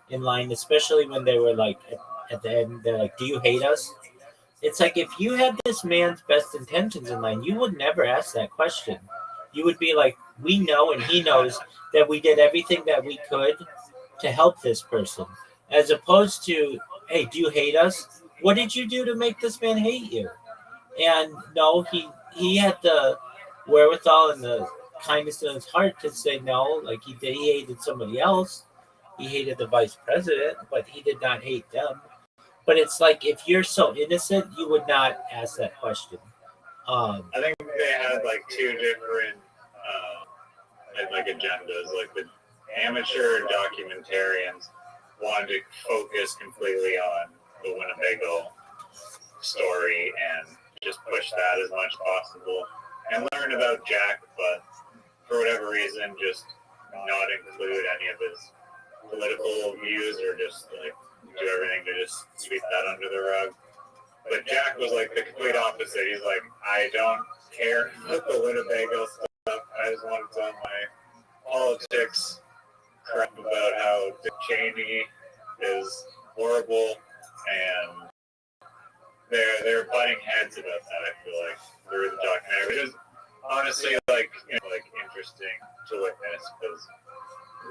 in line, especially when they were like at the end, they're like, "Do you hate us?" It's like if you had this man's best intentions in mind, you would never ask that question. You would be like, "We know, and he knows that we did everything that we could to help this person," as opposed to, "Hey, do you hate us? What did you do to make this man hate you?" And no, he had the wherewithal and the kindness in his heart to say no. Like he hated somebody else. He hated the vice president, but he did not hate them. But it's like if you're so innocent, you would not ask that question. I think they had like two different like agendas. Like the amateur documentarians wanted to focus completely on the Winnebago story and just push that as much as possible and learn about Jack, but for whatever reason, just not include any of his political views or just like do everything to just sweep that under the rug. But Jack was like the complete opposite. He's like, I don't care about the Winnebago stuff. I just want to tell my politics crap about how Dick Cheney is horrible, and they're butting heads about that. I feel like through the documentary, which is honestly like interesting to witness because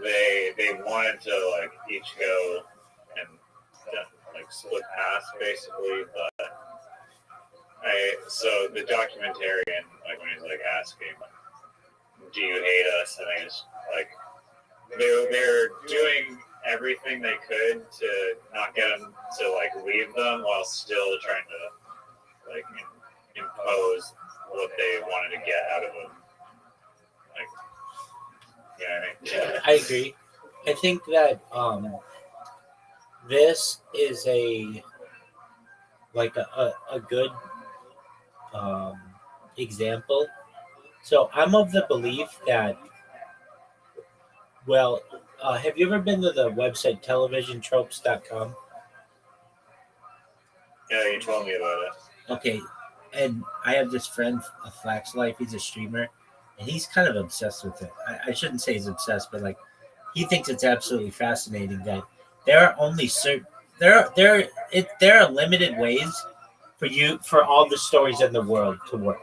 they wanted to like each go and like split paths basically, but so the documentarian, like when he's like asking, do you hate us? I think it's like they're doing everything they could to not get him to like leave them while still trying to like impose what they wanted to get out of him. Like, you know what I mean? I agree. I think that this is a good example. So I'm of the belief that, well, have you ever been to the website televisiontropes.com? Yeah, you told me about it. Okay, and I have this friend, a Flax Life, he's a streamer, and he's kind of obsessed with it. I shouldn't say he's obsessed, but like he thinks it's absolutely fascinating that there are only certain there are limited ways for all the stories in the world to work.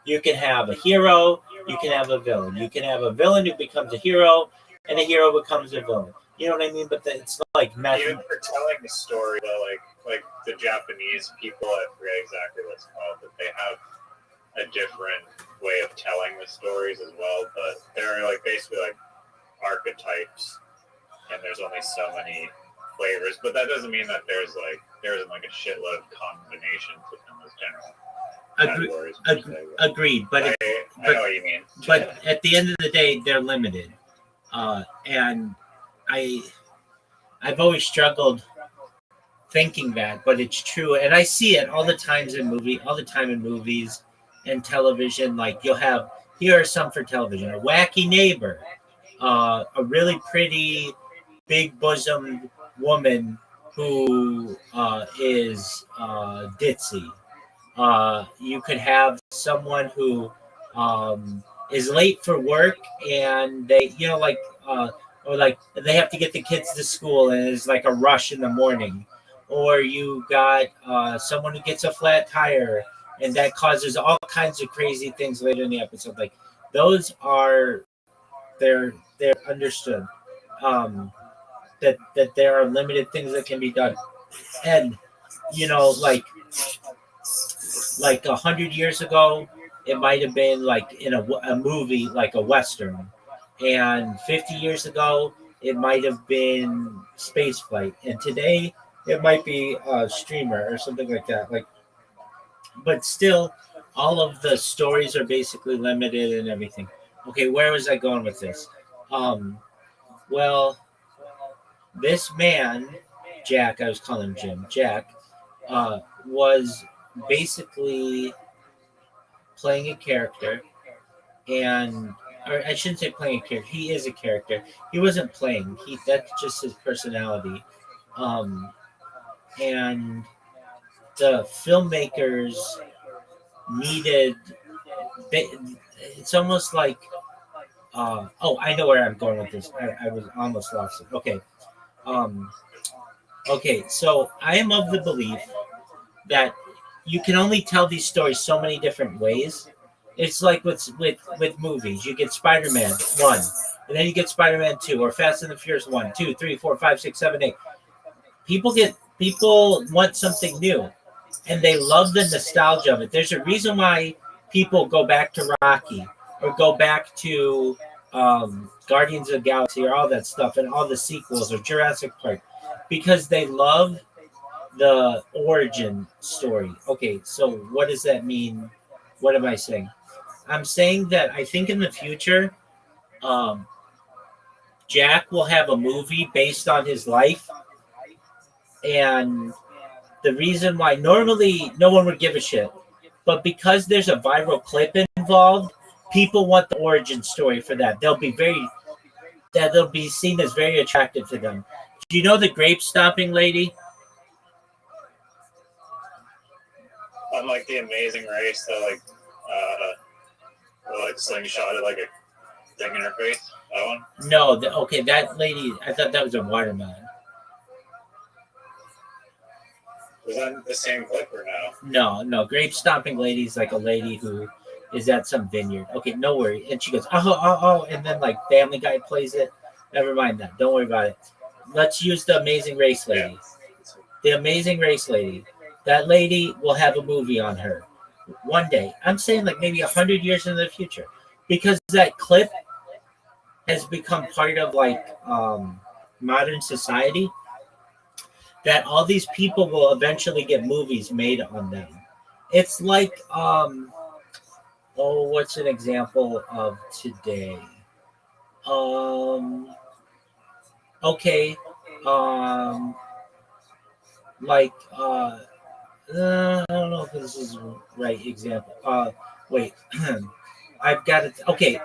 You can have a hero, you can have a villain. You can have a villain who becomes a hero, and a hero becomes a villain. You know what I mean? But it's not like even for telling the story, though, like the Japanese people, I forget exactly what's called, but they have a different way of telling the stories as well. But they're like basically like archetypes, and there's only so many flavors. But that doesn't mean that there isn't like a shitload of combinations within those general categories. Agreed, but I know what you mean. But at the end of the day, they're limited, and I've always struggled thinking that, but it's true, and I see it all the time in movies and television. Like you'll have, here are some for television: a wacky neighbor, a really pretty, big bosomed woman who is ditzy. You could have someone who is late for work, and they, or like they have to get the kids to school, and it's like a rush in the morning. Or you got someone who gets a flat tire, and that causes all kinds of crazy things later in the episode. Like those are they're understood. That there are limited things that can be done, and like 100 years ago, it might have been like in a movie, like a Western. And 50 years ago, it might have been space flight. And today, it might be a streamer or something like that. Like, but still, all of the stories are basically limited and everything. Okay, where was I going with this? Well, this man, Jack, I was calling him Jim, Jack, was basically playing a character, or I shouldn't say playing a character. He is a character. He wasn't playing. That's just his personality. And the filmmakers needed. It's almost like. I know where I'm going with this. I was almost lost it. Okay. Okay. So I am of the belief that you can only tell these stories so many different ways. It's like with movies. You get Spider-Man 1, and then you get Spider-Man 2, or Fast and the Furious 1, 2, 3, 4, 5, 6, 7, 8. People want something new, and they love the nostalgia of it. There's a reason why people go back to Rocky or go back to Guardians of the Galaxy or all that stuff and all the sequels or Jurassic Park, because they love the origin story. Okay, so what does that mean? What am I saying? I'm saying that I think in the future, Jack will have a movie based on his life. And the reason why normally no one would give a shit, but because there's a viral clip involved, people want the origin story for that. They'll be very, that'll be seen as very attractive to them. Do you know the grape stomping lady? Unlike the Amazing Race, that like slingshotted like a thing in her face. That one. No, okay, that lady. I thought that was a watermelon. Was that the same clip or no? No. Grape stomping lady is like a lady who is at some vineyard. Okay, no worry. And she goes, oh, and then like Family Guy plays it. Never mind that. Don't worry about it. Let's use the Amazing Race lady. Yeah. The Amazing Race lady. That lady will have a movie on her one day. I'm saying like maybe 100 years in the future, because that clip has become part of like modern society. That all these people will eventually get movies made on them. It's like what's an example of today? Okay, like I don't know if this is the right example. Wait, I've got it. Okay,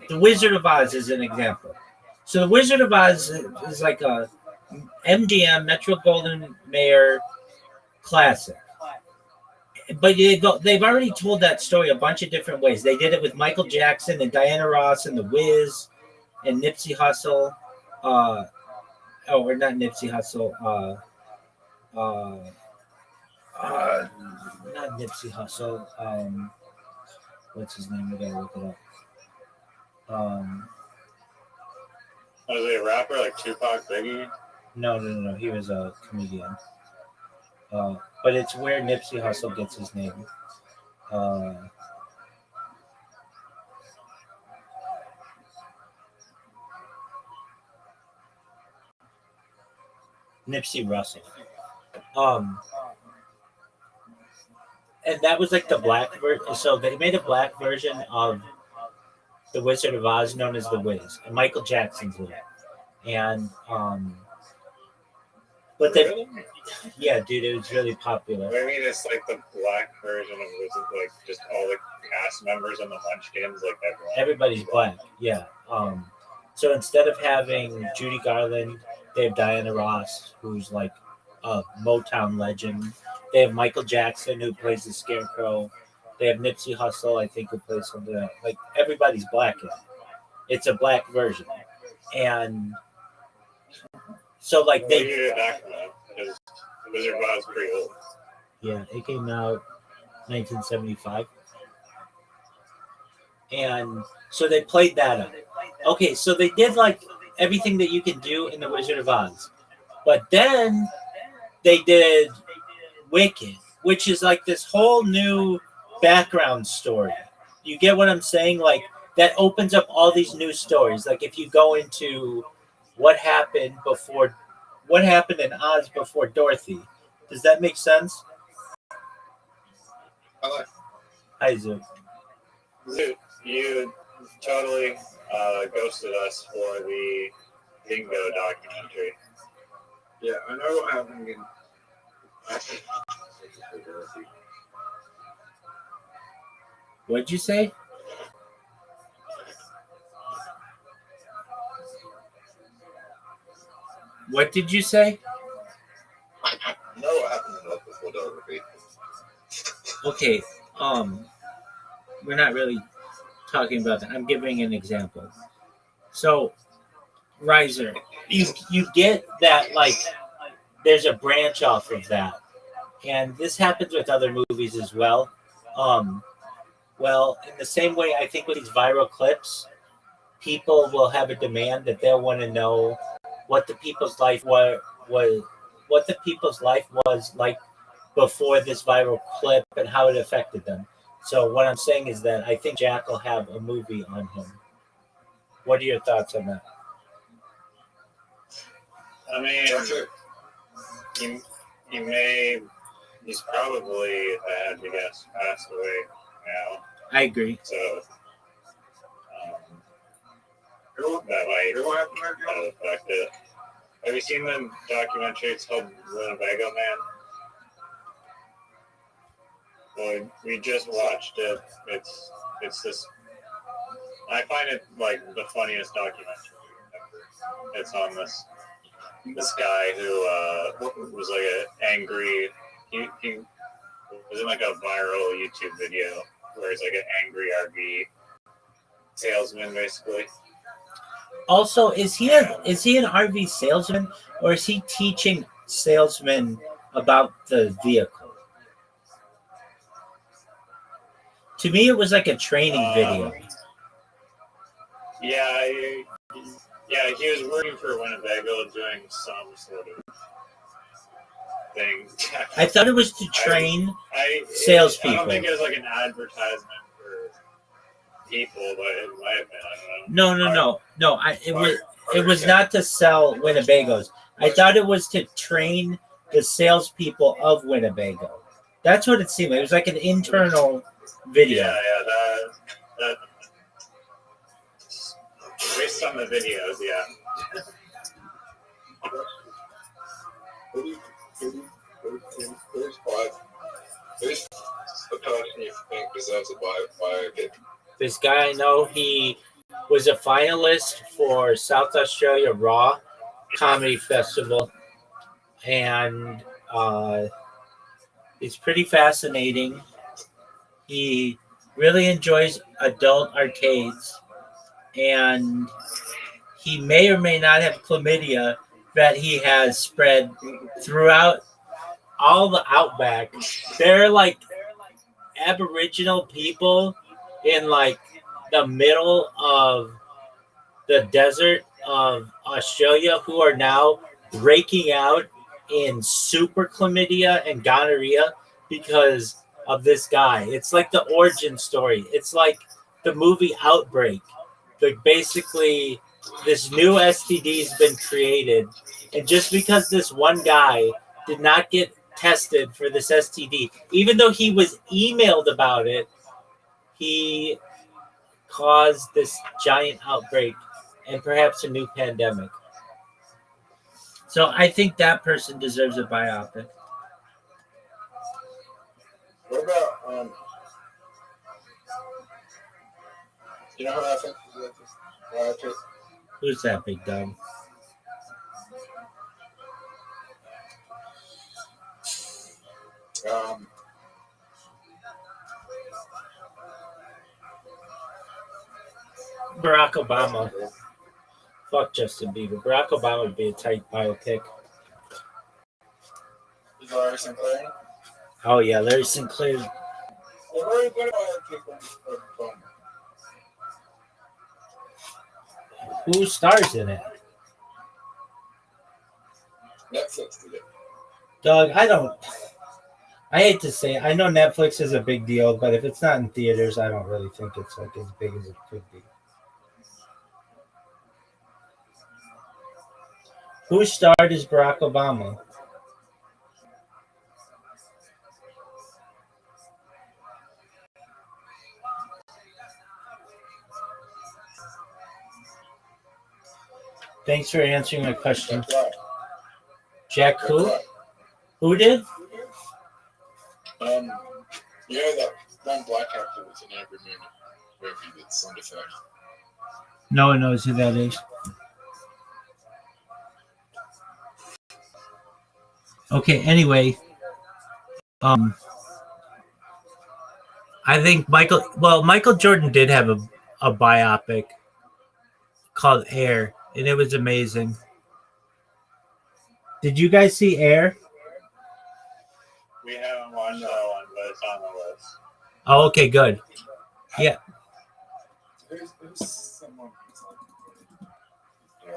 The Wizard of Oz is an example. So The Wizard of Oz is like a MGM Metro Golden Mayer classic. But they've already told that story a bunch of different ways. They did it with Michael Jackson and Diana Ross and The Wiz and Nipsey Hussle. Or not Nipsey Hussle. Not Nipsey Hussle. What's his name? We gotta look it up. Was he a rapper like Tupac, Biggie? No. He was a comedian. But it's where Nipsey Hussle gets his name. Nipsey Russell. And that was like the black version. So they made a black version of The Wizard of Oz known as The Wiz. And Michael Jackson's in it. And but they, yeah, dude, it was really popular. I mean, it's like the black version of Wizard, like just all the cast members on the Munchkins, like everyone. Everybody's black, yeah. So instead of having Judy Garland, they have Diana Ross, who's like a Motown legend. They have Michael Jackson, who plays the Scarecrow. They have Nipsey Hussle, I think, who plays something else. Like everybody's black in it. It's a black version, and so like they. Year back now, because Wizard of Oz is pretty old. Yeah, it came out 1975, and so they played that up. Okay, so they did like everything that you can do in the Wizard of Oz, but then they did Wicked, which is like this whole new background story. You get what I'm saying? Like that opens up all these new stories. Like if you go into what happened in Oz before Dorothy. Does that make sense? Hi, Zoot. Zoot, you totally ghosted us for the Bingo documentary. Yeah, I know what happened in. What'd you say? What did you say? I know what happened in love before Dorothy. Okay, we're not really talking about that. I'm giving an example. So, Riser, you get that like there's a branch off of that, and this happens with other movies as well. Well, in the same way, I think with these viral clips, people will have a demand that they'll want to know what the people's life was like before this viral clip and how it affected them. So what I'm saying is that I think Jack will have a movie on him. What are your thoughts on that? I mean, he's probably, if I had to guess, passed away now. I agree. So that might affect it. Have you seen the documentary? It's called Winnebago Man. Well, we just watched it. It's this. I find it like the funniest documentary ever. It's on this guy who was like an angry. He was in like a viral YouTube video where he's like an angry RV salesman, basically. Also, is he an RV salesman, or is he teaching salesmen about the vehicle? To me, it was like a training video. Yeah, he was working for Winnebago doing some sort of thing. I thought it was to train salespeople. I don't think it was like an advertisement for people, but it might have been. I don't know. No. It was not to sell Winnebagos. I thought it was to train the salespeople of Winnebago. That's what it seemed like. It was like an internal video. Yeah, that based on the videos, yeah. Who's the person you think deserves a biopic? This guy I know, he was a finalist for South Australia Raw Comedy Festival, and he's pretty fascinating. He really enjoys adult arcades, and he may or may not have chlamydia that he has spread throughout all the outback. They're like Aboriginal people in like the middle of the desert of Australia who are now breaking out in super chlamydia and gonorrhea because of this guy. It's like the origin story. It's like the movie Outbreak. Like basically this new STD's been created, and just because this one guy did not get tested for this STD, even though he was emailed about it, he caused this giant outbreak and perhaps a new pandemic. So I think that person deserves a biopic. What about you know who I think is biopic? Who's that, big dog? Barack Obama. Fuck Justin Bieber. Barack Obama would be a tight biopic. Is Larry Sinclair? Oh yeah, Larry Sinclair. Well, what biopic? Who stars in it? Netflix did it. Doug, I hate to say it. I know Netflix is a big deal, but if it's not in theaters, I don't really think it's like as big as it could be. Who starred as Barack Obama? Thanks for answering my question. Jack who? Who did? Yeah, that one black actor was in every movie that's sound effect. No one knows who that is. Okay, anyway. I think Michael Jordan did have a biopic called Air, and it was amazing. Did you guys see Air? We haven't watched that one, but it's on the list. Oh, okay, good. Yeah. There's someone who's like,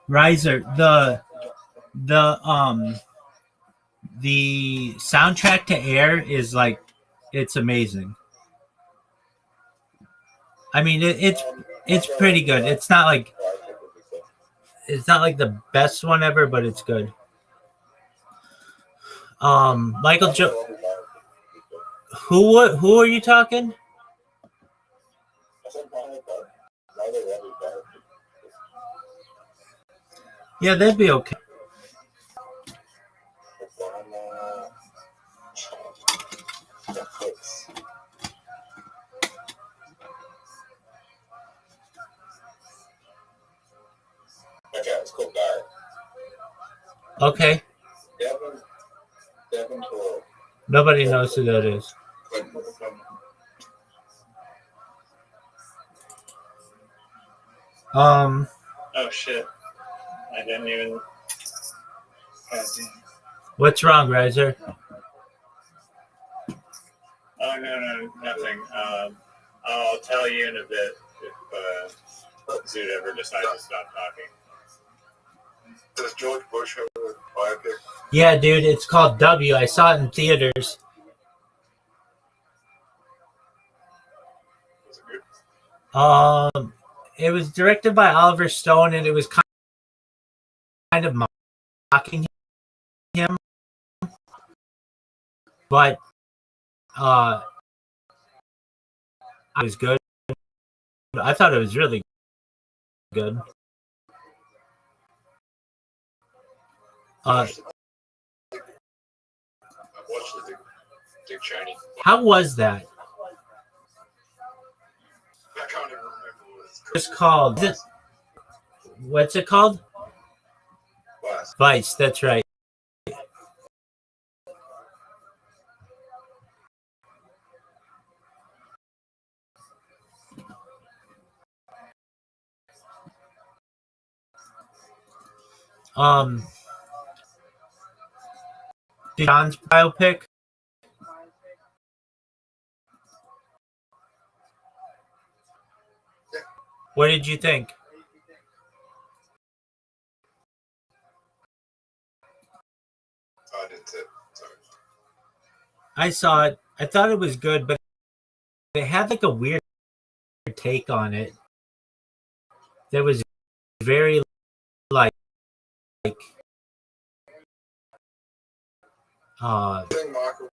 Riser, the soundtrack to Air is like, it's amazing. I mean, it's pretty good. It's not like the best one ever, but it's good. Who are you talking? Yeah, that'd be okay. Okay. Devin Toro. Nobody knows who that is. Oh shit! I didn't even. What's wrong, Riser? Oh no, nothing. I'll tell you in a bit if Zoot ever decides to stop talking. Does George Bush have a biopic? Yeah, dude, it's called W. I saw it in theaters. Was it good? It was directed by Oliver Stone, and it was kind of mocking him, but it was good. I thought it was really good. I watched the Dick Cheney. How was that? I can't even remember what it's called. It's called. What's it called? Vice. Vice. That's right. John's biopic. Yeah. What did you think? I did too. Sorry. I saw it. I thought it was good, but it had like a weird take on it. That was very like I think Michael